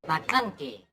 McClunky.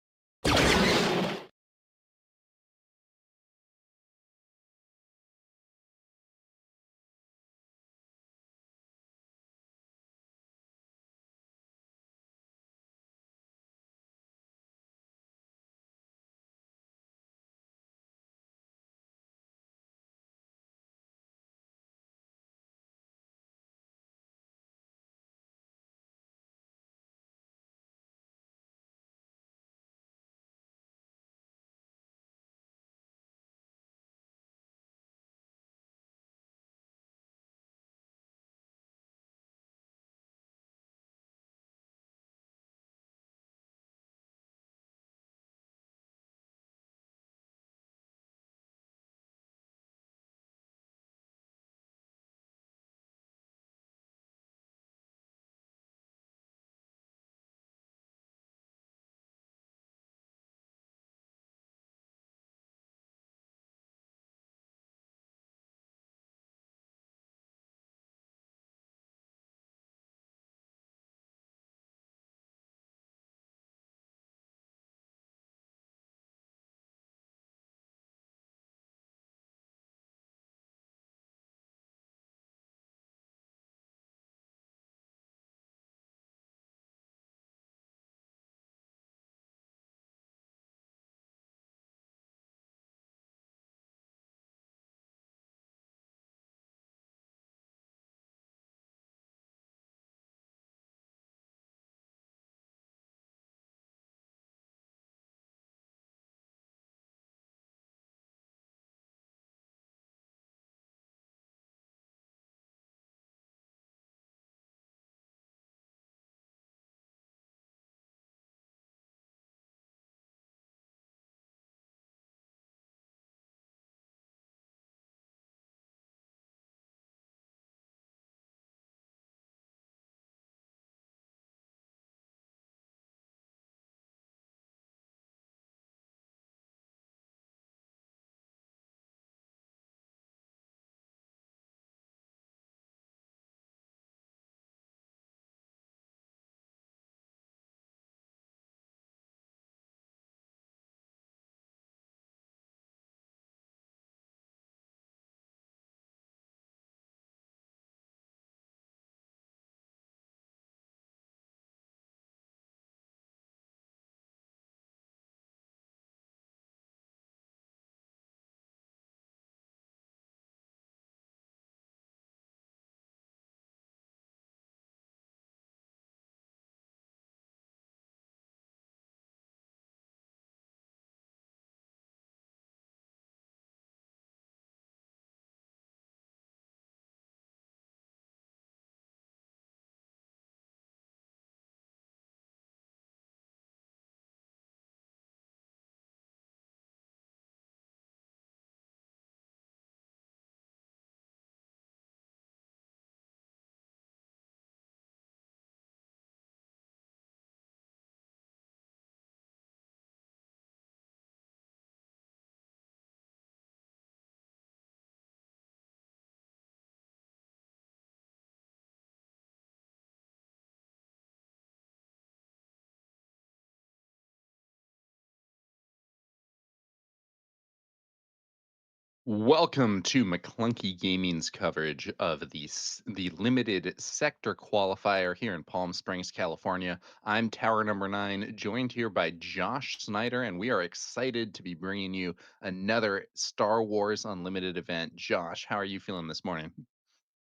Welcome to McClunky Gaming's coverage of the limited sector qualifier here in Palm Springs, California. I'm TowerNumberNine, joined here by Josh Snyder, and we are excited to be bringing you another Star Wars Unlimited event. Josh, how are you feeling this morning?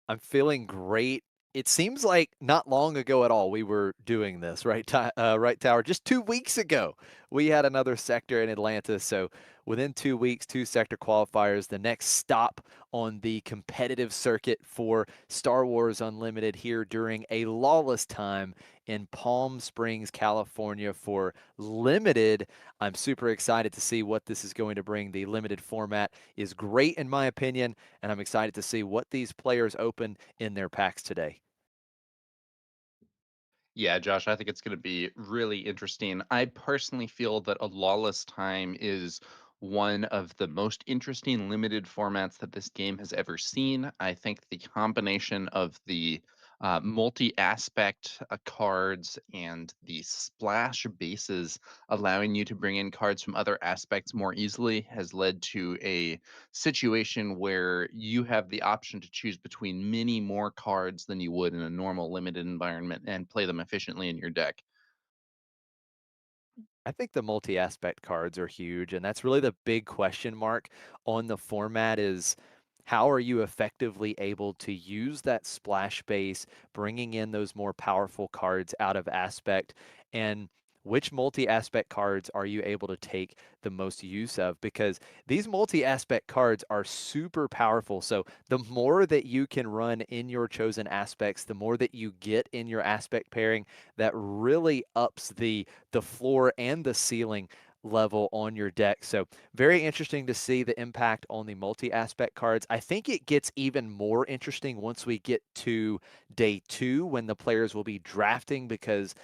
I'm feeling great. It seems like not long ago at all we were doing this, right, right, Tower? Just 2 weeks ago, we had another sector in Atlanta. So within 2 weeks, 2 sector qualifiers, the next stop on the competitive circuit for Star Wars Unlimited here during a Lawless time in Palm Springs, California for limited. I'm super excited to see what this is going to bring. The limited format is great in my opinion, and I'm excited to see what these players open in their packs today. Yeah, Josh, I think it's going to be really interesting. I personally feel that a lawless time is one of the most interesting limited formats that this game has ever seen. I think the combination of the multi-aspect cards and the splash bases allowing you to bring in cards from other aspects more easily has led to a situation where you have the option to choose between many more cards than you would in a normal limited environment and play them efficiently in your deck. I think the multi-aspect cards are huge, and that's really the big question mark on the format is how are you effectively able to use that splash base, bringing in those more powerful cards out of aspect, and which multi-aspect cards are you able to take the most use of? Because these multi-aspect cards are super powerful. So the more that you can run in your chosen aspects, the more that you get in your aspect pairing, that really ups the floor and the ceiling level on your deck. So very interesting to see the impact on the multi-aspect cards. I think it gets even more interesting once we get to day 2 when the players will be drafting, because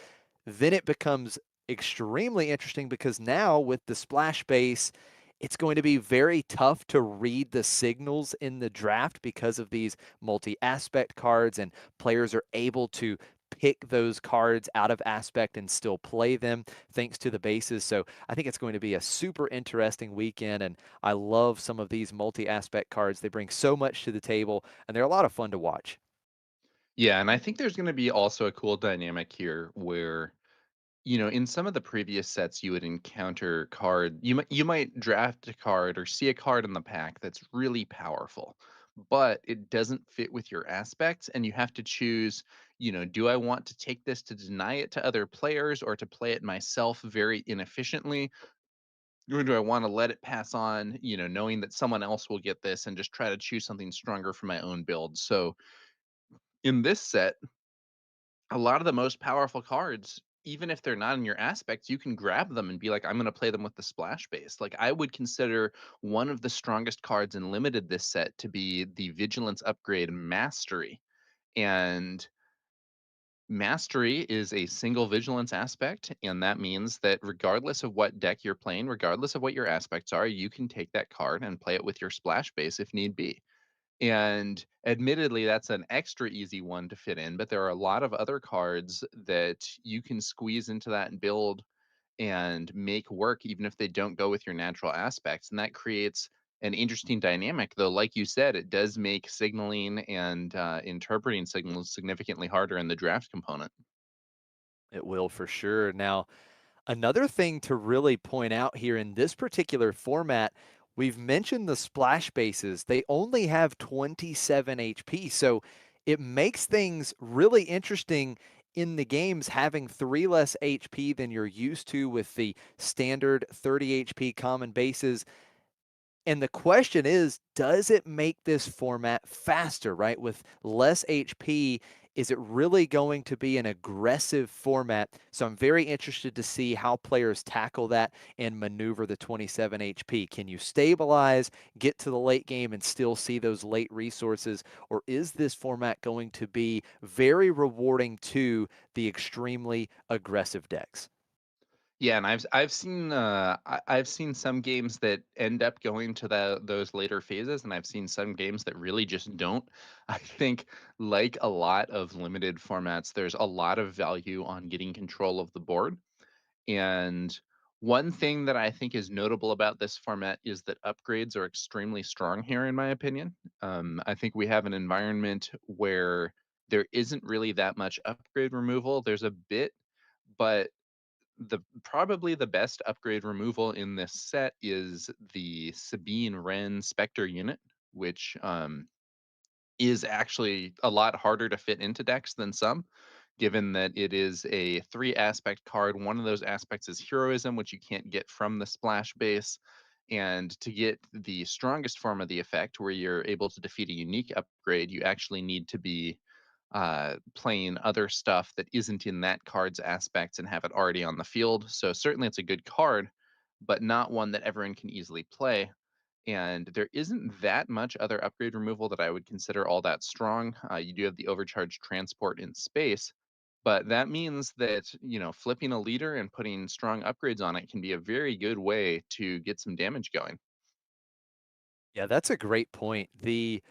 then it becomes extremely interesting because now with the splash base, it's going to be very tough to read the signals in the draft because of these multi-aspect cards, and players are able to pick those cards out of aspect and still play them thanks to the bases. So I think it's going to be a super interesting weekend, and I love some of these multi-aspect cards. They bring so much to the table, and they're a lot of fun to watch. Yeah, and I think there's going to be also a cool dynamic here where in some of the previous sets, you would encounter you might draft a card or see a card in the pack that's really powerful, but it doesn't fit with your aspects, and you have to choose, do I want to take this to deny it to other players or to play it myself very inefficiently? Or do I want to let it pass on, knowing that someone else will get this and just try to choose something stronger for my own build? So in this set, a lot of the most powerful cards, even if they're not in your aspects, you can grab them and be like, I'm going to play them with the splash base. Like, I would consider one of the strongest cards in limited this set to be the Vigilance upgrade Mastery. And Mastery is a single vigilance aspect, and that means that regardless of what deck you're playing, regardless of what your aspects are, you can take that card and play it with your splash base if need be. And admittedly, that's an extra easy one to fit in, but there are a lot of other cards that you can squeeze into that build and make work even if they don't go with your natural aspects. And that creates an interesting dynamic, though, like you said, it does make signaling and interpreting signals significantly harder in the draft component. It will for sure. Now, another thing to really point out here in this particular format, we've mentioned the splash bases. They only have 27 HP, so it makes things really interesting in the games having 3 less HP than you're used to with the standard 30 HP common bases. And the question is, does it make this format faster, right? With less HP, is it really going to be an aggressive format? So I'm very interested to see how players tackle that and maneuver the 27 HP. Can you stabilize, get to the late game, and still see those late resources? Or is this format going to be very rewarding to the extremely aggressive decks? Yeah, and I've seen some games that end up going to those later phases, and I've seen some games that really just don't. I think, like a lot of limited formats, there's a lot of value on getting control of the board. And one thing that I think is notable about this format is that upgrades are extremely strong here, in my opinion. I think we have an environment where there isn't really that much upgrade removal. There's a bit, but probably the best upgrade removal in this set is the Sabine Wren Spectre unit, which is actually a lot harder to fit into decks than some, given that it is a 3 aspect card. One of those aspects is heroism, which you can't get from the splash base. And to get the strongest form of the effect, where you're able to defeat a unique upgrade, you actually need to be playing other stuff that isn't in that card's aspects and have it already on the field. So certainly it's a good card, but not one that everyone can easily play. And there isn't that much other upgrade removal that I would consider all that strong. You do have the overcharged transport in space, but that means that, flipping a leader and putting strong upgrades on it can be a very good way to get some damage going. Yeah, that's a great point. The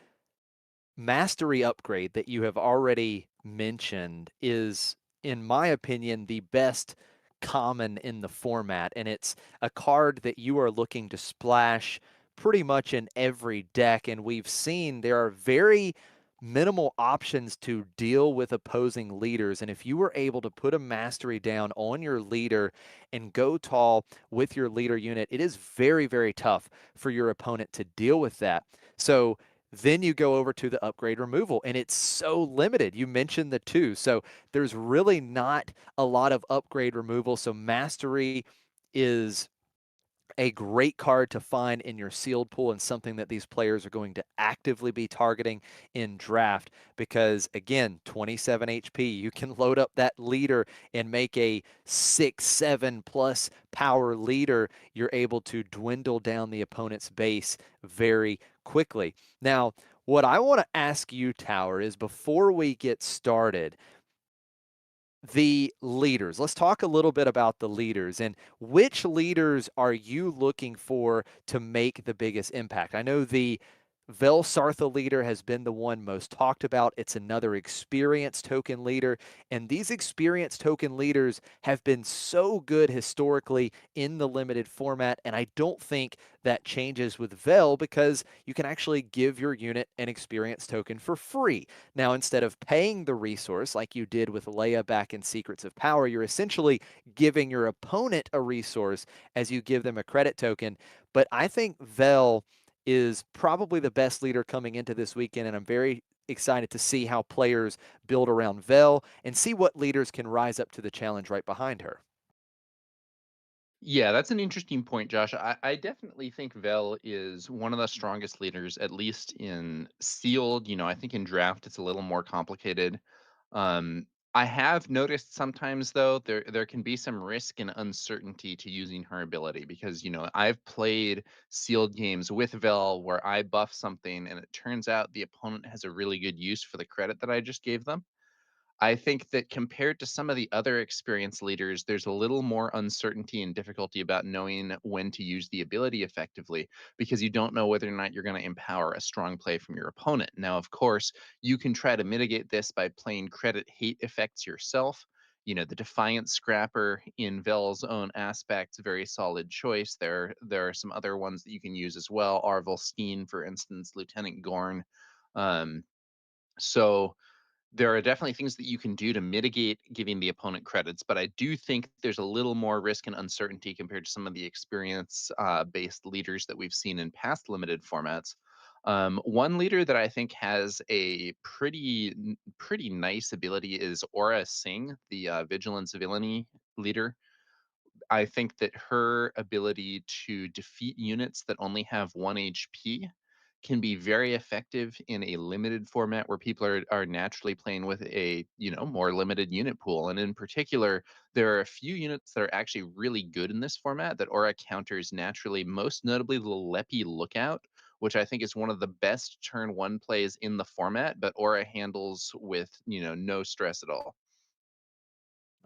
mastery upgrade that you have already mentioned is, in my opinion, the best common in the format, and it's a card that you are looking to splash pretty much in every deck, and we've seen there are very minimal options to deal with opposing leaders, and if you were able to put a mastery down on your leader and go tall with your leader unit, it is very, very tough for your opponent to deal with that. So then you go over to the upgrade removal, and it's so limited. You mentioned the two. So there's really not a lot of upgrade removal. So mastery is a great card to find in your sealed pool and something that these players are going to actively be targeting in draft because, again, 27 HP, you can load up that leader and make a 6-7 plus power leader. You're able to dwindle down the opponent's base very quickly. Now, what I want to ask you, Tower, is before we get started, the leaders. Let's talk a little bit about the leaders and which leaders are you looking for to make the biggest impact? I know the Vel Sartha leader has been the one most talked about. It's another experience token leader, and these experience token leaders have been so good historically in the limited format, and I don't think that changes with Vel because you can actually give your unit an experience token for free. Now, instead of paying the resource like you did with Leia back in Secrets of Power, you're essentially giving your opponent a resource as you give them a credit token. But I think Vel is probably the best leader coming into this weekend, and I'm very excited to see how players build around Vel and see what leaders can rise up to the challenge right behind her. Yeah, that's an interesting point, Josh. I definitely think Vel is one of the strongest leaders, at least in sealed. I think in draft it's a little more complicated. Um, I have noticed sometimes though there can be some risk and uncertainty to using her ability because I've played sealed games with Vel where I buff something and it turns out the opponent has a really good use for the credit that I just gave them. I think that compared to some of the other experienced leaders, there's a little more uncertainty and difficulty about knowing when to use the ability effectively because you don't know whether or not you're going to empower a strong play from your opponent. Now, of course, you can try to mitigate this by playing credit hate effects yourself. The Defiant Scrapper in Vel's own aspects, very solid choice. There are some other ones that you can use as well. Arvel Skeen, for instance, Lieutenant Gorn. Um, so there are definitely things that you can do to mitigate giving the opponent credits, but I do think there's a little more risk and uncertainty compared to some of the experience based leaders that we've seen in past limited formats. One leader that I think has a pretty nice ability is Aura Singh, the Vigilance Villainy leader. I think that her ability to defeat units that only have 1 HP can be very effective in a limited format where people are naturally playing with a, more limited unit pool. And in particular, there are a few units that are actually really good in this format that Aura counters naturally, most notably the Lepi Lookout, which I think is one of the best turn one plays in the format, but Aura handles with, no stress at all.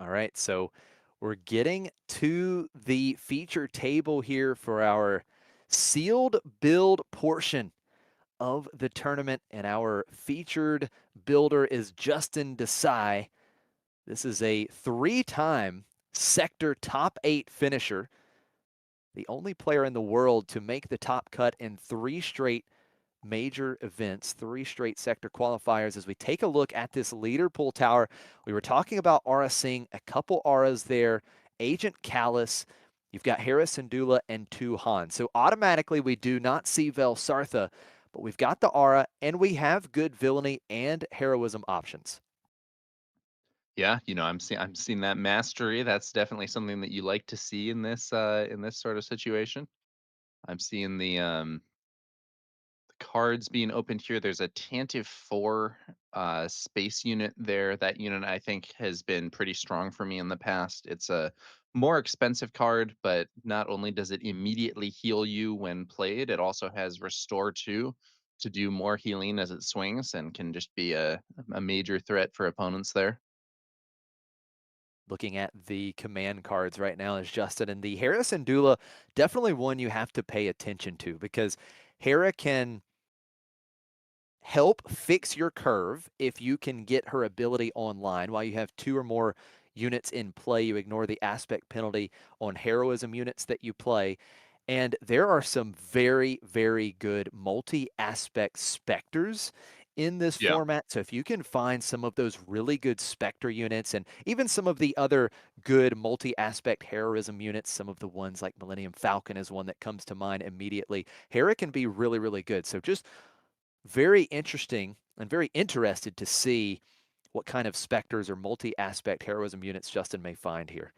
All right, so we're getting to the feature table here for our sealed build portion of the tournament, and our featured builder is Justin Desai. This is a three-time sector top 8 finisher, the only player in the world to make the top cut in 3 straight major events, 3 straight sector qualifiers. As we take a look at this leader pool, Tower, we were talking about Aura Singh, a couple auras there, Agent Callus, you've got Harris Dula and 2 Han. So automatically we do not see Vel Sartha, but we've got the aura and we have good villainy and heroism options. Yeah, I'm seeing that mastery. That's definitely something that you like to see in this sort of situation. I'm seeing the cards being opened here. There's a Tantive 4 space unit there. That unit I think has been pretty strong for me in the past. It's a more expensive card, but not only does it immediately heal you when played, it also has Restore 2 to do more healing as it swings and can just be a major threat for opponents there. Looking at the command cards right now is Justin, and the Harris Dula, definitely one you have to pay attention to because Hera can help fix your curve if you can get her ability online. While you have two or more units in play, you ignore the aspect penalty on heroism units that you play. And there are some very, very good multi aspect specters in this Yeah. format. So if you can find some of those really good Spectre units and even some of the other good multi aspect heroism units, some of the ones like Millennium Falcon is one that comes to mind immediately. Hera can be really, really good. So just very interesting and very interested to see what kind of specters or multi-aspect heroism units Justin may find here.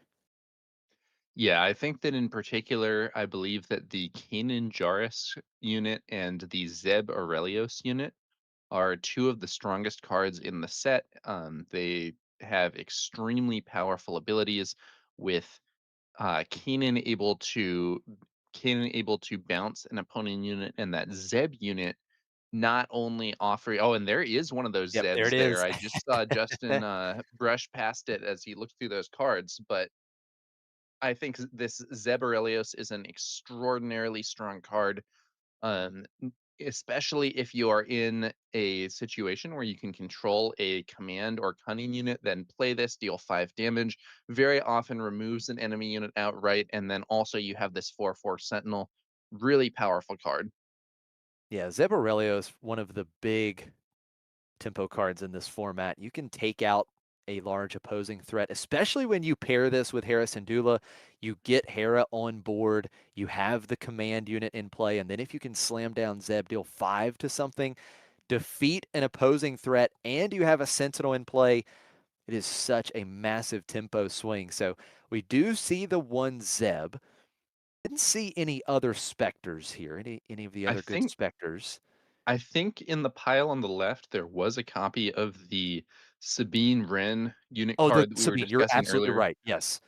Yeah, I think that in particular, I believe that the Kanan Jarrus unit and the Zeb Aurelios unit are two of the strongest cards in the set. They have extremely powerful abilities with Kanan able to bounce an opponent unit, and that Zeb unit not only offering. Oh, and there is one of those Yep, there it Zebs there. is. I just saw Justin brush past it as he looked through those cards, but I think this Zeb Aurelios is an extraordinarily strong card, especially if you are in a situation where you can control a command or cunning unit, then play this, deal 5 damage, very often removes an enemy unit outright, and then also you have this 4/4 Sentinel, really powerful card. Yeah, Zeb Aurelios, one of the big tempo cards in this format. You can take out a large opposing threat, especially when you pair this with Hera Syndulla. You get Hera on board, you have the command unit in play, and then if you can slam down Zeb, deal 5 to something, defeat an opposing threat, and you have a Sentinel in play, it is such a massive tempo swing. So we do see the one Zeb. Didn't see any other specters here. Any of the I other good think specters? I think in the pile on the left, there was a copy of the Sabine Wren unit Oh, the card that we were Sabine. You're discussing absolutely earlier. right. Yes.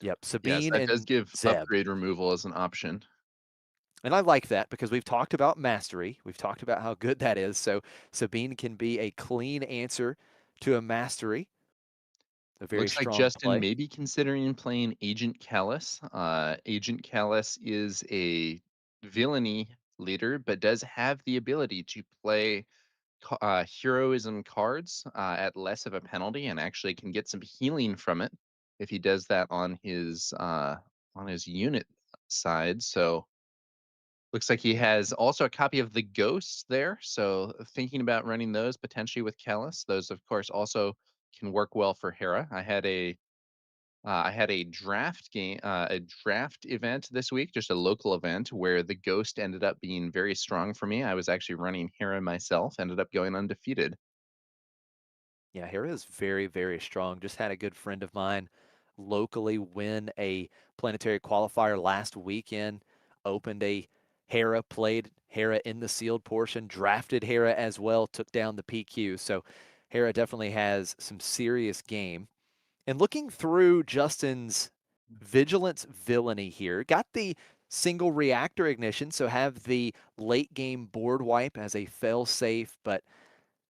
Yep. Yes, Sabine that does and give Zeb. upgrade removal as an option. And I like that because we've talked about mastery. We've talked about how good that is. So Sabine can be a clean answer to a mastery, a very Looks like strong Justin play. may be considering playing Agent Callus. Agent Callus is a villainy leader, but does have the ability to play heroism cards at less of a penalty, and actually can get some healing from it if he does that on his unit side. So looks like he has also a copy of the Ghosts there. So thinking about running those potentially with Callus. Those, of course, also can work well for Hera. I had a draft event this week, just a local event where the Ghost ended up being very strong for me. I was actually running Hera myself, ended up going undefeated. Yeah, Hera is very, very strong. Just had a good friend of mine locally win a planetary qualifier last weekend. Opened a Hera, played Hera in the sealed portion, drafted Hera as well, took down the PQ. So Hera definitely has some serious game. And looking through Justin's Vigilance villainy here, got the single reactor ignition, so have the late game board wipe as a fail safe, but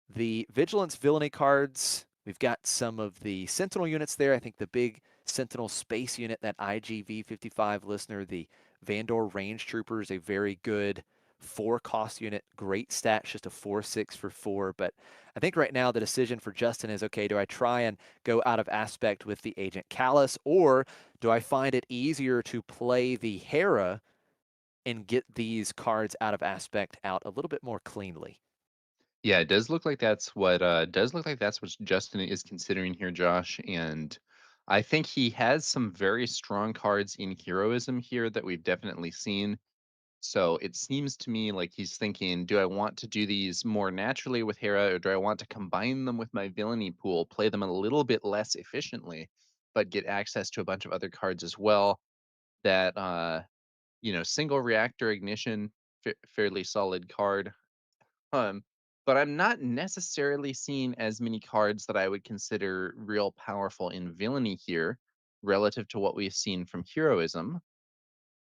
the Vigilance villainy cards, we've got some of the Sentinel units there. I think the big Sentinel space unit, that IGV-55 listener, the Vandor Range Troopers, a very good 4 cost unit. Great stats, just a 4/6 for 4. But I think right now the decision for Justin is, okay, do I try and go out of aspect with the Agent Callus, or do I find it easier to play the Hera and get these cards out of aspect out a little bit more cleanly? Yeah, it does look like that's what Justin is considering here, Josh. And I think he has some very strong cards in heroism here that we've definitely seen. So it seems to me like he's thinking, do I want to do these more naturally with Hera, or do I want to combine them with my villainy pool, play them a little bit less efficiently, but get access to a bunch of other cards as well? That single reactor ignition, fairly solid card. Um, but I'm not necessarily seeing as many cards that I would consider real powerful in villainy here, relative to what we've seen from heroism.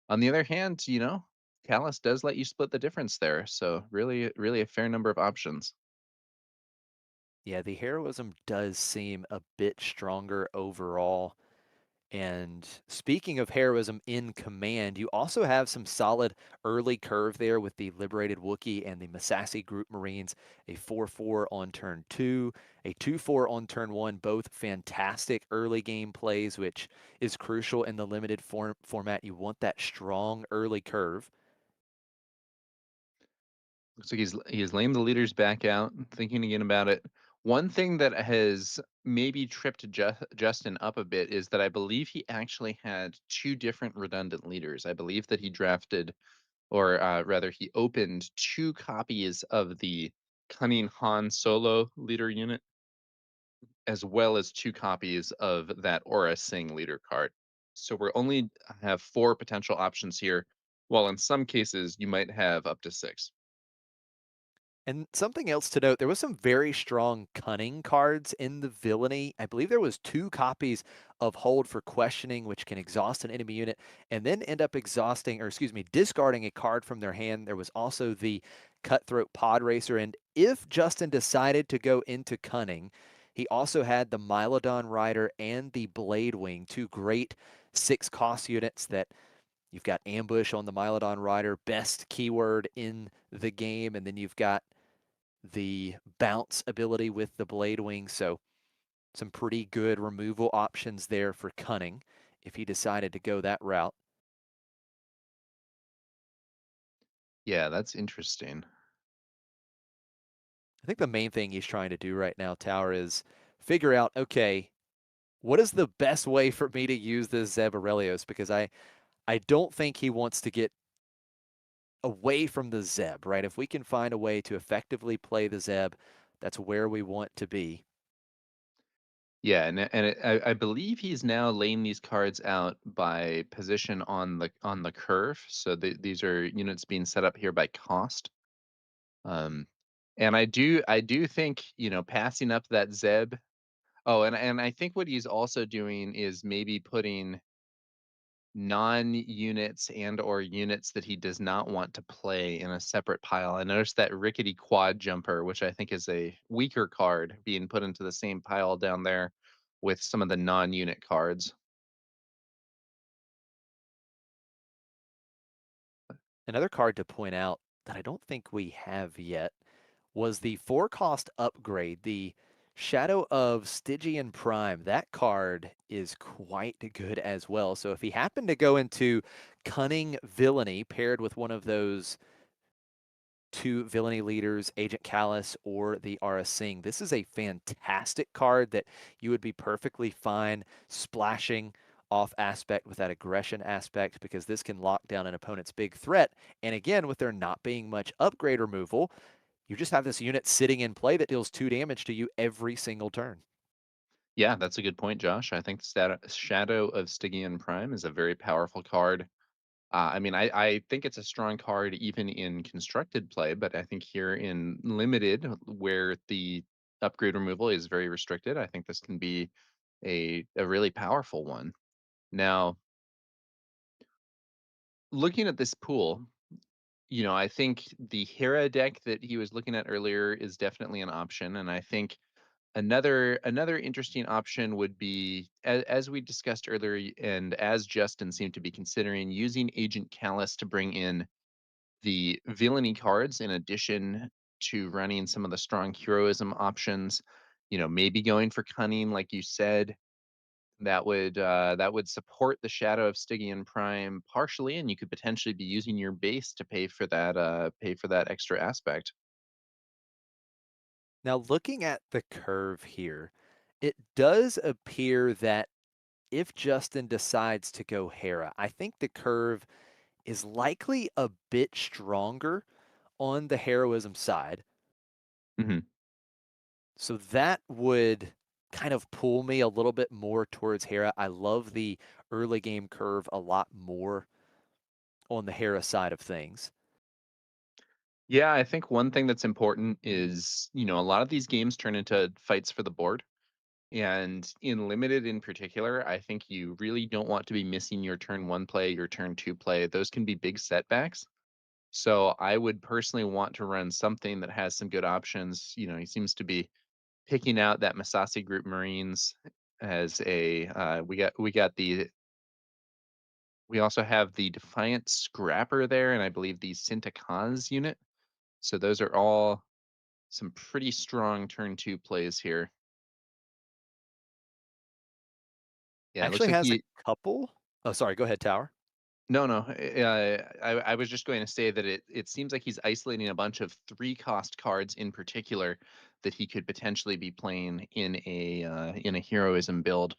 On the other hand, Callus does let you split the difference there, so really, really a fair number of options. Yeah, the heroism does seem a bit stronger overall. And speaking of heroism in command, you also have some solid early curve there with the Liberated Wookiee and the Massassi Group Marines, a 4-4 on turn 2, a 2-4 on turn 1, both fantastic early game plays, which is crucial in the limited format. You want that strong early curve. Looks like he's laying the leaders back out, thinking again about it. One thing that has maybe tripped Justin up a bit is that I believe he actually had two different redundant leaders. I believe that he drafted, or rather, he opened two copies of the Cunning Han Solo leader unit, as well as two copies of that Aura Singh leader card. So we're only have four potential options here, while in some cases you might have up to six. And something else to note, there was some very strong cunning cards in the villainy. I believe there was two copies of Hold for Questioning, which can exhaust an enemy unit and then end up exhausting, or excuse me, discarding a card from their hand. There was also the Cutthroat Pod Racer. And if Justin decided to go into cunning, he also had the Mylodon Rider and the Blade Wing, two great 6 cost units that you've got ambush on the Mylodon Rider, best keyword in the game, and then you've got the bounce ability with the Blade Wing. So some pretty good removal options there for Cunning if he decided to go that route. Yeah, that's interesting. I think the main thing he's trying to do right now, Tower, is figure out, okay, what is the best way for me to use this Zeb Aurelios? Because I don't think he wants to get away from the Zeb, right? If we can find a way to effectively play the Zeb, that's where we want to be. Yeah, I believe he's now laying these cards out by position on the curve. So these are units being set up here by cost. Um, and I do think, passing up that Zeb. Oh, and I think what he's also doing is maybe putting non-units and or units that he does not want to play in a separate pile. I noticed that rickety quad jumper, which I think is a weaker card, being put into the same pile down there with some of the non-unit cards. Another card to point out that I don't think we have yet was the 4 cost upgrade, the Shadow of Stygian Prime. That card is quite good as well. So if he happened to go into Cunning Villainy paired with one of those two villainy leaders, Agent Callus or the Aura Singh, this is a fantastic card that you would be perfectly fine splashing off aspect with that aggression aspect because this can lock down an opponent's big threat. And again, with there not being much upgrade removal, you just have this unit sitting in play that deals 2 damage to you every single turn. Yeah, that's a good point, Josh. I think Shadow of Stygian Prime is a very powerful card. I mean, I think it's a strong card even in constructed play, but I think here in limited, where the upgrade removal is very restricted, I think this can be a really powerful one. Now, looking at this pool, I think the Hera deck that he was looking at earlier is definitely an option, and I think another interesting option would be, as we discussed earlier, and as Justin seemed to be considering, using Agent Callus to bring in the villainy cards in addition to running some of the strong heroism options. Maybe going for cunning, like you said, that would support the Shadow of Stygian Prime partially, and you could potentially be using your base to pay for that extra aspect. Now, looking at the curve here, it does appear that if Justin decides to go Hera, I think the curve is likely a bit stronger on the heroism side. Mhm. So that would kind of pull me a little bit more towards Hera. I love the early game curve a lot more on the Hera side of things. Yeah, I think one thing that's important is, a lot of these games turn into fights for the board. And in limited in particular, I think you really don't want to be missing your turn one play, your turn two play. Those can be big setbacks. So I would personally want to run something that has some good options. He seems to be picking out that Masasi Group Marines. as a we also have the Defiant Scrapper there, and I believe the Sintakaz unit. So those are all some pretty strong turn 2 plays here. Yeah, it looks Actually like has a he couple. Oh, sorry, go ahead, Tower. no, no, I was just going to say that it seems like he's isolating a bunch of 3 cost cards in particular that he could potentially be playing in a heroism build.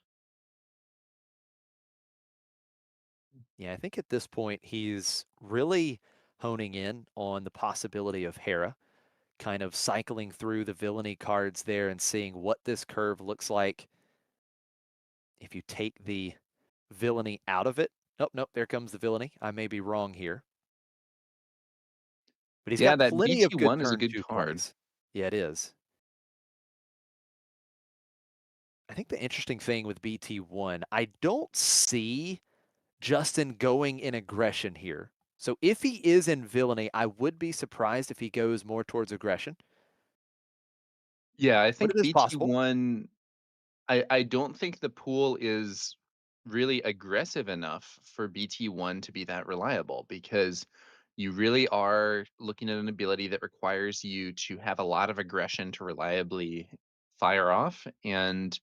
Yeah, I think at this point he's really honing in on the possibility of Hera, kind of cycling through the villainy cards there and seeing what this curve looks like if you take the villainy out of it. Nope, nope, there comes the villainy. I may be wrong here. But he's Yeah, got that plenty of good BT1 is a turn good 2 card. plays. Yeah, it is. I think the interesting thing with BT1, I don't see Justin going in aggression here. So if he is in villainy, I would be surprised if he goes more towards aggression, Yeah, I but think it is possible. BT1 I don't think the pool is really aggressive enough for BT1 to be that reliable because you really are looking at an ability that requires you to have a lot of aggression to reliably fire off. And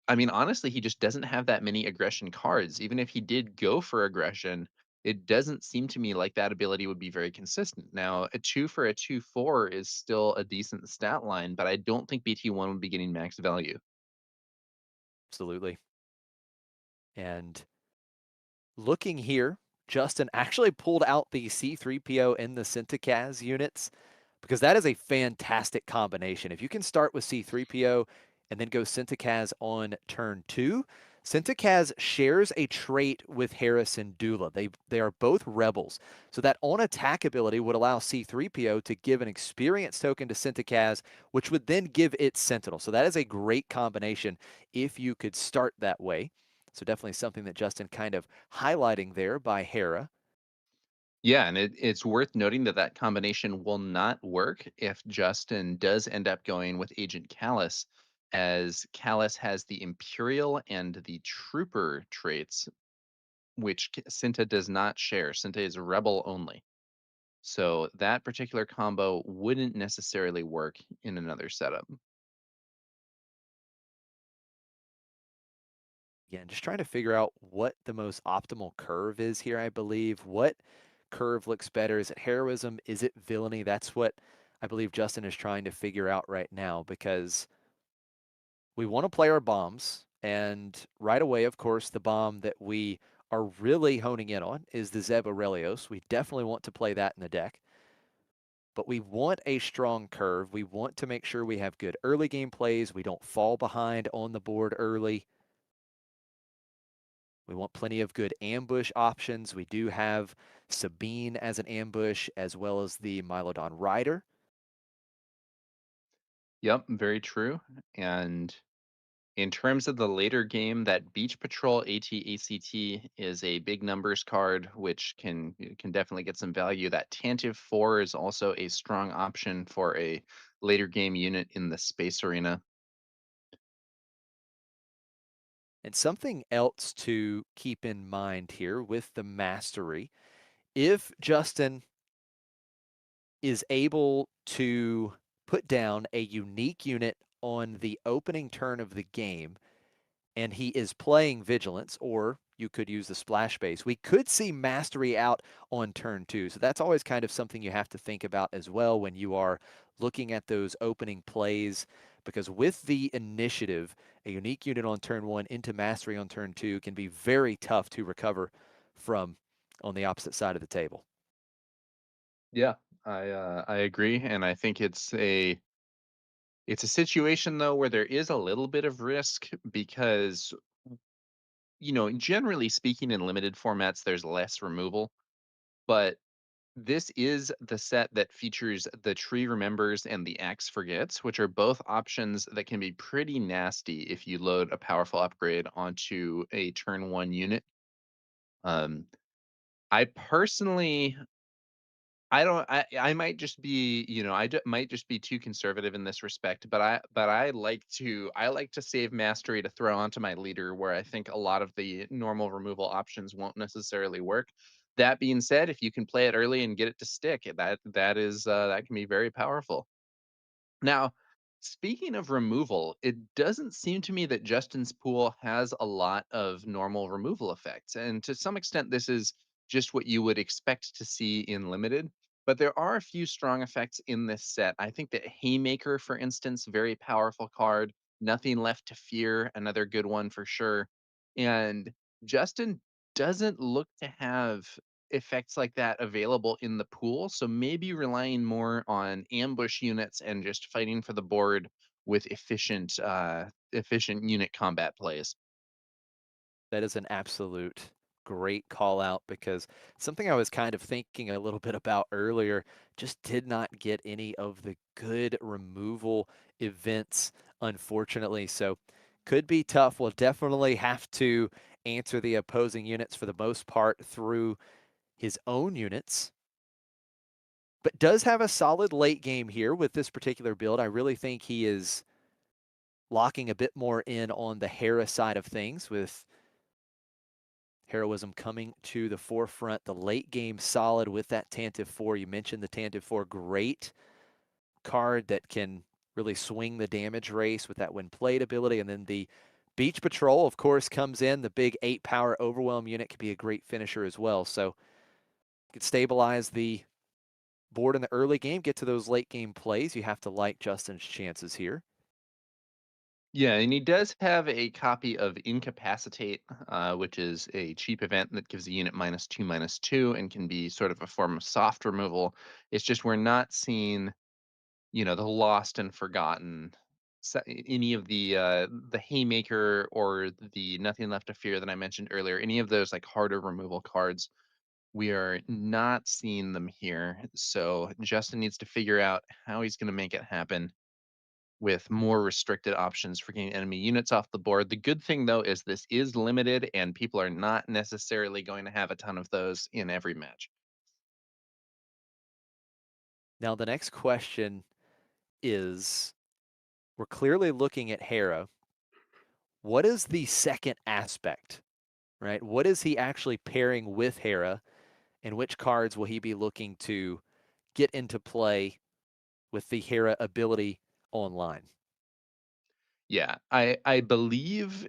I mean, honestly, he just doesn't have that many aggression cards. Even if he did go for aggression, it doesn't seem to me like that ability would be very consistent. Now, a 2 for a 2/4 is still a decent stat line, but I don't think BT1 would be getting max value. Absolutely. And looking here, Justin actually pulled out the C3PO and the Centicaz units because that is a fantastic combination. If you can start with C3PO and then go Centicaz on turn 2, Centicaz shares a trait with Harrison Dula. They are both rebels. So that on attack ability would allow C3PO to give an experience token to Centicaz, which would then give it Sentinel. So that is a great combination if you could start that way. So definitely something that Justin kind of highlighting there by Hera. Yeah, and it's worth noting that that combination will not work if Justin does end up going with Agent Callus, as Callus has the Imperial and the Trooper traits, which Cinta does not share. Cinta is Rebel only. So that particular combo wouldn't necessarily work in another setup. Yeah, and just trying to figure out what the most optimal curve is here, I believe. What curve looks better? Is it heroism? Is it villainy? That's what I believe Justin is trying to figure out right now because we want to play our bombs. And right away, of course, the bomb that we are really honing in on is the Zeb Aurelios. We definitely want to play that in the deck. But we want a strong curve. We want to make sure we have good early game plays. We don't fall behind on the board early. We want plenty of good ambush options. We do have Sabine as an ambush, as well as the Mylodon Rider. Yep, very true. And in terms of the later game, that Beach Patrol AT-ACT is a big numbers card, which can definitely get some value. That Tantive 4 is also a strong option for a later game unit in the space arena. And something else to keep in mind here with the mastery, if Justin is able to put down a unique unit on the opening turn of the game, and he is playing Vigilance, or you could use the splash base. We could see Mastery out on turn 2. So that's always kind of something you have to think about as well when you are looking at those opening plays. Because with the initiative, a unique unit on turn 1 into Mastery on turn 2 can be very tough to recover from on the opposite side of the table. Yeah, I agree, and I think it's a situation though where there is a little bit of risk because generally speaking in limited formats there's less removal, but this is the set that features the Tree Remembers and the Axe Forgets, which are both options that can be pretty nasty if you load a powerful upgrade onto a turn 1 unit. Um, I personally I don't I might just be, might just be too conservative in this respect, but I like to save mastery to throw onto my leader where I think a lot of the normal removal options won't necessarily work. That being said, if you can play it early and get it to stick, that can be very powerful. Now, speaking of removal, it doesn't seem to me that Justin's pool has a lot of normal removal effects. And to some extent, this is just what you would expect to see in limited. But there are a few strong effects in this set. I think that Haymaker, for instance, very powerful card. Nothing Left to Fear, another good one for sure. And Justin doesn't look to have effects like that available in the pool, so maybe relying more on ambush units and just fighting for the board with efficient unit combat plays. That is an absolute great call out because something I was kind of thinking a little bit about earlier, just did not get any of the good removal events, unfortunately. So could be tough. We'll definitely have to answer the opposing units for the most part through his own units, but does have a solid late game here with this particular build. I really think he is locking a bit more in on the Hera side of things with heroism coming to the forefront. The late game solid with that Tantive 4. You mentioned the Tantive 4, great card that can really swing the damage race with that when played ability. And then the Beach Patrol, of course, comes in. The big 8 power overwhelm unit could be a great finisher as well. So could stabilize the board in the early game, get to those late game plays. You have to like Justin's chances here. Yeah, and he does have a copy of Incapacitate, which is a cheap event that gives the unit -2/-2 and can be sort of a form of soft removal. It's just we're not seeing, the lost and forgotten, any of the Haymaker or the Nothing Left to Fear that I mentioned earlier, any of those like harder removal cards. We are not seeing them here. So Justin needs to figure out how he's going to make it happen with more restricted options for getting enemy units off the board. The good thing though is this is limited and people are not necessarily going to have a ton of those in every match. Now, the next question is, we're clearly looking at Hera. What is the second aspect, right? What is he actually pairing with Hera, and which cards will he be looking to get into play with the Hera ability online? Yeah, I believe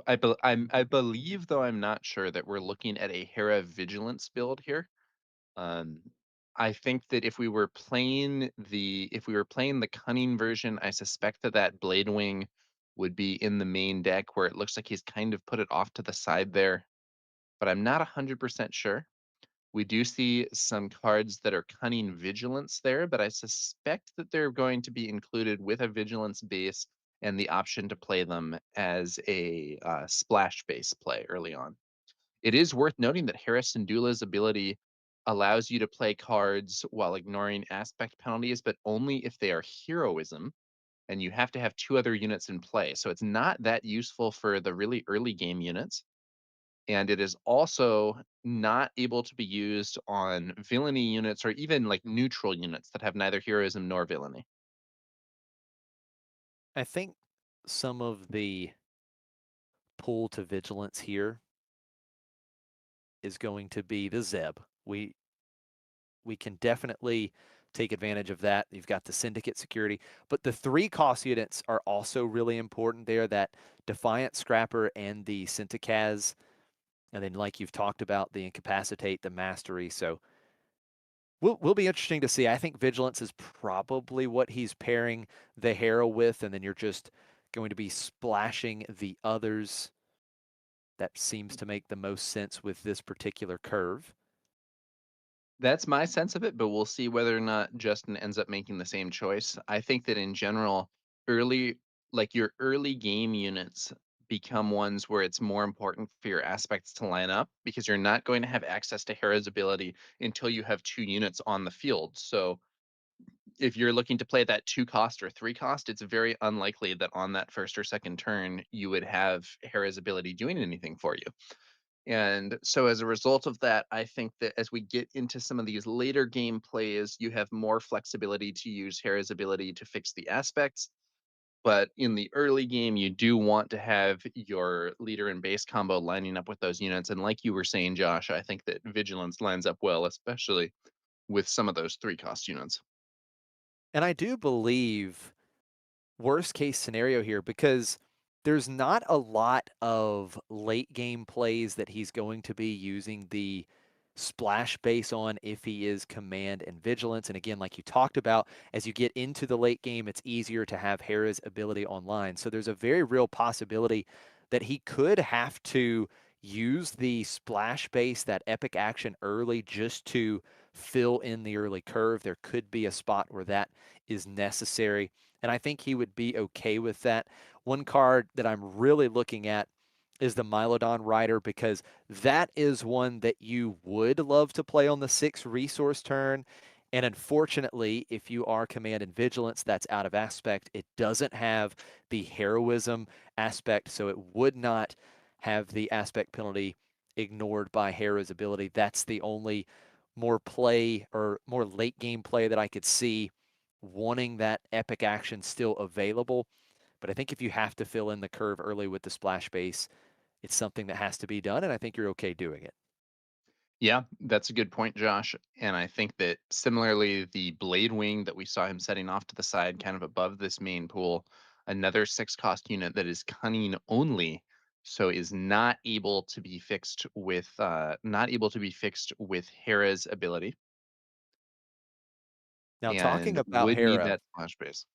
I believe, though I'm not sure, that we're looking at a Hera Vigilance build here. Um, I think that if we were playing the Cunning version, I suspect that that Blade Wing would be in the main deck where it looks like he's kind of put it off to the side there, but I'm not 100% sure. We do see some cards that are Cunning Vigilance there, but I suspect that they're going to be included with a Vigilance base and the option to play them as a splash base play early on. It is worth noting that Harrison Dula's ability allows you to play cards while ignoring aspect penalties, but only if they are heroism, and you have to have two other units in play. So it's not that useful for the really early game units. And it is also not able to be used on villainy units or even like neutral units that have neither heroism nor villainy. I think some of the pull to vigilance here is going to be the Zeb. We can definitely take advantage of that. You've got the syndicate security, but the 3 cost units are also really important there, that Defiant Scrapper and the Syntacaz, and then like you've talked about, the Incapacitate, the Mastery. So will be interesting to see. I think Vigilance is probably what he's pairing the Hero with, and then you're just going to be splashing the others. That seems to make the most sense with this particular curve. That's my sense of it, but we'll see whether or not Justin ends up making the same choice. I think that in general, early, like your early game units become ones where it's more important for your aspects to line up because you're not going to have access to Hera's ability until you have two units on the field. So if you're looking to play that 2 cost or 3 cost, it's very unlikely that on that first or second turn you would have Hera's ability doing anything for you. And so as a result of that, I think that as we get into some of these later game plays, you have more flexibility to use Hera's ability to fix the aspects. But in the early game, you do want to have your leader and base combo lining up with those units. And like you were saying, Josh, I think that Vigilance lines up well, especially with some of those 3 cost units. And I do believe worst case scenario here because there's not a lot of late game plays that he's going to be using the splash base on if he is command and vigilance. And again, like you talked about, as you get into the late game, it's easier to have Hera's ability online. So there's a very real possibility that he could have to use the splash base, that epic action early just to fill in the early curve. There could be a spot where that is necessary. And I think he would be okay with that. One card that I'm really looking at is the Mylodon Rider because that is one that you would love to play on the 6 resource turn. And unfortunately, if you are command and vigilance, that's out of aspect. It doesn't have the heroism aspect, so it would not have the aspect penalty ignored by Hera's ability. That's the only more play or more late game play that I could see wanting that epic action still available. But I think if you have to fill in the curve early with the splash base, it's something that has to be done, and I think you're okay doing it. Yeah, that's a good point, Josh. And I think that similarly, the Blade Wing that we saw him setting off to the side, kind of above this main pool, another 6 cost unit that is cunning only, so is not able to be fixed with Hera's ability, Now, talking and about would need Hera, that splash base.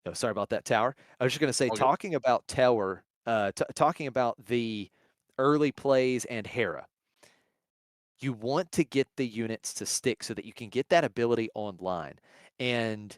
oh, sorry about that, Tower. I was just going to say, All good. talking about Tower, talking about the early plays and Hera, you want to get the units to stick so that you can get that ability online. And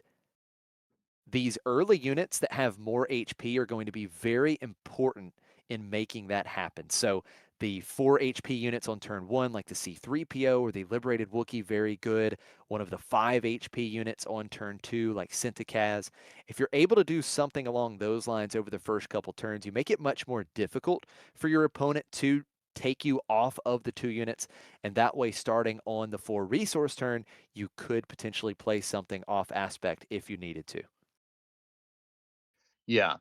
these early units that have more HP are going to be very important in making that happen. So the 4 HP units on turn 1, like the C3PO or the Liberated Wookiee, very good. One of the 5 HP units on turn 2, like Synthicaz. If you're able to do something along those lines over the first couple turns, you make it much more difficult for your opponent to take you off of the 2 units. And that way, starting on the 4 resource turn, you could potentially play something off aspect if you needed to. Yeah.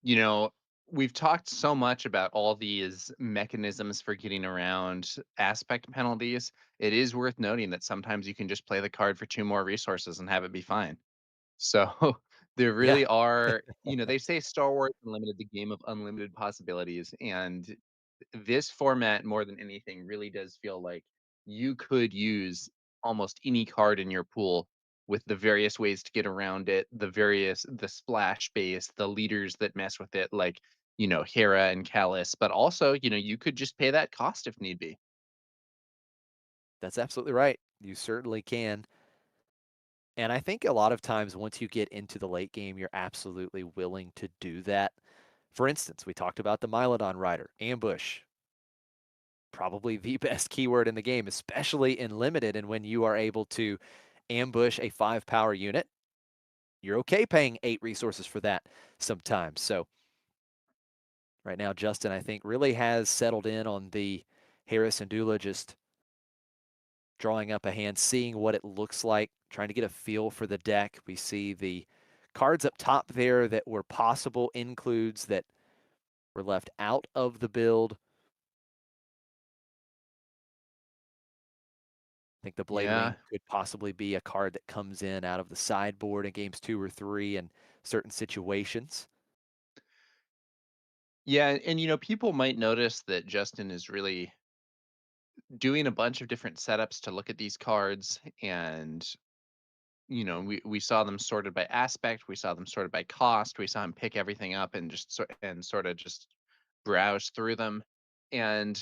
You know, we've talked so much about all these mechanisms for getting around aspect penalties. It is worth noting that sometimes you can just play the card for 2 more resources and have it be fine. So there Yeah. really are, they say Star Wars Unlimited, the game of unlimited possibilities. And this format, more than anything, really does feel like you could use almost any card in your pool with the various ways to get around it, the splash base, the leaders that mess with it, like, Hera and Callus. But also, you could just pay that cost if need be. That's absolutely right. You certainly can. And I think a lot of times once you get into the late game, you're absolutely willing to do that. For instance, we talked about the Mylodon Rider, ambush, probably the best keyword in the game, especially in limited. And when you are able to ambush a 5 power unit, you're okay paying 8 resources for that sometimes. So right now, Justin, I think really has settled in on the Harris and Dula just drawing up a hand, seeing what it looks like, trying to get a feel for the deck. We see the cards up top there that were possible includes that were left out of the build. I think the Blade Yeah. Wing could possibly be a card that comes in out of the sideboard in games 2 or 3 in certain situations. Yeah. And, people might notice that Justin is really doing a bunch of different setups to look at these cards. And we saw them sorted by aspect, we saw them sorted by cost, we saw him pick everything up and sort of just browse through them. And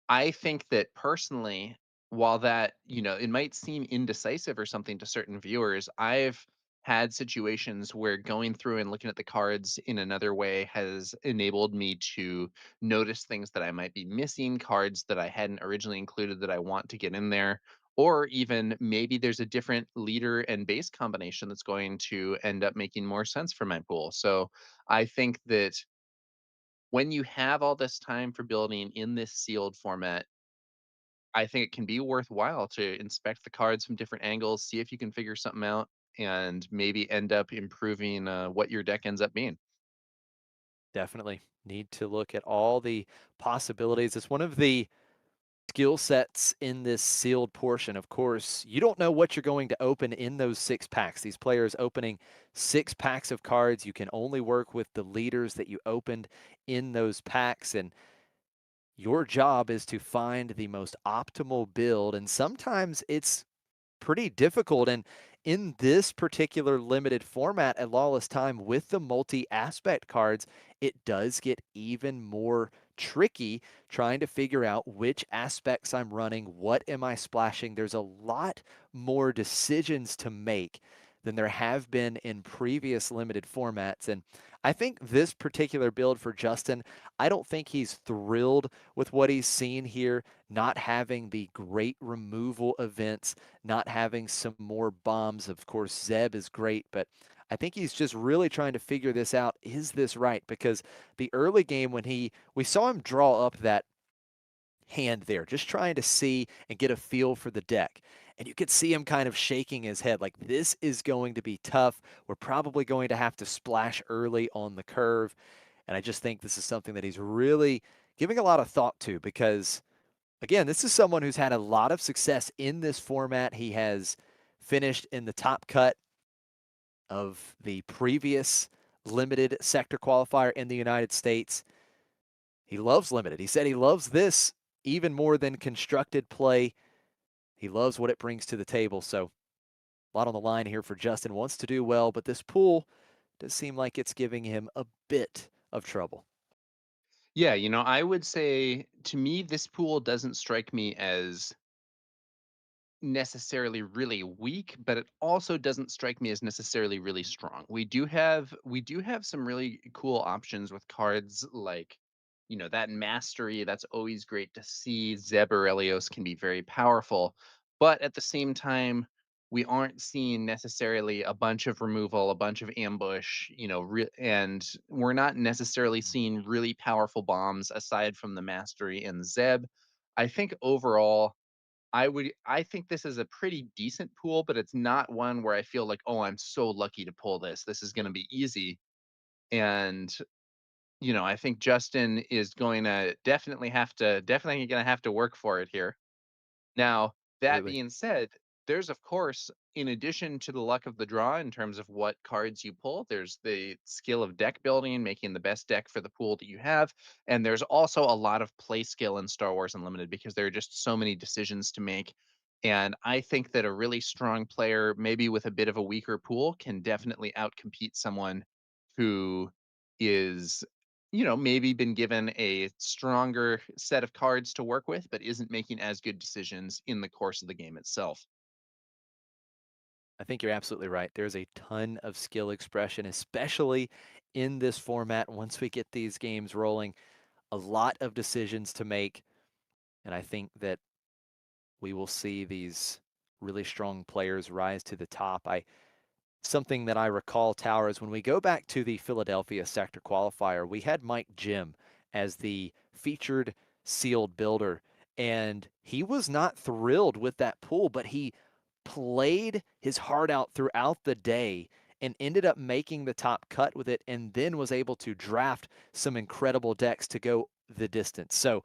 I think that personally, while that, it might seem indecisive or something to certain viewers, I've had situations where going through and looking at the cards in another way has enabled me to notice things that I might be missing, cards that I hadn't originally included that I want to get in there, or even maybe there's a different leader and base combination that's going to end up making more sense for my pool. So I think that when you have all this time for building in this sealed format, I think it can be worthwhile to inspect the cards from different angles, see if you can figure something out, and maybe end up improving what your deck ends up being. Definitely need to look at all the possibilities. It's one of the skill sets in this sealed portion. Of course, you don't know what you're going to open in those six packs. These players opening six packs of cards. You can only work with the leaders that you opened in those packs. And your job is to find the most optimal build. And sometimes it's pretty difficult. And in this particular limited format at Lawless Time with the multi aspect cards, it does get even more tricky trying to figure out which aspects I'm running, what am I splashing. There's a lot more decisions to make than there have been in previous limited formats. And I think this particular build for Justin, I don't think he's thrilled with what he's seen here, not having the great removal events, not having some more bombs. Of course, Zeb is great, but I think he's just really trying to figure this out. Is this right? Because the early game when we saw him draw up that hand there, just trying to see and get a feel for the deck. And you could see him kind of shaking his head like, this is going to be tough. We're probably going to have to splash early on the curve. And I just think this is something that he's really giving a lot of thought to because, again, this is someone who's had a lot of success in this format. He has finished in the top cut of the previous limited sector qualifier in the United States. He loves limited. He said he loves this even more than constructed play. He loves what it brings to the table. So a lot on the line here for Justin. Wants to do well, but this pool does seem like it's giving him a bit of trouble. Yeah, I would say to me, this pool doesn't strike me as necessarily really weak, but it also doesn't strike me as necessarily really strong. We do have some really cool options with cards like, that mastery. That's always great to see. Zeb Aurelios can be very powerful, but at the same time, we aren't seeing necessarily a bunch of removal, a bunch of ambush, and we're not necessarily seeing really powerful bombs aside from the mastery and Zeb. I think overall I think this is a pretty decent pool, but it's not one where I feel like, "Oh, I'm so lucky to pull this. This is gonna be easy." And, I think Justin is going to definitely gonna have to work for it here. Now, that Absolutely. being said, there's of course, in addition to the luck of the draw in terms of what cards you pull, there's the skill of deck building, making the best deck for the pool that you have, and there's also a lot of play skill in Star Wars Unlimited because there are just so many decisions to make. And I think that a really strong player, maybe with a bit of a weaker pool, can definitely outcompete someone who is maybe been given a stronger set of cards to work with, but isn't making as good decisions in the course of the game itself. I think you're absolutely right. There's a ton of skill expression, especially in this format. Once we get these games rolling, a lot of decisions to make. And I think that we will see these really strong players rise to the top. Something that I recall, Tower, is when we go back to the Philadelphia sector qualifier, we had Mike Jim as the featured sealed builder, and he was not thrilled with that pool, but he played his heart out throughout the day and ended up making the top cut with it, and then was able to draft some incredible decks to go the distance. So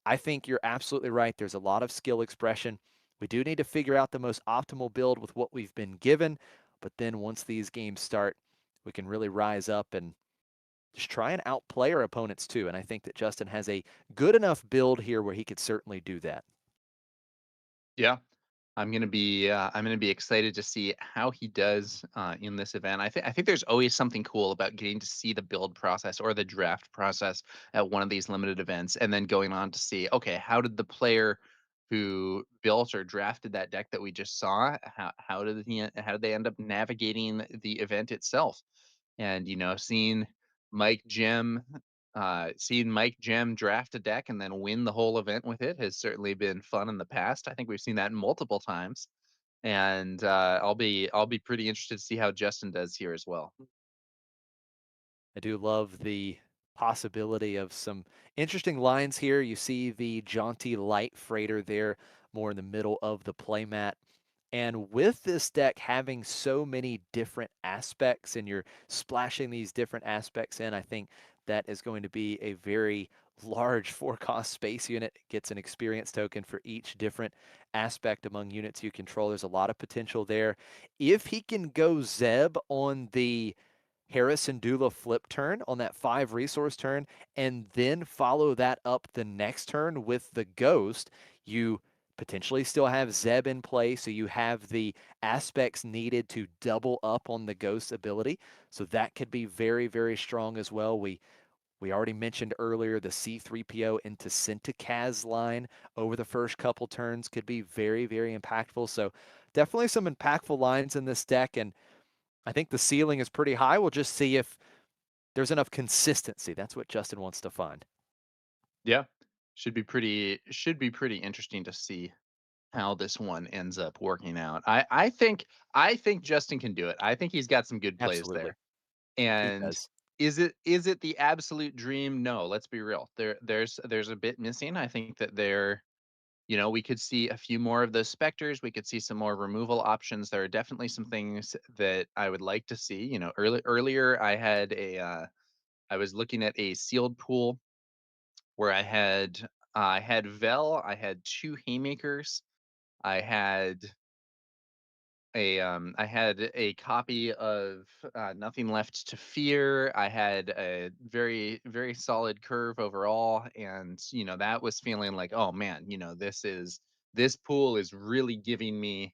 I think you're absolutely right. There's a lot of skill expression. We do need to figure out the most optimal build with what we've been given. But then once these games start, we can really rise up and just try and outplay our opponents too. And I think that Justin has a good enough build here where he could certainly do that. Yeah. I'm gonna be excited to see how he does in this event. I think there's always something cool about getting to see the build process or the draft process at one of these limited events, and then going on to see, okay, how did the player who built or drafted that deck that we just saw, how did they end up navigating the event itself? And seeing Mike Gem draft a deck and then win the whole event with it has certainly been fun in the past. I think we've seen that multiple times, and I'll be pretty interested to see how Justin does here as well. I do love the possibility of some interesting lines here. You see the jaunty light freighter there, more in the middle of the playmat. And with this deck having so many different aspects and you're splashing these different aspects in, I think that is going to be a very large four-cost space unit. It gets an experience token for each different aspect among units you control. There's a lot of potential there. If he can go Zeb on the Harrison Dula flip turn on that 5 resource turn, and then follow that up the next turn with the Ghost, you potentially still have Zeb in play, so you have the aspects needed to double up on the Ghost ability. So that could be very, very strong as well. We already mentioned earlier the C3PO into Centicaz line over the first couple turns could be very, very impactful. So definitely some impactful lines in this deck, and I think the ceiling is pretty high. We'll just see if there's enough consistency. That's what Justin wants to find. Yeah. Should be pretty interesting to see how this one ends up working out. I think Justin can do it. I think he's got some good plays Absolutely. there. He And does. is it the absolute dream? No, let's be real. There's a bit missing. I think that we could see a few more of those specters. We could see some more removal options. There are definitely some things that I would like to see. Earlier I was looking at a sealed pool where I had Vel, I had two haymakers, I had I had a copy of Nothing Left to Fear. I had a very very solid curve overall, and that was feeling like, oh man, this pool is really giving me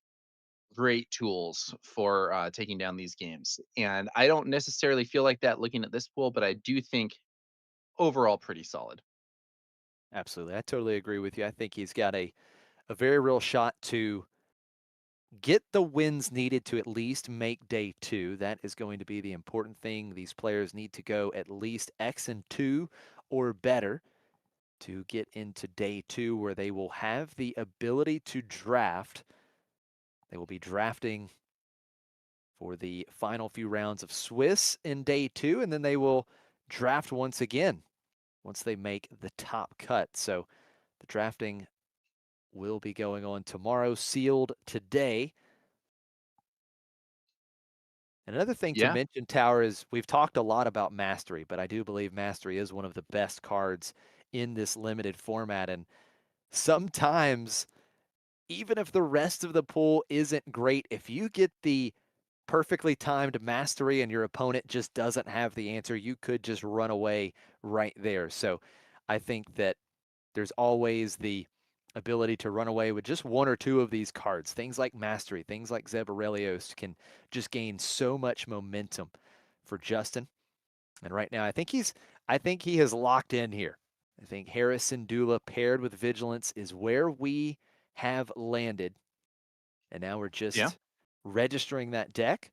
great tools for taking down these games. And I don't necessarily feel like that looking at this pool, but I do think overall pretty solid. Absolutely. I totally agree with you. I think he's got a very real shot to get the wins needed to at least make day two. That is going to be the important thing. These players need to go at least X and 2 or better to get into day two, where they will have the ability to draft. They will be drafting for the final few rounds of Swiss in day two, and then they will draft once again once they make the top cut. So the drafting will be going on tomorrow, sealed today. And another thing to Yeah, mention, Tower, is we've talked a lot about Mastery, but I do believe Mastery is one of the best cards in this limited format. And sometimes, even if the rest of the pool isn't great, if you get the perfectly timed Mastery and your opponent just doesn't have the answer, you could just run away right there. So I think that there's always the ability to run away with just one or two of these cards. Things like Mastery, things like Zeb Aurelios can just gain so much momentum for Justin. And right now, I think he has locked in here. I think Harrison Dula paired with Vigilance is where we have landed. And now we're yeah. just registering that deck.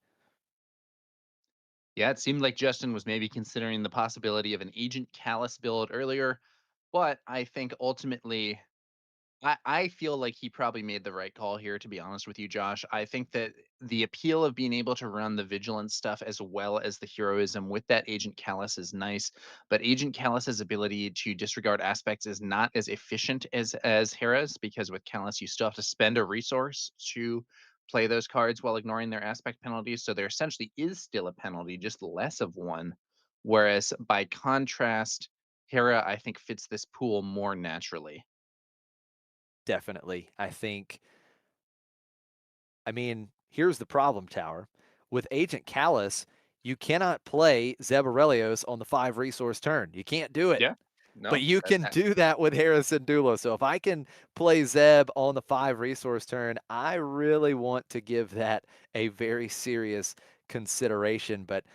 Yeah, it seemed like Justin was maybe considering the possibility of an Agent Callus build earlier, but I think ultimately I feel like he probably made the right call here, to be honest with you, Josh. I think that the appeal of being able to run the vigilance stuff as well as the heroism with that Agent Callus is nice, but Agent Callus's ability to disregard aspects is not as efficient as Hera's, because with Callus you still have to spend a resource to play those cards while ignoring their aspect penalties. So there essentially is still a penalty, just less of one. Whereas by contrast, Hera, I think, fits this pool more naturally. Definitely. I mean, here's the problem, Tower. With Agent Callus, you cannot play Zeb Aurelios on the 5 resource turn. You can't do it. Yeah. But No, you that, can that do that with Harrison Dula. So if I can play Zeb on the 5 resource turn, I really want to give that a very serious consideration. But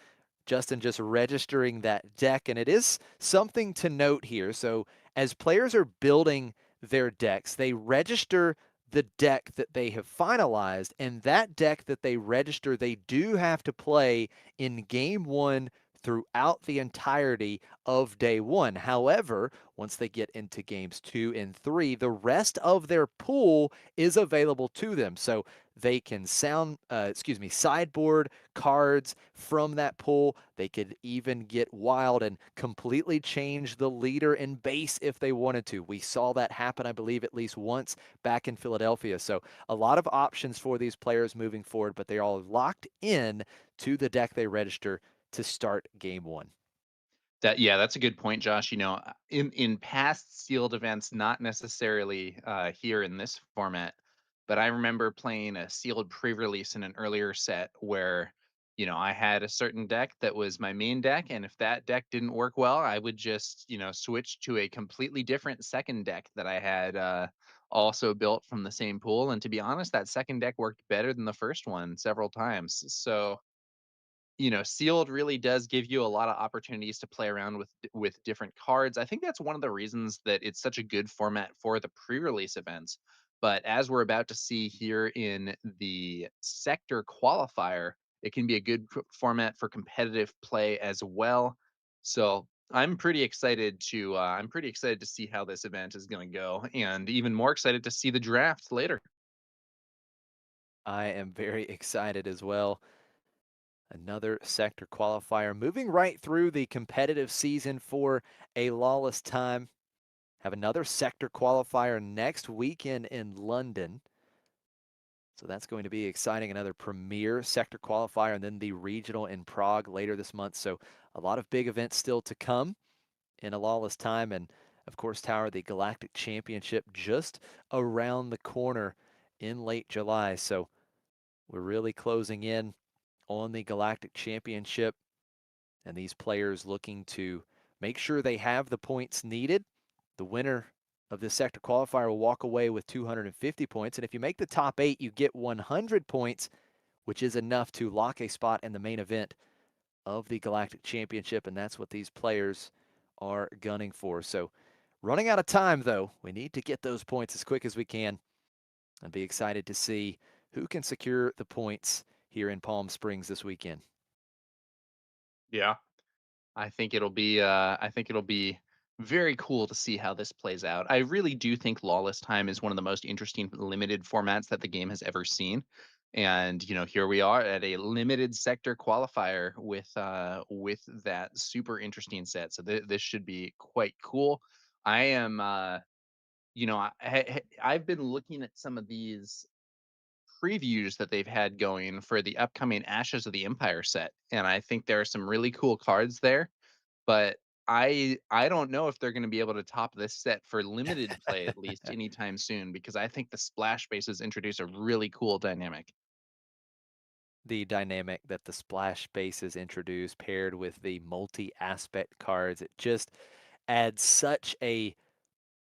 Justin just registering that deck. And it is something to note here. So as players are building their decks, they register the deck that they have finalized. And that deck that they register, they do have to play in game one throughout the entirety of day one. However, once they get into games 2 and 3, the rest of their pool is available to them. So They can sideboard cards from that pool. They could even get wild and completely change the leader and base if they wanted to. We saw that happen, I believe, at least once back in Philadelphia. So a lot of options for these players moving forward, but they're all locked in to the deck they register to start game one. Yeah, that's a good point, Josh. In past sealed events, not necessarily here in this format, but I remember playing a sealed pre-release in an earlier set where, I had a certain deck that was my main deck, and if that deck didn't work well, I would just, switch to a completely different second deck that I had also built from the same pool. And to be honest, that second deck worked better than the first one several times. So sealed really does give you a lot of opportunities to play around with different cards. I think that's one of the reasons that it's such a good format for the pre-release events. But as we're about to see here in the sector qualifier, it can be a good format for competitive play as well. So I'm pretty excited to see how this event is going to go, and even more excited to see the draft later. I am very excited as well. Another sector qualifier moving right through the competitive season for a lawless time. Have another sector qualifier next weekend in London. So that's going to be exciting. Another premier sector qualifier and then the regional in Prague later this month. So a lot of big events still to come in a lawless time. And of course, Tower, the Galactic Championship just around the corner in late July. So we're really closing in on the Galactic Championship and these players looking to make sure they have the points needed. The winner of this sector qualifier will walk away with 250 points. And if you make the top 8, you get 100 points, which is enough to lock a spot in the main event of the Galactic Championship. And that's what these players are gunning for. So, running out of time, though, we need to get those points as quick as we can and be excited to see who can secure the points here in Palm Springs this weekend. Yeah. I think it'll be very cool to see how this plays out. I really do think Lawless Time is one of the most interesting limited formats that the game has ever seen. And here we are at a limited sector qualifier with that super interesting set. So this should be quite cool. I am I've been looking at some of these previews that they've had going for the upcoming Ashes of the Empire set, and I think there are some really cool cards there, but I don't know if they're gonna be able to top this set for limited play, at least anytime soon, because I think the splash bases introduce a really cool dynamic. The dynamic that the splash bases introduce paired with the multi-aspect cards, it just adds such a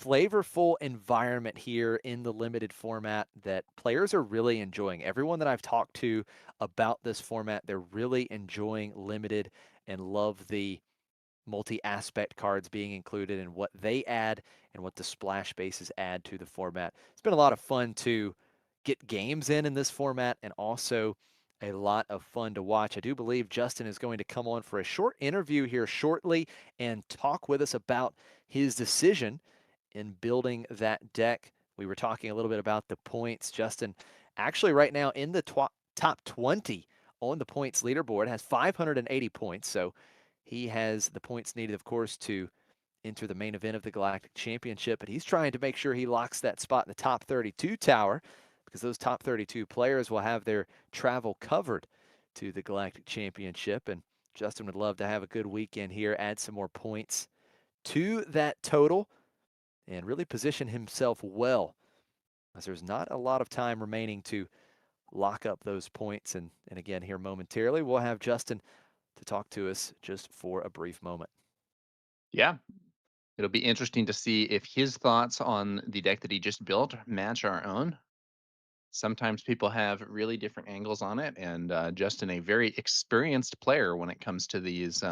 flavorful environment here in the limited format that players are really enjoying. Everyone that I've talked to about this format, they're really enjoying limited and love the multi-aspect cards being included and what they add and what the splash bases add to the format. It's been a lot of fun to get games in this format and also a lot of fun to watch. I do believe Justin is going to come on for a short interview here shortly and talk with us about his decision in building that deck. We were talking a little bit about the points. Justin, actually, right now in the top 20 on the points leaderboard, has 580 points. So he has the points needed, of course, to enter the main event of the Galactic Championship. But he's trying to make sure he locks that spot in the top 32 tower because those top 32 players will have their travel covered to the Galactic Championship. And Justin would love to have a good weekend here, add some more points to that total and really position himself well as there's not a lot of time remaining to lock up those points. And again, here momentarily, we'll have Justin to talk to us just for a brief moment. Yeah, it'll be interesting to see if his thoughts on the deck that he just built match our own. Sometimes people have really different angles on it, and Justin, a very experienced player when it comes to these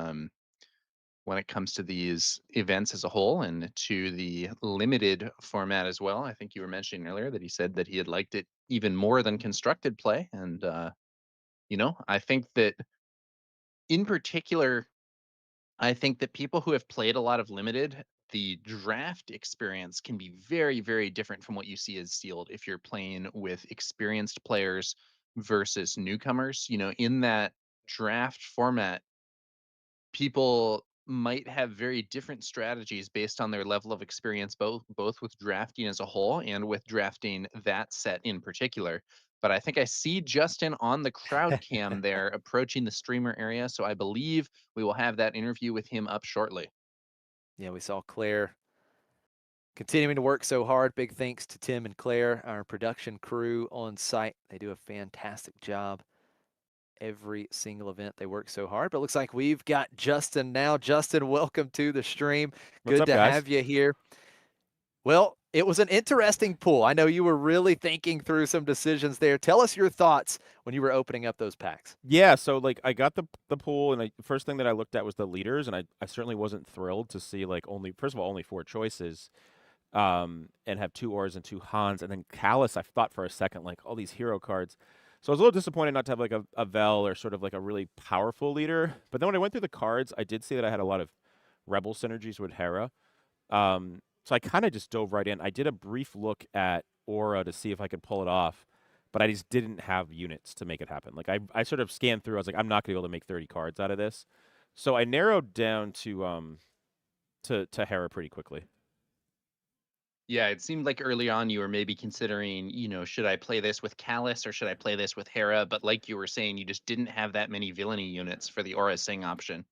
events as a whole and to the limited format as well. I think you were mentioning earlier that he said that he had liked it even more than constructed play, and I think that in particular, I think that people who have played a lot of limited, the draft experience can be very, very different from what you see as sealed if you're playing with experienced players versus newcomers. In that draft format, people might have very different strategies based on their level of experience, both with drafting as a whole and with drafting that set in particular. But I think I see Justin on the crowd cam there approaching the streamer area, so I believe we will have that interview with him up shortly. Yeah, we saw Claire continuing to work so hard. Big thanks to Tim and Claire, our production crew on site. They do a fantastic job every single event. They work so hard. But it looks like we've got Justin now. Justin, welcome to the stream. What's Good up, to guys? have you here. Well, it was an interesting pool. I know you were really thinking through some decisions there. Tell us your thoughts when you were opening up those packs. Yeah, so like I got the pool, and the first thing that I looked at was the leaders, and I certainly wasn't thrilled to see like only first of all only four choices, and have two Ors and two Hans, and then Callus. I thought for a second like all these hero cards, so I was a little disappointed not to have like a Vel or sort of like a really powerful leader. But then when I went through the cards, I did see that I had a lot of Rebel synergies with Hera. So I kind of just dove right in. I did a brief look at Aura to see if I could pull it off, but I just didn't have units to make it happen. Like I sort of scanned through. I was like, I'm not gonna be able to make 30 cards out of this. So I narrowed down to Hera pretty quickly. Yeah, it seemed like early on you were maybe considering, should I play this with Callus or should I play this with Hera? But like you were saying, you just didn't have that many villainy units for the Aura Sing option.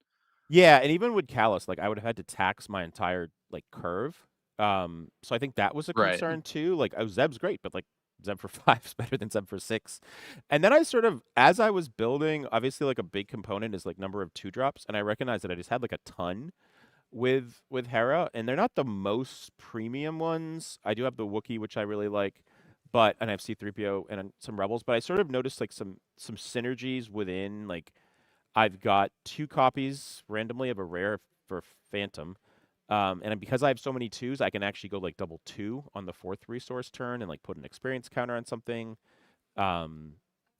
Yeah, and even with Callus, like I would have had to tax my entire like curve. So I think that was a Right. concern too. Like, oh, Zeb's great, but like Zeb for 5 is better than Zeb for 6. And then I sort of, as I was building, obviously like a big component is like number of 2-drops, and I recognized that I just had like a ton with Hera, and they're not the most premium ones. I do have the Wookiee, which I really like, and I have C-3PO and some Rebels, but I sort of noticed like some synergies within like I've got 2 copies randomly of a rare for Phantom. And because I have so many 2s, I can actually go like double 2 on the 4th resource turn and like put an experience counter on something. So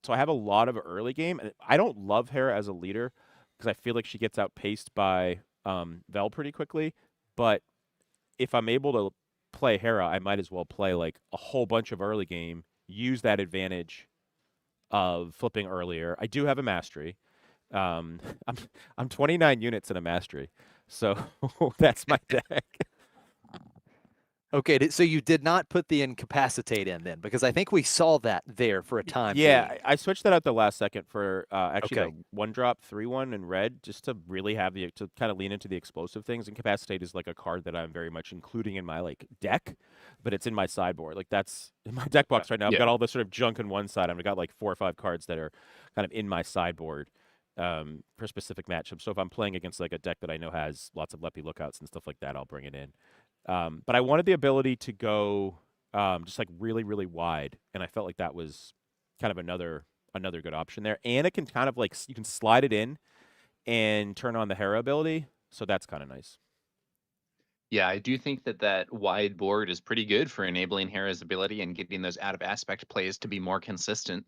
I have a lot of early game. And I don't love Hera as a leader because I feel like she gets outpaced by Vel pretty quickly. But if I'm able to play Hera, I might as well play like a whole bunch of early game, use that advantage of flipping earlier. I do have a mastery. Um, I'm I'm 29 units in a mastery, so that's my deck. Okay, so you did not put the incapacitate in then, because I think we saw that there for a time Yeah, being. I switched that out the last second for actually Okay. the 1-drop 3/1 in red, just to really have to kind of lean into the explosive things. Incapacitate is like a card that I'm very much including in my like deck, but it's in my sideboard. Like that's in my deck box right now. I've Yeah. got all this sort of junk on one side. I've got like 4 or 5 cards that are kind of in my sideboard. For specific matchups. So if I'm playing against like a deck that I know has lots of Leppy lookouts and stuff like that, I'll bring it in. But I wanted the ability to go just like really, really wide, and I felt like that was kind of another good option there. And it can kind of like you can slide it in and turn on the Hera ability, so that's kind of nice. Yeah, I do think that wide board is pretty good for enabling Hera's ability and getting those out of aspect plays to be more consistent.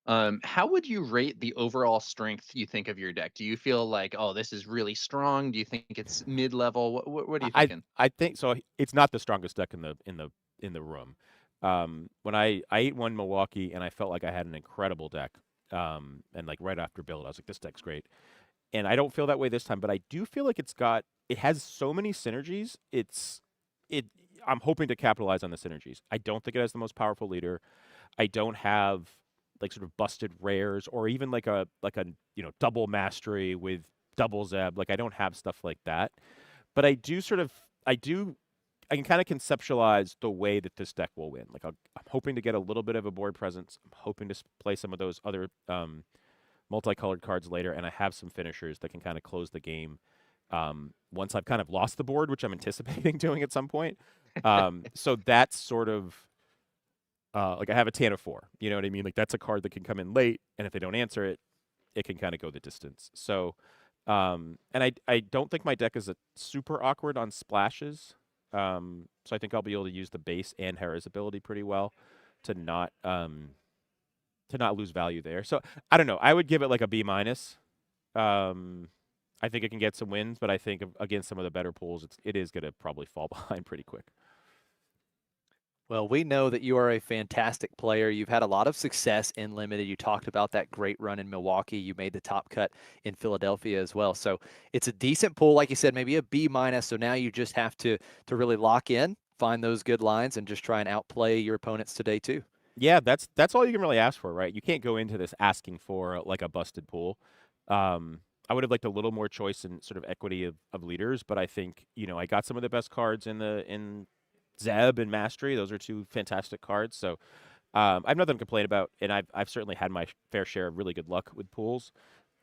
How would you rate the overall strength you think of your deck? Do you feel like, oh, this is really strong? Do you think it's mid level? What are you thinking? I think so. It's not the strongest deck in the room. When I ate one Milwaukee and I felt like I had an incredible deck. And like right after build, I was like, this deck's great. And I don't feel that way this time, but I do feel like it has so many synergies. It I'm hoping to capitalize on the synergies. I don't think it has the most powerful leader. I don't have like sort of busted rares or even like a double mastery with double Zeb. Like I don't have stuff like that. But I can kind of conceptualize the way that this deck will win. Like I'm hoping to get a little bit of a board presence. I'm hoping to play some of those other multicolored cards later, and I have some finishers that can kind of close the game once I've kind of lost the board, which I'm anticipating doing at some point. So that's sort of like I have a Tan of 4. You know what I mean? Like that's a card that can come in late, and if they don't answer it, it can kind of go the distance. So, and I don't think my deck is a super awkward on splashes. So I think I'll be able to use the base and Hera's ability pretty well to not lose value there. So I don't know. I would give it like a B minus. I think it can get some wins, but I think against some of the better pools, it is going to probably fall behind pretty quick. Well, we know that you are a fantastic player. You've had a lot of success in limited. You talked about that great run in Milwaukee. You made the top cut in Philadelphia as well. So it's a decent pool, like you said, maybe a B minus. So now you just have to really lock in, find those good lines, and just try and outplay your opponents today too. Yeah, that's all you can really ask for, right? You can't go into this asking for like a busted pool. I would have liked a little more choice and sort of equity of leaders, but I think I got some of the best cards in Zeb and Mastery. Those are two fantastic cards. So I have nothing to complain about, and I've certainly had my fair share of really good luck with pools.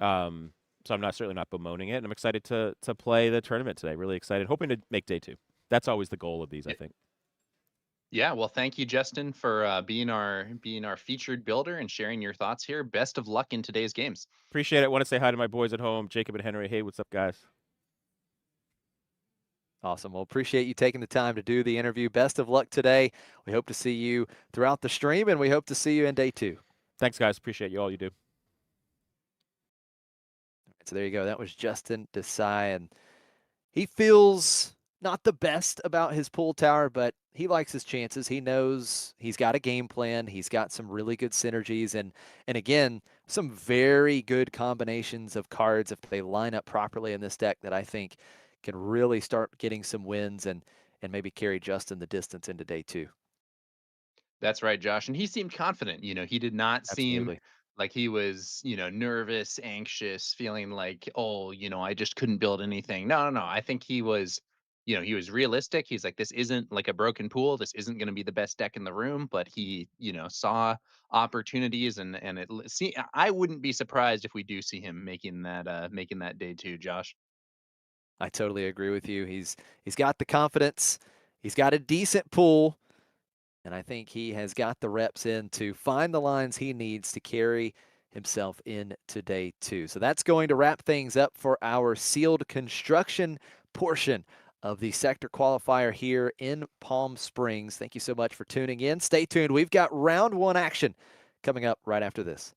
So I'm certainly not bemoaning it. And I'm excited to play the tournament today. Really excited, hoping to make day 2. That's always the goal of these, I think. Yeah, well, thank you, Justin, for being our featured builder and sharing your thoughts here. Best of luck in today's games. Appreciate it. Want to say hi to my boys at home, Jacob and Henry. Hey, what's up, guys? Awesome. Well, appreciate you taking the time to do the interview. Best of luck today. We hope to see you throughout the stream, and we hope to see you in day 2. Thanks, guys. Appreciate all you do. So there you go. That was Justin Desai, and he feels not the best about his pool tower, but he likes his chances. He knows he's got a game plan. He's got some really good synergies, and again, some very good combinations of cards if they line up properly in this deck that I think can really start getting some wins and maybe carry Justin the distance into day 2. That's right, Josh. And he seemed confident. He did not seem Absolutely. like he was, nervous, anxious, feeling like, oh, I just couldn't build anything. No, no, no. I think he was realistic. He's like, this isn't like a broken pool. This isn't going to be the best deck in the room, but he, saw opportunities and see, I wouldn't be surprised if we do see him making that day 2, Josh. I totally agree with you. He's got the confidence. He's got a decent pool. And I think he has got the reps in to find the lines he needs to carry himself into day 2. So that's going to wrap things up for our sealed construction portion of the sector qualifier here in Palm Springs. Thank you so much for tuning in. Stay tuned. We've got round 1 action coming up right after this.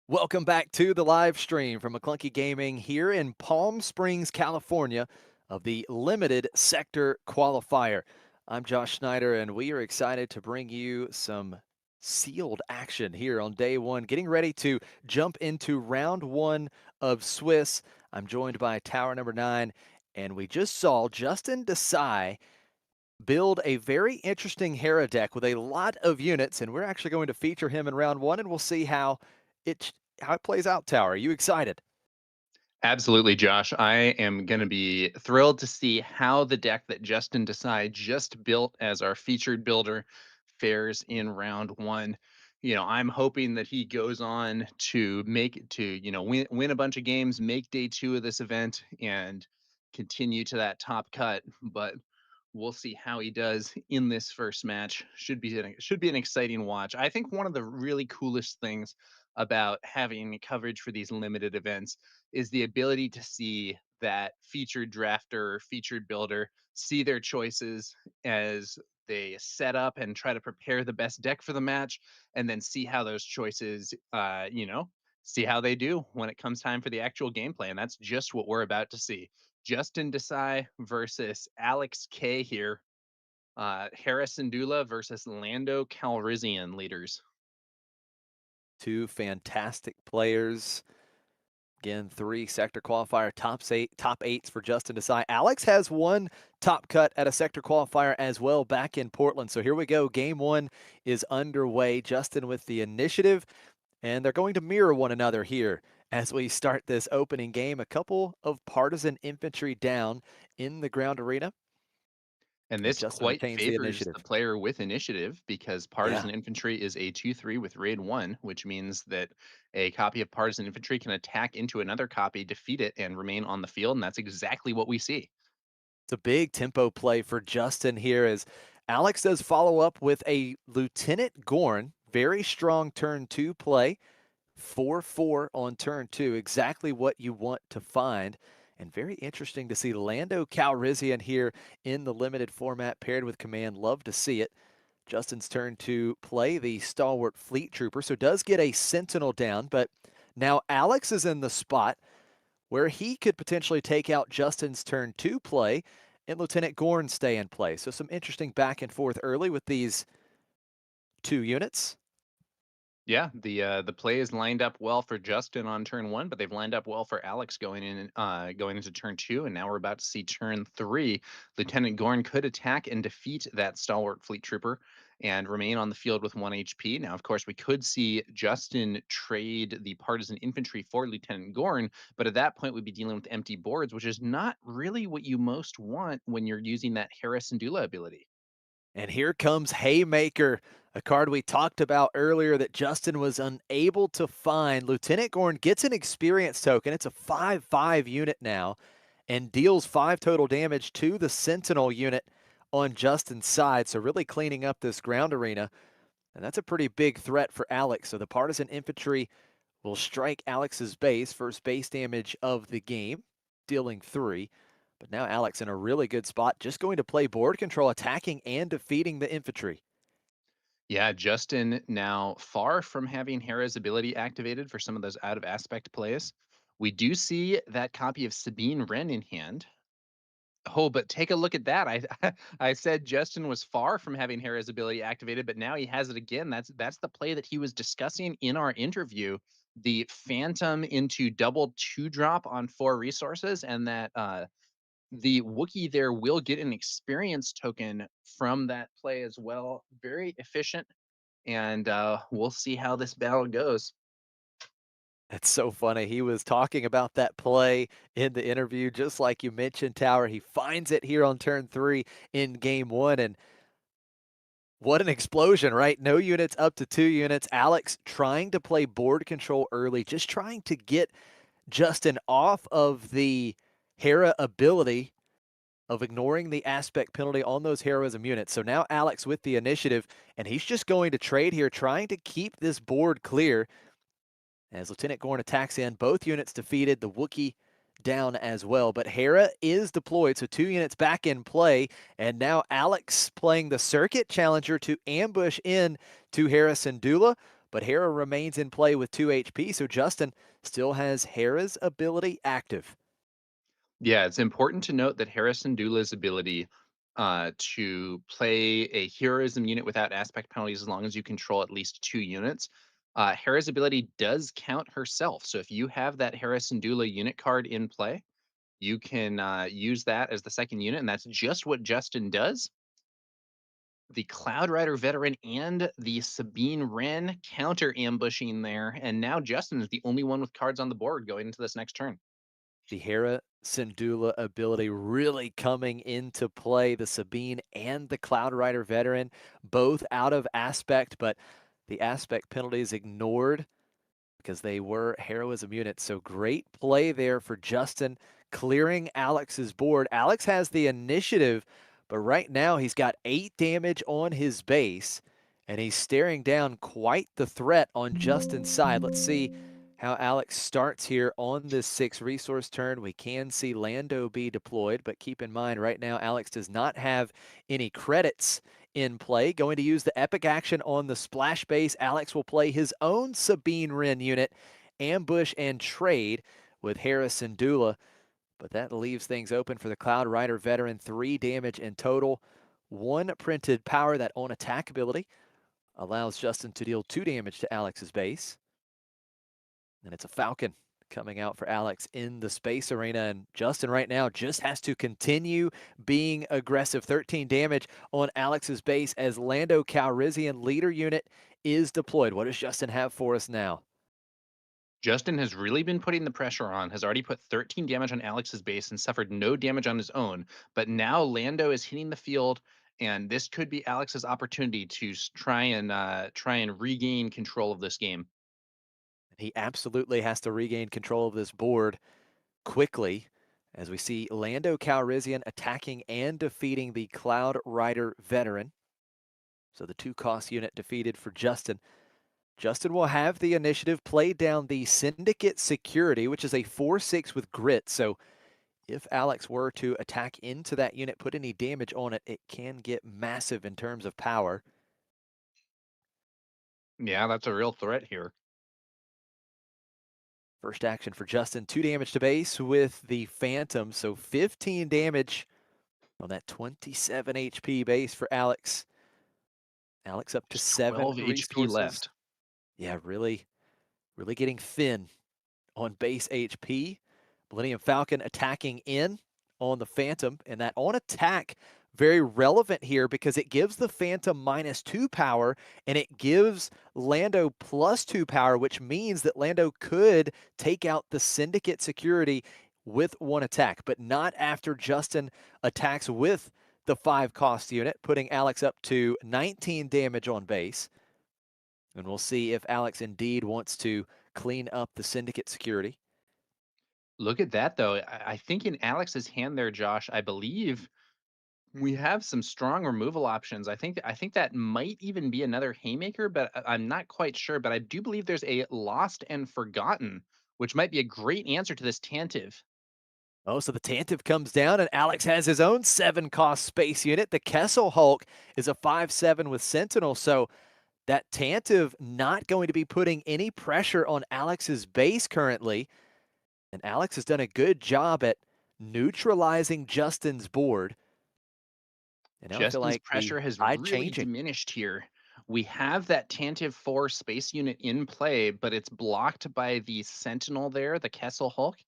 Welcome back to the live stream from McClunky Gaming here in Palm Springs, California, of the limited sector qualifier. I'm Josh Snyder, and we are excited to bring you some sealed action here on day one, getting ready to jump into round one of Swiss. I'm joined by TowerNumberNine, and we just saw Justin Desai build a very interesting Hera deck with a lot of units, and we're actually going to feature him in round one, and we'll see how it plays out. Tower, are you excited? Absolutely, Josh. I am going to be thrilled to see how the deck that Justin Desai just built as our featured builder fares in round one. I'm hoping that he goes on to win a bunch of games, make day two of this event, and continue to that top cut. But we'll see how he does in this first match. Should be an exciting watch. I think one of the really coolest things about having coverage for these limited events is the ability to see that featured drafter, featured builder, see their choices as they set up and try to prepare the best deck for the match, and then see how those choices, see how they do when it comes time for the actual gameplay. And that's just what we're about to see. Justin Desai versus Alex K here. Harrison Dula versus Lando Calrissian leaders. Two fantastic players. Again, 3 sector qualifier top eights for Justin Desai. Alex has one top cut at a sector qualifier as well back in Portland. So here we go. Game one is underway. Justin with the initiative, and they're going to mirror one another here as we start this opening game. A couple of partisan infantry down in the ground arena. And this Justin quite retains the favors initiative. the player with initiative because Yeah. Partisan Infantry is a 2/3 with raid 1, which means that a copy of Partisan Infantry can attack into another copy, defeat it, and remain on the field. And that's exactly what we see. It's a big tempo play for Justin here as Alex does follow up with a Lieutenant Gorn. Very strong turn 2 play. 4-4 on turn 2. Exactly what you want to find. And very interesting to see Lando Calrissian here in the limited format paired with Command. Love to see it. Justin's turn to play the Stalwart Fleet Trooper, so does get a Sentinel down, but now Alex is in the spot where he could potentially take out Justin's turn 2 play and Lieutenant Gorn stay in play. So some interesting back and forth early with these 2 units. Yeah, the play is lined up well for Justin on turn 1, but they've lined up well for Alex going into turn 2, and now we're about to see turn 3. Lieutenant Gorn could attack and defeat that stalwart fleet trooper and remain on the field with 1 HP. Now, of course, we could see Justin trade the partisan infantry for Lieutenant Gorn, but at that point we'd be dealing with empty boards, which is not really what you most want when you're using that Harris and Dula ability. And here comes Haymaker, a card we talked about earlier that Justin was unable to find. Lieutenant Gorn gets an experience token. It's a 5/5 unit now and deals 5 total damage to the Sentinel unit on Justin's side. So really cleaning up this ground arena. And that's a pretty big threat for Alex. So the partisan infantry will strike Alex's base, first base damage of the game, dealing 3. But now Alex in a really good spot, just going to play board control, attacking and defeating the infantry. Yeah, Justin now far from having Hera's ability activated for some of those out of aspect plays. We do see that copy of Sabine Wren in hand. Oh, but take a look at that. I said Justin was far from having Hera's ability activated, but now he has it again. That's the play that he was discussing in our interview. The Phantom into double 2-drop on 4 resources, and that the Wookiee there will get an experience token from that play as well. Very efficient, and we'll see how this battle goes. That's so funny. He was talking about that play in the interview, just like you mentioned, Tower. He finds it here on turn 3 in game 1, and what an explosion, right? No units up to 2 units. Alex trying to play board control early, just trying to get Justin off of the Hera ability of ignoring the aspect penalty on those heroism units. So now Alex with the initiative, and he's just going to trade here, trying to keep this board clear. As Lieutenant Gorn attacks in, both units defeated, the Wookiee down as well. But Hera is deployed, so 2 units back in play. And now Alex playing the Circuit Challenger to ambush in to Harrison Dula. but Hera remains in play with 2 HP, so Justin still has Hera's ability active. Yeah, it's important to note that Harrison Dula's ability to play a heroism unit without aspect penalties as long as you control at least 2 units. Hera's ability does count herself. So if you have that Harrison Dula unit card in play, you can use that as the second unit, and that's just what Justin does. The Cloud Rider veteran and the Sabine Wren counter ambushing there, and now Justin is the only one with cards on the board going into this next turn. The Hera Syndulla ability really coming into play. The Sabine and the Cloud Rider veteran, both out of aspect, but the aspect penalties ignored because they were heroism units. So great play there for Justin, clearing Alex's board. Alex has the initiative, but right now he's got 8 damage on his base, and he's staring down quite the threat on Justin's side. Let's see how Alex starts here on this 6 resource turn. We can see Lando be deployed, but keep in mind right now Alex does not have any credits in play. Going to use the epic action on the splash base. Alex will play his own Sabine Wren unit, ambush and trade with Harris and Dula, but that leaves things open for the Cloud Rider veteran. 3 damage in total, 1 printed power. That on attack ability allows Justin to deal 2 damage to Alex's base. And it's a Falcon coming out for Alex in the space arena. And Justin right now just has to continue being aggressive. 13 damage on Alex's base as Lando Calrissian leader unit is deployed. What does Justin have for us now? Justin has really been putting the pressure on, has already put 13 damage on Alex's base and suffered no damage on his own. But now Lando is hitting the field, and this could be Alex's opportunity to try and regain control of this game. He absolutely has to regain control of this board quickly as we see Lando Calrissian attacking and defeating the Cloud Rider veteran. So the 2-cost unit defeated for Justin. Justin will have the initiative, play down the Syndicate Security, which is a 4/6 with grit. So if Alex were to attack into that unit, put any damage on it, it can get massive in terms of power. Yeah, that's a real threat here. First action for Justin, 2 damage to base with the Phantom. So 15 damage on that 27 HP base for Alex. Alex up to Just 7 12 HP resources. left. Yeah, really getting thin on base HP. Millennium Falcon attacking in on the Phantom, and that on attack, very relevant here because it gives the Phantom -2 power, and it gives Lando +2 power, which means that Lando could take out the Syndicate Security with 1 attack, but not after Justin attacks with the 5-cost unit, putting Alex up to 19 damage on base. And we'll see if Alex indeed wants to clean up the Syndicate Security. Look at that, though. I think in Alex's hand there, Josh, I believe we have some strong removal options. I think that might even be another Haymaker, but I'm not quite sure. But I do believe there's a Lost and Forgotten, which might be a great answer to this Tantive. Oh, so the Tantive comes down, and Alex has his own 7-cost space unit. The Kessel Hulk is a 5/7 with Sentinel, so that Tantive not going to be putting any pressure on Alex's base currently. And Alex has done a good job at neutralizing Justin's board. And now I feel Justin's like the pressure has tide really changing. diminished here. We have that Tantive 4 space unit in play, but it's blocked by the Sentinel there, the Kessel Hulk.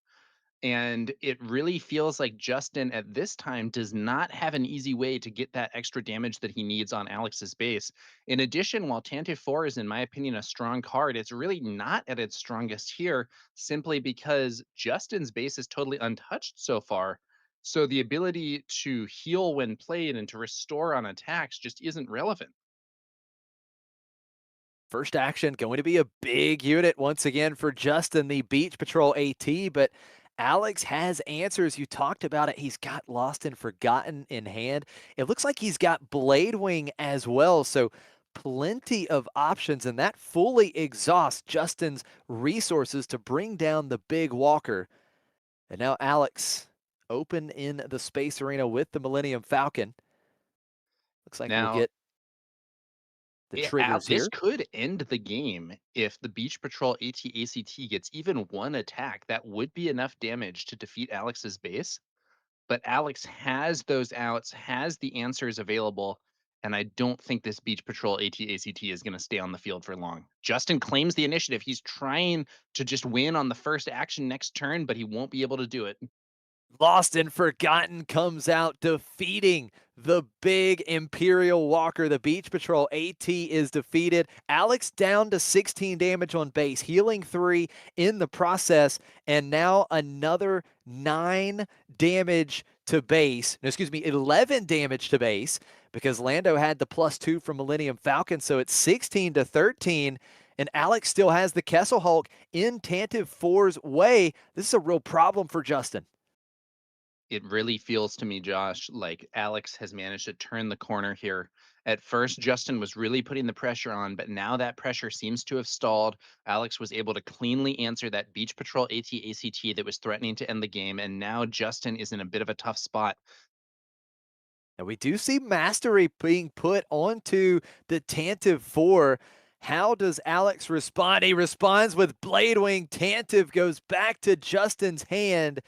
And it really feels like Justin at this time does not have an easy way to get that extra damage that he needs on Alex's base. In addition, while Tantive 4 is, in my opinion, a strong card, it's really not at its strongest here simply because Justin's base is totally untouched so far. So the ability to heal when played and to restore on attacks just isn't relevant. First action going to be a big unit once again for Justin, the Beach Patrol AT, but Alex has answers. You talked about it. He's got Lost and Forgotten in hand. It looks like he's got Blade Wing as well, so plenty of options, and that fully exhausts Justin's resources to bring down the big walker. And now Alex open in the space arena with the Millennium Falcon. Looks like we'll Now, get The triggers This here. could end the game if the Beach Patrol AT-ACT gets even one attack. That would be enough damage to defeat Alex's base. But Alex has those outs, has the answers available, and I don't think this Beach Patrol AT-ACT is going to stay on the field for long. Justin claims the initiative. He's trying to just win on the first action next turn, but he won't be able to do it. Lost and Forgotten comes out defeating the big Imperial Walker. The Beach Patrol AT is defeated. Alex down to 16 damage on base, healing 3 in the process, and now another 9 damage to base. No, excuse me, 11 damage to base because Lando had the +2 from Millennium Falcon, so it's 16 to 13. And Alex still has the Kessel Hulk in Tantive 4's way. This is a real problem for Justin. It really feels to me, Josh, like Alex has managed to turn the corner here. At first, Justin was really putting the pressure on, but now that pressure seems to have stalled. Alex was able to cleanly answer that Beach Patrol AT-ACT that was threatening to end the game, and now Justin is in a bit of a tough spot. And we do see mastery being put onto the Tantive 4. How does Alex respond? He responds with Blade Wing. Tantive goes back to Justin's hand.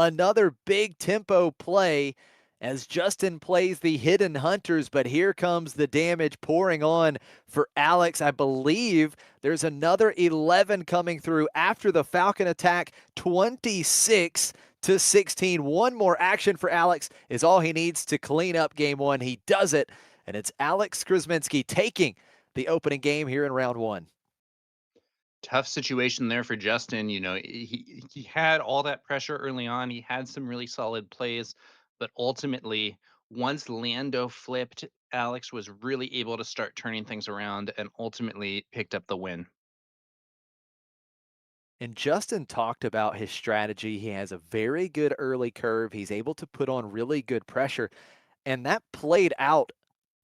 Another big tempo play as Justin plays the Hidden Hunters, but here comes the damage pouring on for Alex. I believe there's another 11 coming through after the Falcon attack, 26 to 16. One more action for Alex is all he needs to clean up game one. He does it, and it's Alex Krasminski taking the opening game here in round one. Tough situation there for Justin. You know, he had all that pressure early on. He had some really solid plays, but ultimately, once Lando flipped, Alex was really able to start turning things around and ultimately picked up the win. And Justin talked about his strategy. He has a very good early curve. He's able to put on really good pressure, and that played out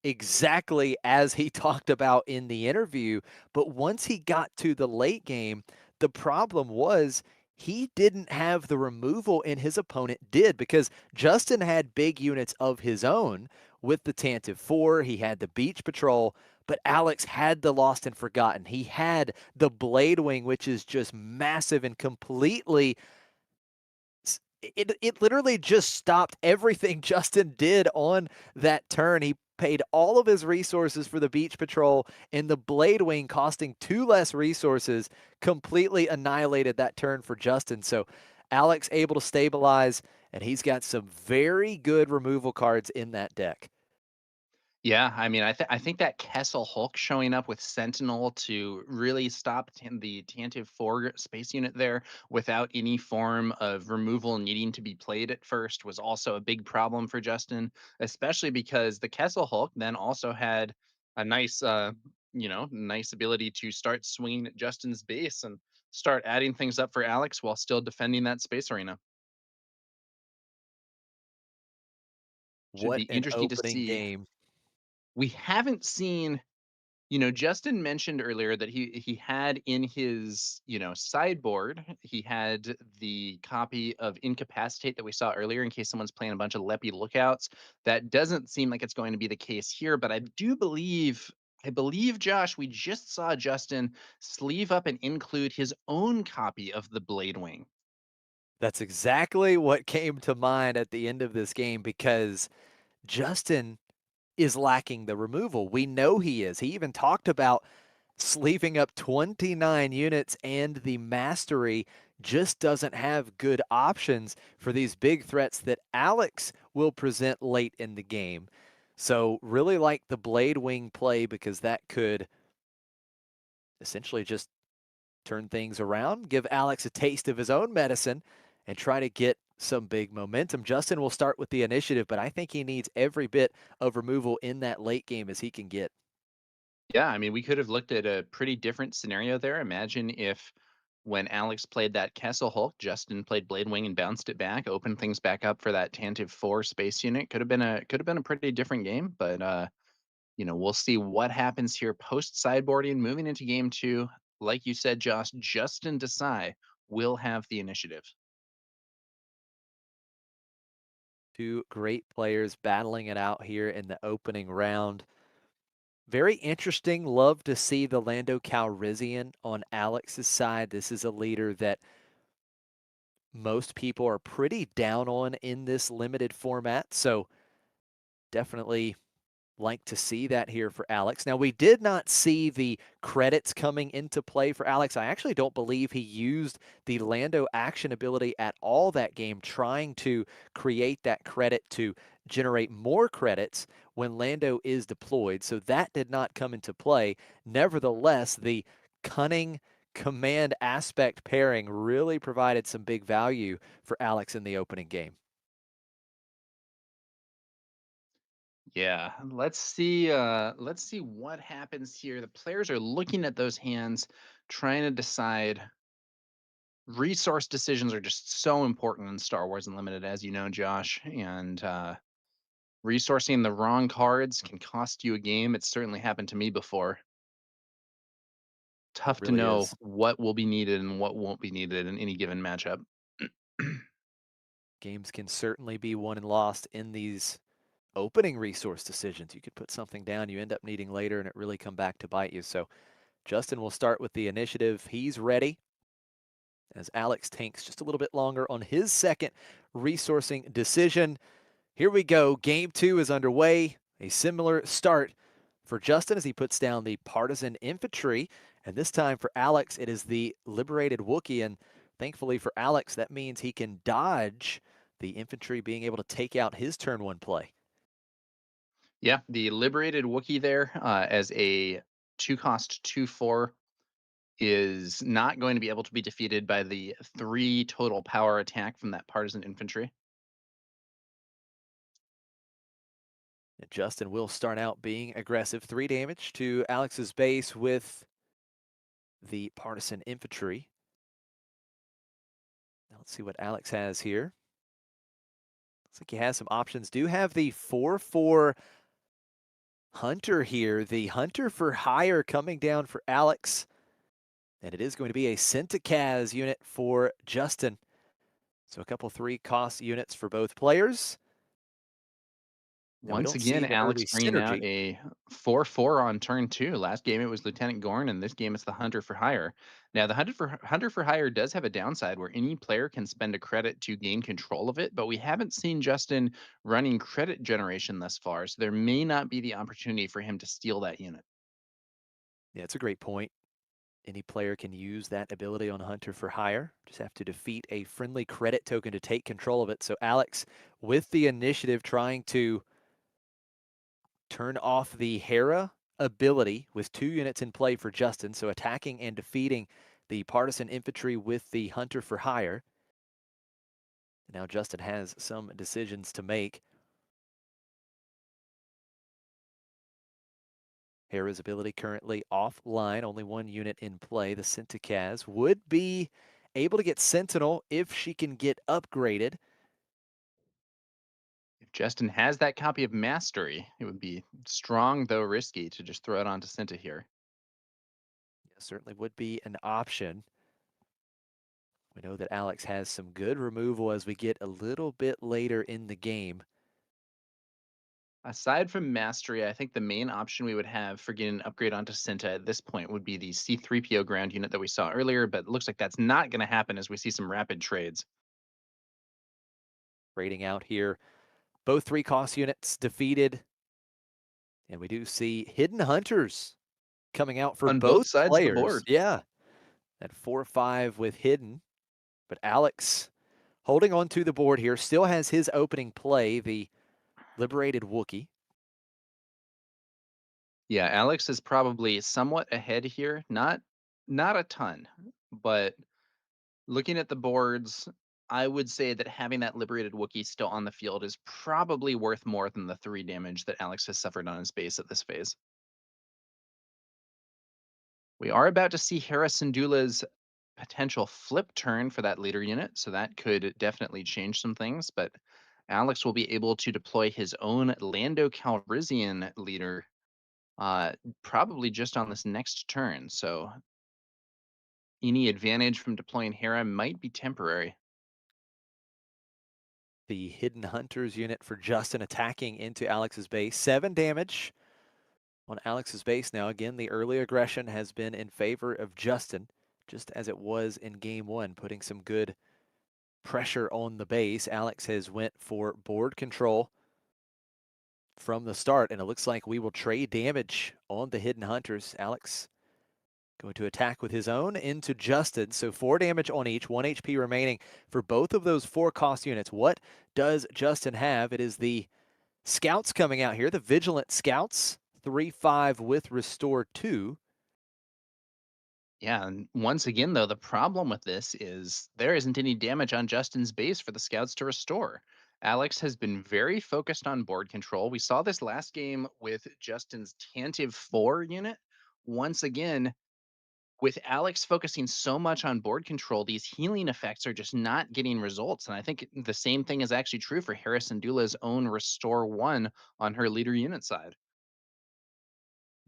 exactly as he talked about in the interview. But once he got to the late game, the problem was he didn't have the removal and his opponent did because Justin had big units of his own with the Tantive 4. He had the Beach Patrol, but Alex had the Lost and Forgotten. He had the Blade Wing, which is just massive and completely it literally just stopped everything Justin did on that turn. He paid all of his resources for the Beach Patrol, and the Blade Wing costing 2 less resources completely annihilated that turn for Justin. So Alex able to stabilize, and he's got some very good removal cards in that deck. Yeah, I mean, I think that Kessel Hulk showing up with Sentinel to really stop the Tantive 4 space unit there without any form of removal needing to be played at first was also a big problem for Justin, especially because the Kessel Hulk then also had a nice, nice ability to start swinging at Justin's base and start adding things up for Alex while still defending that space arena. Should What be an interesting to opening see. game. We haven't seen. Justin mentioned earlier that he had in his, sideboard, he had the copy of Incapacitate that we saw earlier in case someone's playing a bunch of Leppy lookouts. That doesn't seem like it's going to be the case here, but I believe, Josh, we just saw Justin sleeve up and include his own copy of the Blade Wing. That's exactly what came to mind at the end of this game because Justin is lacking the removal. We know he is. He even talked about sleeving up 29 units, and the mastery just doesn't have good options for these big threats that Alex will present late in the game. So really like the Blade Wing play because that could essentially just turn things around, give Alex a taste of his own medicine, and try to get some big momentum. Justin will start with the initiative, but I think he needs every bit of removal in that late game as he can get. Yeah, I mean, we could have looked at a pretty different scenario there. Imagine if when Alex played that Kessel Hulk, Justin played Blade Wing and bounced it back, opened things back up for that Tantive 4 space unit. Could have been a pretty different game, but we'll see what happens here post sideboarding, moving into game two. Like you said, Josh, Justin Desai will have the initiative. Two great players battling it out here in the opening round. Very interesting. Love to see the Lando Calrissian on Alex's side. This is a leader that most people are pretty down on in this limited format. So definitely like to see that here for Alex. Now, we did not see the credits coming into play for Alex. I actually don't believe he used the Lando action ability at all that game, trying to create that credit to generate more credits when Lando is deployed. So that did not come into play. Nevertheless, the cunning command aspect pairing really provided some big value for Alex in the opening game. Yeah, let's see what happens here. The players are looking at those hands, trying to decide. Resource decisions are just so important in Star Wars Unlimited, as you know, Josh. And resourcing the wrong cards can cost you a game. It's certainly happened to me before. It Tough to really know is. what will be needed and what won't be needed in any given matchup. Games can certainly be won and lost in these opening resource decisions. You could put something down you end up needing later and it really come back to bite you. So Justin will start with the initiative. He's ready as Alex tanks just a little bit longer on his second resourcing decision. Here we go. Game 2 is underway. A similar start for Justin as he puts down the partisan infantry. And this time for Alex, it is the liberated Wookiee. And thankfully for Alex, that means he can dodge the infantry being able to take out his turn 1 play. Yeah, the liberated Wookiee there as a 2-cost 2/4 is not going to be able to be defeated by the 3 total power attack from that partisan infantry. And Justin will start out being aggressive. 3 damage to Alex's base with the partisan infantry. Now let's see what Alex has here. Looks like he has some options. Do have the 4/4 Hunter here. The Hunter for hire coming down for Alex. And it is going to be a Centicaz unit for Justin. So a couple 3-cost units for both players. Now we Once don't again, see the Alex early bringing out synergy. a 4/4 on turn 2. Last game it was Lieutenant Gorn, and this game it's the Hunter for Hire. Now the Hunter for Hire does have a downside where any player can spend a credit to gain control of it, but we haven't seen Justin running credit generation thus far, so there may not be the opportunity for him to steal that unit. Yeah, it's a great point. Any player can use that ability on Hunter for hire. Just have to defeat a friendly credit token to take control of it. So Alex with the initiative trying to turn off the Hera ability with 2 units in play for Justin. So attacking and defeating the partisan infantry with the Hunter for hire. Now Justin has some decisions to make. Hera's ability currently offline, only 1 unit in play. The Centicaz would be able to get Sentinel if she can get upgraded. If Justin has that copy of Mastery, it would be strong though risky to just throw it onto Cinta here. Yeah, certainly would be an option. We know that Alex has some good removal as we get a little bit later in the game. Aside from Mastery, I think the main option we would have for getting an upgrade onto Cinta at this point would be the C3PO ground unit that we saw earlier, but it looks like that's not going to happen as we see some rapid trades. Rating out here. Both 3-cost units defeated. And we do see Hidden Hunters coming out for On both both sides of the players. board. Yeah, at 4/5 with Hidden. But Alex holding on to the board here, still has his opening play, the liberated Wookiee. Yeah, Alex is probably somewhat ahead here. Not a ton, but looking at the boards, I would say that having that liberated Wookiee still on the field is probably worth more than the 3 damage that Alex has suffered on his base at this phase. We are about to see Hera Syndulla's potential flip turn for that leader unit, so that could definitely change some things, but Alex will be able to deploy his own Lando Calrissian leader probably just on this next turn, so any advantage from deploying Hera might be temporary. The Hidden Hunters unit for Justin attacking into Alex's base. 7 damage. on Alex's base now. Again, the early aggression has been in favor of Justin, just as it was in game one, putting some good pressure on the base. Alex has went for board control from the start, and it looks like we will trade damage on the Hidden Hunters. Alex going to attack with his own into Justin. So 4 damage on each, 1 HP remaining for both of those 4 cost units. What does Justin have? It is the Scouts coming out here, the Vigilant Scouts, 3/5 with Restore 2. Yeah, and once again, though, the problem with this is there isn't any damage on Justin's base for the scouts to restore. Alex has been very focused on board control. We saw this last game with Justin's Tantive 4 unit. Once again, with Alex focusing so much on board control, these healing effects are just not getting results. And I think the same thing is actually true for Harrison Dula's own Restore 1 on her leader unit side.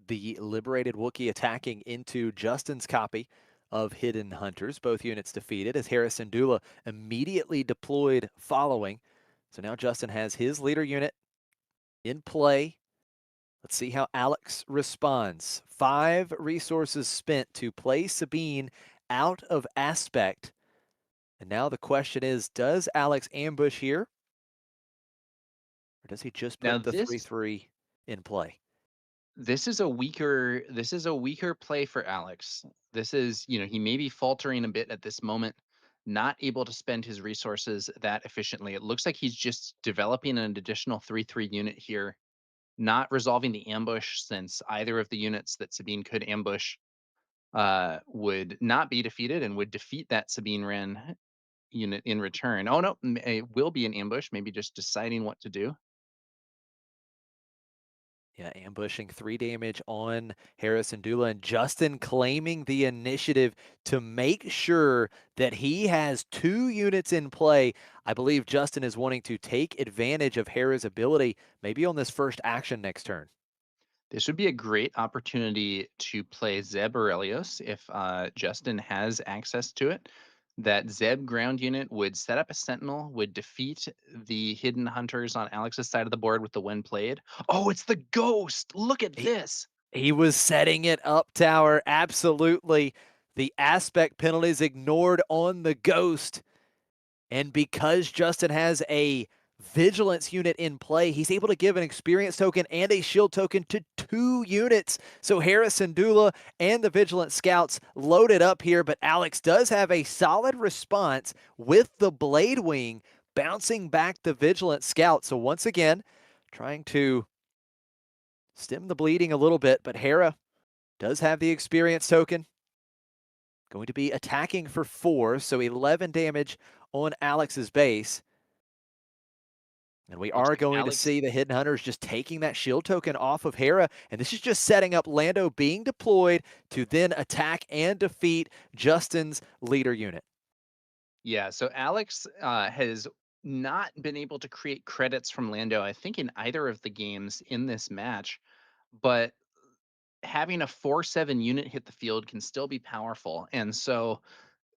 The Liberated Wookiee attacking into Justin's copy of Hidden Hunters. Both units defeated as Harrison Dula immediately deployed following. So now Justin has his leader unit in play. Let's see how Alex responds. 5 resources spent to play Sabine out of aspect. And now the question is, does Alex ambush here? Or does he just Now, put the 3/3 in play? This is a weaker play for Alex. This is, he may be faltering a bit at this moment, not able to spend his resources that efficiently. It looks like he's just developing an additional 3/3 unit here, not resolving the ambush since either of the units that Sabine could ambush would not be defeated and would defeat that Sabine Wren unit in return. Oh no, it will be an ambush, maybe just deciding what to do. Yeah, ambushing 3 damage on Harrison Dula, and Justin claiming the initiative to make sure that he has 2 units in play. I believe Justin is wanting to take advantage of Hera's ability, maybe on this first action next turn. This would be a great opportunity to play Zeb Aurelios if Justin has access to it. That Zeb ground unit would set up a sentinel, would defeat the hidden hunters on Alex's side of the board with the when played. Oh, it's the ghost! Look at He, this! he was setting it up, Tower. Absolutely. The aspect penalties ignored on the ghost. And because Justin has a vigilance unit in play, he's able to give an experience token and a shield token to 2 units. So Harrison Dula and the Vigilant Scouts loaded up here, but Alex does have a solid response with the Blade Wing bouncing back the Vigilant Scout. So once again, trying to stem the bleeding a little bit, but Hera does have the experience token. Going to be attacking for 4, so 11 damage on Alex's base. And we Looks are like going to Alex see the Hidden Hunters just taking that shield token off of Hera. And this is just setting up Lando being deployed to then attack and defeat Justin's leader unit. Yeah, so Alex has not been able to create credits from Lando, I think, in either of the games in this match, but having a 4/7 unit hit the field can still be powerful. And so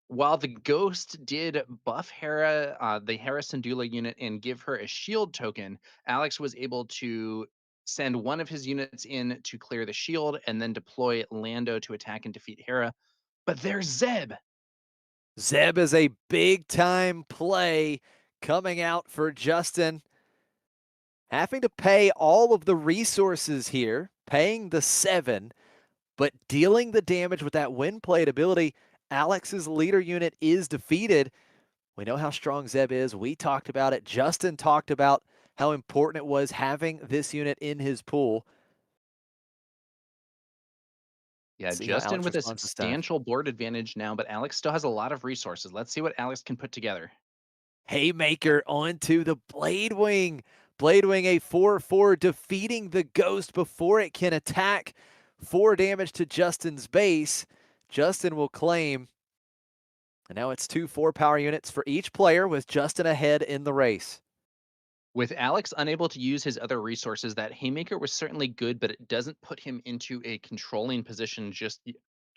while the ghost did buff Hera, the Harrison Dula unit, and give her a shield token, Alex was able to send one of his units in to clear the shield and then deploy Lando to attack and defeat Hera. But there's Zeb. Zeb is a big time play coming out for Justin. Having to pay all of the resources here, paying the 7, but dealing the damage with that win played ability. Alex's leader unit is defeated. We know how strong Zeb is. We talked about it. Justin talked about how important it was having this unit in his pool. Yeah, See how Justin Alex with a responds this time. substantial board advantage now, but Alex still has a lot of resources. Let's see what Alex can put together. Haymaker onto the Blade Wing. Blade Wing a 4/4 defeating the Ghost before it can attack. 4 damage to Justin's base. Justin will claim. And now it's 2 4-power units for each player with Justin ahead in the race. With Alex unable to use his other resources, that Haymaker was certainly good, but it doesn't put him into a controlling position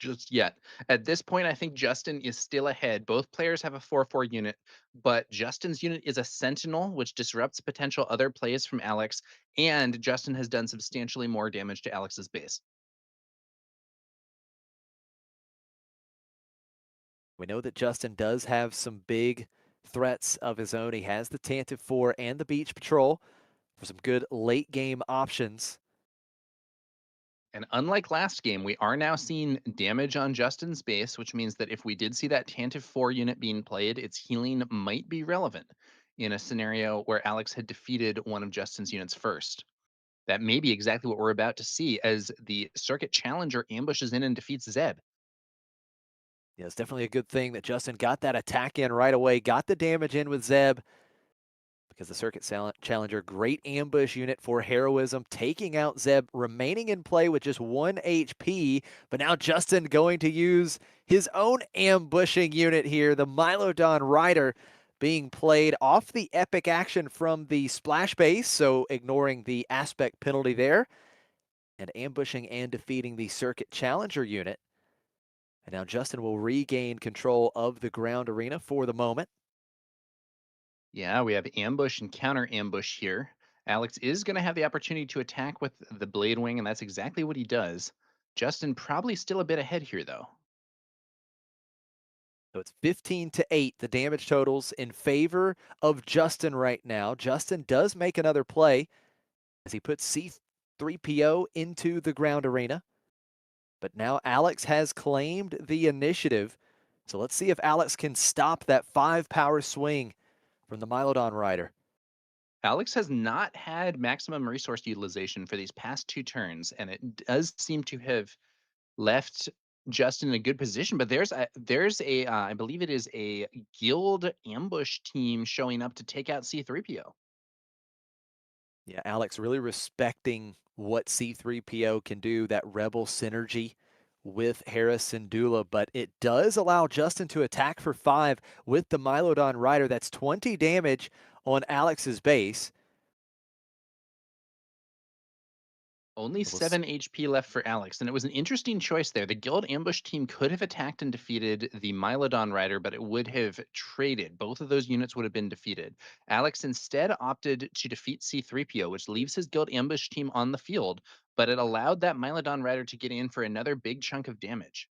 just yet. At this point, I think Justin is still ahead. Both players have a 4-4 unit, but Justin's unit is a Sentinel, which disrupts potential other plays from Alex, and Justin has done substantially more damage to Alex's base. We know that Justin does have some big threats of his own. He has the Tantive 4 and the Beach Patrol for some good late game options. And unlike last game, we are now seeing damage on Justin's base, which means that if we did see that Tantive 4 unit being played, its healing might be relevant in a scenario where Alex had defeated one of Justin's units first. That may be exactly what we're about to see as the Circuit Challenger ambushes in and defeats Zeb. Yeah, it's definitely a good thing that Justin got that attack in right away, got the damage in with Zeb, because the Circuit Challenger, great ambush unit for heroism, taking out Zeb, remaining in play with just 1 HP, but now Justin going to use his own ambushing unit here, the Mylodon Rider, being played off the epic action from the splash base, so ignoring the aspect penalty there, and ambushing and defeating the Circuit Challenger unit. And now Justin will regain control of the ground arena for the moment. Yeah, we have ambush and counter ambush here. Alex is going to have the opportunity to attack with the Blade Wing, and that's exactly what he does. Justin probably still a bit ahead here, though. So it's 15-8, the damage totals in favor of Justin right now. Justin does make another play as he puts C3PO into the ground arena. But now Alex has claimed the initiative. So let's see if Alex can stop that 5-power swing from the Mylodon Rider. Alex has not had maximum resource utilization for these past 2 turns, and it does seem to have left Justin in a good position. But there's a I believe it is a guild ambush team showing up to take out C3PO. Yeah, Alex really respecting what C3PO can do, that rebel synergy with Harris Syndulla, but it does allow Justin to attack for 5 with the Mylodon Rider. That's 20 damage on Alex's base. Only We'll 7 HP left for Alex, and it was an interesting choice there. The guild ambush team could have attacked and defeated the Mylodon Rider, but it would have traded. Both of those units would have been defeated. Alex instead opted to defeat C3PO, which leaves his guild ambush team on the field, but it allowed that Mylodon Rider to get in for another big chunk of damage.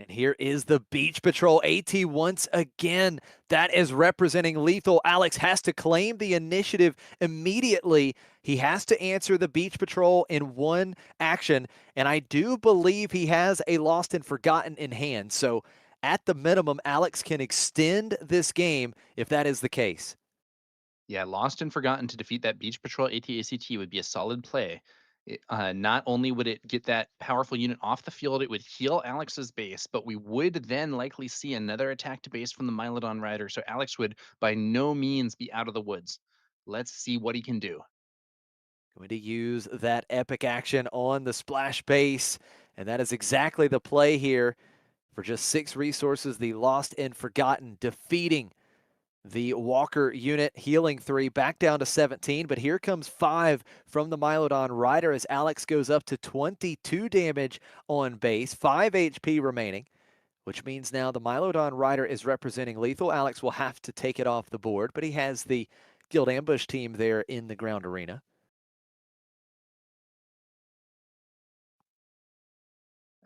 And here is the Beach Patrol AT once again. That is representing lethal. Alex has to claim the initiative immediately. He has to answer the Beach Patrol in one action. And I do believe he has a Lost and Forgotten in hand. So at the minimum, Alex can extend this game if that is the case. Yeah, Lost and Forgotten to defeat that Beach Patrol AT-ACT would be a solid play. Not only would it get that powerful unit off the field, it would heal Alex's base, but we would then likely see another attack to base from the Mylodon Rider, so Alex would by no means be out of the woods. Let's see what he can do. Going to use that epic action on the splash base, and that is exactly the play here. For just 6 resources, the Lost and Forgotten defeating the Walker unit, healing 3, back down to 17, but here comes 5 from the Mylodon Rider as Alex goes up to 22 damage on base, 5 HP remaining, which means now the Mylodon Rider is representing lethal. Alex will have to take it off the board, but he has the Guild Ambush team there in the ground arena.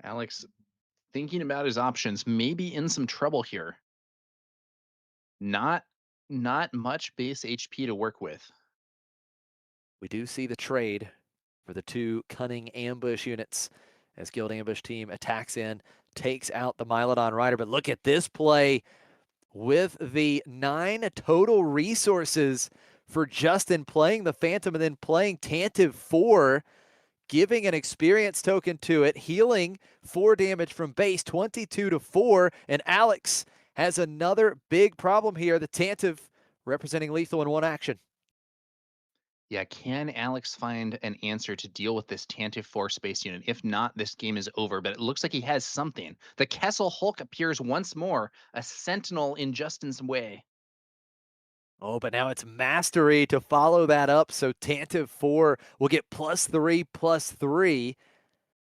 Alex, thinking about his options, maybe in some trouble here. Not not much base HP to work with. We do see the trade for the 2 cunning ambush units as Guild Ambush team attacks in, takes out the Mylodon Rider. But look at this play with the 9 total resources for Justin, playing the Phantom and then playing Tantive 4, giving an experience token to it, healing 4 damage from base, 22-4, and Alex has another big problem here. The Tantive representing lethal in 1 action. Yeah, can Alex find an answer to deal with this Tantive 4 space unit? If not, this game is over, but it looks like he has something. The Kessel Hulk appears once more, a sentinel in Justin's way. Oh, but now it's Mastery to follow that up, so Tantive 4 will get +3/+3.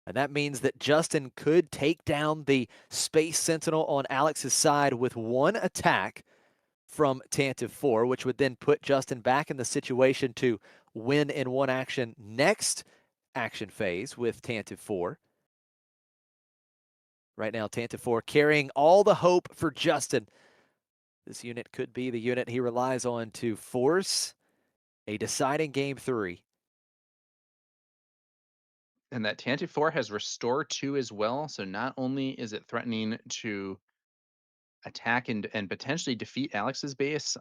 And that means that Justin could take down the Space Sentinel on Alex's side with one attack from Tantive 4, which would then put Justin back in the situation to win in one action next action phase with Tantive 4. Right now, Tantive 4 carrying all the hope for Justin. This unit could be the unit he relies on to force a deciding game 3. And that Tantive 4 has Restore 2 as well. So not only is it threatening to attack and potentially defeat Alex's base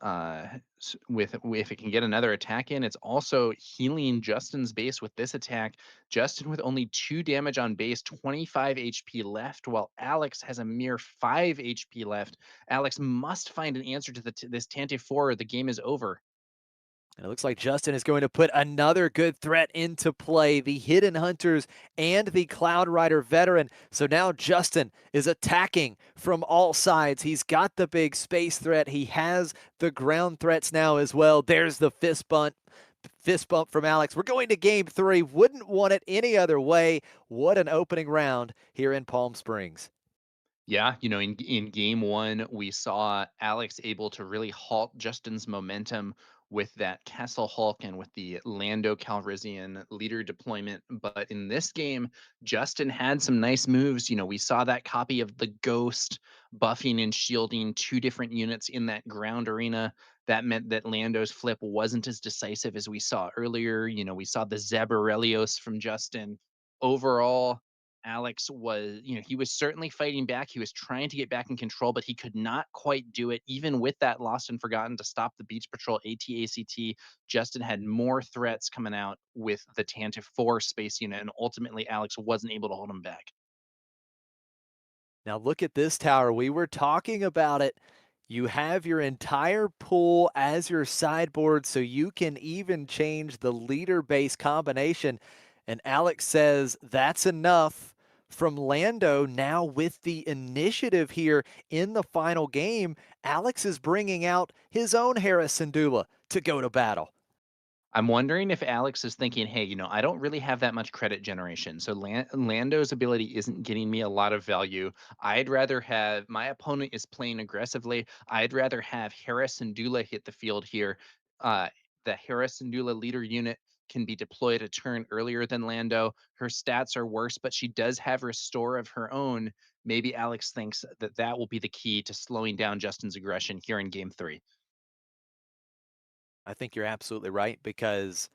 with if it can get another attack in, it's also healing Justin's base with this attack. Justin with only 2 damage on base, 25 HP left, while Alex has a mere 5 HP left. Alex must find an answer to this Tantive 4 or the game is over. And it looks like Justin is going to put another good threat into play, the Hidden Hunters and the Cloud Rider veteran. So now Justin is attacking from all sides. He's got the big space threat. He has the ground threats now as well. There's the fist bump from Alex. We're going to game 3. Wouldn't want it any other way. What an opening round here in Palm Springs. Yeah, in game 1, we saw Alex able to really halt Justin's momentum with that Castle Hulk and with the Lando Calrissian leader deployment. But in this game, Justin had some nice moves. We saw that copy of the Ghost buffing and shielding 2 different units in that ground arena. That meant that Lando's flip wasn't as decisive as we saw earlier. We saw the Zabarelios from Justin. Overall, Alex was, he was certainly fighting back. He was trying to get back in control, but he could not quite do it. Even with that Lost and Forgotten to stop the Beach Patrol ATACT, Justin had more threats coming out with the Tantive 4 space unit, and ultimately Alex wasn't able to hold him back. Now look at this tower. We were talking about it. You have your entire pool as your sideboard, so you can even change the leader base combination. And Alex says that's enough from Lando. Now with the initiative here in the final game, Alex is bringing out his own Hera Syndulla to go to battle. I'm wondering if Alex is thinking, hey, I don't really have that much credit generation. So Lando's ability isn't getting me a lot of value. I'd rather have my opponent is playing aggressively. I'd rather have Hera Syndulla hit the field here. Uh, the Hera Syndulla leader unit can be deployed a turn earlier than Lando. Her stats are worse, but she does have Restore of her own. Maybe Alex thinks that that will be the key to slowing down Justin's aggression here in game 3. I think you're absolutely right, because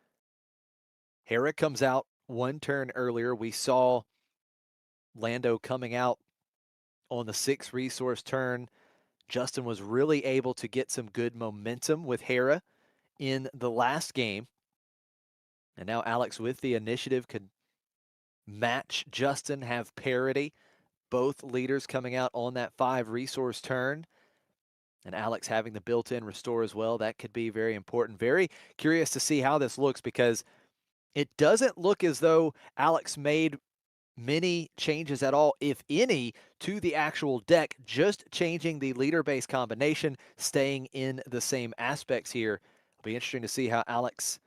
Hera comes out one turn earlier. We saw Lando coming out on the 6 resource turn. Justin was really able to get some good momentum with Hera in the last game. And now Alex with the initiative could match Justin, have parity. Both leaders coming out on that 5 resource turn. And Alex having the built-in restore as well. That could be very important. Very curious to see how this looks, because it doesn't look as though Alex made many changes at all, if any, to the actual deck, just changing the leader base combination, staying in the same aspects here. It'll be interesting to see how Alex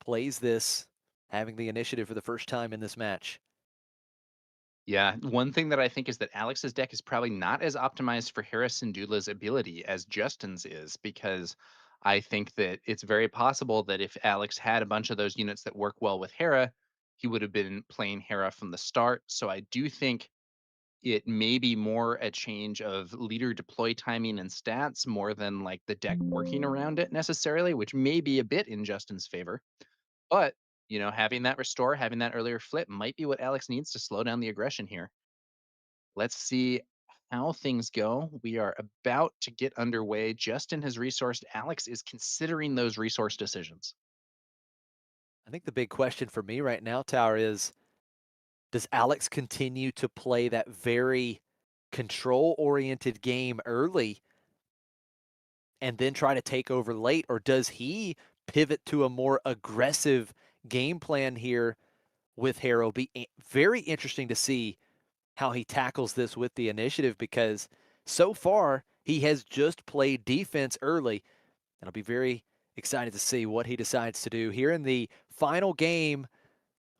plays this, having the initiative for the first time in this match. Yeah, one thing that I think is that Alex's deck is probably not as optimized for Hera Syndulla's ability as Justin's is, because I think that it's very possible that if Alex had a bunch of those units that work well with Hera, he would have been playing Hera from the start. So I do think it may be more a change of leader deploy timing and stats more than like the deck working around it necessarily, which may be a bit in Justin's favor. But, having that restore, having that earlier flip might be what Alex needs to slow down the aggression here. Let's see how things go. We are about to get underway. Justin has resourced. Alex is considering those resource decisions. I think the big question for me right now, Tower, is does Alex continue to play that very control-oriented game early and then try to take over late, or does he pivot to a more aggressive game plan here with Harrow? Be very interesting to see how he tackles this with the initiative, because so far he has just played defense early, and I'll be very excited to see what he decides to do here in the final game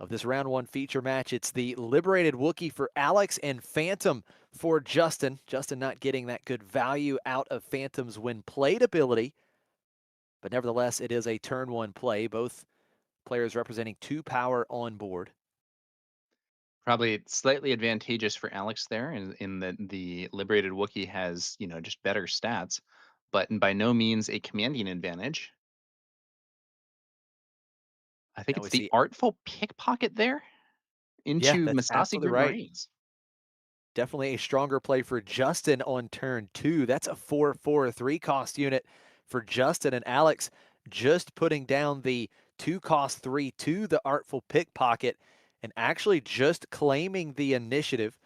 of this round one feature match. It's the Liberated Wookiee for Alex and Phantom for Justin. Justin not getting that good value out of Phantom's when played ability, but nevertheless, it is a turn one play. Both players representing 2 power on board. Probably slightly advantageous for Alex there, in that the liberated Wookiee has, just better stats, but by no means a commanding advantage. I think Now we it's the see, artful pickpocket there yeah, into that's Masasi absolutely Group right. Marines. Definitely a stronger play for Justin on turn 2. That's a 4/4 3-cost unit for Justin, and Alex just putting down the 2-cost 3 to the Artful Pickpocket and actually just claiming the initiative,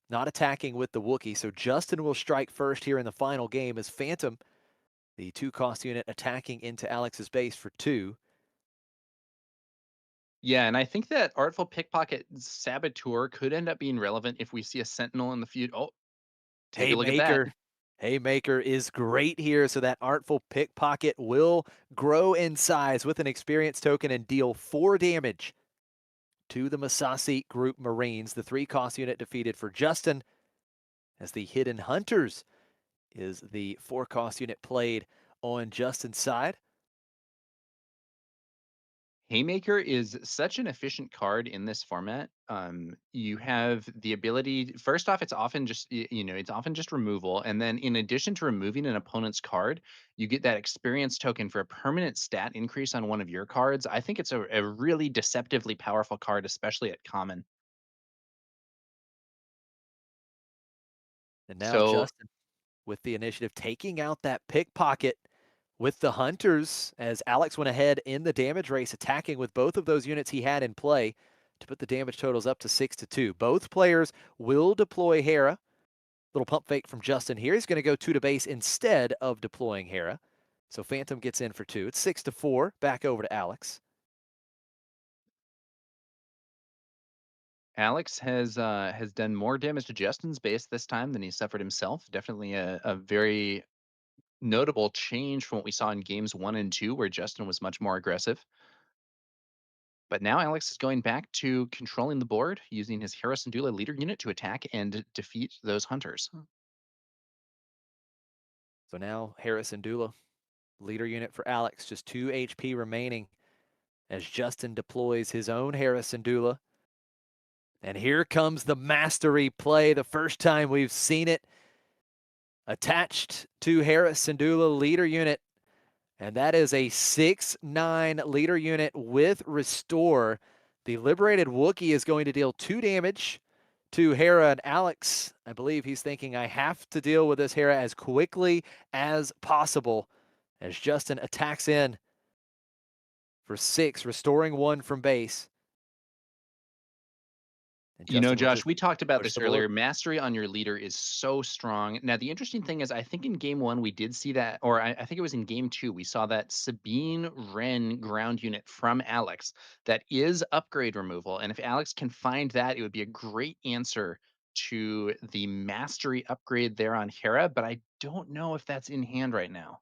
not attacking with the Wookiee. So Justin will strike first here in the final game as Phantom, the 2-cost unit, attacking into Alex's base for 2. Yeah, and I think that artful pickpocket saboteur could end up being relevant if we see a sentinel in the future. Oh, take a look at that. Haymaker. Haymaker is great here, so that Artful Pickpocket will grow in size with an experience token and deal 4 damage to the Masasi Group Marines. The 3-cost unit defeated for Justin, as the Hidden Hunters is the 4-cost unit played on Justin's side. Haymaker is such an efficient card in this format. You have the ability. First off, it's often just it's often just removal, and then in addition to removing an opponent's card, you get that experience token for a permanent stat increase on one of your cards. I think it's a really deceptively powerful card, especially at common. And now So Justin with the initiative, taking out that Pickpocket with the Hunters, as Alex went ahead in the damage race, attacking with both of those units he had in play to put the damage totals up to 6-2. Both players will deploy Hera. Little pump fake from Justin here. He's going to go 2 to base instead of deploying Hera. So Phantom gets in for 2. It's 6-4. Back over to Alex. Alex has done more damage to Justin's base this time than he suffered himself. Definitely a very notable change from what we saw in games 1 and 2, where Justin was much more aggressive. But now Alex is going back to controlling the board, using his Hera Syndulla leader unit to attack and defeat those hunters. So now Harris and Dula, leader unit for Alex, just 2 HP remaining as Justin deploys his own Harris and Dula. And here comes the mastery play, the first time we've seen it. Attached to Harris Syndulla leader unit, and that is a 6/9 leader unit with Restore. The Liberated Wookiee is going to deal 2 damage to Hera, and Alex, I believe he's thinking, I have to deal with this Hera as quickly as possible, as Justin attacks in for 6, restoring 1 from base. And Justin will Josh, just we talked about push this the board. earlier. Mastery on your leader is so strong. Now, the interesting thing is, I think in game 1, we did see that, or I think it was in game 2, we saw that Sabine Wren ground unit from Alex that is upgrade removal. And if Alex can find that, it would be a great answer to the mastery upgrade there on Hera. But I don't know if that's in hand right now.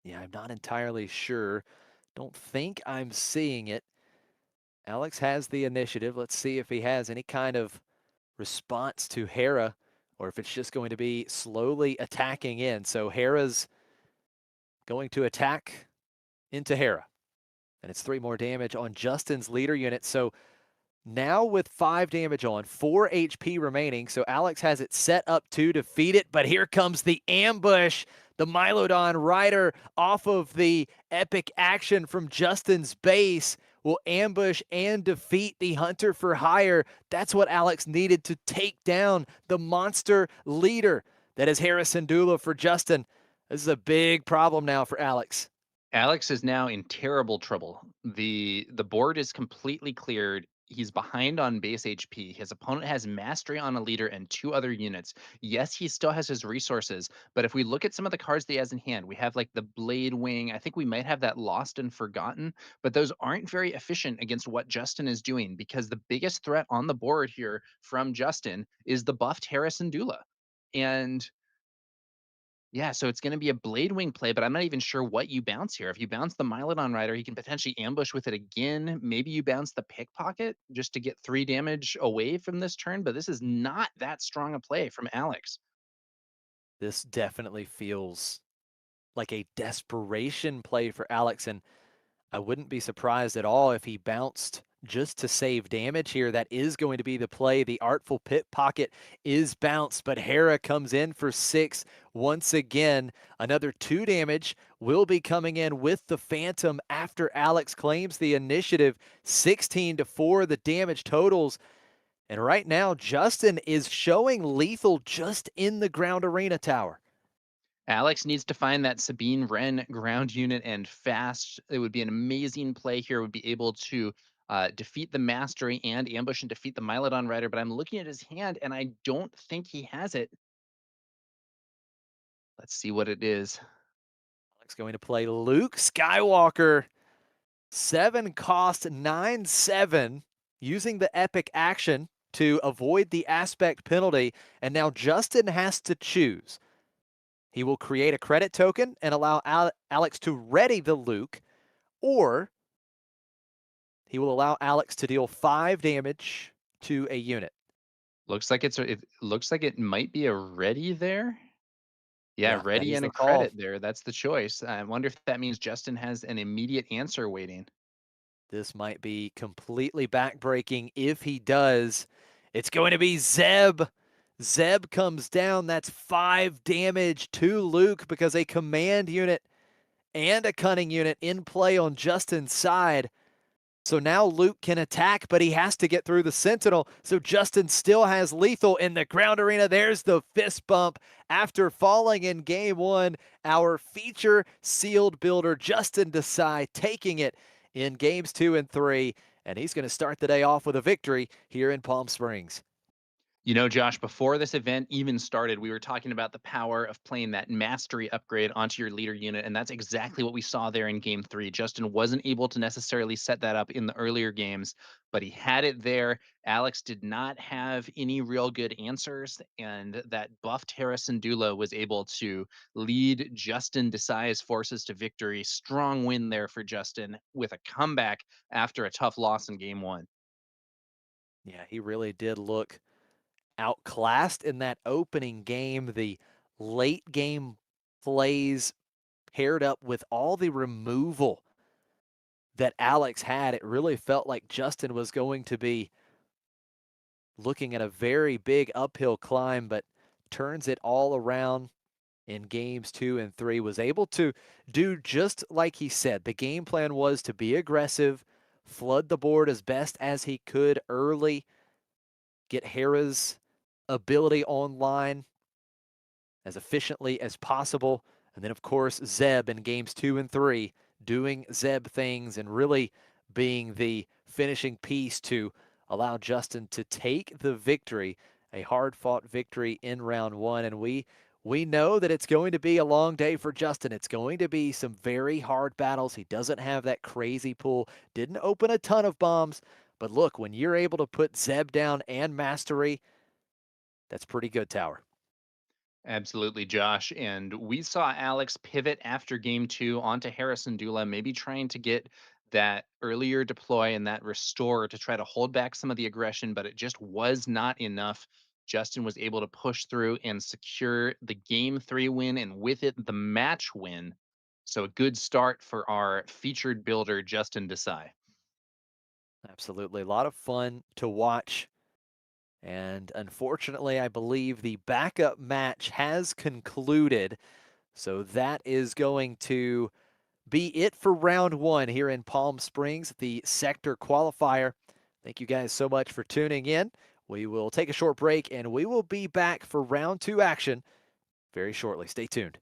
Yeah, I'm not entirely sure. Don't think I'm seeing it. Alex has the initiative. Let's see if he has any kind of response to Hera, or if it's just going to be slowly attacking in. So Hera's going to attack into Hera, and it's 3 more damage on Justin's leader unit. So now with 5 damage on, 4 HP remaining. So Alex has it set up to defeat it, but here comes the ambush. The Mylodon Rider off of the epic action from Justin's base will ambush and defeat the Hunter for Hire. That's what Alex needed to take down the monster leader that is Harrison Dula for Justin. This is a big problem now for Alex. Alex is now in terrible trouble. The board is completely cleared. He's behind on base HP. His opponent has mastery on a leader and 2 other units. Yes, he still has his resources, but if we look at some of the cards that he has in hand, we have like the Blade Wing. I think we might have that Lost and Forgotten, but those aren't very efficient against what Justin is doing, because the biggest threat on the board here from Justin is the buffed Harrison Dula. And Yeah, so it's gonna be a Blade Wing play, but I'm not even sure what you bounce here. If you bounce the Mylodon Rider, he can potentially ambush with it again. Maybe you bounce the Pickpocket just to get 3 damage away from this turn, but this is not that strong a play from Alex. This definitely feels like a desperation play for Alex, and I wouldn't be surprised at all if he bounced just to save damage here. That is going to be the play. The Artful Pickpocket is bounced, but Hera comes in for 6 once again. Another 2 damage will be coming in with the Phantom after Alex claims the initiative. 16-4 the damage totals. And right now, Justin is showing lethal just in the ground arena tower. Alex needs to find that Sabine Wren ground unit and fast. It would be an amazing play here. Would be able to defeat the Mastery and ambush and defeat the Mylodon Rider. But I'm looking at his hand and I don't think he has it. Let's see what it is. Alex going to play Luke Skywalker. 7 cost 9/7, using the epic action to avoid the aspect penalty. And now Justin has to choose. He will create a credit token and allow Alex to ready the Luke, or he will allow Alex to deal 5 damage to a unit. Looks like it looks like it might be a ready there. Yeah, Yeah, that ready is and the a call. credit there. That's the choice. I wonder if that means Justin has an immediate answer waiting. This might be completely backbreaking. If he does, it's going to be Zeb. Zeb comes down. That's 5 damage to Luke because a command unit and a cunning unit in play on Justin's side. So now Luke can attack, but he has to get through the Sentinel. So Justin still has lethal in the ground arena. There's the fist bump after falling in game 1. Our feature sealed builder, Justin Desai, taking it in games 2 and 3. And he's going to start the day off with a victory here in Palm Springs. You know, Josh, before this event even started, we were talking about the power of playing that mastery upgrade onto your leader unit, and that's exactly what we saw there in game 3. Justin wasn't able to necessarily set that up in the earlier games, but he had it there. Alex did not have any real good answers, and that buffed Harrison Dula was able to lead Justin Desai's forces to victory. Strong win there for Justin with a comeback after a tough loss in game 1. Yeah, he really did look outclassed in that opening game. The late game plays paired up with all the removal that Alex had, it really felt like Justin was going to be looking at a very big uphill climb, but turns it all around in games 2 and 3, was able to do just like he said. The game plan was to be aggressive, flood the board as best as he could early, get Hera's ability online as efficiently as possible. And then, of course, Zeb in games 2 and 3 doing Zeb things and really being the finishing piece to allow Justin to take the victory, a hard-fought victory in round 1. And we know that it's going to be a long day for Justin. It's going to be some very hard battles. He doesn't have that crazy pool, didn't open a ton of bombs. But look, when you're able to put Zeb down and Mastery, that's pretty good, Tower. Absolutely, Josh. And we saw Alex pivot after game 2 onto Harrison Dula, maybe trying to get that earlier deploy and that restore to try to hold back some of the aggression, but it just was not enough. Justin was able to push through and secure the game 3 win, and with it, the match win. So a good start for our featured builder, Justin Desai. Absolutely. A lot of fun to watch. And unfortunately, I believe the backup match has concluded. So that is going to be it for round 1 here in Palm Springs, the Sector Qualifier. Thank you guys so much for tuning in. We will take a short break and we will be back for round 2 action very shortly. Stay tuned.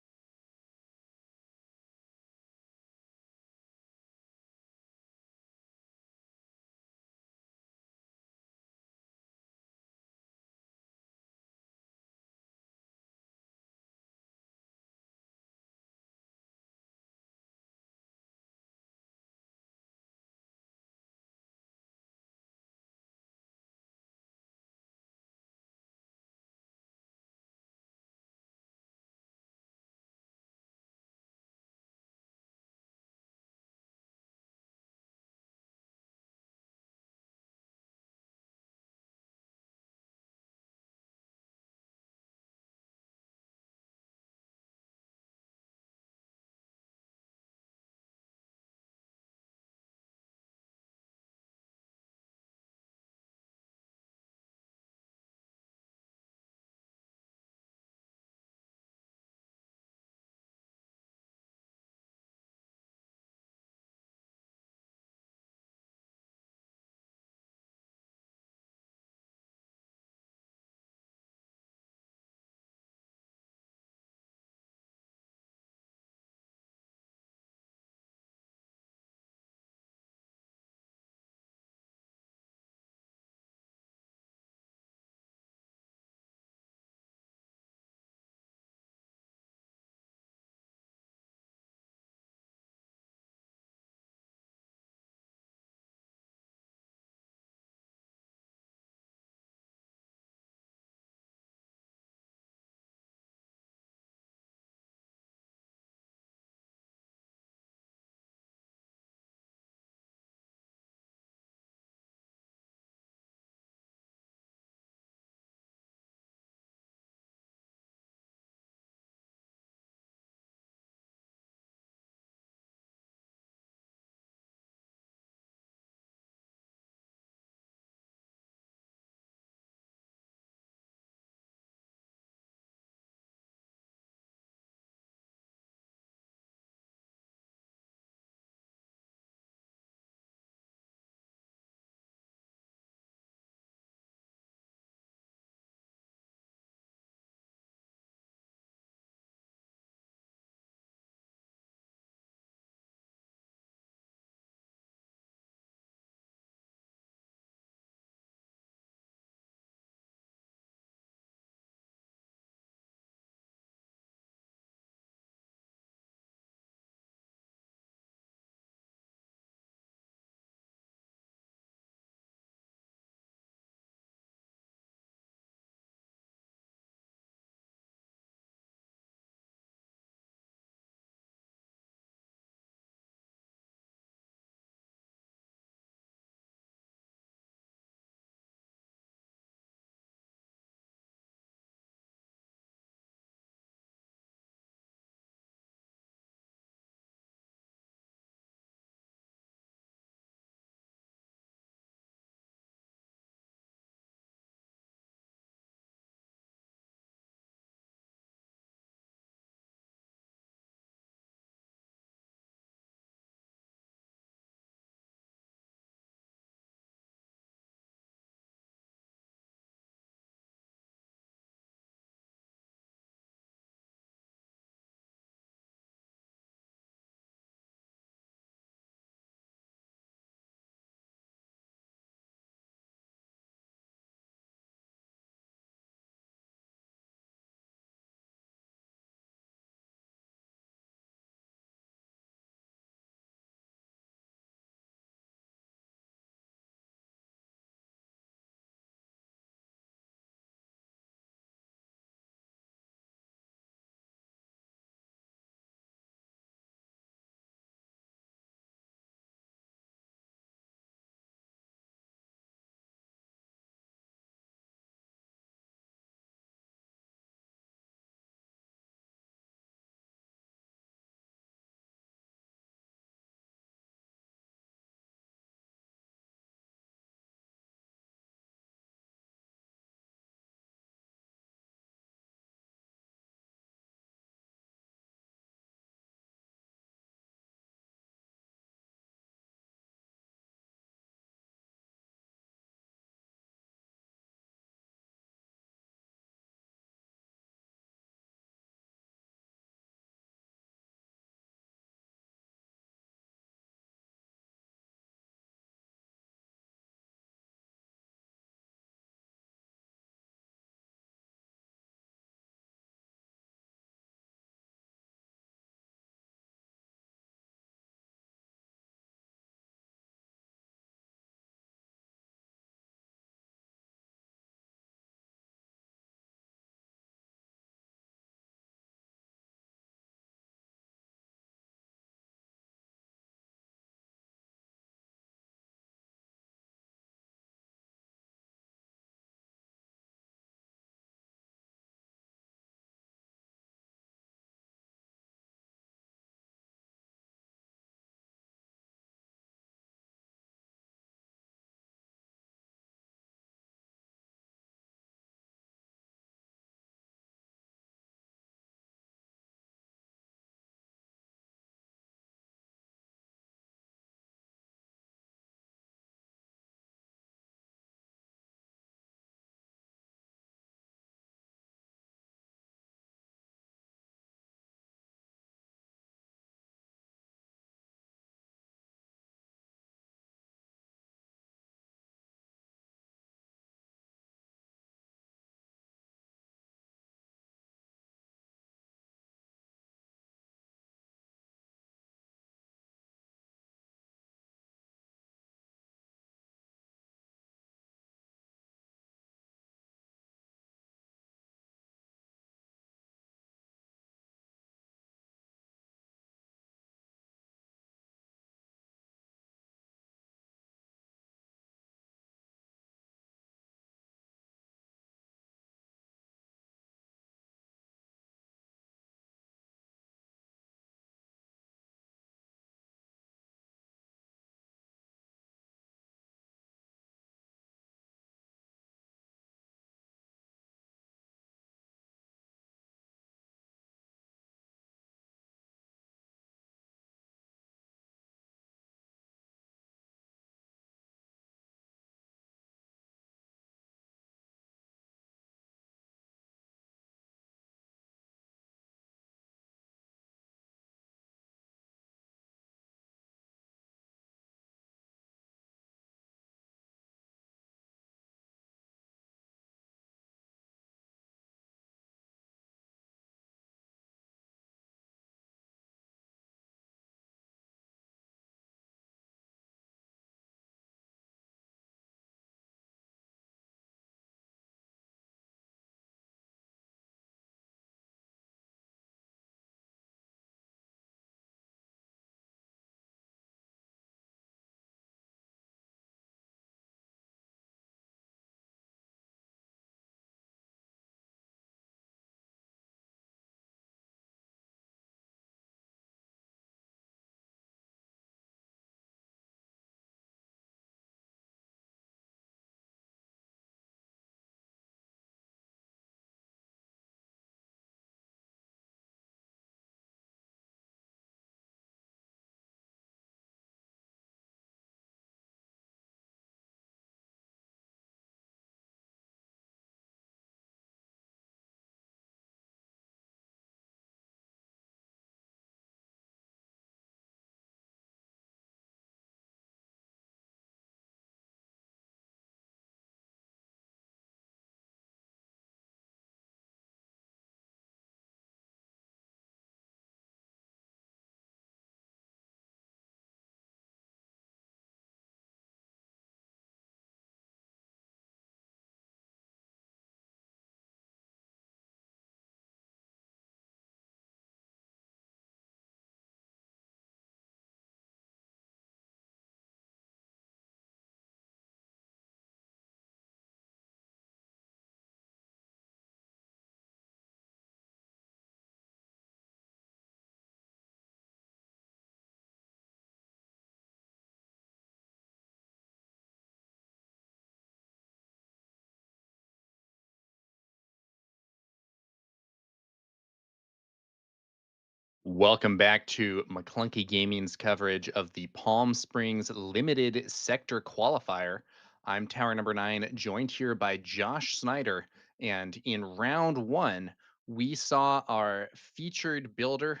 Welcome back to McClunky Gaming's coverage of the Palm Springs Limited Sector Qualifier. I'm Tower Number 9, joined here by Josh Snyder. And in round one, we saw our featured builder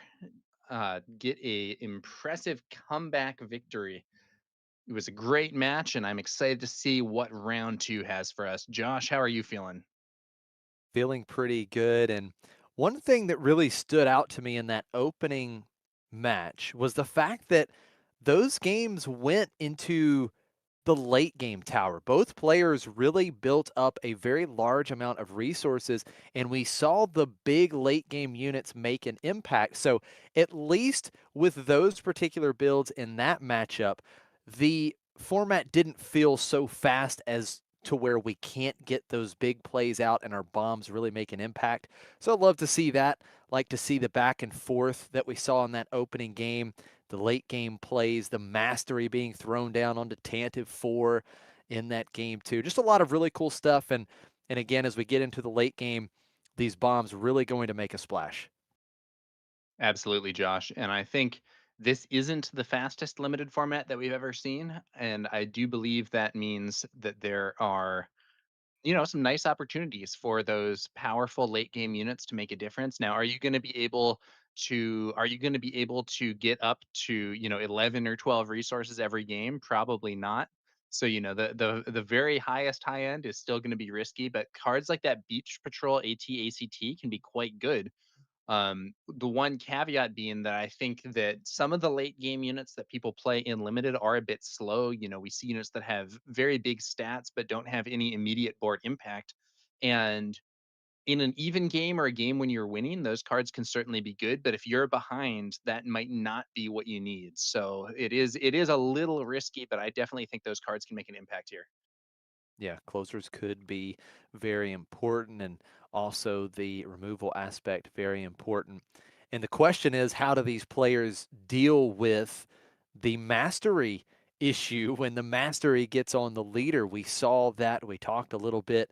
get a impressive comeback victory. It was a great match, and I'm excited to see what round two has for us. Josh, how are you feeling? Feeling pretty good. And one thing that really stood out to me in that opening match was the fact that those games went into the late game tower. Both players really built up a very large amount of resources, and we saw the big late game units make an impact. So, at least with those particular builds in that matchup, the format didn't feel so fast as to where we can't get those big plays out and our bombs really make an impact. So I'd love to see that. Like to see the back and forth that we saw in that opening game, the late game plays, the mastery being thrown down onto Tantive 4 in that game too. Just a lot of really cool stuff. And again, as we get into the late game, these bombs really going to make a splash. Absolutely, Josh. And I think this isn't the fastest limited format that we've ever seen. And I do believe that means that there are, some nice opportunities for those powerful late game units to make a difference. Now, are you going to be able to get up to, 11 or 12 resources every game? Probably not. So, the very highest high end is still going to be risky, but cards like that Beach Patrol AT can be quite good. The one caveat being that I think that some of the late game units that people play in limited are a bit slow. We see units that have very big stats but don't have any immediate board impact. And in an even game or a game when you're winning, those cards can certainly be good. But if you're behind, that might not be what you need. So it is a little risky, but I definitely think those cards can make an impact here. Yeah, closers could be very important, and also the removal aspect very important. And the question is, how do these players deal with the mastery issue when the mastery gets on the leader? We saw that. We talked a little bit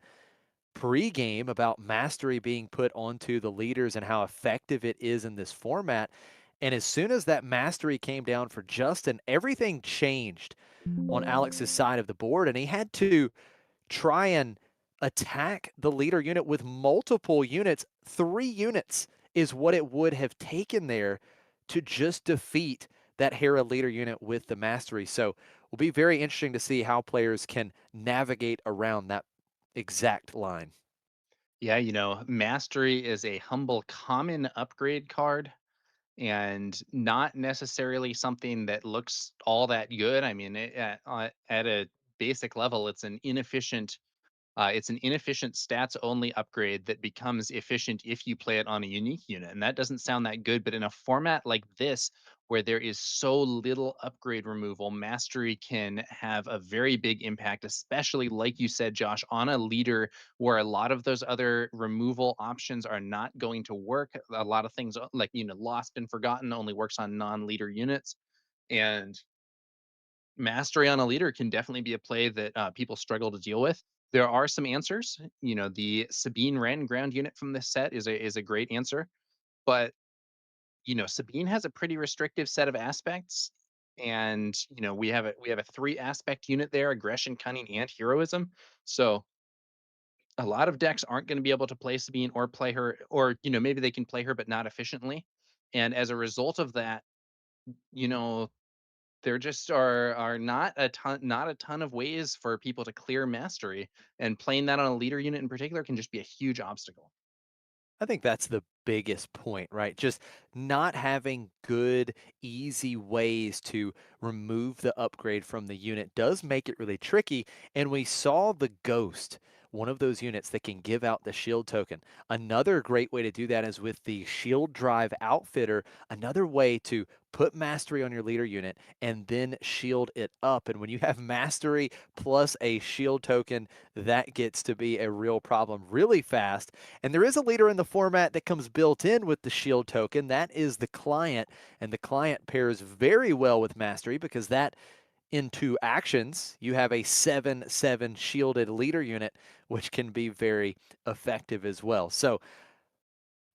pregame about mastery being put onto the leaders and how effective it is in this format. And as soon as that mastery came down for Justin, everything changed on Alex's side of the board, and he had to try and attack the leader unit with multiple units. 3 units is what it would have taken there to just defeat that Hera leader unit with the mastery. So will be very interesting to see how players can navigate around that exact line. Yeah, Mastery is a humble common upgrade card and not necessarily something that looks all that good. I mean, at a basic level, it's an inefficient stats only upgrade that becomes efficient if you play it on a unique unit. And that doesn't sound that good, but in a format like this, where there is so little upgrade removal, Mastery can have a very big impact, especially like you said, Josh, on a leader where a lot of those other removal options are not going to work. A lot of things like, Lost and Forgotten only works on non-leader units. And Mastery on a leader can definitely be a play that people struggle to deal with. There are some answers. The Sabine Wren ground unit from this set is a great answer, but Sabine has a pretty restrictive set of aspects, and we have a 3 aspect unit there: aggression, cunning, and heroism. So a lot of decks aren't going to be able to play Sabine or play her, or maybe they can play her but not efficiently. And as a result of that, you know there just are not a ton of ways for people to clear mastery, and playing that on a leader unit in particular can just be a huge obstacle. I think that's the biggest point, right? Just not having good, easy ways to remove the upgrade from the unit does make it really tricky. And we saw the Ghost, one of those units that can give out the shield token. Another great way to do that is with the Shield Drive Outfitter, another way to put mastery on your leader unit and then shield it up. And when you have mastery plus a shield token, that gets to be a real problem really fast. And there is a leader in the format that comes built in with the shield token. That is the client, and the client pairs very well with mastery because that into actions, you have a 7/7 shielded leader unit, which can be very effective as well. So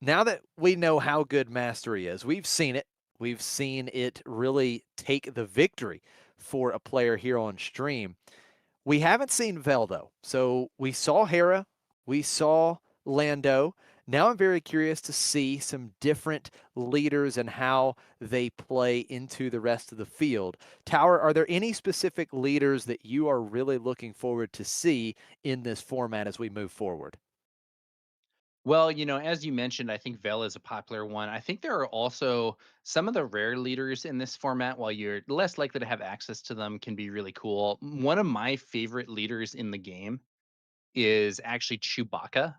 Now that we know how good Mastery is, we've seen it. We've seen it really take the victory for a player here on stream. We haven't seen Vel though. So we saw Hera, we saw Lando. Now I'm very curious to see some different leaders and how they play into the rest of the field. Tower, are there any specific leaders that you are really looking forward to see in this format as we move forward? Well, as you mentioned, I think Vel is a popular one. I think there are also some of the rare leaders in this format, while you're less likely to have access to them, can be really cool. One of my favorite leaders in the game is actually Chewbacca.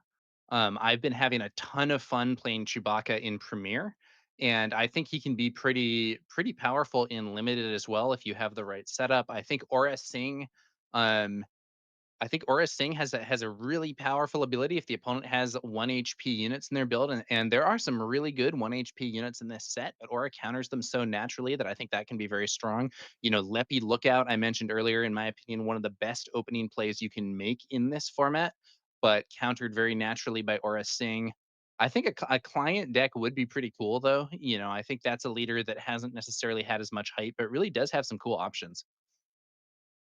I've been having a ton of fun playing Chewbacca in Premiere, and I think he can be pretty powerful in limited as well if you have the right setup. Um, I think Aura Singh has a really powerful ability if the opponent has 1 HP units in their build, and there are some really good 1 HP units in this set, but Aura counters them so naturally that I think that can be very strong. Leppy Lookout, I mentioned earlier, in my opinion, one of the best opening plays you can make in this format, but countered very naturally by Aura Singh. I think a client deck would be pretty cool, though. I think that's a leader that hasn't necessarily had as much hype, but really does have some cool options.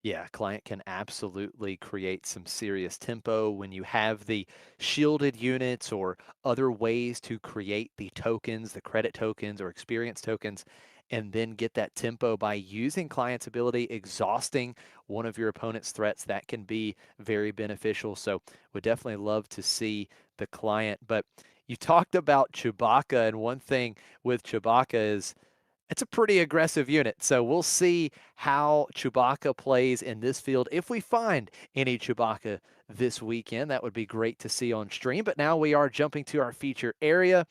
Yeah, client can absolutely create some serious tempo when you have the shielded units or other ways to create the tokens, the credit tokens or experience tokens, and then get that tempo by using client's ability, exhausting one of your opponent's threats. That can be very beneficial. So, would definitely love to see the client. But you talked about Chewbacca, and one thing with Chewbacca is it's a pretty aggressive unit. So we'll see how Chewbacca plays in this field. If we find any Chewbacca this weekend, that would be great to see on stream. But now we are jumping to our feature area.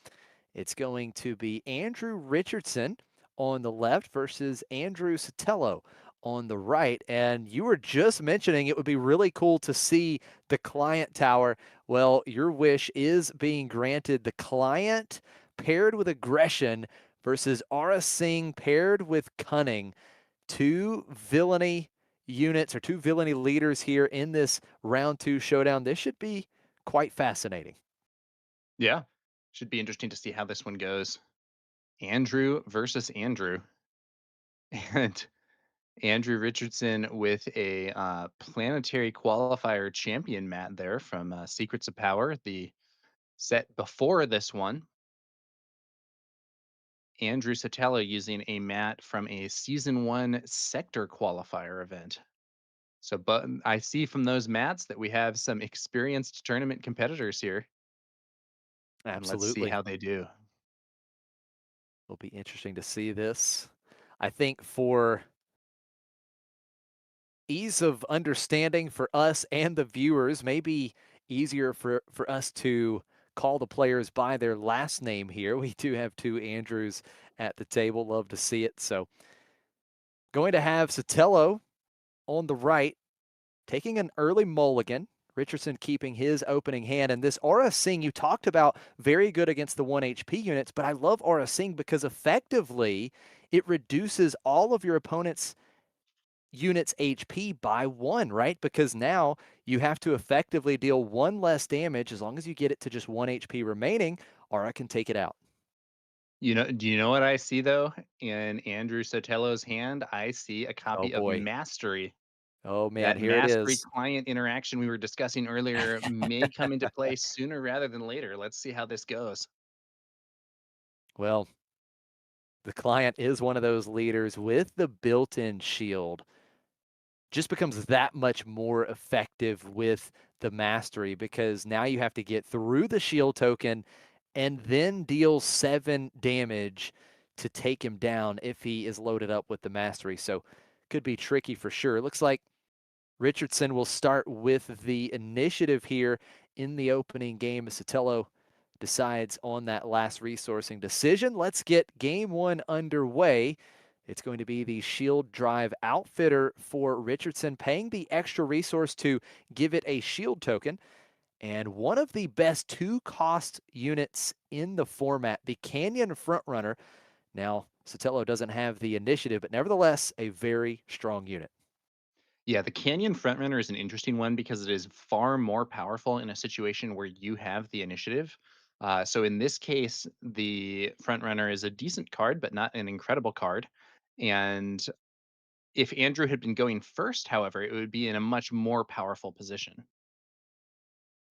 It's going to be Andrew Richardson on the left versus Andrew Sotelo on the right. And you were just mentioning it would be really cool to see the client tower. Well, your wish is being granted. The client paired with aggression versus Aura Singh paired with cunning. Two villainy units or two villainy leaders here in this round two showdown. This should be quite fascinating. Yeah. Should be interesting to see how this one goes. Andrew versus Andrew. And Andrew Richardson with a planetary qualifier champion mat there from Secrets of Power, the set before this one. Andrew Sotelo using a mat from a season one sector qualifier event. So, but I see from those mats that we have some experienced tournament competitors here, and let's see Absolutely. how they do. It'll be interesting to see this. I think for ease of understanding for us and the viewers, maybe easier for us to call the players by their last name here. We do have two Andrews at the table. Love to see it. So going to have Sotelo on the right, taking an early mulligan. Richardson keeping his opening hand. And this Aura Singh you talked about, very good against the 1 HP units, but I love Aura Singh because effectively it reduces all of your opponent's units HP by 1, right? Because now you have to effectively deal 1 less damage. As long as you get it to just 1 HP remaining, Aura can take it out. Do you know what I see though in Andrew Sotelo's hand? I see a Oh copy of boy. Mastery. Oh man, That here it Mastery is. client interaction we were discussing earlier may come into play sooner rather than later. Let's see how this goes. Well, the client is one of those leaders with the built-in shield. Just becomes that much more effective with the mastery because now you have to get through the shield token and then deal 7 damage to take him down if he is loaded up with the mastery. So could be tricky for sure. Looks like Richardson will start with the initiative here in the opening game. Sotelo decides on that last resourcing decision. Let's get game one underway. It's going to be the shield drive outfitter for Richardson, paying the extra resource to give it a shield token. And one of the best 2-cost units in the format, the Canyon Frontrunner. Now, Sotelo doesn't have the initiative, but nevertheless, a very strong unit. Yeah, the Canyon Frontrunner is an interesting one because it is far more powerful in a situation where you have the initiative. So in this case, the front runner is a decent card, but not an incredible card. And if Andrew had been going first, however, it would be in a much more powerful position.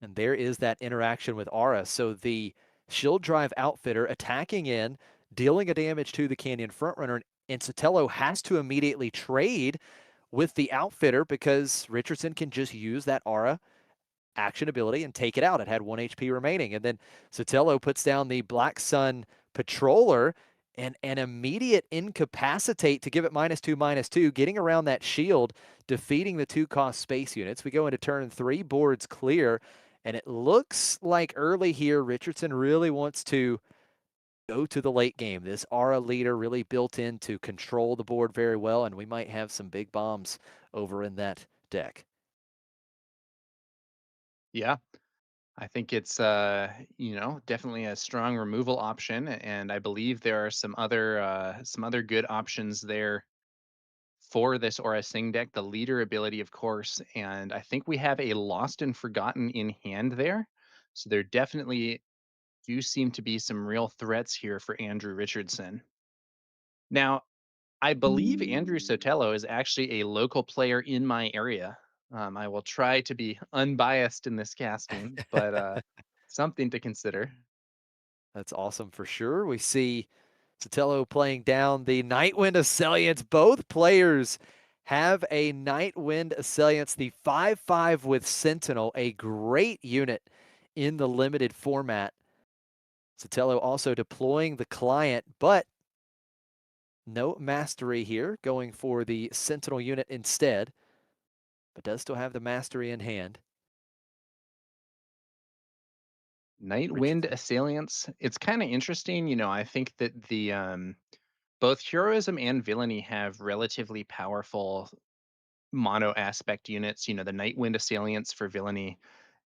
And there is that interaction with Aura. So the shield drive outfitter attacking in, dealing a damage to the Canyon frontrunner, and Sotelo has to immediately trade with the outfitter because Richardson can just use that Aura action ability and take it out. It had 1 HP remaining. And then Sotelo puts down the Black Sun Patroller and an immediate incapacitate to give it -2/-2, getting around that shield, defeating the 2-cost space units. We go into turn 3, boards clear, and it looks like early here, Richardson really wants to go to the late game. This Aura leader really built in to control the board very well, and we might have some big bombs over in that deck. Yeah, I think it's definitely a strong removal option, and I believe there are some other good options there for this Aura Sing deck. The leader ability, of course, and I think we have a Lost and Forgotten in hand there. So there definitely do seem to be some real threats here for Andrew Richardson. Now, I believe Andrew Sotelo is actually a local player in my area. I will try to be unbiased in this casting, but something to consider. That's awesome for sure. We see Sotelo playing down the Nightwind Assailants. Both players have a Nightwind Assailants, the 5/5 with Sentinel, a great unit in the limited format. Sotelo also deploying the client, but no mastery here, going for the Sentinel unit instead, but does still have the mastery in hand. Nightwind Richardson. Assailants. It's kind of interesting. I think that the both heroism and villainy have relatively powerful mono aspect units. The Nightwind Assailants for villainy,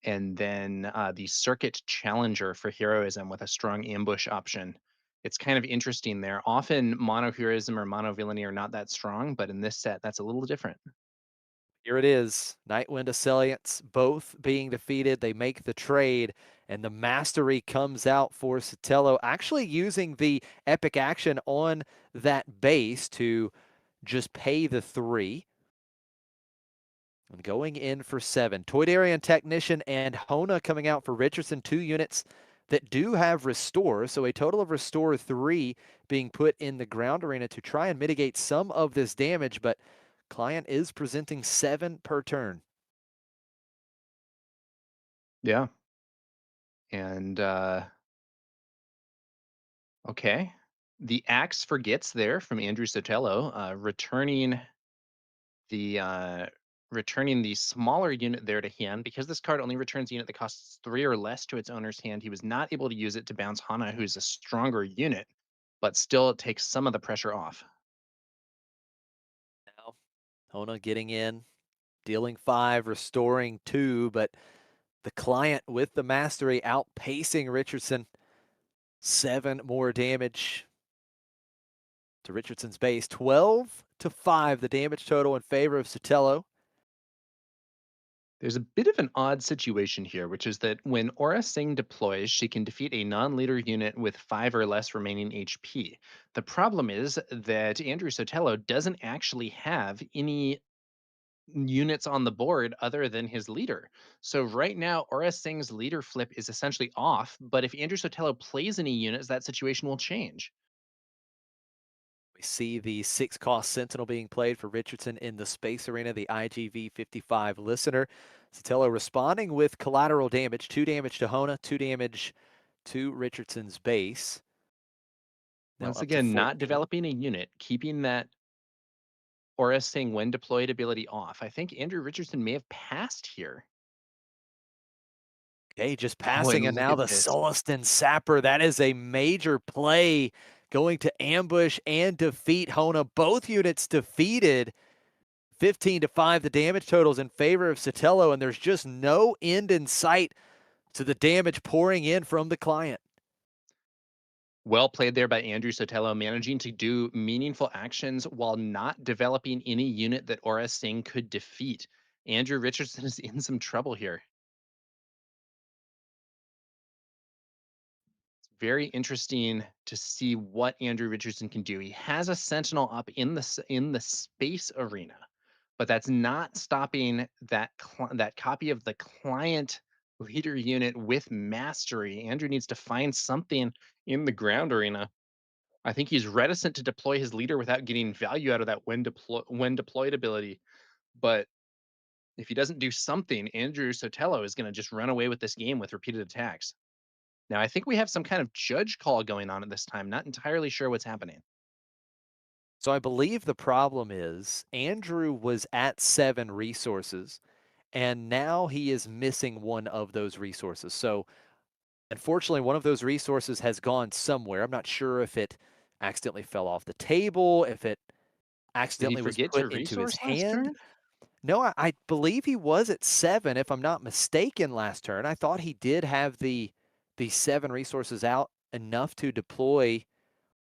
and then the Circuit Challenger for heroism with a strong ambush option. It's kind of interesting there. Often mono heroism or mono villainy are not that strong, but in this set, that's a little different. Here it is. Nightwind Assailants both being defeated. They make the trade, and the mastery comes out for Sotelo, actually using the epic action on that base to just pay the 3. And going in for 7. Toydarian Technician and Hona coming out for Richardson, 2 units that do have Restore. So a total of Restore 3 being put in the ground arena to try and mitigate some of this damage, but client is presenting 7 per turn. Yeah. And okay. The Axe Forgets there from Andrew Sotelo, the uh, returning the smaller unit there to hand. Because this card only returns a unit that costs 3 or less to its owner's hand, he was not able to use it to bounce Hana, who's a stronger unit, but still it takes some of the pressure off. Now, Hona getting in, dealing 5, restoring 2, but the client with the mastery outpacing Richardson. 7 more damage to Richardson's base. 12-5, the damage total in favor of Sotelo. There's a bit of an odd situation here, which is that when Aura Singh deploys, she can defeat a non-leader unit with 5 or less remaining HP. The problem is that Andrew Sotelo doesn't actually have any units on the board other than his leader. So right now, Aura Singh's leader flip is essentially off, but if Andrew Sotelo plays any units, that situation will change. We see the 6-cost Sentinel being played for Richardson in the Space Arena, the IGV 55 listener. Sotelo responding with collateral damage, 2 damage to Hona, 2 damage to Richardson's base. Now Once up to again, not 14. developing a unit, keeping that Aura Singh when deployed ability off. I think Andrew Richardson may have passed here. Okay, just Oh, and passing, and look now at the this. Sulliston Sapper. That is a major play, going to ambush and defeat Hona. Both units defeated. 15-5, the damage totals in favor of Sotelo, and there's just no end in sight to the damage pouring in from the client. Well played there by Andrew Sotelo, managing to do meaningful actions while not developing any unit that Aura Singh could defeat. Andrew Richardson is in some trouble here. Very interesting to see what Andrew Richardson can do. He has a Sentinel up in in the space arena, but that's not stopping that copy of the client leader unit with mastery. Andrew needs to find something in the ground arena. I think he's reticent to deploy his leader without getting value out of that when deployed ability. But if he doesn't do something, Andrew Sotelo is going to just run away with this game with repeated attacks. Now, I think we have some kind of judge call going on at this time. Not entirely sure what's happening. So I believe the problem is Andrew was at 7 resources, and now he is missing one of those resources. So unfortunately, one of those resources has gone somewhere. I'm not sure if it accidentally fell off the table, if it Did he accidentally was forget put to into his resource last hand. turn? No, I believe he was at 7, if I'm not mistaken, last turn. I thought he did have the 7 resources out enough to deploy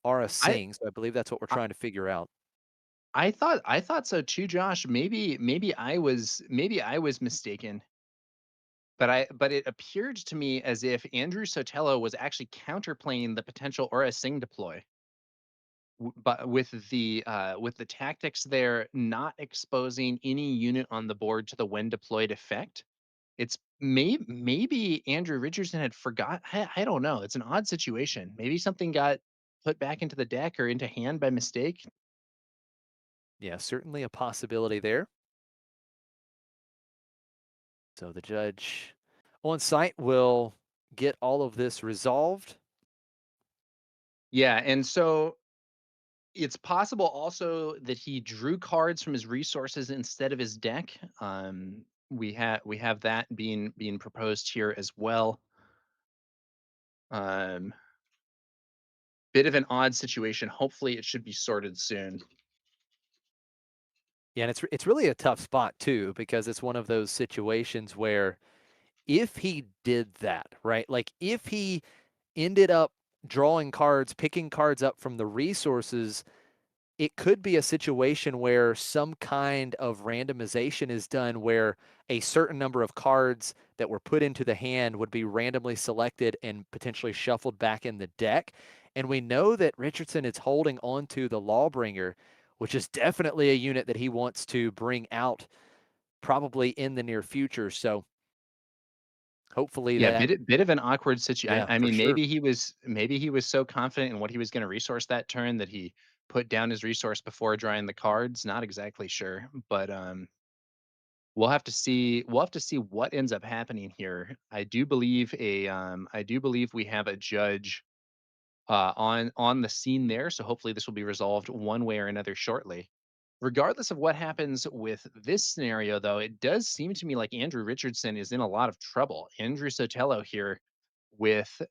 Aura I Sing, so I believe that's what we're I, trying to figure out. I thought so too, Josh. Maybe I was mistaken. But it appeared to me as if Andrew Sotelo was actually counterplaying the potential Aura Sing deploy. But with the tactics there not exposing any unit on the board to the when deployed effect, it's maybe Andrew Richardson had forgot. I don't know. It's an odd situation. Maybe something got put back into the deck or into hand by mistake. Yeah, certainly a possibility there. So the judge on site will get all of this resolved. Yeah, and so it's possible also that he drew cards from his resources instead of his deck. We have that being proposed here as well. Um, Bit of an odd situation. Hopefully, it should be sorted soon. Yeah, and it's really a tough spot too, because it's one of those situations where if he did that, right? Like if he ended up drawing cards, picking cards up from the resources, it could be a situation where some kind of randomization is done where a certain number of cards that were put into the hand would be randomly selected and potentially shuffled back in the deck. And we know that Richardson is holding on to the Lawbringer, which is definitely a unit that he wants to bring out probably in the near future. So hopefully Yeah, that, bit of an awkward situation. yeah, I for mean, sure. maybe he was so confident in what he was going to resource that turn that he put down his resource before drawing the cards. Not exactly sure, but we'll have to see. We'll have to see what ends up happening here. I do believe we have a judge on the scene there. So hopefully this will be resolved one way or another shortly. Regardless of what happens with this scenario, though, it does seem to me like Andrew Richardson is in a lot of trouble. Andrew Sotelo here with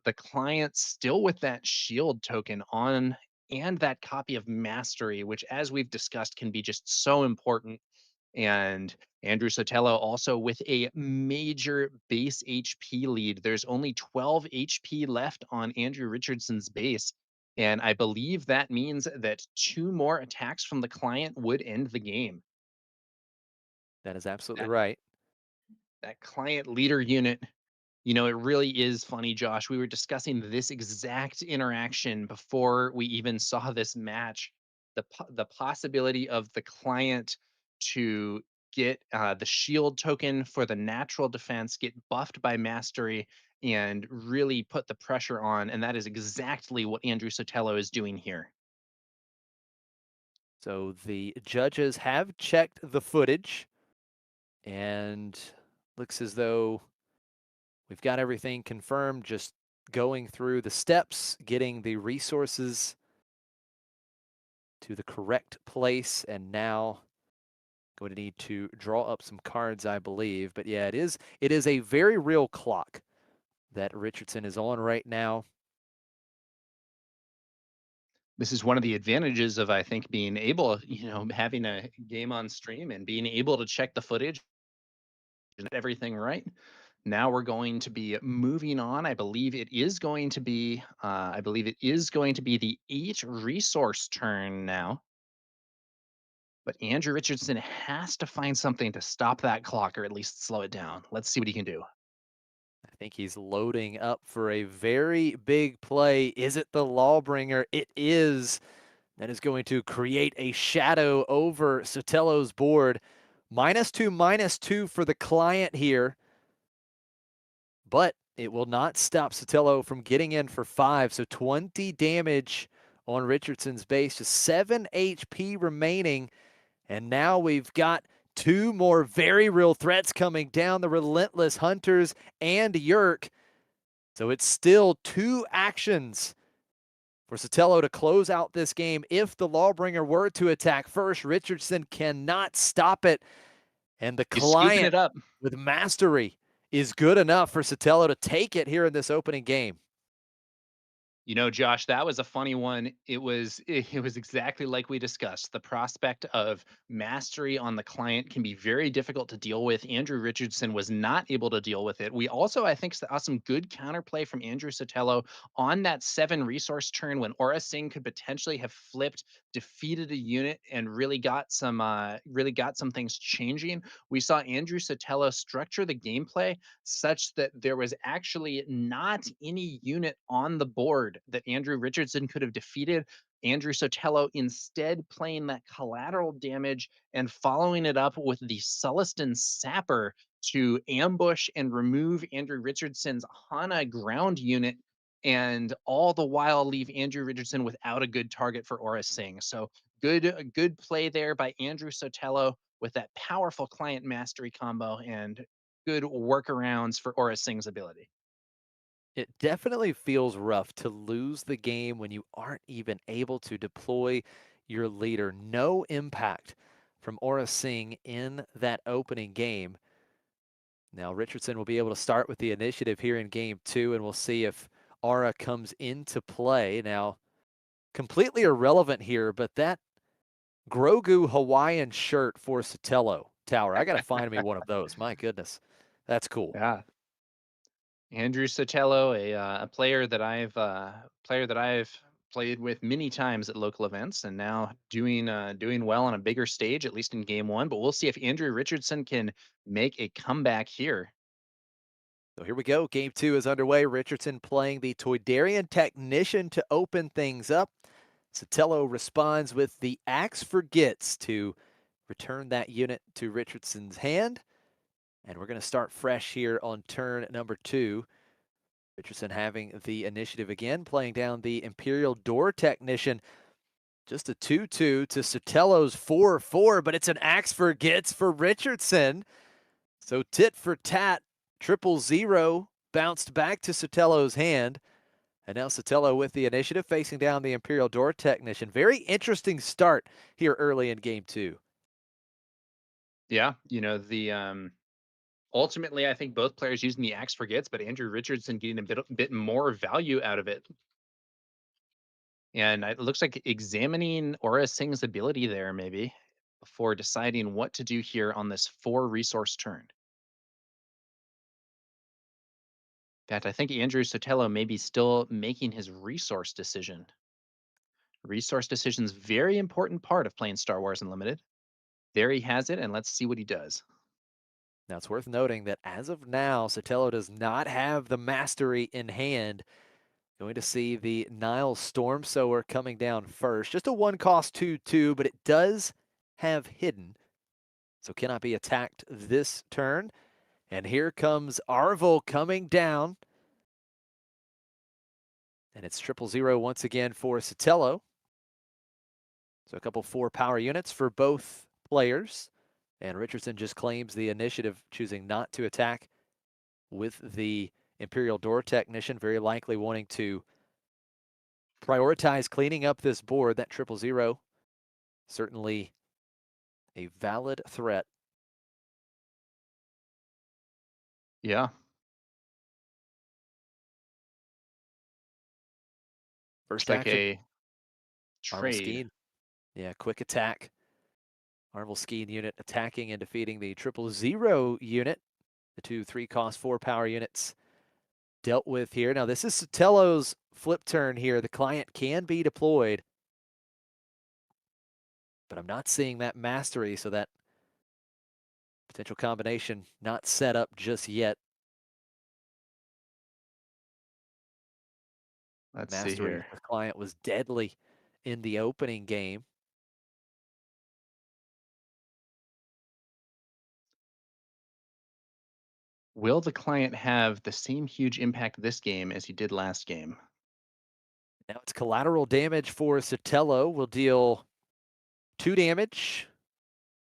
the client still with that shield token on and that copy of mastery, which, as we've discussed, can be just so important. And Andrew Sotelo also with a major base HP lead. There's only 12 HP left on Andrew Richardson's base. And I believe that means that 2 more attacks from the client would end the game. That is absolutely That right. that client leader unit. It really is funny, Josh. We were discussing this exact interaction before we even saw this match. The possibility of the client to get the shield token for the natural defense, get buffed by mastery, and really put the pressure on. And that is exactly what Andrew Sotelo is doing here. So the judges have checked the footage and looks as though we've got everything confirmed, just going through the steps, getting the resources to the correct place, and now going to need to draw up some cards, I believe. But yeah, it is a very real clock that Richardson is on right now. This is one of the advantages of, I think, being able, having a game on stream and being able to check the footage and everything right. Now we're going to be moving on. I believe it is going to be the 8 resource turn now. But Andrew Richardson has to find something to stop that clock or at least slow it down. Let's see what he can do. I think he's loading up for a very big play. Is it the Lawbringer? It is. That is going to create a shadow over Sotelo's board. -2 for the client here. But it will not stop Sotelo from getting in for 5. So 20 damage on Richardson's base. Just 7 HP remaining. And now we've got 2 more very real threats coming down, the Relentless Hunters and Yerk. So it's still 2 actions for Sotelo to close out this game. If the Lawbringer were to attack first, Richardson cannot stop it. And the He's scooping client it up. with mastery is good enough for Sotelo to take it here in this opening game. You know, Josh, that was a funny one. It was exactly like we discussed. The prospect of mastery on the client can be very difficult to deal with. Andrew Richardson was not able to deal with it. We also, I think, saw some good counterplay from Andrew Sotelo on that 7 resource turn when Aura Singh could potentially have flipped, defeated a unit, and really got some things changing. We saw Andrew Sotelo structure the gameplay such that there was actually not any unit on the board that Andrew Richardson could have defeated. Andrew Sotelo instead playing that collateral damage and following it up with the Sulluston Sapper to ambush and remove Andrew Richardson's Hana ground unit, and all the while leave Andrew Richardson without a good target for Aura Singh. So good play there by Andrew Sotelo with that powerful client mastery combo and good workarounds for Aura Singh's ability. It definitely feels rough to lose the game when you aren't even able to deploy your leader. No impact from Aura Singh in that opening game. Now Richardson will be able to start with the initiative here in game 2, and we'll see if Aura comes into play. Now, completely irrelevant here, but that Grogu Hawaiian shirt for Sotelo Tower, I got to find me one of those. My goodness, that's cool. Yeah. Andrew Sotelo, a player that I've played with many times at local events, and now doing well on a bigger stage, at least in game 1. But we'll see if Andrew Richardson can make a comeback here. So here we go. Game 2 is underway. Richardson playing the Toydarian Technician to open things up. Sotelo responds with the Axe Forgets to return that unit to Richardson's hand. And we're going to start fresh here on turn number 2. Richardson having the initiative again, playing down the Imperial Door Technician. Just a 2-2 to Sotelo's 4-4, but it's an Axe Forgets for Richardson. So tit for tat, 000 bounced back to Sotelo's hand. And now Sotelo with the initiative, facing down the Imperial Door Technician. Very interesting start here early in game 2. Yeah, the ultimately, I think both players using the axe forgets, but Andrew Richardson getting a bit more value out of it. And it looks like examining Aura Singh's ability there, maybe, before deciding what to do here on this 4 resource turn. In fact, I think Andrew Sotelo may be still making his resource decision. Resource decision's very important part of playing Star Wars Unlimited. There he has it, and let's see what he does. Now it's worth noting that as of now, Sotelo does not have the mastery in hand. Going to see the Nile Storm Sower coming down first. Just a 1-cost 2-2, but it does have hidden, so cannot be attacked this turn. And here comes Arvel coming down. And it's 000 once again for Sotelo. So a couple 4 power units for both players. And Richardson just claims the initiative, choosing not to attack with the Imperial Door Technician, very likely wanting to prioritize cleaning up this board. That 000, certainly a valid threat. Yeah. First Looks like action, a Arvel trade. Skeen. Yeah, quick attack. Arvel Skeen unit attacking and defeating the 000 unit. The 2 3-cost 4 power units dealt with here. Now this is Sotelo's flip turn here. The client can be deployed, but I'm not seeing that mastery, so that potential combination not set up just yet. Let's see Mastery here. with client was deadly in the opening game. Will the client have the same huge impact this game as he did last game? Now it's collateral damage for Sotelo. Will deal 2 damage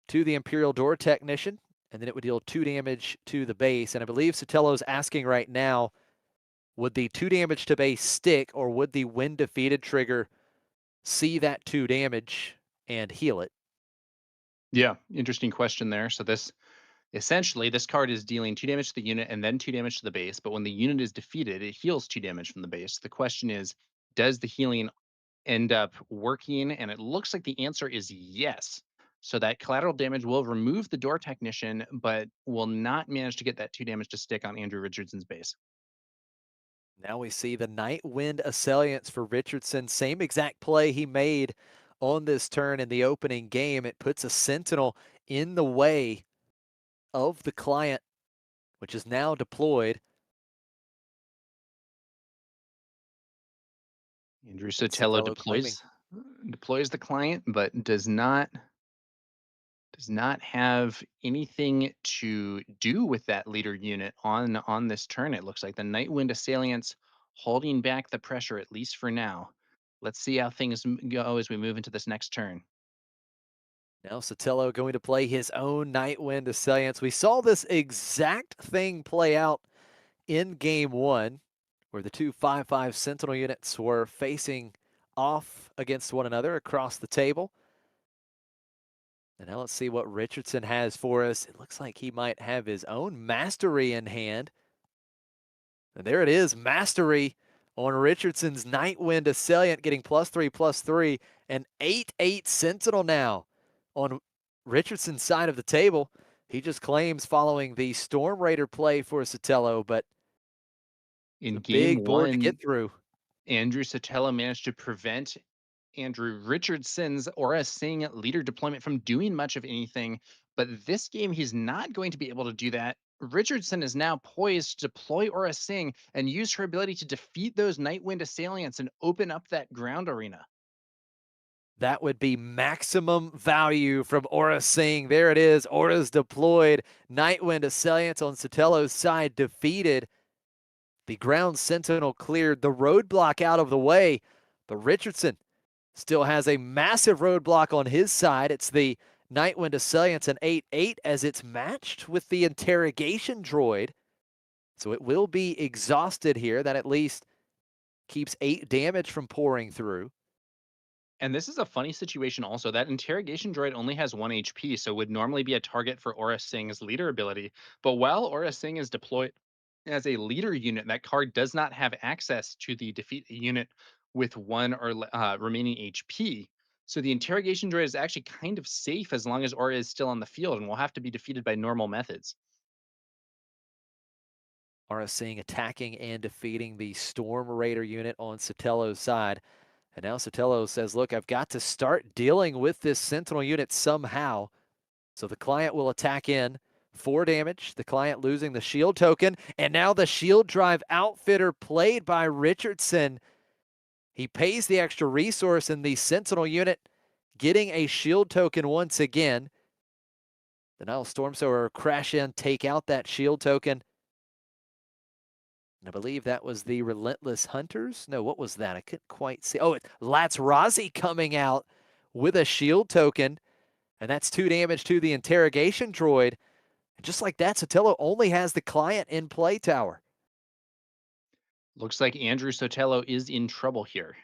to the Imperial Door Technician, and then it would deal 2 damage to the base. And I believe Sotelo's asking right now, would the 2 damage to base stick, or would the when defeated trigger see that 2 damage and heal it? Yeah, interesting question there. So this essentially this card is dealing 2 damage to the unit and then 2 damage to the base, but when the unit is defeated, it heals 2 damage from the base. The question is, does the healing end up working? And it looks like the answer is yes. So that collateral damage will remove the door technician, but will not manage to get that 2 damage to stick on Andrew Richardson's base. Now we see the Night Wind Assailants for Richardson. Same exact play he made on this turn in the opening game. It puts a Sentinel in the way of the client, which is now deployed. Andrew And Sotelo Sotelo claiming. deploys the client, but does not have anything to do with that leader unit on this turn. It looks like the Nightwind Assailants holding back the pressure, at least for now. Let's see how things go as we move into this next turn. Now Sotelo going to play his own Nightwind Assailants. We saw this exact thing play out in game one, where the two 5/5 Sentinel units were facing off against one another across the table. And now let's see what Richardson has for us. It looks like he might have his own Mastery in hand. And there it is, Mastery on Richardson's Nightwind Assailant, getting +3/+3, and 8/8 Sentinel now on Richardson's side of the table. He just claims following the Storm Raider play for Sotelo, but it's In a game big board to one, get through. Andrew Sotelo managed to prevent Andrew Richardson's Aura Sing leader deployment from doing much of anything. But this game, he's not going to be able to do that. Richardson is now poised to deploy Aura Sing and use her ability to defeat those Nightwind assailants and open up that ground arena. That would be maximum value from Aura Singh. There it is. Aura's deployed. Nightwind Assailants on Sotelo's side defeated. The ground sentinel cleared the roadblock out of the way, but Richardson still has a massive roadblock on his side. It's the Nightwind Assailants an 8/8 as it's matched with the interrogation droid. So it will be exhausted here. That at least keeps 8 damage from pouring through. And this is a funny situation also. That interrogation droid only has 1 HP, so would normally be a target for Aura Singh's leader ability. But while Aura Singh is deployed as a leader unit, that card does not have access to the defeat unit with 1 or remaining HP. So the interrogation droid is actually kind of safe as long as Aura is still on the field and will have to be defeated by normal methods. Aura Singh attacking and defeating the Storm Raider unit on Sotelo's side. And now Sotelo says, look, I've got to start dealing with this Sentinel unit somehow. So the client will attack in. 4 damage. The client losing the shield token. And now the shield drive outfitter played by Richardson. He pays the extra resource in the Sentinel unit, getting a shield token once again. The Nile Stormsower crash in, take out that shield token. And I believe that was the Relentless Hunters. No, what was that? I couldn't quite see. Oh, Lats Razi coming out with a shield token. And that's 2 damage to the interrogation droid. And just like that, Sotelo only has the client in play tower. Looks like Andrew Sotelo is in trouble here.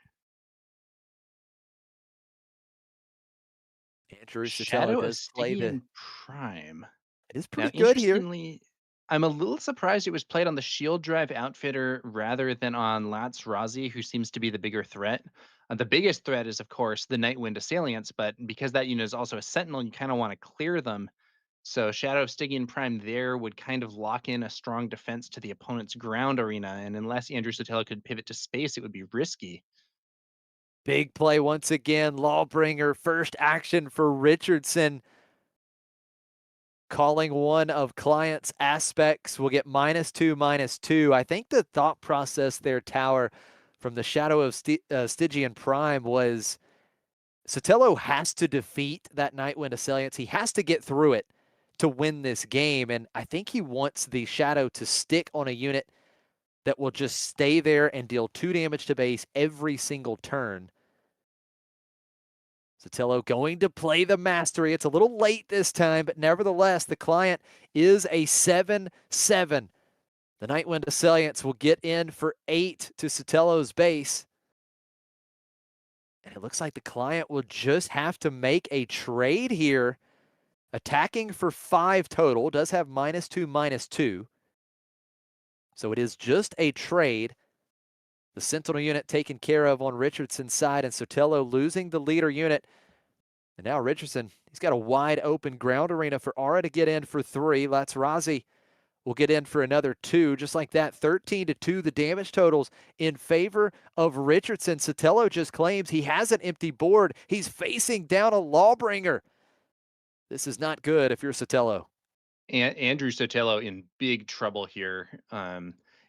Andrew Sotelo Shadow of does play the. Stygian Prime. It is Now, pretty good here. interestingly, I'm a little surprised it was played on the Shield Drive Outfitter rather than on Lats Razi, who seems to be the bigger threat. The biggest threat is, of course, the Nightwind Assailants, but because that unit is also a Sentinel, you kind of want to clear them. So Shadow of Stygian Prime there would kind of lock in a strong defense to the opponent's ground arena, and unless Andrew Sotelo could pivot to space, it would be risky. Big play once again. Lawbringer, first action for Richardson. Calling one of client's aspects will get -2/-2. I think the thought process there, Tower, from the shadow of Stygian Prime was Sotelo has to defeat that Nightwind Assailants. He has to get through it to win this game, and I think he wants the shadow to stick on a unit that will just stay there and deal 2 damage to base every single turn. Sotelo going to play the Mastery. It's a little late this time, but nevertheless, the client is a 7-7. The Nightwind Assailants will get in for 8 to Sotelo's base. And it looks like the client will just have to make a trade here. Attacking for 5 total, does have -2/-2. So it is just a trade. The Sentinel unit taken care of on Richardson's side, and Sotelo losing the leader unit. And now Richardson, he's got a wide open ground arena for Aura to get in for 3. Latsrazi will get in for another 2. Just like that, 13-2 the damage totals in favor of Richardson. Sotelo just claims he has an empty board. He's facing down a Lawbringer. This is not good if you're Sotelo. And Andrew Sotelo in big trouble here.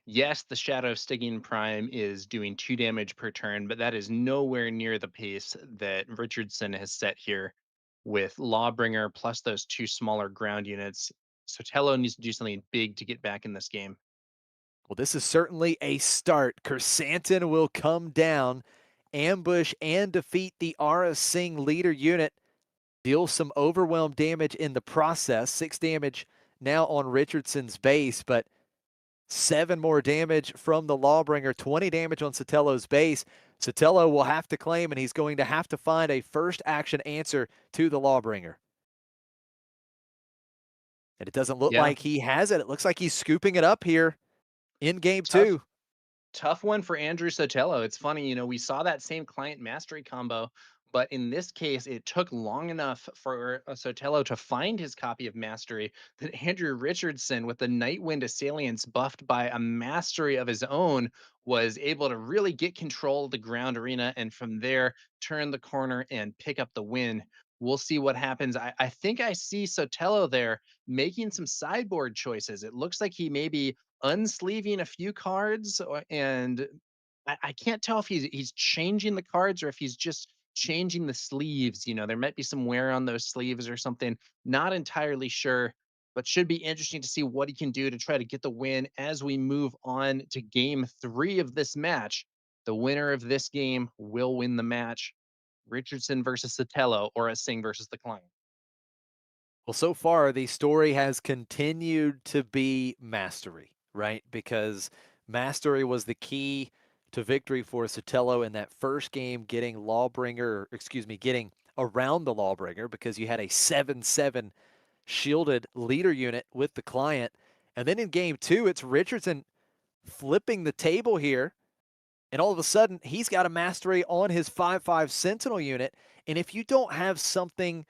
Yes, the Shadow of Stygian Prime is doing 2 damage per turn, but that is nowhere near the pace that Richardson has set here with Lawbringer plus those 2 smaller ground units. Sotelo needs to do something big to get back in this game. Well, this is certainly a start. Kersantin will come down, ambush and defeat the Aura Singh leader unit. Deal some overwhelm damage in the process. 6 damage now on Richardson's base, but 7 more damage from the Lawbringer. 20 damage on Sotelo's base. Sotelo will have to claim, and he's going to have to find a first action answer to the Lawbringer. And it doesn't look like he has it. It looks like he's scooping it up here in game 2. Tough one for Andrew Sotelo. It's funny, we saw that same client mastery combo, but in this case, it took long enough for Sotelo to find his copy of mastery that Andrew Richardson, with the Nightwind Assailants buffed by a mastery of his own, was able to really get control of the ground arena, and from there, turn the corner and pick up the win. We'll see what happens. I think I see Sotelo there making some sideboard choices. It looks like he may be unsleeving a few cards, and I can't tell if he's changing the cards or if he's just changing the sleeves. There might be some wear on those sleeves or something. Not entirely sure, but should be interesting to see what he can do to try to get the win as we move on to game 3 of this match. The winner of this game will win the match. Richardson versus Sotelo, or a Singh versus the client. Well, so far, the story has continued to be mastery, right? Because mastery was the key to victory for Sotelo in that first game, getting getting around the Lawbringer, because you had a 7-7 shielded leader unit with the client. And then in game 2, it's Richardson flipping the table here. And all of a sudden, he's got a mastery on his 5-5 Sentinel unit. And if you don't have something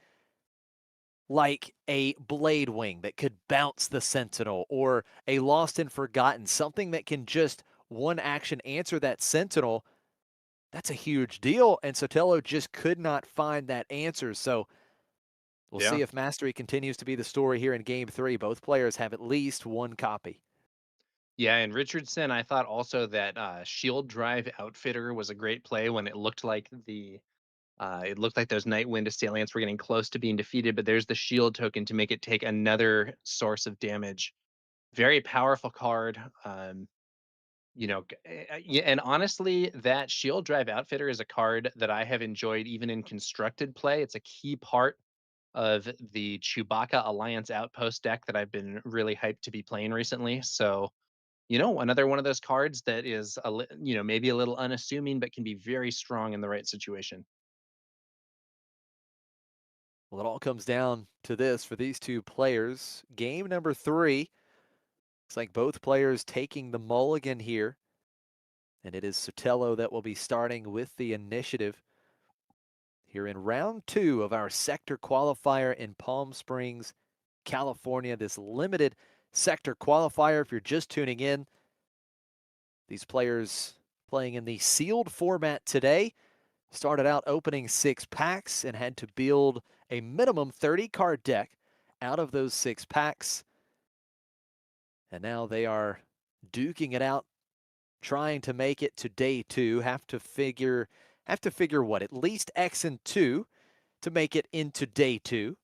like a Blade Wing that could bounce the Sentinel, or a Lost and Forgotten, something that can just one action answer that Sentinel, that's a huge deal. And Sotelo just could not find that answer. So we'll see if mastery continues to be the story here in game 3. Both players have at least 1 copy. Yeah, and Richardson, I thought also that Shield Drive Outfitter was a great play when it looked like those Nightwind Assailants were getting close to being defeated, but there's the shield token to make it take another source of damage. Very powerful card. And honestly, that Shield Drive Outfitter is a card that I have enjoyed even in constructed play. It's a key part of the Chewbacca Alliance Outpost deck that I've been really hyped to be playing recently. So, another one of those cards that is maybe a little unassuming, but can be very strong in the right situation. Well, it all comes down to this for these 2 players. Game number 3. Looks like both players taking the mulligan here. And it is Sotelo that will be starting with the initiative here in round 2 of our sector qualifier in Palm Springs, California. This limited sector qualifier, if you're just tuning in, these players playing in the sealed format today started out opening 6 packs and had to build a minimum 30 card deck out of those 6 packs. And now they are duking it out, trying to make it to day 2 have to figure what, at least X and 2 to make it into day 2.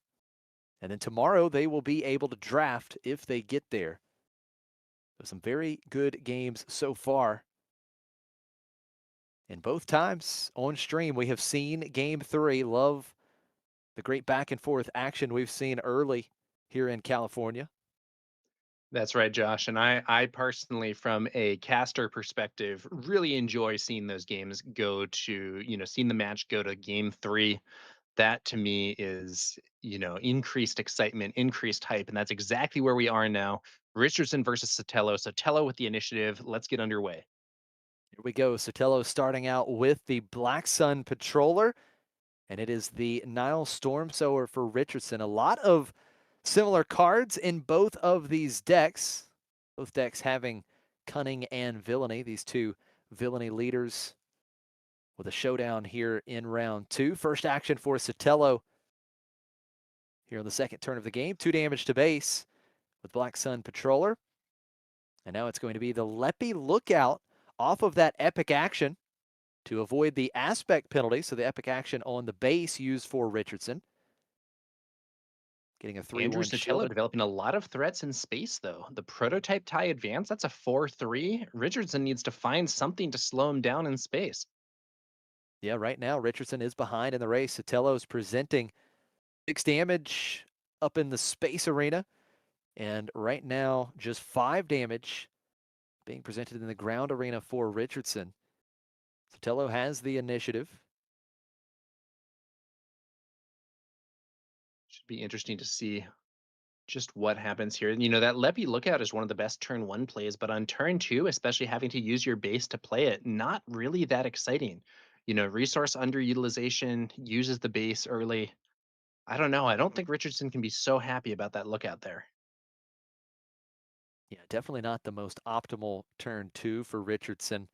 And then tomorrow they will be able to draft if they get there. So some very good games so far. And both times on stream, we have seen game 3. Love the great back and forth action we've seen early here in California. That's right, Josh. And I personally, from a caster perspective, really enjoy seeing those games go to, seeing the match go to game 3. That to me is, increased excitement, increased hype. And that's exactly where we are now. Richardson versus Sotelo. Sotelo with the initiative. Let's get underway. Here we go. Sotelo starting out with the Black Sun Patroller, and it is the Nile Storm Sower for Richardson. A lot of similar cards in both of these decks. Both decks having Cunning and Villainy, these two Villainy leaders with a showdown here in round 2. First action for Sotelo here on the second turn of the game. 2 damage to base with Black Sun Patroller. And now it's going to be the Leppy Lookout off of that epic action to avoid the aspect penalty. So the epic action on the base used for Richardson. Getting a 3-1 Andrew Sotelo shielded. developing a lot of threats in space, though. The prototype tie advance, that's a 4-3. Richardson needs to find something to slow him down in space. Yeah, right now Richardson is behind in the race. Sotelo's presenting 6 damage up in the space arena. And right now, just 5 damage being presented in the ground arena for Richardson. Sotelo has the initiative. Should be interesting to see just what happens here. That Leppy Lookout is one of the best turn 1 plays, but on turn 2, especially having to use your base to play it, not really that exciting. Resource underutilization, uses the base early. I don't know. I don't think Richardson can be so happy about that lookout there. Yeah, definitely not the most optimal turn 2 for Richardson.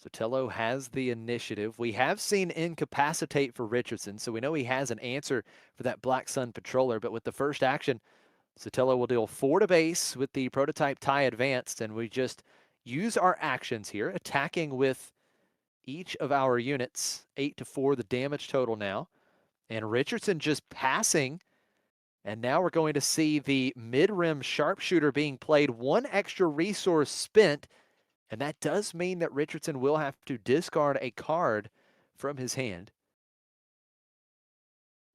Sotelo has the initiative. We have seen Incapacitate for Richardson, so we know he has an answer for that Black Sun Patroller, but with the first action, Sotelo will deal 4 to base with the prototype tie advanced, and we just use our actions here, attacking with each of our units, 8 to 4 the damage total now, and Richardson just passing, and now we're going to see the mid-rim sharpshooter being played, 1 extra resource spent, and that does mean that Richardson will have to discard a card from his hand.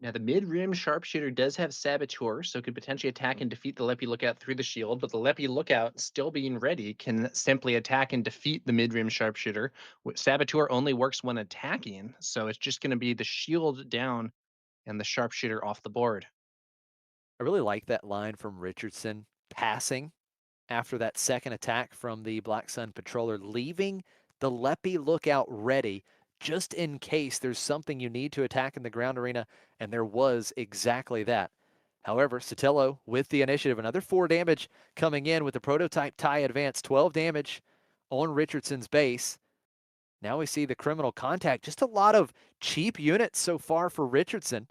Now, the mid-rim sharpshooter does have Saboteur, so could potentially attack and defeat the Leppy Lookout through the shield, but the Leppy Lookout, still being ready, can simply attack and defeat the mid-rim sharpshooter. Saboteur only works when attacking, so it's just going to be the shield down and the sharpshooter off the board. I really like that line from Richardson, passing after that second attack from the Black Sun Patroller, leaving the Leppy Lookout ready just in case there's something you need to attack in the ground arena, and there was exactly that. However, Sotelo with the initiative, another 4 damage coming in with the prototype tie advance, 12 damage on Richardson's base. Now we see the criminal contact, just a lot of cheap units so far for Richardson.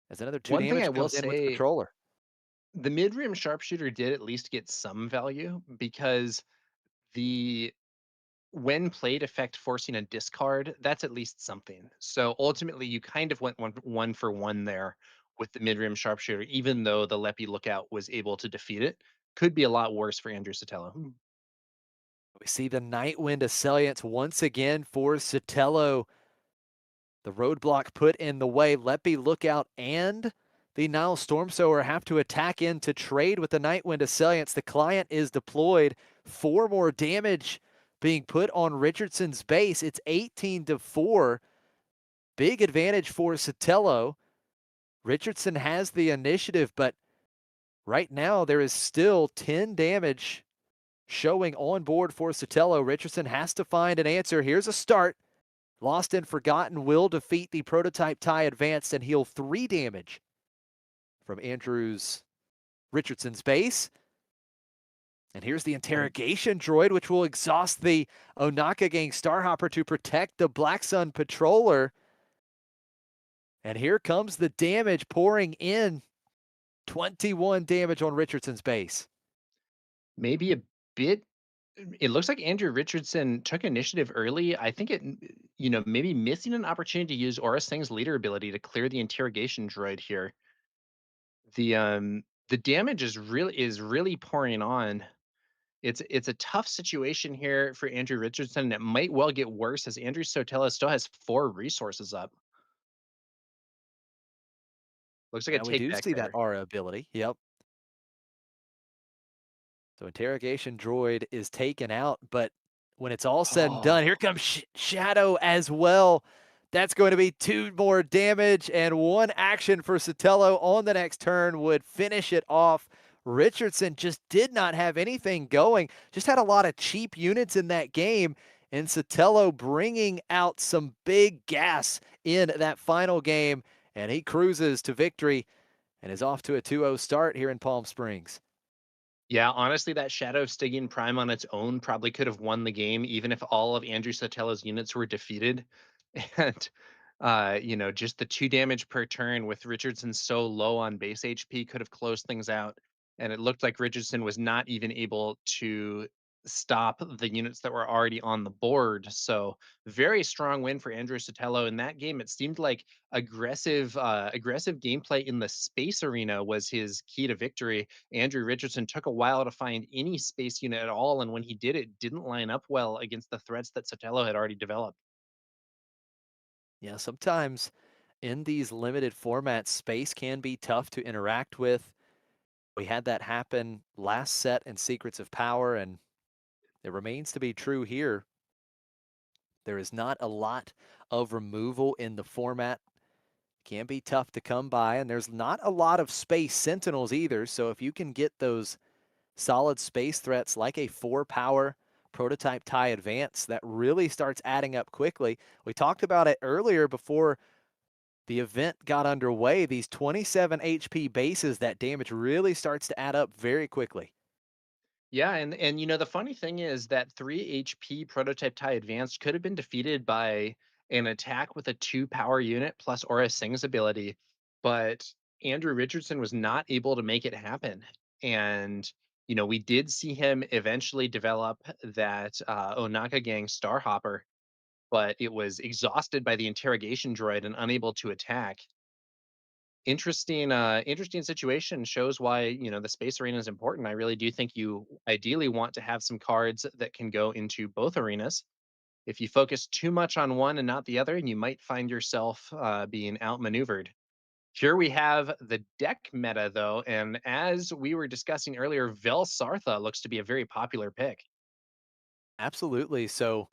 As another 2 One thing I damage will comes in with the say, Patroller. the mid-rim sharpshooter did at least get some value because the when played effect forcing a discard, that's at least something. So ultimately, you kind of went one for one there with the mid rim sharpshooter, even though the Leppy Lookout was able to defeat it. Could be a lot worse for Andrew Sotelo. We see the Nightwind Assailants once again for Sotelo. The roadblock put in the way. Leppy Lookout and the Nile Stormsower have to attack in to trade with the Nightwind Assailants. The client is deployed. 4 more damage being put on Richardson's base. It's 18 to 4. Big advantage for Sotelo. Richardson has the initiative, but right now there is still 10 damage showing on board for Sotelo. Richardson has to find an answer. Here's a start. Lost and Forgotten will defeat the prototype tie advanced and heal 3 damage from Richardson's base. And here's the interrogation droid, which will exhaust the Onaka Gang Starhopper to protect the Black Sun Patroller. And here comes the damage pouring in. 21 damage on Richardson's base. Maybe a bit It looks like Andrew Richardson took initiative early. I think maybe missing an opportunity to use Aura Singh's leader ability to clear the interrogation droid here. The damage is really pouring on. It's a tough situation here for Andrew Richardson, and it might well get worse as Andrew Sotelo still has 4 resources up. Looks like a Yeah, we take do back see that there. aura ability. Yep. So interrogation droid is taken out, but when it's all said and done, here Oh. comes Shadow as well. That's going to be 2 more damage, and 1 action for Sotelo on the next turn would finish it off. Richardson just did not have anything going, just had a lot of cheap units in that game, and Sotelo bringing out some big gas in that final game, and he cruises to victory and is off to a 2-0 start here in Palm Springs. Yeah, honestly, that Shadow of Stygian Prime on its own probably could have won the game, even if all of Andrew Sotelo's units were defeated. And, just the 2 damage per turn with Richardson so low on base HP could have closed things out. And it looked like Richardson was not even able to stop the units that were already on the board. So, very strong win for Andrew Sotelo in that game. It seemed like aggressive gameplay in the space arena was his key to victory. Andrew Richardson took a while to find any space unit at all, and when he did, it didn't line up well against the threats that Sotelo had already developed. Yeah, sometimes in these limited formats, space can be tough to interact with. We had that happen last set in Secrets of Power, and it remains to be true here. There is not a lot of removal in the format. Can be tough to come by, and there's not a lot of space sentinels either. So if you can get those solid space threats like a 4-power prototype tie advance, that really starts adding up quickly. We talked about it earlier before the event got underway. These 27 HP bases, that damage really starts to add up very quickly. Yeah, and the funny thing is that 3 HP prototype tie advanced could have been defeated by an attack with a 2 power unit plus Aura Singh's ability, but Andrew Richardson was not able to make it happen. And we did see him eventually develop that Onaka Gang Starhopper, but it was exhausted by the interrogation droid and unable to attack. Interesting situation. Shows why the space arena is important. I really do think you ideally want to have some cards that can go into both arenas. If you focus too much on one and not the other, you might find yourself being outmaneuvered. Here we have the deck meta, though, and as we were discussing earlier, Vel Sartha looks to be a very popular pick. Absolutely. So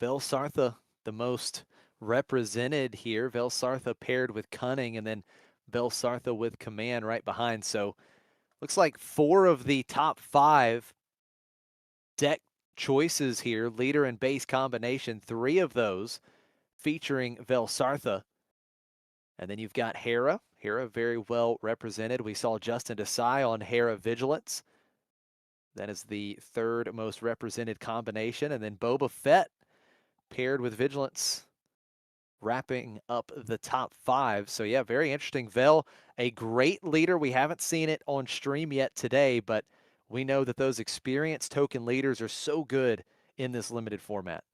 Velsartha, the most represented here. Velsartha paired with Cunning, and then Velsartha with Command right behind. So looks like 4 of the top 5 deck choices here, leader and base combination, 3 of those featuring Velsartha. And then you've got Hera. Hera very well represented. We saw Justin Desai on Hera Vigilance. That is the 3rd most represented combination. And then Boba Fett paired with Vigilance, wrapping up the top 5. So yeah, very interesting. Vel, a great leader. We haven't seen it on stream yet today, but we know that those experienced token leaders are so good in this limited format.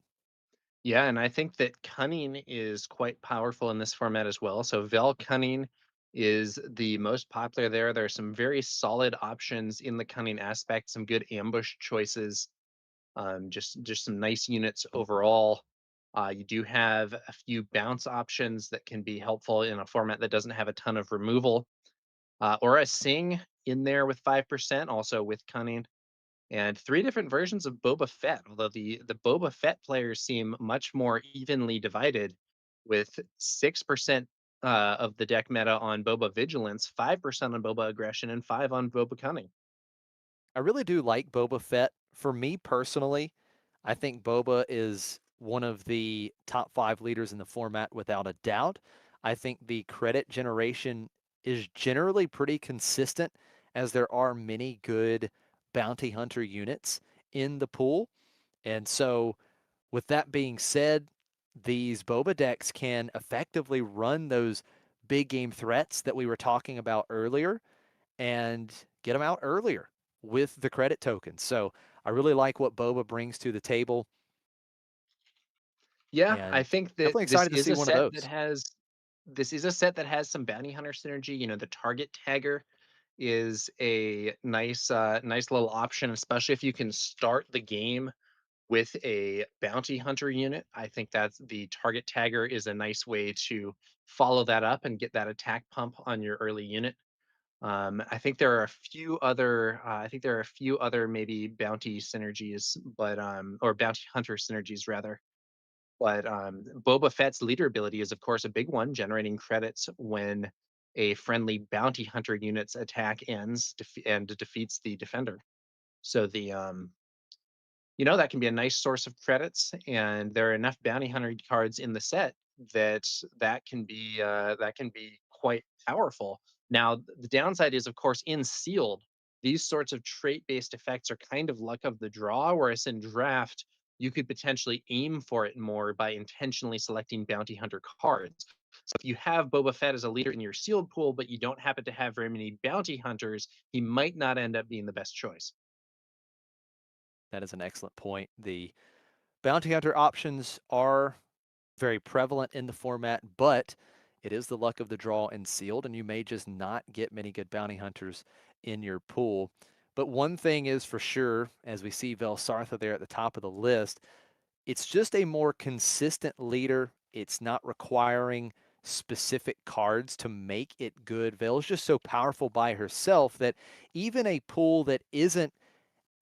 Yeah, and I think that Cunning is quite powerful in this format as well. So Vel Cunning is the most popular there. There are some very solid options in the Cunning aspect, some good ambush choices, just some nice units overall. You do have a few bounce options that can be helpful in a format that doesn't have a ton of removal. Or a Sing in there with 5%, also with Cunning, and 3 different versions of Boba Fett, although the Boba Fett players seem much more evenly divided, with 6% of the deck meta on Boba Vigilance, 5% on Boba Aggression, and 5 on Boba Cunning. I really do like Boba Fett. For me personally, I think Boba is one of the top 5 leaders in the format without a doubt. I think the credit generation is generally pretty consistent, as there are many good bounty hunter units in the pool. And so, with that being said, these Boba decks can effectively run those big game threats that we were talking about earlier and get them out earlier with the credit tokens. So I really like what Boba brings to the table, Yeah, I and think that definitely excited to see one of those. this is a set that has some bounty hunter synergy. You know, the target tagger is a nice little option, especially if you can start the game with a bounty hunter unit. I think that's the target tagger is a nice way to follow that up and get that attack pump on your early unit. I think there are a few other maybe bounty synergies, but or bounty hunter synergies rather. But Boba Fett's leader ability is, of course, a big one, generating credits when a friendly bounty hunter unit's attack ends and defeats the defender. So that can be a nice source of credits, and there are enough bounty hunter cards in the set that that can be quite powerful. Now, the downside is, of course, in sealed, these sorts of trait-based effects are kind of luck of the draw, whereas in draft, you could potentially aim for it more by intentionally selecting bounty hunter cards. So if you have Boba Fett as a leader in your sealed pool, but you don't happen to have very many bounty hunters, he might not end up being the best choice. That is an excellent point. The bounty hunter options are very prevalent in the format, but it is the luck of the draw in sealed, and you may just not get many good bounty hunters in your pool. But one thing is for sure, as we see Velsartha there at the top of the list, it's just a more consistent leader. It's not requiring specific cards to make it good. Vel's just so powerful by herself that even a pool that isn't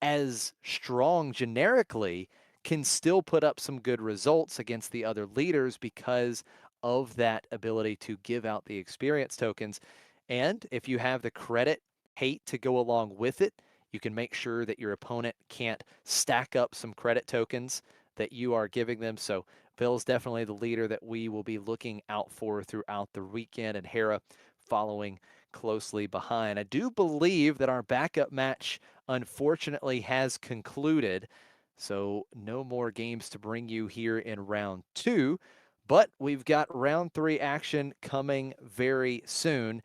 as strong generically can still put up some good results against the other leaders because of that ability to give out the experience tokens. And if you have the credit hate to go along with it, you can make sure that your opponent can't stack up some credit tokens that you are giving them. So Bill is definitely the leader that we will be looking out for throughout the weekend, and Hera following closely behind. I do believe that our backup match unfortunately has concluded. So no more games to bring you here in round 2, but we've got round 3 action coming very soon.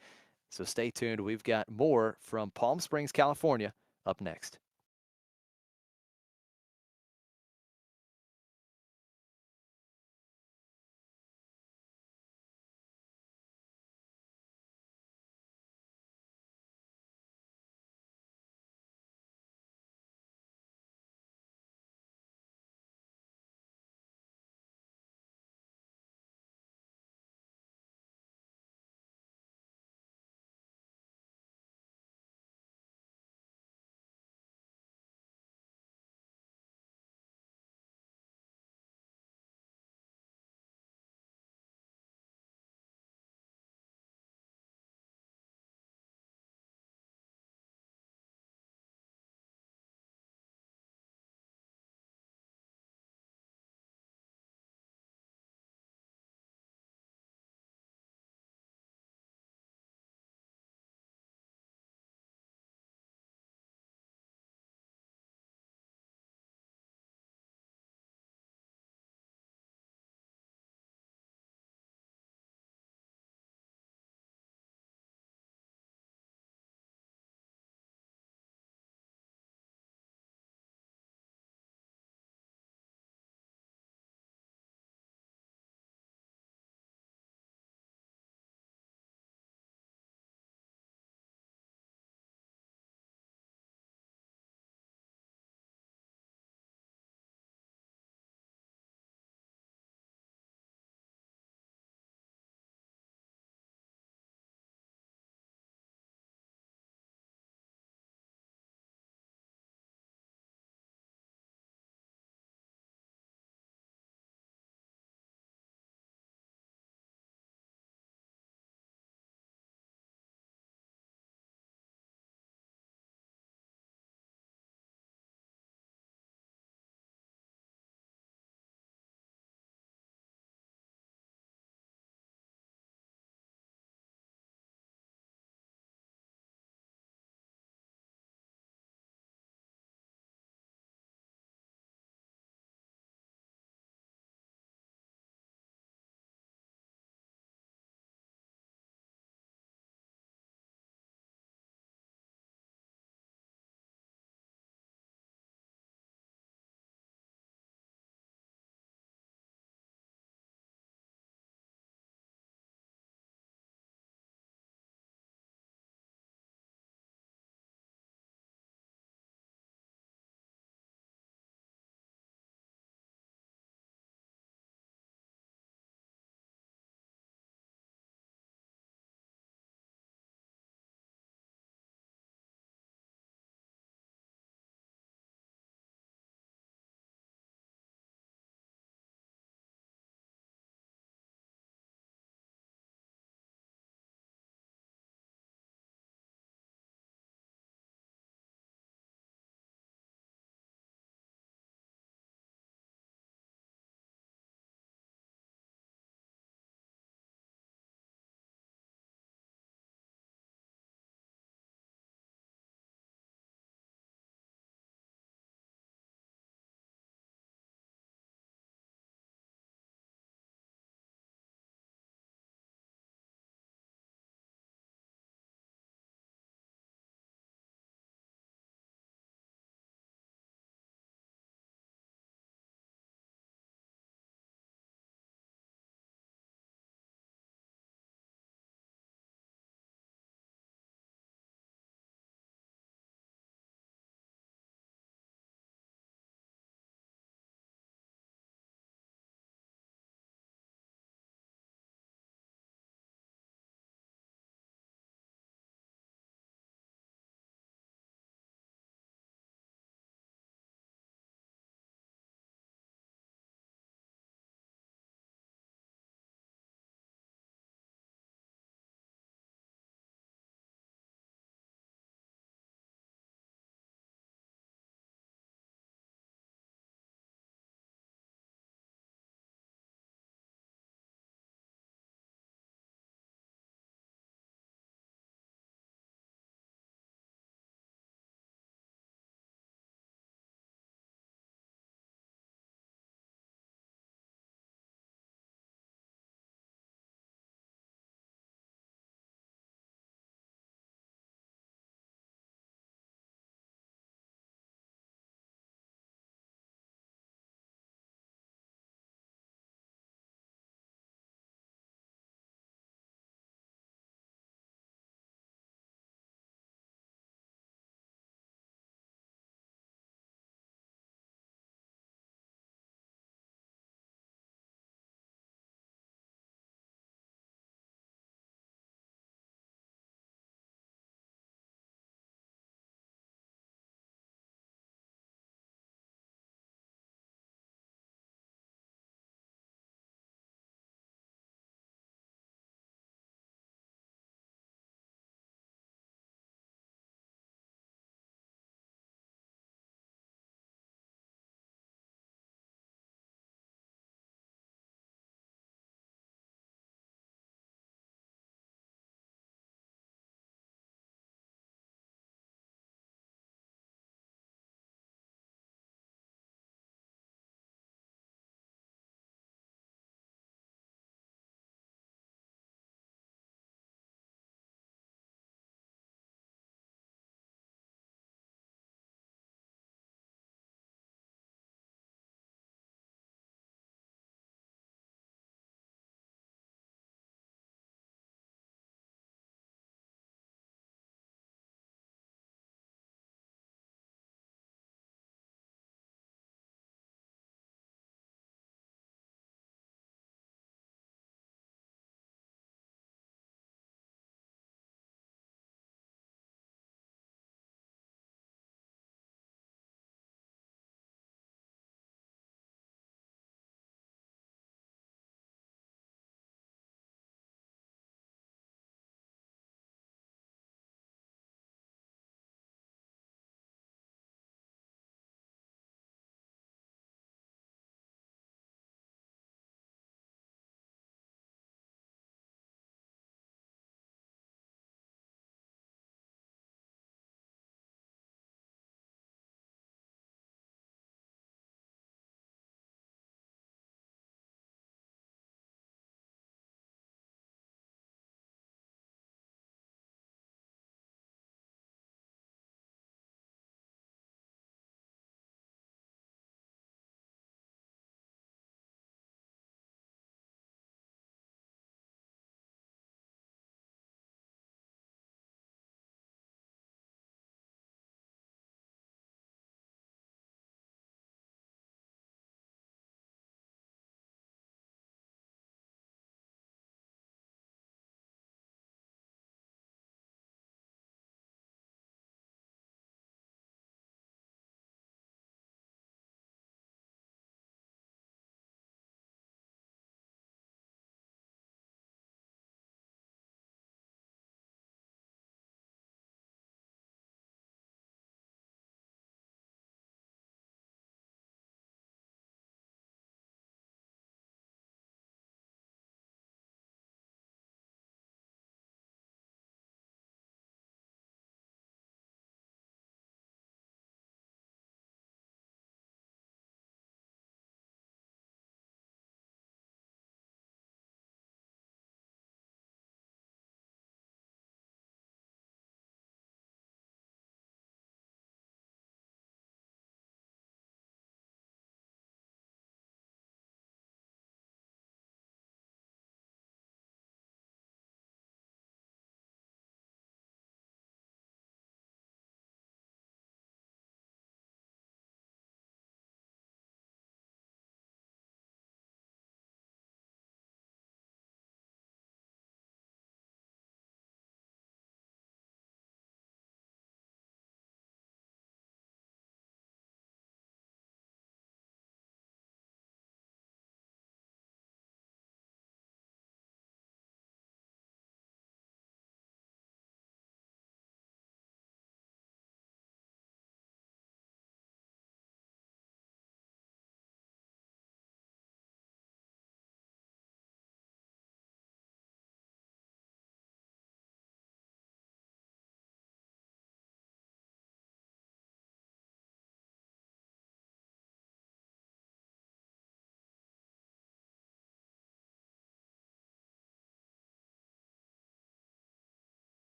So stay tuned. We've got more from Palm Springs, California up next.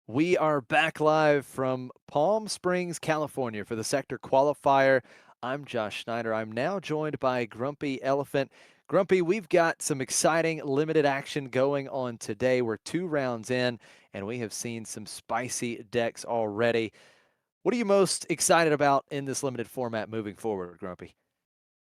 We are back live from Palm Springs, California for the Sector Qualifier. I'm Josh Snyder. I'm now joined by Grumpy Elephant. Grumpy, we've got some exciting limited action going on today. We're 2 rounds in, and we have seen some spicy decks already. What are you most excited about in this limited format moving forward, Grumpy?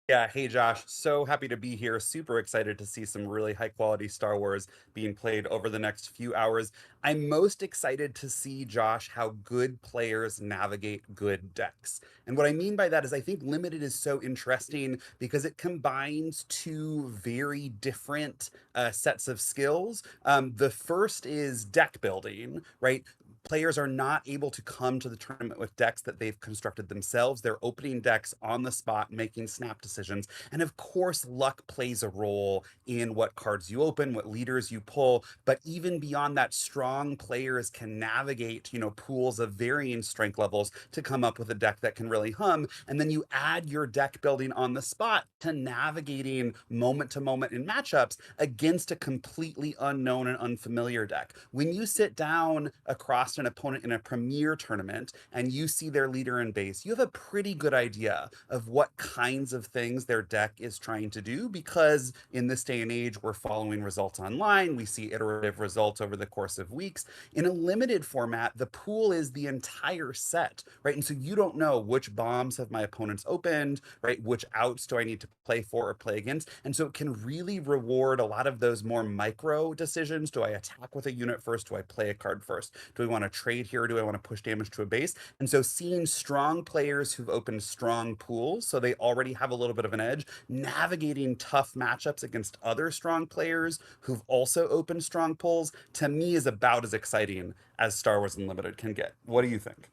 Yeah, hey Josh, so happy to be here. Super excited to see some really high quality Star Wars being played over the next few hours. I'm most excited to see, Josh, how good players navigate good decks. And what I mean by that is I think Limited is so interesting because it combines two very different sets of skills. The first is deck building, right? Players are not able to come to the tournament with decks that they've constructed themselves. They're opening decks on the spot, making snap decisions. And of course, luck plays a role in what cards you open, what leaders you pull. But even beyond that, strong players can navigate, pools of varying strength levels to come up with a deck that can really hum. And then you add your deck building on the spot to navigating moment to moment in matchups against a completely unknown and unfamiliar deck. When you sit down across an opponent in a premier tournament and you see their leader in base, you have a pretty good idea of what kinds of things their deck is trying to do, because in this day and age, we're following results online. We see iterative results over the course of weeks. In a limited format, the pool is the entire set, right? And so you don't know which bombs have my opponents opened, right? Which outs do I need to play for or play against? And so it can really reward a lot of those more micro decisions. Do I attack with a unit first? Do I play a card first? Do I want to trade here? Do I want to push damage to a base? And so seeing strong players who've opened strong pools, so they already have a little bit of an edge, navigating tough matchups against other strong players who've also opened strong pools, to me is about as exciting as Star Wars Unlimited can get. What do you think?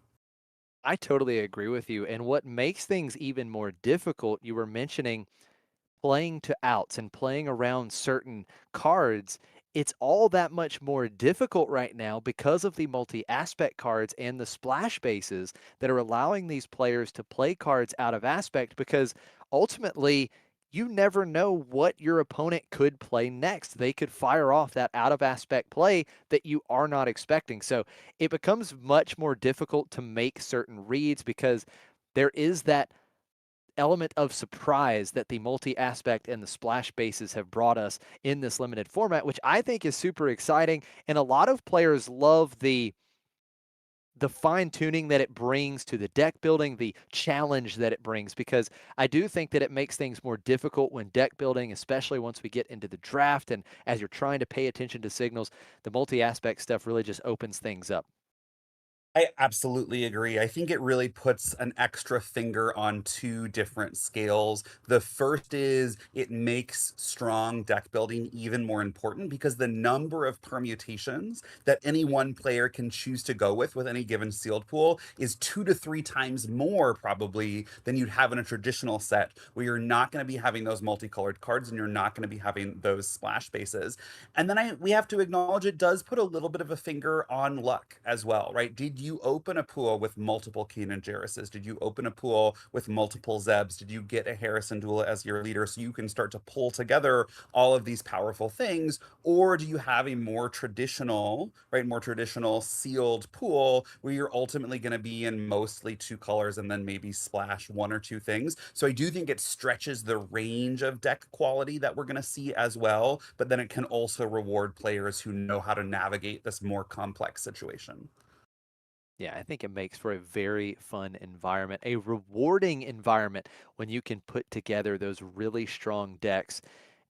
I totally agree with you. And what makes things even more difficult, you were mentioning playing to outs and playing around certain cards, it's all that much more difficult right now because of the multi-aspect cards and the splash bases that are allowing these players to play cards out of aspect, because ultimately you never know what your opponent could play next. They could fire off that out of aspect play that you are not expecting. So it becomes much more difficult to make certain reads because there is that element of surprise that the multi-aspect and the splash bases have brought us in this limited format, which I think is super exciting. And a lot of players love the fine tuning that it brings to the deck building, the challenge that it brings, because I do think that it makes things more difficult when deck building, especially once we get into the draft. And as you're trying to pay attention to signals, the multi-aspect stuff really just opens things up. I absolutely agree. I think it really puts an extra finger on two different scales. The first is it makes strong deck building even more important because the number of permutations that any one player can choose to go with any given sealed pool is 2 to 3 times more probably than you'd have in a traditional set where you're not going to be having those multicolored cards and you're not going to be having those splash bases. And then we have to acknowledge it does put a little bit of a finger on luck as well, right? Did you open a pool with multiple Keenan Jarruses? Did you open a pool with multiple Zebs? Did you get a Harrison Dula as your leader so you can start to pull together all of these powerful things? Or do you have a more traditional, right, more traditional sealed pool where you're ultimately going to be in mostly two colors and then maybe splash one or two things? So I do think it stretches the range of deck quality that we're going to see as well, but then it can also reward players who know how to navigate this more complex situation. Yeah, I think it makes for a very fun environment, a rewarding environment when you can put together those really strong decks.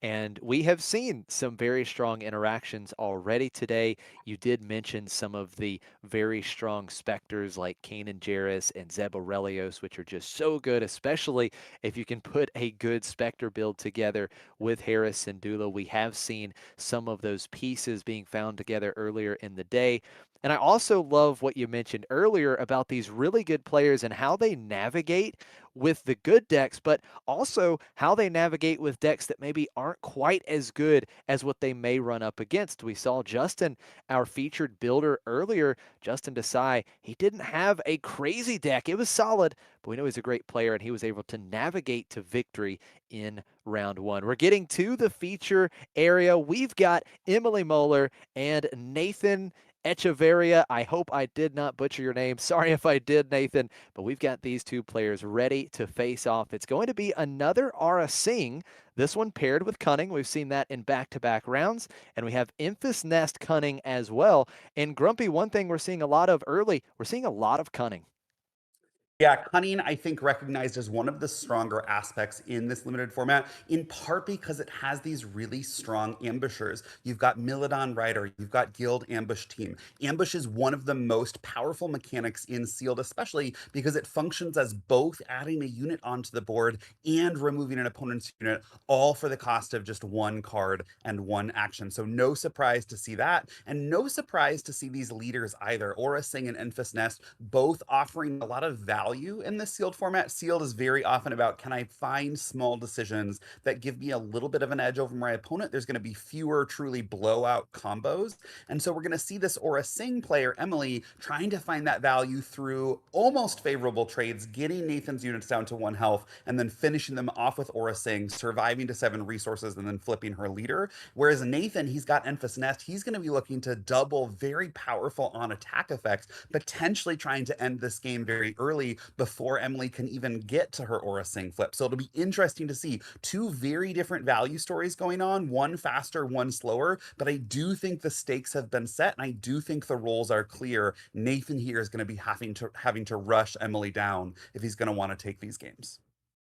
And we have seen some very strong interactions already today. You did mention some of the very strong specters like Kanan Jarrus and Zeb Aurelios, which are just so good, especially if you can put a good specter build together with Harris and Dula. We have seen some of those pieces being found together earlier in the day. And I also love what you mentioned earlier about these really good players and how they navigate with the good decks, but also how they navigate with decks that maybe aren't quite as good as what they may run up against. We saw Justin, our featured builder earlier, Justin Desai, he didn't have a crazy deck. It was solid, but we know he's a great player and he was able to navigate to victory in round one. We're getting to the feature area. We've got Emily Moeller and Nathan Echeverria. I hope I did not butcher your name. Sorry if I did, Nathan, but we've got these two players ready to face off. It's going to be another Aura Singh, this one paired with Cunning. We've seen that in back-to-back rounds, and we have Infus Nest Cunning as well. And Grumpy, one thing we're seeing a lot of early, we're seeing a lot of Cunning. Yeah, cunning, I think, recognized as one of the stronger aspects in this limited format, in part because it has these really strong ambushers. You've got Milidon Rider, you've got Guild Ambush Team. Ambush is one of the most powerful mechanics in Sealed, especially because it functions as both adding a unit onto the board and removing an opponent's unit, all for the cost of just one card and one action. So no surprise to see that, and no surprise to see these leaders either. Aura Singh and Enfys Nest both offering a lot of value in this sealed format. Sealed is very often about, can I find small decisions that give me a little bit of an edge over my opponent? There's going to be fewer truly blowout combos. And so we're going to see this Aura Singh player, Emily, trying to find that value through almost favorable trades, getting Nathan's units down to 1 health, and then finishing them off with Aura Singh, surviving to 7 resources, and then flipping her leader. Whereas Nathan, he's got Enfys Nest. He's going to be looking to double very powerful on attack effects, potentially trying to end this game very early before Emily can even get to her Aura Singh flip. So it'll be interesting to see two very different value stories going on, one faster, one slower, but I do think the stakes have been set, and I do think the roles are clear. Nathan here is going to be having to rush Emily down if he's going to want to take these games.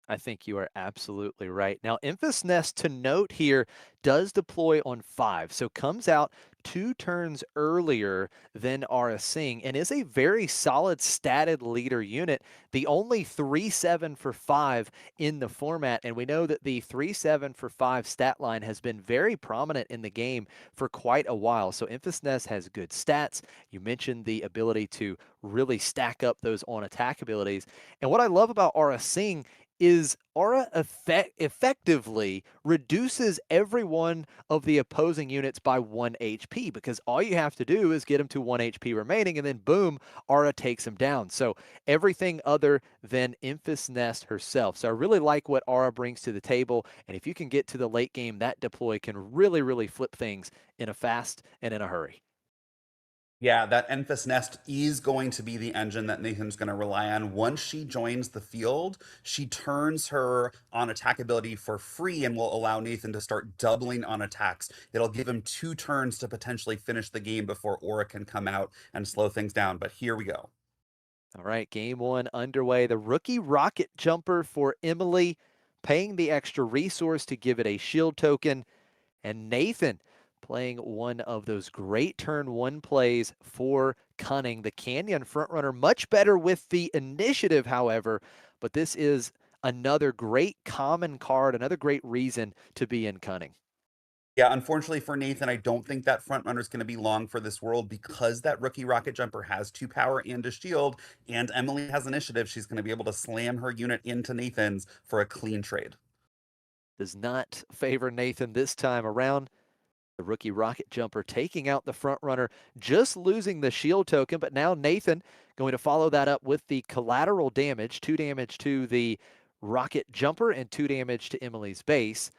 I think you are absolutely right. Now, Infus Nest, to note here, does deploy on 5, so comes out 2 turns earlier than Aura Singh, and is a very solid statted leader unit, the only 3-7 for 5 in the format, and we know that the 3-7 for 5 stat line has been very prominent in the game for quite a while, so Infus Nest has good stats. You mentioned the ability to really stack up those on attack abilities, and what I love about Aura Singh is Aura effectively reduces every one of the opposing units by 1 HP, because all you have to do is get them to 1 HP remaining, and then boom, Aura takes them down. So everything other than Infus Nest herself. So I really like what Aura brings to the table, and if you can get to the late game, that deploy can really, really flip things in a fast and in a hurry. Yeah, that Enfys Nest is going to be the engine that Nathan's going to rely on. Once she joins the field, she turns her on attack ability for free and will allow Nathan to start doubling on attacks. It'll give him 2 turns to potentially finish the game before Aura can come out and slow things down. But here we go. All right, game 1 underway. The rookie rocket jumper for Emily, paying the extra resource to give it a shield token. And Nathan playing one of those great turn 1 plays for Cunning. The Canyon frontrunner, much better with the initiative, however, but this is another great common card, another great reason to be in Cunning. Yeah, unfortunately for Nathan, I don't think that front runner is going to be long for this world because that rookie rocket jumper has 2 power and a shield, and Emily has initiative. She's going to be able to slam her unit into Nathan's for a clean trade. Does not favor Nathan this time around. The rookie rocket jumper taking out the front runner, just losing the shield token, but now Nathan going to follow that up with the collateral damage, 2 damage to the rocket jumper and 2 damage to Emily's base.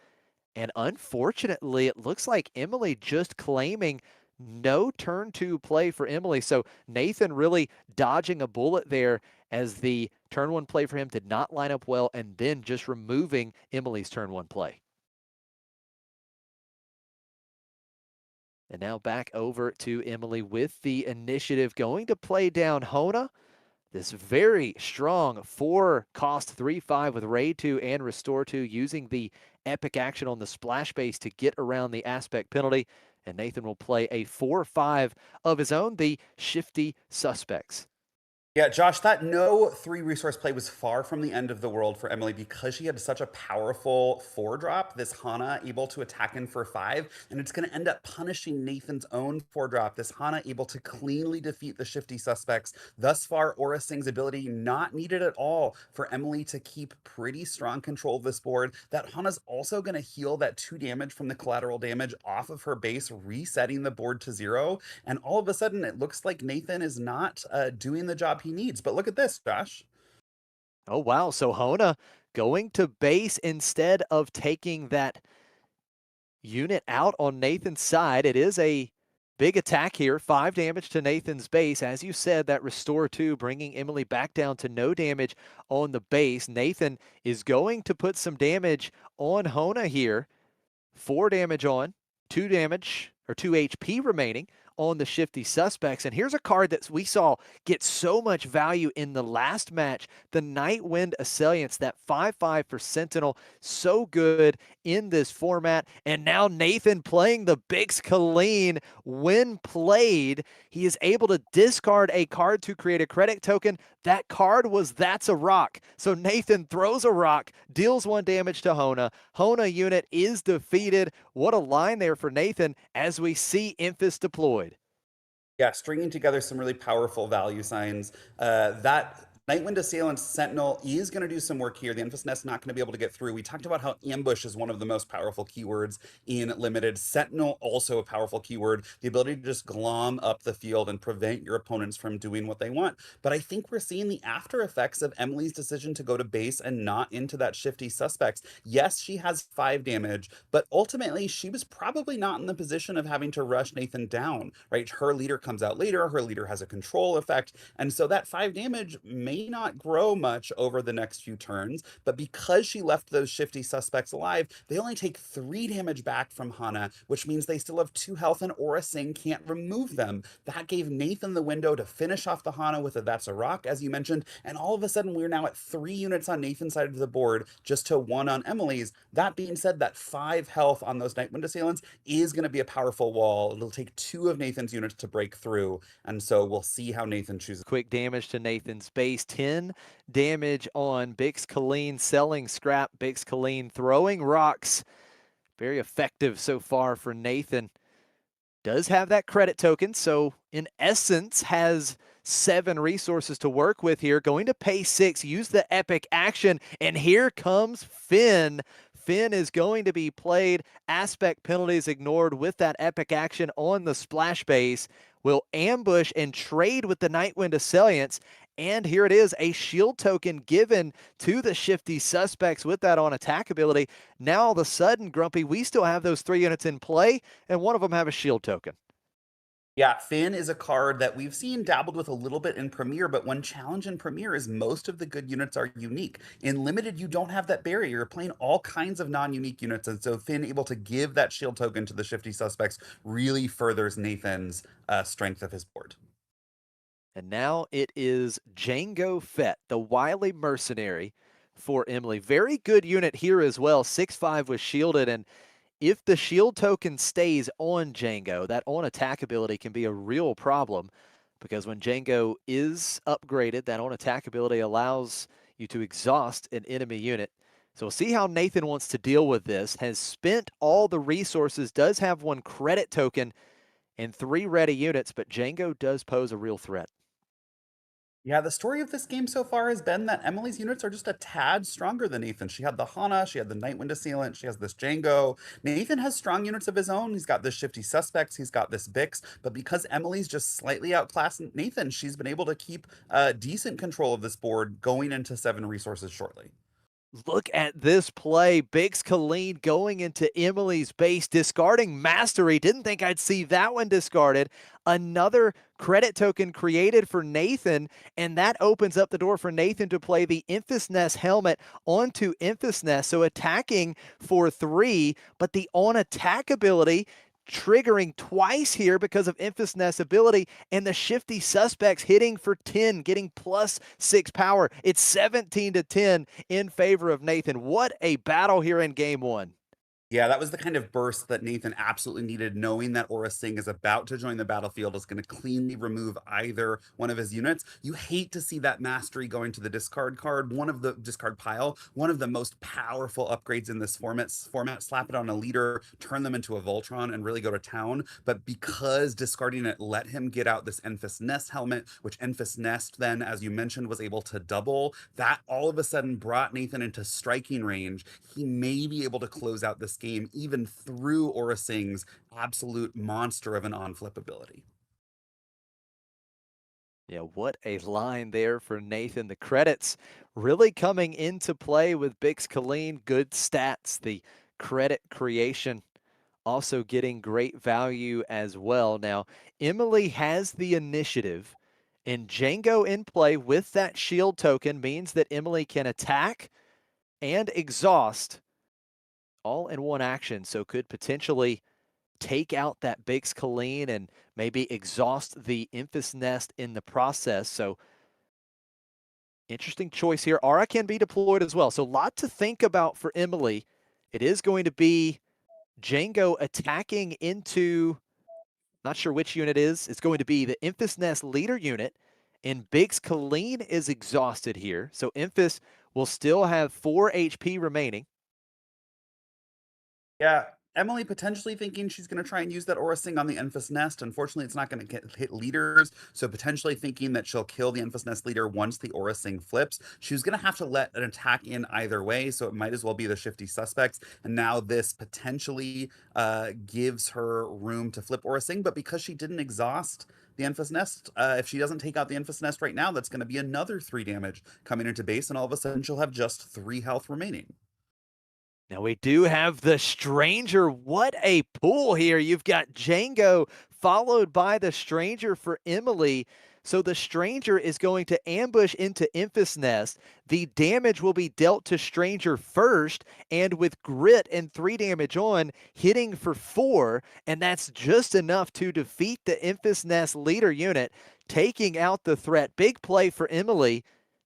And unfortunately, it looks like Emily just claiming no turn 2 play for Emily. So Nathan really dodging a bullet there, as the turn 1 play for him did not line up well, and then just removing Emily's turn 1 play. And now back over to Emily with the initiative, going to play down Hona. This very strong 4-cost 3/5 with Raid 2 and Restore 2, using the epic action on the splash base to get around the aspect penalty. And Nathan will play a 4/5 of his own, the Shifty Suspects. Yeah, Josh, that no 3 resource play was far from the end of the world for Emily because she had such a powerful 4-drop, this Hana able to attack in for 5, and it's going to end up punishing Nathan's own 4-drop, this Hana able to cleanly defeat the Shifty Suspects. Thus far, Aura Singh's ability not needed at all for Emily to keep pretty strong control of this board. That Hana's also going to heal that 2 damage from the collateral damage off of her base, resetting the board to 0, and all of a sudden it looks like Nathan is not doing the job he needs. But look at this, Josh. Oh, wow. So Hona going to base instead of taking that unit out on Nathan's side. It is a Big attack here, 5 damage to Nathan's base. As you said, that Restore 2 bringing Emily back down to no damage on the base. Nathan is going to put some damage on Hona here. 4 damage on, 2 damage, or 2 HP remaining on the Shifty Suspects. And here's a card that we saw get so much value in the last match, the Nightwind Assailants, that 5/5 for Sentinel, so good in this format. And now Nathan playing the Bix Colleen. When played, he is able to discard a card to create a credit token. That card was That's a Rock. So Nathan throws a rock, deals 1 damage to Hona. Hona unit is defeated. What a line there for Nathan as we see Emphas deployed. Yeah, stringing together some really powerful value signs. That Nightwind Assailant Sentinel is going to do some work here. The Enfys Nest not going to be able to get through. We talked about how Ambush is one of the most powerful keywords in Limited. Sentinel, also a powerful keyword. The ability to just glom up the field and prevent your opponents from doing what they want. But I think we're seeing the after effects of Emily's decision to go to base and not into that Shifty Suspects. Yes, she has 5 damage, but ultimately she was probably not in the position of having to rush Nathan down, right? Her leader comes out later. Her leader has a control effect. And so that 5 damage may not grow much over the next few turns, but because she left those Shifty Suspects alive, they only take 3 damage back from Hana, which means they still have 2 health and Aura Sing can't remove them. That gave Nathan the window to finish off the Hana with a That's a Rock, as you mentioned, and all of a sudden we're now at 3 units on Nathan's side of the board, just to 1 on Emily's. That being said, that 5 health on those Nightwind Assailants is going to be a powerful wall. It'll take 2 of Nathan's units to break through, and so we'll see how Nathan chooses. Quick damage to Nathan's base, 10 damage on Bix Colleen, selling scrap. Bix Colleen throwing rocks. Very effective so far for Nathan. Does have that credit token, so in essence has 7 resources to work with here. Going to pay 6, use the epic action, and here comes Finn. Finn is going to be played. Aspect penalties ignored with that epic action on the splash base. Will ambush and trade with the Nightwind Assailants. And here it is, a shield token given to the Shifty Suspects with that on attack ability. Now all of a sudden, Grumpy, we still have those 3 units in play, and one of them have a shield token. Yeah, Finn is a card that we've seen dabbled with a little bit in Premier, but one challenge in Premier is most of the good units are unique. In Limited, you don't have that barrier. You're playing all kinds of non-unique units, and so Finn able to give that shield token to the Shifty Suspects really furthers Nathan's strength of his board. And now it is Django Fett, the wily mercenary for Emily. Very good unit here as well. 6/5 was shielded, and if the shield token stays on Django, that on attack ability can be a real problem, because when Django is upgraded, that on attack ability allows you to exhaust an enemy unit. So we'll see how Nathan wants to deal with this. Has spent all the resources, does have 1 credit token and 3 ready units, but Django does pose a real threat. Yeah, the story of this game so far has been that Emily's units are just a tad stronger than Nathan. She had the Hana, she had the Nightwind Assailant, she has this Django. Nathan has strong units of his own. He's got this Shifty Suspects, he's got this Bix, but because Emily's just slightly outclassed Nathan, she's been able to keep decent control of this board going into 7 resources shortly. Look at this play. Bix Colleen going into Emily's base, discarding Mastery. Didn't think I'd see that one discarded. Another credit token created for Nathan, and that opens up the door for Nathan to play the Emphas Nest helmet onto Emphas Nest. So attacking for 3, but the on attack ability triggering twice here because of Emphas Nest's ability, and the Shifty Suspects hitting for 10, getting +6 power. It's 17-10 in favor of Nathan. What a battle here in game 1. Yeah, that was the kind of burst that Nathan absolutely needed, knowing that Aura Singh is about to join the battlefield, is going to cleanly remove either one of his units. You hate to see that mastery going to the discard card, one of the discard pile, one of the most powerful upgrades in this format. Slap it on a leader, turn them into a Voltron, and really go to town. But because discarding it let him get out this Emphas Nest helmet, which Emphas Nest then, as you mentioned, was able to double, that all of a sudden brought Nathan into striking range. He may be able to close out this game even through Aura Singh's absolute monster of an on-flip ability. Yeah, what a line there for Nathan. The credits really coming into play with Bix Colleen. Good stats, the credit creation also getting great value as well. Now, Emily has the initiative, and Django in play with that shield token means that Emily can attack and exhaust all in one action, so could potentially take out that Bix Colleen and maybe exhaust the Emphas Nest in the process. So interesting choice here. Aura can be deployed as well. So a lot to think about for Emily. It is going to be Django attacking into, not sure which unit is. It's going to be the Emphas Nest leader unit, and Bix Colleen is exhausted here. So Emphas will still have 4 HP remaining. Yeah, Emily potentially thinking she's going to try and use that Aura Sing on the Enfys Nest. Unfortunately, it's not going to hit leaders, so potentially thinking that she'll kill the Enfys Nest leader once the Aura Sing flips. She was going to have to let an attack in either way, so it might as well be the shifty suspects. And now this potentially gives her room to flip Aura Sing, but because she didn't exhaust the Enfys Nest, if she doesn't take out the Enfys Nest right now, that's going to be another 3 damage coming into base, and all of a sudden she'll have just 3 health remaining. Now we do have the Stranger. What a pull here. You've got Django followed by the Stranger for Emily. So the Stranger is going to ambush into Emphas Nest. The damage will be dealt to Stranger first, and with Grit and 3 damage on, hitting for 4, and that's just enough to defeat the Emphas Nest leader unit, taking out the threat. Big play for Emily.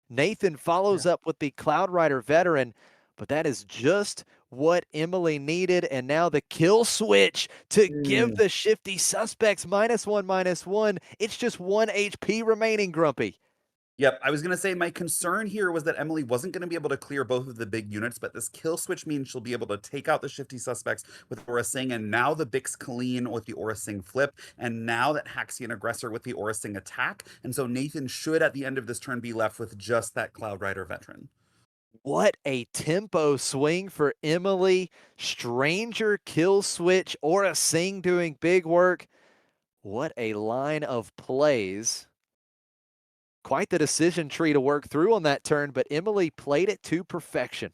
Nathan follows up with the Cloud Rider veteran, but that is just what Emily needed. And now the kill switch to give the shifty suspects -1/-1. It's just 1 HP remaining, Grumpy. Yep, I was going to say my concern here was that Emily wasn't going to be able to clear both of the big units, but this kill switch means she'll be able to take out the shifty suspects with Aura Sing, and now the Bix Colleen with the Aura Sing flip, and now that Haxian Aggressor with the Aura Sing attack. And so Nathan should, at the end of this turn, be left with just that Cloud Rider veteran. What a tempo swing for Emily. Stranger kill switch, Aura Sing doing big work. What a line of plays. Quite the decision tree to work through on that turn, but Emily played it to perfection.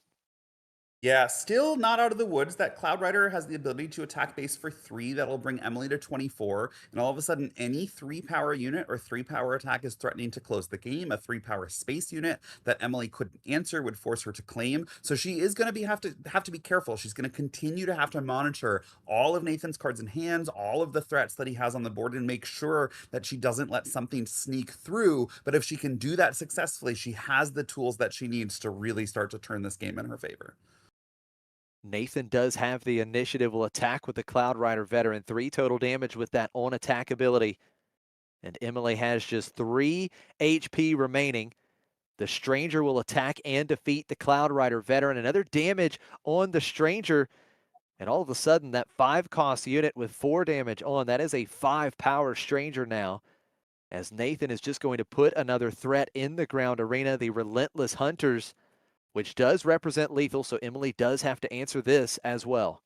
Yeah, still not out of the woods. That Cloud Rider has the ability to attack base for 3. That'll bring Emily to 24. And all of a sudden, any 3-power unit or 3-power attack is threatening to close the game. A 3-power space unit that Emily couldn't answer would force her to claim. So she is going to have to be careful. She's going to continue to have to monitor all of Nathan's cards in hands, all of the threats that he has on the board, and make sure that she doesn't let something sneak through. But if she can do that successfully, she has the tools that she needs to really start to turn this game in her favor. Nathan does have the initiative, will attack with the Cloud Rider veteran. 3 total damage with that on attack ability. And Emily has just 3 HP remaining. The Stranger will attack and defeat the Cloud Rider veteran. Another damage on the Stranger. And all of a sudden, that 5-cost unit with 4 damage on, that is a 5-power Stranger now. As Nathan is just going to put another threat in the ground arena, the Relentless Hunters, which does represent lethal, so Emily does have to answer this as well.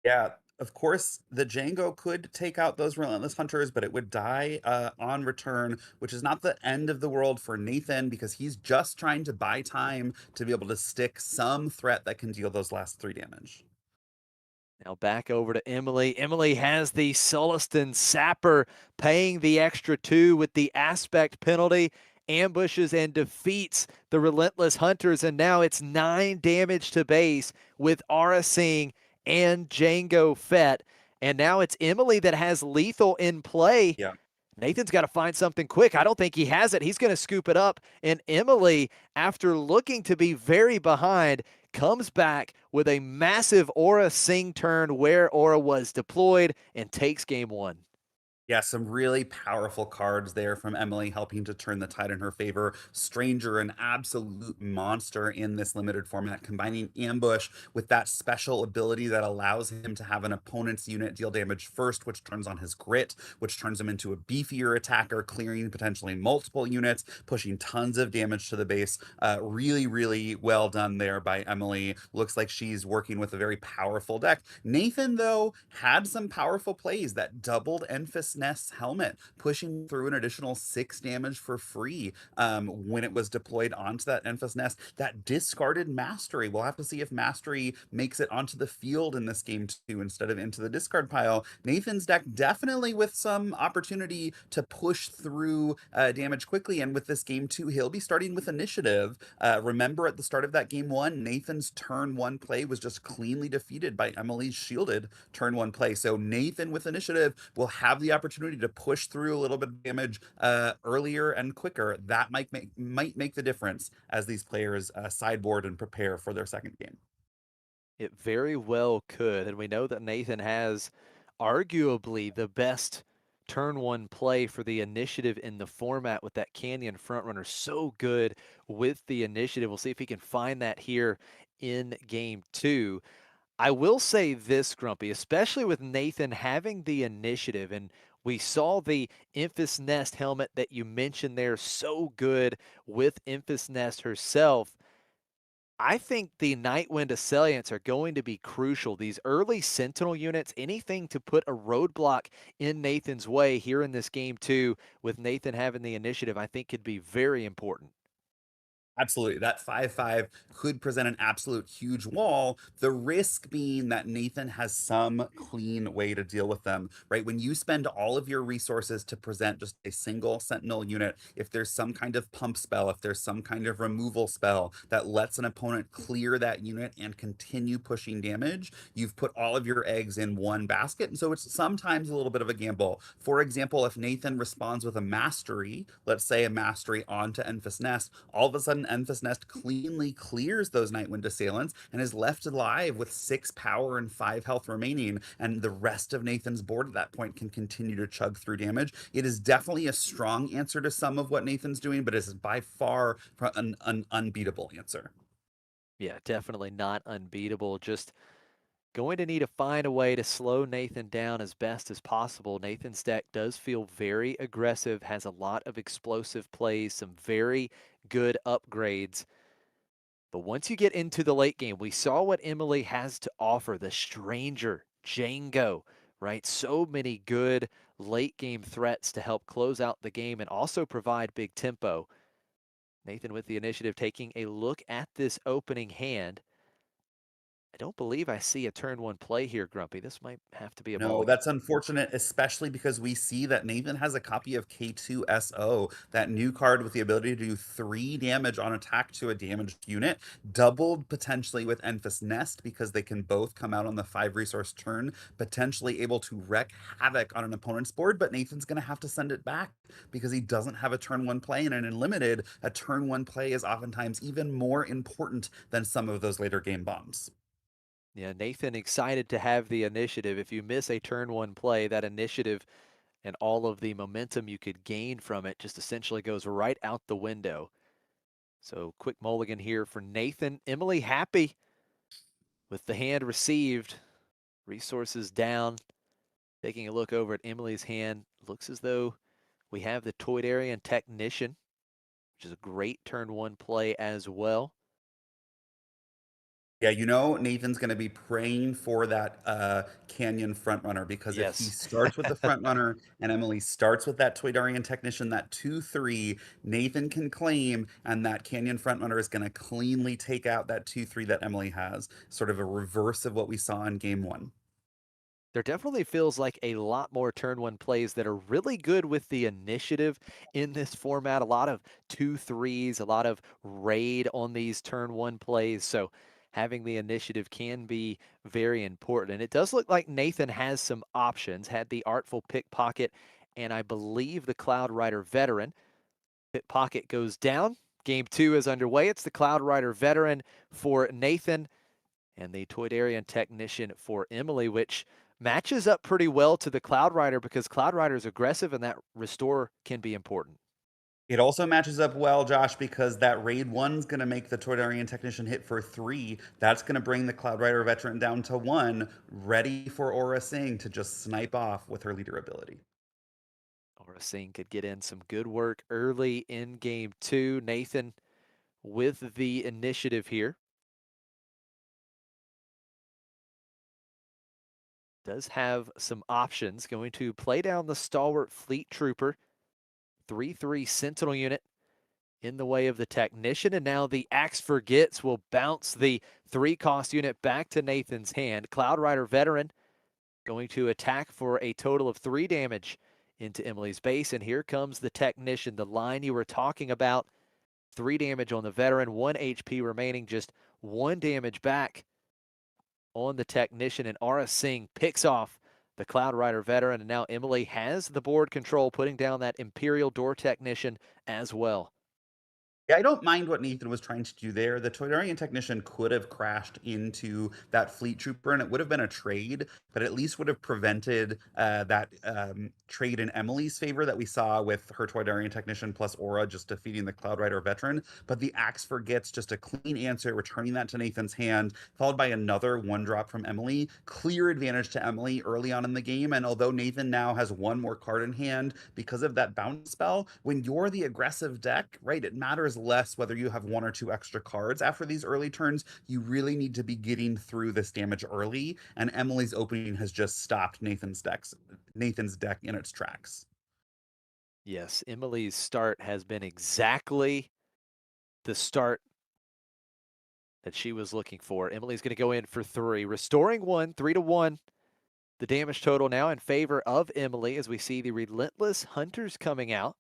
Yeah, of course, the Django could take out those Relentless Hunters, but it would die on return, which is not the end of the world for Nathan, because he's just trying to buy time to be able to stick some threat that can deal those last 3 damage. Now back over to Emily. Emily has the Sullustan Sapper paying the extra 2 with the aspect penalty, ambushes and defeats the Relentless Hunters, and now it's 9 damage to base with Aura Sing and Django Fett. And now it's Emily that has lethal in play. Yeah. Nathan's got to find something quick. I don't think he has it. He's going to scoop it up. And Emily, after looking to be very behind, comes back with a massive Aura Sing turn where Aura was deployed and takes game 1. Yeah, some really powerful cards there from Emily, helping to turn the tide in her favor. Stranger, an absolute monster in this limited format, combining ambush with that special ability that allows him to have an opponent's unit deal damage first, which turns on his grit, which turns him into a beefier attacker, clearing potentially multiple units, pushing tons of damage to the base. Really, really well done there by Emily. Looks like she's working with a very powerful deck. Nathan, though, had some powerful plays that doubled Enfys Enfys Nest's helmet, pushing through an additional 6 damage for free when it was deployed onto that Enfys Nest. That discarded Mastery. We'll have to see if Mastery makes it onto the field in this game too, instead of into the discard pile. Nathan's deck definitely with some opportunity to push through damage quickly, and with this game too, he'll be starting with initiative. Remember at the start of that game one, Nathan's turn one play was just cleanly defeated by Emily's shielded turn one play. So Nathan with initiative will have the opportunity to push through a little bit of damage earlier and quicker. That might make the difference as these players sideboard and prepare for their second game. It very well could, and we know that Nathan has arguably the best turn one play for the initiative in the format with that Canyon frontrunner. So good with the initiative. We'll see if he can find that here in game two. I will say this, Grumpy, especially with Nathan having the initiative, and we saw the Enfys Nest helmet that you mentioned there, so good with Enfys Nest herself. I think the Nightwind Assailants are going to be crucial. These early Sentinel units, anything to put a roadblock in Nathan's way here in this game too, with Nathan having the initiative, I think could be very important. Absolutely. That 5/5 could present an absolute huge wall. The risk being that Nathan has some clean way to deal with them, right? When you spend all of your resources to present just a single Sentinel unit, if there's some kind of pump spell, if there's some kind of removal spell that lets an opponent clear that unit and continue pushing damage, you've put all of your eggs in one basket. And so it's sometimes a little bit of a gamble. For example, if Nathan responds with a mastery, let's say a mastery onto Enfys Nest, all of a sudden Enfys Nest cleanly clears those Nightwind Assailants and is left alive with 6 power and 5 health remaining, and the rest of Nathan's board at that point can continue to chug through damage. It is definitely a strong answer to some of what Nathan's doing, but it is by far an unbeatable answer. Yeah, definitely not unbeatable. Just going to need to find a way to slow Nathan down as best as possible. Nathan's deck does feel very aggressive, has a lot of explosive plays, some very good upgrades. But once you get into the late game, we saw what Emily has to offer. The Stranger, Django, right? So many good late game threats to help close out the game and also provide big tempo. Nathan with the initiative taking a look at this opening hand. I don't believe I see a turn one play here, Grumpy. This might have to be a No, mulligan. that's unfortunate, especially because we see that Nathan has a copy of K2SO, that new card with the ability to do 3 damage on attack to a damaged unit, doubled potentially with Enfys Nest because they can both come out on the 5 resource turn, potentially able to wreak havoc on an opponent's board, but Nathan's going to have to send it back because he doesn't have a turn 1 play, and in limited, a turn 1 play is oftentimes even more important than some of those later game bombs. Yeah, Nathan excited to have the initiative. If you miss a turn one play, that initiative and all of the momentum you could gain from it just essentially goes right out the window. So quick mulligan here for Nathan. Emily happy with the hand received. Resources down. Taking a look over at Emily's hand. Looks as though we have the Toydarian Technician, which is a great turn one play as well. Yeah, Nathan's going to be praying for that Canyon frontrunner, because if he Yes. starts with the frontrunner and Emily starts with that Toydarian Technician, that 2/3, Nathan can claim, and that Canyon frontrunner is going to cleanly take out that 2/3 that Emily has. Sort of a reverse of what we saw in game one. There definitely feels like a lot more turn one plays that are really good with the initiative in this format. A lot of 2/3s, a lot of raid on these turn one plays. So having the initiative can be very important. And it does look like Nathan has some options, had the Artful Pickpocket, and I believe the Cloud Rider Veteran. Pickpocket goes down. Game two is underway. It's the Cloud Rider Veteran for Nathan and the Toydarian Technician for Emily, which matches up pretty well to the Cloud Rider because Cloud Rider is aggressive and that restore can be important. It also matches up well, Josh, because that raid one's going to make the Toydarian Technician hit for 3. That's going to bring the Cloud Rider Veteran down to 1, ready for Aura Singh to just snipe off with her leader ability. Aura Singh could get in some good work early in game two. Nathan with the initiative here. does have some options. Going to play down the stalwart fleet trooper, 3/3 sentinel unit in the way of the technician, and now the Axe Forgets will bounce the 3-cost unit back to Nathan's hand. Cloud Rider veteran going to attack for a total of 3 damage into Emily's base, and here comes the technician, the line you were talking about. 3 damage on the veteran, 1 HP remaining, just 1 damage back on the technician, and Aura Singh picks off the Cloud Rider veteran, and now Emily has the board control, putting down that Imperial Door Technician as well. Yeah, I don't mind what Nathan was trying to do there. The Toydarian technician could have crashed into that fleet trooper, and it would have been a trade, but at least would have prevented that trade in Emily's favor that we saw with her Toydarian technician plus Aura just defeating the Cloud Rider veteran. But the Axe Forgets just a clean answer, returning that to Nathan's hand, followed by another 1-drop from Emily. Clear advantage to Emily early on in the game, and although Nathan now has 1 more card in hand because of that bounce spell, when you're the aggressive deck, right, it matters less whether you have 1 or 2 extra cards after these early turns. You really need to be getting through this damage early, and Emily's opening has just stopped Nathan's deck in its tracks. Yes, Emily's start has been exactly the start that she was looking for. Emily's going to go in for 3, restoring 1, 3-1. The damage total now in favor of Emily as we see the Relentless Hunters coming out.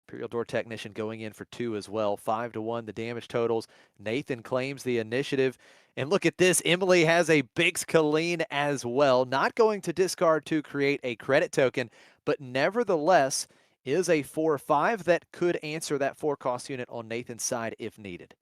Imperial Door Technician going in for 2 as well. 5-1 the damage totals. Nathan claims the initiative. And look at this. Emily has a Bix Colleen as well. Not going to discard to create a credit token, but nevertheless is a 4/5 that could answer that 4-cost unit on Nathan's side if needed.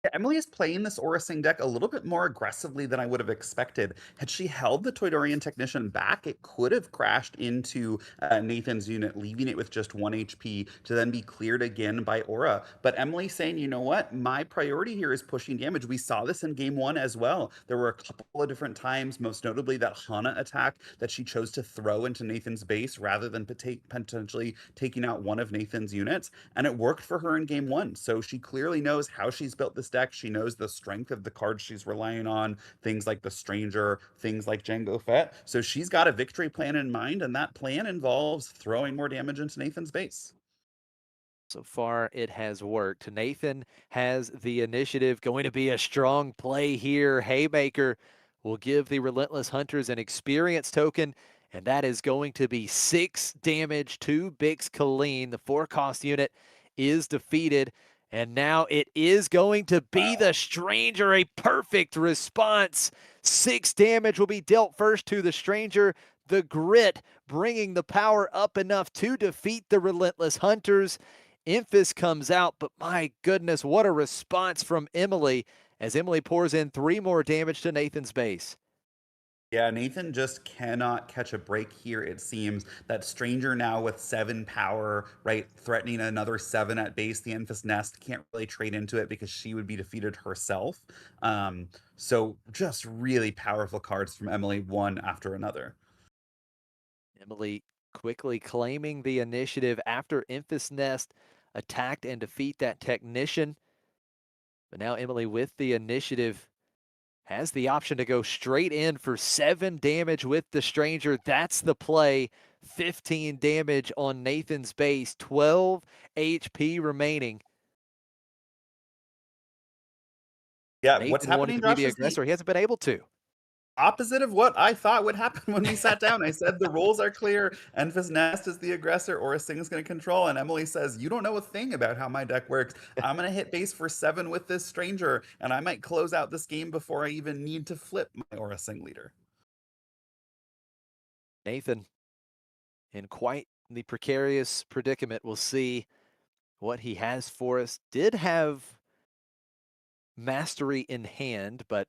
Yeah, Emily is playing this Aura Singh deck a little bit more aggressively than I would have expected. Had she held the Toydarian Technician back, it could have crashed into Nathan's unit, leaving it with just 1 HP to then be cleared again by Aura. But Emily saying, you know what, my priority here is pushing damage. We saw this in game 1 as well. There were a couple of different times, most notably that Hana attack that she chose to throw into Nathan's base rather than potentially taking out one of Nathan's units. And it worked for her in game 1. So she clearly knows how she's built this deck. She knows the strength of the cards she's relying on, things like the Stranger, things like Jango Fett. So she's got a victory plan in mind, and that plan involves throwing more damage into Nathan's base. So far, it has worked. Nathan has the initiative. Going to be a strong play here. Haymaker will give the Relentless Hunters an experience token, and that is going to be 6 damage to Bix Colleen. The 4-cost unit is defeated. And now it is going to be the Stranger, a perfect response. 6 damage will be dealt first to the Stranger. The Grit bringing the power up enough to defeat the Relentless Hunters. Emphys comes out, but my goodness, what a response from Emily as Emily pours in 3 more damage to Nathan's base. Yeah, Nathan just cannot catch a break here, it seems. That Stranger now with 7 power, right, threatening another 7 at base. The Emphys Nest can't really trade into it because she would be defeated herself. So just really powerful cards from Emily, one after another. Emily quickly claiming the initiative after Emphys Nest attacked and defeat that technician. But now Emily with the initiative has the option to go straight in for 7 damage with the Stranger. That's the play. 15 damage on Nathan's base, 12 HP remaining. Yeah, Nathan what's wanted happening, to be Josh, the is aggressor. He hasn't been able to. opposite of what I thought would happen when we sat down. I said the rules are clear. Enfys Nest is the aggressor, Aura Singh is going to control, and Emily says, you don't know a thing about how my deck works. I'm going to hit base for 7 with this Stranger, and I might close out this game before I even need to flip my Aura Singh leader. Nathan, in quite the precarious predicament. We'll see what he has for us. Did have mastery in hand, but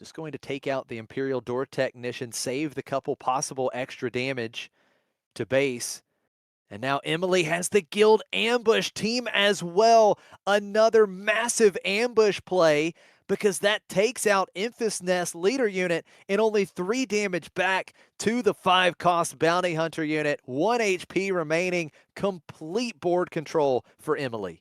just going to take out the Imperial Door Technician, save the couple possible extra damage to base. And now Emily has the Guild Ambush team as well. Another massive ambush play because that takes out Emphys Nest leader unit and only 3 damage back to the 5-cost Bounty Hunter unit. 1 HP remaining. Complete board control for Emily.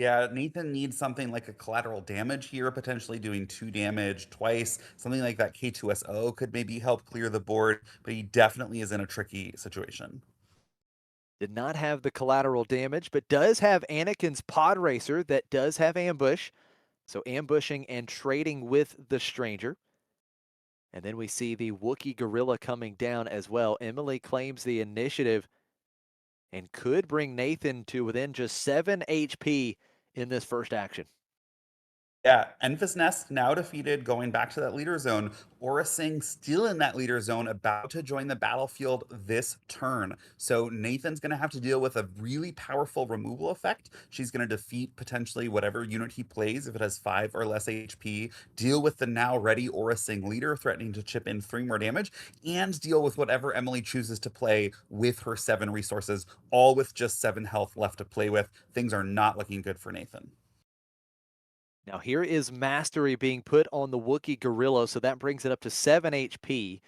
Yeah, Nathan needs something like a collateral damage here, potentially doing 2 damage twice. Something like that K2SO could maybe help clear the board, but he definitely is in a tricky situation. Did not have the collateral damage, but does have Anakin's pod racer that does have ambush. So ambushing and trading with the stranger. And then we see the Wookiee gorilla coming down as well. Emily claims the initiative and could bring Nathan to within just 7 HP in this first action. Yeah, Enfys Nest now defeated, going back to that leader zone. Aura Singh still in that leader zone, about to join the battlefield this turn. So Nathan's going to have to deal with a really powerful removal effect. She's going to defeat potentially whatever unit he plays if it has 5 or less HP, deal with the now ready Aura Singh leader threatening to chip in 3 more damage, and deal with whatever Emily chooses to play with her 7 resources, all with just 7 health left to play with. Things are not looking good for Nathan. Now here is Mastery being put on the Wookiee Gorilla, so that brings it up to 7 HP,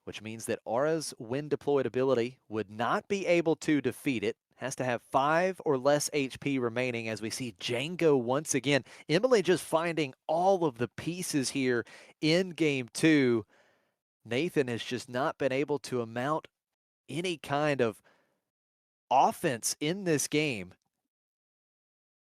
which means that Aura's when deployed ability would not be able to defeat it. Has to have 5 or less HP remaining as we see Django once again. Emily just finding all of the pieces here in game 2. Nathan has just not been able to amount any kind of offense in this game.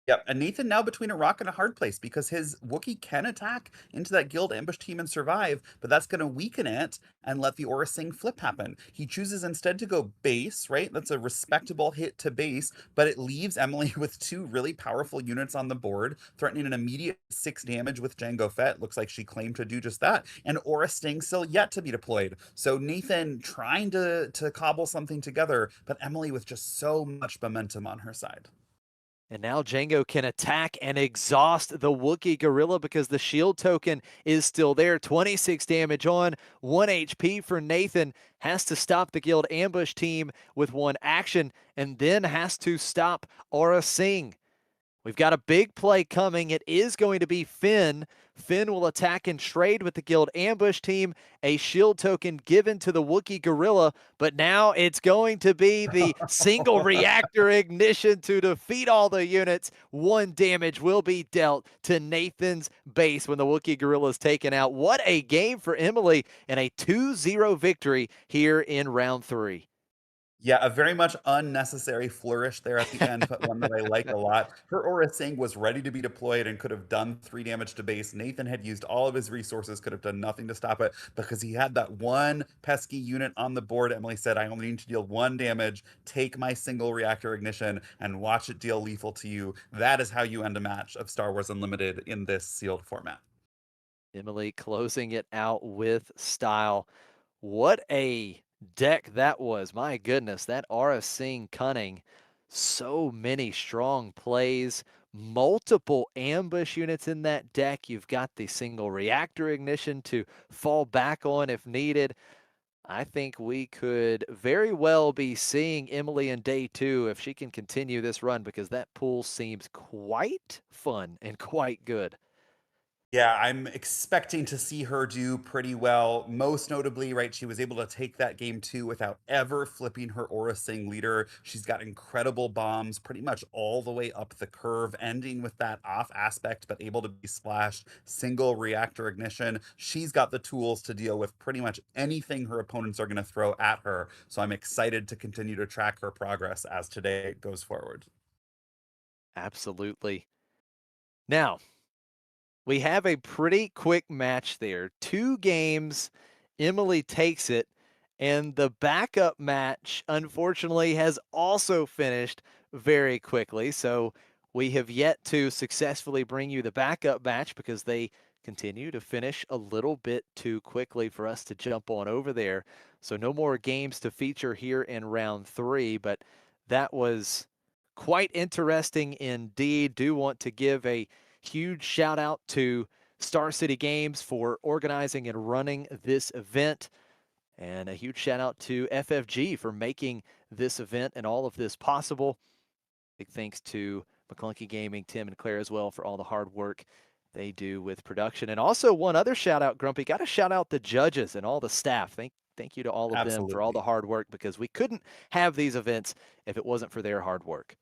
Yep, and Nathan now between a rock and a hard place because his Wookiee can attack into that guild ambush team and survive, but that's going to weaken it and let the Aura Sing flip happen. He chooses instead to go base, right? That's a respectable hit to base, but it leaves Emily with 2 really powerful units on the board, threatening an immediate 6 damage with Jango Fett. Looks like she claimed to do just that, and Aura Sting still yet to be deployed. So Nathan trying to cobble something together, but Emily with just so much momentum on her side. And now Django can attack and exhaust the Wookiee Gorilla because the shield token is still there. 26 damage on, 1 HP for Nathan. Has to stop the guild ambush team with 1 action and then has to stop Aura Singh. We've got a big play coming. It is going to be Finn. Finn will attack and trade with the guild ambush team. A shield token given to the Wookiee Gorilla, but now it's going to be the single reactor ignition to defeat all the units. 1 damage will be dealt to Nathan's base when the Wookiee Gorilla is taken out. What a game for Emily and a 2-0 victory here in round 3. Yeah, a very much unnecessary flourish there at the end, but one that I like a lot. Her Aura Sing was ready to be deployed and could have done 3 damage to base. Nathan had used all of his resources, could have done nothing to stop it because he had that one pesky unit on the board. Emily said, I only need to deal 1 damage, take my single reactor ignition, and watch it deal lethal to you. That is how you end a match of Star Wars Unlimited in this sealed format. Emily closing it out with style. What a deck that was. My goodness, that Aura Singh Cunning. So many strong plays, multiple ambush units in that deck. You've got the single reactor ignition to fall back on if needed. I think we could very well be seeing Emily in day 2 if she can continue this run because that pool seems quite fun and quite good. Yeah, I'm expecting to see her do pretty well. Most notably, right, she was able to take that game 2 without ever flipping her Aura Sing leader. She's got incredible bombs pretty much all the way up the curve, ending with that off aspect, but able to be splashed. Single reactor ignition. She's got the tools to deal with pretty much anything her opponents are going to throw at her. So I'm excited to continue to track her progress as today goes forward. Absolutely. Now, we have a pretty quick match there. 2 games, Emily takes it, and the backup match, unfortunately, has also finished very quickly. So we have yet to successfully bring you the backup match because they continue to finish a little bit too quickly for us to jump on over there. So no more games to feature here in round 3, but that was quite interesting indeed. Do want to give a huge shout out to Star City Games for organizing and running this event. And a huge shout out to FFG for making this event and all of this possible. Big thanks to McClunky Gaming, Tim and Claire as well for all the hard work they do with production. And also one other shout out, Grumpy, got to shout out the judges and all the staff. Thank you to all of them for all the Absolutely. hard work because we couldn't have these events if it wasn't for their hard work.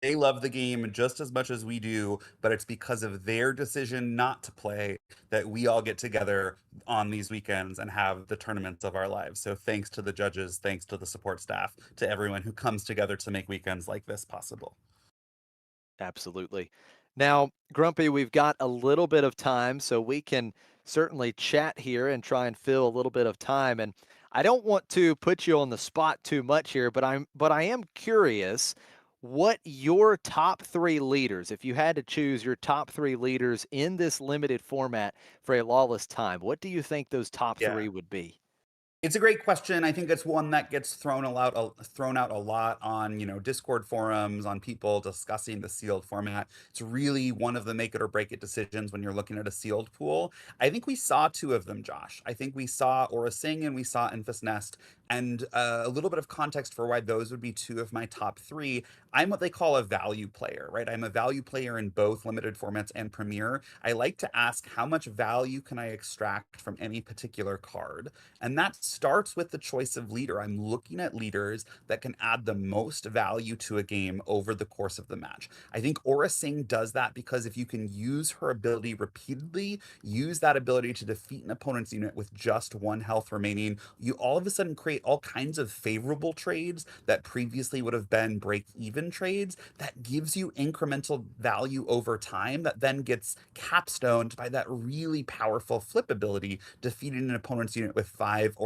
They love the game just as much as we do, but it's because of their decision not to play that we all get together on these weekends and have the tournaments of our lives. So thanks to the judges, thanks to the support staff, to everyone who comes together to make weekends like this possible. Absolutely. Now, Grumpy, we've got a little bit of time, so we can certainly chat here and try and fill a little bit of time. And I don't want to put you on the spot too much here, but I am curious what your top three leaders, if you had to choose your top three leaders in this limited format for a lawless time, what do you think those top Yeah. three would be? It's a great question. I think it's one that gets thrown out a lot on, Discord forums, on people discussing the sealed format. It's really one of the make it or break it decisions when you're looking at a sealed pool. I think we saw two of them, Josh. I think we saw Aura Sing and we saw Enfys Nest. And a little bit of context for why those would be two of my top three. I'm what they call a value player, right? I'm a value player in both limited formats and Premier. I like to ask how much value can I extract from any particular card? And that starts with the choice of leader. I'm looking at leaders that can add the most value to a game over the course of the match. I think Aura Singh does that because if you can use her ability repeatedly, use that ability to defeat an opponent's unit with just 1 health remaining, you all of a sudden create all kinds of favorable trades that previously would have been break even trades that gives you incremental value over time that then gets capstoned by that really powerful flip ability, defeating an opponent's unit with 5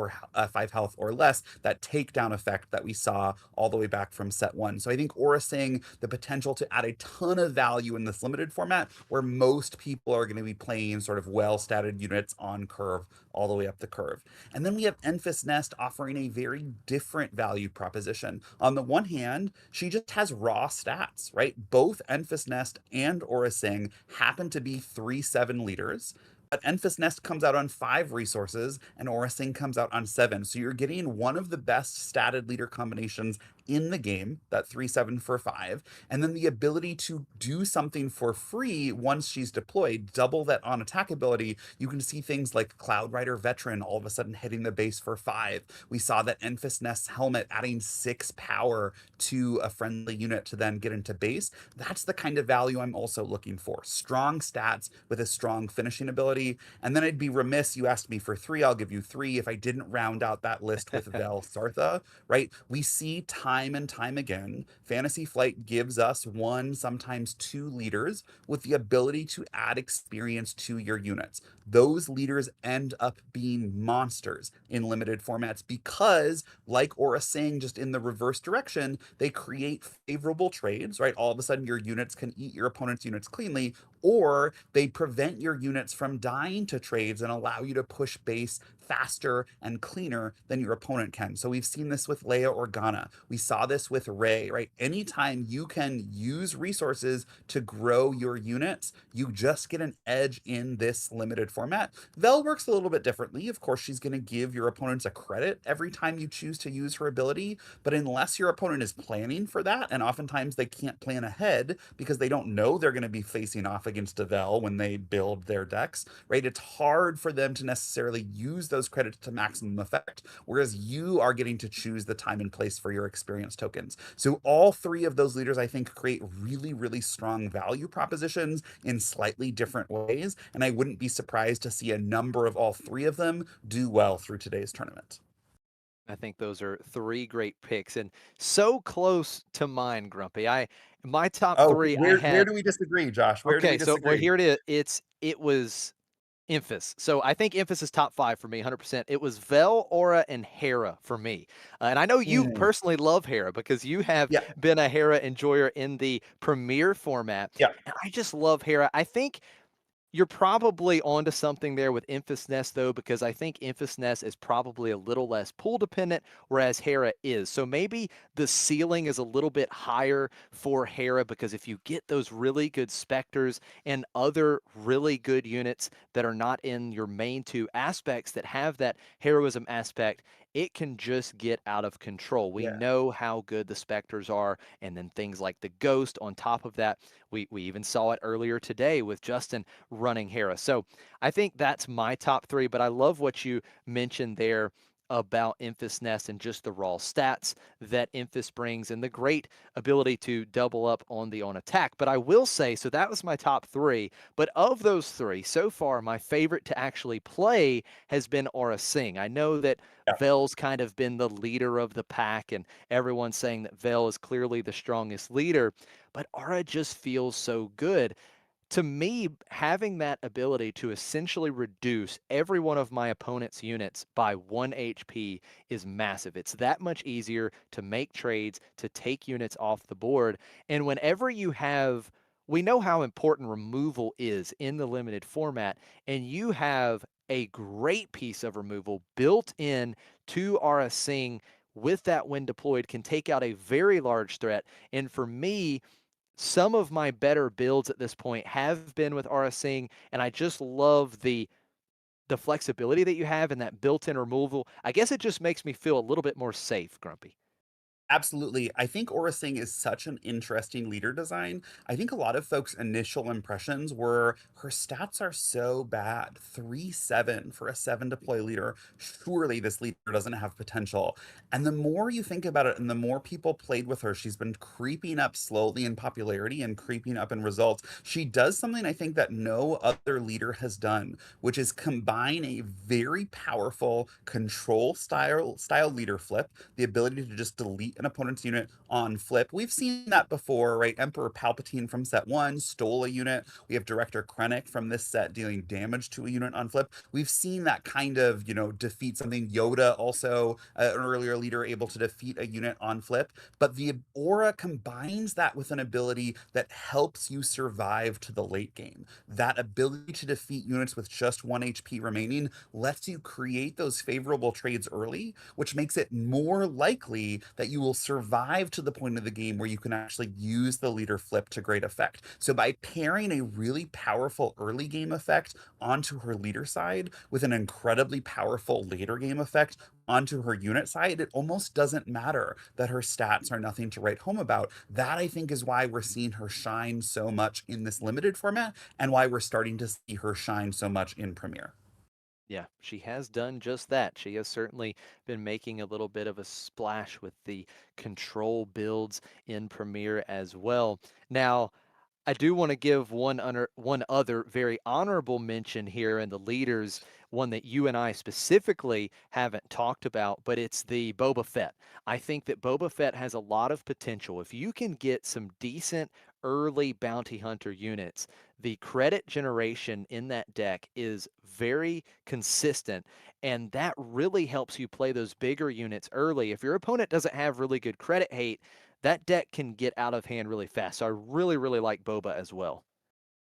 health or less, that takedown effect that we saw all the way back from set one. So I think Aura Sing, the potential to add a ton of value in this limited format where most people are going to be playing sort of well-statted units on curve all the way up the curve. And then we have Enfys Nest offering a very different value proposition. On the one hand, she just has raw stats, right? Both Enfys Nest and Aura Sing happen to be 3/7 leaders. But Enfys Nest comes out on 5 resources and Aura Sing comes out on 7. So you're getting one of the best statted leader combinations in the game, that 3/7 for 5. And then the ability to do something for free once she's deployed, double that on attack ability. You can see things like Cloud Rider Veteran all of a sudden hitting the base for 5. We saw that Enfys Nest's helmet adding 6 power to a friendly unit to then get into base. That's the kind of value I'm also looking for. Strong stats with a strong finishing ability. And then I'd be remiss, you asked me for 3, I'll give you 3 if I didn't round out that list with Vel Sartha, right? We see time and time again, Fantasy Flight gives us 1, sometimes 2 leaders with the ability to add experience to your units. Those leaders end up being monsters in limited formats because, like Aura saying, just in the reverse direction, they create favorable trades, right? All of a sudden, your units can eat your opponent's units cleanly, or they prevent your units from dying to trades and allow you to push base faster and cleaner than your opponent can. So we've seen this with Leia Organa. We saw this with Ray, right? Anytime you can use resources to grow your units, you just get an edge in this limited format. Vel works a little bit differently. Of course, she's going to give your opponents a credit every time you choose to use her ability, but unless your opponent is planning for that, and oftentimes they can't plan ahead because they don't know they're going to be facing off against a Vel when they build their decks, right? It's hard for them to necessarily use those credits to maximum effect, whereas you are getting to choose the time and place for your experience tokens. So all 3 of those leaders, I think, create really, really strong value propositions in slightly different ways, and I wouldn't be surprised to see a number of all 3 of them do well through today's tournament. I think those are 3 great picks and so close to mine, Grumpy. My top Oh, 3, I where had. do we disagree, Josh? Where do we Okay, so well, disagree? here it is. It was Emphas. So I think Emphas is top 5 for me, 100%. It was Vel, Aura, and Hera for me. And I know you Mm, personally love Hera because you have yeah, been a Hera enjoyer in the Premier format. yeah, And I just love Hera. I think you're probably onto something there with Enfys Nest, though, because I think Enfys Nest is probably a little less pool dependent, whereas Hera is. So maybe the ceiling is a little bit higher for Hera because if you get those really good Spectres and other really good units that are not in your main 2 aspects that have that heroism aspect, it can just get out of control. We yeah. know how good the Spectres are, and then things like the Ghost on top of that. We even saw it earlier today with Justin running Hera. So I think that's my top 3, but I love what you mentioned there about Emphas Nest and just the raw stats that Emphas brings and the great ability to double up on the on attack. But I will say, so that was my top 3. But of those 3, so far, my favorite to actually play has been Aura Singh. I know that Yeah. Vel's kind of been the leader of the pack, and everyone's saying that Vel is clearly the strongest leader, but Aura just feels so good. To me, having that ability to essentially reduce every one of my opponent's units by 1 HP is massive. It's that much easier to make trades, to take units off the board. And whenever you have, we know how important removal is in the limited format, and you have a great piece of removal built in to Aura Singh with that when deployed can take out a very large threat. And for me, some of my better builds at this point have been with Aura Singh, and I just love the flexibility that you have and that built-in removal. I guess it just makes me feel a little bit more safe, Grumpy. Absolutely. I think Aura Singh is such an interesting leader design. I think a lot of folks' initial impressions were her stats are so bad. 3-7 for a 7 deploy leader. Surely this leader doesn't have potential. And the more you think about it and the more people played with her, she's been creeping up slowly in popularity and creeping up in results. She does something I think that no other leader has done, which is combine a very powerful control style leader flip, the ability to just delete an opponent's unit on flip. We've seen that before, right? Emperor Palpatine from set 1 stole a unit. We have Director Krennic from this set dealing damage to a unit on flip. We've seen that kind of, defeat something. Yoda also, an earlier leader, able to defeat a unit on flip. But the aura combines that with an ability that helps you survive to the late game. That ability to defeat units with just 1 HP remaining lets you create those favorable trades early, which makes it more likely that you will survive to the point of the game where you can actually use the leader flip to great effect. So by pairing a really powerful early game effect onto her leader side with an incredibly powerful later game effect onto her unit side, it almost doesn't matter that her stats are nothing to write home about. That, I think, is why we're seeing her shine so much in this limited format and why we're starting to see her shine so much in Premiere. Yeah, she has done just that. She has certainly been making a little bit of a splash with the control builds in Premiere as well. Now, I do want to give one other very honorable mention here in the leaders, one that you and I specifically haven't talked about, but it's the Boba Fett. I think that Boba Fett has a lot of potential. If you can get some decent early bounty hunter units, the credit generation in that deck is very consistent, and that really helps you play those bigger units early. If your opponent doesn't have really good credit hate, that deck can get out of hand really fast. So I really, really like Boba as well.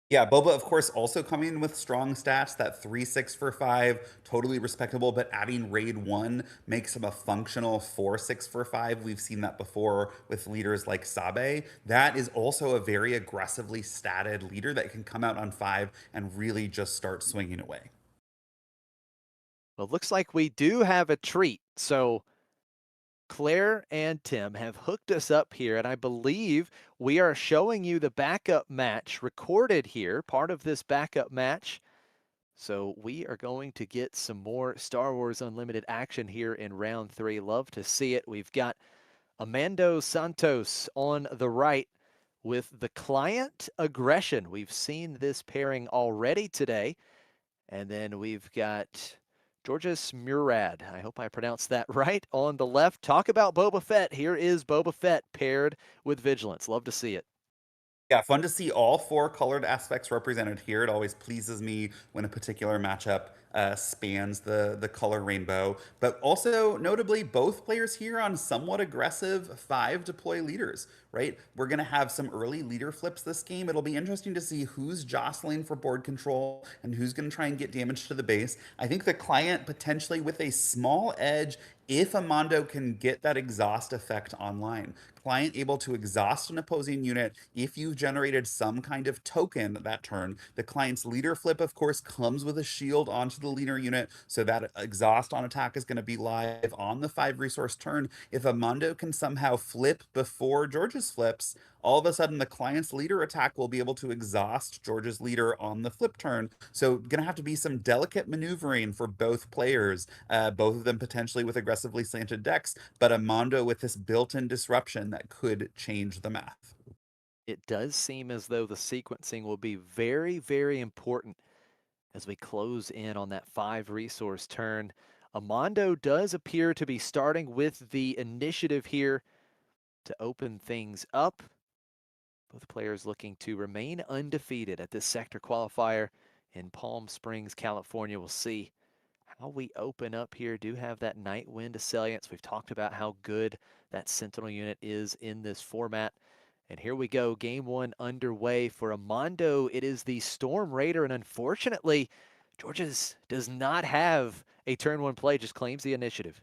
Yeah, Boba, of course, also coming with strong stats. That 3-6 for 5, totally respectable, but adding raid 1 makes him a functional 4-6 for 5. We've seen that before with leaders like Sabe. That is also a very aggressively statted leader that can come out on 5 and really just start swinging away. Well, it looks like we do have a treat. So Claire and Tim have hooked us up here, and I believe we are showing you the backup match recorded here, part of this backup match. So we are going to get some more Star Wars Unlimited action here in round 3. Love to see it. We've got Amando Santos on the right with the Client Aggression. We've seen this pairing already today. And then we've got Georges Murad. I hope I pronounced that right. On the left, talk about Boba Fett. Here is Boba Fett paired with Vigilance. Love to see it. Yeah, fun to see all 4 colored aspects represented here. It always pleases me when a particular matchup spans the color rainbow. But also, notably, both players here on somewhat aggressive 5 deploy leaders, right? We're going to have some early leader flips this game. It'll be interesting to see who's jostling for board control and who's going to try and get damage to the base. I think the client potentially with a small edge if Amando can get that exhaust effect online. Client able to exhaust an opposing unit if you've generated some kind of token that turn. The client's leader flip, of course, comes with a shield onto the leader unit, so that exhaust on attack is going to be live on the 5 resource turn. If Amando can somehow flip before George George's flips, all of a sudden the client's leader attack will be able to exhaust George's leader on the flip turn. So gonna have to be some delicate maneuvering for both players, both of them potentially with aggressively slanted decks, but a Mondo with this built-in disruption that could change the math. It does seem as though the sequencing will be very, very important as we close in on that 5 resource turn. Amando does appear to be starting with the initiative here to open things up. Both players looking to remain undefeated at this sector qualifier in Palm Springs, California. We'll see how we open up here. Do have that Night Wind Salience. We've talked about how good that Sentinel unit is in this format. And here we go, game 1 underway for Amando. It is the Storm Raider, and unfortunately, Georges does not have a turn 1 play, just claims the initiative.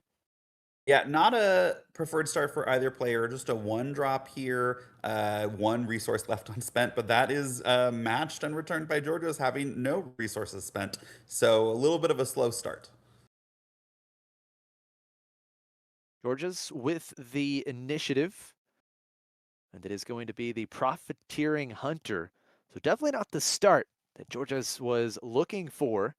Yeah, not a preferred start for either player, just a 1-drop here, 1 resource left unspent, but that is matched and returned by Georgios having no resources spent. So a little bit of a slow start. Georges with the initiative. And it is going to be the Profiteering Hunter. So definitely not the start that Georges was looking for,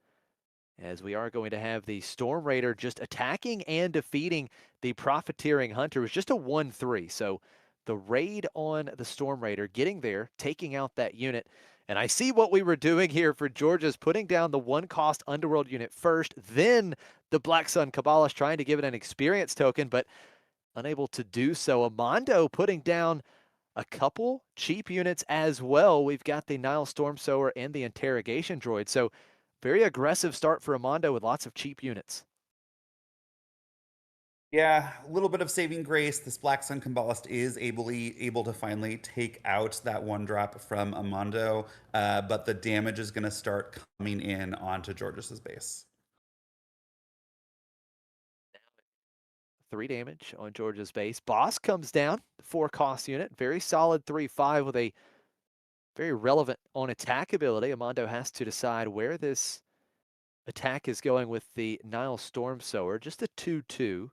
as we are going to have the Storm Raider just attacking and defeating the Profiteering Hunter. It was just a 1-3. So the raid on the Storm Raider, getting there, taking out that unit. And I see what we were doing here for Georges, putting down the 1-cost Underworld unit first, then the Black Sun Cabalists, trying to give it an experience token, but unable to do so. Amando putting down a couple cheap units as well. We've got the Nile Storm Sower and the Interrogation Droid. So very aggressive start for Amando with lots of cheap units. Yeah, a little bit of saving grace. This Black Sun Kabbalist is able to finally take out that 1-drop from Amando, but the damage is going to start coming in onto Georges's base. 3 damage on George's base. Boss comes down, 4-cost unit. Very solid 3-5 with a very relevant on attack ability. Amando has to decide where this attack is going with the Nile Storm Sower. Just a 2-2.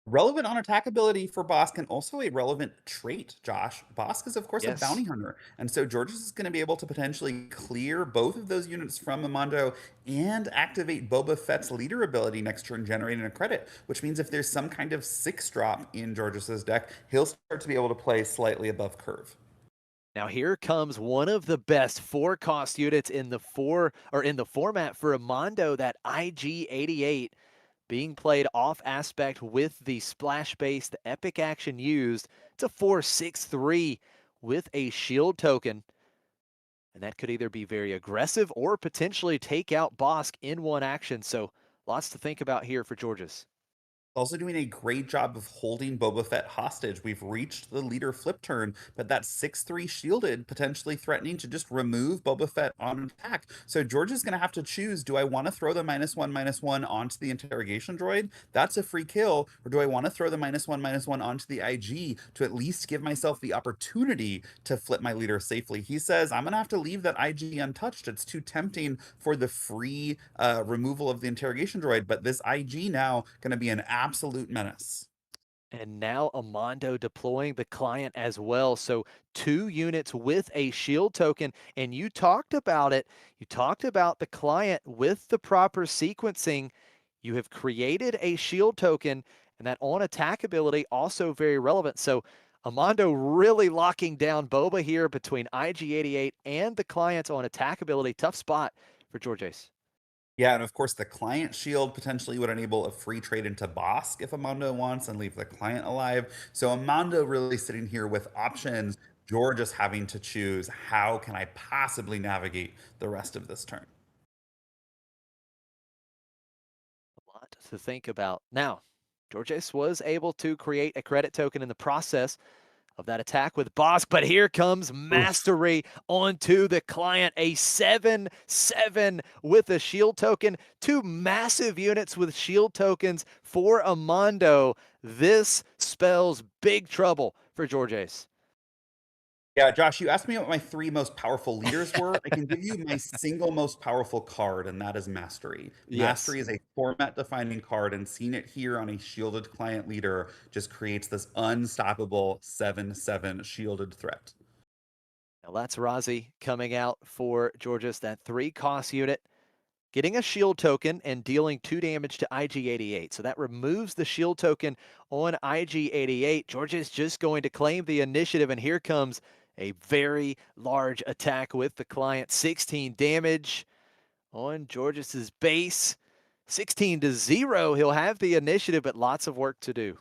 Relevant on attack ability for Bosk and also a relevant trait, Josh. Bosk is, of course, a Yes. bounty hunter. And so Georges is going to be able to potentially clear both of those units from Amando and activate Boba Fett's leader ability next turn, generating a credit, which means if there's some kind of 6-drop in Georges's deck, he'll start to be able to play slightly above curve. Now here comes one of the best 4-cost units in the format for Amando, that IG-88. Being played off aspect with the splash base, the epic action used. It's a 4/6/3 with a shield token. And that could either be very aggressive or potentially take out Bosk in one action. So lots to think about here for Georges. Also doing a great job of holding Boba Fett hostage. We've reached the leader flip turn, but that 6-3 shielded, potentially threatening to just remove Boba Fett on attack. So George is going to have to choose, do I want to throw the -1/-1 onto the interrogation droid? That's a free kill. Or do I want to throw the -1/-1 onto the IG to at least give myself the opportunity to flip my leader safely? He says, I'm going to have to leave that IG untouched. It's too tempting for the free removal of the interrogation droid, but this IG now going to be an absolute menace. And now Amando deploying the client as well. So 2 units with a shield token. And you talked about it. You talked about the client with the proper sequencing. You have created a shield token, and that on attack ability also very relevant. So Amando really locking down Boba here between IG-88 and the client's on attack ability. Tough spot for Georges. Yeah, and of course, the client shield potentially would enable a free trade into Bosk if Amando wants and leave the client alive. So Amando really sitting here with options. George just having to choose, how can I possibly navigate the rest of this turn? A lot to think about. Now, Georges was able to create a credit token in the process of that attack with Bosk, but here comes Mastery onto the client. A 7/7 with a shield token. 2 massive units with shield tokens for Amando. This spells big trouble for Georges. Yeah, Josh, you asked me what my 3 most powerful leaders were. I can give you my single most powerful card, and that is Mastery. Yes. Mastery is a format-defining card, and seeing it here on a shielded client leader just creates this unstoppable 7/7 shielded threat. Now that's Razi coming out for Georges, that 3-cost unit, getting a shield token and dealing 2 damage to IG-88. So that removes the shield token on IG-88. Georges just going to claim the initiative, and here comes a very large attack with the client. 16 damage on Georges's base. 16-0. He'll have the initiative, but lots of work to do.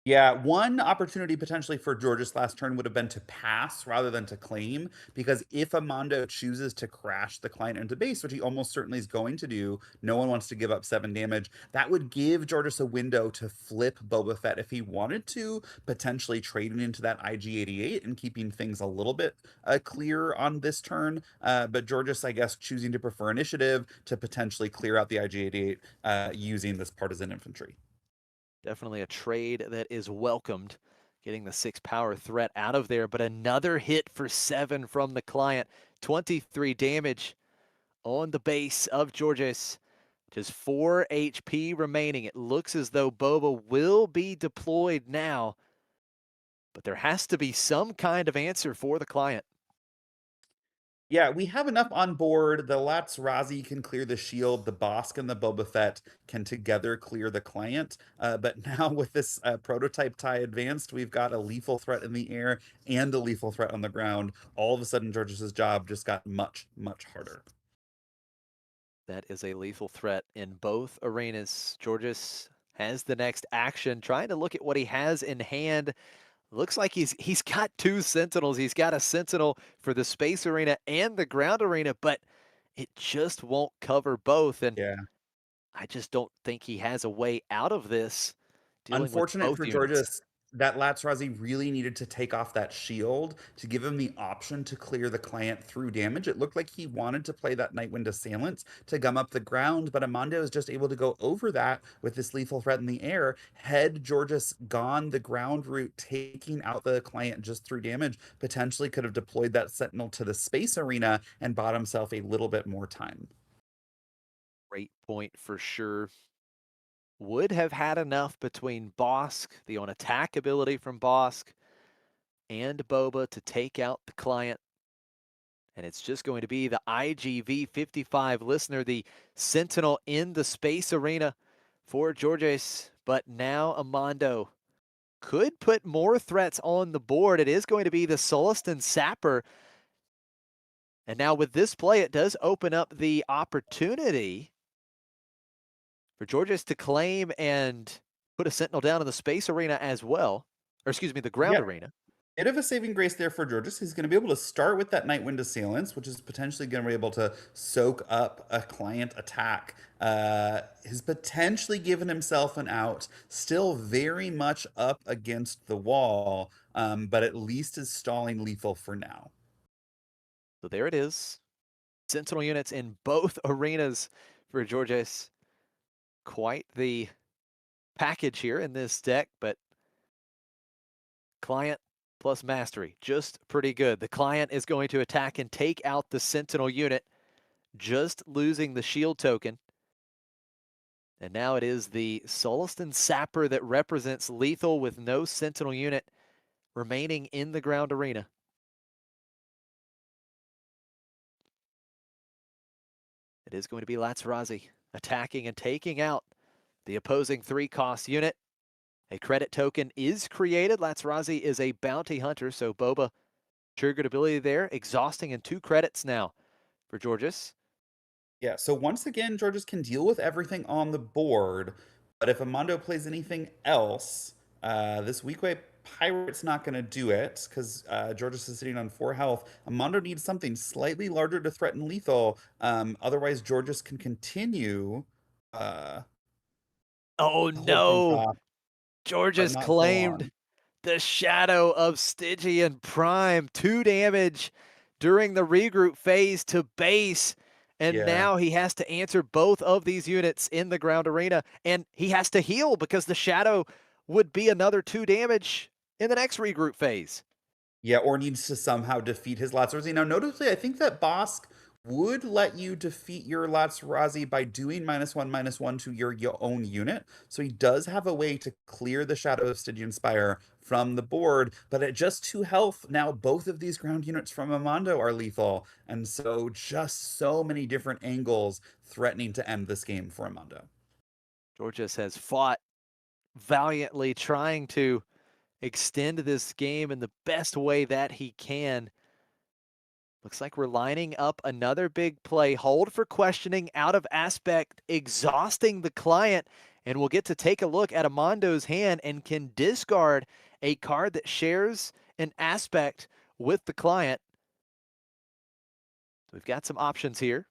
Yeah, one opportunity potentially for George's last turn would have been to pass rather than to claim, because if Amando chooses to crash the client into base, which he almost certainly is going to do, no one wants to give up 7 damage. That would give Georges a window to flip Boba Fett if he wanted to, potentially trading into that IG-88 and keeping things a little bit clear on this turn. But Georges, I guess, choosing to prefer initiative to potentially clear out the IG-88 using this partisan infantry. Definitely a trade that is welcomed, getting the 6 power threat out of there, but another hit for 7 from the client. 23 damage on the base of Georges. Just 4 HP remaining. It looks as though Boba will be deployed now, but there has to be some kind of answer for the client. Yeah, we have enough on board. The Lats Razi can clear the shield. The Bosk and the Boba Fett can together clear the client. But now with this prototype tie advanced, we've got a lethal threat in the air and a lethal threat on the ground. All of a sudden, Georges' job just got much, much harder. That is a lethal threat in both arenas. Georges has the next action, trying to look at what he has in hand. Looks like he's got 2 sentinels. He's got a sentinel for the space arena and the ground arena, but it just won't cover both. And Yeah. I just don't think he has a way out of this, dealing with Unfortunate both for units. Georges, that Latsrazi really needed to take off that shield to give him the option to clear the client through damage. It looked like he wanted to play that Nightwind Assailant to gum up the ground, but Amando is just able to go over that with this lethal threat in the air. Had Georges gone the ground route, taking out the client just through damage, potentially could have deployed that Sentinel to the space arena and bought himself a little bit more time. Great point for sure. Would have had enough between Bosk, the on attack ability from Bosk, and Boba to take out the client. And it's just going to be the IGV-55 listener, the sentinel in the space arena for Georges. But now Amando could put more threats on the board. It is going to be the Sullustan Sapper. And now with this play, it does open up the opportunity for Georges to claim and put a sentinel down in the space arena as well. Or excuse me, the ground Yeah. arena. Bit of a saving grace there for Georges. He's going to be able to start with that Nightwind Assailants, which is potentially going to be able to soak up a client attack. Has potentially given himself an out. Still very much up against the wall, but at least is stalling lethal for now. So there it is. Sentinel units in both arenas for Georges. Quite the package here in this deck, but client plus mastery, just pretty good. The client is going to attack and take out the sentinel unit, just losing the shield token. And now it is the Sullustan Sapper that represents lethal with no sentinel unit remaining in the ground arena. It is going to be Latsrazi attacking and taking out the opposing 3-cost unit. A credit token is created. Latsrazi is a bounty hunter, so Boba triggered ability there, exhausting in 2 credits now for Georges. Yeah, so once again, Georges can deal with everything on the board, but if Amando plays anything else, this Weequay Pirate's not going to do it because Georges is sitting on 4 health. Amando needs something slightly larger to threaten lethal. Otherwise, Georges can continue Oh the whole thing no! off, but Georges not full claimed on. the shadow of Stygian Prime. 2 damage during the regroup phase to base. And Yeah. now he has to answer both of these units in the ground arena. And he has to heal because the shadow would be another 2 damage in the next regroup phase. Yeah, or needs to somehow defeat his Lazrazi. Now, notably, I think that Bosk would let you defeat your Lazrazi by doing -1/-1 to your own unit. So he does have a way to clear the Shadow of Stygian Spire from the board, but at just 2 health, now both of these ground units from Amando are lethal. And so just so many different angles threatening to end this game for Amando. Georges has fought valiantly, trying to extend this game in the best way that he can. Looks like we're lining up another big play. Hold for questioning, out of aspect, exhausting the client. And we'll get to take a look at Amando's hand and can discard a card that shares an aspect with the client. We've got some options here.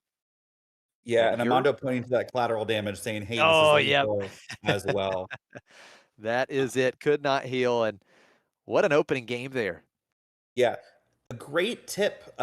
Yeah, And and you're, Amando pointing to that collateral damage saying, hey, this is oh, yep. lethal as well. That is it. Could not heal. And what an opening game there. Yeah. A great tip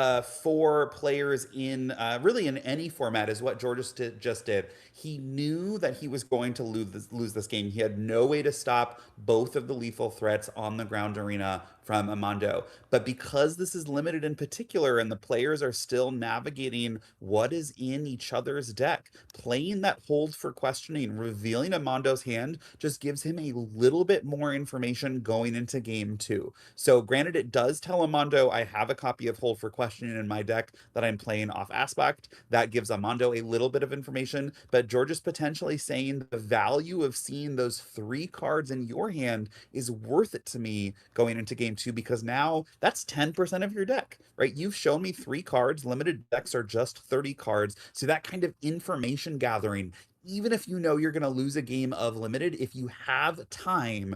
for players in really in any format is what Georges just did. He knew that he was going to lose this game. He had no way to stop both of the lethal threats on the ground arena from Amando. But because this is limited in particular and the players are still navigating what is in each other's deck, playing that hold for questioning, revealing Amando's hand just gives him a little bit more information going into game 2. So granted, it does tell Amando I have a copy of Hold for Questioning in my deck that I'm playing off Aspect. That gives Amando a little bit of information, but George is potentially saying the value of seeing those 3 cards in your hand is worth it to me going into game 2 because now that's 10% of your deck, right? You've shown me 3 cards. Limited decks are just 30 cards. So that kind of information gathering, even if you know you're going to lose a game of limited, if you have time,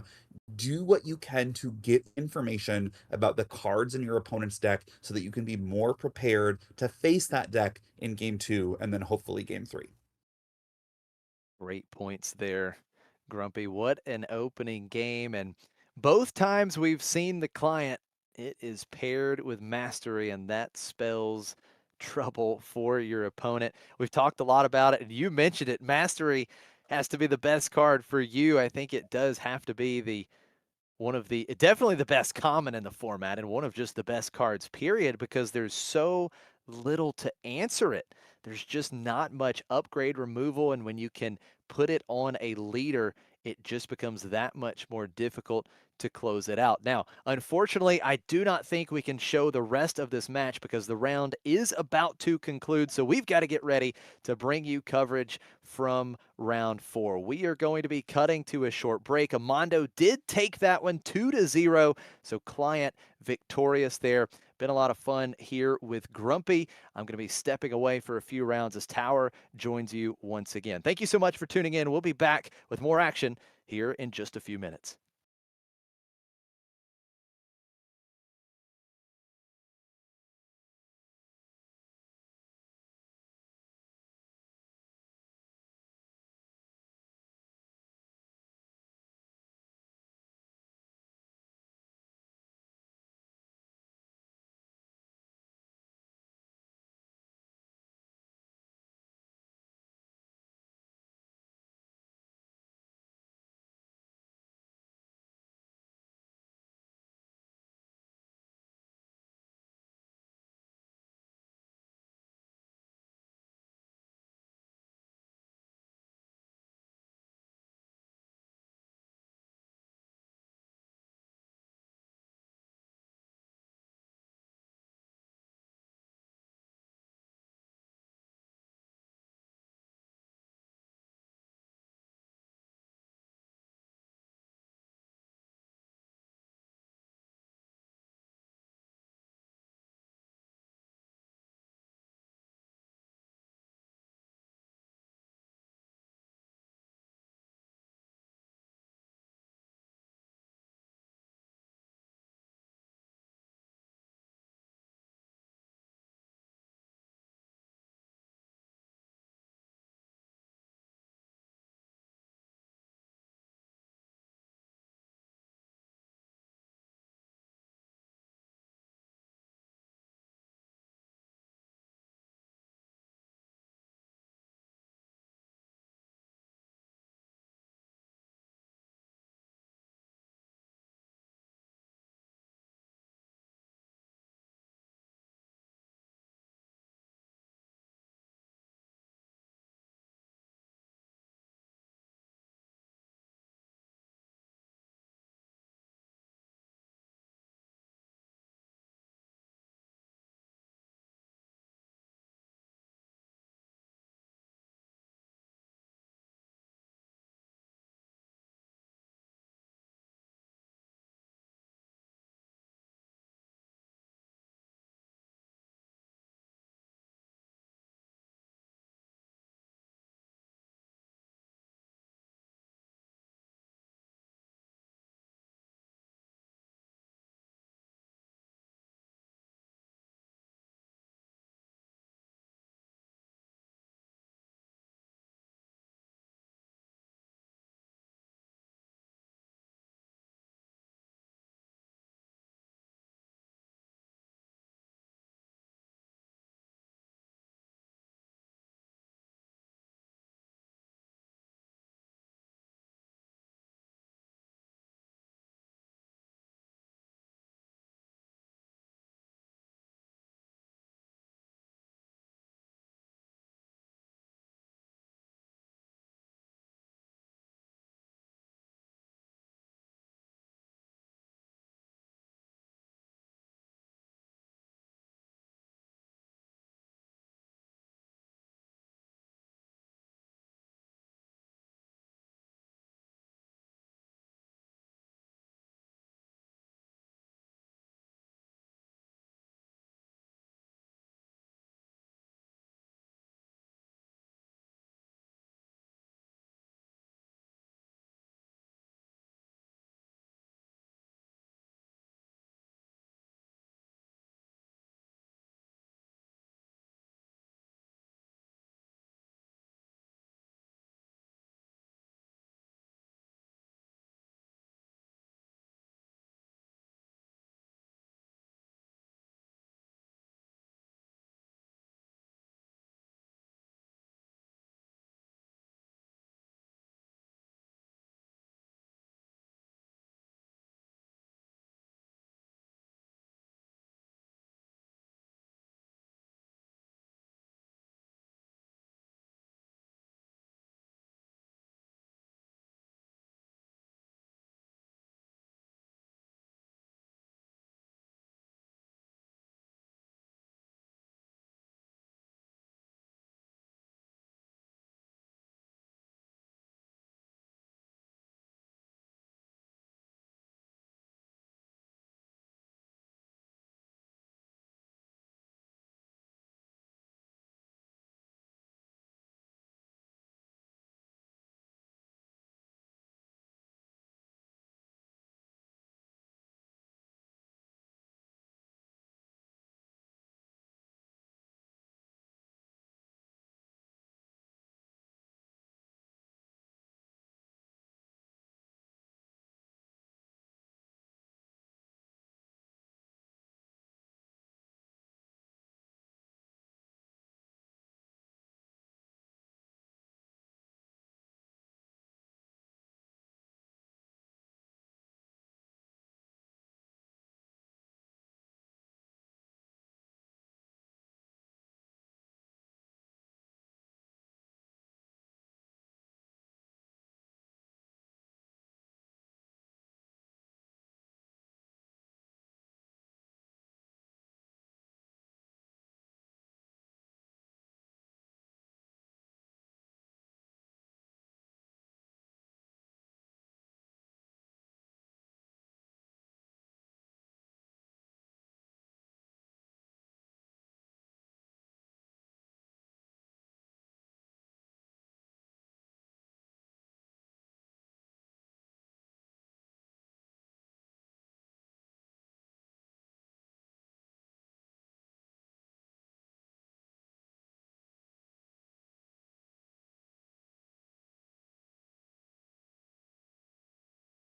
do what you can to get information about the cards in your opponent's deck so that you can be more prepared to face that deck in game 2 and then hopefully game 3. Great points there, Grumpy. What an opening game. And both times we've seen the client, it is paired with mastery, and that spells trouble for your opponent. We've talked a lot about it, and you mentioned it. Mastery has to be the best card for you. I think it does have to be definitely the best common in the format and one of just the best cards, period, because there's so little to answer it. There's just not much upgrade removal, and when you can put it on a leader, it just becomes that much more difficult to close it out. Now, unfortunately, I do not think we can show the rest of this match because the round is about to conclude, so we've got to get ready to bring you coverage from round 4. We are going to be cutting to a short break. Amando did take that one 2-0, so client victorious there. Been a lot of fun here with Grumpy. I'm going to be stepping away for a few rounds as Tower joins you once again. Thank you so much for tuning in. We'll be back with more action here in just a few minutes.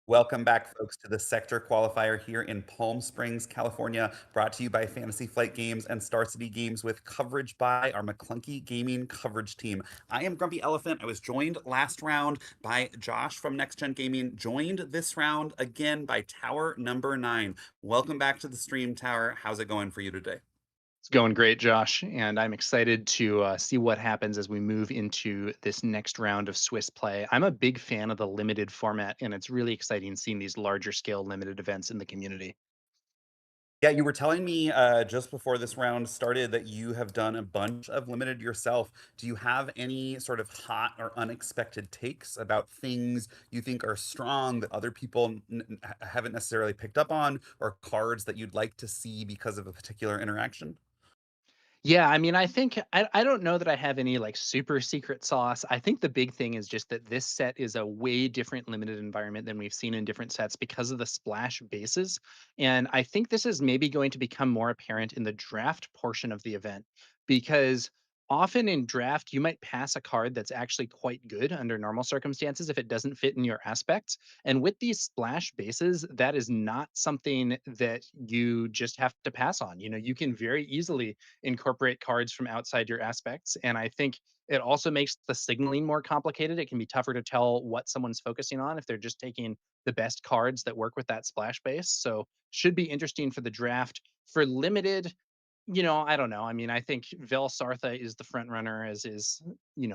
Welcome back, folks, to the Sector Qualifier here in Palm Springs, California, brought to you by Fantasy Flight Games and Star City Games with coverage by our McClunky Gaming coverage team. I am Grumpy Elephant. I was joined last round by Josh from Next Gen Gaming, joined this round again by TowerNumberNine. Welcome back to the stream, Tower. How's it going for you today? It's going great, Josh, and I'm excited to see what happens as we move into this next round of Swiss play. I'm a big fan of the limited format, and it's really exciting seeing these larger scale limited events in the community. Yeah, you were telling me just before this round started that you have done a bunch of limited yourself. Do you have any sort of hot or unexpected takes about things you think are strong that other people haven't necessarily picked up on, or cards that you'd like to see because of a particular interaction? Yeah, I mean, I think I don't know that I have any like super secret sauce. I think the big thing is just that this set is a way different limited environment than we've seen in different sets because of the splash bases. And I think this is maybe going to become more apparent in the draft portion of the event because often in draft, you might pass a card that's actually quite good under normal circumstances if it doesn't fit in your aspects. And with these splash bases, that is not something that you just have to pass on. You know, you can very easily incorporate cards from outside your aspects. And I think it also makes the signaling more complicated. It can be tougher to tell what someone's focusing on if they're just taking the best cards that work with that splash base. So should be interesting for the draft. For limited, I don't know. I mean, I think Vel Sartha is the front runner, as is,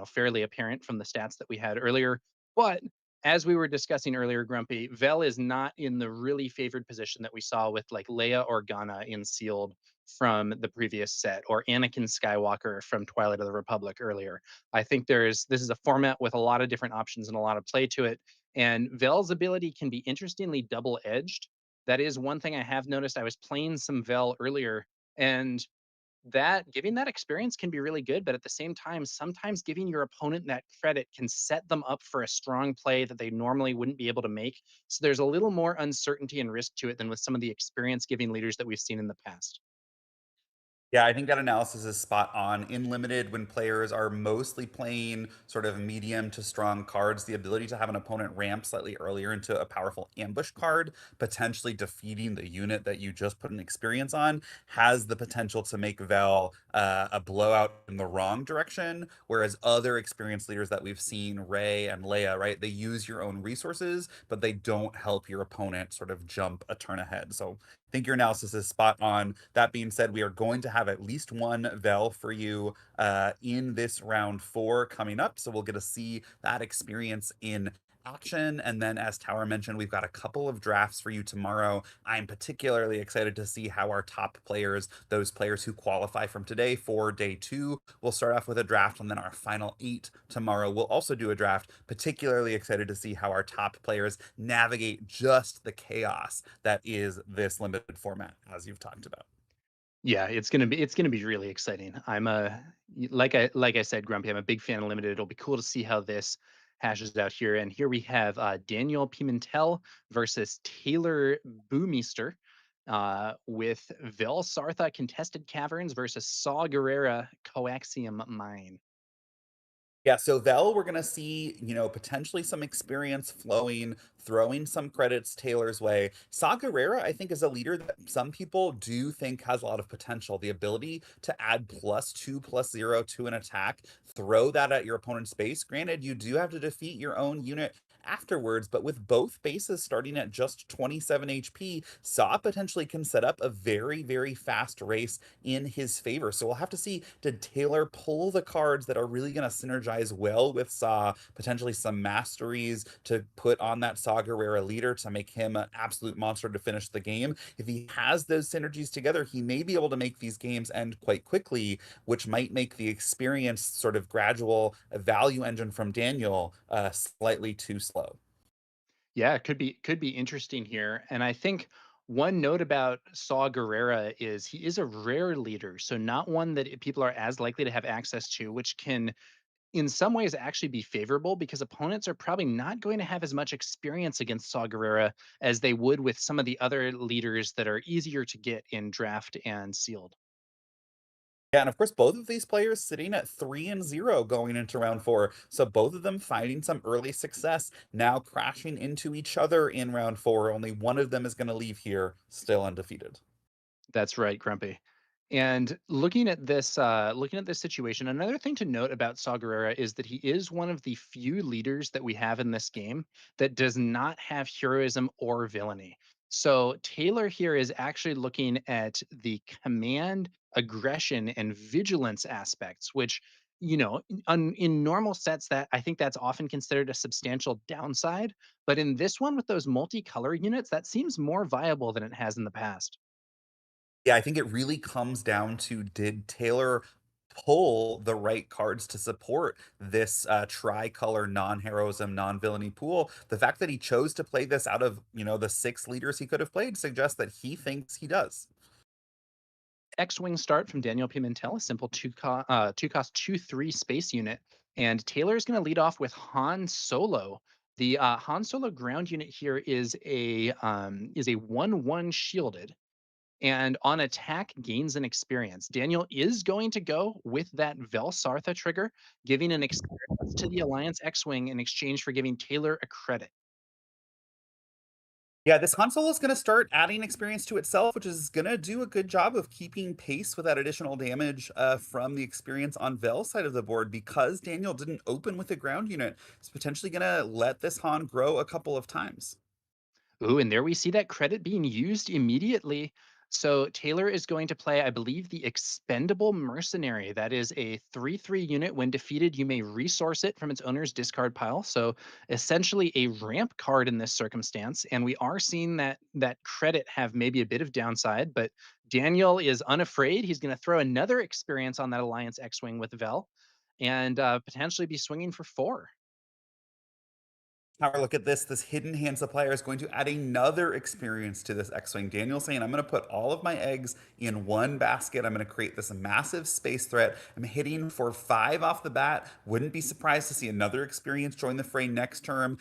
fairly apparent from the stats that we had earlier. But as we were discussing earlier, Grumpy, Vel is not in the really favored position that we saw with like Leia Organa in sealed from the previous set, or Anakin Skywalker from Twilight of the Republic earlier. I think this is a format with a lot of different options and a lot of play to it. And Vel's ability can be interestingly double-edged. That is one thing I have noticed. I was playing some Vel earlier, and that giving that experience can be really good, but at the same time, sometimes giving your opponent that credit can set them up for a strong play that they normally wouldn't be able to make. So there's a little more uncertainty and risk to it than with some of the experience giving leaders that we've seen in the past. Yeah, I think that analysis is spot on. In limited, when players are mostly playing sort of medium to strong cards, the ability to have an opponent ramp slightly earlier into a powerful ambush card, potentially defeating the unit that you just put an experience on, has the potential to make Vel a blowout in the wrong direction. Whereas other experienced leaders that we've seen, Ray and Leia, right, they use your own resources, but they don't help your opponent sort of jump a turn ahead. So think your analysis is spot on. That being said, we are going to have at least one Vel for you in this round 4 coming up. So we'll get to see that experience in action. And then, as Tower mentioned, we've got a couple of drafts for you tomorrow. I'm particularly excited to see how our top players, those players who qualify from today for day 2, will start off with a draft. And then our final 8 tomorrow will also do a draft. Particularly excited to see how our top players navigate just the chaos that is this limited format, as you've talked about. Yeah, it's gonna be really exciting. Like I said, Grumpy, I'm a big fan of limited. It'll be cool to see how this hashes out here. And here we have Daniel Pimentel versus Taylor Boomeister, with Vel Sartha Contested Caverns versus Saw Gerrera Coaxium Mine. Yeah, so Vel, we're gonna see, potentially some experience flowing, throwing some credits Taylor's way. Saw Gerrera, I think, is a leader that some people do think has a lot of potential. The ability to add +2, +0 to an attack, throw that at your opponent's base. Granted, you do have to defeat your own unit afterwards, but with both bases starting at just 27 HP, Saw potentially can set up a very, very fast race in his favor. So we'll have to see, did Taylor pull the cards that are really going to synergize well with Saw, potentially some masteries to put on that Saw Gerrera leader to make him an absolute monster to finish the game. If he has those synergies together, he may be able to make these games end quite quickly, which might make the experience sort of gradual value engine from Daniel slightly too slow. Yeah, it could be interesting here. And I think one note about Saw Gerrera is he is a rare leader, so not one that people are as likely to have access to, which can in some ways actually be favorable because opponents are probably not going to have as much experience against Saw Gerrera as they would with some of the other leaders that are easier to get in draft and sealed. Yeah, and of course, both of these players sitting at 3-0 going into round four. So both of them finding some early success, now crashing into each other in round four. Only one of them is going to leave here still undefeated. That's right, Grumpy. And looking at this situation, another thing to note about Saw Gerrera is that he is one of the few leaders that we have in this game that does not have heroism or villainy. So Taylor here is actually looking at the command, aggression, and vigilance aspects, which in normal sets that I think that's often considered a substantial downside. But in this one with those multicolor units, that seems more viable than it has in the past. Yeah, I think it really comes down to, did Taylor pull the right cards to support this tricolor non-heroism, non-villainy pool? The fact that he chose to play this out of, the six leaders he could have played suggests that he thinks he does. X-Wing start from Daniel Pimentel, a simple two cost 2/3 space unit. And Taylor is going to lead off with Han Solo. The Han Solo ground unit here is a 1/1 shielded, and on attack gains an experience. Daniel is going to go with that Vel Sartha trigger, giving an experience to the Alliance X-Wing in exchange for giving Taylor a credit. Yeah, this console is going to start adding experience to itself, which is going to do a good job of keeping pace with that additional damage from the experience on Vel's side of the board, because Daniel didn't open with a ground unit. It's potentially going to let this Han grow a couple of times. Ooh, and there we see that credit being used immediately. So Taylor is going to play, I believe, the Expendable Mercenary. That is a 3/3 unit. When defeated, you may resource it from its owner's discard pile. So essentially a ramp card in this circumstance. And we are seeing that credit have maybe a bit of downside, but Daniel is unafraid. He's going to throw another experience on that Alliance X-Wing with Vel and potentially be swinging for 4. Power, look at this. This hidden hand supplier is going to add another experience to this X-Wing. Daniel saying, I'm going to put all of my eggs in one basket. I'm going to create this massive space threat. I'm hitting for 5 off the bat. Wouldn't be surprised to see another experience join the fray next turn,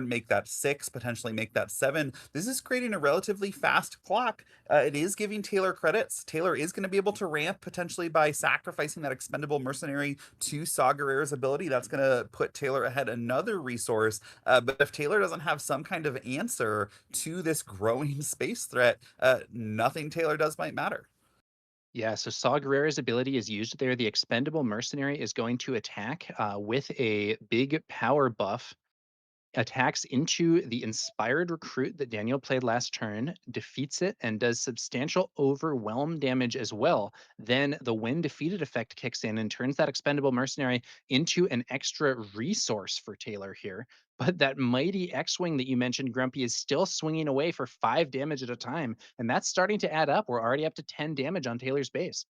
make that 6, potentially make that 7. This is creating a relatively fast clock. It is giving Taylor credits. Taylor is going to be able to ramp potentially by sacrificing that expendable mercenary to Saw Gerrera's ability. That's going to put Taylor ahead another resource. But if Taylor doesn't have some kind of answer to this growing space threat, nothing Taylor does might matter. Yeah, so Saw Gerrera's ability is used there. The Expendable Mercenary is going to attack with a big power buff, attacks into the Inspired Recruit that Daniel played last turn, defeats it, and does substantial overwhelm damage as well. Then the when defeated effect kicks in and turns that Expendable Mercenary into an extra resource for Taylor here. But that mighty X-Wing that you mentioned, Grumpy, is still swinging away for 5 damage at a time. And that's starting to add up. We're already up to 10 damage on Taylor's base.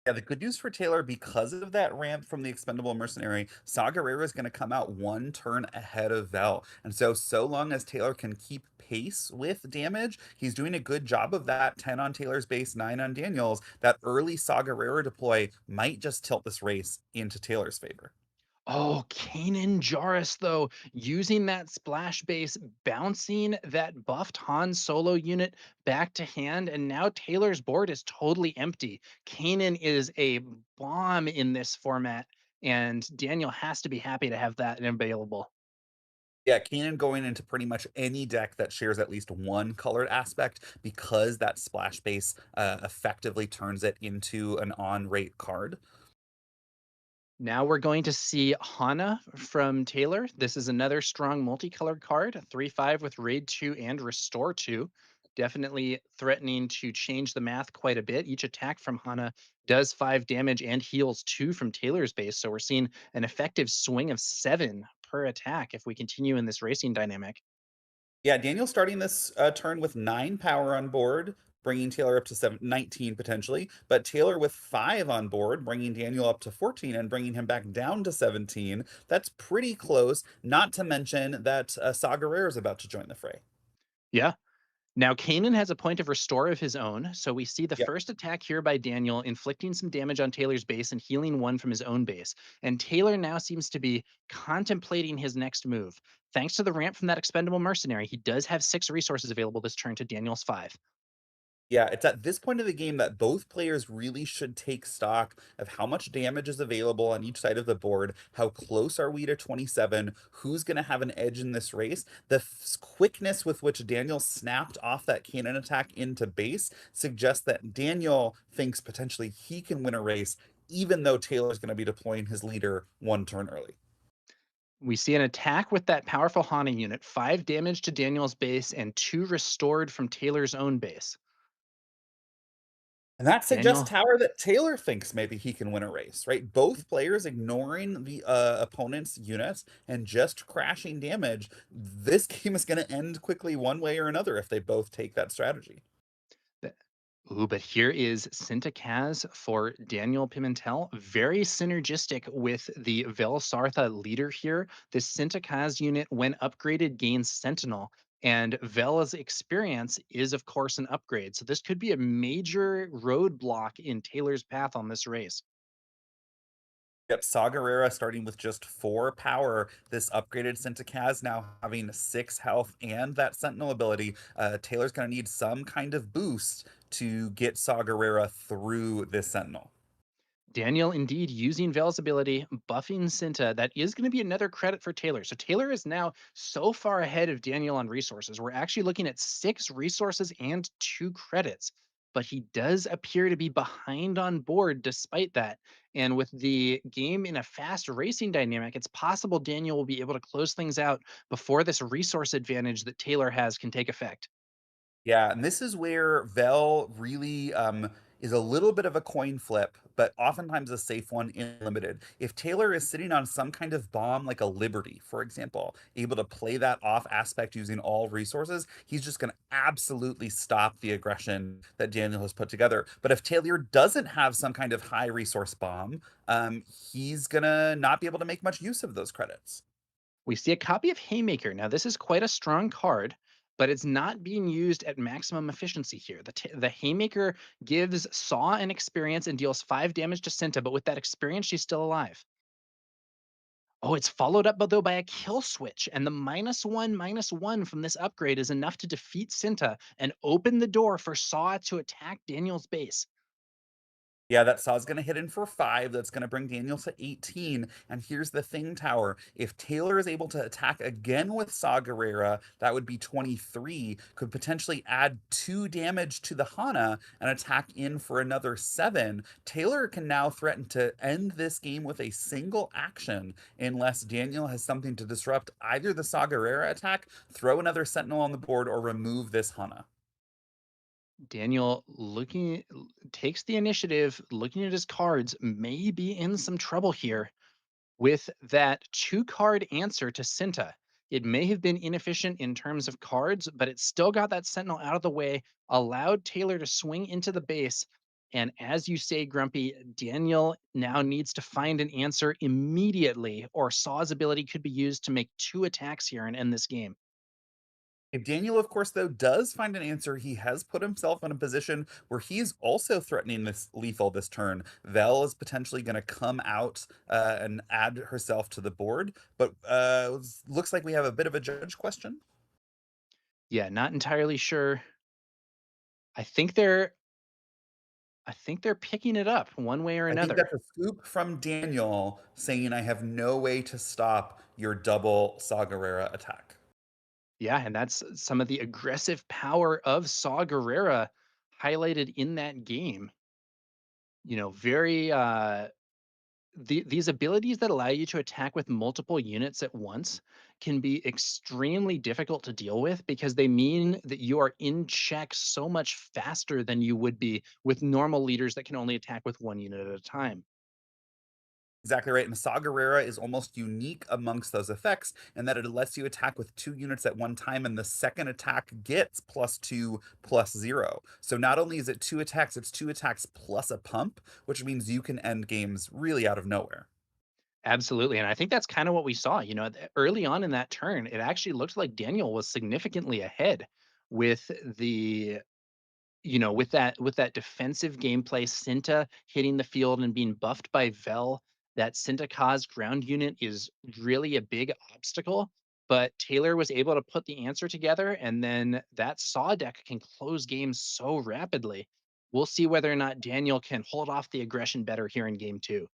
Yeah, the good news for Taylor, because of that ramp from the expendable mercenary, Saw Gerrera is going to come out one turn ahead of Vel. And so long as Taylor can keep pace with damage, he's doing a good job of that. 10 on Taylor's base, 9 on Daniel's. That early Saw Gerrera deploy might just tilt this race into Taylor's favor. Oh, Kanan Jarrus, though, using that splash base, bouncing that buffed Han Solo unit back to hand, and now Taylor's board is totally empty. Kanan is a bomb in this format, and Daniel has to be happy to have that available. Yeah, Kanan going into pretty much any deck that shares at least one colored aspect, because that splash base effectively turns it into an on rate card. Now we're going to see Hana from Taylor. This is another strong multicolored card, a 3/5 with Raid 2 and Restore 2. Definitely threatening to change the math quite a bit. Each attack from Hana does 5 damage and heals 2 from Taylor's base. So we're seeing an effective swing of 7 per attack if we continue in this racing dynamic. Yeah, Daniel starting this turn with 9 power on board, bringing Taylor up to 19 potentially, but Taylor with 5 on board, bringing Daniel up to 14 and bringing him back down to 17. That's pretty close, not to mention that Saw Gerrera is about to join the fray. Yeah. Now, Kanan has a point of restore of his own, so we see the Yep. first attack here by Daniel, inflicting some damage on Taylor's base and healing 1 from his own base. And Taylor now seems to be contemplating his next move. Thanks to the ramp from that expendable mercenary, he does have 6 resources available this turn to Daniel's 5. Yeah, it's at this point of the game that both players really should take stock of how much damage is available on each side of the board, how close are we to 27, who's going to have an edge in this race. The quickness with which Daniel snapped off that cannon attack into base suggests that Daniel thinks potentially he can win a race, even though Taylor's going to be deploying his leader one turn early. We see an attack with that powerful Hana unit, 5 damage to Daniel's base and 2 restored from Taylor's own base. And that suggests, Daniel, Tower, that Taylor thinks maybe he can win a race, right? Both players ignoring the opponent's units and just crashing damage. This game is going to end quickly one way or another if they both take that strategy. th- ooh, but here is Sintakaz for Daniel Pimentel. Very synergistic with the Velsartha leader here. This Sintakaz unit, when upgraded, gains Sentinel. And Vel's experience is, of course, an upgrade. So this could be a major roadblock in Taylor's path on this race. Yep, Sagarera starting with just 4 power. This upgraded Sintakaz now having 6 health and that Sentinel ability. Taylor's going to need some kind of boost to get Sagarera through this Sentinel. Daniel indeed using Vel's ability, buffing Cinta. That is going to be another credit for Taylor. So Taylor is now so far ahead of Daniel on resources. We're actually looking at 6 resources and 2 credits. But he does appear to be behind on board despite that. And with the game in a fast racing dynamic, it's possible Daniel will be able to close things out before this resource advantage that Taylor has can take effect. Yeah, and this is where Vel really is a little bit of a coin flip, but oftentimes a safe one in limited. If Taylor is sitting on some kind of bomb like a Liberty, for example, able to play that off aspect using all resources, he's just going to absolutely stop the aggression that Daniel has put together. But if Taylor doesn't have some kind of high resource bomb, he's going to not be able to make much use of those credits. We see a copy of Haymaker. Now, this is quite a strong card, but it's not being used at maximum efficiency here. The Haymaker gives Saw an experience and deals 5 damage to Cinta, but with that experience, she's still alive. Oh, it's followed up, though, by a kill switch, and the -1/-1 from this upgrade is enough to defeat Cinta and open the door for Saw to attack Daniel's base. Yeah, that saw's gonna hit in for 5. That's gonna bring Daniel to 18. And here's the thing, Tower. If Taylor is able to attack again with Saw Gerrera, that would be 23. Could potentially add 2 damage to the Hana and attack in for another 7. Taylor can now threaten to end this game with a single action unless Daniel has something to disrupt either the Saw Gerrera attack, throw another Sentinel on the board, or remove this Hana. Daniel takes the initiative, looking at his cards, may be in some trouble here with that 2 card answer to Cinta. It may have been inefficient in terms of cards, but it still got that Sentinel out of the way, allowed Taylor to swing into the base. And as you say, Grumpy, Daniel now needs to find an answer immediately, or Saw's ability could be used to make 2 attacks here and end this game. If Daniel, of course, though, does find an answer, he has put himself in a position where he's also threatening this lethal this turn. Vel is potentially going to come out and add herself to the board, but looks like we have a bit of a judge question. Yeah, not entirely sure. I think they're I think they're picking it up one way or I think another. that's a scoop from Daniel saying, I have no way to stop your double Sagarera attack. Yeah, and that's some of the aggressive power of Saw Gerrera highlighted in that game. Very these abilities that allow you to attack with multiple units at once can be extremely difficult to deal with because they mean that you are in check so much faster than you would be with normal leaders that can only attack with one unit at a time. Exactly right. And Saw Gerrera is almost unique amongst those effects in that it lets you attack with 2 units at one time, and the second attack gets +2/+0. So not only is it 2 attacks, it's 2 attacks plus a pump, which means you can end games really out of nowhere. Absolutely, and I think that's kind of what we saw. Early on in that turn, it actually looked like Daniel was significantly ahead with with that defensive gameplay. Cinta hitting the field and being buffed by Vel. That Cinta Kaz ground unit is really a big obstacle. but Taylor was able to put the answer together, and then that Saw deck can close games so rapidly. We'll see whether or not Daniel can hold off the aggression better here in game two.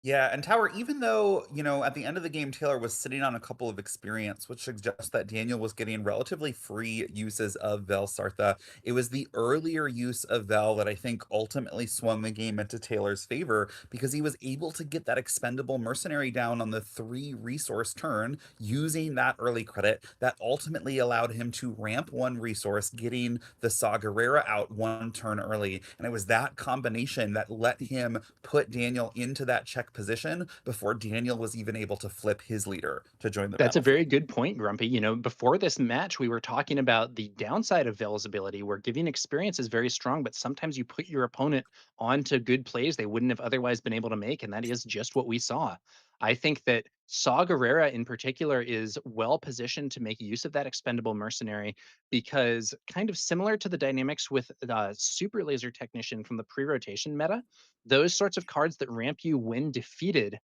Yeah, and Tower, even though, at the end of the game, Taylor was sitting on a couple of experience, which suggests that Daniel was getting relatively free uses of Vel Sartha, it was the earlier use of Vel that I think ultimately swung the game into Taylor's favor because he was able to get that expendable mercenary down on the 3 resource turn using that early credit that ultimately allowed him to ramp 1 resource, getting the Saw Gerrera out 1 turn early. And it was that combination that let him put Daniel into that check position before Daniel was even able to flip his leader to join the That's a very battlefield. good point, Grumpy. Before this match, we were talking about the downside of Vel's ability, where giving experience is very strong, but sometimes you put your opponent onto good plays they wouldn't have otherwise been able to make, and that is just what we saw. I think that Saw Gerrera in particular is well positioned to make use of that expendable mercenary because, kind of similar to the dynamics with the Super Laser Technician from the pre rotation meta, those sorts of cards that ramp you when defeated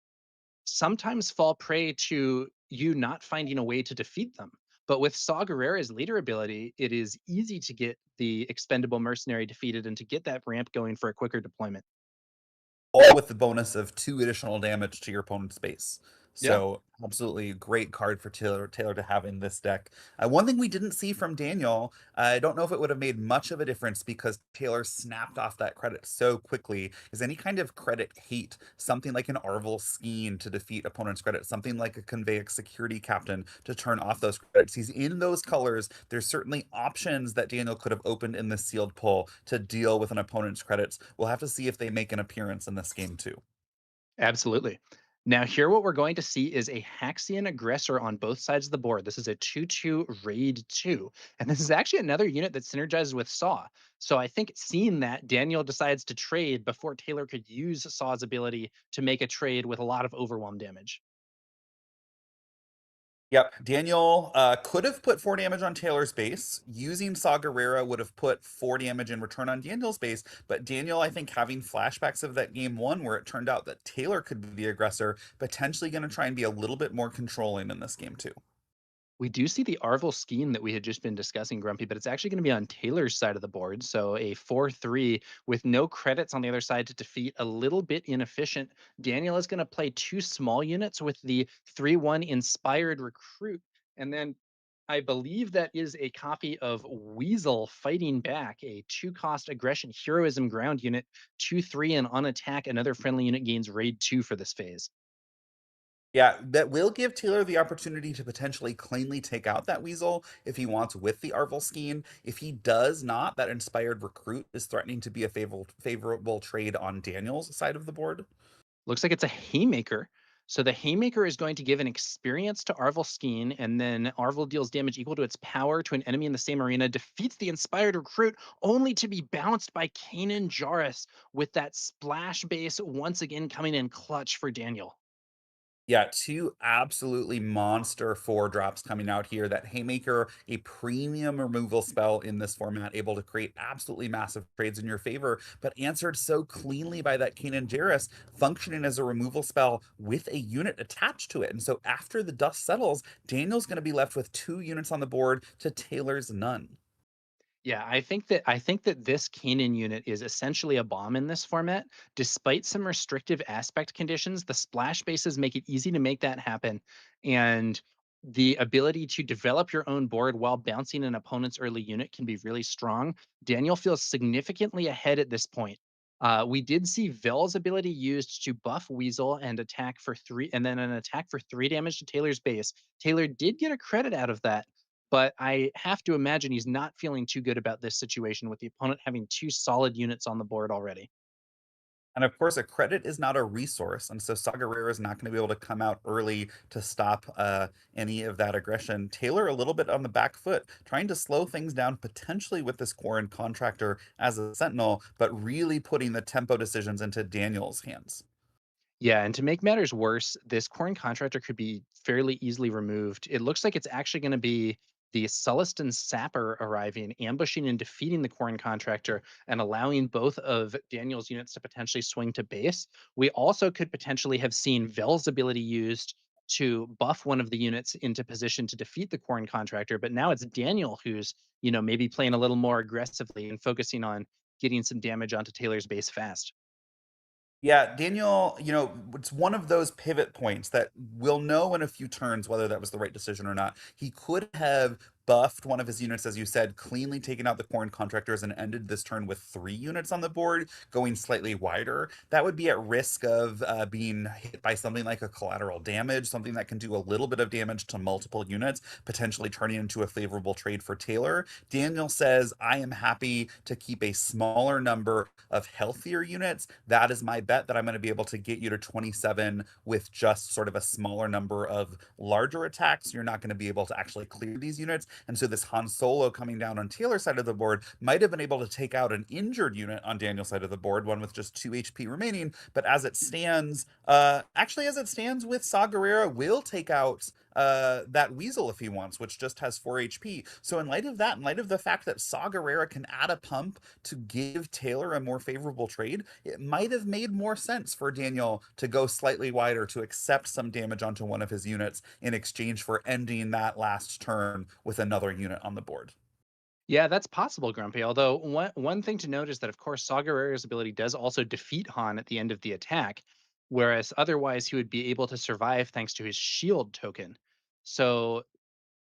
sometimes fall prey to you not finding a way to defeat them. But with Saw Gerrera's leader ability, it is easy to get the expendable mercenary defeated and to get that ramp going for a quicker deployment. All with the bonus of 2 additional damage to your opponent's base. Yeah. So absolutely a great card for Taylor to have in this deck. One thing we didn't see from Daniel, I don't know if it would have made much of a difference because Taylor snapped off that credit so quickly, is any kind of credit hate, something like an Arvel Skeen to defeat opponent's credit, something like a Conveyance Security Captain to turn off those credits. He's in those colors. There's certainly options that Daniel could have opened in the sealed pull to deal with an opponent's credits. We'll have to see if they make an appearance in this game too. Absolutely. Now, here what we're going to see is a Haxian aggressor on both sides of the board. This is a 2/2 raid 2. And this is actually another unit that synergizes with Saw. So I think seeing that, Daniel decides to trade before Taylor could use Saw's ability to make a trade with a lot of overwhelm damage. Yep, Daniel could have put 4 damage on Taylor's base. Using Saw Gerrera would have put 4 damage in return on Daniel's base. But Daniel, I think, having flashbacks of that game one where it turned out that Taylor could be the aggressor, potentially going to try and be a little bit more controlling in this game too. We do see the Arvel scheme that we had just been discussing, Grumpy, but it's actually going to be on Taylor's side of the board. So a 4/3 with no credits on the other side to defeat, a little bit inefficient. Daniel is going to play 2 small units with the 3/1 Inspired Recruit. And then I believe that is a copy of Weasel Fighting Back, a 2 cost aggression heroism ground unit, 2/3, and on attack, another friendly unit gains raid 2 for this phase. Yeah, that will give Taylor the opportunity to potentially cleanly take out that Weasel if he wants with the Arvel Scheme. If he does not, that Inspired Recruit is threatening to be a favorable trade on Daniel's side of the board. Looks like it's a Haymaker. So the Haymaker is going to give an experience to Arvel Skeen, and then Arvel deals damage equal to its power to an enemy in the same arena, defeats the Inspired Recruit, only to be bounced by Kanan Jarrus with that splash base once again coming in clutch for Daniel. Yeah, 2 absolutely monster 4 drops coming out here. That Haymaker, a premium removal spell in this format, able to create absolutely massive trades in your favor, but answered so cleanly by that Kanan Jarrus, functioning as a removal spell with a unit attached to it. And so after the dust settles, Daniel's going to be left with 2 units on the board to Taylor's none. Yeah, I think that this Kanan unit is essentially a bomb in this format. Despite some restrictive aspect conditions, the splash bases make it easy to make that happen. And the ability to develop your own board while bouncing an opponent's early unit can be really strong. Daniel feels significantly ahead at this point. We did see Vel's ability used to buff Weasel and attack for 3, and then an attack for 3 damage to Taylor's base. Taylor did get a credit out of that, but I have to imagine he's not feeling too good about this situation with the opponent having 2 solid units on the board already. And of course, a credit is not a resource, and so Saw Gerrera is not going to be able to come out early to stop any of that aggression. Taylor a little bit on the back foot, trying to slow things down potentially with this Quarren Contractor as a sentinel, but really putting the tempo decisions into Daniel's hands. Yeah, and to make matters worse, this corn contractor could be fairly easily removed. It looks like it's actually going to be the Sullustan Sapper arriving, ambushing and defeating the corn contractor, and allowing both of Daniel's units to potentially swing to base. We also could potentially have seen Vel's ability used to buff one of the units into position to defeat the corn contractor. But now it's Daniel who's, maybe playing a little more aggressively and focusing on getting some damage onto Taylor's base fast. Yeah, Daniel, it's one of those pivot points that we'll know in a few turns whether that was the right decision or not. He could have buffed one of his units, as you said, cleanly taken out the corn contractors and ended this turn with 3 units on the board, going slightly wider. That would be at risk of being hit by something like a collateral damage, something that can do a little bit of damage to multiple units, potentially turning into a favorable trade for Taylor. Daniel says, I am happy to keep a smaller number of healthier units. That is my bet that I'm going to be able to get you to 27 with just sort of a smaller number of larger attacks. You're not going to be able to actually clear these units. And so this Han Solo coming down on Taylor's side of the board might have been able to take out an injured unit on Daniel's side of the board, one with just 2 HP remaining. But as it stands, with Saw Gerrera will take out that Weasel if he wants, which just has 4 HP. So in light of that, in light of the fact that Saw Gerrera can add a pump to give Taylor a more favorable trade, it might have made more sense for Daniel to go slightly wider to accept some damage onto one of his units in exchange for ending that last turn with another unit on the board. Yeah, that's possible, Grumpy. Although one thing to note is that, of course, Saw Gerrera's ability does also defeat Han at the end of the attack, whereas otherwise he would be able to survive thanks to his shield token. So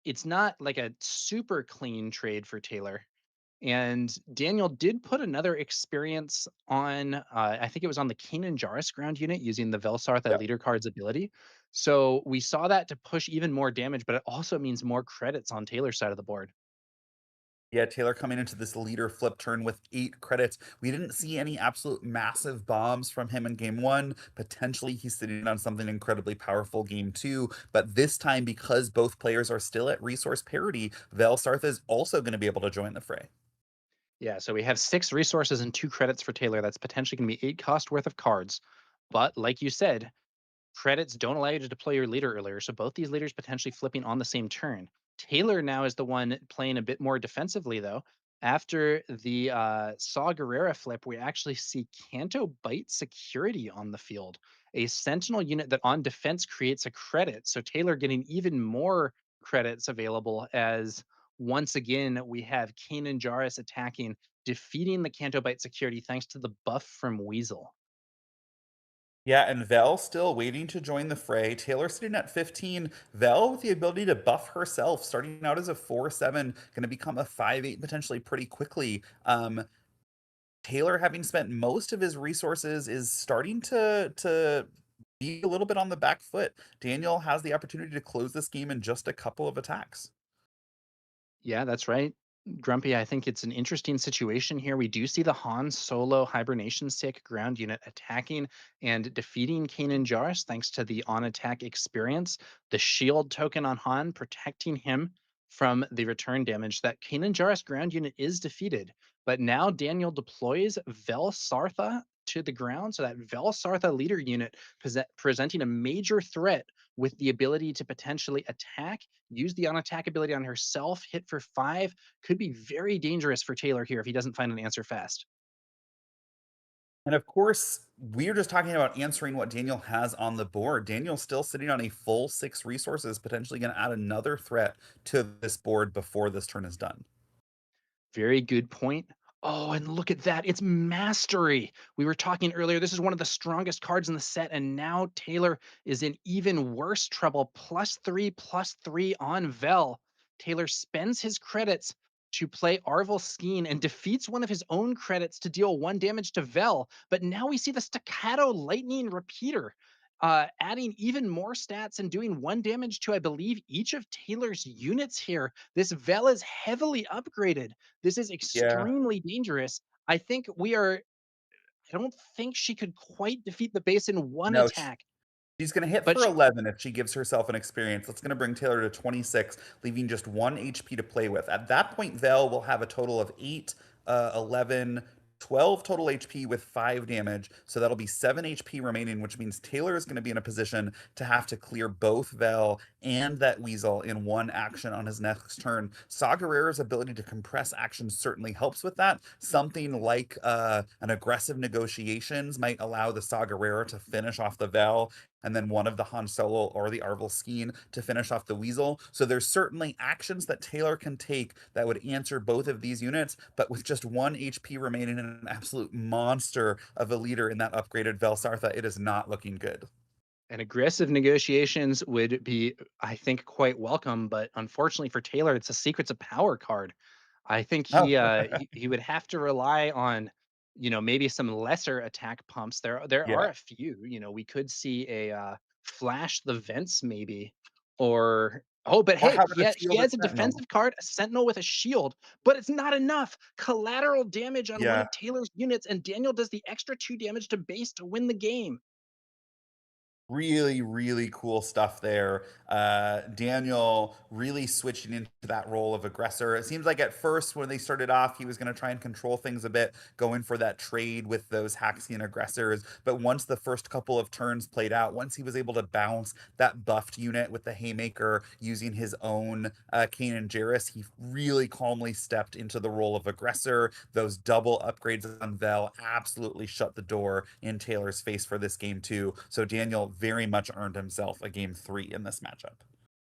it's not like a super clean trade for Taylor. And Daniel did put another experience on, I think it was on the Kanan Jarrus ground unit using the Velsartha Yep. leader card's ability. So we saw that to push even more damage, but it also means more credits on Taylor's side of the board. Yeah, Taylor coming into this leader flip turn with 8 credits. We didn't see any absolute massive bombs from him in game one. Potentially he's sitting on something incredibly powerful game two. But this time, because both players are still at resource parity, Velsartha is also going to be able to join the fray. Yeah, so we have 6 resources and 2 credits for Taylor. That's potentially going to be 8 cost worth of cards. But like you said, credits don't allow you to deploy your leader earlier, so both these leaders potentially flipping on the same turn. Taylor now is the one playing a bit more defensively, though. After the Saw Gerrera flip, we actually see Canto Bite Security on the field, a Sentinel unit that on defense creates a credit. So Taylor getting even more credits available as once again we have Kanan Jarrus attacking, defeating the Canto Bite Security thanks to the buff from Weasel. Yeah, and Vel still waiting to join the fray. Taylor sitting at 15. Vel with the ability to buff herself, starting out as a 4/7, going to become a 5/8 potentially pretty quickly. Taylor, having spent most of his resources, is starting to be a little bit on the back foot. Daniel has the opportunity to close this game in just a couple of attacks. Yeah, that's right. Grumpy, I think it's an interesting situation here. We do see the Han Solo hibernation sick ground unit attacking and defeating Kanan Jarrus thanks to the on attack experience. The shield token on Han protecting him from the return damage. That Kanan Jarrus ground unit is defeated, but now Daniel deploys Vel Sartha to the ground. So that Vel Sartha leader unit presenting a major threat with the ability to potentially attack, use the on attack ability on herself, hit for 5, could be very dangerous for Taylor here if he doesn't find an answer fast. And of course, we're just talking about answering what Daniel has on the board. Daniel's still sitting on a full 6 resources, potentially going to add another threat to this board before this turn is done. Very good point. Oh, and look at that. It's mastery. We were talking earlier. This is one of the strongest cards in the set. And now Taylor is in even worse trouble. +3/+3 on Vel. Taylor spends his credits to play Arvel Skeen and defeats one of his own credits to deal 1 damage to Vel. But now we see the Staccato Lightning Repeater. Adding even more stats and doing 1 damage to, I believe, each of Taylor's units here. This Vel is heavily upgraded. This is Yeah. extremely dangerous. I think we are. I don't think she could quite defeat the base in one No, attack, she's going to hit but for 11 if she gives herself an experience. That's going to bring Taylor to 26, leaving just 1 HP to play with. At that point, Vel will have a total of 8, 11, 12 total HP with 5 damage. So that'll be 7 HP remaining, which means Taylor is going to be in a position to have to clear both Vel and that Weasel in 1 action on his next turn. Saw Gerrera's ability to compress actions certainly helps with that. Something like an aggressive negotiations might allow the Saw Gerrera to finish off the Vel and then one of the Han Solo or the Arvel Skeen to finish off the Weasel. So there's certainly actions that Taylor can take that would answer both of these units, but with just 1 HP remaining and an absolute monster of a leader in that upgraded Velsartha, it is not looking good. And aggressive negotiations would be, I think, quite welcome, but unfortunately for Taylor, it's a Secrets of Power card. I think Oh, he would have to rely on, maybe some lesser attack pumps. There yeah. are a few. We could see a flash the vents maybe, or oh, but Or hey, how about he a he shielded has a sentinel? defensive card, a Sentinel with a shield, but it's not enough collateral damage on one Yeah. of Taylor's units, and Daniel does the extra 2 damage to base to win the game. Really, really cool stuff there. Daniel really switching into that role of aggressor. It seems like at first, when they started off, he was going to try and control things a bit, going for that trade with those Haxian aggressors. But once the first couple of turns played out, once he was able to bounce that buffed unit with the Haymaker using his own Kanan Jarrus, he really calmly stepped into the role of aggressor. Those double upgrades on Vel absolutely shut the door in Taylor's face for this game, too. So Daniel very much earned himself a game 3 in this matchup.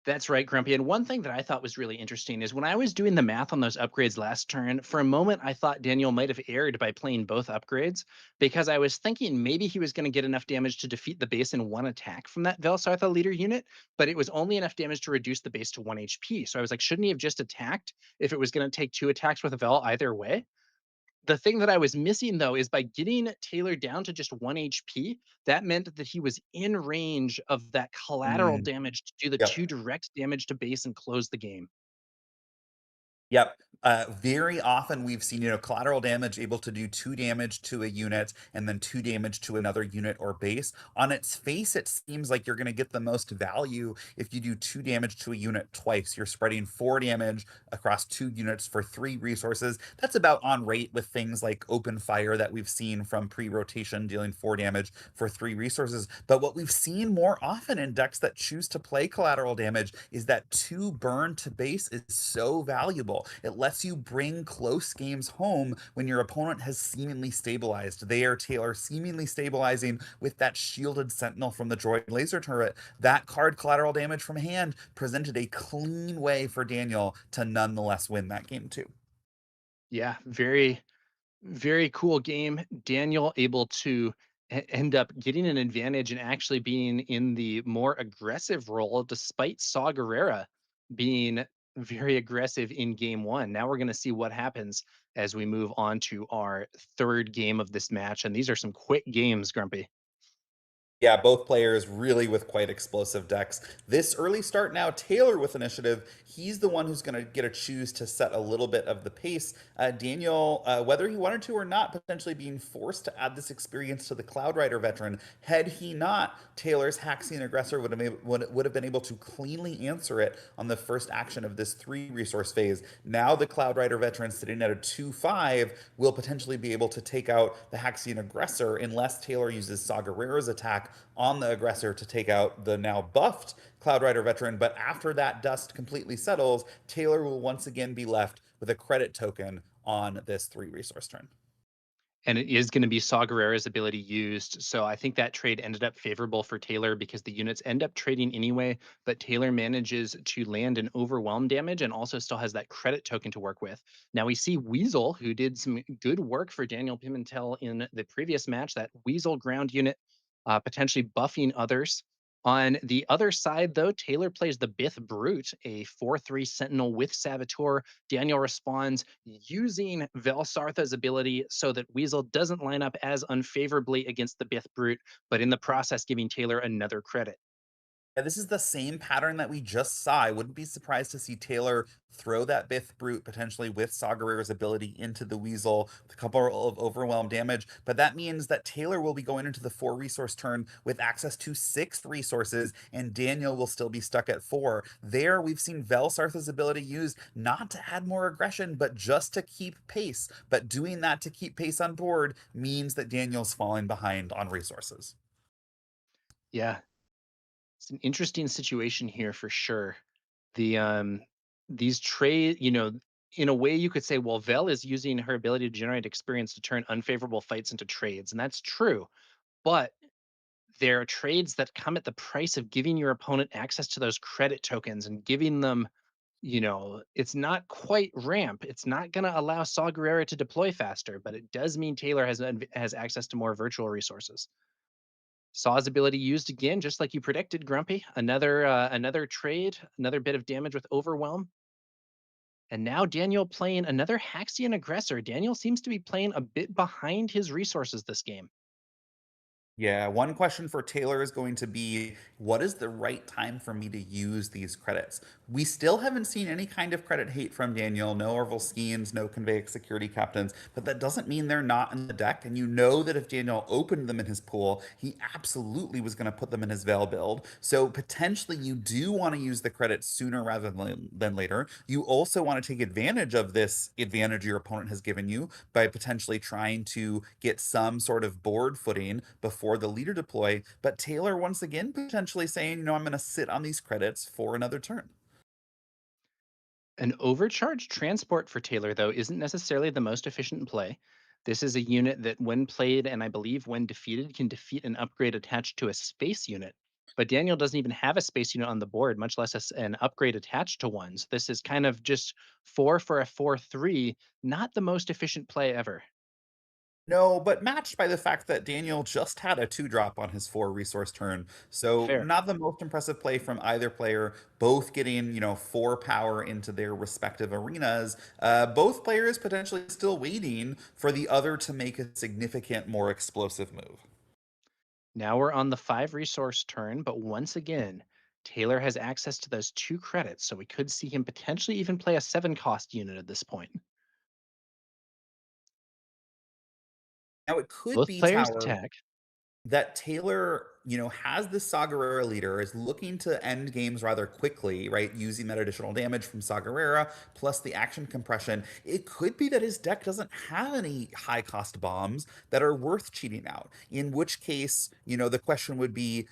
That's right, Grumpy. And one thing that I thought was really interesting is when I was doing the math on those upgrades last turn, for a moment I thought Daniel might have erred by playing both upgrades because I was thinking maybe he was going to get enough damage to defeat the base in one attack from that Velsartha leader unit, but it was only enough damage to reduce the base to 1 HP. So I was like, shouldn't he have just attacked if it was going to take 2 attacks with a Vel either way? The thing that I was missing though is by getting Taylor down to just 1 HP, that meant that he was in range of that collateral Mm, damage to do the yep. 2 direct damage to base and close the game. Yep. Very often we've seen, collateral damage able to do 2 damage to a unit and then 2 damage to another unit or base. On its face, it seems like you're going to get the most value if you do 2 damage to a unit twice. You're spreading 4 damage across 2 units for 3 resources. That's about on rate with things like open fire that we've seen from pre-rotation, dealing 4 damage for 3 resources. But what we've seen more often in decks that choose to play collateral damage is that 2 burn to base is so valuable. It lets you bring close games home when your opponent has seemingly stabilized. There, Taylor seemingly stabilizing with that shielded sentinel from the droid laser turret. That card collateral damage from hand presented a clean way for Daniel to nonetheless win that game too. Yeah, very, very cool game. Daniel able to end up getting an advantage and actually being in the more aggressive role despite Saw Gerrera being very aggressive in game one. Now we're going to see what happens as we move on to our third game of this match. And these are some quick games, Grumpy. Yeah, both players really with quite explosive decks. This early start now, Taylor with initiative, he's the one who's going to get to choose to set a little bit of the pace. Daniel, whether he wanted to or not, potentially being forced to add this experience to the Cloud Rider veteran. Had he not, Taylor's Haxian aggressor would have been able to cleanly answer it on the first action of this 3 resource phase. Now the Cloud Rider veteran sitting at a 2/5 will potentially be able to take out the Haxian aggressor unless Taylor uses Saw Gerrera's attack on the aggressor to take out the now buffed Cloud Rider veteran. But after that dust completely settles, Taylor will once again be left with a credit token on this 3 resource turn. And it is going to be Saw Gerrera's ability used. So I think that trade ended up favorable for Taylor because the units end up trading anyway, but Taylor manages to land an overwhelm damage and also still has that credit token to work with. Now we see Weasel, who did some good work for Daniel Pimentel in the previous match, that Weasel ground unit potentially buffing others. On the other side, though, Taylor plays the Bith Brute, a 4/3 Sentinel with Saboteur. Daniel responds using Velsartha's ability so that Weasel doesn't line up as unfavorably against the Bith Brute, but in the process, giving Taylor another credit. Yeah, this is the same pattern that we just saw. I wouldn't be surprised to see Taylor throw that Bith Brute potentially with Saw Gerrera's ability into the Weasel with a couple of overwhelm damage. But that means that Taylor will be going into the 4 resource turn with access to 6 resources, and Daniel will still be stuck at 4. There, we've seen Velsartha's ability used not to add more aggression, but just to keep pace. But doing that to keep pace on board means that Daniel's falling behind on resources. Yeah, it's an interesting situation here for sure. The these trade, in a way you could say, well, Vel is using her ability to generate experience to turn unfavorable fights into trades, and that's true. But they're trades that come at the price of giving your opponent access to those credit tokens and giving them, it's not quite ramp. It's not going to allow Saw Gerrera to deploy faster, but it does mean Taylor has access to more virtual resources. Saw's ability used again, just like you predicted, Grumpy. Another trade, another bit of damage with Overwhelm. And now Daniel playing another Haxian aggressor. Daniel seems to be playing a bit behind his resources this game. Yeah, one question for Taylor is going to be, what is the right time for me to use these credits? We still haven't seen any kind of credit hate from Daniel, no Orville Skeens, no Conveyx security captains, but that doesn't mean they're not in the deck. And you know that if Daniel opened them in his pool, he absolutely was going to put them in his Veil build. So potentially you do want to use the credits sooner rather than later. You also want to take advantage of this advantage your opponent has given you by potentially trying to get some sort of board footing before the leader deploy. But Taylor, once again, potentially saying, I'm going to sit on these credits for another turn. An overcharged transport for Taylor, though, isn't necessarily the most efficient play. This is a unit that, when played and I believe when defeated, can defeat an upgrade attached to a space unit. But Daniel doesn't even have a space unit on the board, much less an upgrade attached to one. So this is kind of just 4 for a 4/3, not the most efficient play ever. No, but matched by the fact that Daniel just had a 2-drop on his 4 resource turn. So Fair. not the most impressive play from either player, both getting, 4 power into their respective arenas. Both players potentially still waiting for the other to make a significant, more explosive move. Now we're on the 5 resource turn, but once again, Taylor has access to those 2 credits, so we could see him potentially even play a 7 cost unit at this point. Now it could Both be players Tower attack. that Taylor, has the Sagarera leader, is looking to end games rather quickly, right? Using that additional damage from Sagarera plus the action compression. It could be that his deck doesn't have any high cost bombs that are worth cheating out. In which case, the question would be,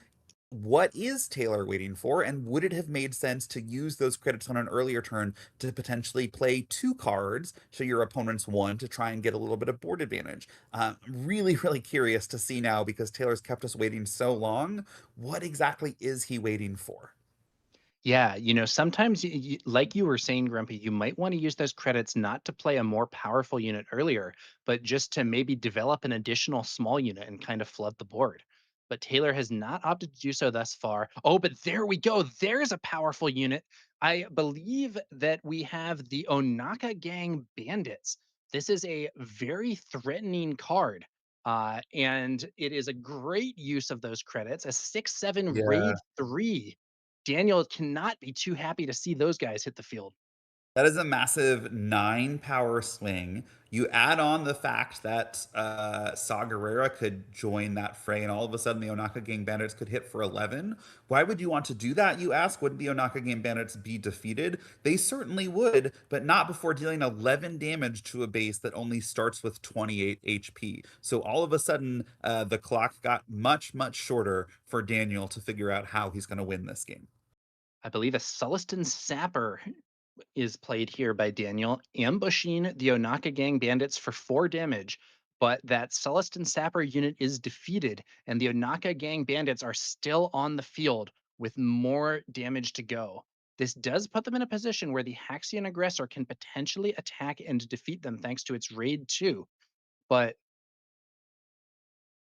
what is Taylor waiting for? And would it have made sense to use those credits on an earlier turn to potentially play 2 cards so your opponent's one to try and get a little bit of board advantage? I'm really, really curious to see now because Taylor's kept us waiting so long. What exactly is he waiting for? Yeah, sometimes, like you were saying, Grumpy, you might want to use those credits not to play a more powerful unit earlier, but just to maybe develop an additional small unit and kind of flood the board. But Taylor has not opted to do so thus far. Oh, but there we go. There's a powerful unit. I believe that we have the Onaka Gang Bandits. This is a very threatening card. And it is a great use of those credits. A 6/7 Yeah. raid 3. Daniel cannot be too happy to see those guys hit the field. That is a massive 9 power swing. You add on the fact that Saw Gerrera could join that fray, and all of a sudden the Onaka Gang Bandits could hit for 11. Why would you want to do that, you ask? Wouldn't the Onaka Gang Bandits be defeated? They certainly would, but not before dealing 11 damage to a base that only starts with 28 HP. So all of a sudden, the clock got much, much shorter for Daniel to figure out how he's going to win this game. I believe a Sullustan Sapper is played here by Daniel, ambushing the Onaka Gang Bandits for 4 damage. But that Sullustan Sapper unit is defeated, and the Onaka Gang Bandits are still on the field with more damage to go. This does put them in a position where the Haxian aggressor can potentially attack and defeat them thanks to its raid 2. But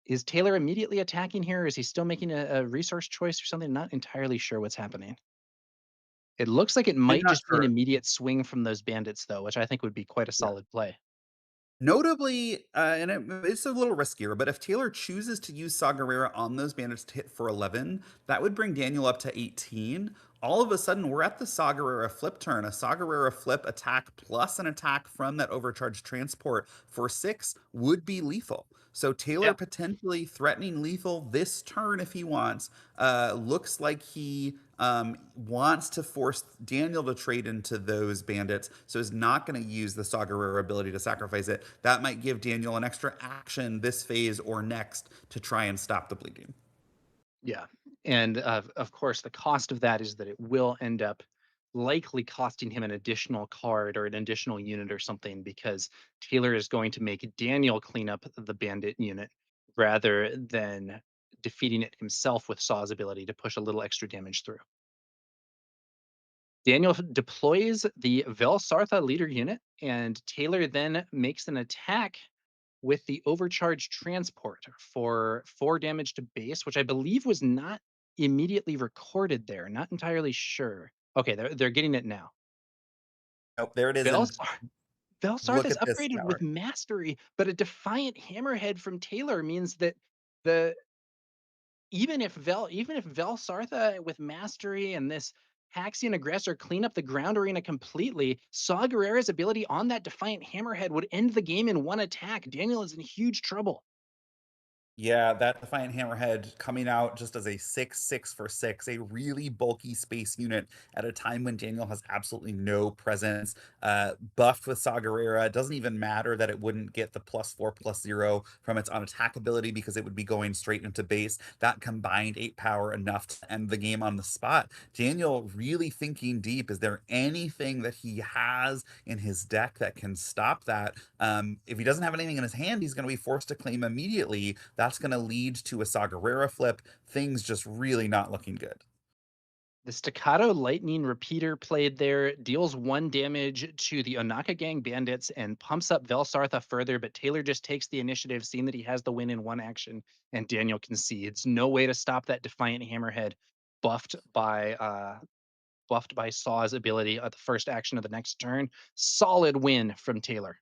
is Taylor immediately attacking here, or is he still making a resource choice or something? Not entirely sure what's happening. It looks like it I'm might not just be an sure. immediate swing from those bandits, though, which I think would be quite a solid play. Notably, and it's a little riskier, but if Taylor chooses to use Saw Gerrera on those bandits to hit for 11, that would bring Daniel up to 18. All of a sudden, we're at the Saw Gerrera flip turn. A Saw Gerrera flip attack plus an attack from that overcharged transport for 6 would be lethal. So Taylor Yeah. potentially threatening lethal this turn if he wants. Looks like he wants to force Daniel to trade into those bandits, so is not going to use the Saw Gerrera ability to sacrifice it. That might give Daniel an extra action this phase or next to try and stop the bleeding. Yeah. And of course, the cost of that is that it will end up likely costing him an additional card or an additional unit or something because Taylor is going to make Daniel clean up the bandit unit rather than defeating it himself with Saw's ability to push a little extra damage through. Daniel deploys the Velsartha leader unit, and Taylor then makes an attack with the overcharged transport for 4 damage to base, which I believe was not immediately recorded there. Not entirely sure. Okay, they're getting it now. Oh, there it is. And Velsar Velsarth look is at this upgraded with tower. mastery, but a defiant hammerhead from Taylor means that the even if Velsartha with mastery and this Haxian aggressor clean up the ground arena completely, Saw Gerrera's ability on that defiant hammerhead would end the game in one attack. Daniel is in huge trouble. Yeah, that Defiant Hammerhead coming out just as a 6/6 for 6, a really bulky space unit at a time when Daniel has absolutely no presence. Buffed with Saw Gerrera, it doesn't even matter that it wouldn't get the +4/+0 from its unattack ability because it would be going straight into base. That combined 8 power enough to end the game on the spot. Daniel really thinking deep. Is there anything that he has in his deck that can stop that? If he doesn't have anything in his hand, he's going to be forced to claim immediately. That's going to lead to a Saw Gerrera flip. Things just really not looking good. The staccato lightning repeater played there deals 1 damage to the Onaka Gang bandits and pumps up Velsartha further, but Taylor just takes the initiative, seeing that he has the win in one action, and Daniel concedes. No way to stop that defiant hammerhead, buffed by Saw's ability at the first action of the next turn. Solid win from Taylor.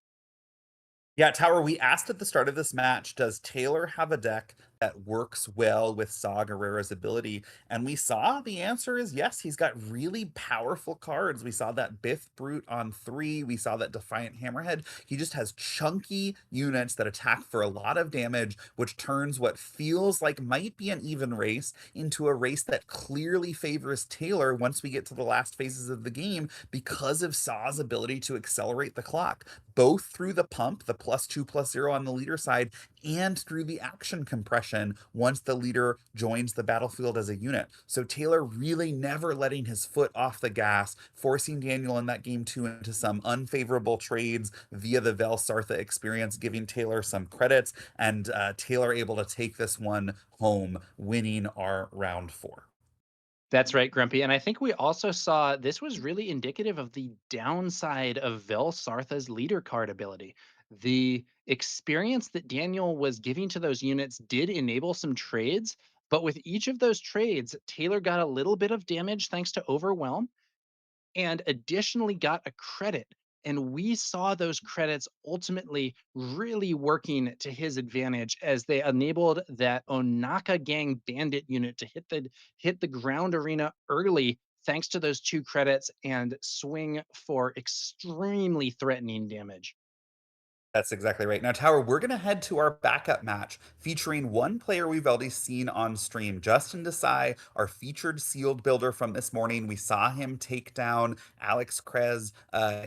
Yeah, Tower, we asked at the start of this match, does Taylor have a deck that works well with Saw Gerrera's ability? And we saw the answer is yes. He's got really powerful cards. We saw that Biff Brute on 3. We saw that Defiant Hammerhead. He just has chunky units that attack for a lot of damage, which turns what feels like might be an even race into a race that clearly favors Taylor once we get to the last phases of the game because of Saw's ability to accelerate the clock, both through the pump, the +2/+0 on the leader side, and through the action compression once the leader joins the battlefield as a unit. So Taylor really never letting his foot off the gas, forcing Daniel in that game 2 into some unfavorable trades via the Velsartha experience, giving Taylor some credits, and Taylor able to take this one home, winning our round 4. That's right, Grumpy. And I think we also saw this was really indicative of the downside of Velsartha's leader card ability. The experience that Daniel was giving to those units did enable some trades, but with each of those trades, Taylor got a little bit of damage thanks to Overwhelm and additionally got a credit. And we saw those credits ultimately really working to his advantage as they enabled that Onaka Gang bandit unit to hit the ground arena early thanks to those 2 credits and swing for extremely threatening damage. That's exactly right. Now, Tower, we're going to head to our backup match featuring one player we've already seen on stream, Justin Desai, our featured sealed builder from this morning. We saw him take down Alex Krez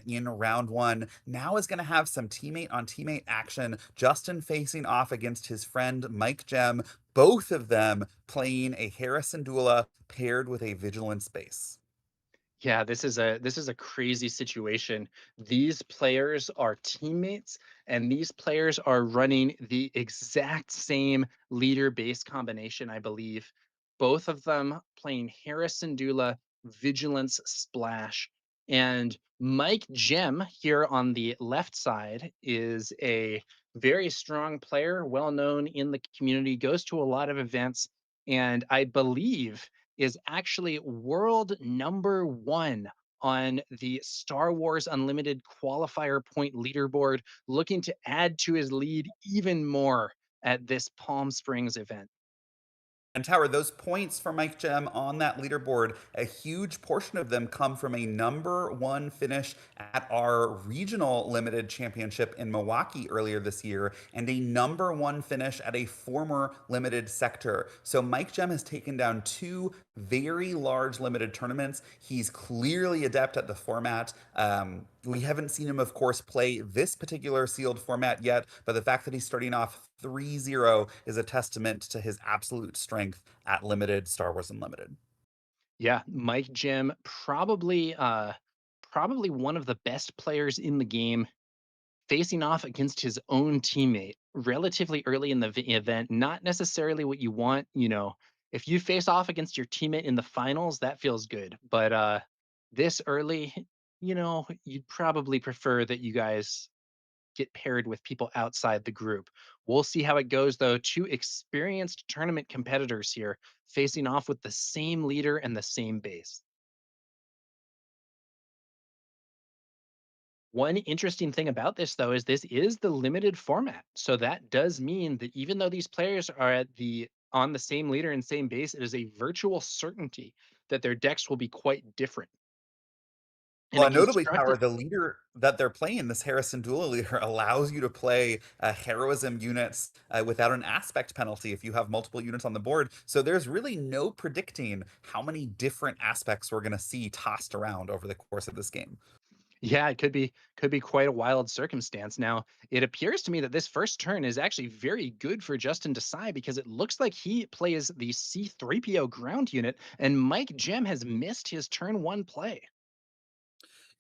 in round 1. Now is going to have some teammate on teammate action. Justin facing off against his friend Mike Gem, both of them playing a Harrison Dula paired with a Vigilance base. Yeah, this is a crazy situation. These players are teammates, and these players are running the exact same leader base combination, I believe. Both of them playing Harrison Dula, Vigilance Splash, and Mike Gem here on the left side is a very strong player, well known in the community, goes to a lot of events, and I believe is actually world number 1 on the Star Wars Unlimited qualifier point leaderboard, looking to add to his lead even more at this Palm Springs event. And Tower, those points for Mike Gem on that leaderboard, a huge portion of them come from a #1 finish at our regional limited championship in Milwaukee earlier this year, and a #1 finish at a former limited sector. So Mike Gem has taken down 2 very large limited tournaments. He's clearly adept at the format. We haven't seen him, of course, play this particular sealed format yet, but the fact that he's starting off 3-0 is a testament to his absolute strength at limited Star Wars Unlimited. Yeah, Mike Gem probably one of the best players in the game facing off against his own teammate relatively early in the event, not necessarily what you want. If you face off against your teammate in the finals, that feels good. But this early, you'd probably prefer that you guys get paired with people outside the group. We'll see how it goes, though. Two experienced tournament competitors here facing off with the same leader and the same base. One interesting thing about this, though, is this is the limited format. So that does mean that even though these players are on the same leader and same base, it is a virtual certainty that their decks will be quite different. And Well, a and notably, constructed Tower, the leader that they're playing, this Harrison Dula leader, allows you to play heroism units without an aspect penalty if you have multiple units on the board. So there's really no predicting how many different aspects we're going to see tossed around over the course of this game. Yeah, it could be quite a wild circumstance. Now, it appears to me that this first turn is actually very good for Justin Desai because it looks like he plays the C3PO ground unit, and Mike Gem has missed his turn one play.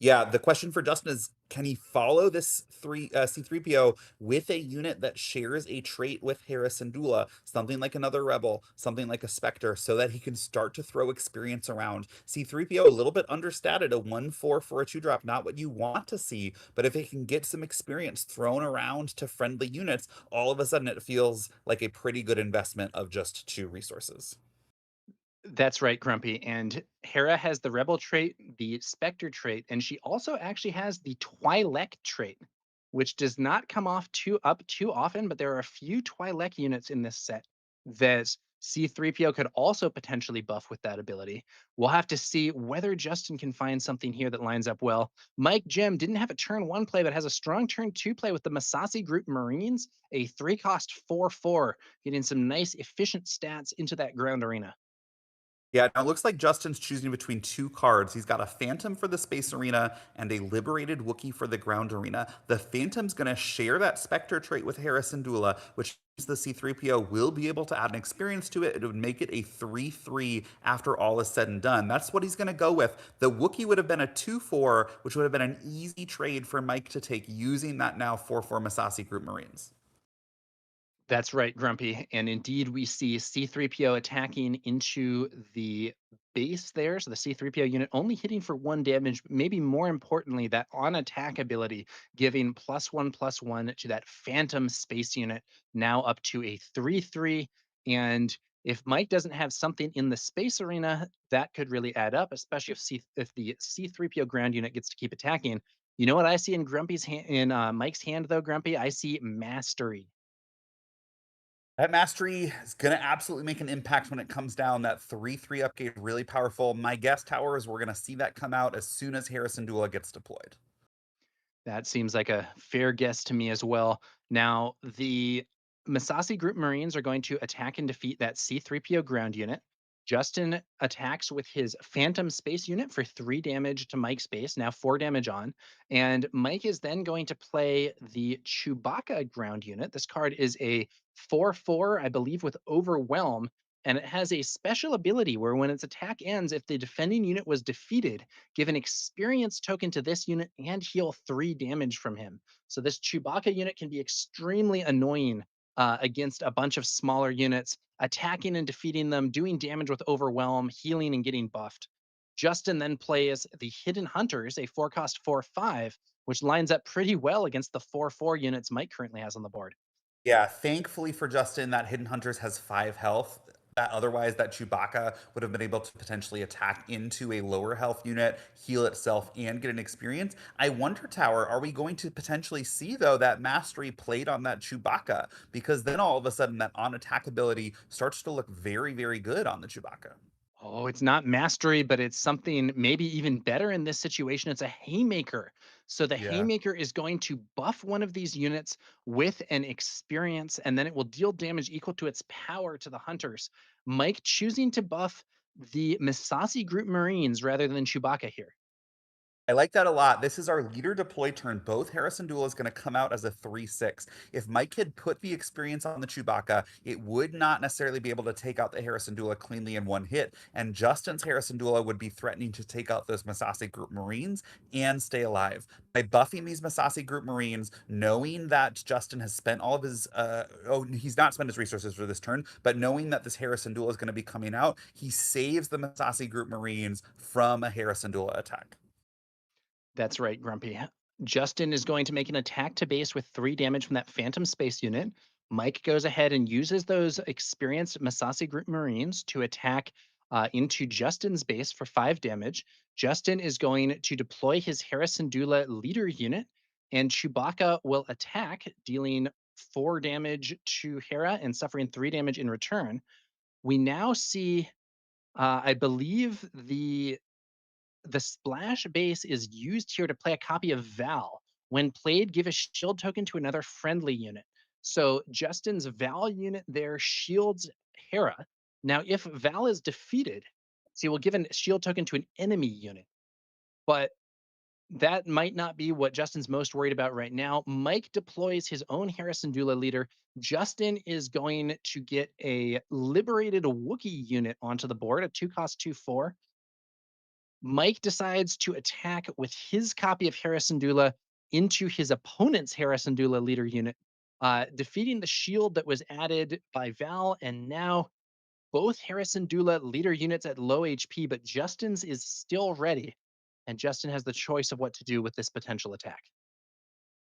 Yeah, the question for Justin is, can he follow this C3PO with a unit that shares a trait with Harrison Dula, something like another Rebel, something like a Spectre, so that he can start to throw experience around? C3PO a little bit understated, a 1/4 for a 2-drop, not what you want to see, but if it can get some experience thrown around to friendly units, all of a sudden it feels like a pretty good investment of just 2 resources. That's right, Grumpy. And Hera has the Rebel trait, the Spectre trait, and she also actually has the Twi'lek trait, which does not come off too often, but there are a few Twi'lek units in this set that C3PO could also potentially buff with that ability. We'll have to see whether Justin can find something here that lines up well. Mike Gem didn't have a turn one play, but has a strong turn two play with the Masasi Group Marines, a 3-cost 4/4, getting some nice efficient stats into that ground arena. Yeah, now it looks like Justin's choosing between 2 cards. He's got a Phantom for the Space Arena and a Liberated Wookiee for the Ground Arena. The Phantom's going to share that Spectre trait with Harrison Dula, which means the C3PO will be able to add an experience to it. It would make it a 3/3 after all is said and done. That's what he's going to go with. The Wookiee would have been a 2/4, which would have been an easy trade for Mike to take using that now 4/4 Masasi Group Marines. That's right, Grumpy. And indeed, we see C3PO attacking into the base there. So the C3PO unit only hitting for 1 damage. Maybe more importantly, that on attack ability giving +1/+1 to that Phantom space unit, now up to a 3/3. And if Mike doesn't have something in the space arena, that could really add up, especially if the C3PO ground unit gets to keep attacking. You know what I see in Grumpy's hand, in Mike's hand though, Grumpy? I see mastery. That mastery is going to absolutely make an impact when it comes down. That 3/3 upgrade, really powerful. My guess, Tower, is we're going to see that come out as soon as Harrison Dula gets deployed. That seems like a fair guess to me as well. Now, the Masasi Group Marines are going to attack and defeat that C3PO ground unit. Justin attacks with his Phantom Space unit for 3 damage to Mike's base, now 4 damage on. And Mike is then going to play the Chewbacca ground unit. This card is a 4/4, I believe, with Overwhelm. And it has a special ability where when its attack ends, if the defending unit was defeated, give an experience token to this unit and heal 3 damage from him. So this Chewbacca unit can be extremely annoying against a bunch of smaller units, attacking and defeating them, doing damage with Overwhelm, healing and getting buffed. Justin then plays the Hidden Hunters, a 4-cost 4/5, which lines up pretty well against the 4/4 units Mike currently has on the board. Yeah, thankfully for Justin, that Hidden Hunters has 5 health. That otherwise, that Chewbacca would have been able to potentially attack into a lower health unit, heal itself, and get an experience. I wonder, Tower, are we going to potentially see, though, that mastery played on that Chewbacca? Because then all of a sudden, that on attack ability starts to look very, very good on the Chewbacca. Oh, it's not mastery, but it's something maybe even better in this situation. It's a haymaker. So the Yeah. haymaker is going to buff one of these units with an experience, and then it will deal damage equal to its power to the hunters. Mike choosing to buff the Misasi Group Marines rather than Chewbacca here. I like that a lot. This is our leader deploy turn. Both Harrison Dula is going to come out as a 3/6. If Mike had put the experience on the Chewbacca, it would not necessarily be able to take out the Harrison Dula cleanly in one hit. And Justin's Harrison Dula would be threatening to take out those Masasi Group Marines and stay alive. By buffing these Masasi Group Marines, knowing that Justin has spent all of his, he's not spent his resources for this turn, but knowing that this Harrison Dula is going to be coming out, he saves the Masasi Group Marines from a Harrison Dula attack. That's right, Grumpy. Justin is going to make an attack to base with 3 damage from that Phantom Space unit. Mike goes ahead and uses those experienced Masasi Group Marines to attack into Justin's base for 5 damage. Justin is going to deploy his Harrison Dula leader unit, and Chewbacca will attack, dealing 4 damage to Hera and suffering 3 damage in return. We now see, I believe, the splash base is used here to play a copy of Val. When played, give a shield token to another friendly unit. So Justin's Val unit there shields Hera. Now, if Val is defeated, see, we'll give a shield token to an enemy unit. But that might not be what Justin's most worried about right now. Mike deploys his own Harrison Dula leader. Justin is going to get a liberated Wookiee unit onto the board, a 2-cost 2/4. Mike decides to attack with his copy of Harrison Dula into his opponent's Harrison Dula leader unit, defeating the shield that was added by Val. And now both Harrison Dula leader units at low HP, but Justin's is still ready. And Justin has the choice of what to do with this potential attack.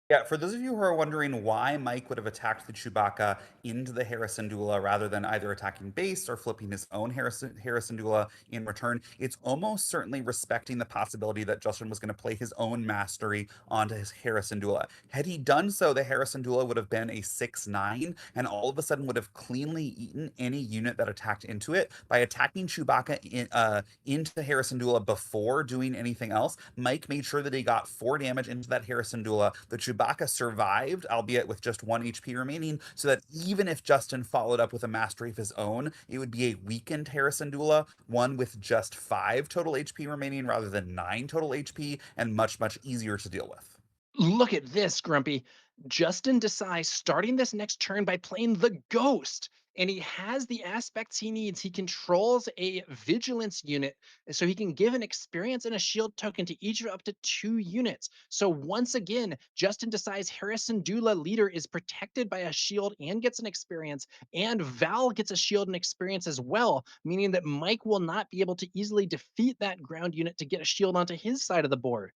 Yeah, for those of you who are wondering why Mike would have attacked the Chewbacca into the Harrison Dula rather than either attacking base or flipping his own Harrison Dula in return, it's almost certainly respecting the possibility that Justin was going to play his own mastery onto his Harrison Dula. Had he done so, the Harrison Dula would have been a 6/9 and all of a sudden would have cleanly eaten any unit that attacked into it. By attacking Chewbacca into Harrison Dula before doing anything else, Mike made sure that he got 4 damage into that Harrison Dula. The Chewbacca survived, albeit with just 1 HP remaining, so that even if Justin followed up with a mastery of his own, it would be a weakened Harrison Dula, one with just 5 total HP remaining rather than 9 total HP, and much, much easier to deal with. Look at this, Grumpy. Justin Desai starting this next turn by playing the Ghost, and he has the aspects he needs. He controls a Vigilance unit, so he can give an experience and a shield token to each of up to 2 units. So once again, Justin Desai's Harrison Dula leader is protected by a shield and gets an experience, and Val gets a shield and experience as well, meaning that Mike will not be able to easily defeat that ground unit to get a shield onto his side of the board.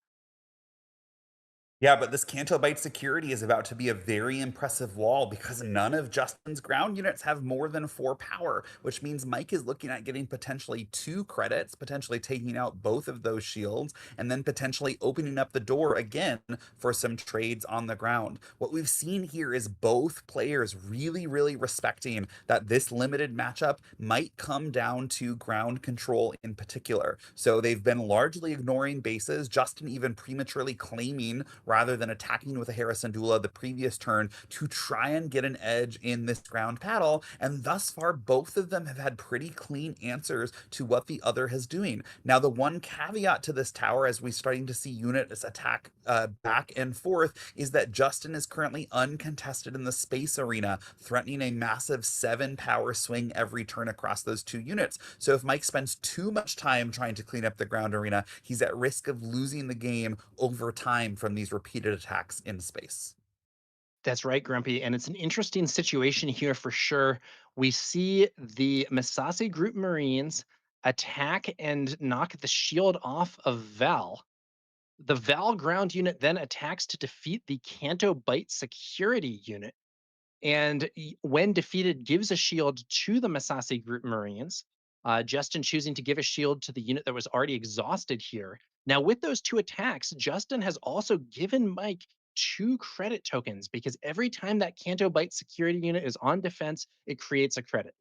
Yeah, but this Canto Bight security is about to be a very impressive wall because none of Justin's ground units have more than 4 power, which means Mike is looking at getting potentially 2 credits, potentially taking out both of those shields, and then potentially opening up the door again for some trades on the ground. What we've seen here is both players really, really respecting that this limited matchup might come down to ground control in particular. So they've been largely ignoring bases, Justin even prematurely claiming rather than attacking with a Harrison Dula the previous turn to try and get an edge in this ground battle. And thus far, both of them have had pretty clean answers to what the other is doing. Now, the one caveat to this tower, as we're starting to see units attack back and forth, is that Justin is currently uncontested in the space arena, threatening a massive 7 power swing every turn across those 2 units. So if Mike spends too much time trying to clean up the ground arena, he's at risk of losing the game over time from these repeated attacks in space. That's right, Grumpy. And it's an interesting situation here for sure. We see the Masasi Group Marines attack and knock the shield off of Val. The Val ground unit then attacks to defeat the Canto Bight security unit. And when defeated, gives a shield to the Masasi Group Marines. Justin choosing to give a shield to the unit that was already exhausted here. Now, with those 2 attacks, Justin has also given Mike 2 credit tokens because every time that Canto Bight security unit is on defense, it creates a credit.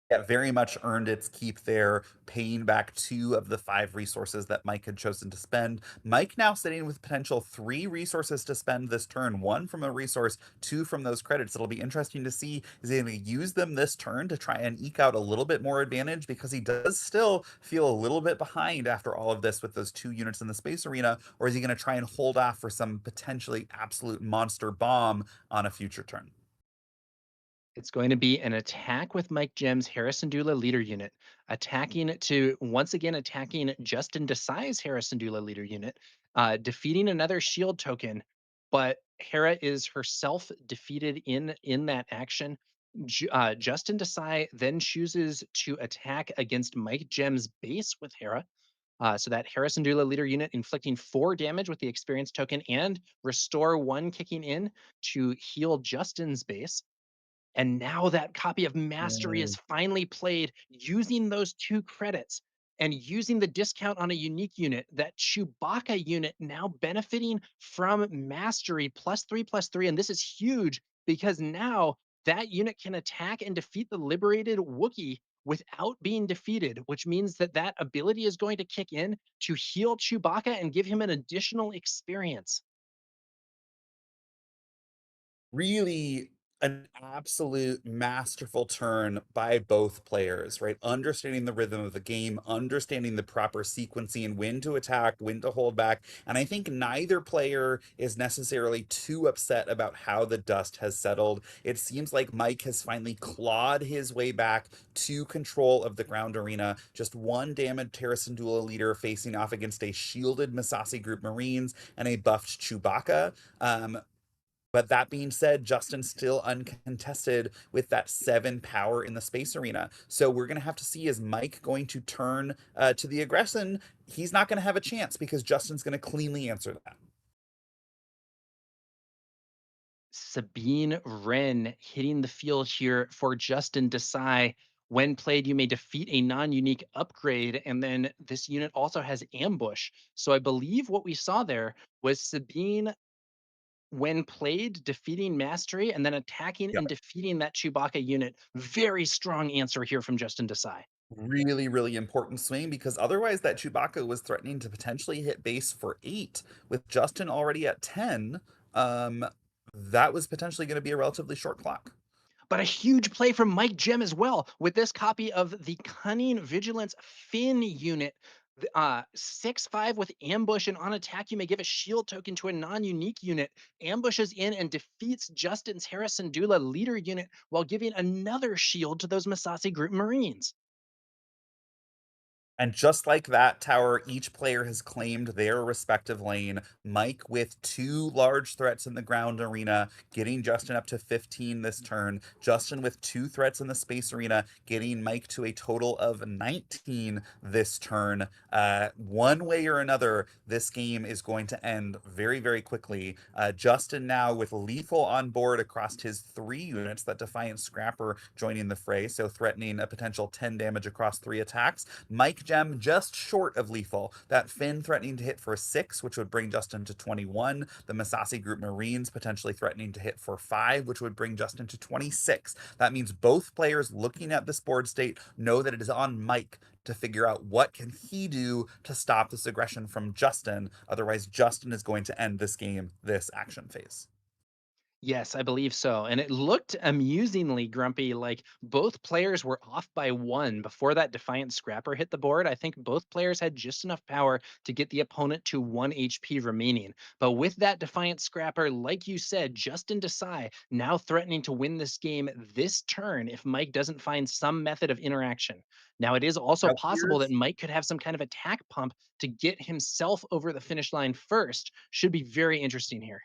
Yeah, very much earned its keep there, paying back 2 of the 5 resources that Mike had chosen to spend. Mike now sitting with potential 3 resources to spend this turn, 1 from a resource, 2 from those credits. It'll be interesting to see, is he going to use them this turn to try and eke out a little bit more advantage, because he does still feel a little bit behind after all of this with those 2 units in the space arena, or is he going to try and hold off for some potentially absolute monster bomb on a future turn? It's going to be an attack with Mike Gem's Harrison Dula leader unit, attacking to once again attacking Justin Desai's Harrison Dula leader unit, defeating another shield token. But Hera is herself defeated in that action. Justin Desai then chooses to attack against Mike Gem's base with Hera. So that Harrison Dula leader unit inflicting 4 damage with the experience token and restore 1 kicking in to heal Justin's base. And now that copy of Mastery is Mm. finally played using those 2 credits and using the discount on a unique unit, that Chewbacca unit now benefiting from Mastery +3/+3. And this is huge because now that unit can attack and defeat the liberated Wookiee without being defeated, which means that that ability is going to kick in to heal Chewbacca and give him an additional experience. Really an absolute masterful turn by both players, right? Understanding the rhythm of the game, understanding the proper sequencing, when to attack, when to hold back. And I think neither player is necessarily too upset about how the dust has settled. It seems like Mike has finally clawed his way back to control of the ground arena. Just 1 damaged Terracindula leader facing off against a shielded Masasi group Marines and a buffed Chewbacca. But that being said, Justin's still uncontested with that 7 power in the space arena. So we're going to have to see, is Mike going to turn to the aggression? He's not going to have a chance because Justin's going to cleanly answer that. Sabine Wren hitting the field here for Justin Desai. When played, you may defeat a non-unique upgrade, and then this unit also has ambush. So I believe what we saw there was Sabine, when played, defeating Mastery and then attacking Yeah. and defeating that Chewbacca unit. Very strong answer here from Justin Desai. Really, really important swing, because otherwise that Chewbacca was threatening to potentially hit base for 8 with Justin already at 10. Um, that was potentially going to be a relatively short clock. But a huge play from Mike Gem as well with this copy of the Cunning Vigilance Finn unit. 6/5 with ambush, and on attack, you may give a shield token to a non-unique unit. Ambushes in and defeats Justin's Harrison Dula leader unit while giving another shield to those Masasi group Marines. And just like that tower, each player has claimed their respective lane. Mike with 2 large threats in the ground arena, getting Justin up to 15 this turn. Justin with 2 threats in the space arena, getting Mike to a total of 19 this turn. One way or another, this game is going to end very, very quickly. Justin now with lethal on board across his 3 units, that Defiant Scrapper joining the fray, so threatening a potential 10 damage across 3 attacks. Mike Gem just short of lethal. That Finn threatening to hit for 6, which would bring Justin to 21. The Masasi Group Marines potentially threatening to hit for 5, which would bring Justin to 26. That means both players looking at this board state know that it is on Mike to figure out what can he do to stop this aggression from Justin. Otherwise, Justin is going to end this game, this action phase. Yes, I believe so. And it looked amusingly grumpy, like both players were off by 1 before that Defiant Scrapper hit the board. I think both players had just enough power to get the opponent to 1 HP remaining. But with that Defiant Scrapper, like you said, Justin Desai now threatening to win this game this turn if Mike doesn't find some method of interaction. Now, it is also Now possible that here's Mike could have some kind of attack pump to get himself over the finish line first. Should be very interesting here.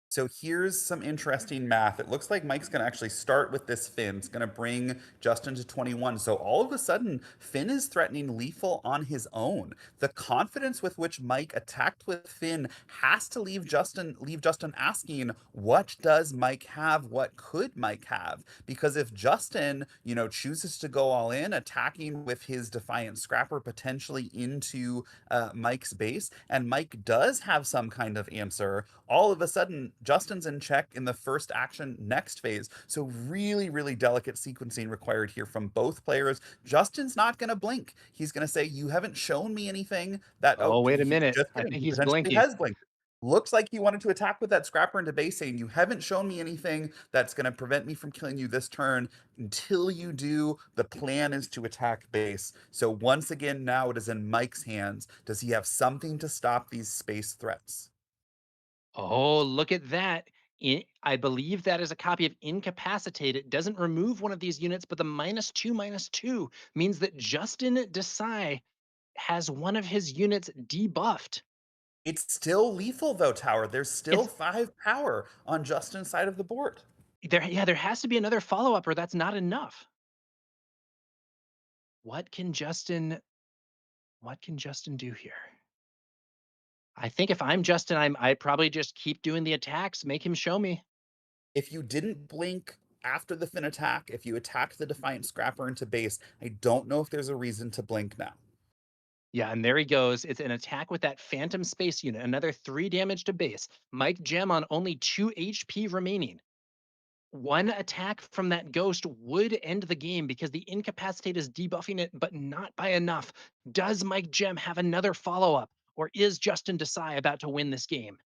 So here's some interesting math. It looks like Mike's going to actually start with this Finn. It's going to bring Justin to 21. So all of a sudden, Finn is threatening lethal on his own. The confidence with which Mike attacked with Finn has to leave Justin asking, what does Mike have? What could Mike have? Because if Justin, chooses to go all in, attacking with his Defiant Scrapper potentially into Mike's base, and Mike does have some kind of answer, all of a sudden Justin's in check in the first action next phase. So really, really delicate sequencing required here from both players. Justin's not going to blink. He's going to say, you haven't shown me anything that, Oh, wait a he minute. just I kidding. think He he's potentially blinking. has blinked. Looks like he wanted to attack with that scrapper into base, saying, you haven't shown me anything that's going to prevent me from killing you this turn. Until you do, the plan is to attack base. So once again, now it is in Mike's hands. Does he have something to stop these space threats? Oh, look at that. I believe that is a copy of Incapacitate. It doesn't remove one of these units, but the -2/-2 means that Justin Desai has one of his units debuffed. It's still lethal though, Tower. There's still It's 5 power on Justin's side of the board. there has to be another follow-up or that's not enough. What can Justin do here? I think if I'm Justin, I probably just keep doing the attacks, make him show me. If you didn't blink after the Fin attack, if you attacked the Defiant Scrapper into base, I don't know if there's a reason to blink now. Yeah, and there he goes. It's an attack with that Phantom Space Unit, another 3 damage to base. Mike Gem on only 2 HP remaining. One attack from that ghost would end the game because the Incapacitate is debuffing it, but not by enough. Does Mike Gem have another follow-up, or is Justin Desai about to win this game?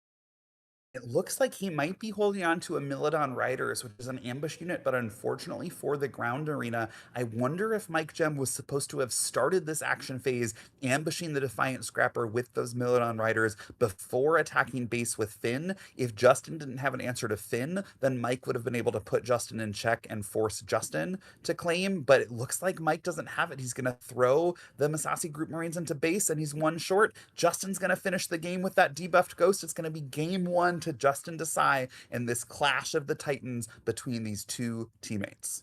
It looks like he might be holding on to a Milodon Riders, which is an ambush unit, but unfortunately for the ground arena, I wonder if Mike Gem was supposed to have started this action phase ambushing the Defiant Scrapper with those Milodon Riders before attacking base with Finn. If Justin didn't have an answer to Finn, then Mike would have been able to put Justin in check and force Justin to claim, but it looks like Mike doesn't have it. He's going to throw the Masasi Group Marines into base, and he's one short. Justin's going to finish the game with that debuffed ghost. It's going to be game one to Justin Desai in this clash of the Titans between these two teammates.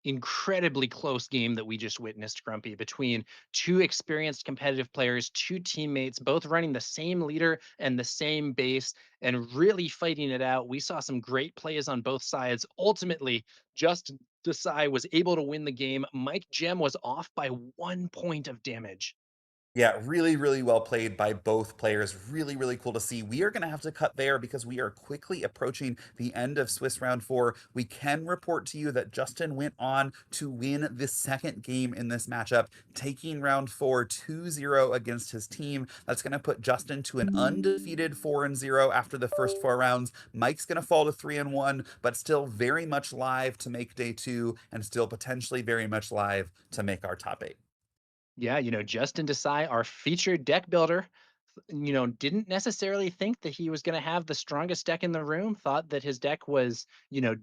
Incredibly close game that we just witnessed, Grumpy, between two experienced competitive players, two teammates, both running the same leader and the same base and really fighting it out. We saw some great plays on both sides. Ultimately, Justin Desai was able to win the game. Mike Gem was off by 1 point of damage. Yeah, really, really well played by both players. Really, really cool to see. We are going to have to cut there because we are quickly approaching the end of Swiss round 4. We can report to you that Justin went on to win the second game in this matchup, taking round 4 2-0 against his team. That's going to put Justin to an undefeated 4-0 after the first 4 rounds. Mike's going to fall to 3-1, but still very much live to make day 2 and still potentially very much live to make our top 8. Yeah, Justin Desai, our featured deck builder, didn't necessarily think that he was going to have the strongest deck in the room, thought that his deck was,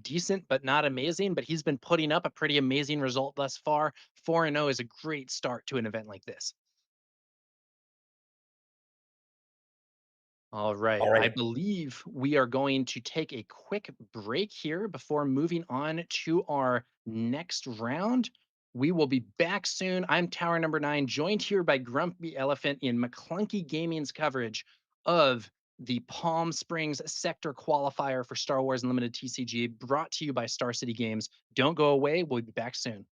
decent but not amazing, but he's been putting up a pretty amazing result thus far. 4-0 is a great start to an event like this. All right. All I right. believe we are going to take a quick break here before moving on to our next round. We will be back soon. I'm TowerNumber9, joined here by Grumpy Elephant in McClunky Gaming's coverage of the Palm Springs Sector Qualifier for Star Wars Unlimited TCG, brought to you by Star City Games. Don't go away. We'll be back soon.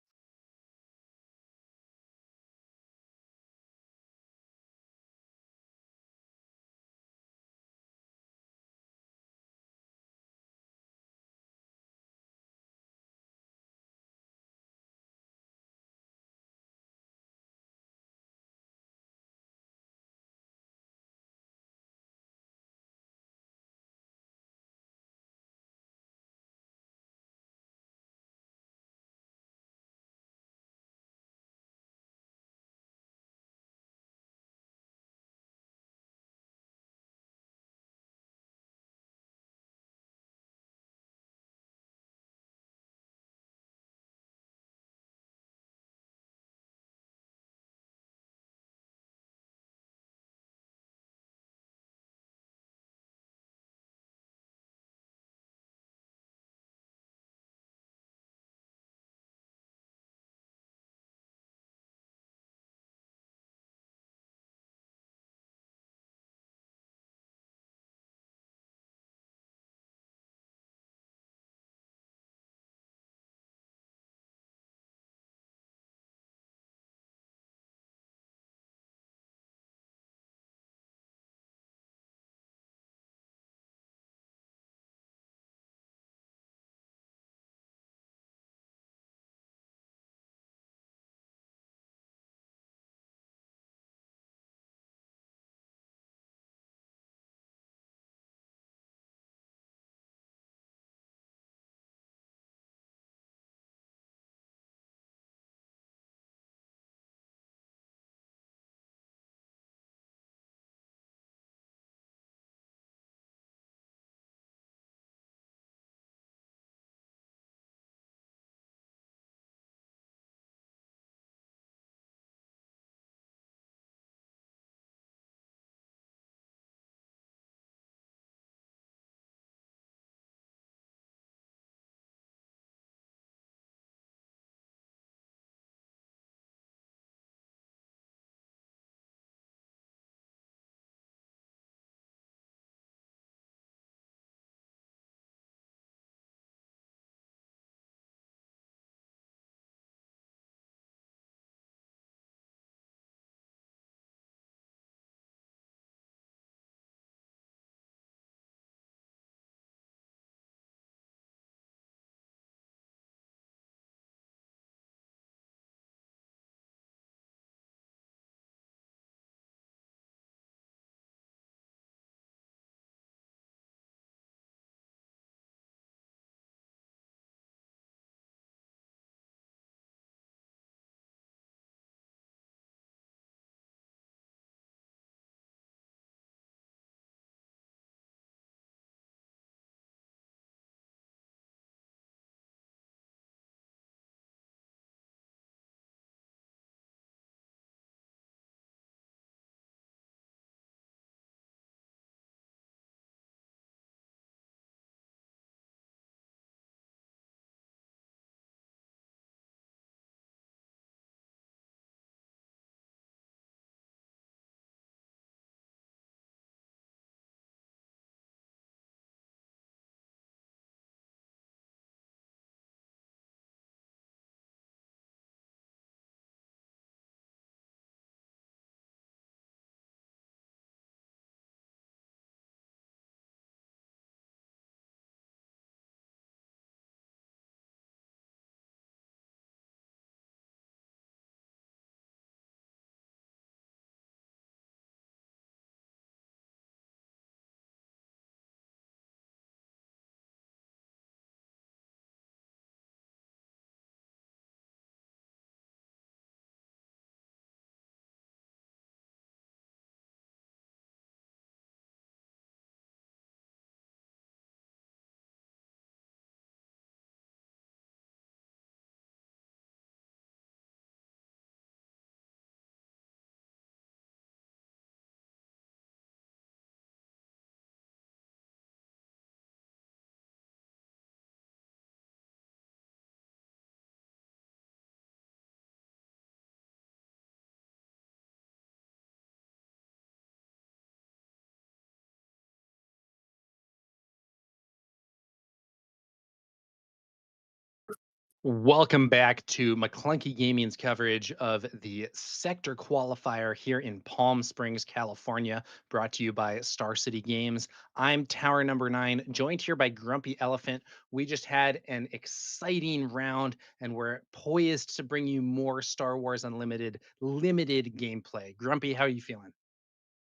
Welcome back to McClunky Gaming's coverage of the Sector Qualifier here in Palm Springs, California, brought to you by Star City Games. I'm TowerNumber9, joined here by Grumpy Elephant. We just had an exciting round, and we're poised to bring you more Star Wars Unlimited limited gameplay. Grumpy, how are you feeling?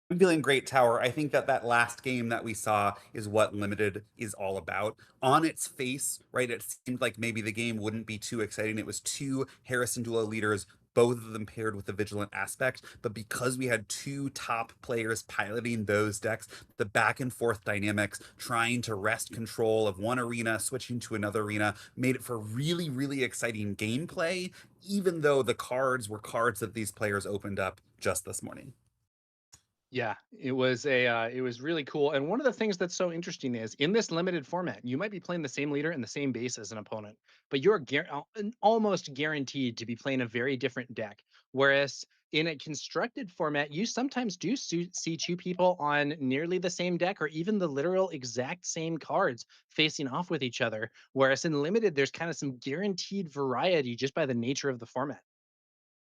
I'm feeling great, Tower. I think that that last game that we saw is what Limited is all about. On its face, right, it seemed like maybe the game wouldn't be too exciting. It was two Harrison Duo leaders, both of them paired with the Vigilant aspect. But because we had two top players piloting those decks, the back and forth dynamics, trying to wrest control of one arena, switching to another arena, made it for really, really exciting gameplay, even though the cards were cards that these players opened up just this morning. Yeah, it was really cool. And one of the things that's so interesting is in this limited format, you might be playing the same leader and the same base as an opponent, but you're almost guaranteed to be playing a very different deck. Whereas in a constructed format, you sometimes do see two people on nearly the same deck or even the literal exact same cards facing off with each other. Whereas in limited, there's kind of some guaranteed variety just by the nature of the format.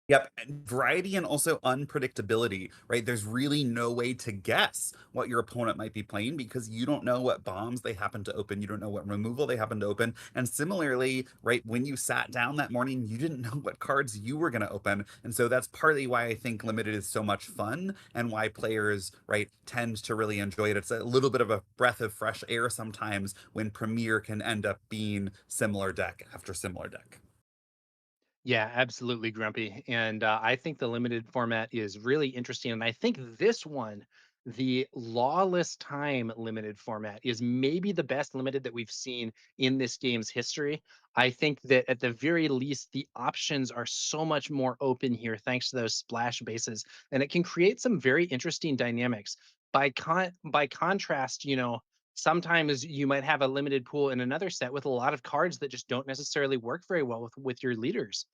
Yep, and variety and also unpredictability, right? There's really no way to guess what your opponent might be playing because you don't know what bombs they happen to open, you don't know what removal they happen to open. And similarly, right, when you sat down that morning, you didn't know what cards you were going to open. And so that's partly why I think Limited is so much fun and why players, right, tend to really enjoy it. It's a little bit of a breath of fresh air sometimes when Premier can end up being similar deck after similar deck. Yeah, absolutely, Grumpy. And I think the limited format is really interesting. And I think this one, the Lawless Time limited format, is maybe the best limited that we've seen in this game's history. I think that at the very least, the options are so much more open here thanks to those splash bases, and it can create some very interesting dynamics. By contrast, sometimes you might have a limited pool in another set with a lot of cards that just don't necessarily work very well with your leaders.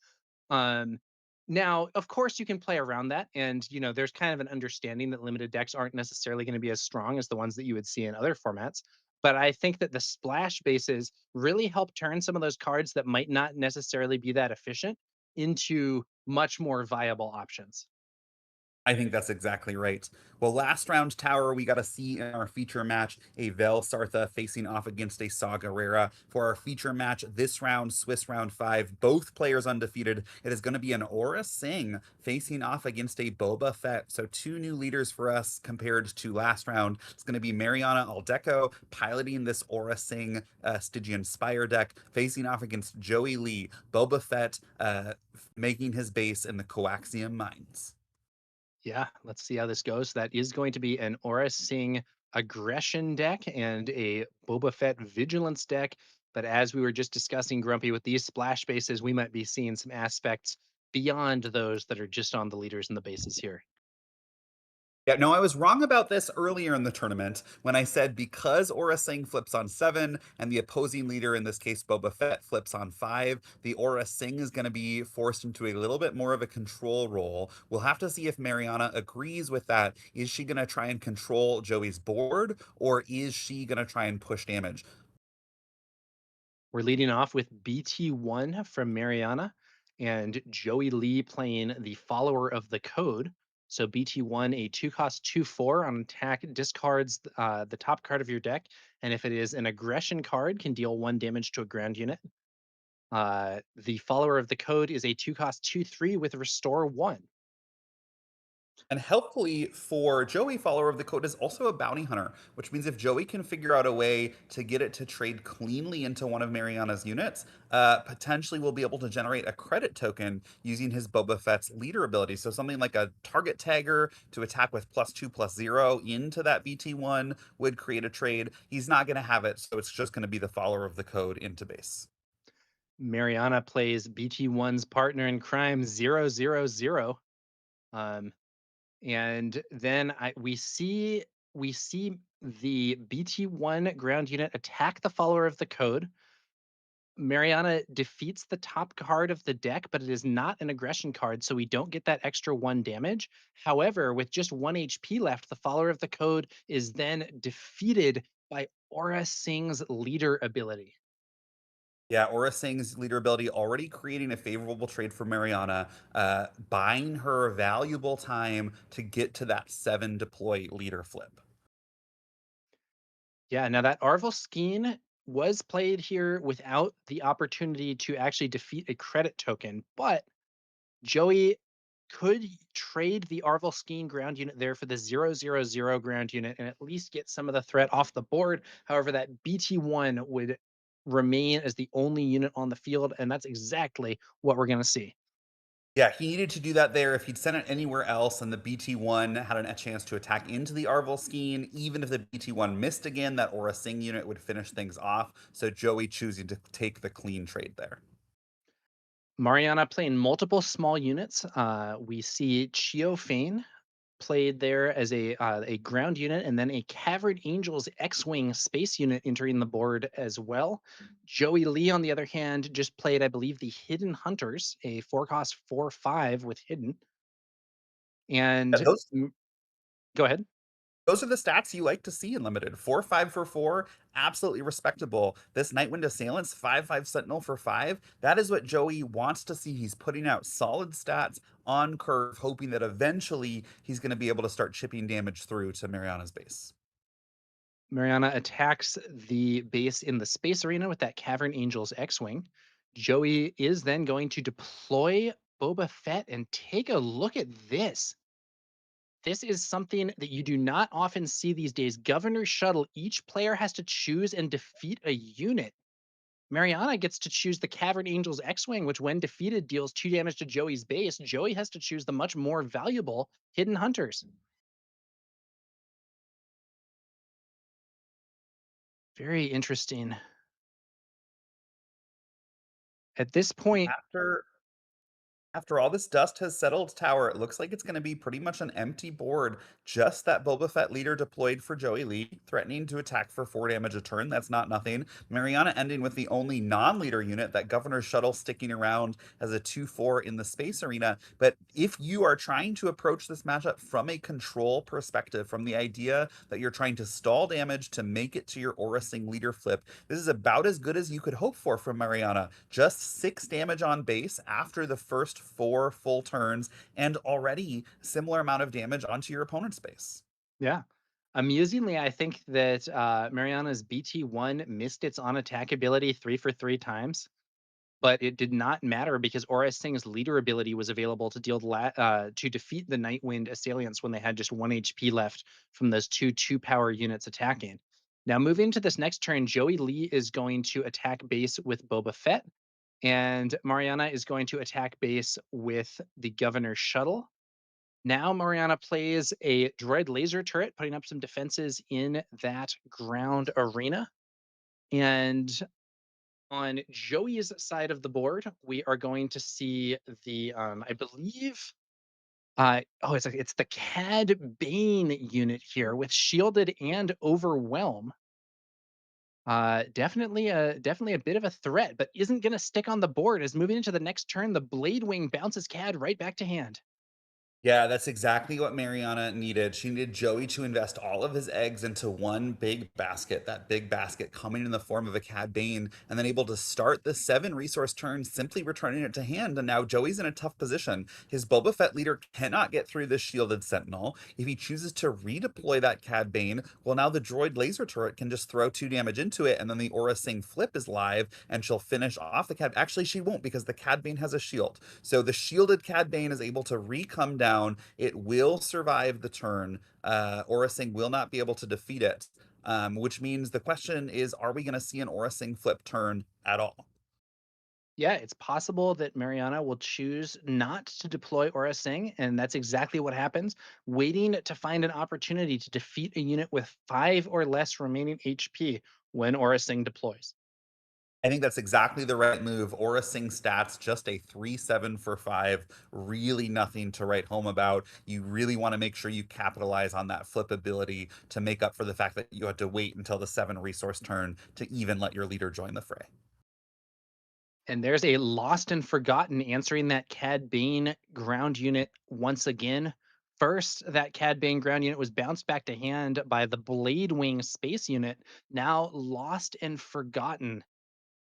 um, Now, of course, you can play around that, and there's kind of an understanding that limited decks aren't necessarily going to be as strong as the ones that you would see in other formats. But I think that the splash bases really help turn some of those cards that might not necessarily be that efficient into much more viable options. I think that's exactly right. Well, last round Tower, we got to see in our feature match a Vel Sartha facing off against a Saw Gerrera. For our feature match this round, Swiss round 5, both players undefeated. It is going to be an Aura Singh facing off against a Boba Fett. So two new leaders for us compared to last round. It's going to be Mariana Aldeco piloting this Aura Singh Stygian Spire deck, facing off against Joey Lee, Boba Fett making his base in the Coaxium Mines. Yeah, let's see how this goes. That is going to be an Aura Singh aggression deck and a Boba Fett vigilance deck. But as we were just discussing, Grumpy, with these splash bases, we might be seeing some aspects beyond those that are just on the leaders and the bases here. Yeah, no, I was wrong about this earlier in the tournament when I said because Aura Singh flips on 7 and the opposing leader, in this case Boba Fett, flips on 5, the Aura Singh is going to be forced into a little bit more of a control role. We'll have to see if Mariana agrees with that. Is she going to try and control Joey's board, or is she going to try and push damage? We're leading off with BT1 from Mariana and Joey Lee playing the follower of the code. So BT1, a 2-cost 2/4 on attack, discards the top card of your deck. And if it is an aggression card, can deal 1 damage to a ground unit. The follower of the code is a 2-cost 2/3 with restore 1. And helpfully for Joey, follower of the code is also a bounty hunter, which means if Joey can figure out a way to get it to trade cleanly into one of Mariana's units, potentially we'll be able to generate a credit token using his Boba Fett's leader ability. So something like a target tagger to attack with +2/+0 into that BT1 would create a trade. He's not going to have it, so it's just going to be the follower of the code into base. Mariana plays BT1's partner in crime 000. Um, and then we see the BT1 ground unit attack the follower of the code. Mariana defeats the top card of the deck, but it is not an aggression card, so we don't get that extra 1 damage. However, with just 1 HP left, the follower of the code is then defeated by Aura Singh's leader ability. Yeah, Aura Singh's leader ability already creating a favorable trade for Mariana, buying her valuable time to get to that 7 deploy leader flip. Yeah, now that Arvel Skeen was played here without the opportunity to actually defeat a credit token, but Joey could trade the Arvel Skeen ground unit there for the 000 ground unit and at least get some of the threat off the board. However, that BT1 would remain as the only unit on the field, and that's exactly what we're going to see. Yeah, he needed to do that there. If he'd sent it anywhere else and the BT1 had a chance to attack into the Arvel Skeen, even if the BT1 missed again, that Aura Singh unit would finish things off. So Joey choosing to take the clean trade there. Mariana playing multiple small units. We see Chio Fane played there as a ground unit, and then a Cavern Angels X-wing space unit entering the board as well. Joey Lee, on the other hand, just played, I believe, the Hidden Hunters, a 4-cost 4/5 with Hidden. Yeah, And those go ahead. those are the stats you like to see in limited. 4/5 for 4, absolutely respectable. This Nightwind Assailants 5/5 Sentinel for 5. That is what Joey wants to see. He's putting out solid stats on curve, hoping that eventually he's going to be able to start chipping damage through to Mariana's base. Mariana attacks the base in the space arena with that Cavern Angels X-wing. Joey is then going to deploy Boba Fett, and take a look at this. This is something that you do not often see these days. Governor Shuttle, each player has to choose and defeat a unit. Mariana gets to choose the Cavern Angels X-Wing, which when defeated deals 2 damage to Joey's base. Joey has to choose the much more valuable Hidden Hunters. Very interesting. At this point, After all this dust has settled, Tower, it looks like it's going to be pretty much an empty board. Just that Boba Fett leader deployed for Joey Lee, threatening to attack for 4 damage a turn. That's not nothing. Mariana ending with the only non-leader unit, that Governor Shuttle sticking around as a 2/4 in the space arena. But if you are trying to approach this matchup from a control perspective, from the idea that you're trying to stall damage to make it to your Aura Sing leader flip, this is about as good as you could hope for from Mariana. Just 6 damage on base after the first 4 full turns, and already similar amount of damage onto your opponent's base. yeah. Amusingly, I think that Mariana's BT1 missed its on attack ability 3 for 3 times, but it did not matter because Aura Singh's leader ability was available to to defeat the Nightwind assailants when they had just 1 HP left from those 2 power units attacking. Now, moving to this next turn, Joey Lee is going to attack base with Boba Fett, and Mariana is going to attack base with the Governor Shuttle. Now Mariana plays a droid laser turret, putting up some defenses in that ground arena. And on Joey's side of the board, we are going to see the I believe it's the Cad Bane unit here with shielded and overwhelm. Definitely a bit of a threat, but isn't going to stick on the board. As moving into the next turn, the Blade Wing bounces Cad right back to hand. Yeah, that's exactly what Mariana needed. She needed Joey to invest all of his eggs into one big basket, that big basket coming in the form of a Cad Bane, and then able to start the 7 resource turn, simply returning it to hand. And now Joey's in a tough position. His Boba Fett leader cannot get through this shielded sentinel. If he chooses to redeploy that Cad Bane, well, now the droid laser turret can just throw 2 damage into it, and then the Aura Sing flip is live, and she'll finish off the Cad. Actually, she won't, because the Cad Bane has a shield. So the shielded Cad Bane is able to re-come down. It will survive the turn. Aura Sing will not be able to defeat it, which means the question is, are we going to see an Aura Sing flip turn at all? Yeah, it's possible that Mariana will choose not to deploy Aura Sing, and that's exactly what happens, waiting to find an opportunity to defeat a unit with 5 or less remaining HP when Aura Sing deploys. I think that's exactly the right move. Aura Sing stats, just a 3/7 for 5. Really nothing to write home about. You really want to make sure you capitalize on that flip ability to make up for the fact that you had to wait until the 7 resource turn to even let your leader join the fray. And there's a Lost and Forgotten answering that Cad Bane ground unit once again. First, that Cad Bane ground unit was bounced back to hand by the Blade Wing space unit. Now, Lost and Forgotten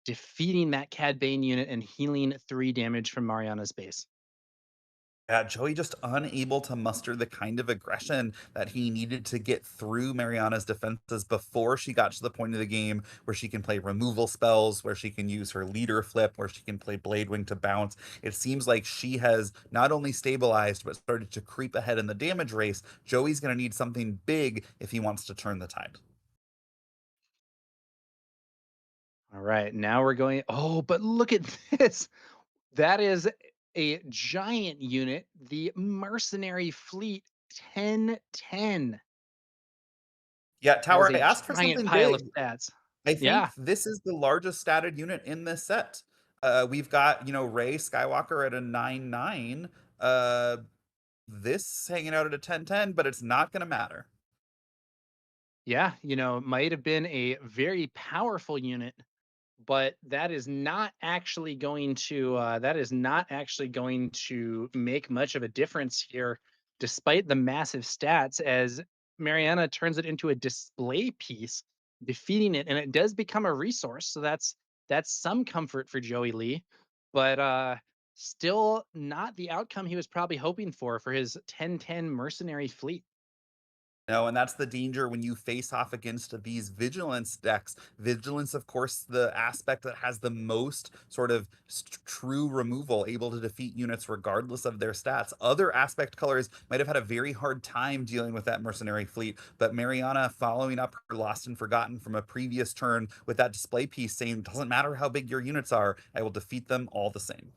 defeating that Cad Bane unit and healing 3 damage from Mariana's base. Yeah, Joey just unable to muster the kind of aggression that he needed to get through Mariana's defenses before she got to the point of the game where she can play removal spells, where she can use her leader flip, where she can play Blade Wing to bounce. It seems like she has not only stabilized, but started to creep ahead in the damage race. Joey's going to need something big if he wants to turn the tide. All right, now we're going. Oh, but look at this. That is a giant unit, the Mercenary Fleet 1010. Yeah, That is Tower, I a asked for giant something pile of big. stats. I Yeah, think this is the largest statted unit in this set. We've got, Ray Skywalker at a 9-9. Uh, this hanging out at a 10-10, but it's not going to matter. yeah, might have been a very powerful unit, but that is not actually going to make much of a difference here, despite the massive stats, as Mariana turns it into a display piece, defeating it, and it does become a resource. So that's some comfort for Joey Lee, but still not the outcome he was probably hoping for his 1010 mercenary fleet. No, and that's the danger when you face off against these vigilance decks. Vigilance, of course, the aspect that has the most sort of true removal, able to defeat units regardless of their stats. Other aspect colors might have had a very hard time dealing with that mercenary fleet, but Mariana following up her Lost and Forgotten from a previous turn with that display piece saying, doesn't matter how big your units are, I will defeat them all the same.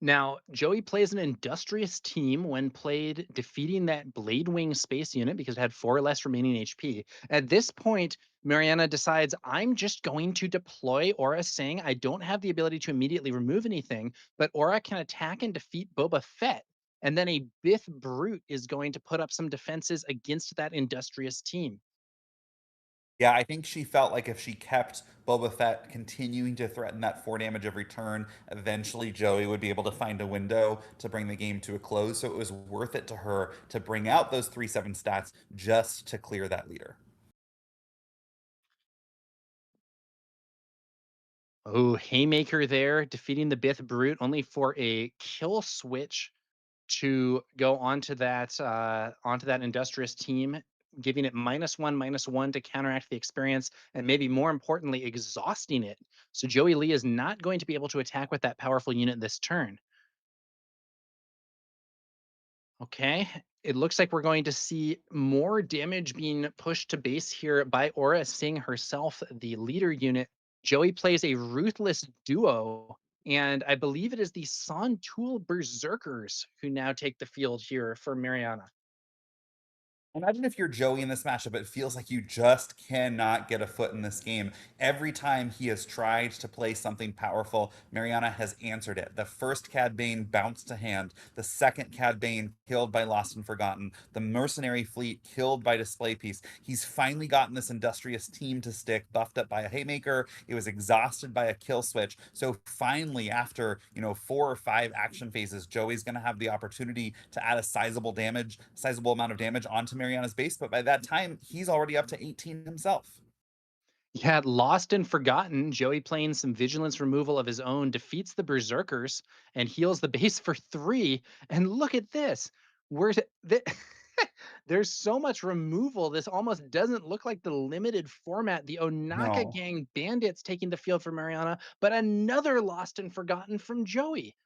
Now, Joey plays an industrious team when played, defeating that Blade Wing space unit because it had 4 less remaining HP. At this point, Mariana decides, I'm just going to deploy Aura Singh. I don't have the ability to immediately remove anything, but Aura can attack and defeat Boba Fett. And then a Bith Brute is going to put up some defenses against that industrious team. Yeah, I think she felt like if she kept Boba Fett continuing to threaten that 4 damage every turn, eventually Joey would be able to find a window to bring the game to a close. So it was worth it to her to bring out those 3/7 stats just to clear that leader. Oh, Haymaker there, defeating the Bith Brute only for a kill switch to go onto that industrious team, giving it -1/-1 to counteract the experience, and maybe more importantly, exhausting it. So Joey Lee is not going to be able to attack with that powerful unit this turn. Okay. It looks like we're going to see more damage being pushed to base here by Aura Singh herself, the leader unit. Joey plays a ruthless duo, and I believe it is the Santul Berserkers who now take the field here for Mariana. Imagine if you're Joey in this matchup, it feels like you just cannot get a foot in this game. Every time he has tried to play something powerful, Mariana has answered it. The first Cad Bane bounced to hand, the second Cad Bane killed by Lost and Forgotten, the mercenary fleet killed by Display Piece. He's finally gotten this industrious team to stick, buffed up by a Haymaker. It was exhausted by a kill switch. So finally, after 4 or 5 action phases, Joey's going to have the opportunity to add a sizable amount of damage onto Mariana's base, but by that time, he's already up to 18 himself. Yeah, lost and forgotten. Joey playing some vigilance removal of his own defeats the berserkers and heals the base for 3. And look at this. We're there's so much removal. This almost doesn't look like the limited format. The Onaka No. Gang bandits taking the field for Mariana, but another lost and forgotten from Joey.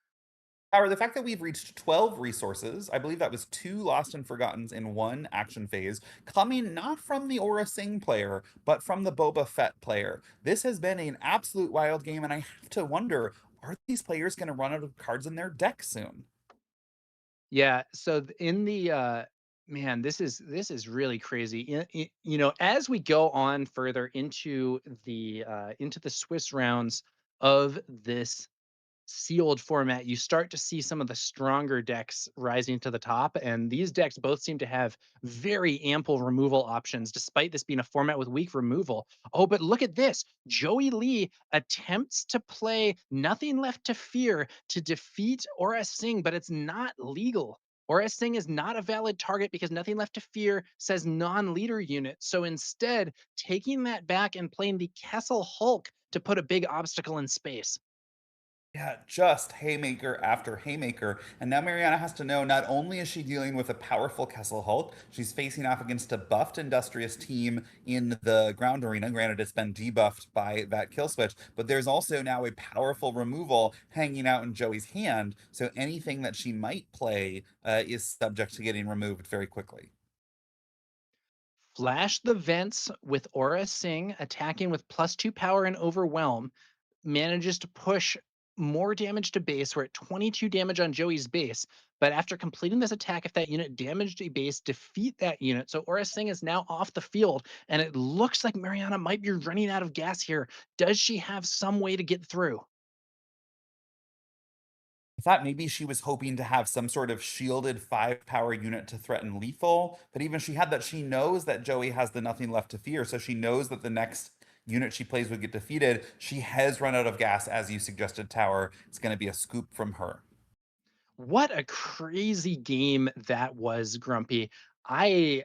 However, the fact that we've reached 12 resources, I believe that was 2 Lost and Forgottens in one action phase, coming not from the Aura Singh player, but from the Boba Fett player. This has been an absolute wild game, and I have to wonder, are these players going to run out of cards in their deck soon? Yeah, so in the man, this is really crazy. As we go on further into the Swiss rounds of this sealed format, you start to see some of the stronger decks rising to the top. And these decks both seem to have very ample removal options, despite this being a format with weak removal. Oh, but look at this. Joey Lee attempts to play Nothing Left to Fear to defeat Aura Singh, but it's not legal. Aura Singh is not a valid target because Nothing Left to Fear says non-leader unit. So instead, taking that back and playing the Kessel Hulk to put a big obstacle in space. Yeah, just haymaker after haymaker. And now Mariana has to know not only is she dealing with a powerful Kessel Hulk, she's facing off against a buffed Industrious team in the ground arena. Granted, it's been debuffed by that kill switch, but there's also now a powerful removal hanging out in Joey's hand. So anything that she might play is subject to getting removed very quickly. Flash the vents with Aura Singh attacking with +2 power and overwhelm, manages to push more damage to base. We're at 22 damage on Joey's base. But after completing this attack, if that unit damaged a base, defeat that unit. So Aura Singh is now off the field, and it looks like Mariana might be running out of gas here. Does she have some way to get through? I thought maybe she was hoping to have some sort of shielded 5 power unit to threaten lethal, but even she had that, she knows that Joey has the Nothing Left to Fear, so she knows that the next unit she plays would get defeated. She has run out of gas, as you suggested, Tower. It's going to be a scoop from her. What a crazy game that was, Grumpy. I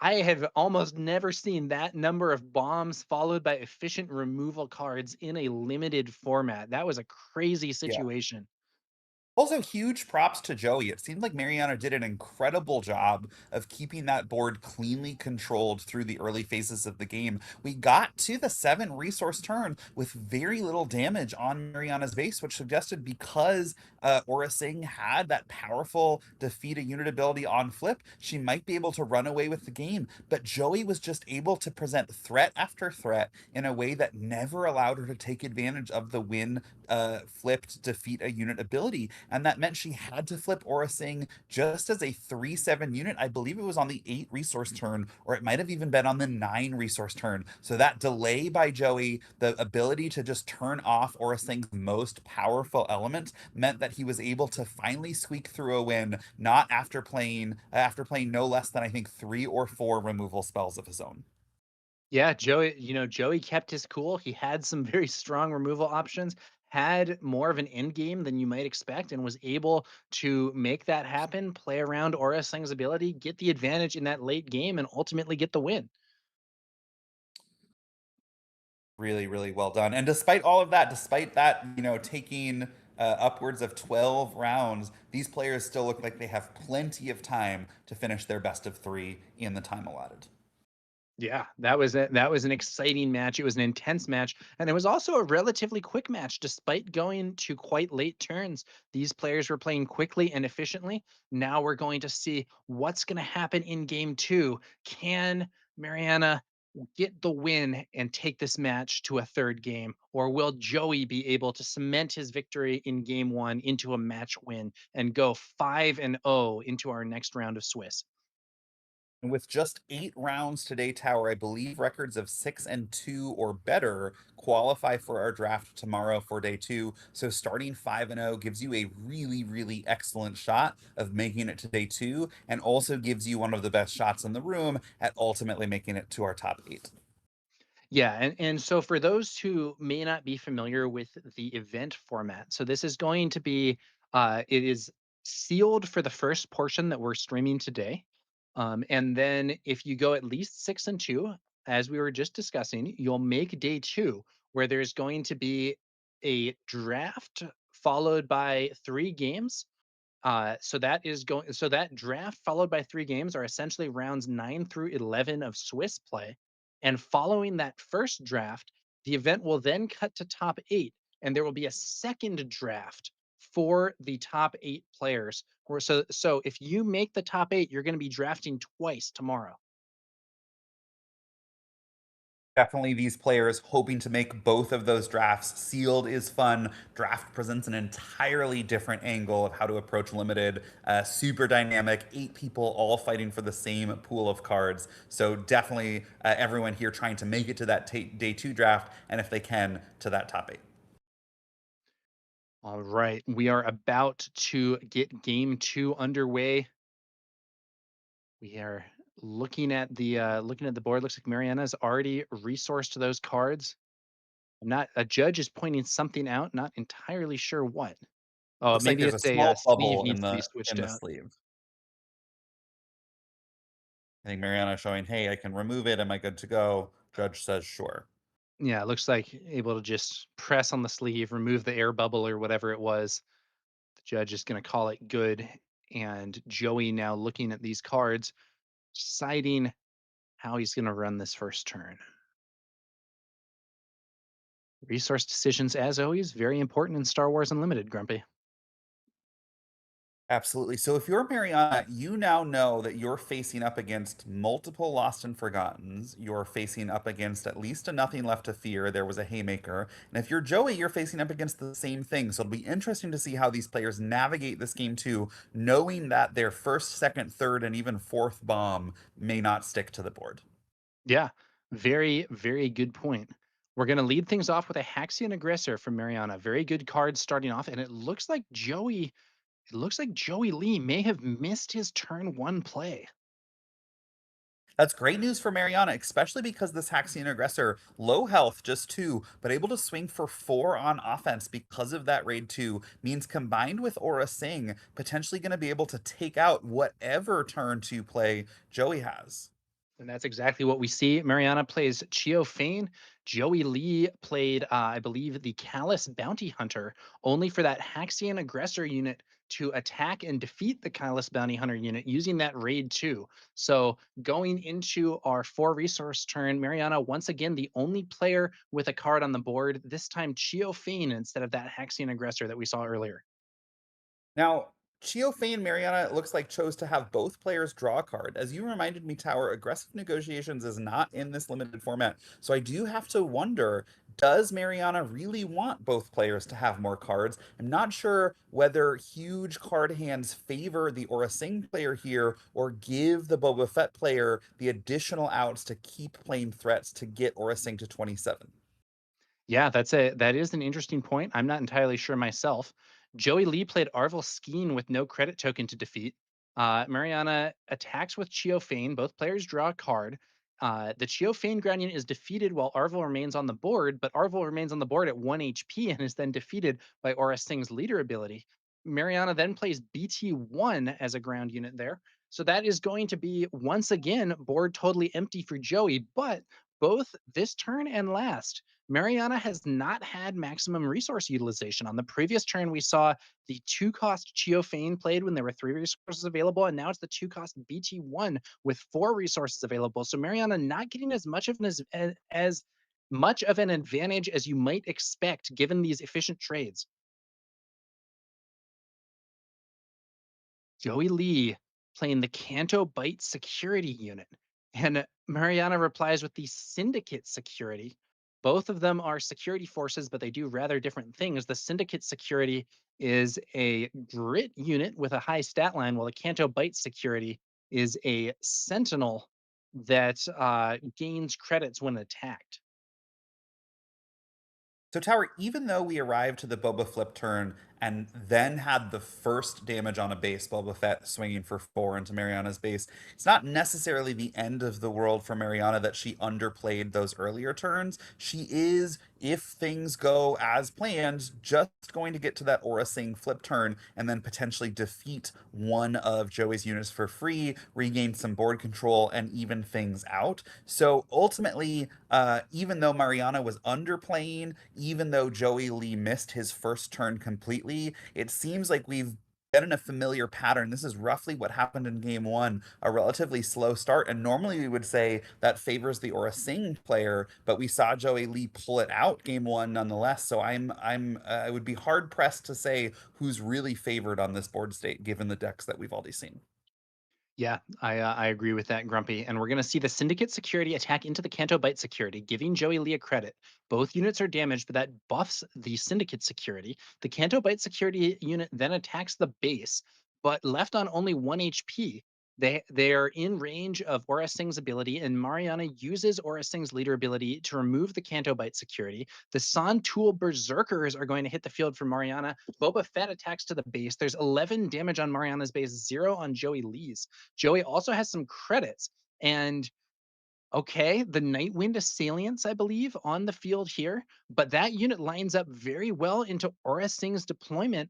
I have almost never seen that number of bombs followed by efficient removal cards in a limited format. That was a crazy Yeah. situation. Also, huge props to Joey. It seemed like Mariana did an incredible job of keeping that board cleanly controlled through the early phases of the game. We got to the 7 resource turn with very little damage on Mariana's base, which suggested because Aura Singh had that powerful defeat a unit ability on flip, she might be able to run away with the game. But Joey was just able to present threat after threat in a way that never allowed her to take advantage of the win flipped defeat a unit ability. And that meant she had to flip Aura Singh just as a 3/7 unit. I believe it was on the 8 resource turn, or it might have even been on the 9 resource turn. So that delay by Joey, the ability to just turn off Aura Singh's most powerful element, meant that he was able to finally squeak through a win, not after playing no less than I think 3 or 4 removal spells of his own. Yeah, Joey kept his cool. He had some very strong removal options, had more of an end game than you might expect, and was able to make that happen, play around Aura Singh's ability, get the advantage in that late game, and ultimately get the win. Really, really well done. And despite all of that, despite that, taking upwards of 12 rounds, these players still look like they have plenty of time to finish their best of 3 in the time allotted. Yeah, that was an exciting match. It was an intense match, and it was also a relatively quick match despite going to quite late turns. These players were playing quickly and efficiently. Now we're going to see what's going to happen in game 2. Can Mariana get the win and take this match to a third game, or will Joey be able to cement his victory in game 1 into a match win and go 5-0 into our next round of Swiss? And with just 8 rounds today, Tower, I believe records of 6-2 or better qualify for our draft tomorrow for day 2. So starting 5-0 gives you a really, really excellent shot of making it to day 2, and also gives you one of the best shots in the room at ultimately making it to our top 8. Yeah, and so for those who may not be familiar with the event format, so this is going to be it is sealed for the first portion that we're streaming today. And then if you go at least 6-2, as we were just discussing, you'll make day 2 where there's going to be a draft followed by 3 games. So that draft followed by 3 games are essentially rounds 9 through 11 of Swiss play. And following that first draft, the event will then cut to top 8, and there will be a second draft for the top 8 players. So if you make the top 8, you're going to be drafting twice tomorrow. Definitely these players hoping to make both of those drafts. Sealed is fun. Draft presents an entirely different angle of how to approach limited. Super dynamic. 8 people all fighting for the same pool of cards. So definitely everyone here trying to make it to that day 2 draft, and if they can, to that top 8. All right, we are about to get game 2 underway. We are looking at the board. Looks like Mariana's already resourced those cards. I'm not A judge is pointing something out, not entirely sure what. Oh, Looks like maybe there's a it's a, small sleeve bubble needs to be switched in the out. sleeve. I think Mariana showing, hey, I can remove it. Am I good to go? Judge says sure. Yeah, it looks like able to just press on the sleeve, remove the air bubble or whatever it was. The judge is gonna call it good, and Joey now looking at these cards, deciding how he's gonna run this first turn. Resource decisions, as always, very important in Star Wars Unlimited, Grumpy. Absolutely. So if you're Mariana, you now know that you're facing up against multiple Lost and Forgottens. You're facing up against at least a Nothing Left to Fear. There was a Haymaker. And if you're Joey, you're facing up against the same thing. So it'll be interesting to see how these players navigate this game too, knowing that their first, second, third, and even fourth bomb may not stick to the board. Yeah, very, very good point. We're going to lead things off with a Haxian Aggressor from Mariana. Very good card starting off, and it looks like Joey Lee may have missed his turn one play. That's great news for Mariana, especially because this Haxian aggressor, low health, just two, but able to swing for four on offense because of that raid two, means combined with Aura Singh, potentially going to be able to take out whatever turn two play Joey has. And that's exactly what we see. Mariana plays Chio Fane. Joey Lee played, I believe, the Callous Bounty Hunter, only for that Haxian Aggressor unit to attack and defeat the Callous Bounty Hunter unit using that raid 2. So going into our 4 resource turn, Mariana, once again, the only player with a card on the board, this time Chio Fane instead of that Haxian Aggressor that we saw earlier. Now, Chiofei and Mariana, it looks like, chose to have both players draw a card. As you reminded me, Tower, aggressive negotiations is not in this limited format. So I do have to wonder, does Mariana really want both players to have more cards? I'm not sure whether huge card hands favor the Aura Singh player here or give the Boba Fett player the additional outs to keep playing threats to get Aura Singh to 27. Yeah, that is an interesting point. I'm not entirely sure myself. Joey Lee played Arvel Skeen with no credit token to defeat. Mariana attacks with Chio Fane. Both players draw a card. The Chio Fane ground unit is defeated while Arvel remains on the board, but Arvel remains on the board at 1 HP and is then defeated by Aura Singh's leader ability. Mariana then plays BT1 as a ground unit there. So that is going to be once again board totally empty for Joey, but both this turn and last, Mariana has not had maximum resource utilization. On the previous turn, we saw the 2-cost Chio Fane played when there were 3 resources available, and now it's the 2-cost BT1 with 4 resources available. So Mariana not getting as much of an advantage as you might expect given these efficient trades. Joey Lee playing the Canto Bite security unit. And Mariana replies with the Syndicate security. Both of them are security forces, but they do rather different things. The Syndicate security is a grit unit with a high stat line, while the Canto Bite security is a sentinel that gains credits when attacked. So, Tower, even though we arrived to the Boba flip turn and then had the first damage on a base, Boba Fett swinging for four into Mariana's base, it's not necessarily the end of the world for Mariana that she underplayed those earlier turns. She is, if things go as planned, just going to get to that Aura Singh flip turn and then potentially defeat one of Joey's units for free, regain some board control, and even things out. So ultimately, even though Mariana was underplaying, even though Joey Lee missed his first turn completely, it seems like we've been in a familiar pattern. This is roughly what happened in game one, a relatively slow start. And normally we would say that favors the Aura Singh player, but we saw Joey Lee pull it out game one nonetheless. So I would be hard pressed to say who's really favored on this board state, given the decks that we've already seen. Yeah, I agree with that, Grumpy. And we're going to see the Syndicate security attack into the Canto Bite security, giving Joey Lee a credit. Both units are damaged, but that buffs the Syndicate security. The Canto Bite security unit then attacks the base, but left on only 1 HP. They are in range of Aura Singh's ability, and Mariana uses Aura Singh's leader ability to remove the Canto Bite security. The San Tool Berserkers are going to hit the field for Mariana. Boba Fett attacks to the base. There's 11 damage on Mariana's base, 0 on Joey Lee's. Joey also has some credits. And okay, the Nightwind Assailants, I believe, on the field here, but that unit lines up very well into Aura Singh's deployment.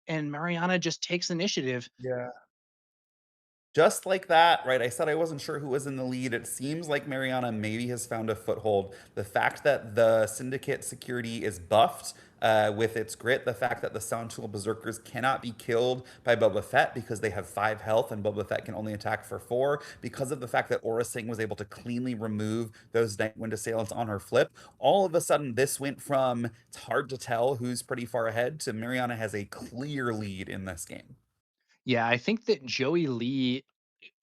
and Mariana just takes initiative. Yeah. Just like that, right? I said I wasn't sure who was in the lead. It seems like Mariana maybe has found a foothold. The fact that the Syndicate security is buffed with its grit, the fact that the Sound Tool Berserkers cannot be killed by Boba Fett because they have 5 health and Boba Fett can only attack for 4, because of the fact that Aura Singh was able to cleanly remove those Night Wind Assailants on her flip, all of a sudden this went from it's hard to tell who's pretty far ahead to Mariana has a clear lead in this game. Yeah, I think that Joey Lee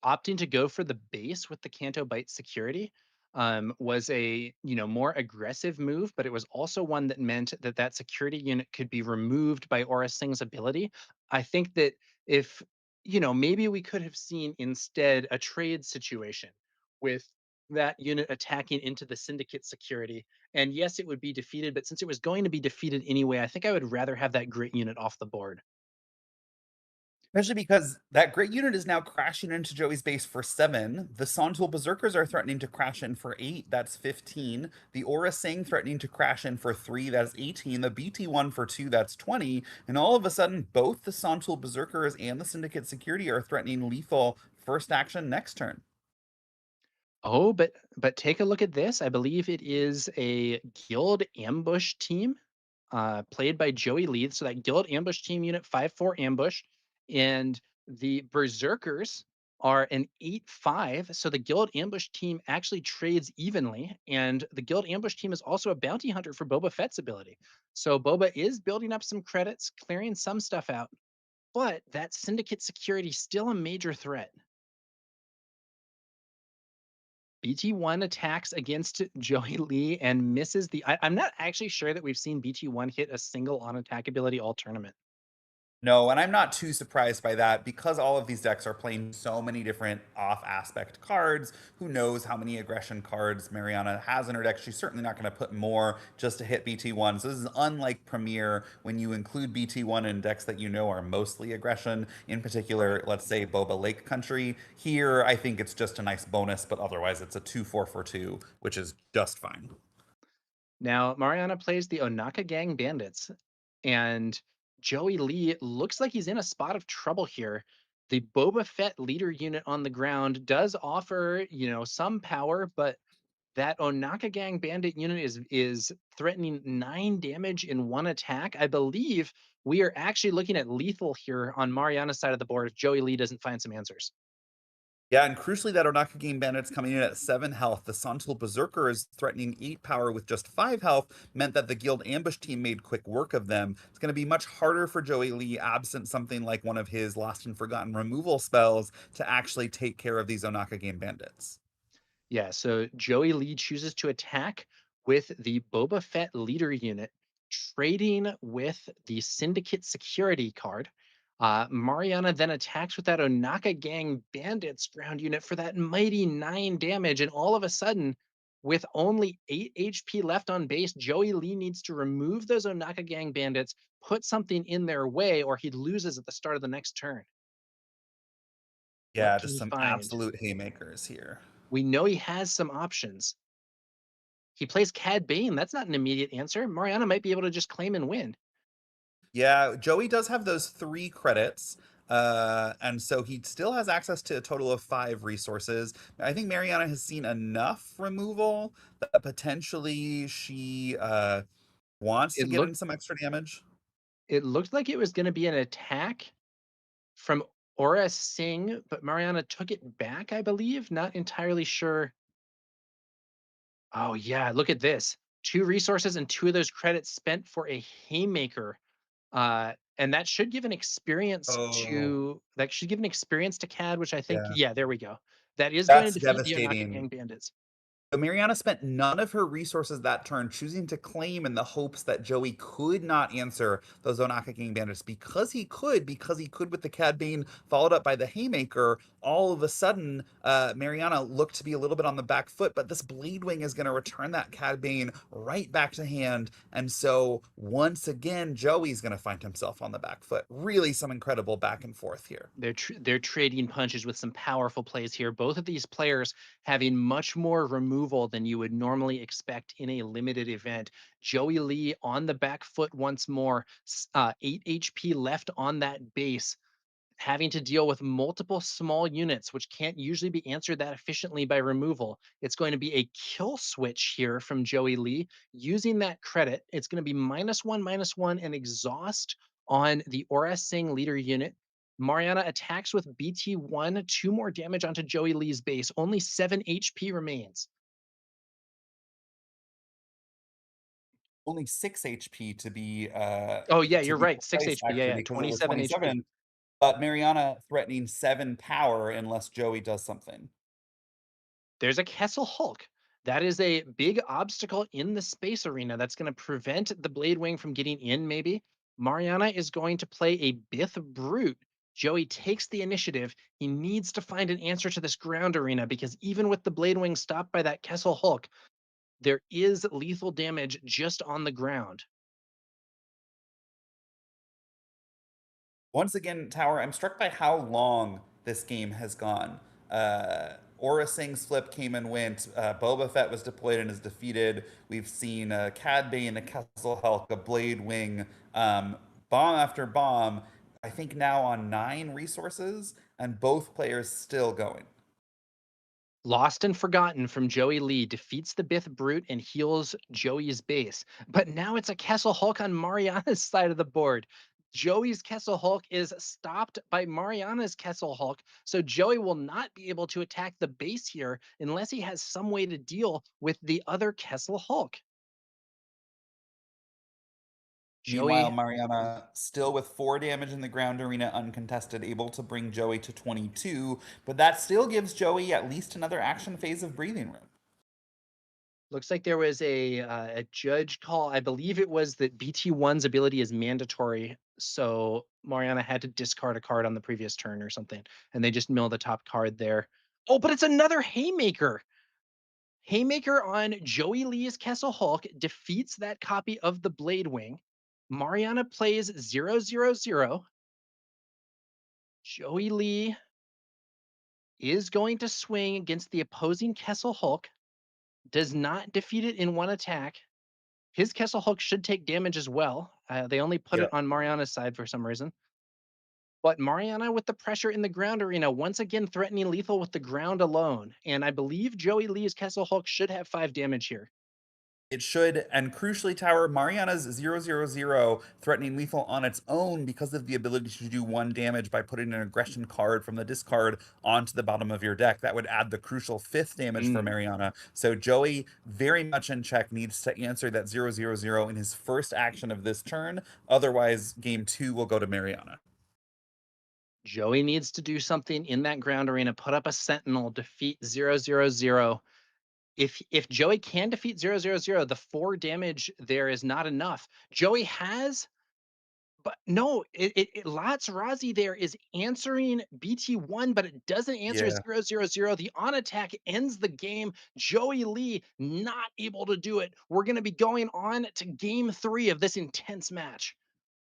opting to go for the base with the Canto Bite security was a more aggressive move, but it was also one that meant that that security unit could be removed by Aura Singh's ability. I think that if maybe we could have seen instead a trade situation with that unit attacking into the syndicate security. And yes, it would be defeated, but since it was going to be defeated anyway, I think I would rather have that grit unit off the board. Especially because that great unit is now crashing into Joey's base for 7. The Sontul Berserkers are threatening to crash in for 8. That's 15. The Aura Sing threatening to crash in for 3. That's 18. The BT1 for 2. That's 20. And all of a sudden, both the Sontul Berserkers and the Syndicate Security are threatening lethal first action next turn. Oh, but take a look at this. I believe it is a guild ambush team, played by Joey Leith. So that guild ambush team unit 5-4 ambush, and the berserkers are an 8-5. So the guild ambush team actually trades evenly, and the guild ambush team is also a bounty hunter for Boba Fett's ability. So Boba is building up some credits, clearing some stuff out, but that syndicate security still a major threat. BT1 attacks against Joey Lee and misses the. I'm not actually sure that we've seen BT1 hit a single on attack ability all tournament. No, and I'm not too surprised by that because all of these decks are playing so many different off aspect cards. Who knows how many aggression cards Mariana has in her deck? She's certainly not going to put more just to hit BT1. So this is unlike Premier when you include BT1 in decks that you know are mostly aggression. In particular, let's say Boba Lake Country. Here, I think it's just a nice bonus, but otherwise it's a 2/4 for 2, which is just fine. Now, Mariana plays the Onaka Gang Bandits, and Joey Lee looks like he's in a spot of trouble here. The Boba Fett leader unit on the ground does offer, some power, but that Onaka Gang Bandit unit is threatening 9 damage in one attack. I believe we are actually looking at lethal here on Mariana's side of the board if Joey Lee doesn't find some answers. Yeah, and crucially, that Onaka Game Bandit's coming in at 7 health. The Sontul Berserker is threatening 8 power with just 5 health, meant that the Guild Ambush team made quick work of them. It's going to be much harder for Joey Lee, absent something like one of his Lost and Forgotten removal spells, to actually take care of these Onaka Game Bandits. Yeah, so Joey Lee chooses to attack with the Boba Fett leader unit, trading with the Syndicate security card. Mariana then attacks with that Onaka Gang Bandits ground unit for that mighty 9 damage. And all of a sudden, with only 8 HP left on base, Joey Lee needs to remove those Onaka Gang Bandits, put something in their way, or he loses at the start of the next turn. What Yeah, can just he some find? absolute haymakers here. We know he has some options. He plays Cad Bane. That's not an immediate answer. Mariana might be able to just claim and win. Yeah, Joey does have those 3 credits. And so he still has access to a total of 5 resources. I think Mariana has seen enough removal that potentially she wants to It get looked in some extra damage. it looked like it was going to be an attack from Aura Singh, but Mariana took it back, I believe. Not entirely sure. Oh yeah, look at this. 2 resources and 2 of those credits spent for a haymaker. And that should give an experience Oh, to Cad, which I think, yeah. yeah, there we go. That is going to That's defeat the Onaka devastating. Gang Bandits. So Mariana spent none of her resources that turn, choosing to claim in the hopes that Joey could not answer those Onaka Gang Bandits because he could with the Cad Bane, followed up by the Haymaker. All of a sudden, Mariana looked to be a little bit on the back foot, but this Blade Wing is going to return that Cad Bane right back to hand. And so, once again, Joey's going to find himself on the back foot. Really, some incredible back and forth here. They're trading punches with some powerful plays here. Both of these players having much more removed removal than you would normally expect in a limited event. Joey Lee on the back foot once more, 8 HP left on that base, having to deal with multiple small units, which can't usually be answered that efficiently by removal. It's going to be a kill switch here from Joey Lee. Using that credit, it's going to be -1, and exhaust on the Aura Singh leader unit. Mariana attacks with BT1, 2 more damage onto Joey Lee's base. Only 7 HP remains. Only 6 HP Oh, yeah, to you're be right. 6 precise, HP. Yeah, actually, yeah, because it was 27 HP. 27. But Mariana threatening 7 power unless Joey does something. There's a Kessel Hulk. That is a big obstacle in the space arena that's going to prevent the Blade Wing from getting in, maybe. Mariana is going to play a Bith Brute. Joey takes the initiative. He needs to find an answer to this ground arena because even with the Blade Wing stopped by that Kessel Hulk, there is lethal damage just on the ground. Once again, Tower, I'm struck by how long this game has gone. Aura Singh's flip came and went. Boba Fett was deployed and is defeated. We've seen a Cad Bane, a Kessel Hulk, a Blade Wing, bomb after bomb. I think now on 9 resources, and both players still going. Lost and Forgotten from Joey Lee defeats the Bith Brute and heals Joey's base. But now it's a Kessel Hulk on Mariana's side of the board. Joey's Kessel Hulk is stopped by Mariana's Kessel Hulk, so Joey will not be able to attack the base here unless he has some way to deal with the other Kessel Hulk. Meanwhile, Joey, Mariana still with 4 damage in the ground arena, uncontested, able to bring Joey to 22, but that still gives Joey at least another action phase of breathing room. looks like there was a judge call. I believe it was that BT1's ability is mandatory, so Mariana had to discard a card on the previous turn or something, and they just mill the top card there. Oh, but it's another Haymaker. Haymaker on Joey Lee's Kessel Hulk defeats that copy of the Blade Wing. Mariana plays 0/0/0. Joey Lee is going to swing against the opposing Kessel Hulk, does not defeat it in one attack. His Kessel Hulk should take damage as well. They only put it Yeah. on Mariana's side for some reason. But Mariana with the pressure in the ground arena, once again threatening lethal with the ground alone. And I believe Joey Lee's Kessel Hulk should have 5 damage here. It should, and crucially, Tower, Mariana's 0/0/0 threatening lethal on its own because of the ability to do 1 damage by putting an aggression card from the discard onto the bottom of your deck. That would add the crucial 5th damage for Mariana. So Joey, very much in check, needs to answer that 0/0/0 in his first action of this turn. Otherwise, game 2 will go to Mariana. Joey needs to do something in that ground arena, put up a sentinel, defeat 0/0/0. If Joey can defeat 0/0/0, the 4 damage there is not enough. Joey has, but no, Lots Razi there is answering BT1, but it doesn't answer Yeah. 0/0/0. The on attack ends the game. Joey Lee not able to do it. We're going to be going on to game 3 of this intense match.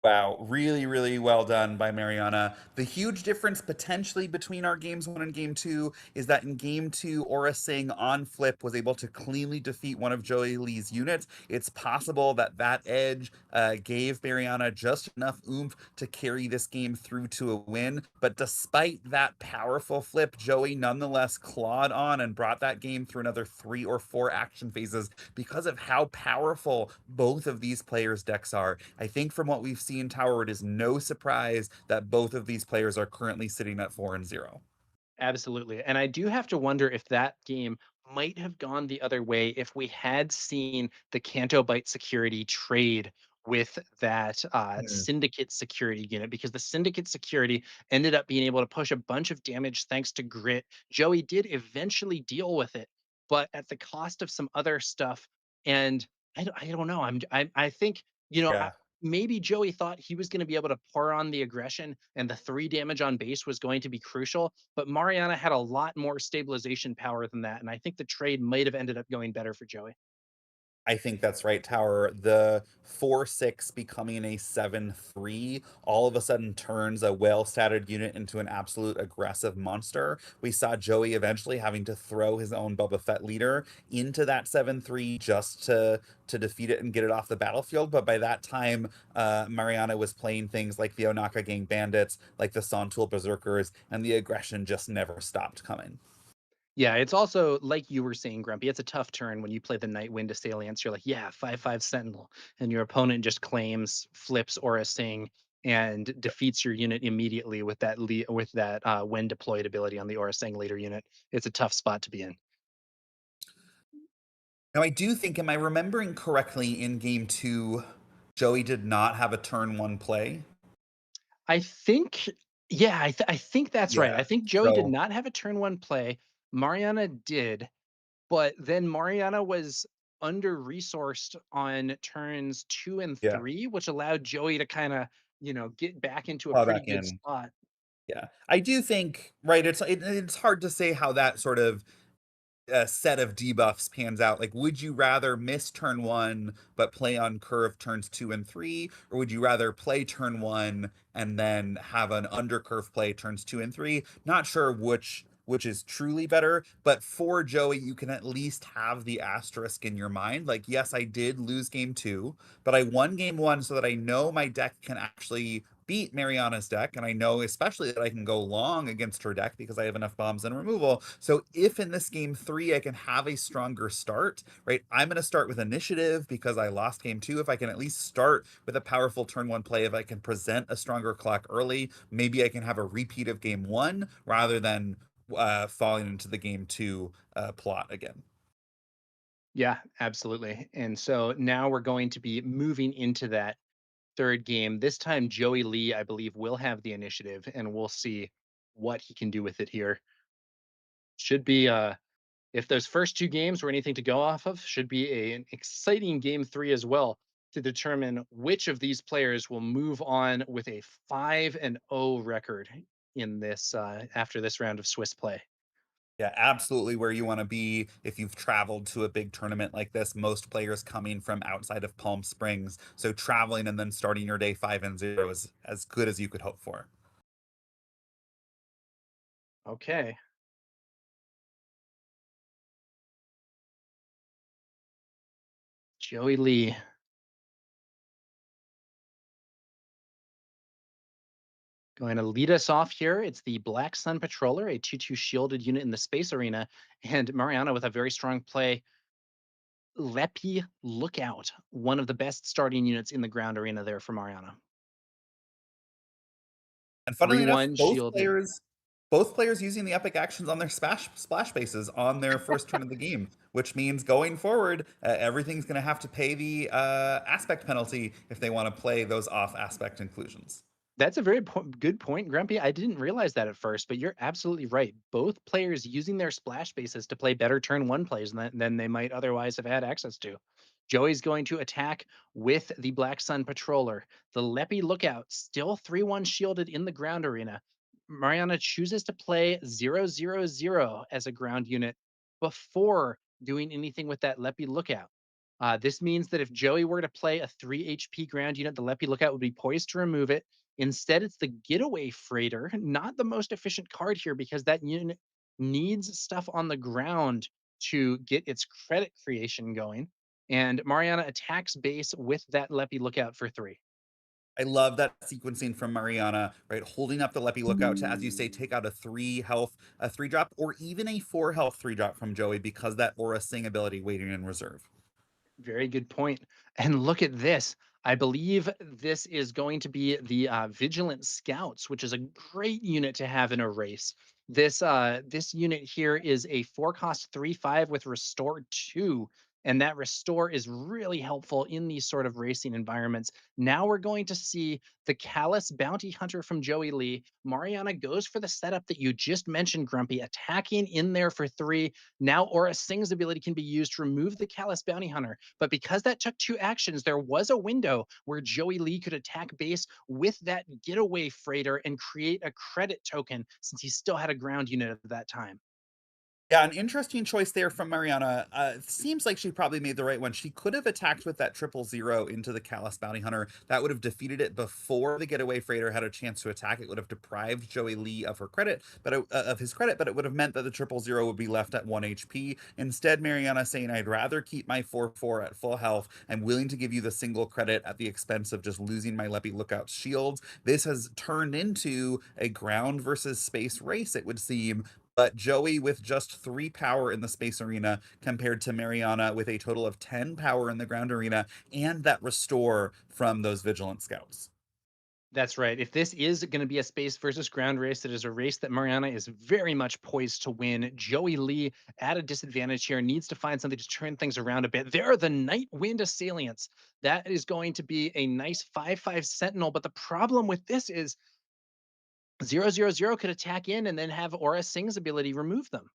Wow, really, really well done by Mariana. The huge difference potentially between our games 1 and game 2 is that in game 2, Aura Singh on flip was able to cleanly defeat one of Joey Lee's units. It's possible that that edge gave Mariana just enough oomph to carry this game through to a win. But despite that powerful flip, Joey nonetheless clawed on and brought that game through another 3 or 4 action phases because of how powerful both of these players' decks are. I think from what we've seen in Tower, it is no surprise that both of these players are currently sitting at 4-0. Absolutely. And I do have to wonder if that game might have gone the other way if we had seen the Canto Byte security trade with that Hmm. syndicate security unit, because the syndicate security ended up being able to push a bunch of damage thanks to grit. Joey did eventually deal with it, but at the cost of some other stuff. And I don't know. I think, you know, Yeah. maybe Joey thought he was going to be able to pour on the aggression and the 3 damage on base was going to be crucial, but Mariana had a lot more stabilization power than that, and I think the trade might have ended up going better for Joey. I think that's right, Tower. The 4-6 becoming a 7-3 all of a sudden turns a well-statted unit into an absolute aggressive monster. We saw Joey eventually having to throw his own Boba Fett leader into that 7-3 just to defeat it and get it off the battlefield. But by that time, Mariana was playing things like the Onaka Gang Bandits, like the Sontul Berserkers, and the aggression just never stopped coming. Yeah, it's also like you were saying, Grumpy. It's a tough turn when you play the Nightwind Assailants. You're like, yeah, 5/5 Sentinel, and your opponent just claims, flips Aura Sing, and defeats your unit immediately with that when deployed ability on the Aura Sing leader unit. It's a tough spot to be in. Now, I do think, am I remembering correctly, in game two, Joey did not have a turn one play? I think, yeah, I think that's right. Yeah. I think Joey did So, not have a turn one play. Mariana did, but then Mariana was under-resourced on turns 2 and yeah, 3, which allowed Joey to kinda, get back into a plow pretty back good in. spot. Yeah. I do think, right, it's hard to say how that sort of set of debuffs pans out. Like, would you rather miss turn one but play on curve turns 2 and 3, or would you rather play turn one and then have an under curve play turns 2 and 3? Not sure which is truly better, but for Joey, you can at least have the asterisk in your mind. Like, yes, I did lose game two, but I won game one so that I know my deck can actually beat Mariana's deck, and I know especially that I can go long against her deck because I have enough bombs and removal. So if in this game three I can have a stronger start, right? I'm going to start with initiative because I lost game two. If I can at least start with a powerful turn one play, if I can present a stronger clock early, maybe I can have a repeat of game one rather than falling into the game two plot again. Yeah, absolutely. And so now we're going to be moving into that 3rd game. This time, Joey Lee, I believe, will have the initiative, and we'll see what he can do with it here. Should be, if those first 2 games were anything to go off of, should be an exciting game 3 as well to determine which of these players will move on with a 5-0 record in this, after this round of Swiss play. Yeah, absolutely where you want to be if you've traveled to a big tournament like this. Most players coming from outside of Palm Springs. So traveling and then starting your day 5-0 is as good as you could hope for. Okay. Joey Lee. Going to lead us off here. It's the Black Sun Patroller, a 2/2 shielded unit in the space arena, and Mariana with a very strong play. Lepi Lookout, one of the best starting units in the ground arena there for Mariana. And funnily enough, 3/1 shielded. both players using the epic actions on their splash bases on their first turn of the game, which means going forward, everything's going to have to pay the aspect penalty if they want to play those off aspect inclusions. That's a very good point, Grumpy. I didn't realize that at first, but you're absolutely right. Both players using their splash bases to play better turn one plays than they might otherwise have had access to. Joey's going to attack with the Black Sun Patroller. The Lepi Lookout, still 3/1 shielded in the ground arena. Mariana chooses to play 0/0/0 as a ground unit before doing anything with that Lepi Lookout. This means that if Joey were to play a 3 HP ground unit, the Lepi Lookout would be poised to remove it. Instead, it's the Getaway Freighter, not the most efficient card here because that unit needs stuff on the ground to get its credit creation going. And Mariana attacks base with that Lepi Lookout for 3. I love that sequencing from Mariana, right? Holding up the Lepi Lookout to, as you say, take out a 3 health, a 3 drop, or even a 4 health 3 drop from Joey because that Aura Sing ability waiting in reserve. Very good point. And look at this. I believe this is going to be the Vigilant Scouts, which is a great unit to have in a race. This unit here is a 4-cost 3/5 with Restore 2, and that Restore is really helpful in these sort of racing environments. Now we're going to see the Callous Bounty Hunter from Joey Lee. Mariana goes for the setup that you just mentioned, Grumpy, attacking in there for 3. Now Aura Sing's ability can be used to remove the Callous Bounty Hunter. But because that took 2 actions, there was a window where Joey Lee could attack base with that Getaway Freighter and create a credit token since he still had a ground unit at that time. Yeah, an interesting choice there from Mariana. Seems like she probably made the right one. She could have attacked with that 000 into the Callous Bounty Hunter. That would have defeated it before the Getaway Freighter had a chance to attack. It would have deprived Joey Lee of her credit, of his credit, but it would have meant that the 000 would be left at 1 HP. Instead, Mariana saying, "I'd rather keep my 4/4 at full health. I'm willing to give you the single credit at the expense of just losing my Leppy Lookout's shields." This has turned into a ground versus space race, it would seem, but Joey with just 3 power in the space arena compared to Mariana with a total of 10 power in the ground arena and that restore from those Vigilant Scouts. That's right. If this is going to be a space versus ground race, it is a race that Mariana is very much poised to win. Joey Lee at a disadvantage here needs to find something to turn things around a bit. There are the Night Wind Assailants. That is going to be a nice 5/5 Sentinel. But the problem with this is 000 could attack in and then have Aura Singh's ability remove them.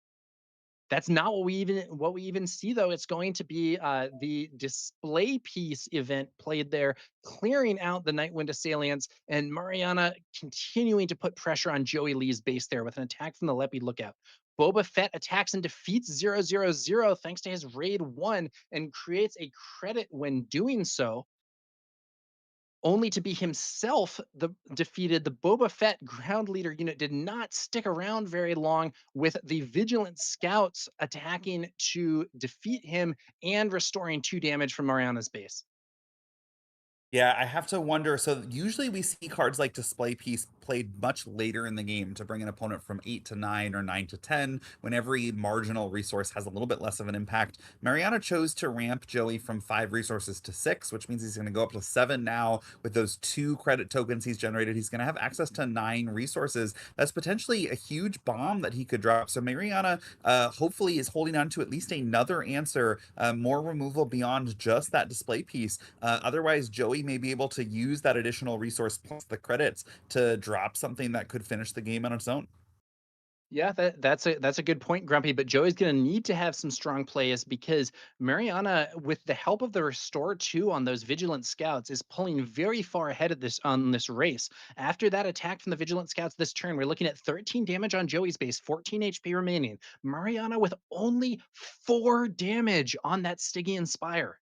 That's not what we even see though. It's going to be the display piece event played there, clearing out the Nightwind assailants, and Mariana continuing to put pressure on Joey Lee's base there with an attack from the Leppy Lookout. Boba Fett attacks and defeats 000 thanks to his raid one and creates a credit when doing so, only to be himself defeated. The Boba Fett ground leader unit did not stick around very long, with the Vigilant Scouts attacking to defeat him and restoring 2 damage from Mariana's base. Yeah, I have to wonder. So usually we see cards like Display Piece played much later in the game to bring an opponent from 8 to 9 or 9 to 10 when every marginal resource has a little bit less of an impact. Mariana chose to ramp Joey from 5 resources to 6, which means he's going to go up to 7 now with those 2 credit tokens he's generated. He's going to have access to 9 resources. That's potentially a huge bomb that he could drop. So Mariana hopefully is holding on to at least another answer, more removal beyond just that Display Piece. Otherwise, Joey may be able to use that additional resource plus the credits to drop something that could finish the game on its own. Yeah, that's a good point, Grumpy. But Joey's going to need to have some strong plays because Mariana, with the help of the Restore 2 on those Vigilant Scouts, is pulling very far ahead of this on this race. After that attack from the Vigilant Scouts this turn, we're looking at 13 damage on Joey's base, 14 HP remaining. Mariana with only 4 damage on that Stygian Spire.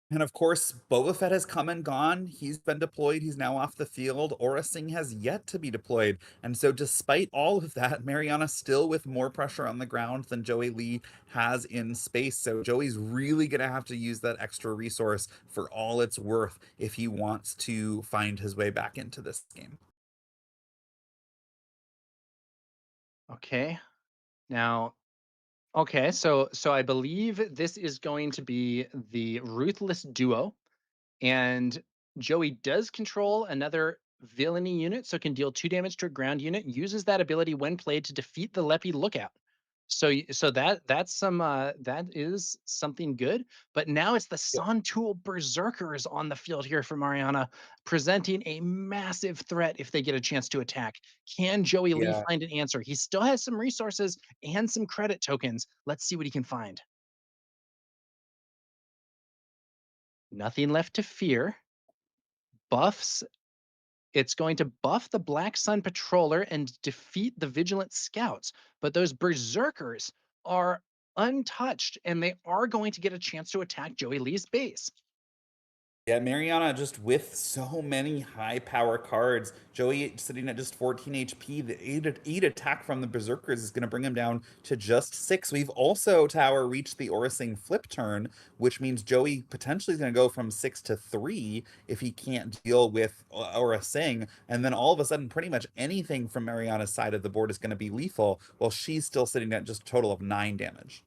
And of course, Boba Fett has come and gone. He's been deployed. He's now off the field. Aura Singh has yet to be deployed. And so, despite all of that, Mariana still with more pressure on the ground than Joey Lee has in space. So, Joey's really going to have to use that extra resource for all it's worth if he wants to find his way back into this game. Okay. Now, okay, so I believe this is going to be the Ruthless Duo. And Joey does control another villainy unit, so can deal 2 damage to a ground unit. Uses that ability when played to defeat the Leppy Lookout. So that is something good. But now it's the Sontool Berserkers on the field here for Mariana, presenting a massive threat if they get a chance to attack. Can Joey Lee Yeah. find an answer? He still has some resources and some credit tokens. Let's see what he can find. Nothing left to fear. Buffs It's going to buff the Black Sun Patroller and defeat the Vigilant Scouts. But those Berserkers are untouched, and they are going to get a chance to attack Joey Lee's base. Yeah, Mariana just with so many high power cards. Joey sitting at just 14 HP. The 8 attack from the Berserkers is going to bring him down to just 6. We've also, Tower, reached the Orasing flip turn, which means Joey potentially is going to go from 6 to 3 if he can't deal with Orasing. And then all of a sudden, pretty much anything from Mariana's side of the board is going to be lethal, while she's still sitting at just a total of 9 damage.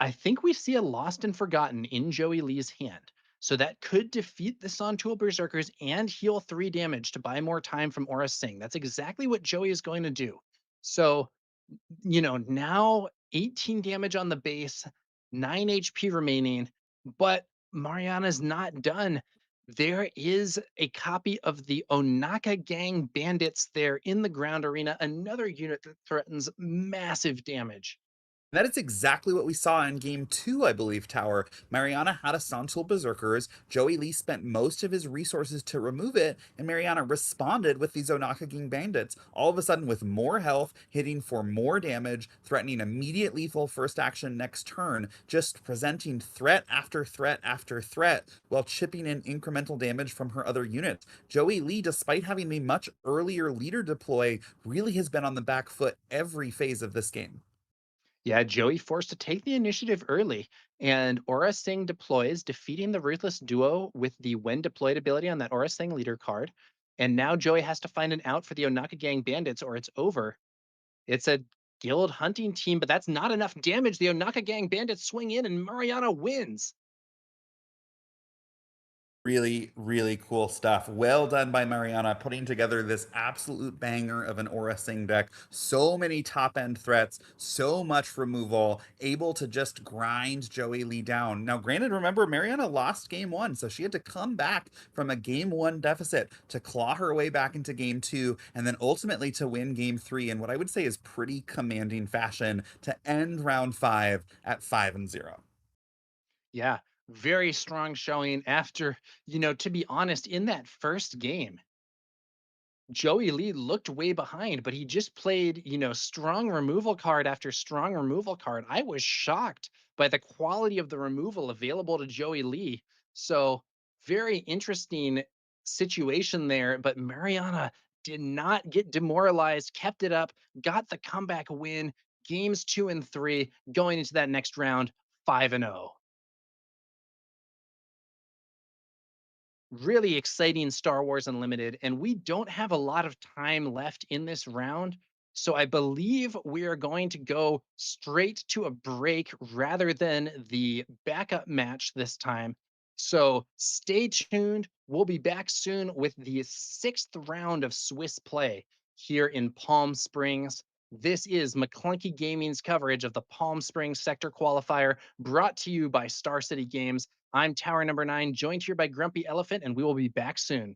I think we see a Lost and Forgotten in Joey Lee's hand. So that could defeat the Sontool Berserkers and heal 3 damage to buy more time from Aura Singh. That's exactly what Joey is going to do. So, now 18 damage on the base, 9 HP remaining, but Mariana's not done. There is a copy of the Onaka Gang Bandits there in the ground arena, another unit that threatens massive damage. That is exactly what we saw in game two, I believe, Tower. Mariana had a Santul Berserkers. Joey Lee spent most of his resources to remove it, and Mariana responded with these Onakaging bandits, all of a sudden with more health, hitting for more damage, threatening immediate lethal first action next turn, just presenting threat after threat after threat, while chipping in incremental damage from her other units. Joey Lee, despite having a much earlier leader deploy, really has been on the back foot every phase of this game. Yeah, Joey forced to take the initiative early, and Aura Singh deploys, defeating the Ruthless duo with the when deployed ability on that Aura Singh leader card. And now Joey has to find an out for the Onaka Gang bandits or it's over. It's a guild hunting team, but that's not enough damage. The Onaka Gang bandits swing in and Mariana wins. Really, really cool stuff. Well done by Mariana, putting together this absolute banger of an Aura Sing deck. So many top end threats, so much removal, able to just grind Joey Lee down. Now, granted, remember, Mariana lost game one, so she had to come back from a game one deficit to claw her way back into game two, and then ultimately to win game three in what I would say is pretty commanding fashion to end round five at 5-0. Yeah, very strong showing after, to be honest, in that first game, Joey Lee looked way behind, but he just played, strong removal card after strong removal card. I was shocked by the quality of the removal available to Joey Lee. So, very interesting situation there. But Mariana did not get demoralized, kept it up, got the comeback win, games 2 and 3, going into that next round 5-0. Really exciting Star Wars Unlimited, and we don't have a lot of time left in this round. So I believe we are going to go straight to a break rather than the backup match this time. So stay tuned. We'll be back soon with the sixth round of Swiss play here in Palm Springs. This is McClunky Gaming's coverage of the Palm Springs Sector Qualifier, brought to you by Star City Games. I'm TowerNumber9, joined here by Grumpy Elephant, and we will be back soon.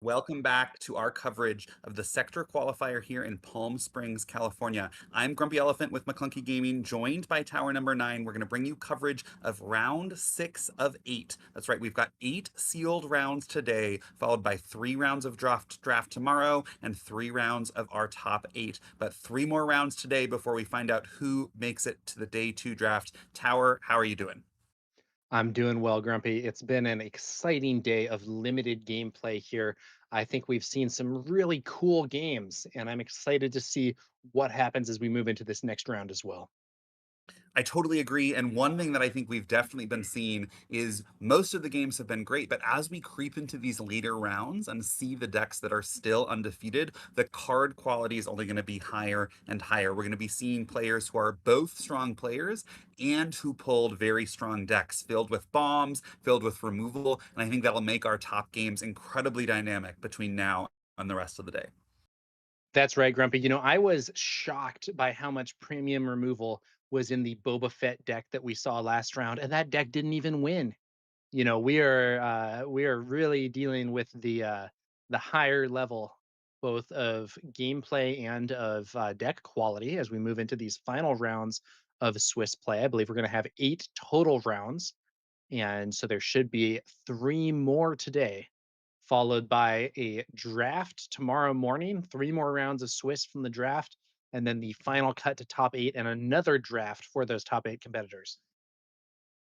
Welcome back to our coverage of the Sector Qualifier here in Palm Springs, California. I'm Grumpy Elephant with McClunky Gaming, joined by Tower Number 9. We're going to bring you coverage of round 6 of 8. That's right, we've got 8 sealed rounds today, followed by 3 rounds of draft tomorrow and 3 rounds of our top 8. But 3 more rounds today before we find out who makes it to the day 2 draft. Tower, how are you doing? I'm doing well, Grumpy. It's been an exciting day of limited gameplay here. I think we've seen some really cool games, and I'm excited to see what happens as we move into this next round as well. I totally agree. And one thing that I think we've definitely been seeing is most of the games have been great, but as we creep into these later rounds and see the decks that are still undefeated, the card quality is only going to be higher and higher. We're going to be seeing players who are both strong players and who pulled very strong decks filled with bombs, filled with removal. And I think that'll make our top games incredibly dynamic between now and the rest of the day. That's right, Grumpy. I was shocked by how much premium removal was in the Boba Fett deck that we saw last round, and that deck didn't even win. We are really dealing with the higher level both of gameplay and of deck quality as we move into these final rounds of Swiss play. I believe we're going to have 8 total rounds, and so there should be 3 more today, followed by a draft tomorrow morning, 3 more rounds of Swiss from the draft, and then the final cut to top 8 and another draft for those top 8 competitors.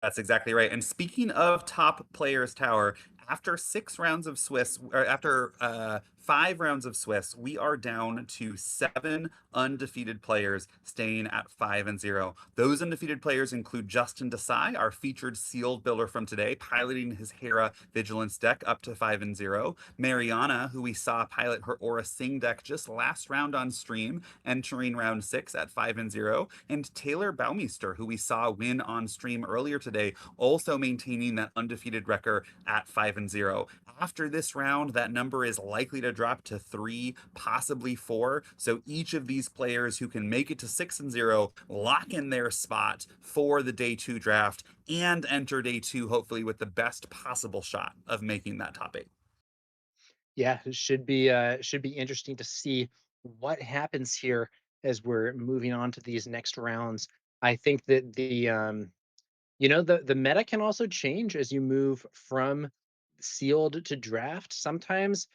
That's exactly right. And speaking of top players, Tower, after 6 rounds of Swiss, or after 5 rounds of Swiss, we are down to 7 undefeated players, staying at 5-0. Those undefeated players include Justin Desai, our featured sealed builder from today, piloting his Hera Vigilance deck up to 5-0. Mariana, who we saw pilot her Aura Sing deck just last round on stream, entering round 6 at 5-0. And Taylor Baumeister, who we saw win on stream earlier today, also maintaining that undefeated record at 5-0. After this round, that number is likely to drop to 3, possibly 4. So each of these players who can make it to 6-0 lock in their spot for the day 2 draft and enter day 2, hopefully with the best possible shot of making that top 8. Yeah, it should be interesting to see what happens here as we're moving on to these next rounds. I think that the meta can also change as you move from sealed to draft. Sometimes,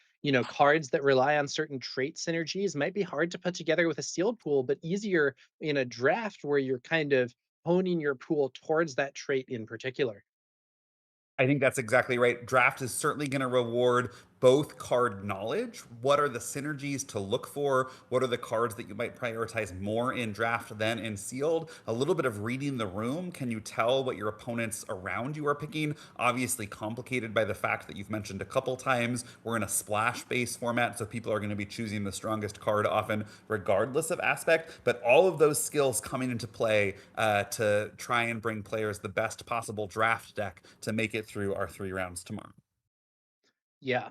cards that rely on certain trait synergies might be hard to put together with a sealed pool, but easier in a draft where you're kind of honing your pool towards that trait in particular. I think that's exactly right. Draft is certainly going to reward both card knowledge. What are the synergies to look for? What are the cards that you might prioritize more in draft than in sealed? A little bit of reading the room. Can you tell what your opponents around you are picking? Obviously, complicated by the fact that you've mentioned a couple times we're in a splash based format, so people are going to be choosing the strongest card often, regardless of aspect. But all of those skills coming into play to try and bring players the best possible draft deck to make it through our 3 rounds tomorrow. Yeah,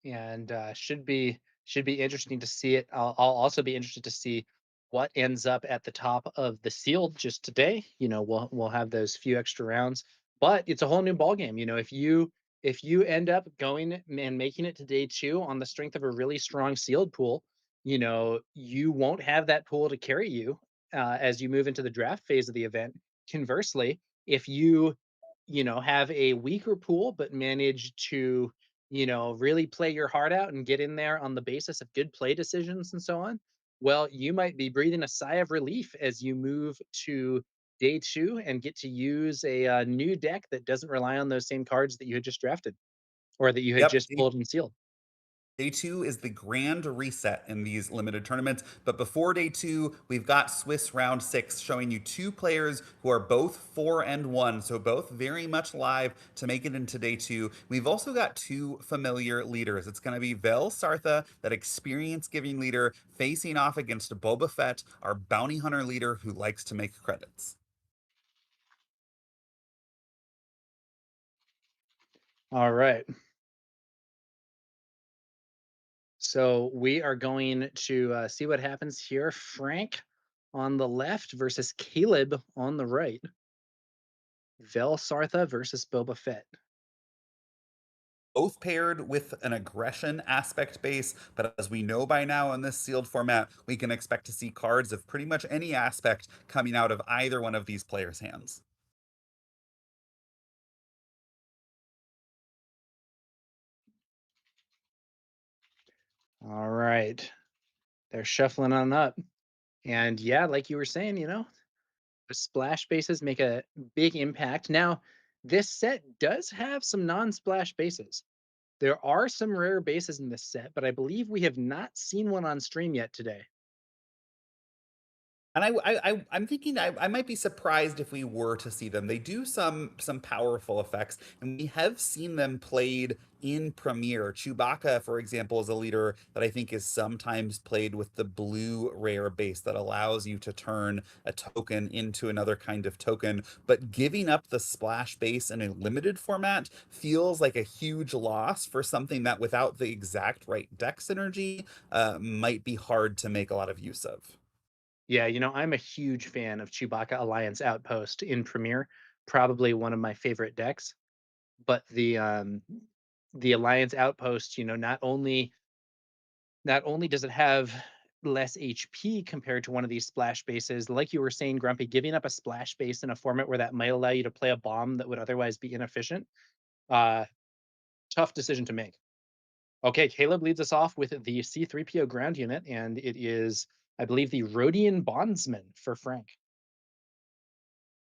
and should be interesting to see it. I'll also be interested to see what ends up at the top of the sealed just today. We'll have those few extra rounds, but it's a whole new ball game. If you end up going and making it to day 2 on the strength of a really strong sealed pool, you won't have that pool to carry you as you move into the draft phase of the event. Conversely, if you have a weaker pool but manage to really play your heart out and get in there on the basis of good play decisions and so on, well, you might be breathing a sigh of relief as you move to day 2 and get to use a new deck that doesn't rely on those same cards that you had just drafted or that you had Yep. just pulled and sealed. Day 2 is the grand reset in these limited tournaments. But before day 2, we've got Swiss round 6 showing you 2 players who are both 4-1. So both very much live to make it into day 2. We've also got 2 familiar leaders. It's going to be Vel Sartha, that experience giving leader, facing off against Boba Fett, our bounty hunter leader who likes to make credits. All right. So we are going to see what happens here. Frank on the left versus Caleb on the right. Vel Sartha versus Boba Fett. both paired with an aggression aspect base, but as we know by now in this sealed format, we can expect to see cards of pretty much any aspect coming out of either one of these players' hands. All right. They're shuffling on up. And yeah, like you were saying, the splash bases make a big impact. Now, this set does have some non-splash bases. There are some rare bases in this set, but I believe we have not seen one on stream yet today. And I'm thinking I might be surprised if we were to see them. They do some powerful effects, and we have seen them played in Premiere. Chewbacca, for example, is a leader that I think is sometimes played with the blue rare base that allows you to turn a token into another kind of token. But giving up the splash base in a limited format feels like a huge loss for something that, without the exact right deck synergy, might be hard to make a lot of use of. Yeah, I'm a huge fan of Chewbacca Alliance Outpost in Premiere, probably one of my favorite decks. But the Alliance Outpost, not only does it have less HP compared to one of these splash bases, like you were saying, Grumpy, giving up a splash base in a format where that might allow you to play a bomb that would otherwise be inefficient. Uh, Tough decision to make. Okay, Caleb leads us off with the C3PO ground unit, and it is, I believe, the Rhodian Bondsman for Frank.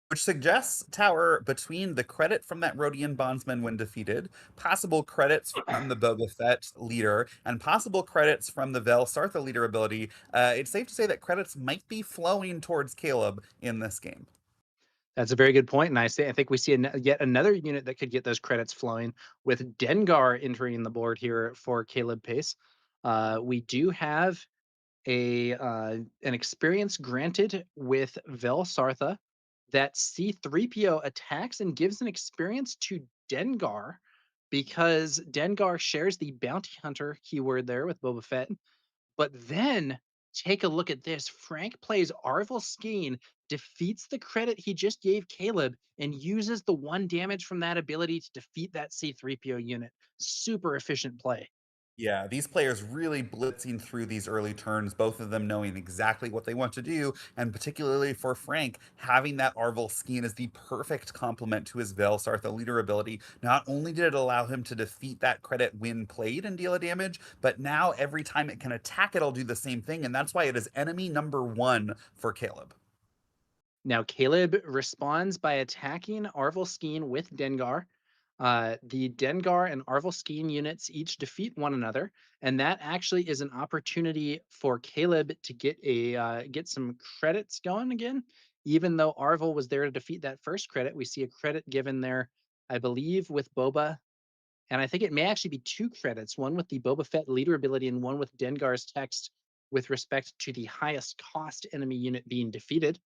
Which suggests, Tower, between the credit from that Rhodian bondsman when defeated, possible credits from the Boba Fett leader, and possible credits from the Vel Sartha leader ability, it's safe to say that credits might be flowing towards Caleb in this game. That's a very good point, and I think we see yet another unit that could get those credits flowing with Dengar entering the board here for Caleb Pace. We do have an experience granted with Vel Sartha that C3PO attacks and gives an experience to Dengar because Dengar shares the bounty hunter keyword there with Boba Fett. But then take a look at this. Frank plays Arvel Skeen, defeats the credit he just gave Caleb, and uses the 1 damage from that ability to defeat that C3PO unit. Super efficient play. Yeah, these players really blitzing through these early turns, both of them knowing exactly what they want to do, and particularly for Frank, having that Arvel Skeen is the perfect complement to his Vel Sartha leader ability. Not only did it allow him to defeat that credit when played and deal a damage, but now every time it can attack, it'll do the same thing, and that's why it is enemy number 1 for Caleb. Now, Caleb responds by attacking Arvel Skeen with Dengar. The Dengar and Arvel Skeen units each defeat one another, and that actually is an opportunity for Caleb to get some credits going again. Even though Arvel was there to defeat that first credit, we see a credit given there, I believe, with Boba, and I think it may actually be 2 credits, one with the Boba Fett leader ability and one with Dengar's text with respect to the highest cost enemy unit being defeated.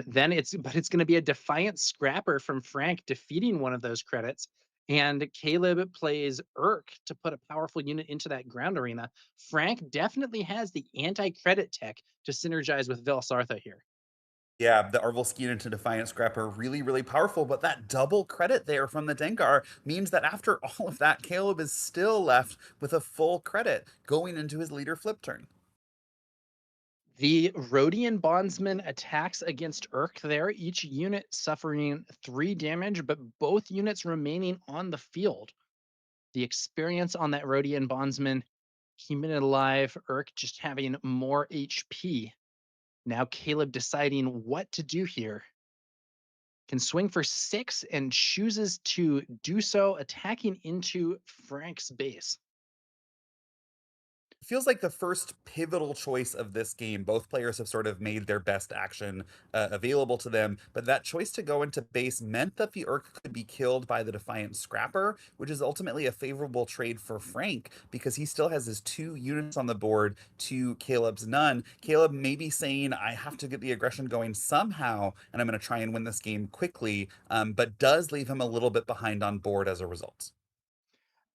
Then it's going to be a defiant scrapper from Frank defeating one of those credits, and Caleb plays Urk to put a powerful unit into that ground arena. Frank definitely has the anti-credit tech to synergize with Vel Sartha here. Yeah, the Arvel Skeen into Defiant Scrapper, really, really powerful, but that double credit there from the Dengar means that after all of that, Caleb is still left with a full credit going into his leader flip turn. The Rhodian Bondsman attacks against Urk there, each unit suffering 3 damage, but both units remaining on the field. The experience on that Rhodian Bondsman, keeping it alive, Urk just having more HP. Now Caleb deciding what to do here. Can swing for 6 and chooses to do so, attacking into Frank's base. Feels like the first pivotal choice of this game. Both players have sort of made their best action available to them, but that choice to go into base meant that the Urk could be killed by the Defiant Scrapper, which is ultimately a favorable trade for Frank because he still has his 2 units on the board to Caleb's none. Caleb may be saying, I have to get the aggression going somehow, and I'm going to try and win this game quickly, but does leave him a little bit behind on board as a result.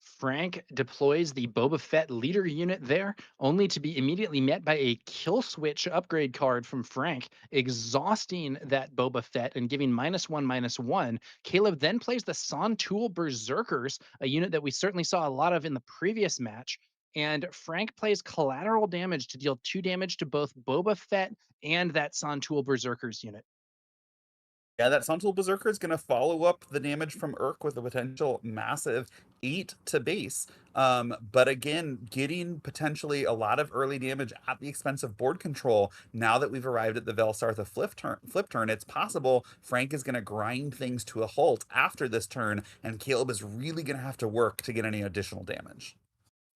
Frank deploys the Boba Fett leader unit there, only to be immediately met by a kill switch upgrade card from Frank, exhausting that Boba Fett and giving -1/-1. Caleb then plays the Sontul Berserkers, a unit that we certainly saw a lot of in the previous match. And Frank plays collateral damage to deal 2 damage to both Boba Fett and that Sontul Berserkers unit. Yeah, that Suntal Berserker is going to follow up the damage from Urk with a potential massive 8 to base. But again, getting potentially a lot of early damage at the expense of board control. Now that we've arrived at the Velsartha flip turn, it's possible Frank is going to grind things to a halt after this turn, and Caleb is really going to have to work to get any additional damage.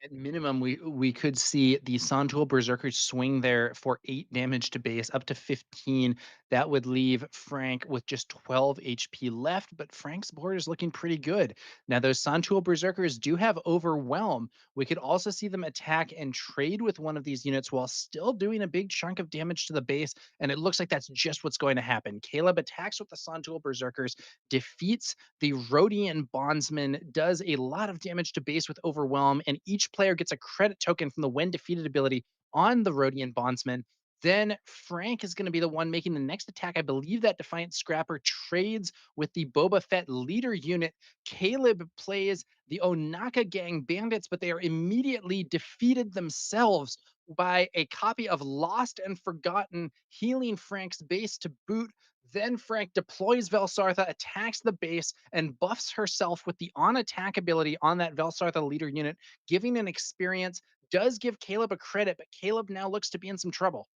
At minimum, we could see the Sontul Berserkers swing there for 8 damage to base, up to 15. That would leave Frank with just 12 HP left, but Frank's board is looking pretty good. Now, those Sontul Berserkers do have Overwhelm. We could also see them attack and trade with one of these units while still doing a big chunk of damage to the base, and it looks like that's just what's going to happen. Caleb attacks with the Sontul Berserkers, defeats the Rhodian Bondsman, does a lot of damage to base with Overwhelm, and each player gets a credit token from the when defeated ability on the Rhodian Bondsman. Then Frank is going to be the one making the next attack. I believe that Defiant Scrapper trades with the Boba Fett leader unit. Caleb plays the Onaka Gang Bandits, but they are immediately defeated themselves by a copy of Lost and Forgotten, healing Frank's base to boot. Then Frank deploys Velsartha, attacks the base, and buffs herself with the on attack ability on that Velsartha leader unit, giving an experience. Does give Caleb a credit, but Caleb now looks to be in some trouble.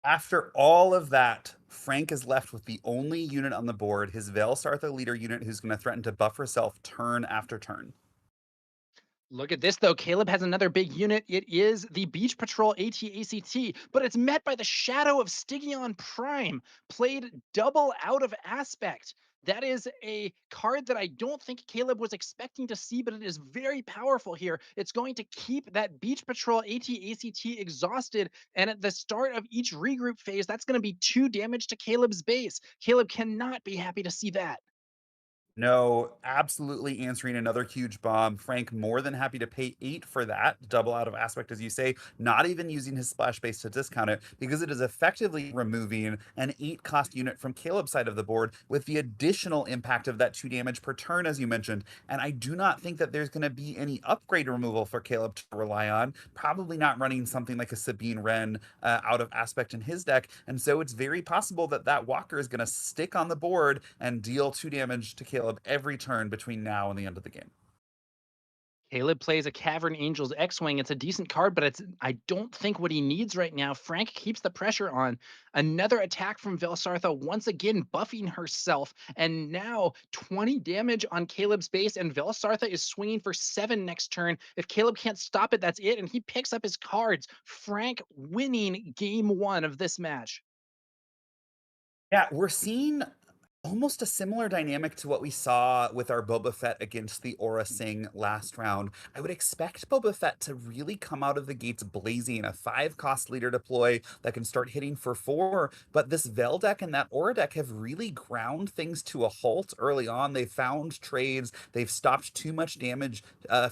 After all of that, Frank is left with the only unit on the board, his Velsartha leader unit, who's going to threaten to buff herself turn after turn. Look at this, though. Caleb has another big unit. It is the Beach Patrol AT-ACT, but it's met by the shadow of Stygion Prime, played double out of aspect. That is a card that I don't think Caleb was expecting to see, but it is very powerful here. It's going to keep that Beach Patrol AT-ACT exhausted, and at the start of each regroup phase, that's going to be 2 damage to Caleb's base. Caleb cannot be happy to see that. No, absolutely answering another huge bomb. Frank more than happy to pay 8 for that, double out of aspect, as you say, not even using his splash base to discount it, because it is effectively removing an 8 cost unit from Caleb's side of the board with the additional impact of that 2 damage per turn, as you mentioned. And I do not think that there's going to be any upgrade removal for Caleb to rely on. Probably not running something like a Sabine Wren out of aspect in his deck. And so it's very possible that that Walker is going to stick on the board and deal 2 damage to Caleb every turn between now and the end of the game. Caleb plays a Cavern Angels X-Wing. It's a decent card, but I don't think what he needs right now. Frank keeps the pressure on. Another attack from Velsartha, once again buffing herself, and now 20 damage on Caleb's base, and Velsartha is swinging for 7 next turn. If Caleb can't stop it, that's it, and he picks up his cards. Frank winning game 1 of this match. Yeah, we're seeing almost a similar dynamic to what we saw with our Boba Fett against the Aura Singh last round. I would expect Boba Fett to really come out of the gates blazing, a 5 cost leader deploy that can start hitting for 4. But this Vel deck and that Aura deck have really ground things to a halt early on. They've found trades, they've stopped too much damage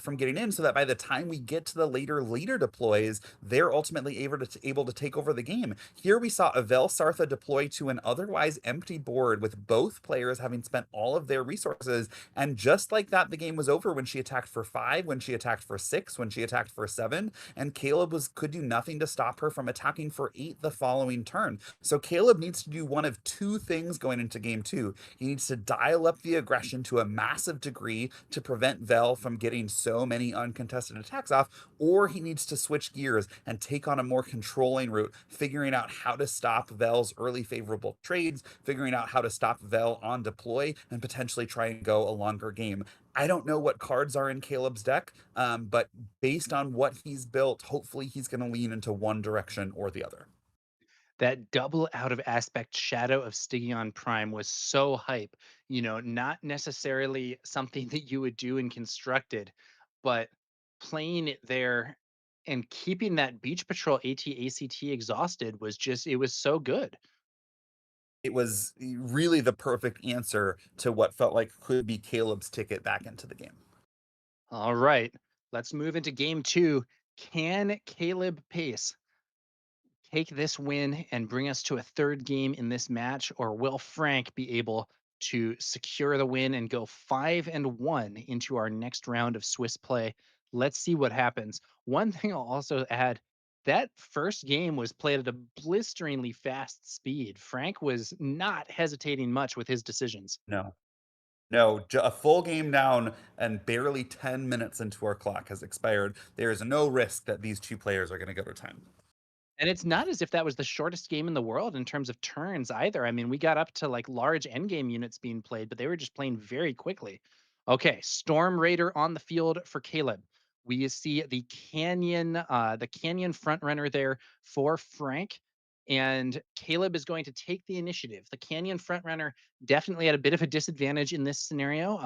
from getting in, so that by the time we get to the later leader deploys, they're ultimately able to take over the game. Here we saw a Vel Sartha deploy to an otherwise empty board with both players having spent all of their resources. And just like that, the game was over when she attacked for 5, when she attacked for 6, when she attacked for 7. And Caleb could do nothing to stop her from attacking for 8 the following turn. So Caleb needs to do one of 2 things going into game 2. He needs to dial up the aggression to a massive degree to prevent Vel from getting so many uncontested attacks off, or he needs to switch gears and take on a more controlling route, figuring out how to stop Vel's early favorable trades, figuring out how to stop Vel on deploy, and potentially try and go a longer game. I don't know what cards are in Caleb's deck, but based on what he's built, hopefully he's going to lean into one direction or the other. That double out of aspect shadow of Stygion Prime was so hype. Not necessarily something that you would do in Constructed, but playing it there and keeping that Beach Patrol AT-ACT exhausted was just, it was so good. it was really the perfect answer to what felt like could be Caleb's ticket back into the game. All right, let's move into game two. Can Caleb Pace take this win and bring us to a third game in this match, or will Frank be able to secure the win and go 5-1 into our next round of Swiss play? Let's see what happens. One thing I'll also add, that first game was played at a blisteringly fast speed. Frank was not hesitating much with his decisions. No. No, a full game down and barely 10 minutes into our clock has expired. There is no risk that these two players are going to go to time. And it's not as if that was the shortest game in the world in terms of turns either. I mean, we got up to like large endgame units being played, but they were just playing very quickly. Okay, Storm Raider on the field for Caleb. We see the Canyon front runner there for Frank, and Caleb is going to take the initiative. The Canyon front runner definitely at a bit of a disadvantage in this scenario.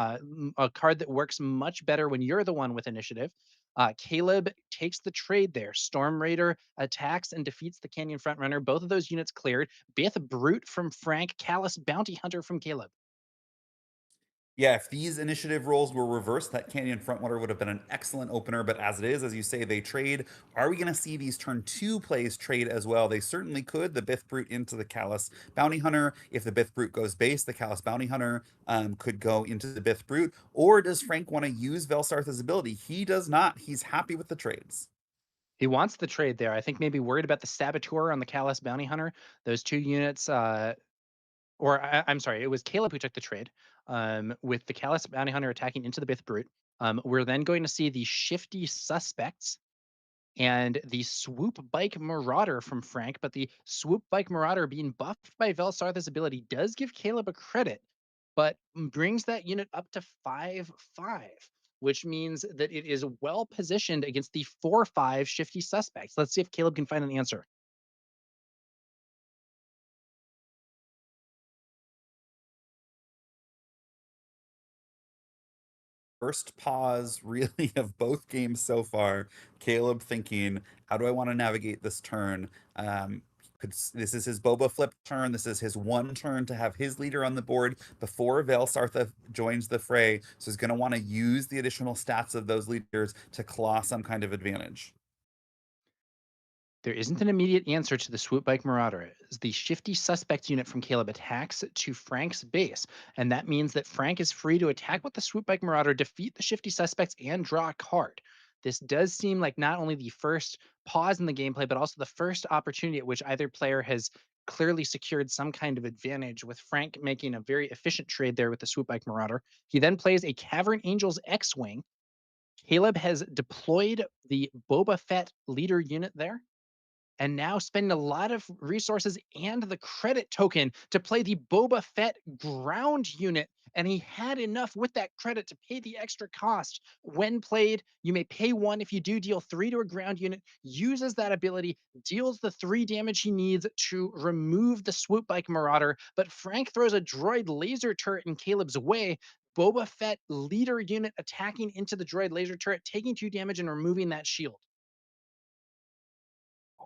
A card that works much better when you're the one with initiative. Caleb takes the trade there. Storm Raider attacks and defeats the Canyon Frontrunner. Both of those units cleared. Bith Brute from Frank, Callus Bounty Hunter from Caleb. Yeah, if these initiative roles were reversed, that Canyon Frontrunner would have been an excellent opener. But as it is, as you say, they trade. Are we going to see these turn two plays trade as well? They certainly could. The Bith Brute into the Callus Bounty Hunter. If the Bith Brute goes base, the Callus Bounty Hunter could go into the Bith Brute. Or does Frank want to use Velsarth's ability? He does not. He's happy with the trades. He wants the trade there. I think maybe worried about the Saboteur on the Callus Bounty Hunter. Those two units, I'm sorry, it was Caleb who took the trade with the Callus Bounty Hunter attacking into the Bith Brute. We're then going to see the Shifty Suspects and the Swoop Bike Marauder from Frank, but the Swoop Bike Marauder being buffed by Velsarth's ability does give Caleb a credit, but brings that unit up to 5/5, which means that it is well positioned against the 4/5 Shifty Suspects. Let's see if Caleb can find an answer. First pause really of both games so far. Caleb thinking, how do I want to navigate this turn? This is his Boba flip turn. This is his one turn to have his leader on the board before Vale Sartha joins the fray. So he's going to want to use the additional stats of those leaders to claw some kind of advantage. There isn't an immediate answer to the Swoop Bike Marauder. The Shifty Suspect unit from Caleb attacks to Frank's base, and that means that Frank is free to attack with the Swoop Bike Marauder, defeat the Shifty Suspects, and draw a card. This does seem like not only the first pause in the gameplay, but also the first opportunity at which either player has clearly secured some kind of advantage, with Frank making a very efficient trade there with the Swoop Bike Marauder. He then plays a Cavern Angels X-Wing. Caleb has deployed the Boba Fett leader unit there and now spending a lot of resources and the credit token to play the Boba Fett ground unit. And he had enough with that credit to pay the extra cost. When played, you may pay one if you do deal 3 to a ground unit, uses that ability, deals the 3 damage he needs to remove the Swoop Bike Marauder. But Frank throws a droid laser turret in Caleb's way. Boba Fett leader unit attacking into the droid laser turret, taking 2 damage and removing that shield.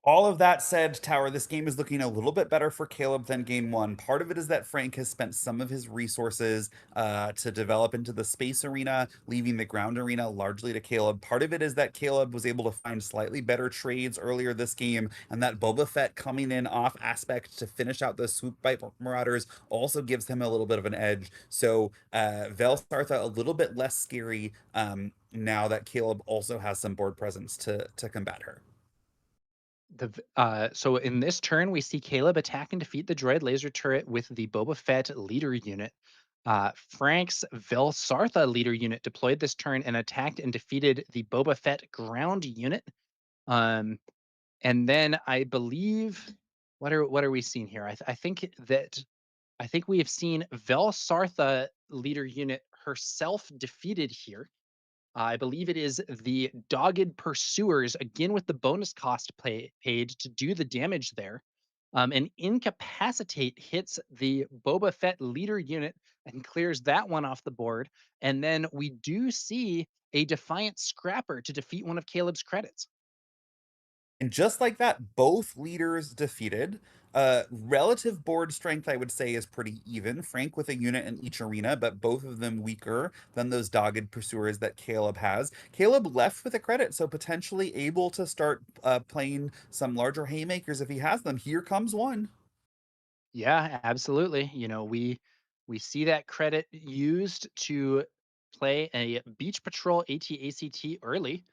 All of that said, Tower, this game is looking a little bit better for Caleb than game one. Part of it is that Frank has spent some of his resources to develop into the space arena, leaving the ground arena largely to Caleb. Part of it is that Caleb was able to find slightly better trades earlier this game, and that Boba Fett coming in off aspect to finish out those swoop bite marauders also gives him a little bit of an edge. So Vel Sartha a little bit less scary now that Caleb also has some board presence to combat her. So in this turn, we see Caleb attack and defeat the droid laser turret with the Boba Fett leader unit. Frank's Velsartha leader unit deployed this turn and attacked and defeated the Boba Fett ground unit. Um, and then I believe, what are we seeing here? I think we have seen Velsartha leader unit herself defeated here. I believe it is the Dogged Pursuers, again with the bonus cost paid to do the damage there. And Incapacitate hits the Boba Fett leader unit and clears that one off the board. And then we do see a Defiant Scrapper to defeat one of Caleb's credits. And just like that, both leaders defeated. Relative board strength, I would say, is pretty even. Frank with a unit in each arena, but both of them weaker than those dogged pursuers that Caleb has. Caleb left with a credit, so potentially able to start playing some larger haymakers if he has them. Here comes one. Yeah, absolutely. We see that credit used to play a Beach Patrol AT-ACT early.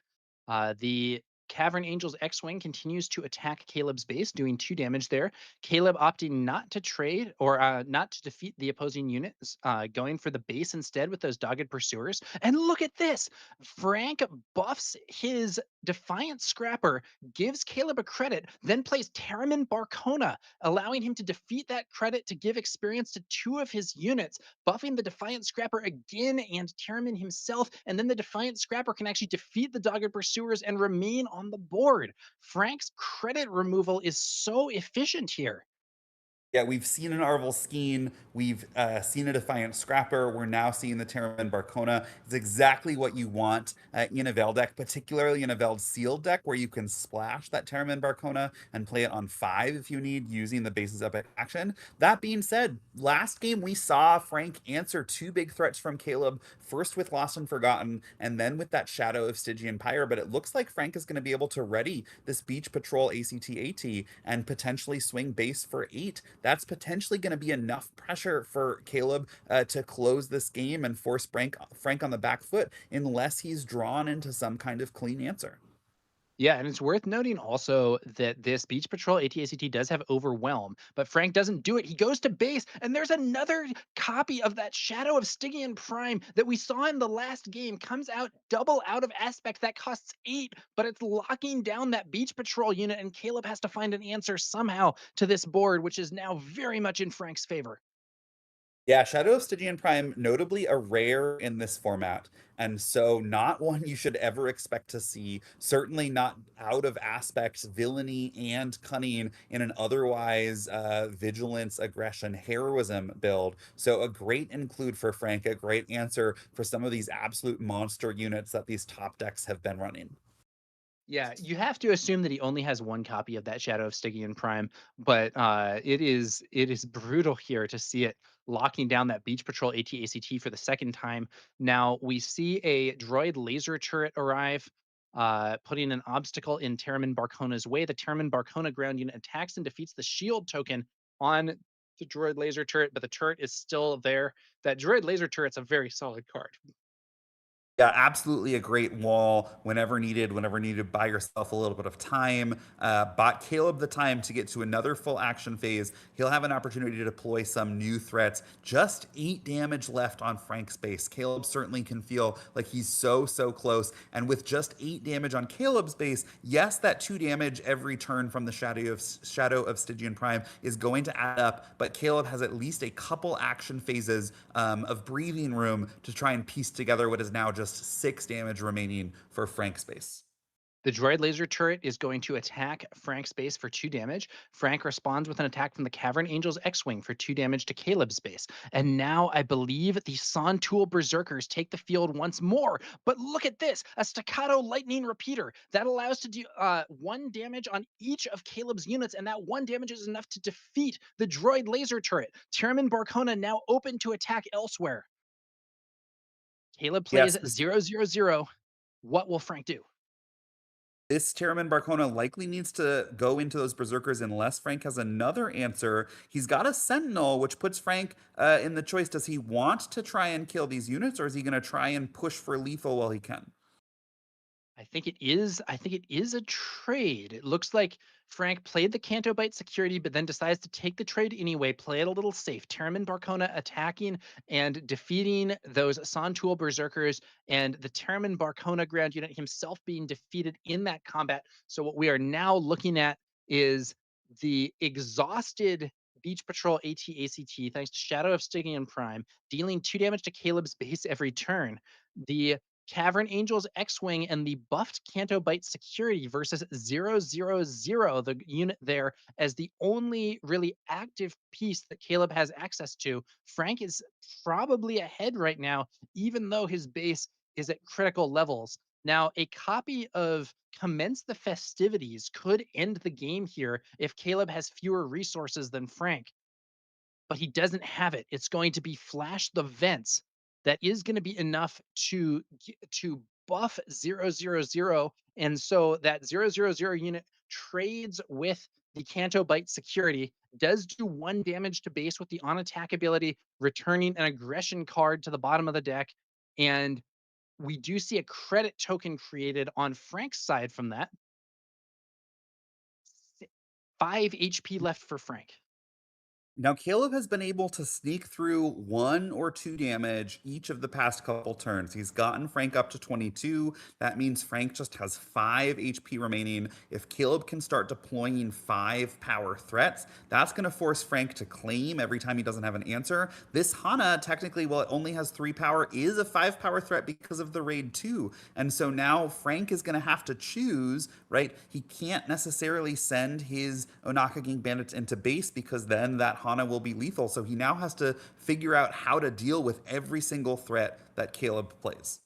The Cavern Angel's X-Wing continues to attack Caleb's base, doing 2 damage there. Caleb opting not to trade or not to defeat the opposing units, going for the base instead with those dogged pursuers. And look at this! Frank buffs his Defiant Scrapper, gives Caleb a credit, then plays Terriman Barcona, allowing him to defeat that credit to give experience to 2 of his units, buffing the Defiant Scrapper again and Terriman himself, and then the Defiant Scrapper can actually defeat the Dogged Pursuers and remain on the board. Frank's credit removal is so efficient here. Yeah, we've seen an Arvel Skeen. We've seen a Defiant Scrapper. We're now seeing the Terraman Barcona. It's exactly what you want in a Veld deck, particularly in a Veld sealed deck where you can splash that Terraman Barcona and play it on 5 if you need, using the base's epic action. That being said, last game we saw Frank answer 2 big threats from Caleb, first with Lost and Forgotten, and then with that Shadow of Stygian Pyre. But it looks like Frank is going to be able to ready this Beach Patrol ACT-AT and potentially swing base for 8. That's potentially going to be enough pressure for Caleb to close this game and force Frank on the back foot, unless he's drawn into some kind of clean answer. Yeah, and it's worth noting also that this Beach Patrol AT-ACT does have Overwhelm, but Frank doesn't do it. He goes to base, and there's another copy of that Shadow of Stygian Prime that we saw in the last game. Comes out double out of aspect. That costs 8, but it's locking down that Beach Patrol unit, and Caleb has to find an answer somehow to this board, which is now very much in Frank's favor. Yeah, Shadow of Stygian Prime, notably a rare in this format, and so not one you should ever expect to see. Certainly not out of aspects, villainy, and cunning in an otherwise vigilance, aggression, heroism build. So a great include for Frank, a great answer for some of these absolute monster units that these top decks have been running. Yeah, you have to assume that he only has 1 copy of that Shadow of Stygian Prime, but it is brutal here to see it locking down that Beach Patrol AT-ACT for the second time. Now we see a droid laser turret arrive, putting an obstacle in Terriman Barcona's way. The Terriman Barcona ground unit attacks and defeats the shield token on the droid laser turret, but the turret is still there. That droid laser turret's a very solid card. Yeah, absolutely a great wall whenever needed, buy yourself a little bit of time. Bought Caleb the time to get to another full action phase. He'll have an opportunity to deploy some new threats. Just 8 damage left on Frank's base. Caleb certainly can feel like he's so close. And with just 8 damage on Caleb's base, yes, that 2 damage every turn from the Shadow of Stygian Prime is going to add up, but Caleb has at least a couple action phases of breathing room to try and piece together what is now just 6 damage remaining for Frank's base. The droid laser turret is going to attack Frank's base for 2 damage. Frank responds with an attack from the Cavern Angel's X-Wing for 2 damage to Caleb's base. And now I believe the Sontool Berserkers take the field once more. But look at this, a staccato lightning repeater that allows to do 1 damage on each of Caleb's units, and that 1 damage is enough to defeat the droid laser turret. Terriman Barcona now open to attack elsewhere. Caleb plays Yes, 0-0-0. What will Frank do? this Terriman Barcona likely needs to go into those Berserkers unless Frank has another answer. He's got a Sentinel, which puts Frank in the choice. Does he want to try and kill these units, or is he going to try and push for lethal while he can? I think it is a trade. It looks like Frank played the Canto Bite security, but then decides to take the trade anyway, play it a little safe. Terriman Barcona attacking and defeating those Sontool Berserkers, and the Terriman Barcona ground unit himself being defeated in that combat. So what we are now looking at is the exhausted Beach Patrol AT-ACT, thanks to Shadow of Stygian Prime, dealing 2 damage to Caleb's base every turn. The Cavern Angels X-Wing and the buffed Canto Bite security versus 000, the unit there as the only really active piece that Caleb has access to. Frank is probably ahead right now, even though his base is at critical levels. Now, a copy of Commence the Festivities could end the game here if Caleb has fewer resources than Frank, but he doesn't have it. It's going to be Flash the Vents. That is going to be enough to buff 000, and so that 000 unit trades with the Canto Bite security, does do 1 damage to base with the on attack ability, returning an aggression card to the bottom of the deck, and we do see a credit token created on Frank's side from that. 5 HP left for Frank. Now, Caleb has been able to sneak through 1 or 2 damage each of the past couple turns. He's gotten Frank up to 22. That means Frank just has 5 HP remaining. If Caleb can start deploying 5 power threats, that's going to force Frank to claim every time he doesn't have an answer. This Hana, technically, while it only has 3 power, is a 5 power threat because of the raid 2. And so now Frank is going to have to choose, right? He can't necessarily send his Onaka Gang Bandits into base because then that Hana will be lethal. So he now has to figure out how to deal with every single threat that Caleb plays.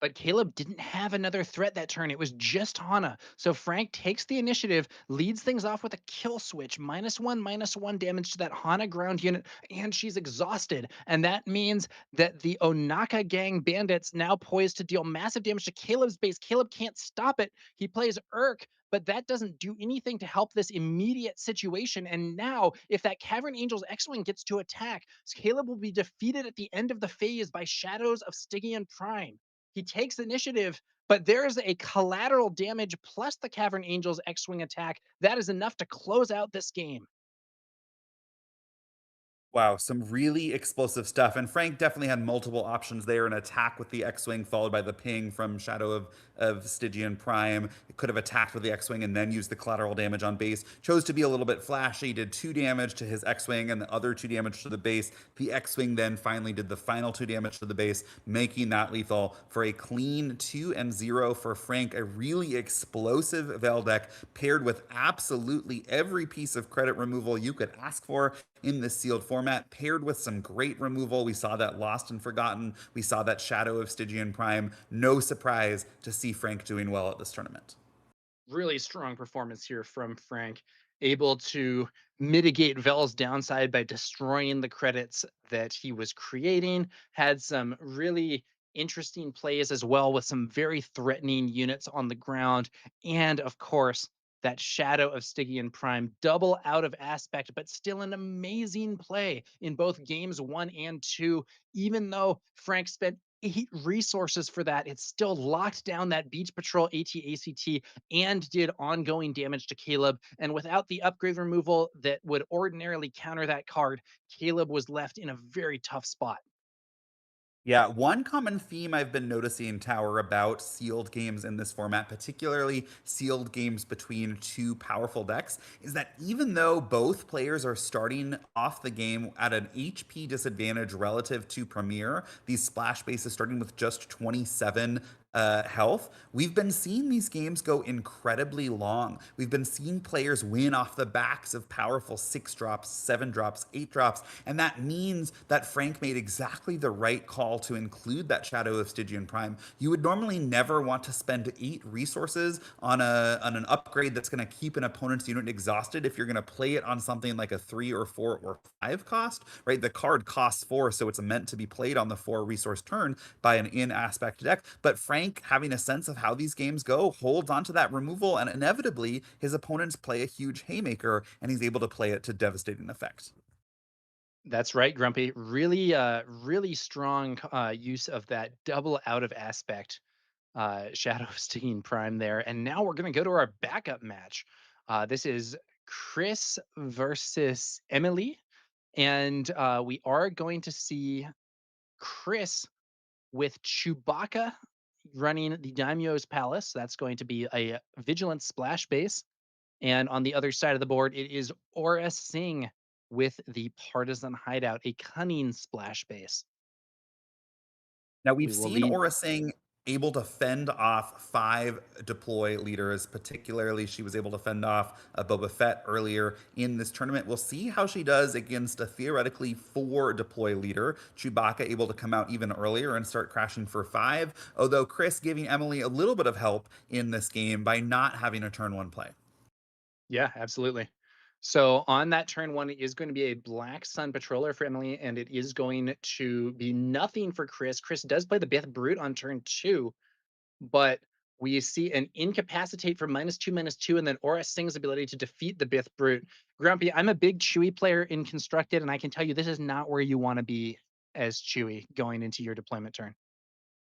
But Caleb didn't have another threat that turn. It was just Hana. So Frank takes the initiative, leads things off with a kill switch, -1/-1 damage to that Hana ground unit, and she's exhausted. And that means that the Onaka Gang bandits now poised to deal massive damage to Caleb's base. Caleb can't stop it. He plays Urk, but that doesn't do anything to help this immediate situation. And now, if that Cavern Angel's X-Wing gets to attack, Caleb will be defeated at the end of the phase by Shadows of Stygian Prime. He takes initiative, but there's a collateral damage plus the Cavern Angel's X-Wing attack. That is enough to close out this game. Wow, some really explosive stuff. And Frank definitely had multiple options there, an attack with the X-Wing followed by the ping from Shadow of Stygian Prime. It could have attacked with the X-Wing and then used the collateral damage on base. Chose to be a little bit flashy, did 2 damage to his X-Wing and the other 2 damage to the base. The X-Wing then finally did the final 2 damage to the base, making that lethal for a clean 2-0 for Frank. A really explosive Vel deck paired with absolutely every piece of credit removal you could ask for in this sealed format, paired with some great removal. We saw that Lost and Forgotten. We saw that Shadow of Stygian Prime. No surprise to see Frank doing well at this tournament. Really strong performance here from Frank, able to mitigate Vel's downside by destroying the credits that he was creating. Had some really interesting plays as well with some very threatening units on the ground. And of course, that Shadow of Stygian Prime, double out of aspect, but still an amazing play in both games 1 and 2. Even though Frank spent 8 resources for that, it still locked down that Beach Patrol AT-ACT and did ongoing damage to Caleb. And without the upgrade removal that would ordinarily counter that card, Caleb was left in a very tough spot. Yeah, one common theme I've been noticing, Tower, about sealed games in this format, particularly sealed games between 2 powerful decks, is that even though both players are starting off the game at an HP disadvantage relative to Premier, these splash bases starting with just 27 health, we've been seeing these games go incredibly long. We've been seeing players win off the backs of powerful 6 drops, 7 drops, 8 drops, and that means that Frank made exactly the right call to include that Shadow of Stygian Prime. You would normally never want to spend 8 resources on an upgrade that's going to keep an opponent's unit exhausted if you're going to play it on something like a 3 or 4 or 5 cost, right? The card costs 4, so it's meant to be played on the 4 resource turn by an in aspect deck. But Frank, having a sense of how these games go, holds onto that removal, and inevitably his opponents play a huge haymaker, and he's able to play it to devastating effect. That's right, Grumpy. Really, really strong use of that double out of aspect Shadow of Stygian Prime there. And now we're going to go to our backup match. This is Chris versus Emily. And we are going to see Chris with Chewbacca running the Daimyo's Palace. That's going to be a Vigilant Splash base. And on the other side of the board, it is Aura Singh with the Partisan Hideout, a Cunning Splash base. Now, We we've will seen lead. Aura Singh able to fend off 5 deploy leaders. Particularly, she was able to fend off Boba Fett earlier in this tournament. We'll see how she does against a theoretically 4 deploy leader. Chewbacca able to come out even earlier and start crashing for 5, although Chris giving Emily a little bit of help in this game by not having a turn 1 play. Yeah, absolutely. So on that turn one, it is going to be a Black Sun Patroller for Emily, and it is going to be nothing for Chris. Chris does play the Bith Brute on turn 2, but we see an Incapacitate for -2/-2, and then Aura Sing's ability to defeat the Bith Brute. Grumpy, I'm a big Chewie player in Constructed, and I can tell you this is not where you want to be as Chewie going into your deployment turn.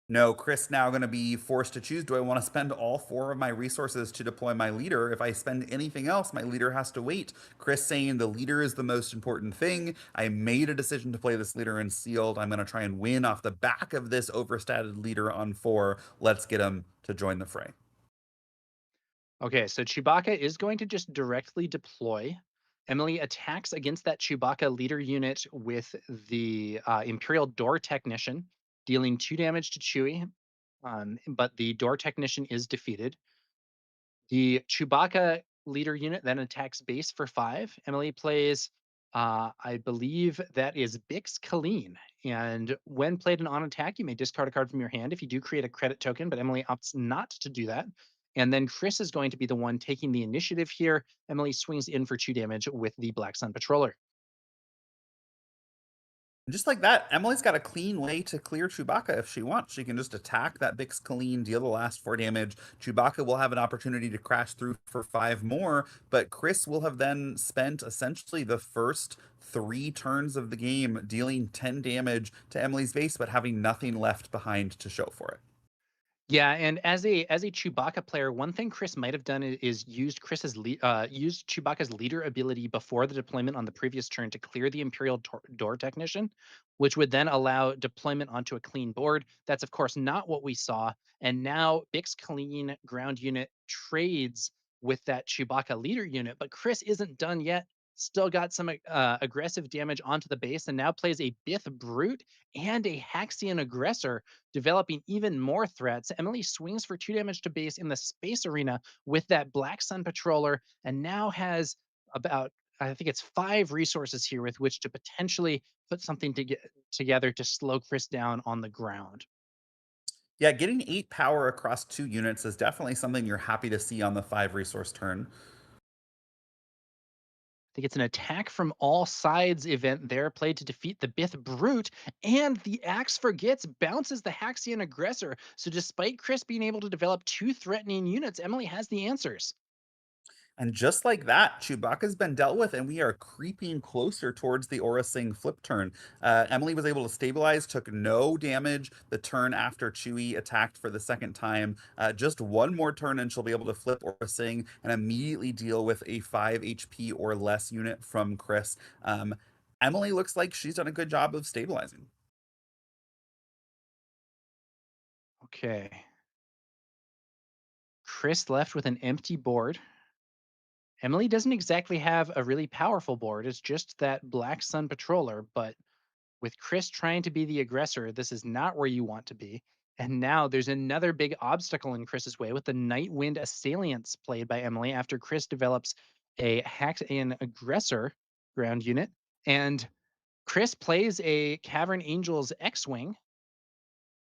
No, Chris now going to be forced to choose. Do I want to spend all 4 of my resources to deploy my leader? If I spend anything else, my leader has to wait. Chris saying the leader is the most important thing. I made a decision to play this leader in sealed. I'm going to try and win off the back of this overstated leader on 4. Let's get him to join the fray. Okay, so Chewbacca is going to just directly deploy. Emily attacks against that Chewbacca leader unit with the Imperial Door Technician, dealing 2 damage to Chewie. But the Door Technician is defeated. The Chewbacca leader unit then attacks base for 5. Emily plays, I believe that is Bix Colleen. And when played an on attack, you may discard a card from your hand if you do create a credit token, but Emily opts not to do that. And then Chris is going to be the one taking the initiative here. Emily swings in for 2 damage with the Black Sun Patroller. And just like that, Emily's got a clean way to clear Chewbacca if she wants. She can just attack that Bix Colleen, deal the last 4 damage. Chewbacca will have an opportunity to crash through for 5 more, but Chris will have then spent essentially the first 3 turns of the game dealing 10 damage to Emily's base, but having nothing left behind to show for it. Yeah, and as a Chewbacca player, one thing Chris might have done is used used Chewbacca's leader ability before the deployment on the previous turn to clear the Imperial Door Technician, which would then allow deployment onto a clean board. That's of course not what we saw, and now Bix Clean ground unit trades with that Chewbacca leader unit, but Chris isn't done yet. Still got some aggressive damage onto the base, and now plays a Bith Brute and a Haxian Aggressor, developing even more threats. Emily swings for 2 damage to base in the space arena with that Black Sun Patroller, and now has about, I think it's 5 resources here with which to potentially put something together to slow Chris down on the ground. Yeah, getting 8 power across 2 units is definitely something you're happy to see on the 5 resource turn. I think it's an attack from all sides event there, played to defeat the Bith Brute, and the Axe Forgets bounces the Haxian Aggressor. So despite Chris being able to develop 2 threatening units, Emily has the answers. And just like that, Chewbacca's been dealt with, and we are creeping closer towards the Aura Sing flip turn. Emily was able to stabilize, took no damage the turn after Chewie attacked for the second time. Just one more turn, and she'll be able to flip Aura Sing and immediately deal with a 5 HP or less unit from Chris. Emily looks like she's done a good job of stabilizing. Okay. Chris left with an empty board. Emily doesn't exactly have a really powerful board. It's just that Black Sun Patroller, but with Chris trying to be the aggressor, this is not where you want to be. And now there's another big obstacle in Chris's way with the Night Wind Assailants played by Emily after Chris develops a Haxian Aggressor ground unit. And Chris plays a Cavern Angels X-Wing.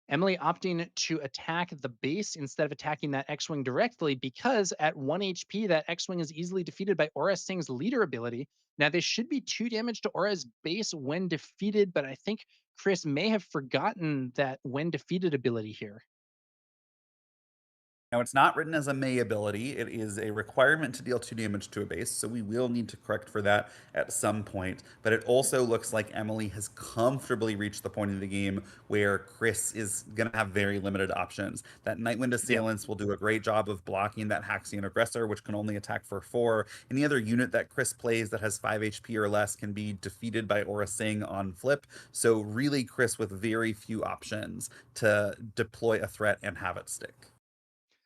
Emily opting to attack the base instead of attacking that X-Wing directly because at 1 HP, that X-Wing is easily defeated by Aura Singh's leader ability. Now, this should be 2 damage to Aura's base when defeated, but I think Chris may have forgotten that when defeated ability here. Now, it's not written as a May ability. It is a requirement to deal 2 damage to a base, so we will need to correct for that at some point. But it also looks like Emily has comfortably reached the point in the game where Chris is going to have very limited options. That Nightwind Assailants will do a great job of blocking that Haxian Aggressor, which can only attack for 4. Any other unit that Chris plays that has 5 HP or less can be defeated by Aura Sing on flip. So really, Chris with very few options to deploy a threat and have it stick.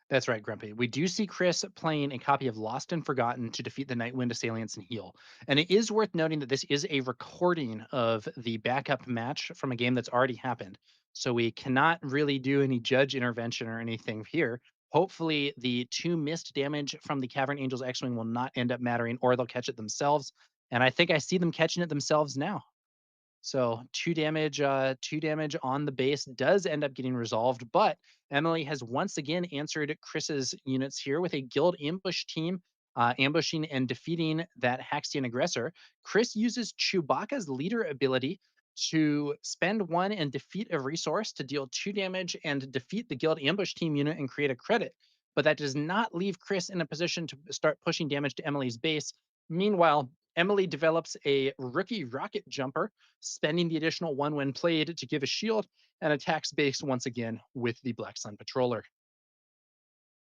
That's right, Grumpy. We do see Chris playing a copy of Lost and Forgotten to defeat the Nightwind assailants and heal. And it is worth noting that this is a recording of the backup match from a game that's already happened. So we cannot really do any judge intervention or anything here. Hopefully, the two missed damage from the Cavern Angels X Wing will not end up mattering, or they'll catch it themselves. And I think I see them catching it themselves now. So two damage on the base does end up getting resolved, but Emily has once again answered Chris's units here with a guild ambush team, ambushing and defeating that Haxian aggressor. Chris uses Chewbacca's leader ability to spend one and defeat a resource to deal 2 damage and defeat the guild ambush team unit and create a credit. But that does not leave Chris in a position to start pushing damage to Emily's base. Meanwhile, Emily develops a rookie rocket jumper, spending the additional one when played to give a shield, and attacks base once again with the Black Sun Patroller.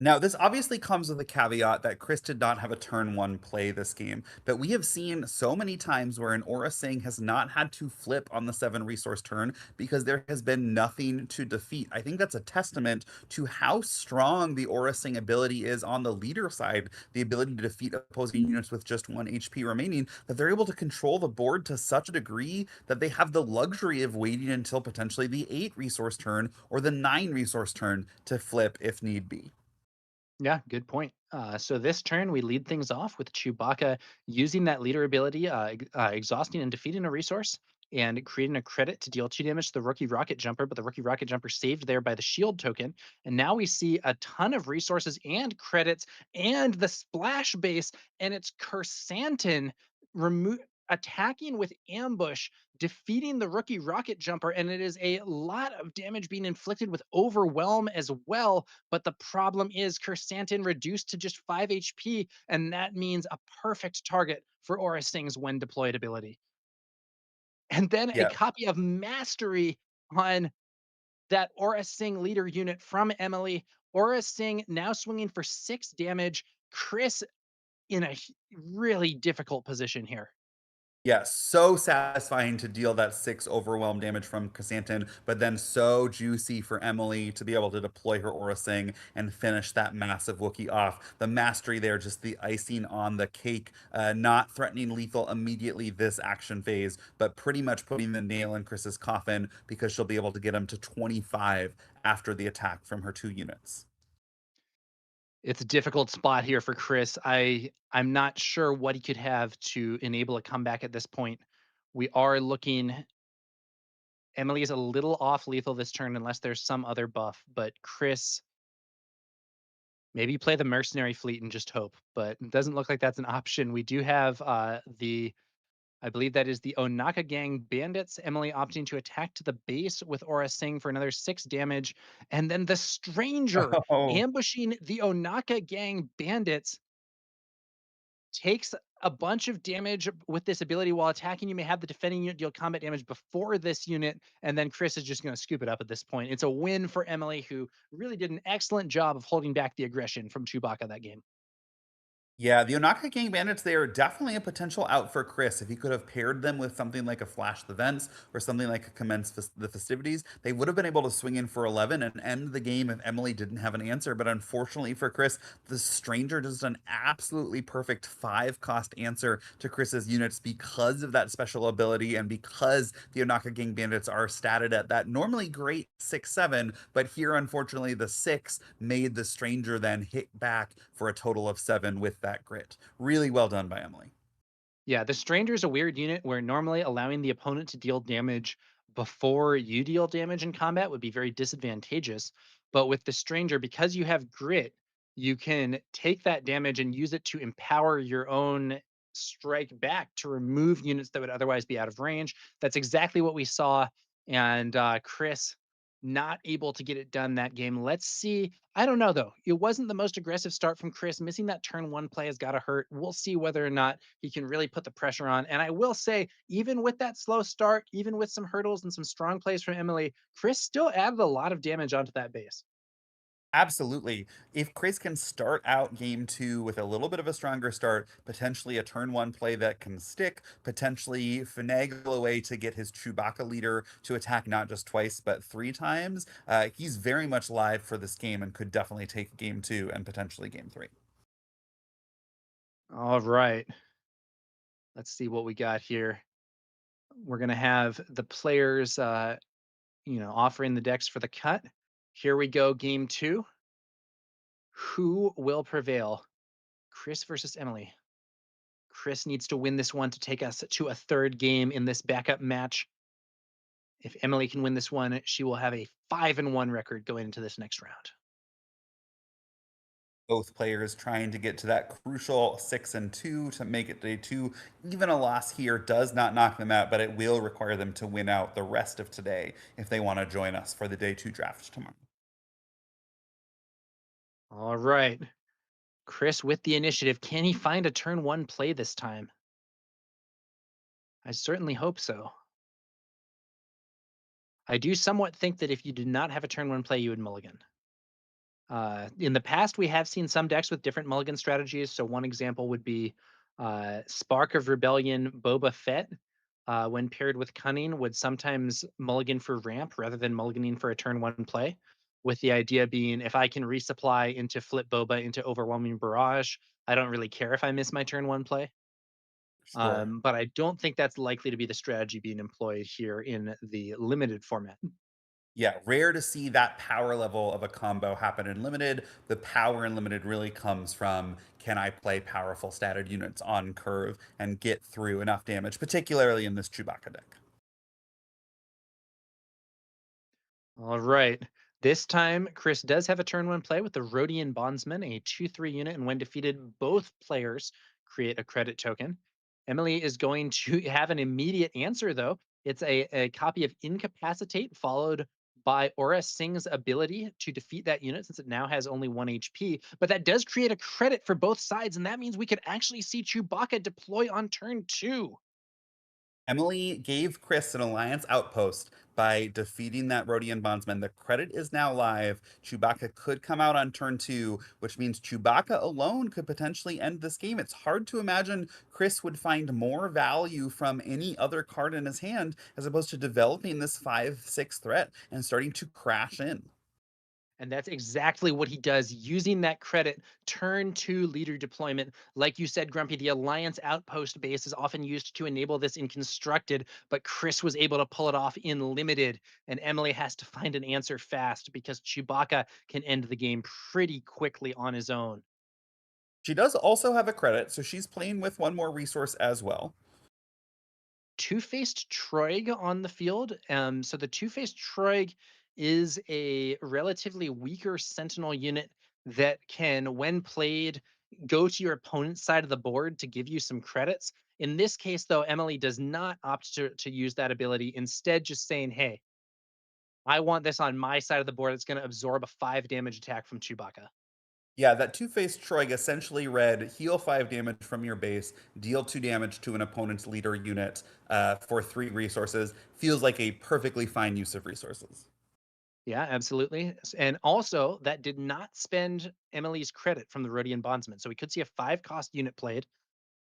Now, this obviously comes with a caveat that Chris did not have a turn one play this game, but we have seen so many times where an Aura Sing has not had to flip on the 7 resource turn because there has been nothing to defeat. I think that's a testament to how strong the Aura Sing ability is on the leader side, the ability to defeat opposing units with just 1 HP remaining, that they're able to control the board to such a degree that they have the luxury of waiting until potentially the 8 resource turn or the 9 resource turn to flip if need be. Yeah, good point. So this turn, we lead things off with Chewbacca using that leader ability, exhausting and defeating a resource, and creating a credit to deal 2 damage to the rookie rocket jumper. But the rookie rocket jumper saved there by the shield token. And now we see a ton of resources and credits and the splash base, and it's Kersantin remo- attacking with ambush, defeating the rookie rocket jumper, and it is a lot of damage being inflicted with overwhelm as well. But the problem is Kersantin reduced to just 5 HP, and that means a perfect target for Aura Sing's when deployed ability. And then a Yeah. copy of Mastery on that Aura Sing leader unit from Emily. Aura Sing now swinging for 6 damage. Chris in a really difficult position here. Yeah, so satisfying to deal that 6 overwhelm damage from Casantin, but then so juicy for Emily to be able to deploy her Aura Sing and finish that massive Wookiee off. The mastery there, just the icing on the cake, not threatening lethal immediately this action phase, but pretty much putting the nail in Chris's coffin because she'll be able to get him to 25 after the attack from her 2 units. It's a difficult spot here for Chris. I'm not sure what he could have to enable a comeback at this point. We are looking Emily is a little off lethal this turn unless there's some other buff, but Chris, maybe play the mercenary fleet and just hope, but it doesn't look like that's an option. We do have I believe that is the Onaka Gang Bandits. Emily opting to attack to the base with Aura Sing for another 6 damage. And then the Stranger Oh, ambushing the Onaka Gang Bandits takes a bunch of damage with this ability while attacking. You may have the defending unit deal combat damage before this unit, and then Chris is just going to scoop it up at this point. It's a win for Emily, who really did an excellent job of holding back the aggression from Chewbacca that game. yeah, the Onaka Gang Bandits, they are definitely a potential out for Chris. If he could have paired them with something like a Flash the Vents or something like a the Festivities, they would have been able to swing in for 11 and end the game if Emily didn't have an answer. But unfortunately for Chris, the Stranger does an absolutely perfect 5 cost answer to Chris's units because of that special ability and because the Onaka Gang Bandits are statted at that normally great 6-7, but here, unfortunately, the 6 made the Stranger then hit back for a total of 7 with that grit. Really well done by Emily. Yeah, the Stranger is a weird unit where normally allowing the opponent to deal damage before you deal damage in combat would be very disadvantageous. But with the Stranger, because you have grit, you can take that damage and use it to empower your own strike back to remove units that would otherwise be out of range. That's exactly what we saw. And Chris not able to get it done that game. Let's see. I don't know though. It wasn't the most aggressive start from Chris. Missing that turn one play has got to hurt. We'll see whether or not he can really put the pressure on. And I will say, even with that slow start, even with some hurdles and some strong plays from Emily, Chris still added a lot of damage onto that base. Absolutely. If Chris can start out game two with a little bit of a stronger start, potentially a turn one play that can stick, potentially finagle a way to get his Chewbacca leader to attack not just twice, but three times, he's very much live for this game and could definitely take game two and potentially game three. All right. Let's see what we got here. We're gonna have the players, offering the decks for the cut. Here we go, game two. Who will prevail? Chris versus Emily. Chris needs to win this one to take us to a third game in this backup match. If Emily can win this one, she will have a 5-1 record going into this next round. Both players trying to get to that crucial 6-2 to make it day two. Even a loss here does not knock them out, but it will require them to win out the rest of today if they want to join us for the day two draft tomorrow. All right. Chris with the initiative. Can he find a turn one play this time? I certainly hope so. I do somewhat think that if you did not have a turn one play, you would mulligan. In the past, we have seen some decks with different mulligan strategies. So one example would be Spark of Rebellion Boba Fett, when paired with Cunning, would sometimes mulligan for ramp rather than mulliganing for a turn one play. With the idea being, if I can resupply into Flip Boba into Overwhelming Barrage, I don't really care if I miss my turn one play. Sure. But I don't think that's likely to be the strategy being employed here in the limited format. Yeah, rare to see that power level of a combo happen in limited. The power in limited really comes from, can I play powerful statted units on curve and get through enough damage, particularly in this Chewbacca deck. All right. This time, Chris does have a turn one play with the Rhodian Bondsman, a 2/3 unit, and when defeated, both players create a credit token. Emily is going to have an immediate answer, though. It's a copy of Incapacitate, followed by Aura Singh's ability to defeat that unit since it now has only 1 HP. But that does create a credit for both sides, and that means we could actually see Chewbacca deploy on turn two. Emily gave Chris an alliance outpost by defeating that Rhodian bondsman. The credit is now live. Chewbacca could come out on turn two, which means Chewbacca alone could potentially end this game. It's hard to imagine Chris would find more value from any other card in his hand as opposed to developing this 5/6 threat and starting to crash in. And that's exactly what he does, using that credit, turn two leader deployment. Like you said, Grumpy, the Alliance Outpost base is often used to enable this in constructed, but Chris was able to pull it off in limited. And Emily has to find an answer fast because Chewbacca can end the game pretty quickly on his own. She does also have a credit, so she's playing with one more resource as well. Two-faced Troig on the field. So the two-faced Troig is a relatively weaker Sentinel unit that can, when played, go to your opponent's side of the board to give you some credits. In this case, though, Emily does not opt to use that ability. Instead, just saying, hey, I want this on my side of the board that's going to absorb a 5 damage attack from Chewbacca. Yeah, that two-faced Troig essentially read heal 5 damage from your base, deal 2 damage to an opponent's leader unit for 3 resources. Feels like a perfectly fine use of resources. Yeah, absolutely. And also, that did not spend Emily's credit from the Rhodian Bondsman. So we could see a 5 cost unit played.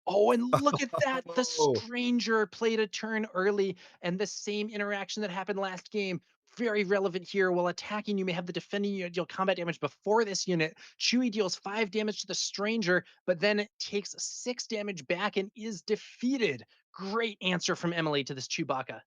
Oh, and look at that. The Oh, stranger played a turn early, and the same interaction that happened last game. Very relevant here. While attacking, you may have the defending unit deal combat damage before this unit. Chewie deals 5 damage to the stranger, but then it takes 6 damage back and is defeated. Great answer from Emily to this Chewbacca.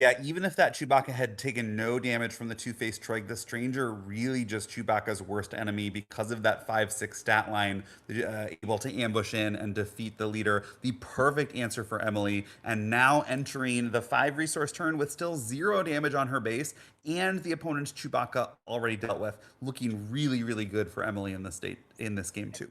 yeah, even if that Chewbacca had taken no damage from the two-faced Troig, the Stranger really just Chewbacca's worst enemy because of that 5/6 stat line, able to ambush in and defeat the leader. The perfect answer for Emily, and now entering the 5 resource turn with still 0 damage on her base, and the opponent's Chewbacca already dealt with, looking really, really good for Emily in this game too.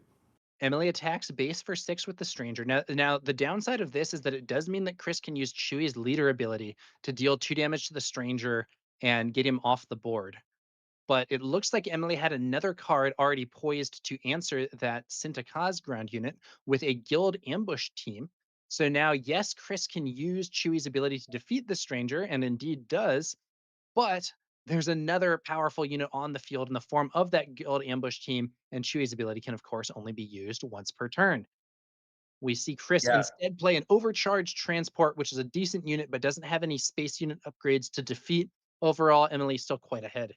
Emily attacks base for 6 with the stranger. Now, the downside of this is that it does mean that Chris can use Chewie's leader ability to deal 2 damage to the stranger and get him off the board. But it looks like Emily had another card already poised to answer that Sintakaz ground unit with a guild ambush team. So now, yes, Chris can use Chewie's ability to defeat the stranger, and indeed does, but there's another powerful unit on the field in the form of that guild ambush team, and Chewie's ability can, of course, only be used once per turn. We see Chris Yeah. instead play an overcharged transport, which is a decent unit, but doesn't have any space unit upgrades to defeat. Overall, Emily's still quite ahead.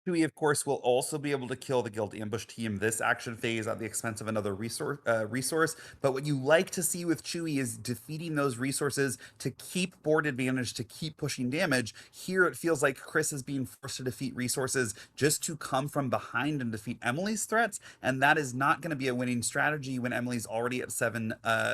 Chewie, of course, will also be able to kill the guild ambush team this action phase at the expense of another resource. But what you like to see with Chewie is defeating those resources to keep board advantage, to keep pushing damage. Here, it feels like Chris is being forced to defeat resources just to come from behind and defeat Emily's threats, and that is not going to be a winning strategy when Emily's already at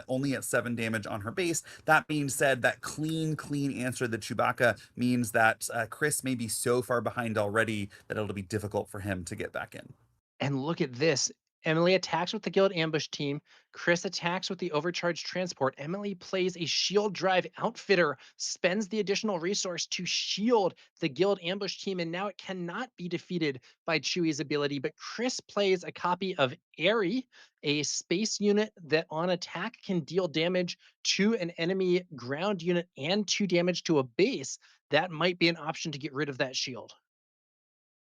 only at 7 damage on her base. That being said, that clean answer to Chewbacca means that Chris may be so far behind already that it'll be difficult for him to get back in. And look at this. Emily attacks with the guild ambush team. Chris attacks with the overcharged transport. Emily plays a shield drive outfitter, spends the additional resource to shield the guild ambush team, and now it cannot be defeated by Chewie's ability. But Chris plays a copy of Airy, a space unit that on attack can deal damage to an enemy ground unit and 2 damage to a base. That might be an option to get rid of that shield.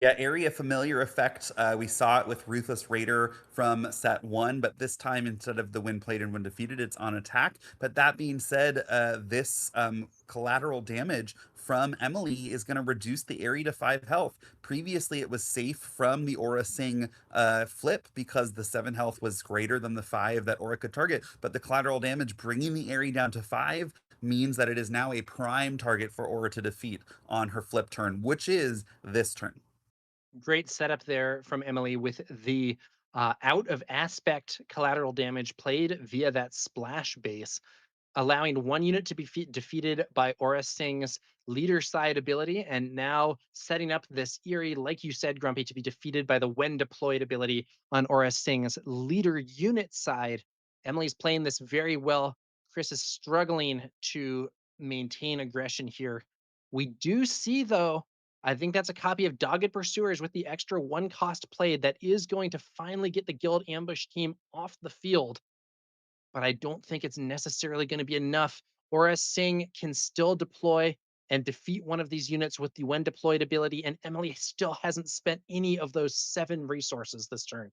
Yeah, area familiar effect. We saw it with Ruthless Raider from set 1, but this time instead of the when played and when defeated, it's on attack. But that being said, this collateral damage from Emily is going to reduce the area to 5 health. Previously, it was safe from the Aura Sing flip because the 7 health was greater than the 5 that Aura could target. But the collateral damage bringing the area down to 5 means that it is now a prime target for Aura to defeat on her flip turn, which is this turn. Great setup there from Emily with the out of aspect collateral damage played via that splash base, allowing one unit to be defeated by Aura Singh's leader side ability, and now setting up this Eerie, like you said, Grumpy, to be defeated by the when deployed ability on Aura Singh's leader unit side. Emily's playing this very well. Chris is struggling to maintain aggression here. We do see, though, I think that's a copy of Dogged Pursuers with the extra 1 cost played that is going to finally get the Guild Ambush team off the field, but I don't think it's necessarily going to be enough. Aura Singh can still deploy and defeat one of these units with the when deployed ability, and Emily still hasn't spent any of those 7 resources this turn.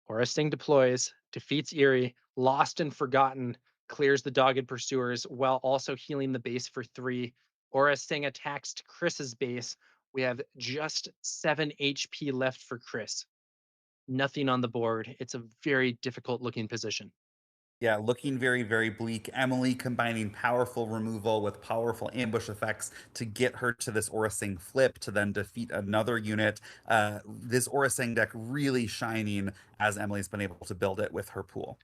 Aura Singh deploys, defeats Eerie, lost and forgotten, clears the Dogged Pursuers while also healing the base for 3. Aura Singh attacks to Chris's base. We have just 7 HP left for Chris. Nothing on the board. It's a very difficult looking position. Yeah, looking very bleak. Emily combining powerful removal with powerful ambush effects to get her to this Aura Sing flip to then defeat another unit. This Aura Sing deck really shining as Emily's been able to build it with her pool.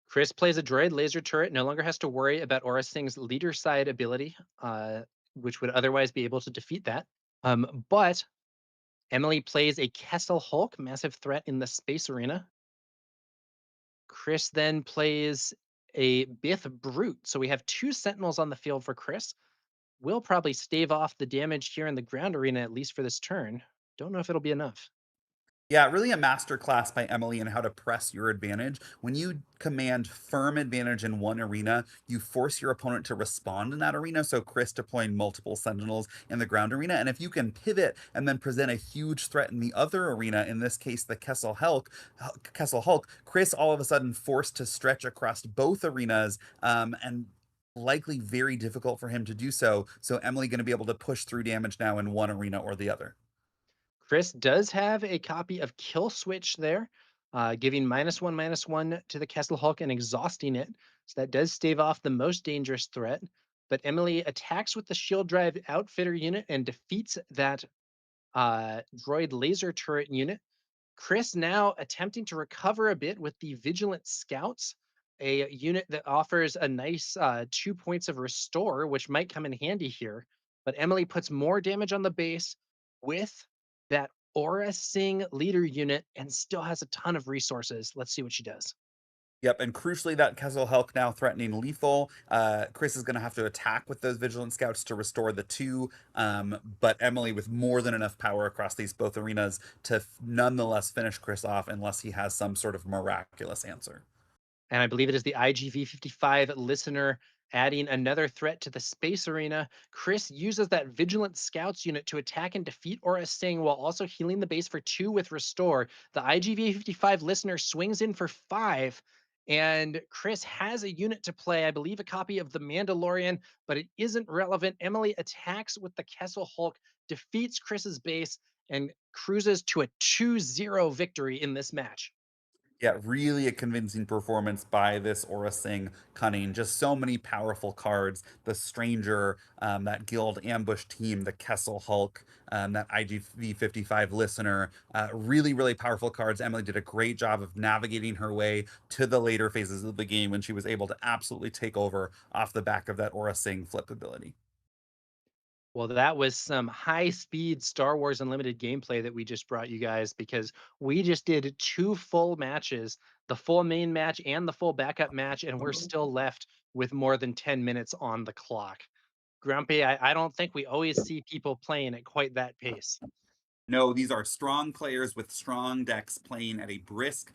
Chris plays a droid laser turret, no longer has to worry about Aura Singh's leader side ability, which would otherwise be able to defeat that. But Emily plays a Kessel Hulk, massive threat in the space arena. Chris then plays a Bith Brute. So we have 2 Sentinels on the field for Chris. We'll probably stave off the damage here in the ground arena, at least for this turn. Don't know if it'll be enough. Yeah, really a masterclass by Emily in how to press your advantage. When you command firm advantage in one arena, you force your opponent to respond in that arena. So Chris deploying multiple Sentinels in the ground arena. And if you can pivot and then present a huge threat in the other arena, in this case, the Kessel Hulk, Chris all of a sudden forced to stretch across both arenas, and likely very difficult for him to do so. So Emily going to be able to push through damage now in one arena or the other. Chris does have a copy of Kill Switch there, giving -1/-1 to the Kessel Hulk and exhausting it. So that does stave off the most dangerous threat. But Emily attacks with the Shield Drive Outfitter unit and defeats that droid laser turret unit. Chris now attempting to recover a bit with the Vigilant Scouts, a unit that offers a nice 2 points of restore, which might come in handy here. But Emily puts more damage on the base with that Aura Sing leader unit and still has a ton of resources. Let's see what she does. Yep, and crucially, that Kessel Hulk now threatening lethal. Chris is going to have to attack with those Vigilant Scouts to restore the 2, but Emily with more than enough power across these both arenas to nonetheless finish Chris off unless he has some sort of miraculous answer. And I believe it is the IGV-55 listener adding another threat to the space arena. Chris uses that Vigilant Scouts unit to attack and defeat Aura Singh while also healing the base for 2 with Restore. The IGV-55 listener swings in for 5, and Chris has a unit to play, I believe a copy of the Mandalorian, but it isn't relevant. Emily attacks with the Kessel Hulk, defeats Chris's base, and cruises to a 2-0 victory in this match. Yeah, really a convincing performance by this Aura Singh Cunning. Just so many powerful cards. The Stranger, that Guild Ambush team, the Kessel Hulk, that IGV-55 Listener. Really, really powerful cards. Emily did a great job of navigating her way to the later phases of the game when she was able to absolutely take over off the back of that Aura Singh flip ability. Well, that was some high speed Star Wars Unlimited gameplay that we just brought you guys, because we just did 2 full matches, the full main match and the full backup match, and we're still left with more than 10 minutes on the clock. Grumpy, I don't think we always see people playing at quite that pace. No, these are strong players with strong decks playing at a brisk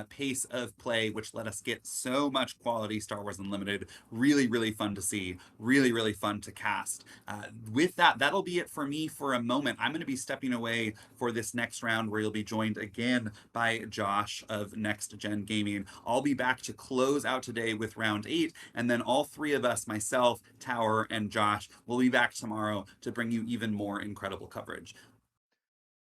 pace of play, which let us get so much quality Star Wars Unlimited. Really, really fun to see. Really, really fun to cast. With that, that'll be it for me for a moment. I'm going to be stepping away for this next round where you'll be joined again by Josh of Next Gen Gaming. I'll be back to close out today with round 8, and then all 3 of us, myself, Tower, and Josh, will be back tomorrow to bring you even more incredible coverage.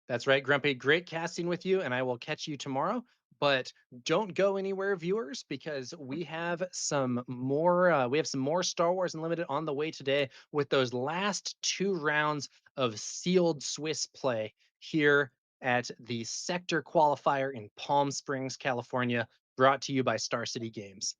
That's right, Grumpy. Great casting with you, and I will catch you tomorrow. But don't go anywhere, viewers, because we have some more. We have some more Star Wars Unlimited on the way today with those last 2 rounds of sealed Swiss play here at the Sector Qualifier in Palm Springs, California, brought to you by Star City Games.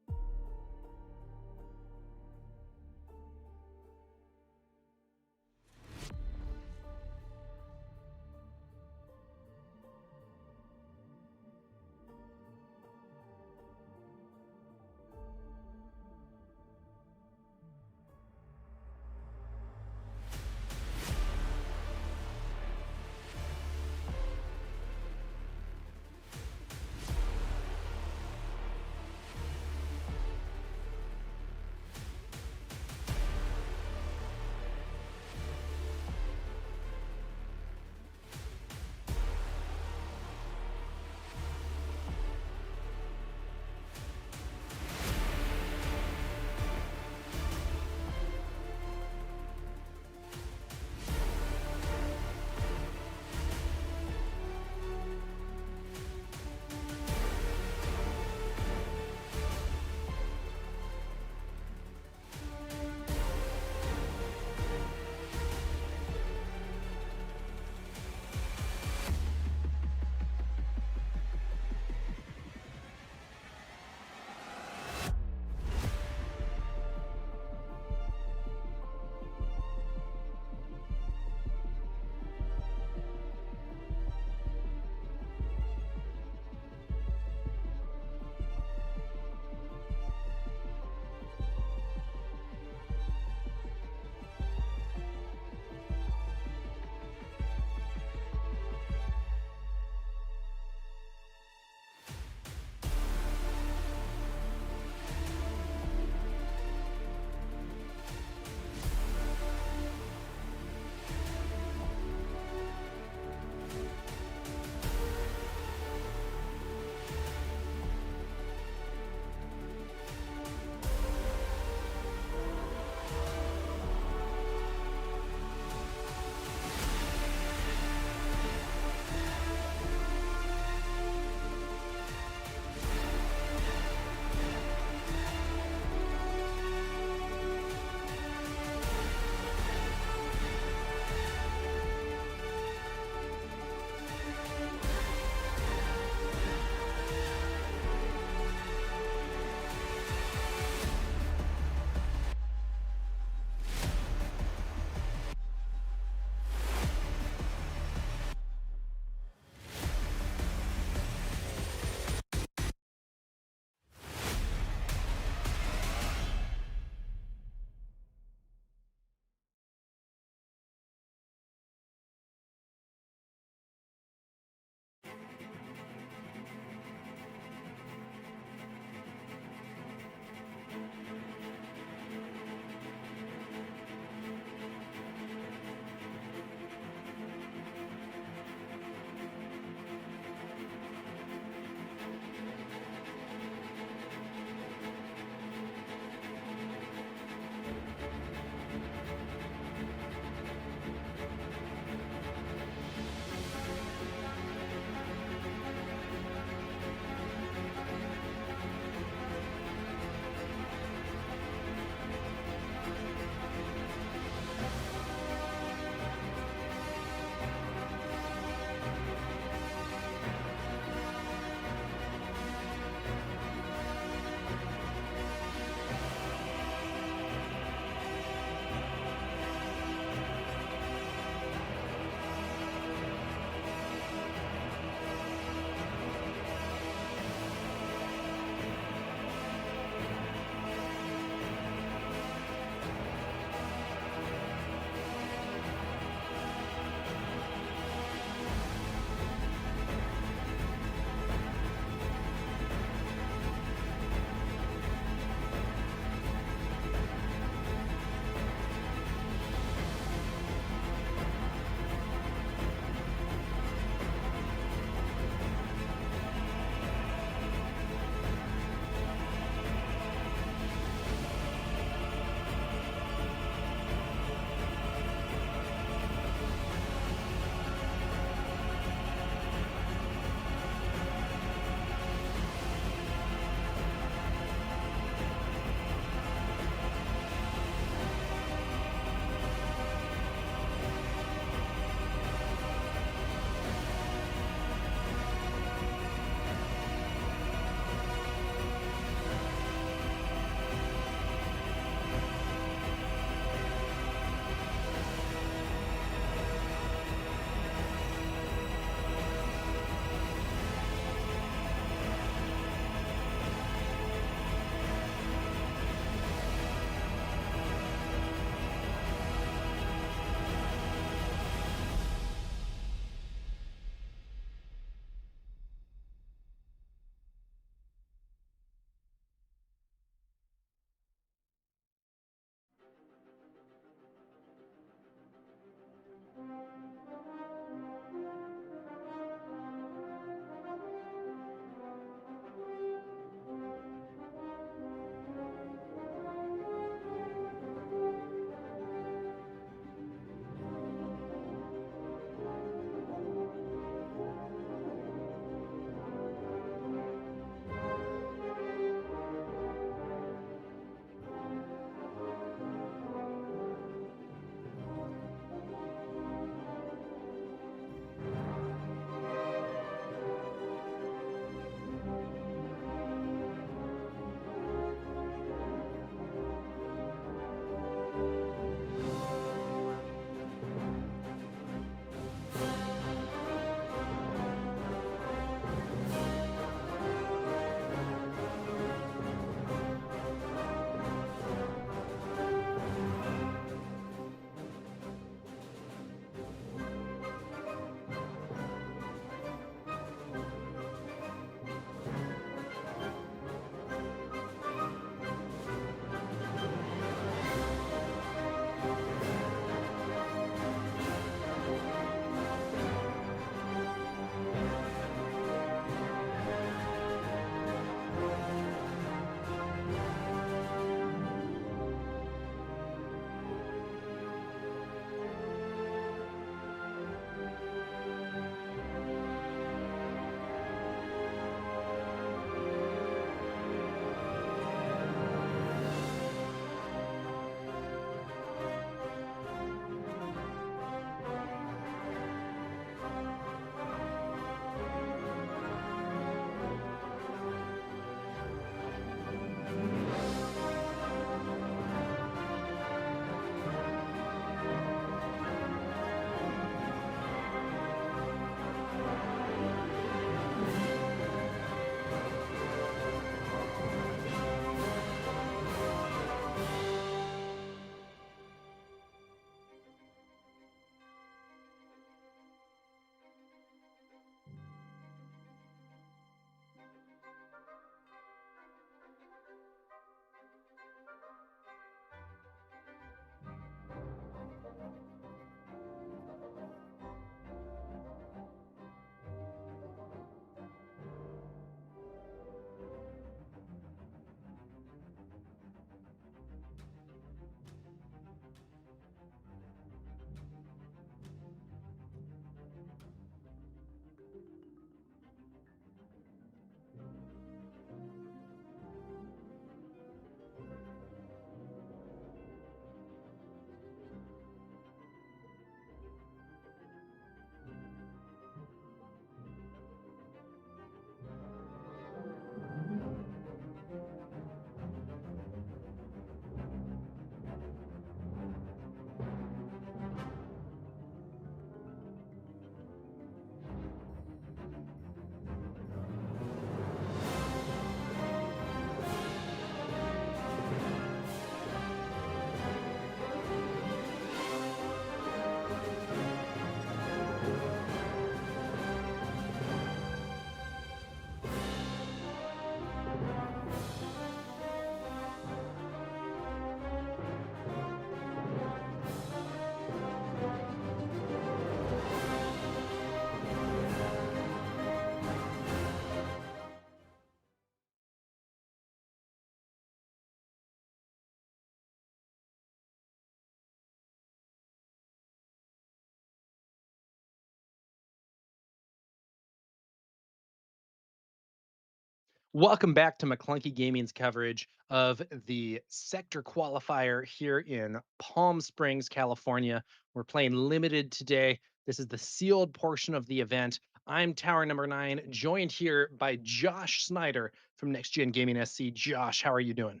Welcome back to McClunky Gaming's coverage of the Sector Qualifier here in Palm Springs, California. We're playing limited today. This is the sealed portion of the event. I'm TowerNumber9, joined here by Josh Snyder from Next Gen Gaming SC. Josh, how are you doing?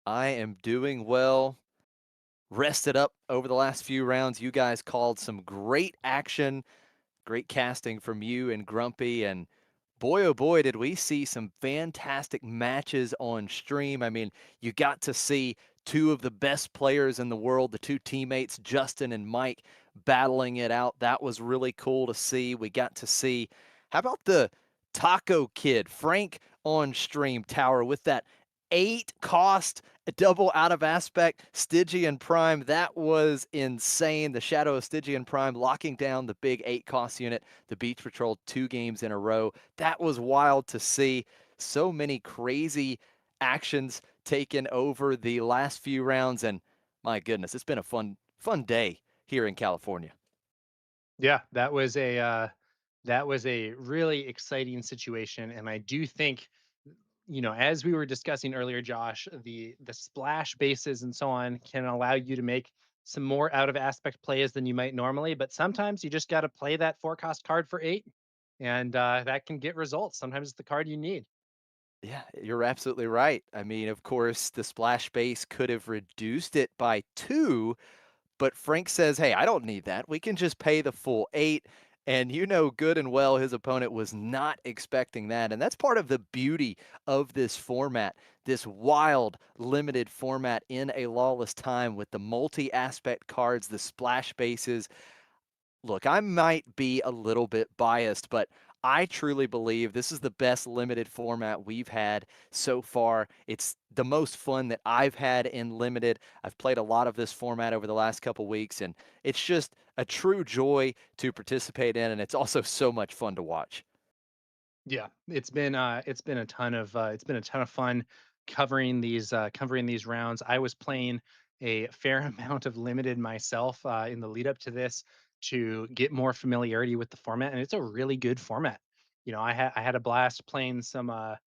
I am doing well. Rested up over the last few rounds. You guys called some great action, great casting from you and Grumpy. And boy, oh boy, did we see some fantastic matches on stream. I mean, you got to see two of the best players in the world, the two teammates, Justin and Mike, battling it out. That was really cool to see. We got to see, how about the Taco Kid, Frank on stream, Tower, with that 8 cost double out of aspect Stygian Prime. That was insane. The Shadow of Stygian Prime locking down the big 8 cost unit. The Beach Patrol 2 games in a row. That was wild to see. So many crazy actions taken over the last few rounds, and my goodness, it's been a fun day here in California. Yeah, that was a really exciting situation, and I do think, as we were discussing earlier, Josh, the splash bases and so on can allow you to make some more out of aspect plays than you might normally, but sometimes you just got to play that 4 cost card for 8, and that can get results. Sometimes it's the card you need. Yeah, you're absolutely right. I mean, of course, the splash base could have reduced it by 2, but Frank says, hey, I don't need that. We can just pay the full 8. And you know good and well his opponent was not expecting that. And that's part of the beauty of this format, this wild, limited format in a lawless time with the multi-aspect cards, the splash bases. Look, I might be a little bit biased, but I truly believe this is the best limited format we've had so far. It's the most fun that I've had in limited. I've played a lot of this format over the last couple weeks, and it's just a true joy to participate in, and it's also so much fun to watch. Yeah, it's been a ton of fun covering these rounds. I was playing a fair amount of limited myself in the lead up to this to get more familiarity with the format, and it's a really good format. I had a blast playing some. I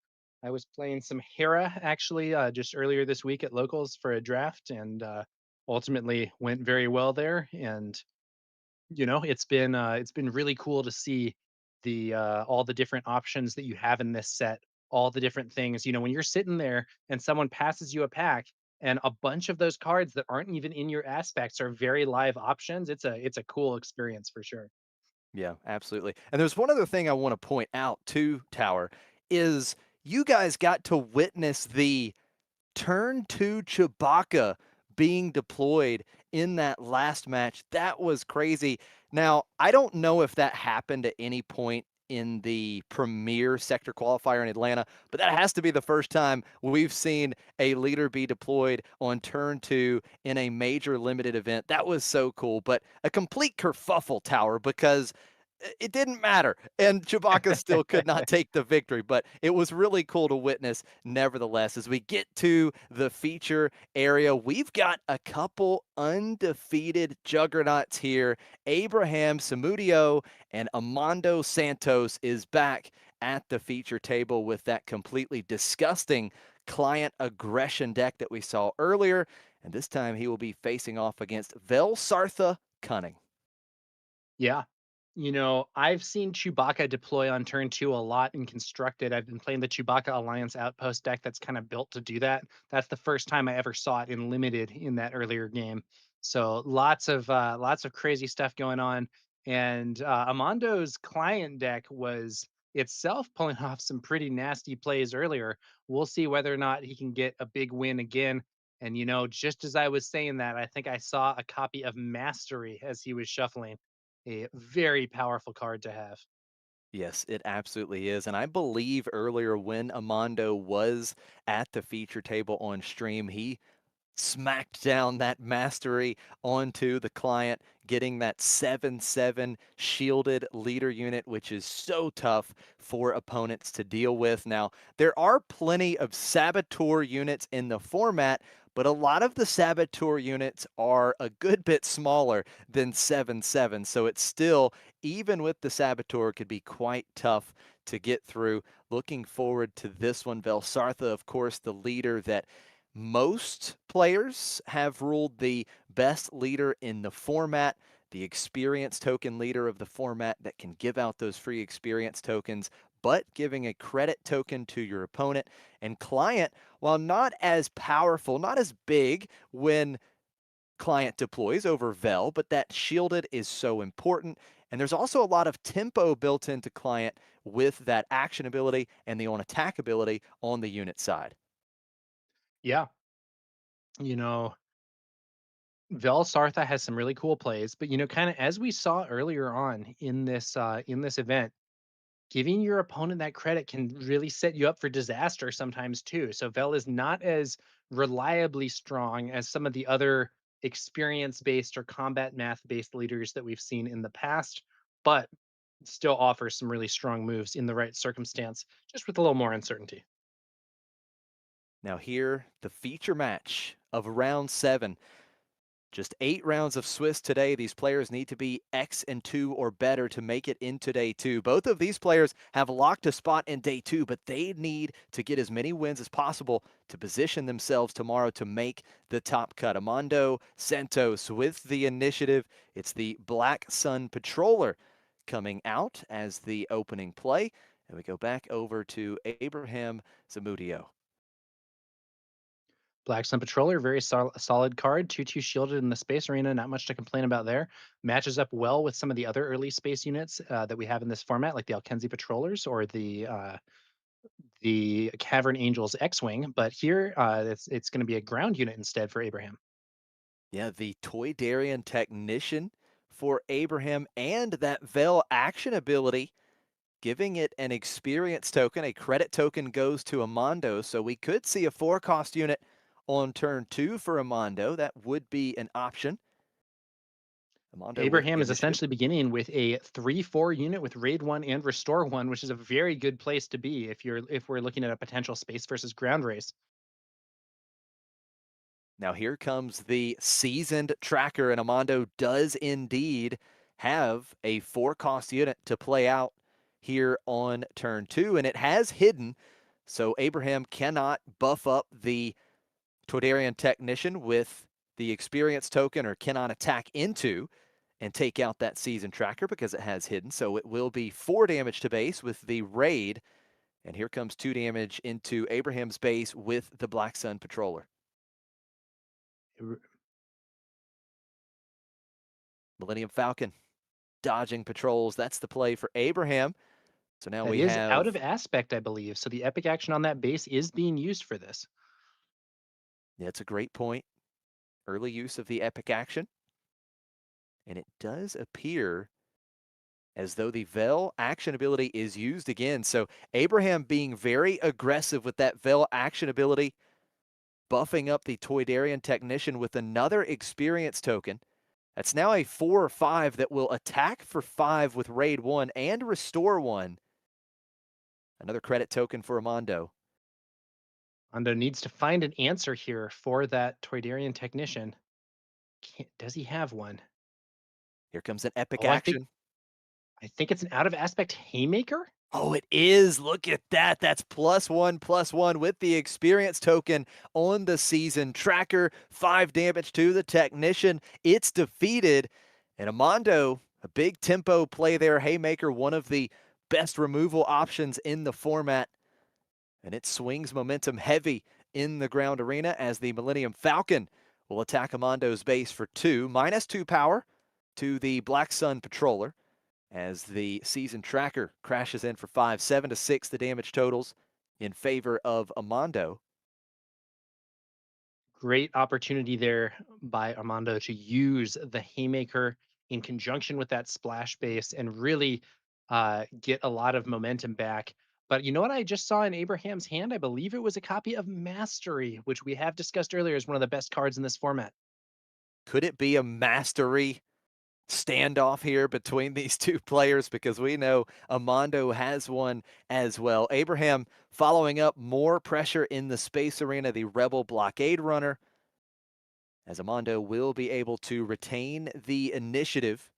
was playing some Hera actually just earlier this week at locals for a draft, and ultimately went very well there. And it's been really cool to see the all the different options that you have in this set, all the different things. When you're sitting there and someone passes you a pack and a bunch of those cards that aren't even in your aspects are very live options, it's a cool experience for sure. Yeah, absolutely. And there's one other thing I want to point out too, Tower, is you guys got to witness the turn 2 Chewbacca being deployed in that last match. That was crazy. Now, I don't know if that happened at any point in the premier sector qualifier in Atlanta, but that has to be the first time we've seen a leader be deployed on turn 2 in a major limited event. That was so cool, but a complete kerfuffle, Tower, because it didn't matter. And Chewbacca still could not take the victory, but it was really cool to witness nevertheless. As we get to the feature area, we've got a couple undefeated juggernauts here. Abraham Samudio and Amando Santos is back at the feature table with that completely disgusting client aggression deck that we saw earlier. And this time he will be facing off against Velsartha Cunning. Yeah. I've seen Chewbacca deploy on turn 2 a lot in constructed. I've been playing the Chewbacca Alliance Outpost deck that's kind of built to do that. That's the first time I ever saw it in limited in that earlier game. So lots of crazy stuff going on. And Amondo's client deck was itself pulling off some pretty nasty plays earlier. We'll see whether or not he can get a big win again. And just as I was saying that, I think I saw a copy of Mastery as he was shuffling, a very powerful card to have. Yes, it absolutely is. And I believe earlier when Amando was at the feature table on stream, he smacked down that mastery onto the client, getting that 7/7 shielded leader unit, which is so tough for opponents to deal with. Now, there are plenty of saboteur units in the format, but a lot of the saboteur units are a good bit smaller than 7/7. So it's still, even with the saboteur, could be quite tough to get through. Looking forward to this one. Velsartha, of course, the leader that most players have ruled the best leader in the format, the experience token leader of the format that can give out those free experience tokens, but giving a credit token to your opponent. And Client, while not as powerful, not as big when Client deploys over Vel, but that shielded is so important. And there's also a lot of tempo built into Client with that action ability and the on attack ability on the unit side. Yeah. You know, Vel Sartha has some really cool plays, but kind of as we saw earlier on in this event, giving your opponent that credit can really set you up for disaster sometimes too. So Vel is not as reliably strong as some of the other experience-based or combat math-based leaders that we've seen in the past, but still offers some really strong moves in the right circumstance, just with a little more uncertainty. Now here, the feature match of round 7. Just 8 rounds of Swiss today. These players need to be X and 2 or better to make it into day 2. Both of these players have locked a spot in day 2, but they need to get as many wins as possible to position themselves tomorrow to make the top cut. Armando Santos with the initiative. It's the Black Sun Patroller coming out as the opening play. And we go back over to Abraham Zamudio. Black Sun Patroller, very solid card. 2/2 shielded in the space arena. Not much to complain about there. Matches up well with some of the other early space units that we have in this format, like the Alkenzi Patrollers or the Cavern Angels X-Wing. But here, it's going to be a ground unit instead for Abraham. Yeah, the Toydarian Technician for Abraham and that Vel action ability, giving it an experience token. A credit token goes to Armando, so we could see a 4-cost unit on turn 2 for Armando. That would be an option. Armando with Abraham the is initiative. essentially beginning with a 3/4 unit with Raid 1 and Restore 1, which is a very good place to be if we're looking at a potential space versus ground race. Now here comes the seasoned tracker, and Armando does indeed have a 4-cost unit to play out here on turn 2, and it has hidden, so Abraham cannot buff up the Toydarian Technician with the experience token or cannot attack into and take out that season tracker because it has hidden. So it will be 4 damage to base with the raid. And here comes 2 damage into Abraham's base with the Black Sun Patroller. Millennium Falcon dodging patrols. That's the play for Abraham. So now That we is out have, of aspect, I believe. So the epic action on that base is being used for this. yeah, it's a great point. Early use of the epic action. And it does appear as though the Vel action ability is used again. So Abraham being very aggressive with that Vel action ability, buffing up the Toydarian Technician with another experience token. That's now a 4 or 5 that will attack for 5 with Raid 1 and Restore 1. Another credit token for Armando. Armando needs to find an answer here for that Toydarian Technician. Does he have one? Here comes an epic Oh, action. I think it's an out of aspect Haymaker. Oh, it is. Look at that. That's +1/+1 with the experience token on the season tracker. 5 damage to the Technician. It's defeated. And Armando, a big tempo play there. Haymaker, one of the best removal options in the format. And it swings momentum heavy in the ground arena as the Millennium Falcon will attack Armando's base for 2. -2 power to the Black Sun Patroller as the season tracker crashes in for 5. 7-6 the damage totals in favor of Armando. Great opportunity there by Armando to use the Haymaker in conjunction with that splash base and really get a lot of momentum back. But you know what I just saw in Abraham's hand? I believe it was a copy of Mastery, which we have discussed earlier as one of the best cards in this format. Could it be a mastery standoff here between these two players? Because we know Armando has one as well. Abraham following up more pressure in the space arena, the Rebel Blockade Runner, as Armando will be able to retain the initiative.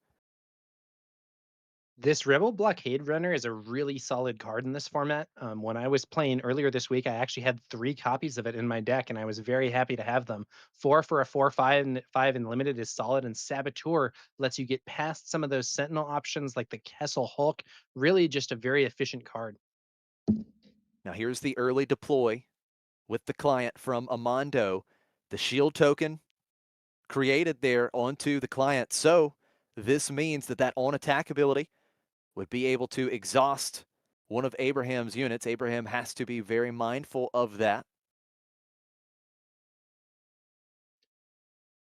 This Rebel Blockade Runner is a really solid card in this format. When I was playing earlier this week, I actually had 3 copies of it in my deck, and I was very happy to have them. 4 for a 4/5 and limited is solid, and Saboteur lets you get past some of those Sentinel options like the Kessel Hulk. Really, just a very efficient card. Now here's the early deploy with the client from Amando. The shield token created there onto the client. So this means that on attack ability would be able to exhaust one of Abraham's units. Abraham has to be very mindful of that.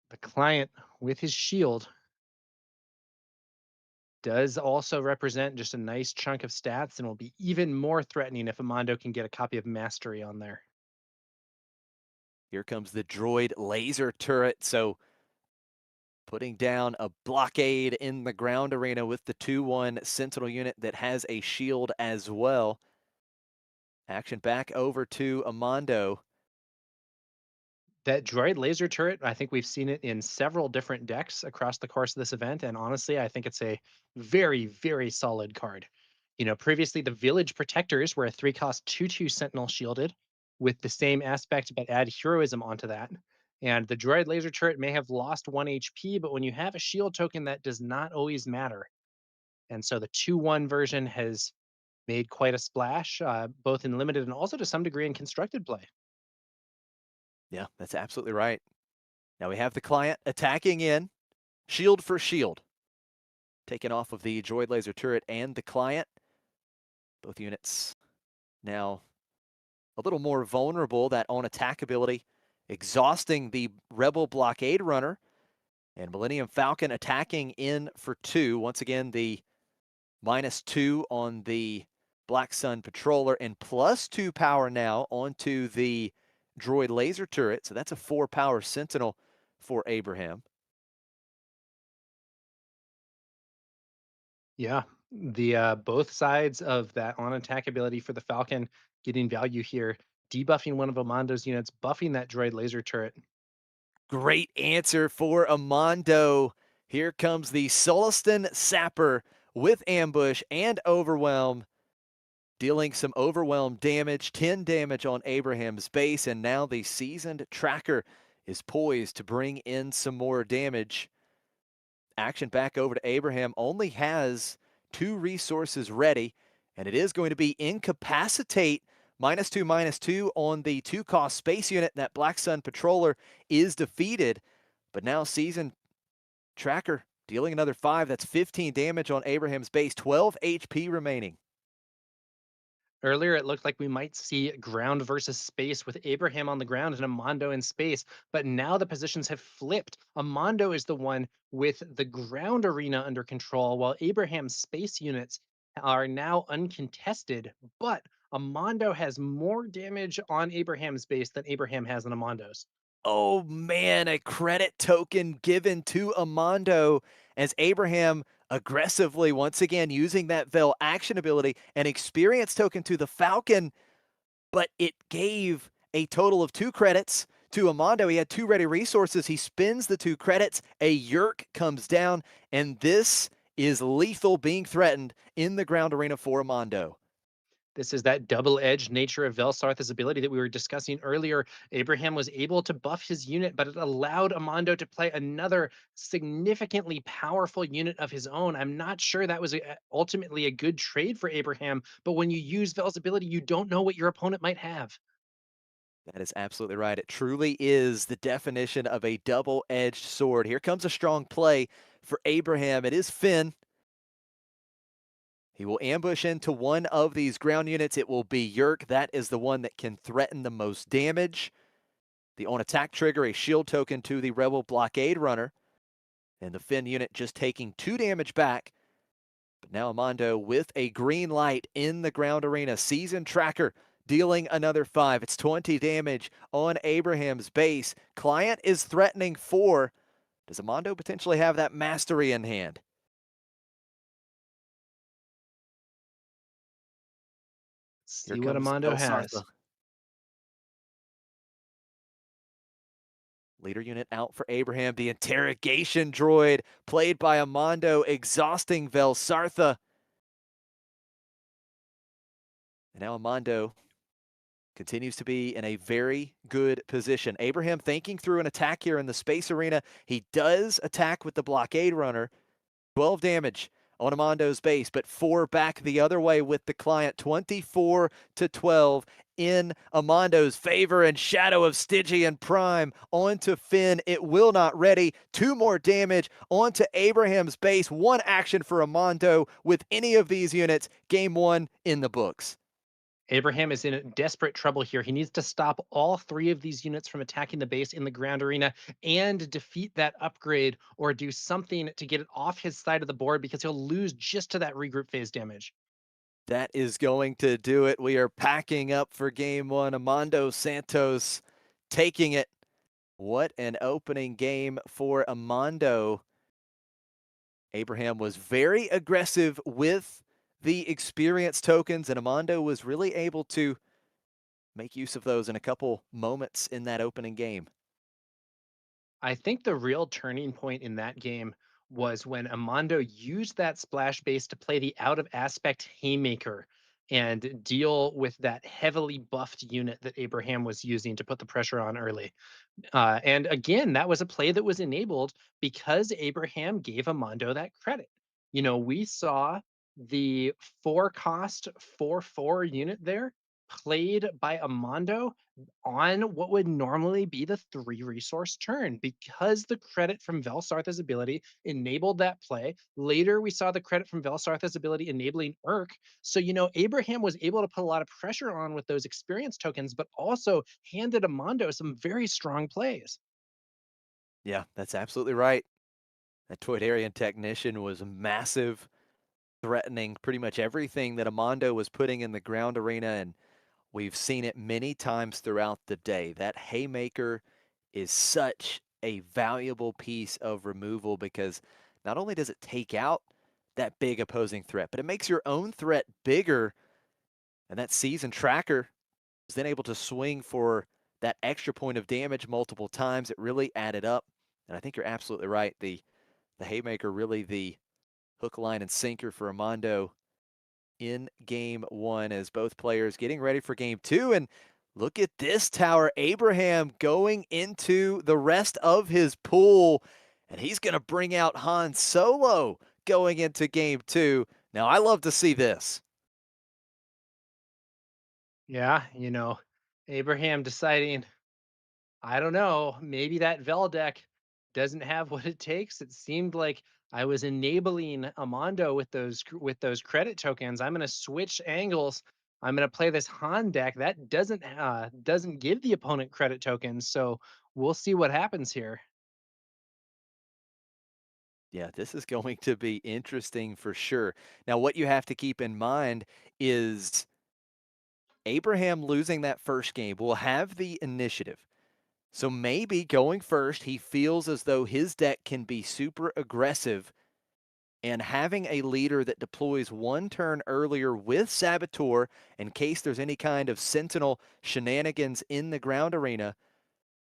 The client with his shield does also represent just a nice chunk of stats and will be even more threatening if Amando can get a copy of Mastery on there. Here comes the droid laser turret. So putting down a blockade in the ground arena with the 2/1 Sentinel unit that has a shield as well. Action back over to Amando. That droid laser turret, I think we've seen it in several different decks across the course of this event, and honestly, I think it's a very, very solid card. You know, previously the Village Protectors were a 3-cost 2/2 Sentinel shielded with the same aspect, but add heroism onto that. And the droid laser turret may have lost 1 HP, but when you have a shield token, that does not always matter. And so the 2/1 version has made quite a splash, both in limited and also to some degree in constructed play. Yeah, that's absolutely right. Now we have the client attacking in, shield for shield. Taken off of the droid laser turret and the client. Both units now a little more vulnerable. That on attack ability exhausting the Rebel Blockade Runner. And Millennium Falcon attacking in for 2. Once again, the -2 on the Black Sun Patroller and +2 power now onto the droid laser turret. So that's a 4 power Sentinel for Abraham. Yeah, the both sides of that on attack ability for the Falcon getting value here, debuffing one of Amando's units, buffing that droid laser turret. Great answer for Amando. Here comes the Sullustan Sapper with Ambush and Overwhelm, dealing some Overwhelm damage, 10 damage on Abraham's base, and now the Seasoned Tracker is poised to bring in some more damage. Action back over to Abraham, only has 2 resources ready, and it is going to be Incapacitate, -2/-2 on the 2-cost space unit. That Black Sun Patroller is defeated, but now Seasoned Tracker dealing another 5. That's 15 damage on Abraham's base, 12 HP remaining. Earlier, it looked like we might see ground versus space with Abraham on the ground and Amando in space, but now the positions have flipped. Amando is the one with the ground arena under control, while Abraham's space units are now uncontested. But Amando has more damage on Abraham's base than Abraham has on Amando's. Oh man, a credit token given to Amando as Abraham aggressively once again using that Veil action ability, an experience token to the Falcon, but it gave a total of 2 credits to Amando. He had 2 ready resources. He spends the 2 credits. A Yerk comes down, and this is lethal being threatened in the ground arena for Amando. This is that double-edged nature of Velsarth's ability that we were discussing earlier. Abraham was able to buff his unit, but it allowed Amando to play another significantly powerful unit of his own. I'm not sure that was ultimately a good trade for Abraham, but when you use Vel's ability, you don't know what your opponent might have. That is absolutely right. It truly is the definition of a double-edged sword. Here comes a strong play for Abraham. It is Finn. He will ambush into one of these ground units. It will be Yerk. That is the one that can threaten the most damage. The on attack trigger, a shield token to the Rebel Blockade Runner. And the Finn unit just taking 2 damage back. But now Amando with a green light in the ground arena. Season Tracker dealing another 5. It's 20 damage on Abraham's base. Client is threatening 4. Does Amando potentially have that mastery in hand? Here See what comes Amando has. Belsartha. Leader unit out for Abraham. The interrogation droid played by Amando, exhausting Velsartha. And now Armando continues to be in a very good position. Abraham thinking through an attack here in the space arena. He does attack with the blockade runner. 12 damage on Amando's base, but 4 back the other way with the client. 24-12 in Amando's favor, and Shadow of Stygian Prime onto Finn. It will not ready. 2 more damage onto Abraham's base. 1 action for Armando with any of these units. Game 1 in the books. Abraham is in desperate trouble here. He needs to stop all 3 of these units from attacking the base in the ground arena and defeat that upgrade or do something to get it off his side of the board because he'll lose just to that regroup phase damage. That is going to do it. We are packing up for game 1. Armando Santos taking it. What an opening game for Armando. Abraham was very aggressive with the experience tokens, and Armando was really able to make use of those in a couple moments in that opening game. I think the real turning point in that game was when Armando used that splash base to play the out of aspect Haymaker and deal with that heavily buffed unit that Abraham was using to put the pressure on early. And again, that was a play that was enabled because Abraham gave Armando that credit. We saw the 4-cost 4/4 unit there played by Armando on what would normally be the 3-resource turn because the credit from Velsartha's ability enabled that play. Later, we saw the credit from Velsartha's ability enabling Urk. So, Abraham was able to put a lot of pressure on with those experience tokens, but also handed Armando some very strong plays. Yeah, that's absolutely right. That Toydarian Technician was massive, threatening pretty much everything that Armando was putting in the ground arena, and we've seen it many times throughout the day. That Haymaker is such a valuable piece of removal because not only does it take out that big opposing threat, but it makes your own threat bigger, and that Season Tracker is then able to swing for that extra point of damage multiple times. It really added up, and I think you're absolutely right. The Haymaker really the hook, line, and sinker for Armando in game 1 as both players getting ready for game 2. And look at this tower. Abraham going into the rest of his pool, and he's going to bring out Han Solo going into game 2. Now, I love to see this. Yeah, Abraham deciding, I don't know, maybe that Vel deck doesn't have what it takes. It seemed like I was enabling Armando with those credit tokens. I'm going to switch angles. I'm going to play this Han deck that doesn't give the opponent credit tokens. So we'll see what happens here. Yeah, this is going to be interesting for sure. Now, what you have to keep in mind is Abraham losing that first game will have the initiative. So maybe going first, he feels as though his deck can be super aggressive, and having a leader that deploys 1 turn earlier with Saboteur in case there's any kind of Sentinel shenanigans in the ground arena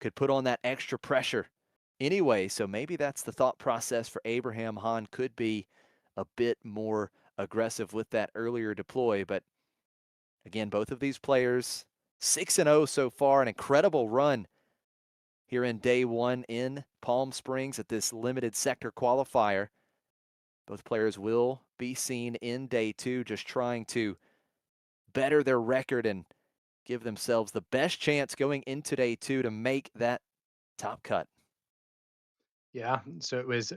could put on that extra pressure anyway. So maybe that's the thought process for Abraham. Han could be a bit more aggressive with that earlier deploy. But again, both of these players 6-0 so far, an incredible run here in day 1 in Palm Springs at this limited sector qualifier. Both players will be seen in day 2 just trying to better their record and give themselves the best chance going into day 2 to make that top cut. Yeah, so it was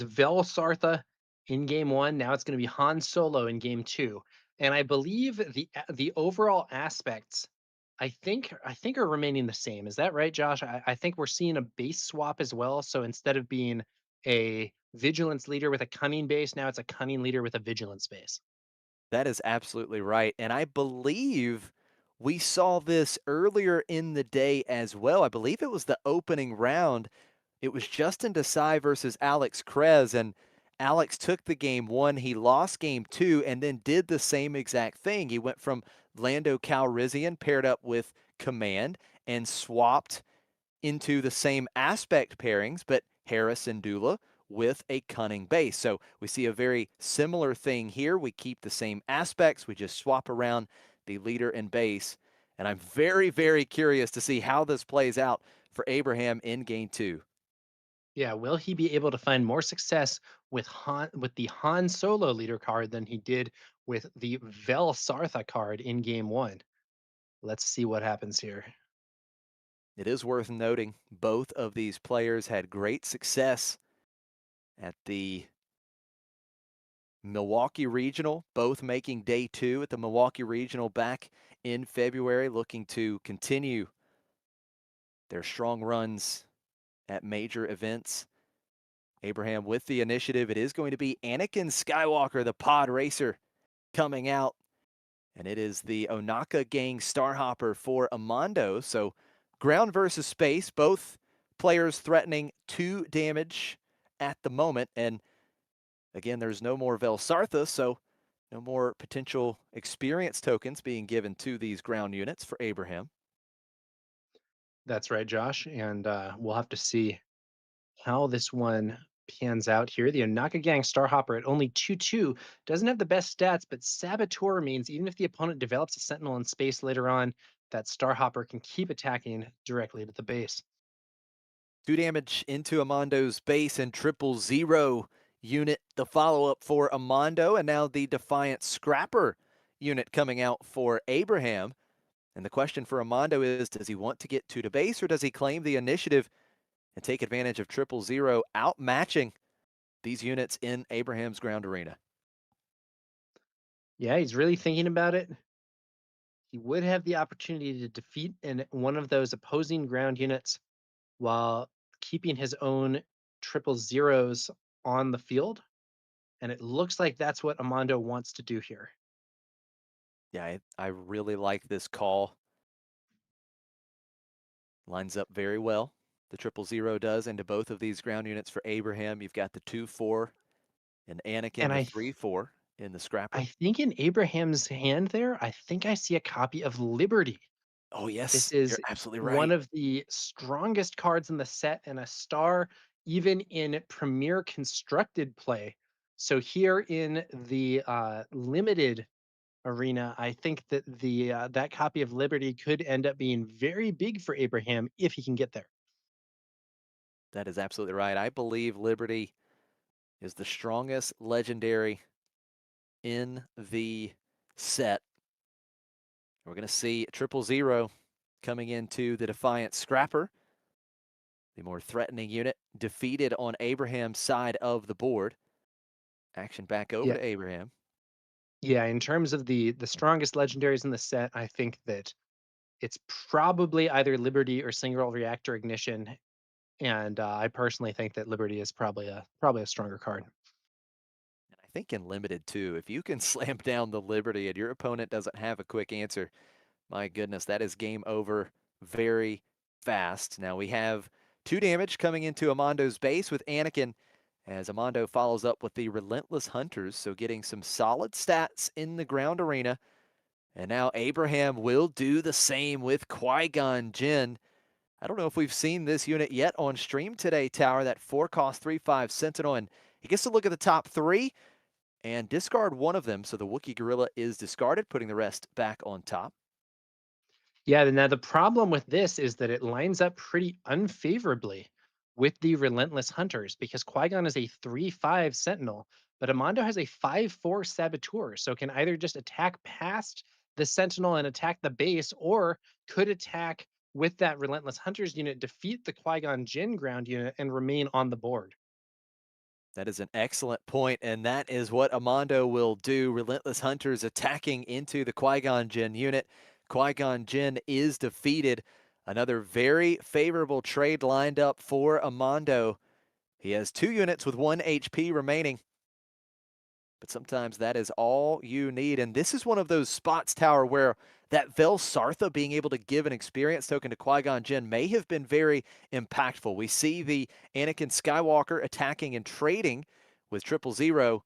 Vel Sartha in game 1. Now it's going to be Han Solo in game 2, and I believe the overall aspects, I think are remaining the same. Is that right, Josh? I think we're seeing a base swap as well. So instead of being a vigilance leader with a cunning base, now it's a cunning leader with a vigilance base. That is absolutely right. And I believe we saw this earlier in the day as well. I believe it was the opening round. It was Justin Desai versus Alex Krez, and Alex took the game 1. He lost game 2 and then did the same exact thing. He went from Lando Calrissian paired up with Command and swapped into the same aspect pairings, but Harris and Dula with a cunning base. So we see a very similar thing here. We keep the same aspects. We just swap around the leader and base. And I'm very, very curious to see how this plays out for Abraham in game 2. Yeah, will he be able to find more success with the Han Solo leader card than he did with the Vel Sartha card in game 1? Let's see what happens here. It is worth noting both of these players had great success at the Milwaukee Regional, both making day 2 at the Milwaukee Regional back in February, looking to continue their strong runs at major events. Abraham with the initiative. It is going to be Anakin Skywalker, the pod racer, coming out. And it is the Onaka Gang Starhopper for Amando. So ground versus space, both players threatening 2 damage at the moment. And again, there's no more Velsartha, so no more potential experience tokens being given to these ground units for Abraham. That's right, Josh. And we'll have to see how this one pans out here. The Onaka Gang Starhopper at only 2/2 doesn't have the best stats, but Saboteur means even if the opponent develops a Sentinel in space later on, that Starhopper can keep attacking directly to the base. 2 damage into Amando's base and 000 unit, the follow-up for Amando, and now the Defiant Scrapper unit coming out for Abraham. And the question for Amando is, does he want to get to the base or does he claim the initiative and take advantage of 000 outmatching these units in Abraham's ground arena? Yeah, he's really thinking about it. He would have the opportunity to defeat one of those opposing ground units while keeping his own 000s on the field. And it looks like that's what Amando wants to do here. Yeah, I really like this call. Lines up very well. The 000 does into both of these ground units for Abraham. You've got the 2/4 and Anakin, And the 3/4 in the Scrapper. I think in Abraham's hand there, I think I see a copy of Liberty. Oh, This yes, you're is absolutely one right. of the strongest cards in the set and a star even in premier constructed play. So here in the limited arena, I think that the that copy of Liberty could end up being very big for Abraham if he can get there. That is absolutely right. I believe Liberty is the strongest legendary in the set. We're going to see 000 coming into the Defiant Scrapper, the more threatening unit, defeated on Abraham's side of the board. Action back over Yeah, to Abraham. yeah. In terms of the strongest legendaries in the set, I think that it's probably either Liberty or Single Reactor Ignition, and I personally think that Liberty is probably a stronger card. And I think in limited too, if you can slam down the Liberty and your opponent doesn't have a quick answer, my goodness, that is game over very fast. Now we have 2 damage coming into Amando's base with Anakin as Amando follows up with the Relentless Hunters, so getting some solid stats in the ground arena. And now Abraham will do the same with Qui-Gon Jinn. I don't know if we've seen this unit yet on stream today, Tower, that 4-cost 3/5 Sentinel, and he gets to look at the top 3 and discard one of them, so the Wookiee Gorilla is discarded, putting the rest back on top. Yeah, now the problem with this is that it lines up pretty unfavorably with the Relentless Hunters because Qui-Gon is a 3/5 Sentinel, but Amando has a 5/4 Saboteur, so can either just attack past the Sentinel and attack the base, or could attack with that Relentless Hunters unit, defeat the Qui-Gon Jinn ground unit, and remain on the board. That is an excellent point, and that is what Amando will do. Relentless Hunters attacking into the Qui-Gon Jinn unit. Qui-Gon Jinn is defeated. Another very favorable trade lined up for Amando. He has 2 units with 1 HP remaining. But sometimes that is all you need. And this is one of those spots, Tower, where that Vel Sartha being able to give an experience token to Qui-Gon Jinn may have been very impactful. We see the Anakin Skywalker attacking and trading with 000.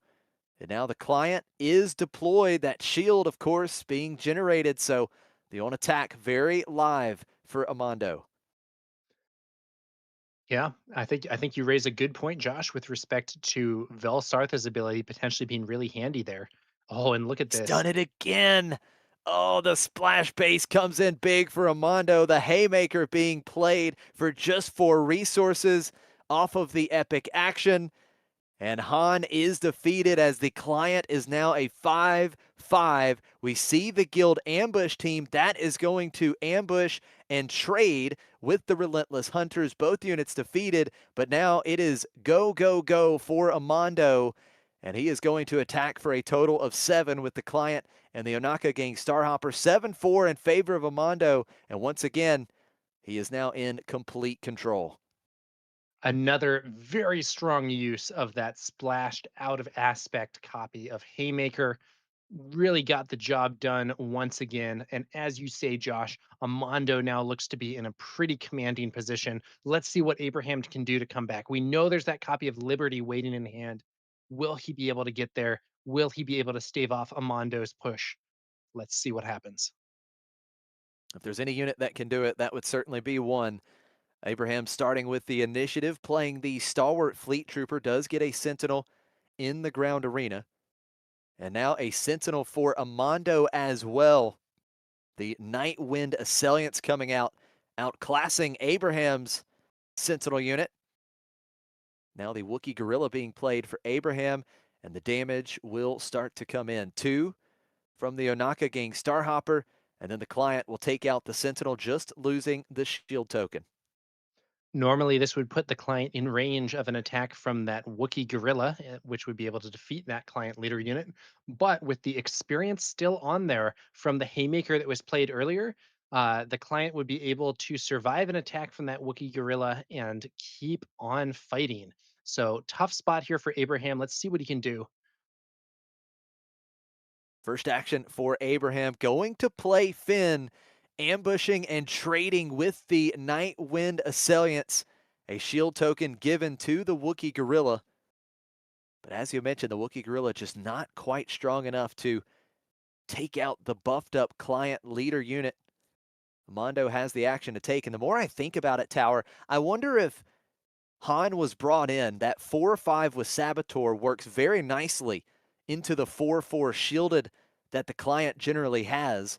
And now the client is deployed. That shield, of course, being generated. So the on attack very live for Amando. Yeah, I think you raise a good point, Josh, with respect to Velsartha's ability potentially being really handy there. Oh, and look at He's this. done it again. Oh, the splash base comes in big for Armando. The haymaker being played for just 4 resources off of the epic action. And Han is defeated as the client is now a 5-5. We see the guild ambush team that is going to ambush and trade with the Relentless Hunters. Both units defeated, but now it is go, go, go for Amando. And he is going to attack for a total of 7 with the client and the Onaka Gang Starhopper. 7-4 in favor of Amando. And once again, he is now in complete control. Another very strong use of that splashed out of aspect copy of Haymaker. Really got the job done once again. And as you say, Josh, Amando now looks to be in a pretty commanding position. Let's see what Abraham can do to come back. We know there's that copy of Liberty waiting in hand. Will he be able to get there? Will he be able to stave off Amando's push? Let's see what happens. If there's any unit that can do it, that would certainly be one. Abraham starting with the initiative, playing the stalwart fleet trooper, does get a sentinel in the ground arena. And now a sentinel for Amando as well. The Night Wind Assailants coming out, outclassing Abraham's sentinel unit. Now the Wookiee Gorilla being played for Abraham, and the damage will start to come in. 2 from the Onaka Gang Starhopper, and then the client will take out the sentinel, just losing the shield token. Normally, this would put the client in range of an attack from that Wookiee gorilla, which would be able to defeat that client leader unit. But with the experience still on there from the Haymaker that was played earlier, the client would be able to survive an attack from that Wookiee gorilla and keep on fighting. So, tough spot here for Abraham. Let's see what he can do. First action for Abraham, going to play Finn, ambushing and trading with the Night Wind Assailants. A shield token given to the Wookiee Gorilla. But as you mentioned, the Wookiee Gorilla just not quite strong enough to take out the buffed up client leader unit. Mondo has the action to take, and the more I think about it, Tower, I wonder if Han was brought in. That 4-5 with Saboteur works very nicely into the 4-4 shielded that the client generally has.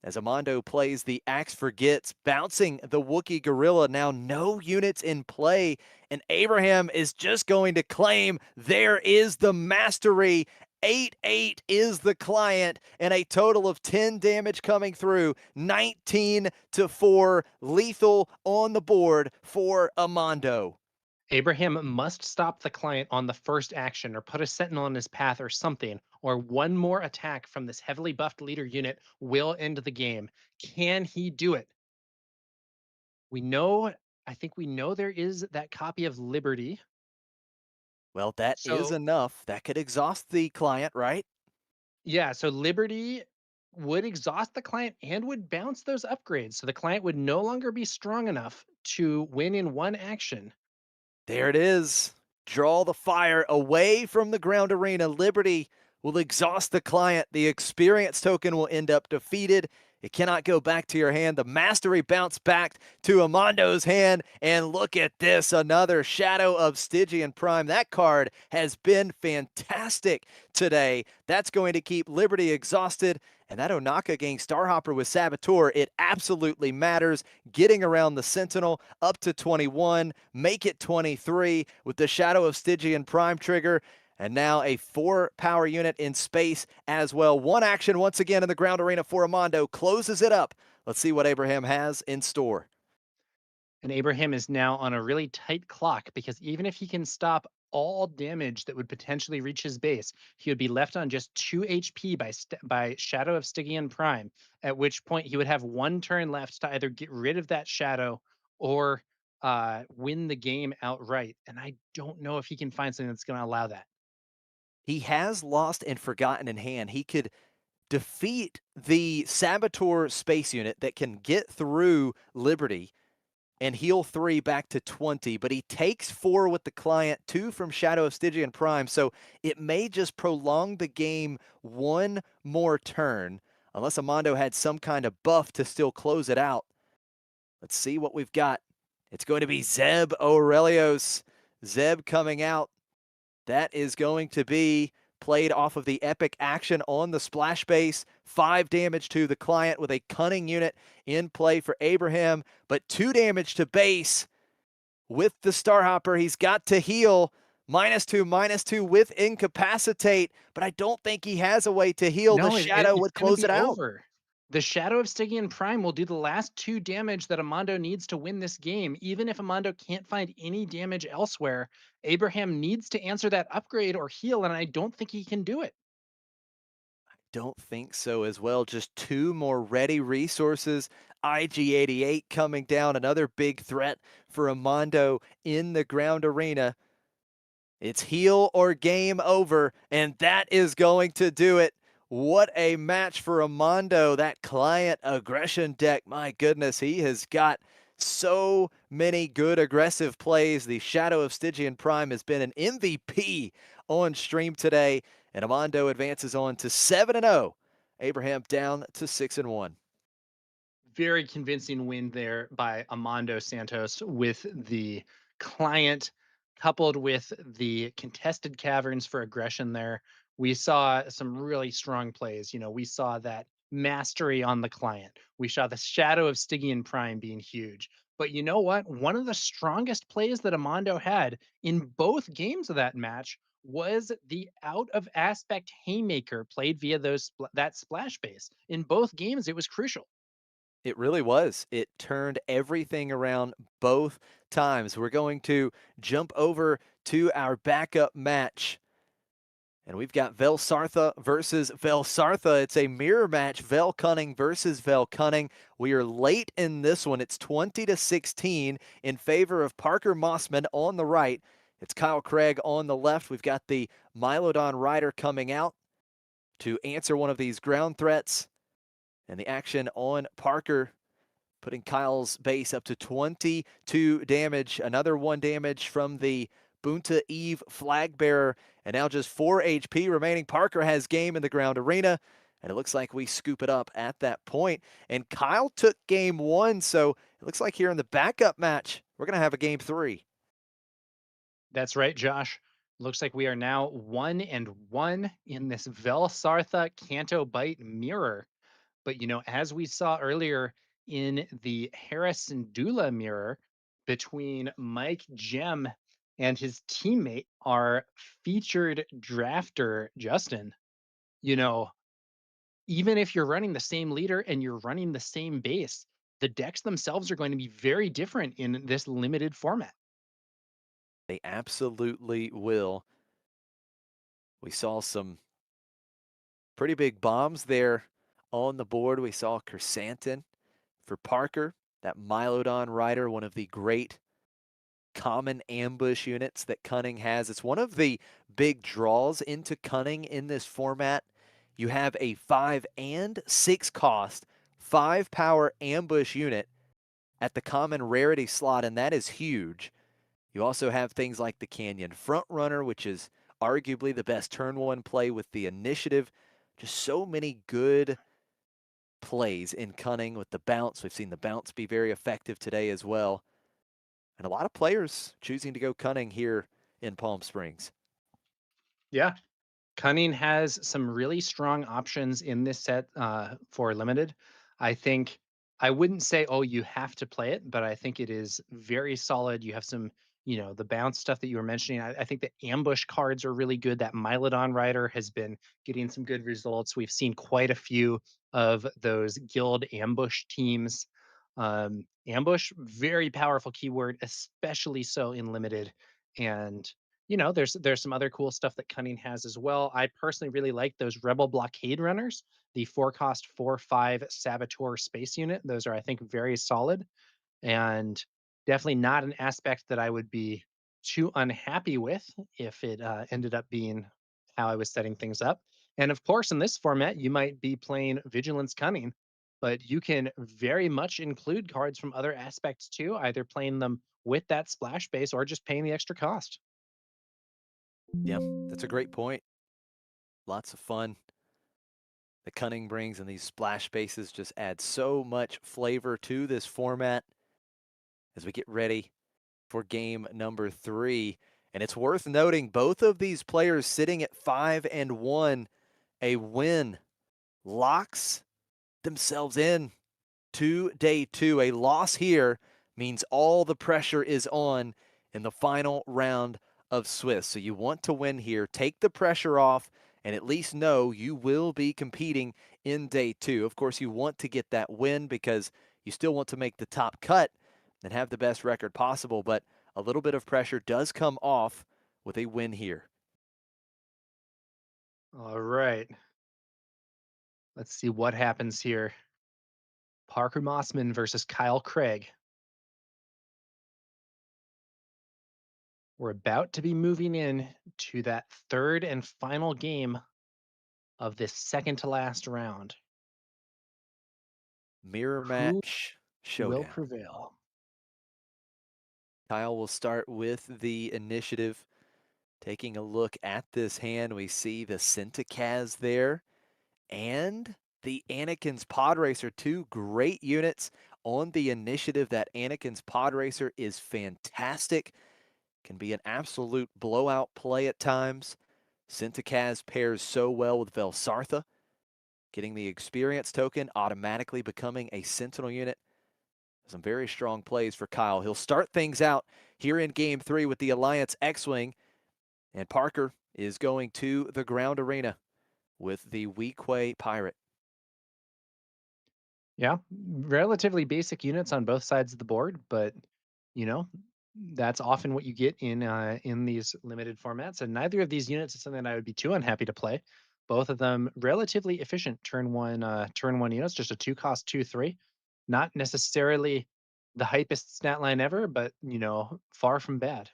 As Amando plays the Axe Forgets, bouncing the Wookiee Gorilla. Now no units in play, and Abraham is just going to claim there is the mastery. 8-8 is the client, and a total of 10 damage coming through. 19-4, lethal on the board for Amando. Abraham must stop the client on the first action or put a sentinel in his path or something, or one more attack from this heavily buffed leader unit will end the game. Can he do it? We know, I think we know there is that copy of Liberty. Well, that is So, enough. That could exhaust the client, right? yeah, so Liberty would exhaust the client and would bounce those upgrades. So the client would no longer be strong enough to win in one action. There it is. Draw the fire away from the ground arena. Liberty will exhaust the client. The experience token will end up defeated. It cannot go back to your hand. The mastery bounced back to Amando's hand. And look at this, another Shadow of Stygian Prime. That card has been fantastic today. That's going to keep Liberty exhausted. And that Onaka Gang Starhopper with Saboteur, it absolutely matters. Getting around the Sentinel up to 21, make it 23 with the Shadow of Stygian Prime trigger. And now a 4 power unit in space as well. One action once again in the ground arena for Amando. Closes it up. Let's see what Abraham has in store. And Abraham is now on a really tight clock because even if he can stop all damage that would potentially reach his base, he would be left on just 2 HP by Shadow of Stygian Prime, at which point he would have 1 turn left to either get rid of that shadow or win the game outright. And I don't know if he can find something that's going to allow that. He has lost and forgotten in hand. He could defeat the Saboteur space unit that can get through Liberty and heal 3 back to 20, but he takes 4 with the client, 2 from Shadow of Stygian Prime, so it may just prolong the game 1 more turn, unless Amando had some kind of buff to still close it out. Let's see what we've got. It's going to be Zeb Aurelios. Zeb coming out. That is going to be played off of the epic action on the splash base. 5 damage to the client with a cunning unit in play for Abraham, but 2 damage to base with the Starhopper. He's got to heal. -2 with incapacitate, but I don't think he has a way to heal. The No, shadow it's would gonna close be it out. over. The Shadow of Stygian Prime will do the last 2 damage that Amando needs to win this game. Even if Amando can't find any damage elsewhere, Abraham needs to answer that upgrade or heal, and I don't think he can do it. Don't think so as well. Just 2 more ready resources. IG-88 coming down, another big threat for Amando in the ground arena. It's heal or game over, and that is going to do it. What a match for Amando, that client aggression deck. My goodness, he has got so many good aggressive plays. The Shadow of Stygian Prime has been an MVP on stream today, and Amando advances on to 7-0. Abraham down to 6-1. Very convincing win there by Amando Santos with the client coupled with the contested caverns for aggression there. We saw some really strong plays. We saw that mastery on the client. We saw the Shadow of Stygian Prime being huge. But you know what? One of the strongest plays that Amando had in both games of that match was the out of aspect haymaker played via that splash base. In both games, it was crucial. It really was. It turned everything around both times. We're going to jump over to our backup match. And we've got Velsartha versus Velsartha. It's a mirror match, Vel Cunning versus Vel Cunning. We are late in this one. It's 20-16 in favor of Parker Mossman on the right. It's Kyle Craig on the left. We've got the Mylodon Rider coming out to answer one of these ground threats. And the action on Parker, putting Kyle's base up to 22 damage. Another 1 damage from the Bunta Eve flag bearer. And now just 4 HP remaining. Parker has game in the ground arena. And it looks like we scoop it up at that point. And Kyle took game 1. So it looks like here in the backup match, we're going to have a game 3. That's right, Josh. Looks like we are now 1-1 in this Velsartha Canto Bite mirror. But as we saw earlier in the Harrison Dula mirror between Mike Gem and his teammate, our featured drafter, Justin, you know, even if you're running the same leader and you're running the same base, the decks themselves are going to be very different in this limited format. They absolutely will. We saw some pretty big bombs there on the board. We saw Kersantin for Parker, that Mylodon Rider, one of the great common ambush units that Cunning has. It's one of the big draws into Cunning in this format. You have a 5 and 6 cost, 5 power ambush unit at the common rarity slot, and that is huge. You also have things like the Canyon Frontrunner, which is arguably the best turn 1 play with the initiative. Just so many good plays in Cunning with the bounce. We've seen the bounce be very effective today as well. And a lot of players choosing to go Cunning here in Palm Springs. Yeah. Cunning has some really strong options in this set for limited. I think I wouldn't say, oh, you have to play it, but I think it is very solid. You have some, the bounce stuff that you were mentioning. I think the ambush cards are really good. That Mylodon Rider has been getting some good results. We've seen quite a few of those guild ambush teams. Ambush, very powerful keyword, especially so in limited. And there's some other cool stuff that Cunning has as well. I personally really like those Rebel Blockade Runners, the 4-cost 4/5 Saboteur space unit. Those are, I think, very solid and definitely not an aspect that I would be too unhappy with if it ended up being how I was setting things up. And of course, in this format, you might be playing Vigilance Cunning, but you can very much include cards from other aspects too, either playing them with that splash base or just paying the extra cost. Yeah, that's a great point. Lots of fun the Cunning brings, and these splash bases just add so much flavor to this format. as we get ready for game number 3. And it's worth noting both of these players sitting at 5-1. A win locks themselves in to day 2. A loss here means all the pressure is on in the final round of Swiss. So you want to win here, take the pressure off, and at least know you will be competing in day 2. Of course, you want to get that win because you still want to make the top cut and have the best record possible, but a little bit of pressure does come off with a win here. All right. Let's see what happens here. Parker Mossman versus Kyle Craig. We're about to be moving in to that third and final game of this second to last round. Mirror Who match will showdown. prevail? Kyle will start with the initiative. Taking a look at this hand, we see the Centicaz there and the Anakin's Podracer, 2 great units on the initiative. That Anakin's Podracer is fantastic. Can be an absolute blowout play at times. Centicaz pairs so well with Velsartha, getting the experience token, automatically becoming a Sentinel unit. Some very strong plays for Kyle. He'll start things out here in game 3 with the Alliance X-Wing. And Parker is going to the ground arena with the Weequay Pirate. Yeah, relatively basic units on both sides of the board, but you know, that's often what you get in these limited formats. And neither of these units is something I would be too unhappy to play. Both of them relatively efficient turn one units, just a 2-cost 2/3. Not necessarily the hypest stat line ever, but far from bad.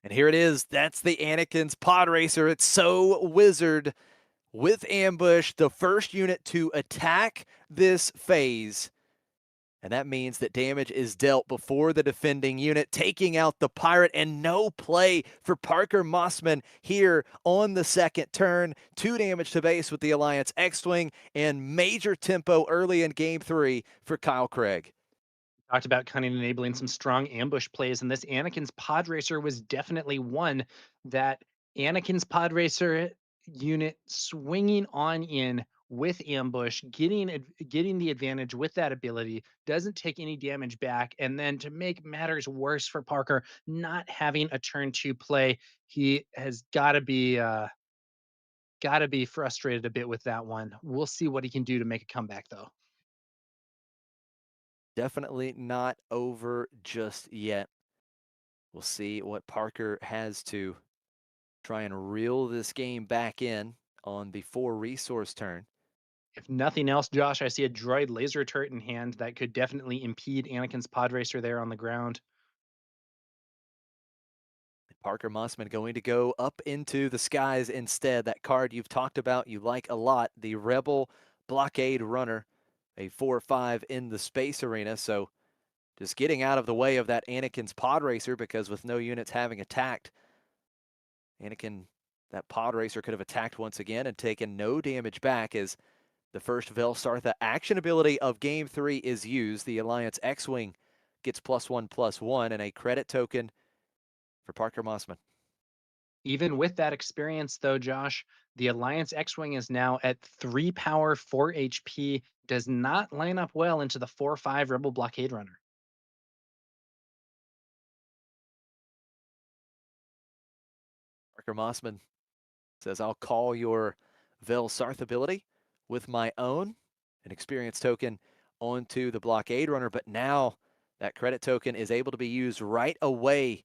And here it is. That's the Anakin's Podracer. It's so wizard with ambush, the first unit to attack this phase. And that means that damage is dealt before the defending unit, taking out the pirate, and no play for Parker Mossman here on the second turn. 2 damage to base with the Alliance X-Wing, and major tempo early in game 3 for Kyle Craig. Talked about kind of enabling some strong ambush plays, and this Anakin's Podracer was definitely one. That Anakin's Podracer unit swinging on in with ambush, getting the advantage with that ability, doesn't take any damage back, and then to make matters worse for Parker, not having a turn 2 play, he has got to be frustrated a bit with that one. We'll see what he can do to make a comeback, though. Definitely not over just yet. We'll see what Parker has to try and reel this game back in on the 4 resource turn. If nothing else, Josh, I see a droid laser turret in hand that could definitely impede Anakin's Podracer there on the ground. Parker Mossman going to go up into the skies instead. That card you've talked about, you like a lot, the Rebel Blockade Runner, a 4/5 in the space arena. So just getting out of the way of that Anakin's Podracer, because with no units having attacked, Anakin, that Podracer could have attacked once again and taken no damage back as the first Velsartha action ability of game 3 is used. The Alliance X-Wing gets +1/+1 and a credit token for Parker Mossman. Even with that experience, though, Josh, the Alliance X-Wing is now at 3 power, 4 HP, does not line up well into the 4/5 Rebel Blockade Runner. Parker Mossman says, I'll call your Velsarth ability with my own, an experience token onto the Blockade Runner, but now that credit token is able to be used right away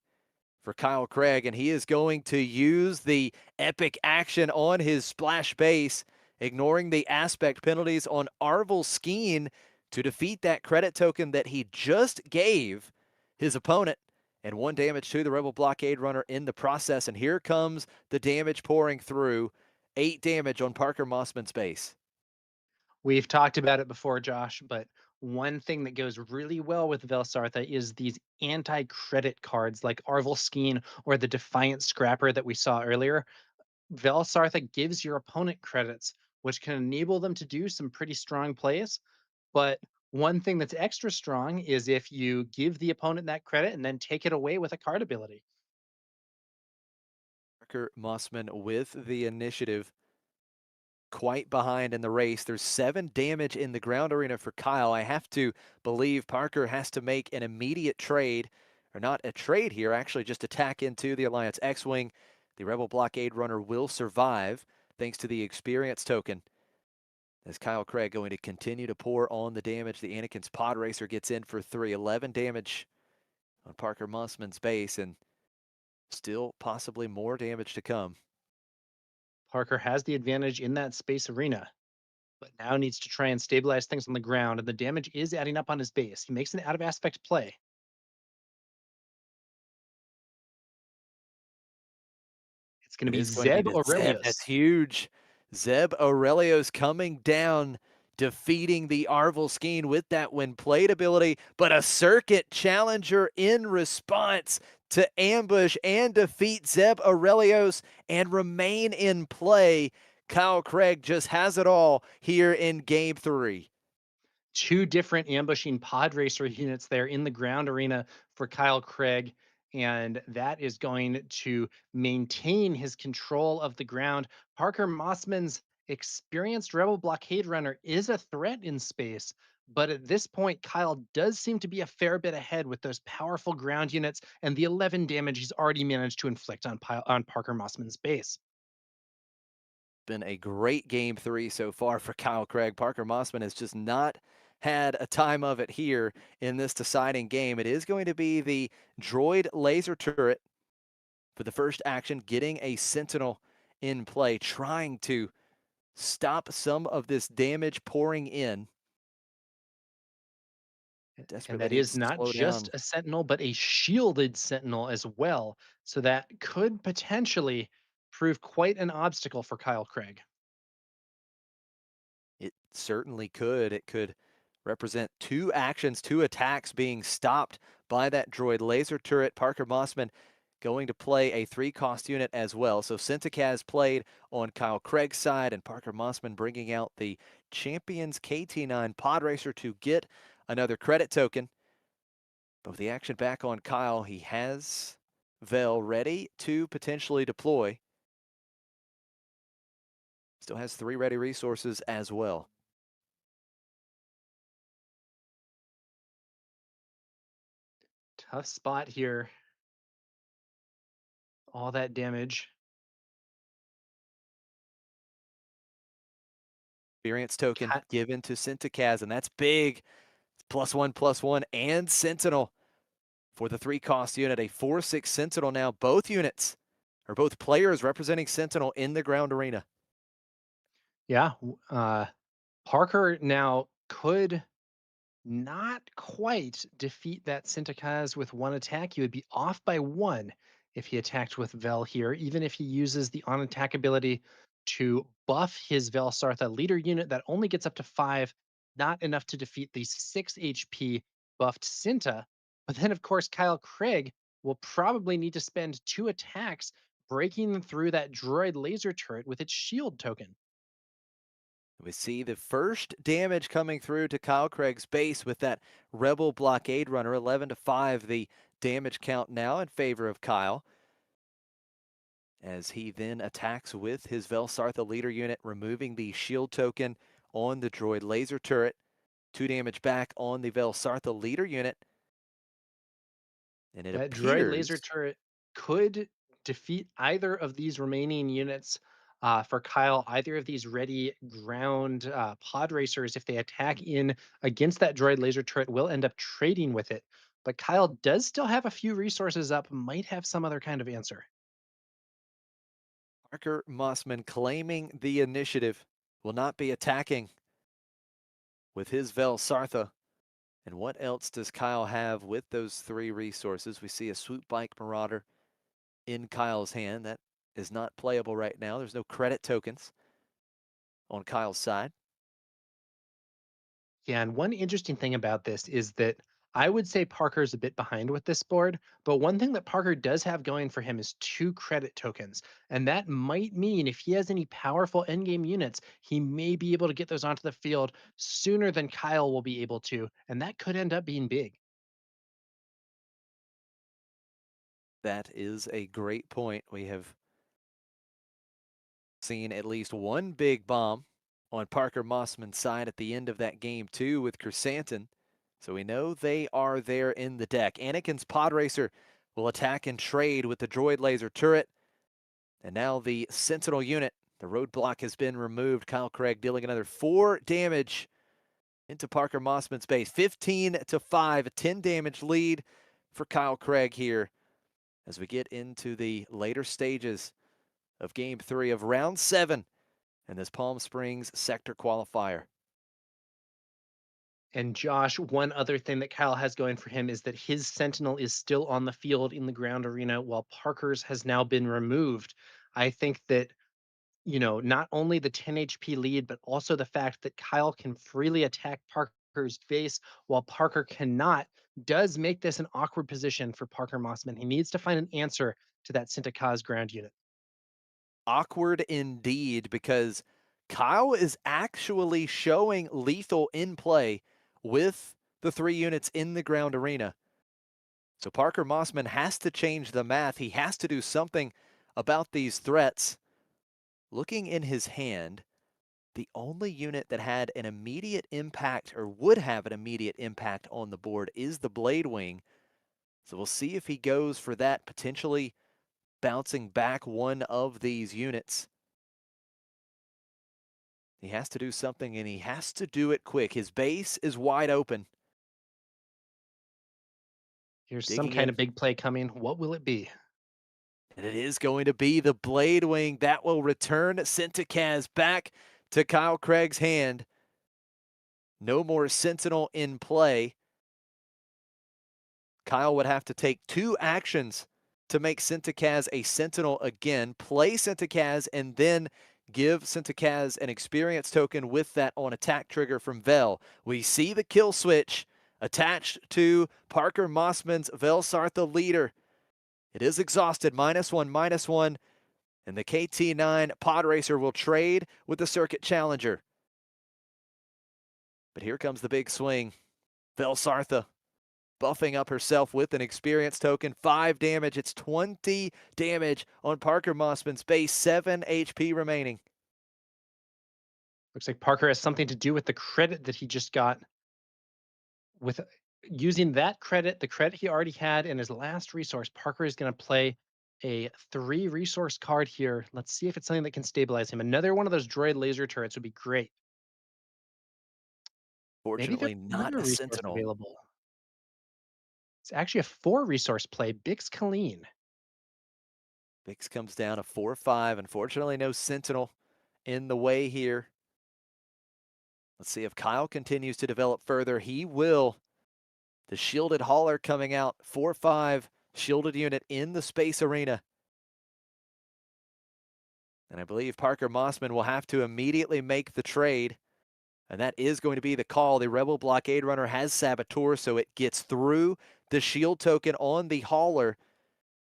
for Kyle Craig, and he is going to use the epic action on his splash base, ignoring the aspect penalties on Arvel Skeen to defeat that credit token that he just gave his opponent, and 1 damage to the Rebel Blockade Runner in the process. And here comes the damage pouring through. 8 damage on Parker Mossman's base. We've talked about it before, Josh, but one thing that goes really well with Velsartha is these anti-credit cards like Arvel Skeen or the Defiant Scrapper that we saw earlier. Velsartha gives your opponent credits, which can enable them to do some pretty strong plays. But One thing that's extra strong is if you give the opponent that credit and then take it away with a card ability. Parker Mossman with the initiative, quite behind in the race. There's 7 damage in the ground arena for Kyle. I have to believe Parker has to make an immediate trade, or not a trade here, actually just attack into the Alliance X-Wing. The Rebel Blockade Runner will survive thanks to the experience token. As Kyle Craig going to continue to pour on the damage, the Anakin's Pod Racer gets in for 311 damage on Parker Mossman's base, and still possibly more damage to come. Parker has the advantage in that space arena, but now needs to try and stabilize things on the ground, and the damage is adding up on his base. He makes an out of aspect play. It's going to It be is going to be Zeb the Zeb. That's Aurelius. huge. Zeb Aurelios coming down, defeating the Arvel Skeen with that when played ability, but a circuit challenger in response to ambush and defeat Zeb Aurelios and remain in play. Kyle Craig just has it all here in game 3. 2 different ambushing pod racer units there in the ground arena for Kyle Craig, and that is going to maintain his control of the ground. Parker Mossman's experienced Rebel Blockade Runner is a threat in space, but at this point, Kyle does seem to be a fair bit ahead with those powerful ground units and the 11 damage he's already managed to inflict on Parker Mossman's base. Been a great game 3 so far for Kyle Craig. Parker Mossman has just not had a time of it here in this deciding game. It is going to be the droid laser turret for the first action, getting a sentinel in play, trying to stop some of this damage pouring in. And Desperately that needs is to not slow just down. a sentinel, but a shielded sentinel as well. So that could potentially prove quite an obstacle for Kyle Craig. It certainly could. It could represent 2 actions, 2 attacks being stopped by that droid laser turret. Parker Mossman going to play a 3-cost unit as well. So Centicaz played on Kyle Craig's side, and Parker Mossman bringing out the Champions KT9 Pod Racer to get another credit token. But with the action back on Kyle, he has Vel ready to potentially deploy. Still has 3 ready resources as well. Tough spot here. All that damage. Experience token Cat given to Centicaz, and that's big. It's +1/+1 and Sentinel for the 3-cost unit. A 4/6 Sentinel now. Both units, or both players representing Sentinel in the ground arena. Yeah. Parker now could not quite defeat that Sintakaz with 1 attack. He would be off by 1 if he attacked with Vel here, even if he uses the on attack ability to buff his Vel Sartha leader unit that only gets up to 5, not enough to defeat the 6 HP buffed Sinta. But then, of course, Kyle Craig will probably need to spend 2 attacks breaking through that droid laser turret with its shield token. We see the first damage coming through to Kyle Craig's base with that Rebel Blockade Runner. 11-5 the damage count now in favor of Kyle, as he then attacks with his Vel Sartha leader unit, removing the shield token on the droid laser turret. 2 damage back on the Vel Sartha leader unit. And it That droid appears laser turret could defeat either of these remaining units for Kyle. Either of these ready ground pod racers, if they attack in against that droid laser turret, will end up trading with it. But Kyle does still have a few resources up, might have some other kind of answer. Parker Mossman claiming the initiative, will not be attacking with his Vel Sartha. And what else does Kyle have with those 3 resources? We see a Swoop Bike Marauder in Kyle's hand. That is not playable right now. There's no credit tokens on Kyle's side. Yeah, and one interesting thing about this is that I would say Parker's a bit behind with this board, but one thing that Parker does have going for him is 2 credit tokens. And that might mean if he has any powerful endgame units, he may be able to get those onto the field sooner than Kyle will be able to. And that could end up being big. That is a great point. We have seen at least one big bomb on Parker Mossman's side at the end of that game, too, with Chrysanthemum. So we know they are there in the deck. Anakin's Pod Racer will attack and trade with the droid laser turret. And now the Sentinel unit, the roadblock has been removed. Kyle Craig dealing another 4 damage into Parker Mossman's base. 15-5, a 10 damage lead for Kyle Craig here as we get into the later stages of Game 3 of Round 7 in this Palm Springs Sector Qualifier. And Josh, one other thing that Kyle has going for him is that his Sentinel is still on the field in the ground arena while Parker's has now been removed. I think that, not only the 10 HP lead, but also the fact that Kyle can freely attack Parker's base while Parker cannot does make this an awkward position for Parker Mossman. He needs to find an answer to that Sintakaz ground unit. Awkward indeed, because Kyle is actually showing lethal in play with the 3 units in the ground arena. So Parker Mossman has to change the math. He has to do something about these threats. Looking in his hand, the only unit that had an immediate impact or would have an immediate impact on the board is the Blade Wing. So we'll see if he goes for that, potentially bouncing back one of these units. He has to do something, and he has to do it quick. His base is wide open. Here's some Digging kind in. of big play coming. What will it be? And it is going to be the Blade Wing that will return Sintakaz back to Kyle Craig's hand. No more Sentinel in play. Kyle would have to take 2 actions to make Sintakaz a Sentinel again, play Sintakaz, and then give Sintakaz an experience token with that on attack trigger from Vel. We see the kill switch attached to Parker Mossman's Velsarth, the leader. It is exhausted, -1, and the KT-9 Pod Racer will trade with the Circuit Challenger. But here comes the big swing. Velsartha buffing up herself with an experience token. 5 damage. It's 20 damage on Parker Mossman's base. 7 HP remaining. Looks like Parker has something to do with the credit that he just got. With using that credit, the credit he already had in his last resource, Parker is going to play a 3 resource card here. Let's see if it's something that can stabilize him. Another one of those droid laser turrets would be great. Maybe there's Fortunately, not another a resource Sentinel. available. It's actually a 4 resource play, Bix Colleen. Bix comes down a 4-5. Unfortunately, no Sentinel in the way here. Let's see if Kyle continues to develop further. He will. The shielded hauler coming out. 4-5 shielded unit in the space arena. And I believe Parker Mossman will have to immediately make the trade. And that is going to be the call. The Rebel Blockade Runner has Saboteur, so it gets through the shield token on the hauler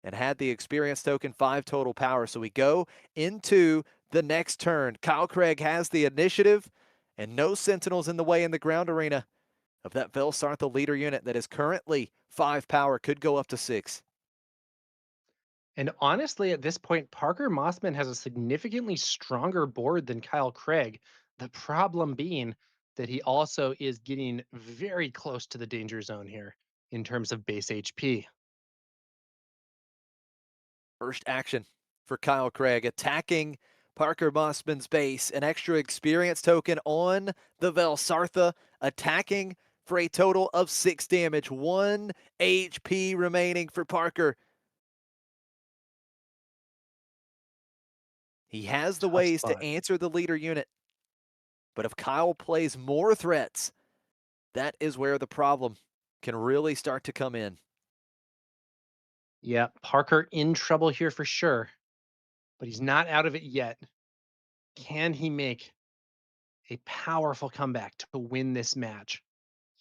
and had the experience token, 5 total power. So we go into the next turn. Kyle Craig has the initiative and no Sentinels in the way in the ground arena of that Velsarth, the leader unit that is currently 5 power, could go up to 6. And honestly, at this point, Parker Mossman has a significantly stronger board than Kyle Craig. The problem being that he also is getting very close to the danger zone here in terms of base HP. First action for Kyle Craig, attacking Parker Mossman's base. An extra experience token on the Velsartha, attacking for a total of 6 damage. 1 HP remaining for Parker. He has the Tough ways to spot. answer the leader unit. But if Kyle plays more threats, that is where the problem can really start to come in. Yeah, Parker in trouble here for sure, but he's not out of it yet. Can he make a powerful comeback to win this match?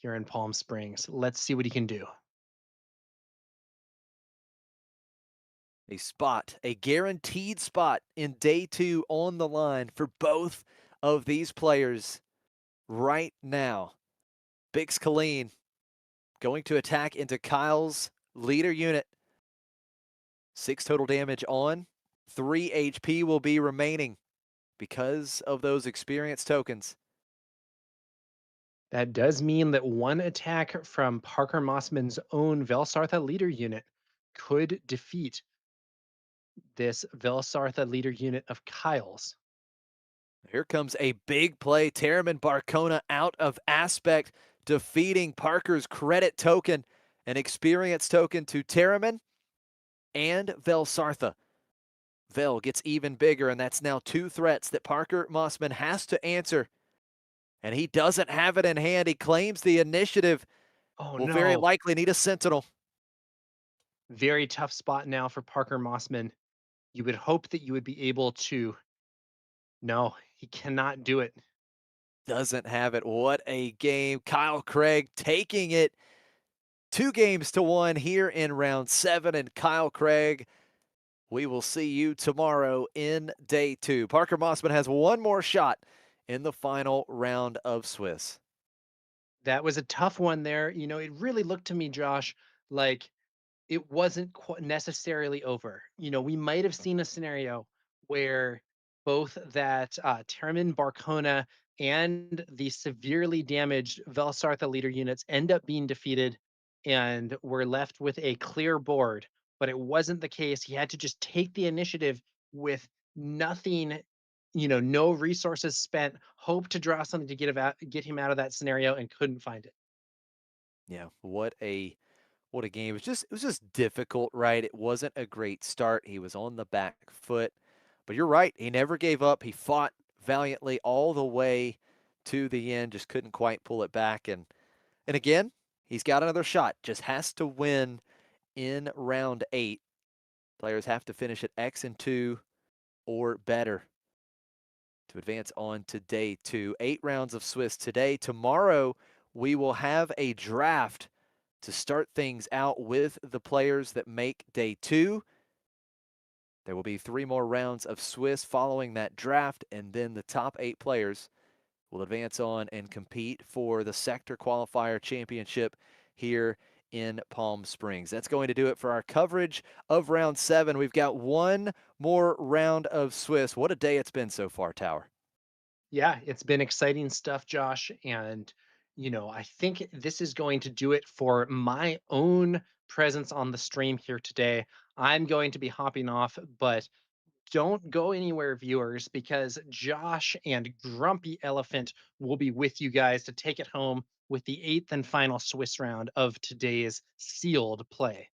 here in Palm Springs. Let's see what he can do. A spot, a guaranteed spot in day 2 on the line for both of these players right now. Bix Colleen going to attack into Kyle's leader unit. 6 total damage on. 3 HP will be remaining because of those experience tokens. That does mean that one attack from Parker Mossman's own Velsartha leader unit could defeat this Velsartha leader unit of Kyle's. Here comes a big play. Terriman Barcona out of aspect, defeating Parker's credit token, an experience token to Terriman and Velsartha. Vel gets even bigger, and that's now 2 threats that Parker Mossman has to answer. And he doesn't have it in hand. He claims the initiative. Oh Will very no. likely need a sentinel. Very tough spot now for Parker Mossman. You would hope that you would be able to. No, he cannot do it. Doesn't have it. What a game. Kyle Craig taking it 2-1 here in round 7. And Kyle Craig, we will see you tomorrow in day 2. Parker Mossman has one more shot in the final round of Swiss. That was a tough one there. It really looked to me, Josh, like it wasn't necessarily over. We might have seen a scenario where both that Termin Barcona and the severely damaged Velsartha leader units end up being defeated, and we're left with a clear board. But it wasn't the case. He had to just take the initiative with nothing, no resources spent, hope to draw something to get him out of that scenario, and couldn't find it. Yeah, what a game. It was just difficult, right? It wasn't a great start. He was on the back foot. But you're right, he never gave up. He fought valiantly all the way to the end, just couldn't quite pull it back. And again, he's got another shot. Just has to win in round 8. Players have to finish at X and 2 or better to advance on to day 2. 8 rounds of Swiss today. Tomorrow, we will have a draft to start things out with the players that make day 2. There will be 3 more rounds of Swiss following that draft, and then the top 8 players will advance on and compete for the Sector Qualifier Championship here in Palm Springs. That's going to do it for our coverage of round 7. We've got one more round of Swiss. What a day it's been so far, Tower. Yeah, it's been exciting stuff, Josh. And, I think this is going to do it for my own presence on the stream here today. I'm going to be hopping off, but don't go anywhere, viewers, because Josh and Grumpy Elephant will be with you guys to take it home with the 8th and final Swiss round of today's sealed play.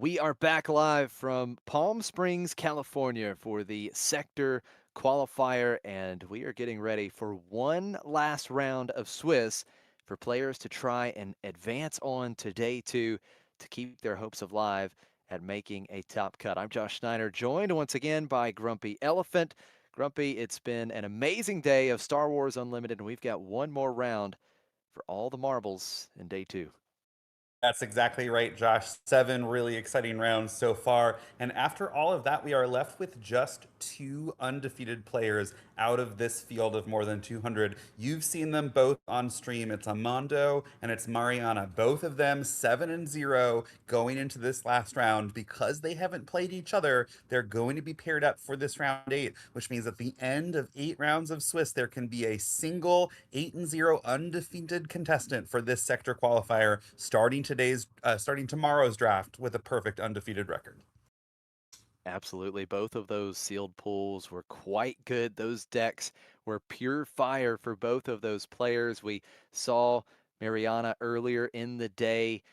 We are back live from Palm Springs, California for the Sector Qualifier, and we are getting ready for one last round of Swiss for players to try and advance on to day 2 to keep their hopes alive at making a top cut. I'm Josh Snyder, joined once again by Grumpy Elephant. Grumpy, it's been an amazing day of Star Wars Unlimited, and we've got one more round for all the marbles in day 2. That's exactly right, Josh. 7 really exciting rounds so far. And after all of that, we are left with just 2 undefeated players out of this field of more than 200. You've seen them both on stream. It's Amando and it's Mariana. Both of them 7-0 going into this last round. Because they haven't played each other, they're going to be paired up for this round 8, which means at the end of 8 rounds of Swiss, there can be a single 8-0 undefeated contestant for this sector qualifier starting tomorrow's draft with a perfect undefeated record. Absolutely. Both of those sealed pools were quite good. Those decks were pure fire for both of those players. We saw Mariana earlier in the day,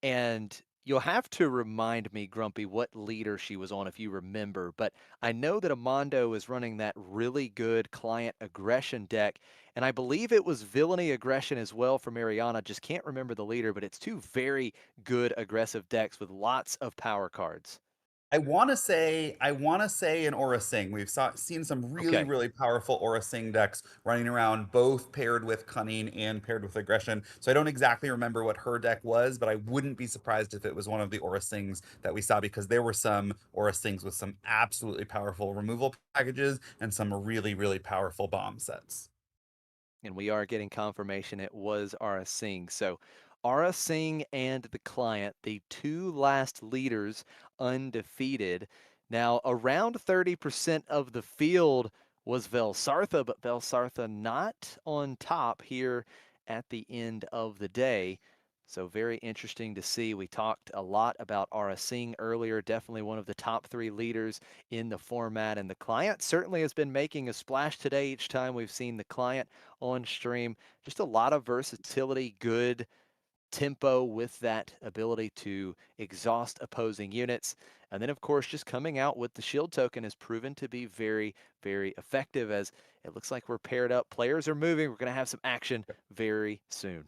and you'll have to remind me, Grumpy, what leader she was on if you remember. But I know that Amando is running that really good client aggression deck, and I believe it was villainy aggression as well for Mariana. Just can't remember the leader, but it's two very good aggressive decks with lots of power cards. I want to say an Aura Sing. Seen some really Okay. really powerful Aura Sing decks running around, both paired with cunning and paired with aggression. So I don't exactly remember what her deck was, but I wouldn't be surprised if it was one of the Aura Sings that we saw, because there were some Aura Sings with some absolutely powerful removal packages and some really really powerful bomb sets. And we are getting confirmation it was Ara Singh. So Ara Singh and the client, the two last leaders, undefeated. Now, around 30% of the field was Velsartha, but Velsartha not on top here at the end of the day. So very interesting to see. We talked a lot about Ara Singh earlier, definitely one of the top 3 leaders in the format. And the client certainly has been making a splash today each time we've seen the client on stream. Just a lot of versatility, good tempo with that ability to exhaust opposing units. And then, of course, just coming out with the shield token has proven to be very, very effective, as it looks like we're paired up. Players are moving. We're going to have some action very soon.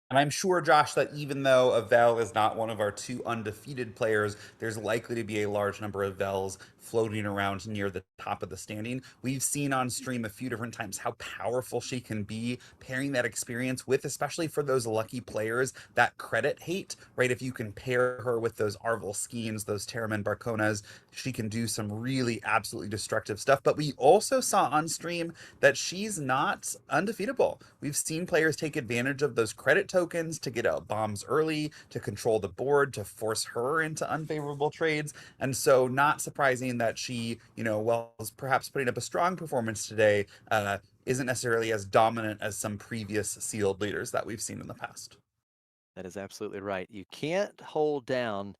And I'm sure, Josh, that even though a Vel is not one of our 2 undefeated players, there's likely to be a large number of Vels floating around near the top of the standing. We've seen on stream a few different times how powerful she can be, pairing that experience with, especially for those lucky players, that credit hate, right? If you can pair her with those Arvel Skeens, those Terramin Barconas, she can do some really absolutely destructive stuff. But we also saw on stream that she's not undefeatable. We've seen players take advantage of those credit tokens to get out bombs early, to control the board, to force her into unfavorable trades. And so, not surprising that she, while perhaps putting up a strong performance today, isn't necessarily as dominant as some previous sealed leaders that we've seen in the past. That is absolutely right. You can't hold down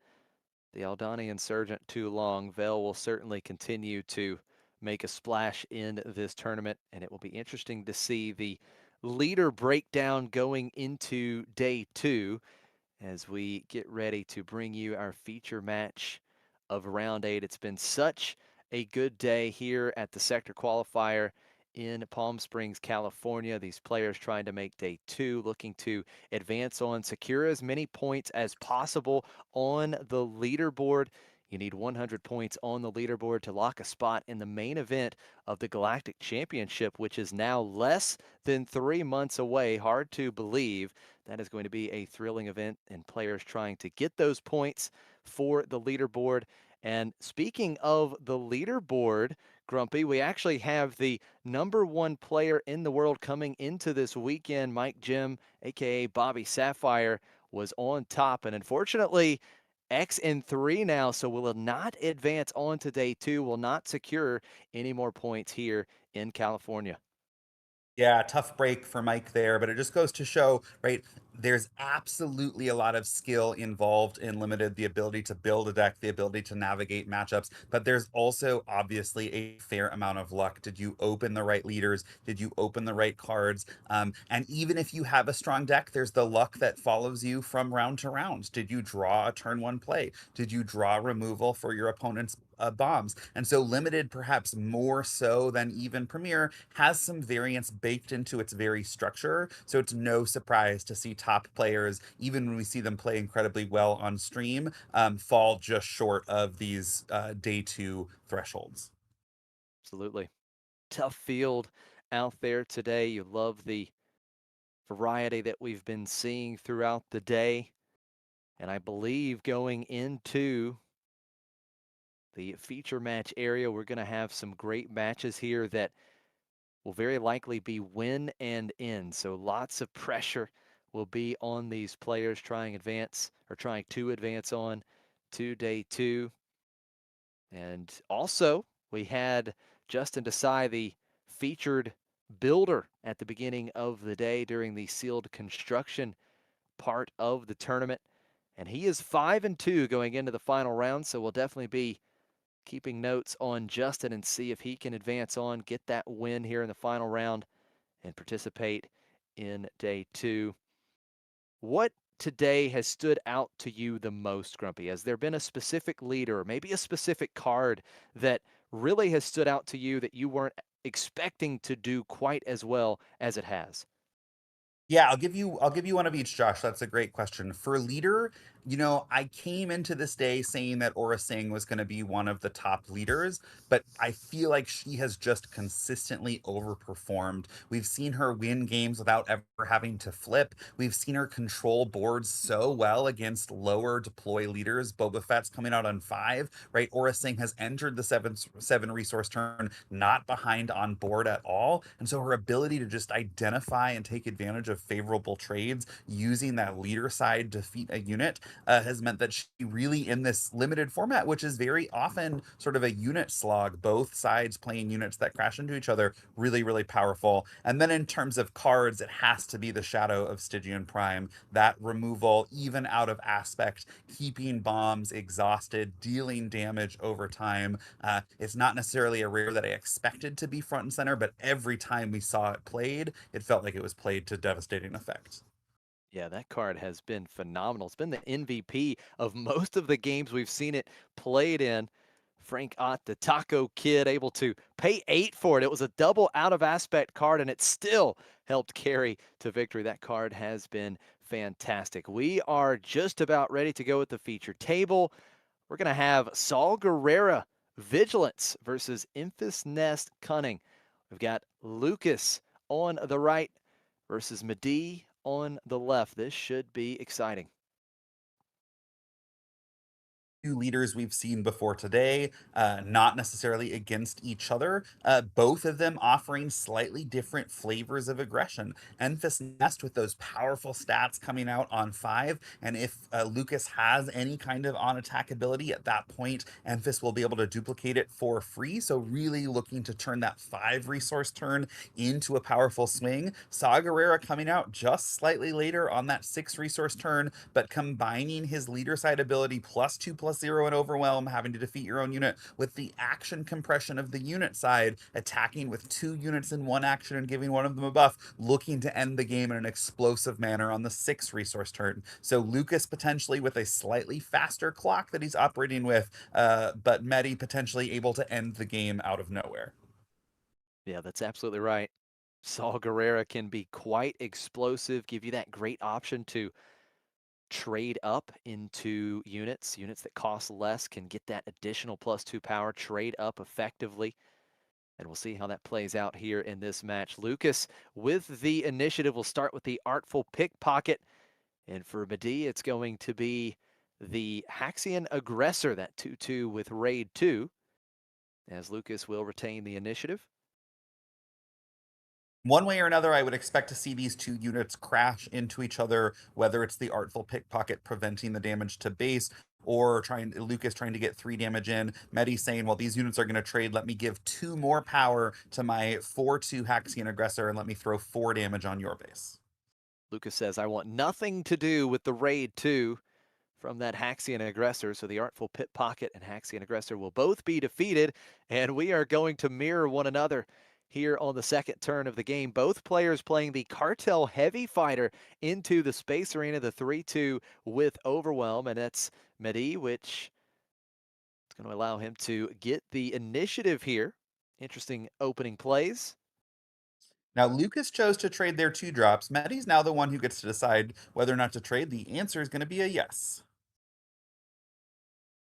the Aldani Insurgent too long. Vel will certainly continue to make a splash in this tournament, and it will be interesting to see the leader breakdown going into day 2 as we get ready to bring you our feature match of round 8. It's been such a good day here at the sector qualifier in Palm Springs, California. These players trying to make day 2, looking to advance on, secure as many points as possible on the leaderboard. You need 100 points on the leaderboard to lock a spot in the main event of the Galactic Championship, which is now less than 3 months away. Hard to believe. That is going to be a thrilling event, and players trying to get those points for the leaderboard. And speaking of the leaderboard, Grumpy, we actually have the #1 player in the world coming into this weekend. Mike Jim, aka Bobby Sapphire, was on top, and unfortunately, X in 3 now, so will not advance on to day 2, will not secure any more points here in California. Yeah, tough break for Mike there, but it just goes to show, right? There's absolutely a lot of skill involved in Limited, the ability to build a deck, the ability to navigate matchups, but there's also obviously a fair amount of luck. Did you open the right leaders? Did you open the right cards? And even if you have a strong deck, there's the luck that follows you from round to round. Did you draw a turn one play? Did you draw removal for your opponent's bombs? And so Limited, perhaps more so than even Premier, has some variance baked into its very structure. So it's no surprise to see top players, even when we see them play incredibly well on stream, fall just short of these day two thresholds. Absolutely. Tough field out there today. You love the variety that we've been seeing throughout the day. And I believe going into the feature match area, we're going to have some great matches here that will very likely be win and in. So lots of pressure will be on these players trying to advance on to day two. And also, we had Justin Desai, the featured builder at the beginning of the day during the sealed construction part of the tournament. And he is 5-2 going into the final round. So we'll definitely be keeping notes on Justin and see if he can advance on, get that win here in the final round, and participate in day two. What today has stood out to you the most, Grumpy? Has there been a specific leader or maybe a specific card that really has stood out to you that you weren't expecting to do quite as well as it has? Yeah, I'll give you one of each, Josh. That's a great question. For leader, I came into this day saying that Aura Singh was going to be one of the top leaders, but I feel like she has just consistently overperformed. We've seen her win games without ever having to flip. We've seen her control boards so well against lower deploy leaders. Boba Fett's coming out on 5, right? Aura Singh has entered the 7 resource turn not behind on board at all. And so her ability to just identify and take advantage of favorable trades using that leader side defeat a unit has meant that she really, in this limited format, which is very often sort of a unit slog, both sides playing units that crash into each other, really, really powerful. And then in terms of cards, it has to be the Shadow of Stygian Prime. That removal, even out of aspect, keeping bombs exhausted, dealing damage over time. It's not necessarily a rare that I expected to be front and center, but every time we saw it played, it felt like it was played to devastating effect. Yeah, that card has been phenomenal. It's been the MVP of most of the games we've seen it played in. Frank Ott, the Taco Kid, able to pay 8 for it. It was a double out of aspect card, and it still helped carry to victory. That card has been fantastic. We are just about ready to go with the feature table. We're going to have Saul Guerrera Vigilance versus Emphas Nest Cunning. We've got Lucas on the right versus Medee on the left. This should be exciting. Two leaders we've seen before today, not necessarily against each other, both of them offering slightly different flavors of aggression. Enfys Nest with those powerful stats coming out on 5, and if Lucas has any kind of on attack ability at that point, Enfys will be able to duplicate it for free. So really looking to turn that 5 resource turn into a powerful swing. Saw Gerrera coming out just slightly later on that 6 resource turn, but combining his leader side ability +2/+0 and overwhelm, having to defeat your own unit, with the action compression of the unit side, attacking with 2 units in 1 action and giving one of them a buff, looking to end the game in an explosive manner on the 6 resource turn. So Lucas potentially with a slightly faster clock that he's operating with, but Medi potentially able to end the game out of nowhere. Yeah, that's absolutely right. Saul Guerrera can be quite explosive, give you that great option to trade up into units. Units that cost less can get that additional +2 power, trade up effectively. And we'll see how that plays out here in this match. Lucas with the initiative. We'll start with the Artful Pickpocket. And for Medee, it's going to be the Haxian Aggressor, that 2/2 with Raid 2, as Lucas will retain the initiative. One way or another, I would expect to see these two units crash into each other, whether it's the Artful Pickpocket preventing the damage to base, or Lucas trying to get 3 damage in. Medi saying, well, these units are going to trade. Let me give 2 more power to my 4/2 Haxian Aggressor and let me throw 4 damage on your base. Lucas says, I want nothing to do with the Raid 2 from that Haxian Aggressor. So the Artful Pit Pocket and Haxian Aggressor will both be defeated, and we are going to mirror one another here on the second turn of the game. Both players playing the Cartel Heavy Fighter into the Space Arena, the 3-2 with Overwhelm, and that's Mehdi, which is going to allow him to get the initiative here. Interesting opening plays. Now, Lucas chose to trade their 2 drops. Mehdi's now the one who gets to decide whether or not to trade. The answer is going to be a yes.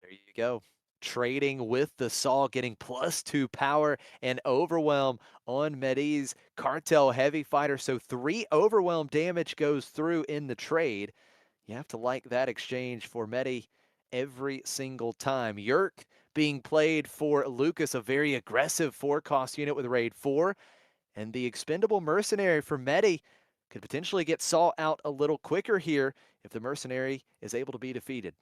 There you go. Trading with the Saw, getting +2 power and Overwhelm on Mehdi's Cartel Heavy Fighter. So 3 Overwhelm damage goes through in the trade. You have to like that exchange for Mehdi every single time. Yerk being played for Lucas, a very aggressive 4-cost unit with Raid 4. And the Expendable Mercenary for Mehdi could potentially get Saw out a little quicker here if the Mercenary is able to be defeated.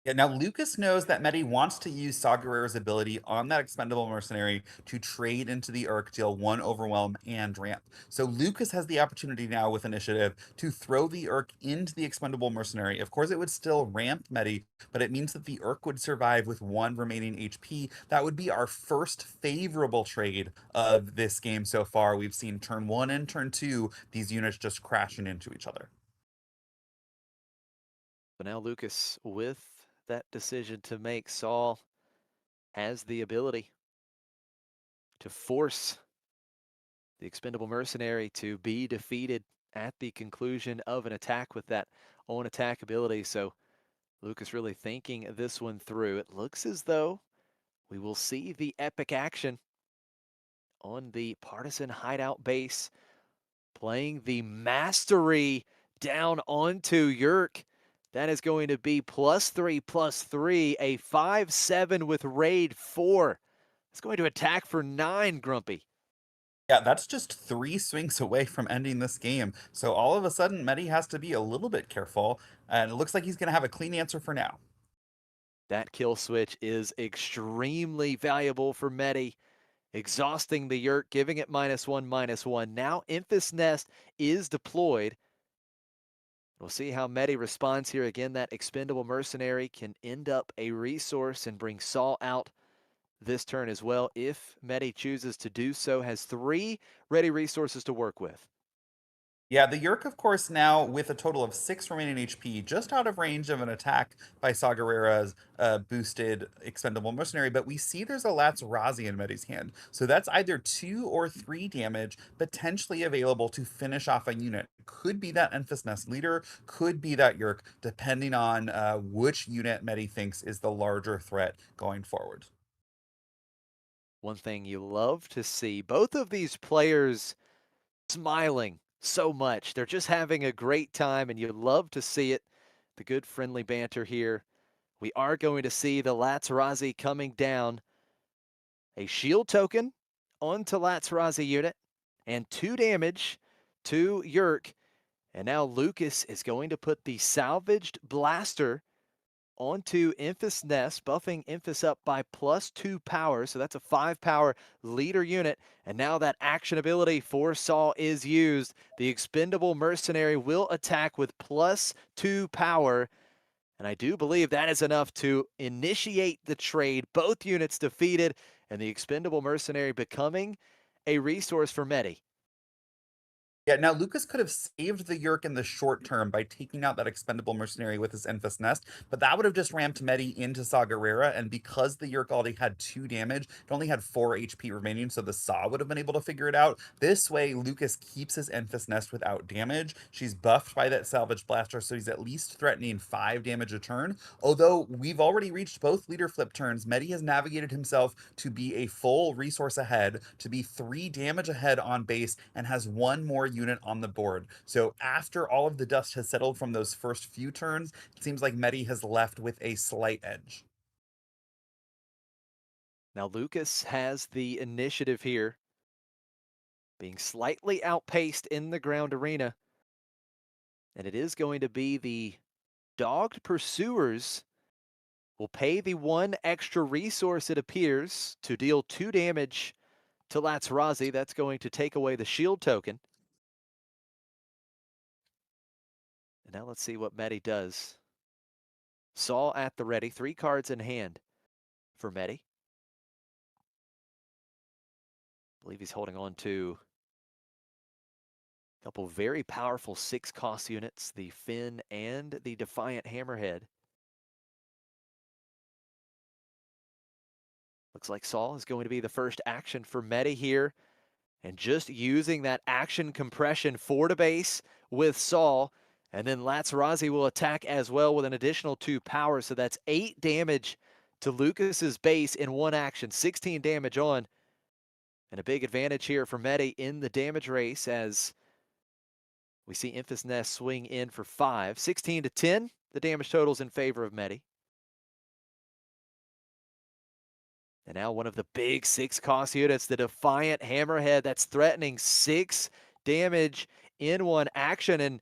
Yeah, now Lucas knows that Mehdi wants to use Saw Gerrera's ability on that Expendable Mercenary to trade into the Urk, deal 1 Overwhelm and Ramp. So Lucas has the opportunity now with Initiative to throw the Urk into the Expendable Mercenary. Of course, it would still ramp Mehdi, but it means that the Urk would survive with 1 remaining HP. That would be our first favorable trade of this game so far. We've seen turn 1 and turn 2, these units just crashing into each other. But now Lucas, with that decision to make, Saul has the ability to force the Expendable Mercenary to be defeated at the conclusion of an attack with that own attack ability. So Lucas really thinking this one through. It looks as though we will see the epic action on the Partisan Hideout base, playing the Mastery down onto Yerk. That is going to be +3/+3, a 5/7 with Raid 4. It's going to attack for 9, Grumpy. Yeah, that's just 3 swings away from ending this game. So all of a sudden, Mehdi has to be a little bit careful, and it looks like he's going to have a clean answer for now. That kill switch is extremely valuable for Mehdi, exhausting the Yerk, giving it -1/-1. Now Infest Nest is deployed. We'll see how Mehdi responds here. Again, that Expendable Mercenary can end up a resource and bring Saul out this turn as well. If Mehdi chooses to do so, has 3 ready resources to work with. Yeah, the Yerk, of course, now with a total of 6 remaining HP, just out of range of an attack by Saw Gerrera's boosted Expendable Mercenary, but we see there's a Lats Razi in Mehdi's hand. So that's either 2 or 3 damage potentially available to finish off a unit. Could be that Enfys Nest leader, could be that Yerk, depending on which unit Mehdi thinks is the larger threat going forward. One thing you love to see, both of these players smiling so much. They're just having a great time, and you love to see it. The good friendly banter here. We are going to see the Latsrazi coming down. A shield token onto Latsrazi unit, and 2 damage to Yerk. And now Lucas is going to put the salvaged blaster onto Infest Nest, buffing Infest up by +2 power. So that's a 5 power leader unit. And now that action ability for Saul is used. The Expendable Mercenary will attack with +2 power. And I do believe that is enough to initiate the trade. Both units defeated, and the Expendable Mercenary becoming a resource for Mehdi. Yeah, now Lucas could have saved the Yerk in the short term by taking out that Expendable Mercenary with his Enfys Nest, but that would have just ramped Mehdi into Saw Gerrera, and because the Yerk already had 2 damage, it only had 4 HP remaining, so the Saw would have been able to figure it out. This way, Lucas keeps his Enfys Nest without damage. She's buffed by that Salvage Blaster, so he's at least threatening 5 damage a turn. Although we've already reached both leader flip turns, Mehdi has navigated himself to be a full resource ahead, to be 3 damage ahead on base, and has 1 more unit on the board. So after all of the dust has settled from those first few turns, it seems like Mehdi has left with a slight edge. Now Lucas has the initiative here, being slightly outpaced in the ground arena. And it is going to be the dogged pursuers will pay the 1 extra resource, it appears, to deal 2 damage to Latsrazi. That's going to take away the shield token. And now let's see what Medi does. Saul at the ready, 3 cards in hand for Medi. I believe he's holding on to a couple very powerful 6-cost units, the Finn and the Defiant Hammerhead. Looks like Saul is going to be the first action for Medi here. And just using that action compression for the base with Saul. And then Latz-Razi will attack as well with an additional 2 power. So that's 8 damage to Lucas's base in one action, 16 damage on. And a big advantage here for Medi in the damage race as we see Infus Nest swing in for 5. 16 to 10, the damage totals in favor of Medi. And now one of the big 6-cost units, the Defiant Hammerhead, that's threatening 6 damage in one action. And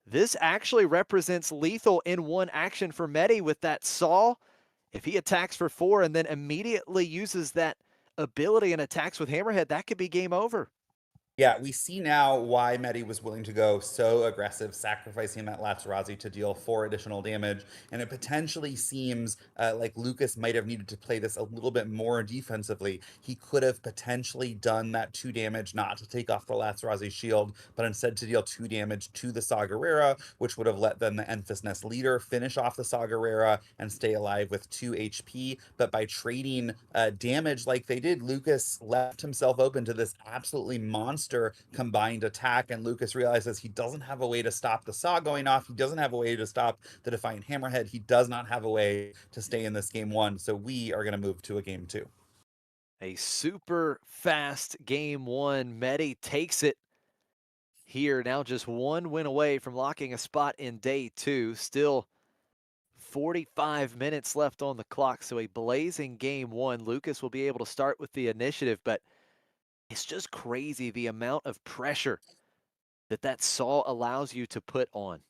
this actually represents lethal in one action for Medi with that Saul. If he attacks for 4 and then immediately uses that ability and attacks with Hammerhead, that could be game over. Yeah, we see now why Medi was willing to go so aggressive, sacrificing that Latz-Razi to deal 4 additional damage. And it potentially seems like Lucas might have needed to play this a little bit more defensively. He could have potentially done that 2 damage, not to take off the Latz-Razi shield, but instead to deal 2 damage to the Sagarera, which would have let then the Enfys Nest leader finish off the Sagarera and stay alive with 2 HP. But by trading damage like they did, Lucas left himself open to this absolutely monster combined attack, and Lucas realizes he doesn't have a way to stop the Saw going off. He doesn't have a way to stop the Defiant Hammerhead. He does not have a way to stay in this game 1, so we are going to move to a game 2. A super fast game 1. Medi takes it here, now just 1 win away from locking a spot in day 2. Still 45 minutes left on the clock, so a blazing game 1. Lucas will be able to start with the initiative, but it's just crazy the amount of pressure that Saw allows you to put on.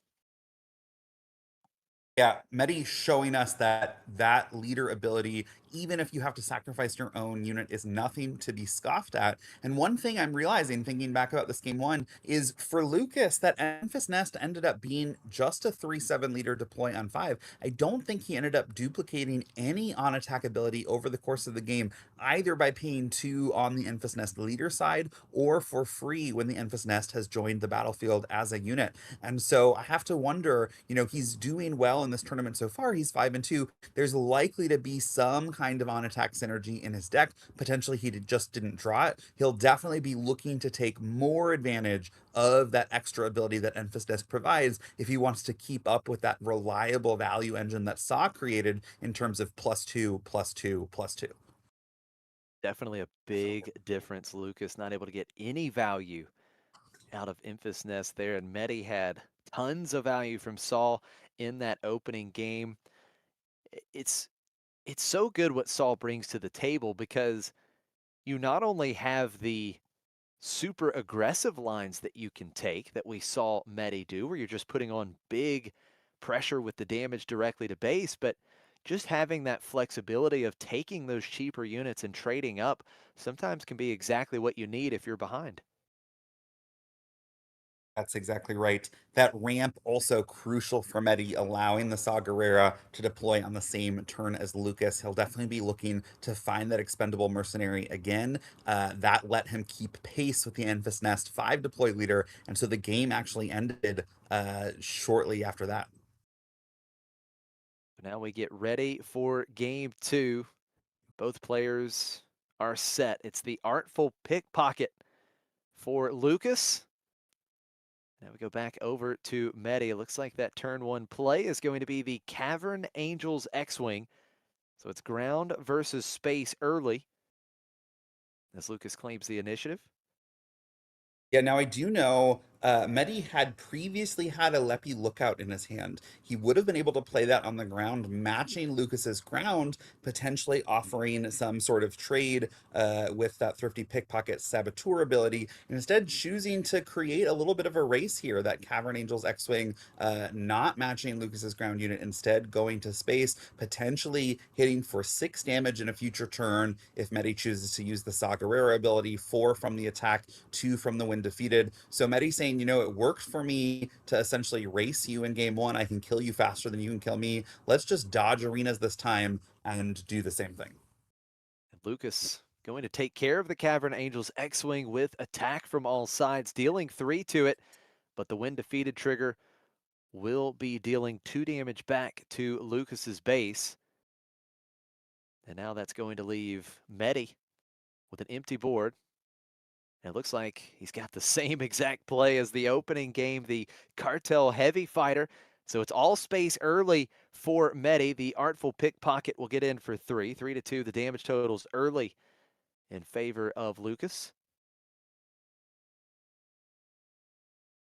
Yeah, Medi showing us that that leader ability, even if you have to sacrifice your own unit, is nothing to be scoffed at. And one thing I'm realizing, thinking back about this game 1, is for Lucas, that Enfys Nest ended up being just a 3/7 leader deploy on 5. I don't think he ended up duplicating any on-attack ability over the course of the game, either by paying 2 on the Enfys Nest leader side or for free when the Enfys Nest has joined the battlefield as a unit. And so I have to wonder, he's doing well in this tournament so far. He's 5-2. There's likely to be some kind of on-attack synergy in his deck. Potentially he just didn't draw it. He'll definitely be looking to take more advantage of that extra ability that Enfys Nest provides if he wants to keep up with that reliable value engine that Saw created in terms of +2, +2, +2. Definitely a big difference. Lucas not able to get any value out of Enfys Nest there, and Medi had tons of value from Saul in that opening game. It's so good what Saul brings to the table, because you not only have the super aggressive lines that you can take that we saw Medi do, where you're just putting on big pressure with the damage directly to base, but just having that flexibility of taking those cheaper units and trading up sometimes can be exactly what you need if you're behind. That's exactly right. That ramp also crucial for Medi, allowing the Sagarera to deploy on the same turn as Lucas. He'll definitely be looking to find that expendable mercenary again. That let him keep pace with the Enfys Nest 5 deploy leader, and so the game actually ended shortly after that. Now we get ready for game 2. Both players are set. It's the Artful Pickpocket for Lucas. Now we go back over to Medi. It looks like that turn 1 play is going to be the Cavern Angels X-Wing. So it's ground versus space early, as Lucas claims the initiative. Yeah, now I do know Medi had previously had a Lepi Lookout in his hand. He would have been able to play that on the ground, matching Lucas's ground, potentially offering some sort of trade with that Thrifty Pickpocket Saboteur ability, and instead choosing to create a little bit of a race here. That Cavern Angels X-Wing not matching Lucas's ground unit, instead going to space, potentially hitting for 6 damage in a future turn if Medi chooses to use the Sagarera ability, 4 from the attack, 2 from the when defeated. So Medi saying saying, you know, it worked for me to essentially race you in game one. I can kill you faster than you can kill me. Let's just dodge arenas this time and do the same thing. And Lucas going to take care of the Cavern Angels X-Wing with attack from all sides, dealing 3 to it. But the when defeated trigger will be dealing 2 damage back to Lucas's base. And now that's going to leave Medi with an empty board. And it looks like he's got the same exact play as the opening game, the Cartel Heavy Fighter. So it's all space early for Medi. The Artful Pickpocket will get in for 3. 3-2, the damage totals early in favor of Lucas.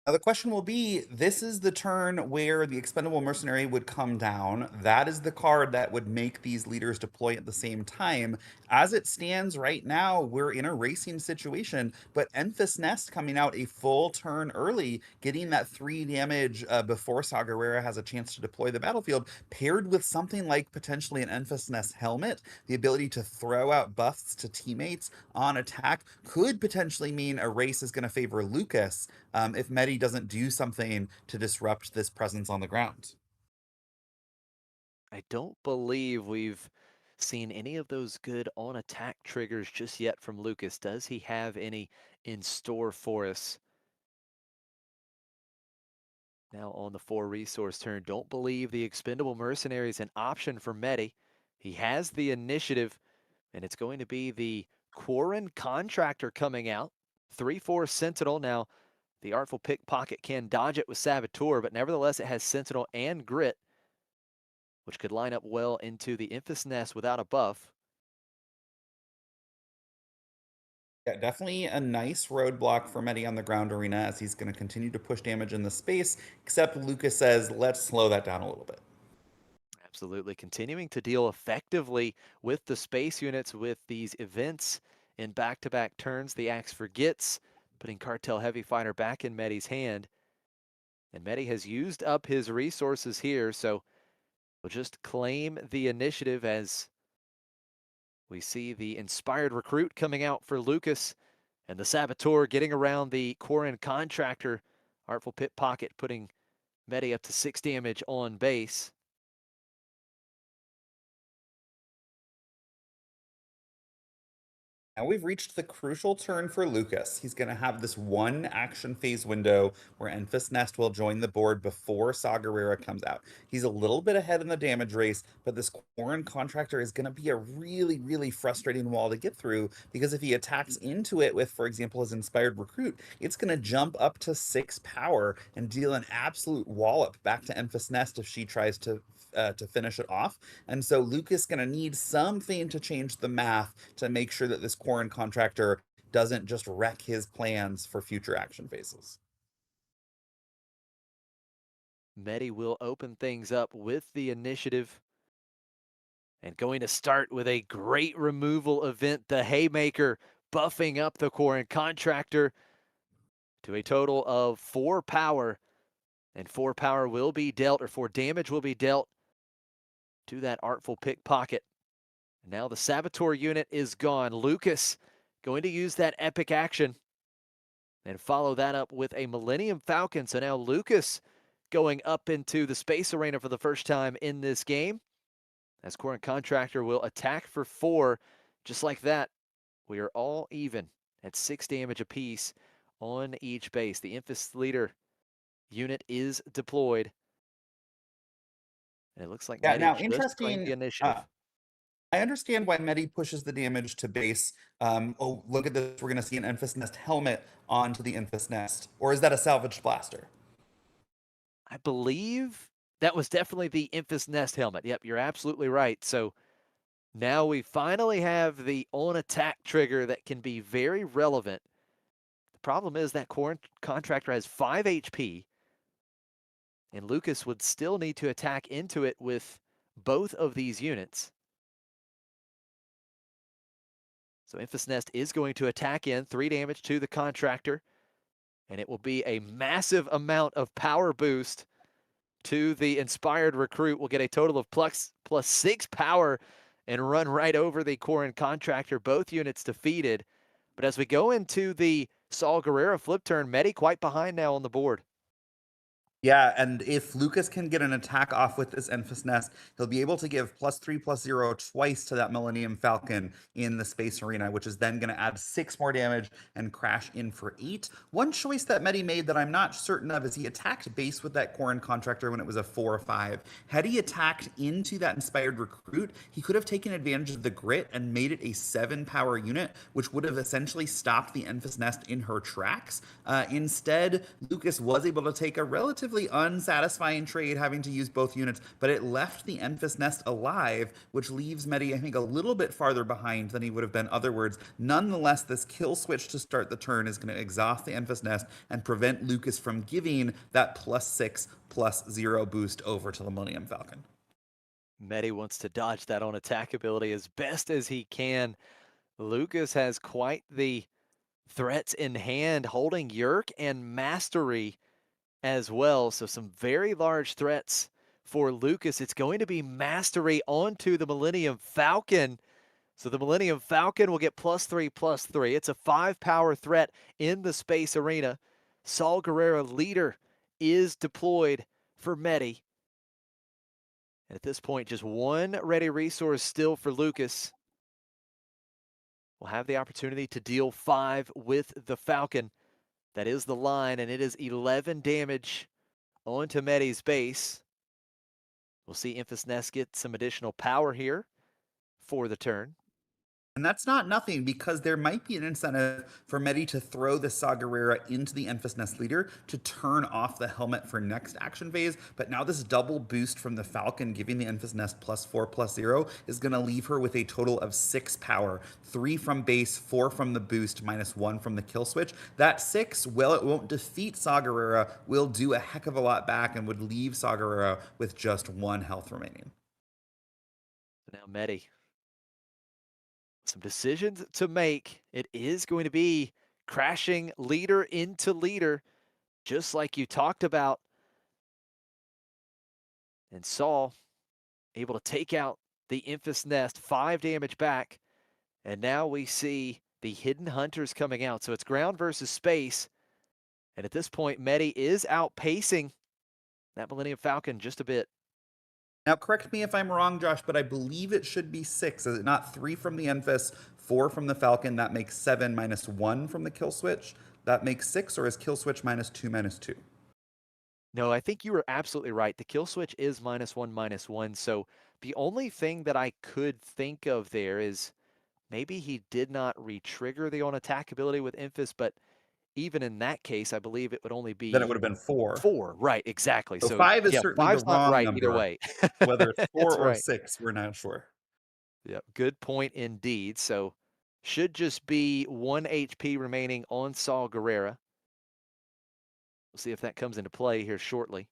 Now the question will be, this is the turn where the Expendable Mercenary would come down. That is the card that would make these leaders deploy at the same time. As it stands right now, we're in a racing situation, but Enfys Nest coming out a full turn early, getting that 3 damage before Saw Gerrera has a chance to deploy the battlefield, paired with something like potentially an Enfys Nest helmet, the ability to throw out buffs to teammates on attack, could potentially mean a race is going to favor Lucas if Medi doesn't do something to disrupt this presence on the ground. I don't believe we've seen any of those good on attack triggers just yet from Lucas. Does he have any in store for us? Now on the 4 resource turn, don't believe the Expendable Mercenary is an option for Medi. He has the initiative, and it's going to be the Quarren Contractor coming out. 3/4 Sentinel. Now, the Artful Pickpocket can dodge it with Saboteur, but nevertheless, it has Sentinel and Grit, which could line up well into the Enfys Nest without a buff. Yeah, definitely a nice roadblock for Medi on the ground arena as he's going to continue to push damage in the space, except Lucas says, let's slow that down a little bit. Absolutely. Continuing to deal effectively with the space units with these events in back-to-back turns. The Axe forgets, putting Cartel Heavy Fighter back in Medi's hand. And Medi has used up his resources here, so we'll just claim the initiative as we see the Inspired Recruit coming out for Lucas, and the Saboteur getting around the Quarren Contractor. Artful Pickpocket putting Medi up to 6 damage on base. Now we've reached the crucial turn for Lucas. He's going to have this one action phase window where Enfys Nest will join the board before Saw Gerrera comes out. He's a little bit ahead in the damage race, but this Quarren Contractor is going to be a really, really frustrating wall to get through, because if he attacks into it with, for example, his Inspired Recruit, it's going to jump up to 6 power and deal an absolute wallop back to Enfys Nest if she tries to finish it off. And so Lucas going to need something to change the math to make sure that this Quarren Contractor doesn't just wreck his plans for future action phases. Medi will open things up with the initiative, and going to start with a great removal event, the Haymaker, buffing up the Quarren Contractor to a total of 4 power, and 4 power will be dealt, or 4 damage will be dealt to that Artful Pickpocket. Now the Saboteur unit is gone. Lucas going to use that epic action and follow that up with a Millennium Falcon. So now Lucas going up into the space arena for the first time in this game, as Quarren Contractor will attack for 4. Just like that, we are all even at 6 damage apiece on each base. The Enfys Leader unit is deployed. And it looks like Yeah, Medi now just claimed the interesting. initiative. I understand why Medi pushes the damage to base. Oh, look at this. We're going to see an Enfys Nest helmet onto the Enfys Nest. Or is that a salvaged blaster? I believe that was definitely the Enfys Nest helmet. Yep, you're absolutely right. So now we finally have the on attack trigger that can be very relevant. The problem is that Quarren Contractor has 5 HP, and Lucas would still need to attack into it with both of these units. So Enfys Nest is going to attack in, 3 damage to the Contractor, and it will be a massive amount of power boost to the Inspired Recruit. We'll get a total of plus 6 power and run right over the Quarren Contractor. Both units defeated. But as we go into the Saul Guerrero flip turn. Medi quite behind now on the board. Yeah, and if Lucas can get an attack off with this Enfys Nest, he'll be able to give +3/+0 twice to that Millennium Falcon in the Space Arena, which is then going to add 6 more damage and crash in for 8. One choice that Medi made that I'm not certain of is he attacked base with that Corrin Contractor when it was a 4/5. Had he attacked into that Inspired Recruit, he could have taken advantage of the Grit and made it a 7-power unit, which would have essentially stopped the Enfys Nest in her tracks. Instead, Lucas was able to take a relatively unsatisfying trade having to use both units, but it left the Enfys Nest alive, which leaves Medi, I think, a little bit farther behind than he would have been otherwise. Nonetheless, this kill switch to start the turn is going to exhaust the Enfys Nest and prevent Lucas from giving that +6/+0 boost over to the Millennium Falcon. Medi wants to dodge that on attack ability as best as he can. Lucas has quite the threats in hand, holding Yerk and Mastery as well. So some very large threats for Lucas. It's going to be Mastery onto the Millennium Falcon. So the Millennium Falcon will get +3/+3. It's a 5-power threat in the Space Arena. Saul Guerrero Leader is deployed for Medi. And at this point, just one ready resource still for Lucas. Will have the opportunity to deal 5 with the Falcon. That is the line, and it is 11 damage onto Medi's base. We'll see Enfys Nest get some additional power here for the turn. And that's not nothing, because there might be an incentive for Medi to throw the Sagarera into the Enfys Nest Leader to turn off the helmet for next action phase. But now this double boost from the Falcon, giving the Enfys Nest +4/+0, is going to leave her with a total of 6 power. 3 from base, 4 from the boost, -1 from the kill switch. That 6, well, it won't defeat Sagarera, will do a heck of a lot back and would leave Sagarera with just 1 health remaining. Now Medi, some decisions to make. It is going to be crashing leader into leader, just like you talked about. And Saul able to take out the Enfys Nest, 5 damage back. And now we see the Hidden Hunters coming out. So it's ground versus space. And at this point, Medi is outpacing that Millennium Falcon just a bit. Now, correct me if I'm wrong, Josh, but I believe it should be 6. Is it not 3 from the Enfys, 4 from the Falcon? That makes 7 -1 from the kill switch. That makes 6, or is kill switch -2 -2? No, I think you were absolutely right. The kill switch is -1/-1. So the only thing that I could think of there is maybe he did not re-trigger the on attack ability with Enfys, but even in that case, I believe it would only be Then it would have been 4. 4. Right, exactly. So So 5 is yeah, certainly the 5's not wrong right either number. way. Whether it's 4 That's or right. 6, we're not sure. Yep, good point indeed. So should just be 1 HP remaining on Saul Guerrero. We'll see if that comes into play here shortly.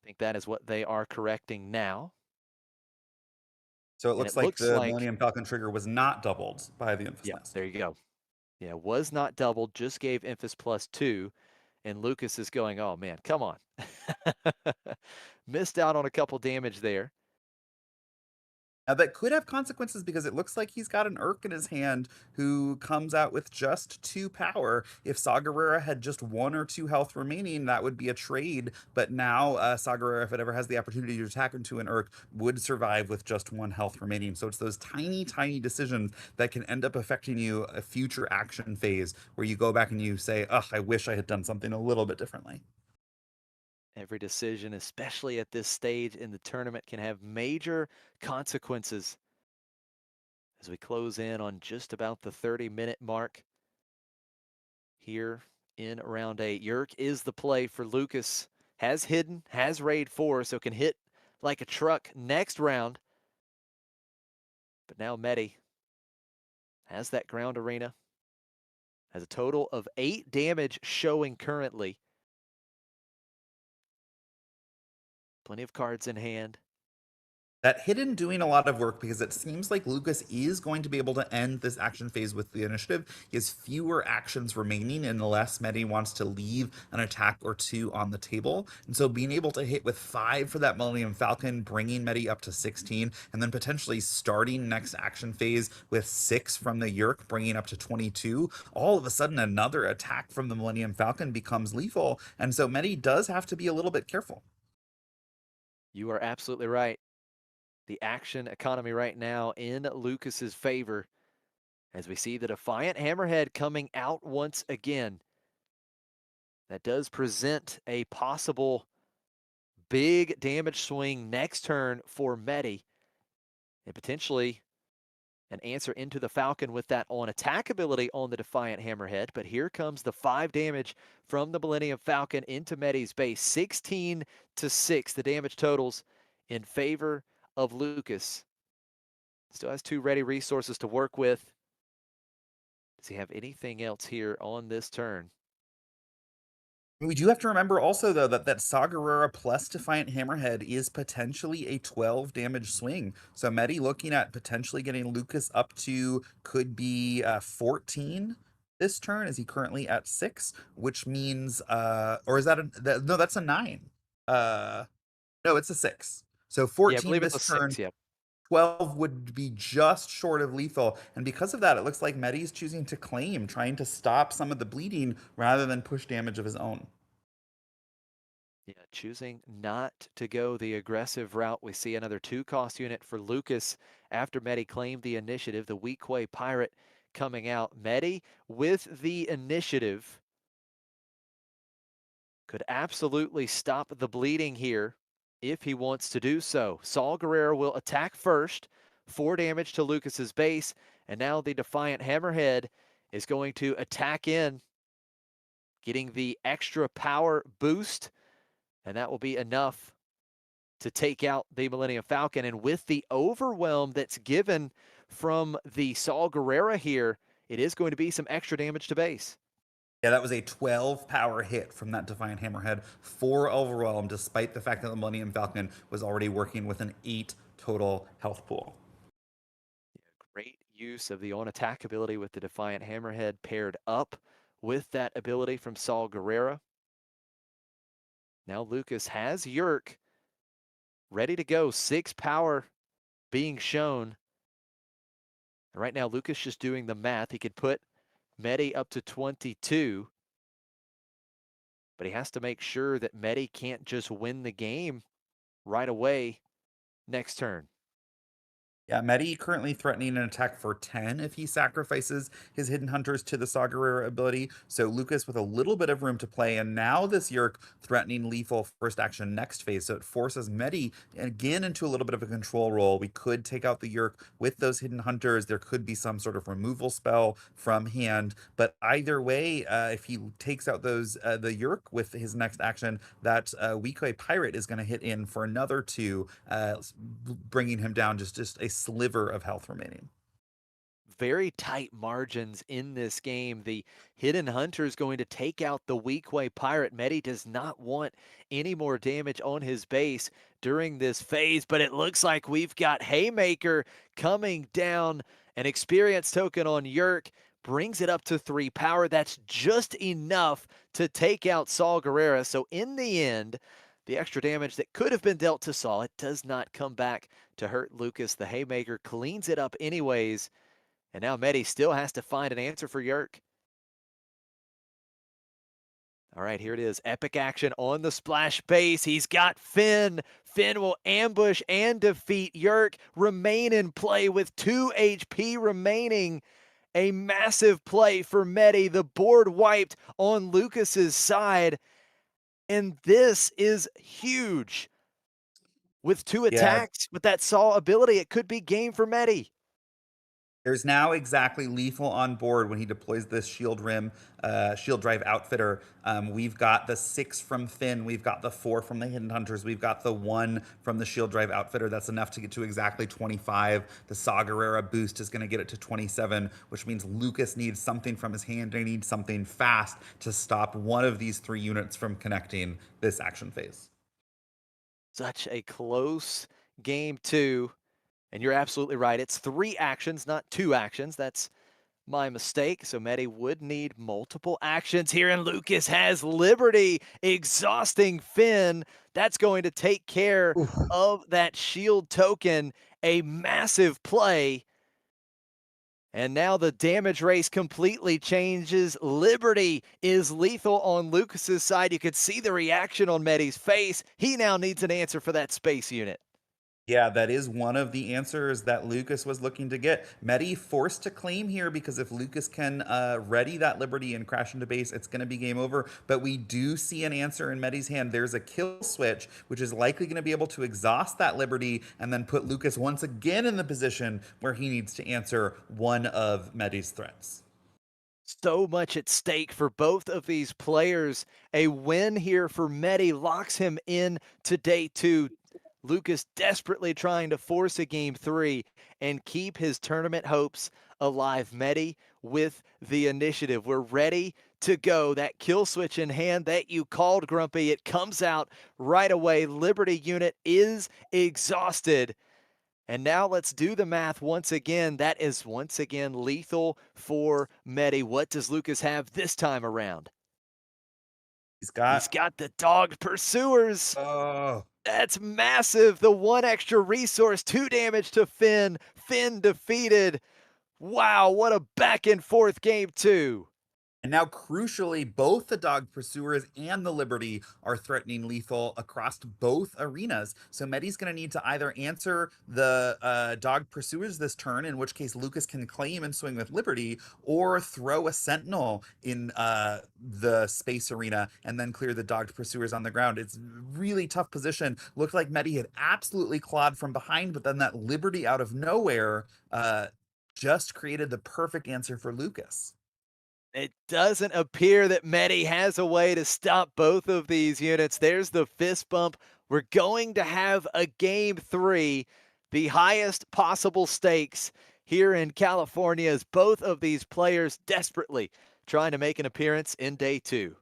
I think that is what they are correcting now. So it And looks it like looks the like, Millennium Falcon trigger was not doubled by the Enfys yeah, Nest. there you go. Yeah, was not doubled, just gave Enfys +2. And Lucas is going, oh man, come on. Missed out on a couple damage there. Now, that could have consequences, because it looks like he's got an Urk in his hand who comes out with just 2 power. If Sagarera had just 1 or 2 health remaining, that would be a trade. But now Sagarera, if it ever has the opportunity to attack into an Urk, would survive with just 1 health remaining. So it's those tiny, tiny decisions that can end up affecting you a future action phase, where you go back and you say, ugh, I wish I had done something a little bit differently. Every decision, especially at this stage in the tournament, can have major consequences. As we close in on just about the 30-minute mark here in round 8. Yerk is the play for Lucas. Has hidden, has raid 4, so can hit like a truck next round. But now Medi has that ground arena. Has a total of 8 damage showing currently. Plenty of cards in hand. That hidden doing a lot of work because it seems like Lucas is going to be able to end this action phase with the initiative. He has fewer actions remaining unless Medi wants to leave an attack or two on the table. And so being able to hit with 5 for that Millennium Falcon, bringing Medi up to 16, and then potentially starting next action phase with 6 from the Yerk, bringing up to 22, all of a sudden another attack from the Millennium Falcon becomes lethal. And so Medi does have to be a little bit careful. You are absolutely right. The action economy right now in Lucas's favor as we see the Defiant Hammerhead coming out once again. That does present a possible big damage swing next turn for Medi, and potentially an answer into the Falcon with that on attack ability on the Defiant Hammerhead. But here comes the 5 damage from the Millennium Falcon into Medi's base. 16 to 6, the damage totals in favor of Lucas. Still has 2 ready resources to work with. Does he have anything else here on this turn? We do have to remember also, though, that Sagarera plus Defiant Hammerhead is potentially a 12 damage swing. So Medi looking at potentially getting Lucas up to could be 14 this turn. Is he currently at 6? Which means, or is that no? That's a 9. No, it's a 6. So Yeah, I 14 believe it's this a turn. 6, yeah. 12 would be just short of lethal. And because of that, it looks like Medi's choosing to claim, trying to stop some of the bleeding rather than push damage of his own. Yeah, choosing not to go the aggressive route. We see another 2-cost unit for Lucas after Medi claimed the initiative. The Weequay Pirate coming out. Medi with the initiative could absolutely stop the bleeding here if he wants to do so. Saul Guerrero will attack first. 4 damage to Lucas's base. And now the Defiant Hammerhead is going to attack in, getting the extra power boost. And that will be enough to take out the Millennium Falcon. And with the overwhelm that's given from the Saul Guerrera here, it is going to be some extra damage to base. Yeah, that was a 12 power hit from that Defiant Hammerhead for Overwhelm, despite the fact that the Millennium Falcon was already working with an 8 total health pool. Great use of the on-attack ability with the Defiant Hammerhead paired up with that ability from Saul Guerrera. Now Lucas has Yerk ready to go. 6 power being shown. And right now, Lucas just doing the math. He could put Medi up to 22. But he has to make sure that Medi can't just win the game right away next turn. Yeah, Medi currently threatening an attack for 10 if he sacrifices his Hidden Hunters to the Sagarera ability. So Lucas with a little bit of room to play, and now this Yerk threatening lethal first action next phase. So it forces Medi again into a little bit of a control role. We could take out the Yerk with those Hidden Hunters. There could be some sort of removal spell from hand. But either way, if he takes out those the Yerk with his next action, that Weequay Pirate is going to hit in for another 2, bringing him down just a sliver of health remaining. Very tight margins in this game. The Hidden Hunter is going to take out the Weequay Pirate. Medi does not want any more damage on his base during this phase, but it looks like we've got Haymaker coming down. An experience token on Yerk brings it up to 3 power. That's just enough to take out Saul Guerrera. So in the end, the extra damage that could have been dealt to Saul, it does not come back to hurt Lucas. The Haymaker cleans it up anyways. And now Medi still has to find an answer for Yerk. All right, here it is. Epic action on the splash base. He's got Finn. Finn will ambush and defeat Yerk. Remain in play with 2 HP remaining. A massive play for Medi. The board wiped on Lucas's side. And this is huge. With 2 Yeah, attacks, with that Saw ability, it could be game for Medi. there's now exactly lethal on board when he deploys this shield drive outfitter. We've got the 6 from Finn, we've got the 4 from the Hidden Hunters, we've got the 1 from the shield drive outfitter. That's enough to get to exactly 25. The Sagarera boost is going to get it to 27, which means Lucas needs something from his hand. He needs something fast to stop one of these 3 units from connecting this action phase. Such a close game 2. And you're absolutely right. It's 3 actions, not 2 actions. That's my mistake. So Medi would need multiple actions here, and Lucas has Liberty, exhausting Finn. That's going to take care Oof. of that shield token. A massive play. And now the damage race completely changes. Liberty is lethal on Lucas's side. You could see the reaction on Medi's face. He now needs an answer for that space unit. Yeah, that is one of the answers that Lucas was looking to get. Medi forced to claim here because if Lucas can ready that Liberty and crash into base, it's going to be game over. But we do see an answer in Medi's hand. There's a kill switch, which is likely going to be able to exhaust that Liberty and then put Lucas once again in the position where he needs to answer one of Medi's threats. So much at stake for both of these players. A win here for Medi locks him in to day 2. Lucas desperately trying to force a game 3 and keep his tournament hopes alive. Medi with the initiative. We're ready to go. That kill switch in hand that you called, Grumpy. It comes out right away. Liberty unit is exhausted. And now let's do the math once again. That is once again lethal for Medi. What does Lucas have this time around? He's He's got. got the dogged pursuers. Oh. That's massive. The 1 extra resource, 2 damage to Finn. Finn defeated. Wow, what a back and forth game 2. And now, crucially, both the Dog Pursuers and the Liberty are threatening lethal across both arenas. So Medi's going to need to either answer the Dog Pursuers this turn, in which case Lucas can claim and swing with Liberty, or throw a Sentinel in the space arena and then clear the Dog Pursuers on the ground. It's really tough position. Looked like Medi had absolutely clawed from behind, but then that Liberty out of nowhere just created the perfect answer for Lucas. It doesn't appear that Medi has a way to stop both of these units. There's the fist bump. We're going to have a game 3, the highest possible stakes here in California, as both of these players desperately trying to make an appearance in day 2.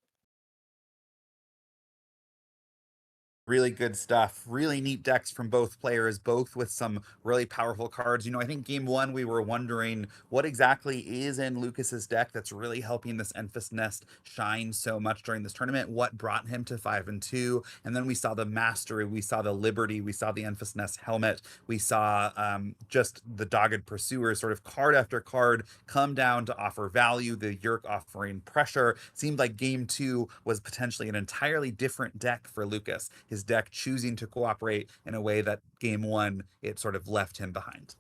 Really good stuff. Really neat decks from both players, both with some really powerful cards. I think game 1 we were wondering what exactly is in Lucas's deck that's really helping this Enfys Nest shine so much during this tournament. What brought him to 5-2? And then we saw the Mastery, we saw the Liberty, we saw the Enfys Nest helmet, we saw just the Dogged Pursuer, sort of card after card come down to offer value. The Yerk offering pressure. Seemed like game 2 was potentially an entirely different deck for Lucas. His deck choosing to cooperate in a way that game 1 it sort of left him behind.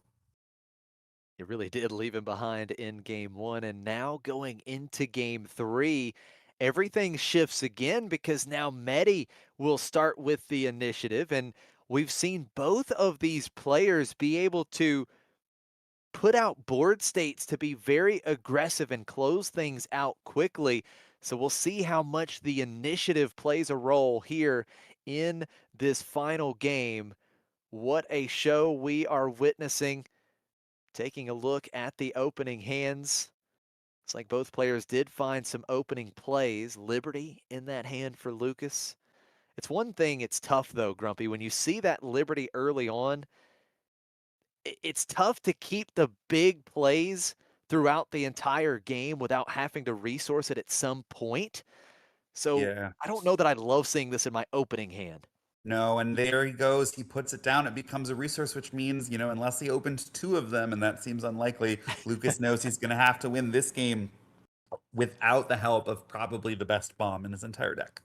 It really did leave him behind in game 1, and now going into game 3, everything shifts again because now Medi will start with the initiative, and we've seen both of these players be able to put out board states to be very aggressive and close things out quickly. So we'll see how much the initiative plays a role here in this final game. What a show we are witnessing. Taking a look at the opening hands. Looks like both players did find some opening plays. Liberty in that hand for Lucas. It's one thing, it's tough though, Grumpy. When you see that Liberty early on, it's tough to keep the big plays throughout the entire game without having to resource it at some point. So Yeah. I don't know that I love seeing this in my opening hand. No, and there he goes. He puts it down. It becomes a resource, which means, unless he opened 2 of them, and that seems unlikely, Lucas knows he's going to have to win this game without the help of probably the best bomb in his entire deck.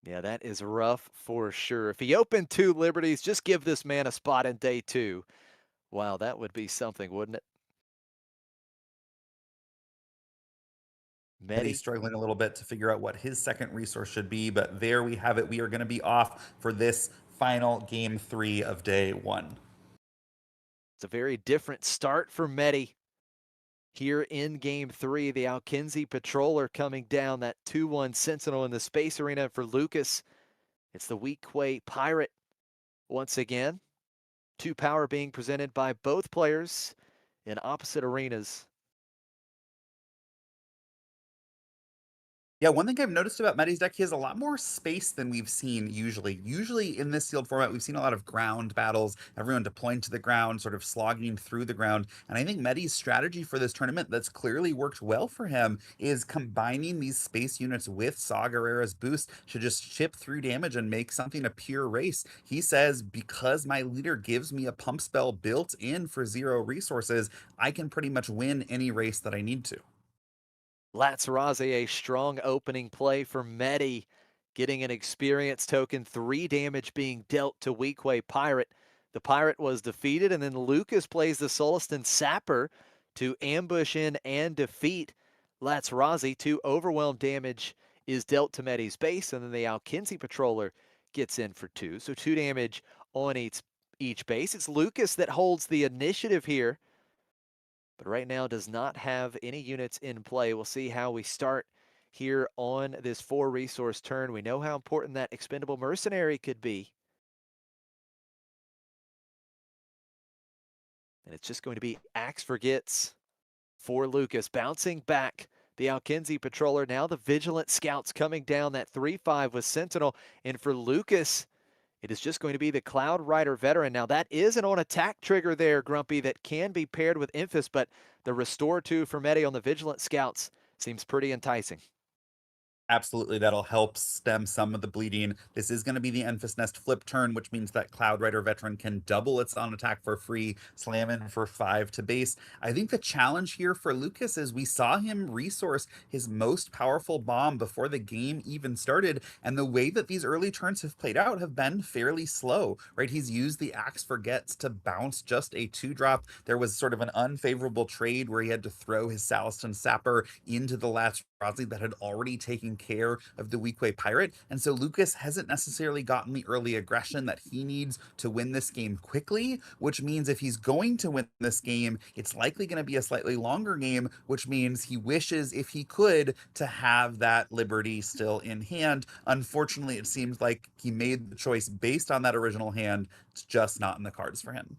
Yeah, that is rough for sure. If he opened 2 Liberties, just give this man a spot in day 2. Wow, that would be something, wouldn't it? But he's Medi, struggling a little bit to figure out what his second resource should be, but there we have it. We are going to be off for this final game 3 of day 1. it's a very different start for Medi. Here in game 3, the Alkinzi Patroller coming down, that 2-1 Sentinel in the space arena for Lucas. It's the Weequay Pirate once again. 2 power being presented by both players in opposite arenas. Yeah, one thing I've noticed about Medi's deck, he has a lot more space than we've seen usually. Usually in this sealed format, we've seen a lot of ground battles, everyone deploying to the ground, sort of slogging through the ground. And I think Medi's strategy for this tournament that's clearly worked well for him is combining these space units with Saw Gerrera's boost to just chip through damage and make something a pure race. He says, because my leader gives me a pump spell built in for 0 resources, I can pretty much win any race that I need to. Lazarazi, a strong opening play for Medi, getting an experience token, 3 damage being dealt to Weequay Pirate. The Pirate was defeated, and then Lucas plays the Soliston Sapper to ambush in and defeat Lazarazi. 2 overwhelm damage is dealt to Medi's base, and then the Alkinzi Patroller gets in for 2. So 2 damage on each base. It's Lucas that holds the initiative here, but right now does not have any units in play. We'll see how we start here on this 4 resource turn. We know how important that expendable mercenary could be. And it's just going to be Axe Forgets for Lucas, bouncing back the Alkinzi Patroller. Now the Vigilant Scouts coming down that 3-5 with Sentinel. And for Lucas, it is just going to be the Cloud Rider Veteran. Now that is an on-attack trigger there, Grumpy, that can be paired with Infus, but the Restore 2 for Medi on the Vigilant Scouts seems pretty enticing. Absolutely, that'll help stem some of the bleeding. This is going to be the Enfys Nest flip turn, which means that Cloud Rider Veteran can double its on attack for free, slam in for 5 to base. I think the challenge here for Lucas is we saw him resource his most powerful bomb before the game even started, and the way that these early turns have played out have been fairly slow, right? He's used the Axe Forgets to bounce just a 2-drop. There was sort of an unfavorable trade where he had to throw his Soliston Sapper into the last Rosley that had already taken care of the Weequay Pirate. And so Lucas hasn't necessarily gotten the early aggression that he needs to win this game quickly, which means if he's going to win this game, it's likely going to be a slightly longer game, which means he wishes, if he could, to have that liberty still in hand. Unfortunately, it seems like he made the choice based on that original hand. It's just not in the cards for him.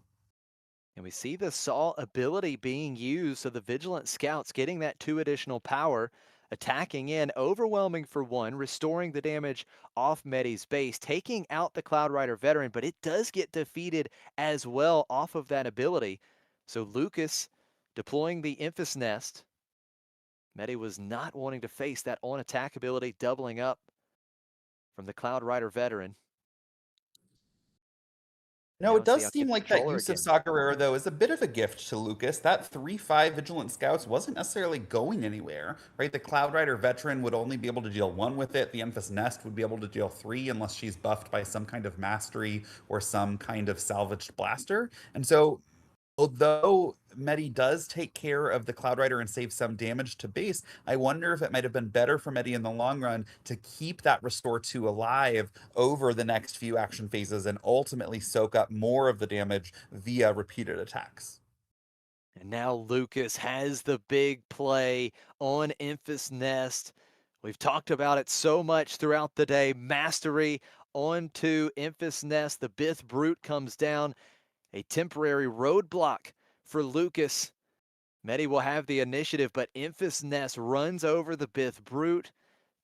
And we see the Saw ability being used, so the Vigilant Scouts getting that 2 additional power, attacking in, overwhelming for 1, restoring the damage off Medi's base, taking out the Cloud Rider Veteran, but it does get defeated as well off of that ability. So Lucas deploying the Infus Nest. Medi was not wanting to face that on-attack ability doubling up from the Cloud Rider Veteran. No, Now it it's the does seem Alkinzi like that Patroller use of again. Saw Gerrera, though, is a bit of a gift to Lucas. That 3-5 Vigilant Scouts wasn't necessarily going anywhere, right? The Cloud Rider Veteran would only be able to deal 1 with it. The Enfys Nest would be able to deal 3 unless she's buffed by some kind of mastery or some kind of salvaged blaster. And so although Medi does take care of the Cloud Rider and save some damage to base, I wonder if it might have been better for Medi in the long run to keep that Restore 2 alive over the next few action phases and ultimately soak up more of the damage via repeated attacks. And now Lucas has the big play on Infus Nest. We've talked about it so much throughout the day. Mastery onto Infus Nest. The Bith Brute comes down. A temporary roadblock for Lucas. Medi will have the initiative, but Infus Nest runs over the Bith Brute.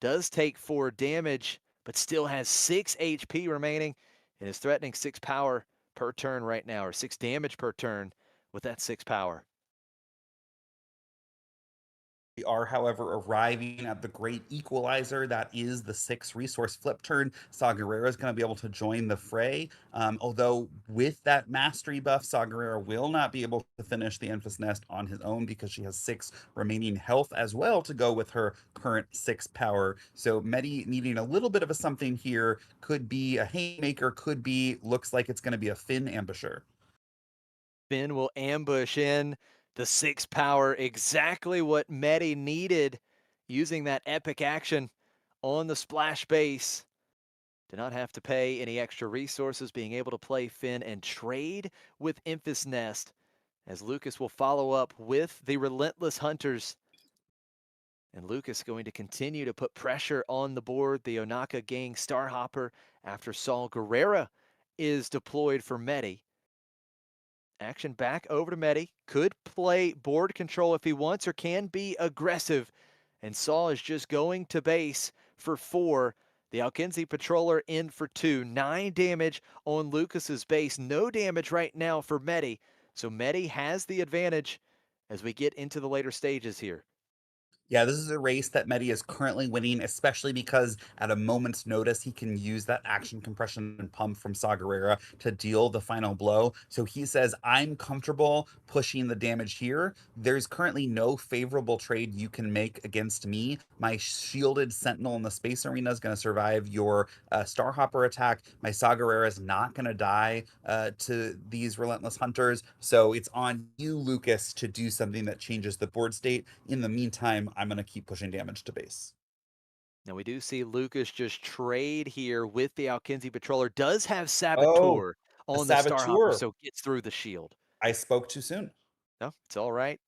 Does take 4 damage, but still has 6 HP remaining and is threatening 6 power per turn right now, or 6 damage per turn with that 6 power. We are, however, arriving at the great equalizer. That is the 6 resource flip turn. Saw Gerrera is going to be able to join the fray. Although with that mastery buff, Saw Gerrera will not be able to finish the Enfys Nest on his own because she has 6 remaining health as well to go with her current 6 power. So Medi needing a little bit of a something here. Could be a Haymaker, could be, looks like it's going to be a Finn Ambusher. Finn will ambush in the 6 power, exactly what Medi needed, using that epic action on the splash base. Did not have to pay any extra resources, being able to play Finn and trade with Infus Nest, as Lucas will follow up with the Relentless Hunters. And Lucas going to continue to put pressure on the board. The Onaka Gang Starhopper after Saw Gerrera is deployed for Medi. Action back over to Medi. Could play board control if he wants, or can be aggressive and Saul is just going to base for 4. The Alkenzi Patroller in for 2. 9 damage on Lucas's base. No damage right now for Medi. So Medi has the advantage as we get into the later stages here. Yeah, this is a race that Medi is currently winning, especially because at a moment's notice, he can use that action compression and pump from Saw Gerrera to deal the final blow. So he says, I'm comfortable pushing the damage here. There's currently no favorable trade you can make against me. My shielded Sentinel in the Space Arena is going to survive your Starhopper attack. My Saw Gerrera is not going to die to these Relentless Hunters. So it's on you, Lucas, to do something that changes the board state. In the meantime, I'm going to keep pushing damage to base. Now we do see Lucas just trade here with the Alkenzi Patroller. Does have Oh, Saboteur a on the Starhopper, Saboteur. so gets through the shield. I spoke too soon. No, it's all right.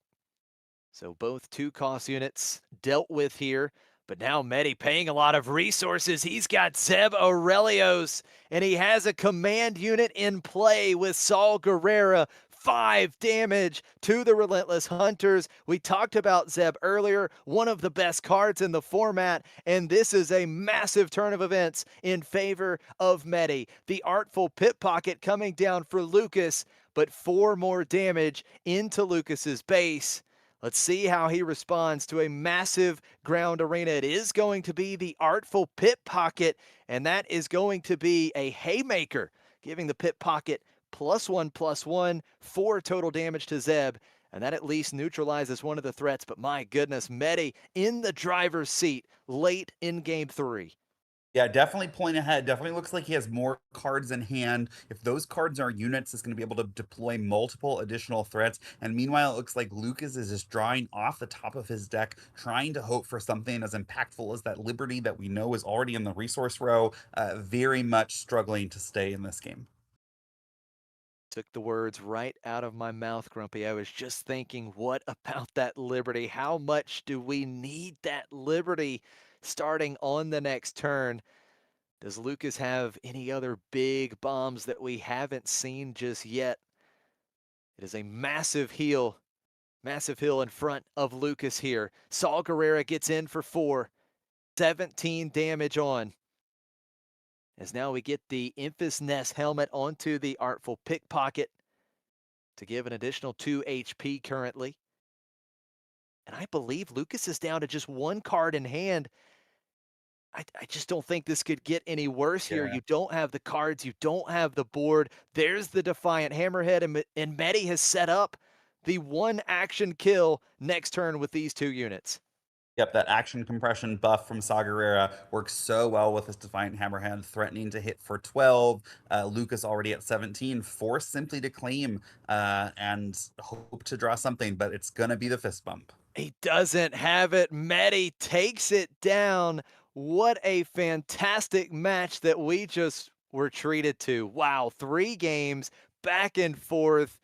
So both 2-cost units dealt with here. But now Medi paying a lot of resources. He's got Zeb Aurelios, and he has a command unit in play with Saul Gerrera. 5 damage to the Relentless Hunters. We talked about Zeb earlier, one of the best cards in the format, and this is a massive turn of events in favor of Medi. The Artful Pit Pocket coming down for Lucas, but 4 more damage into Lucas's base. Let's see how he responds to a massive ground arena. It is going to be the Artful Pit Pocket, and that is going to be a haymaker, giving the Pit Pocket +1/+1, 4 total damage to Zeb, and that at least neutralizes one of the threats. But my goodness, Medi in the driver's seat late in game 3. Yeah, definitely pulling ahead. Definitely looks like he has more cards in hand. If those cards are units, it's going to be able to deploy multiple additional threats. And meanwhile, it looks like Lucas is just drawing off the top of his deck, trying to hope for something as impactful as that Liberty that we know is already in the resource row. Very much struggling to stay in this game. Took the words right out of my mouth, Grumpy. I was just thinking, what about that Liberty? How much do we need that Liberty starting on the next turn? Does Lucas have any other big bombs that we haven't seen just yet? It is a massive heal in front of Lucas here. Saul Gerrera gets in for 4, 17 damage on. As now we get the Emphas Nest helmet onto the Artful Pickpocket to give an additional 2 HP currently. And I believe Lucas is down to just 1 card in hand. I just don't think this could get any worse here. Yeah. You don't have the cards. You don't have the board. There's the Defiant Hammerhead, and Medi has set up the 1 action kill next turn with these 2 units. Yep, that action compression buff from Saw Gerrera works so well with this Defiant Hammerhand, threatening to hit for 12. Lucas already at 17, forced simply to claim and hope to draw something, but it's going to be the fist bump. He doesn't have it. Medi takes it down. What a fantastic match that we just were treated to. Wow, 3 games back and forth.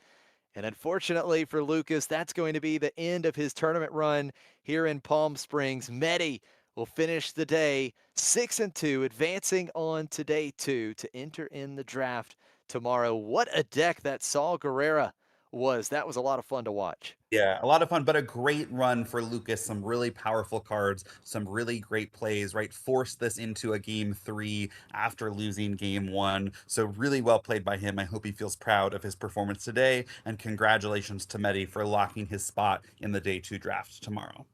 And unfortunately for Lucas, that's going to be the end of his tournament run here in Palm Springs. Medi will finish the day 6-2, advancing on to day 2 to enter in the draft tomorrow. What a deck that Saul Gerrera was. That was a lot of fun to watch. Yeah, a lot of fun, but a great run for Lucas. Some really powerful cards, some really great plays, right? Forced this into a game 3 after losing game 1. So really well played by him. I hope he feels proud of his performance today. And congratulations to Medi for locking his spot in the day 2 draft tomorrow.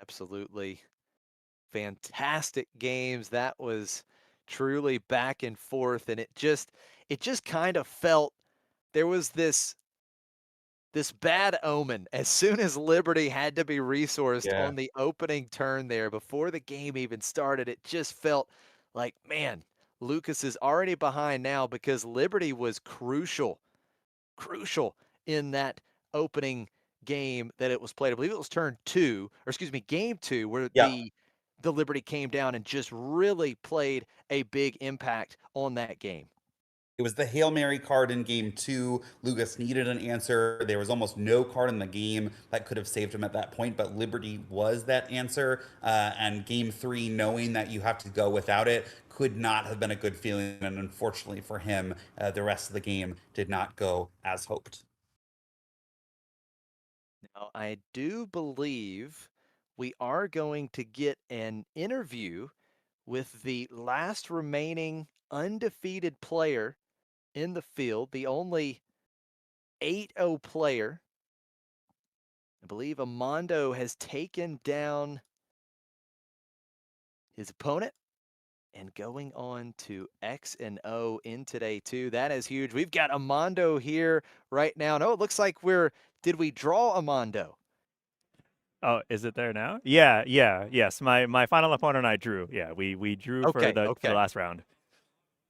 Absolutely fantastic games. That was truly back and forth, and it just kind of felt there was this bad omen as soon as Liberty had to be resourced Yeah. on the opening turn there before the game even started. It just felt like, man, Lucas is already behind now because Liberty was crucial in that opening game that it was played. I believe it was turn 2, or excuse me, game 2, where Yeah. the Liberty came down and just really played a big impact on that game. It was the Hail Mary card in game 2. Lucas needed an answer. There was almost no card in the game that could have saved him at that point, but Liberty was that answer. And game 3, knowing that you have to go without it, could not have been a good feeling. And unfortunately for him, the rest of the game did not go as hoped. Now, I do believe we are going to get an interview with the last remaining undefeated player in the field, the only 8-0 player. I believe Armando has taken down his opponent and going on to X and O in today too. That is huge. We've got Armando here right now. No, it looks like did we draw Armando? Oh, is it there now? Yeah, yes. My final opponent I drew. Yeah, we drew for Okay, the last round.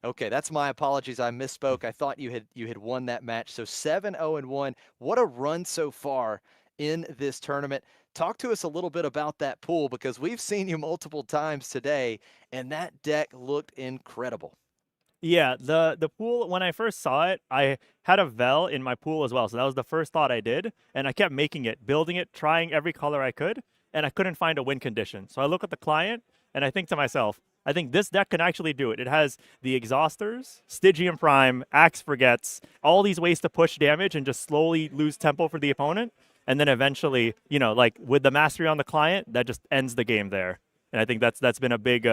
Okay, that's my apologies. I misspoke. I thought you had won that match. So 7-0-1. What a run so far in this tournament. Talk to us a little bit about that pool, because we've seen you multiple times today, and that deck looked incredible. Yeah, the pool, when I first saw it, I had a Vel in my pool as well. So that was the first thought I did, and I kept making it, building it, trying every color I could, and I couldn't find a win condition. So I look at the client and I think to myself, I think this deck can actually do it. It has the Exhausters, Stygian Prime, Axe Forgets, all these ways to push damage and just slowly lose tempo for the opponent. And then eventually, like with the mastery on the client, that just ends the game there. And I think that's been a big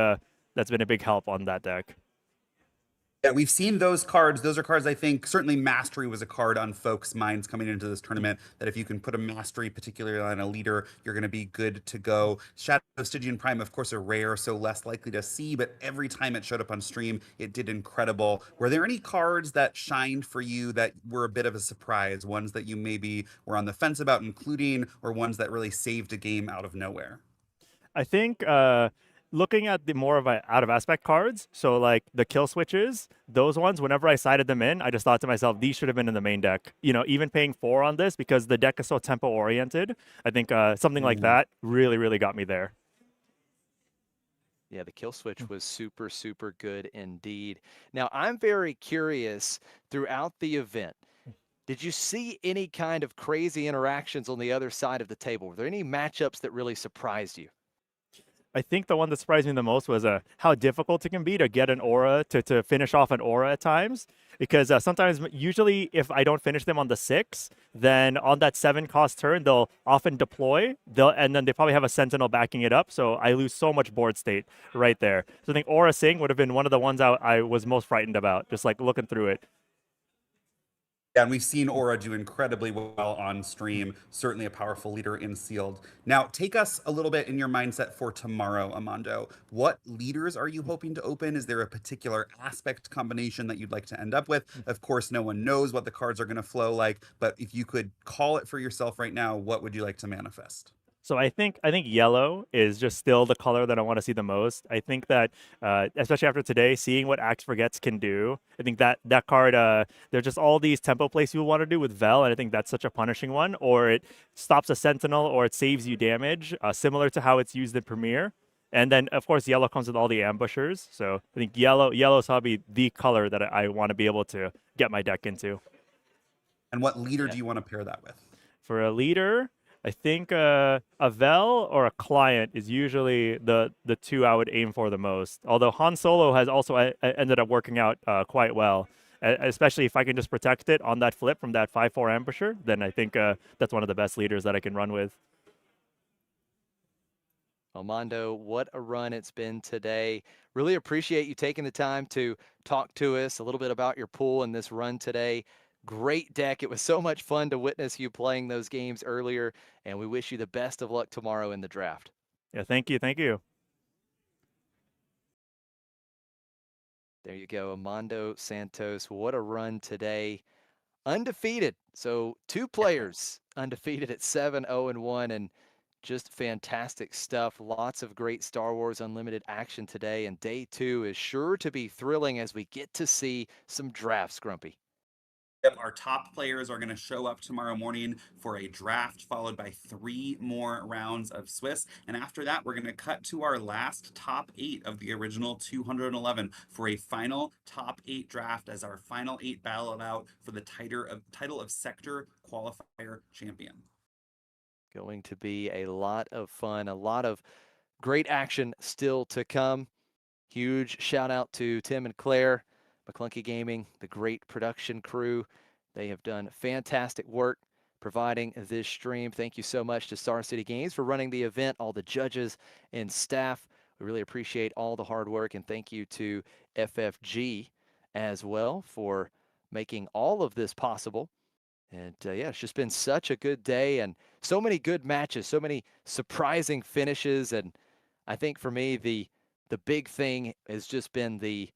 help on that deck. Yeah, we've seen those cards. Those are cards, I think, certainly Mastery was a card on folks' minds coming into this tournament, that if you can put a Mastery, particularly on a leader, you're going to be good to go. Shadow Stygian Prime, of course, are rare, so less likely to see, but every time it showed up on stream, it did incredible. Were there any cards that shined for you that were a bit of a surprise, ones that you maybe were on the fence about including, or ones that really saved a game out of nowhere? I think looking at the more of out of aspect cards, so like the kill switches, those ones, whenever I sided them in, I just thought to myself, these should have been in the main deck. Even paying 4 on this because the deck is so tempo oriented, I think something like that really, really got me there. Yeah, the kill switch was super, super good indeed. Now, I'm very curious, throughout the event, did you see any kind of crazy interactions on the other side of the table? Were there any matchups that really surprised you? I think the one that surprised me the most was how difficult it can be to get an aura, to finish off an aura at times. Because sometimes, usually, if I don't finish them on the 6, then on that 7 cost turn, they'll often deploy, and then they probably have a sentinel backing it up. So I lose so much board state right there. So I think Aura Sing would have been one of the ones I was most frightened about, just like looking through it. Yeah, and we've seen Aura do incredibly well on stream. Certainly a powerful leader in sealed. Now, take us a little bit in your mindset for tomorrow, Armando. What leaders are you hoping to open? Is there a particular aspect combination that you'd like to end up with? Of course, no one knows what the cards are going to flow like, but if you could call it for yourself right now, what would you like to manifest? So I think yellow is just still the color that I want to see the most. I think that especially after today, seeing what Axe Forgets can do, I think that card, there's just all these tempo plays you want to do with Vel, and I think that's such a punishing one. Or it stops a Sentinel, or it saves you damage, similar to how it's used in Premier. And then, of course, yellow comes with all the ambushers. So I think yellow is probably the color that I want to be able to get my deck into. And what leader do you want to pair that with? For a leader, I think a Vel or a client is usually the 2 I would aim for the most. Although Han Solo has also ended up working out quite well, especially if I can just protect it on that flip from that 5/4 ambusher, then I think that's one of the best leaders that I can run with. Armando, what a run it's been today. Really appreciate you taking the time to talk to us a little bit about your pool and this run today. Great deck. It was so much fun to witness you playing those games earlier, and we wish you the best of luck tomorrow in the draft. Yeah, thank you. There you go, Armando Santos. What a run today. Undefeated. So 2 players undefeated at 7-0-1, and just fantastic stuff. Lots of great Star Wars Unlimited action today, and day 2 is sure to be thrilling as we get to see some drafts, Grumpy. Yep, our top players are going to show up tomorrow morning for a draft, followed by 3 more rounds of Swiss. And after that, we're going to cut to our last top 8 of the original 211 for a final top 8 draft as our final 8 battle it out for the title of Sector Qualifier Champion. Going to be a lot of fun, a lot of great action still to come. Huge shout out to Tim and Claire, McClunky Gaming, the great production crew. They have done fantastic work providing this stream. Thank you so much to Star City Games for running the event, all the judges and staff. We really appreciate all the hard work, and thank you to FFG as well for making all of this possible. And yeah, it's just been such a good day and so many good matches, so many surprising finishes. And I think for me, the big thing has just been the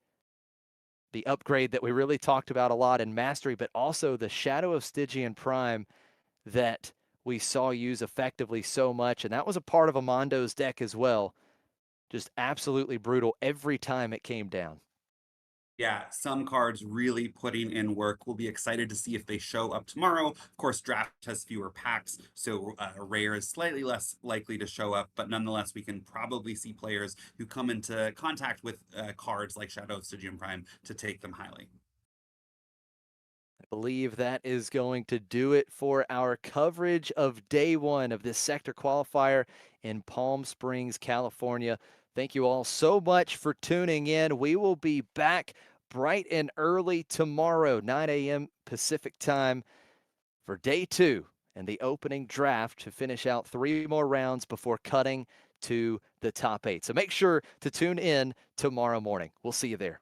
upgrade that we really talked about a lot in Mastery, but also the Shadow of Stygian Prime that we saw use effectively so much. And that was a part of Amondo's deck as well. Just absolutely brutal every time it came down. Yeah, some cards really putting in work. We'll be excited to see if they show up tomorrow. Of course, draft has fewer packs, so rare is slightly less likely to show up, but nonetheless, we can probably see players who come into contact with cards like Shadow of Stygian Prime to take them highly. I believe that is going to do it for our coverage of day one of this sector qualifier in Palm Springs, California. Thank you all so much for tuning in. We will be back bright and early tomorrow, 9 a.m. Pacific time, for day two and the opening draft to finish out 3 more rounds before cutting to the top 8. So make sure to tune in tomorrow morning. We'll see you there.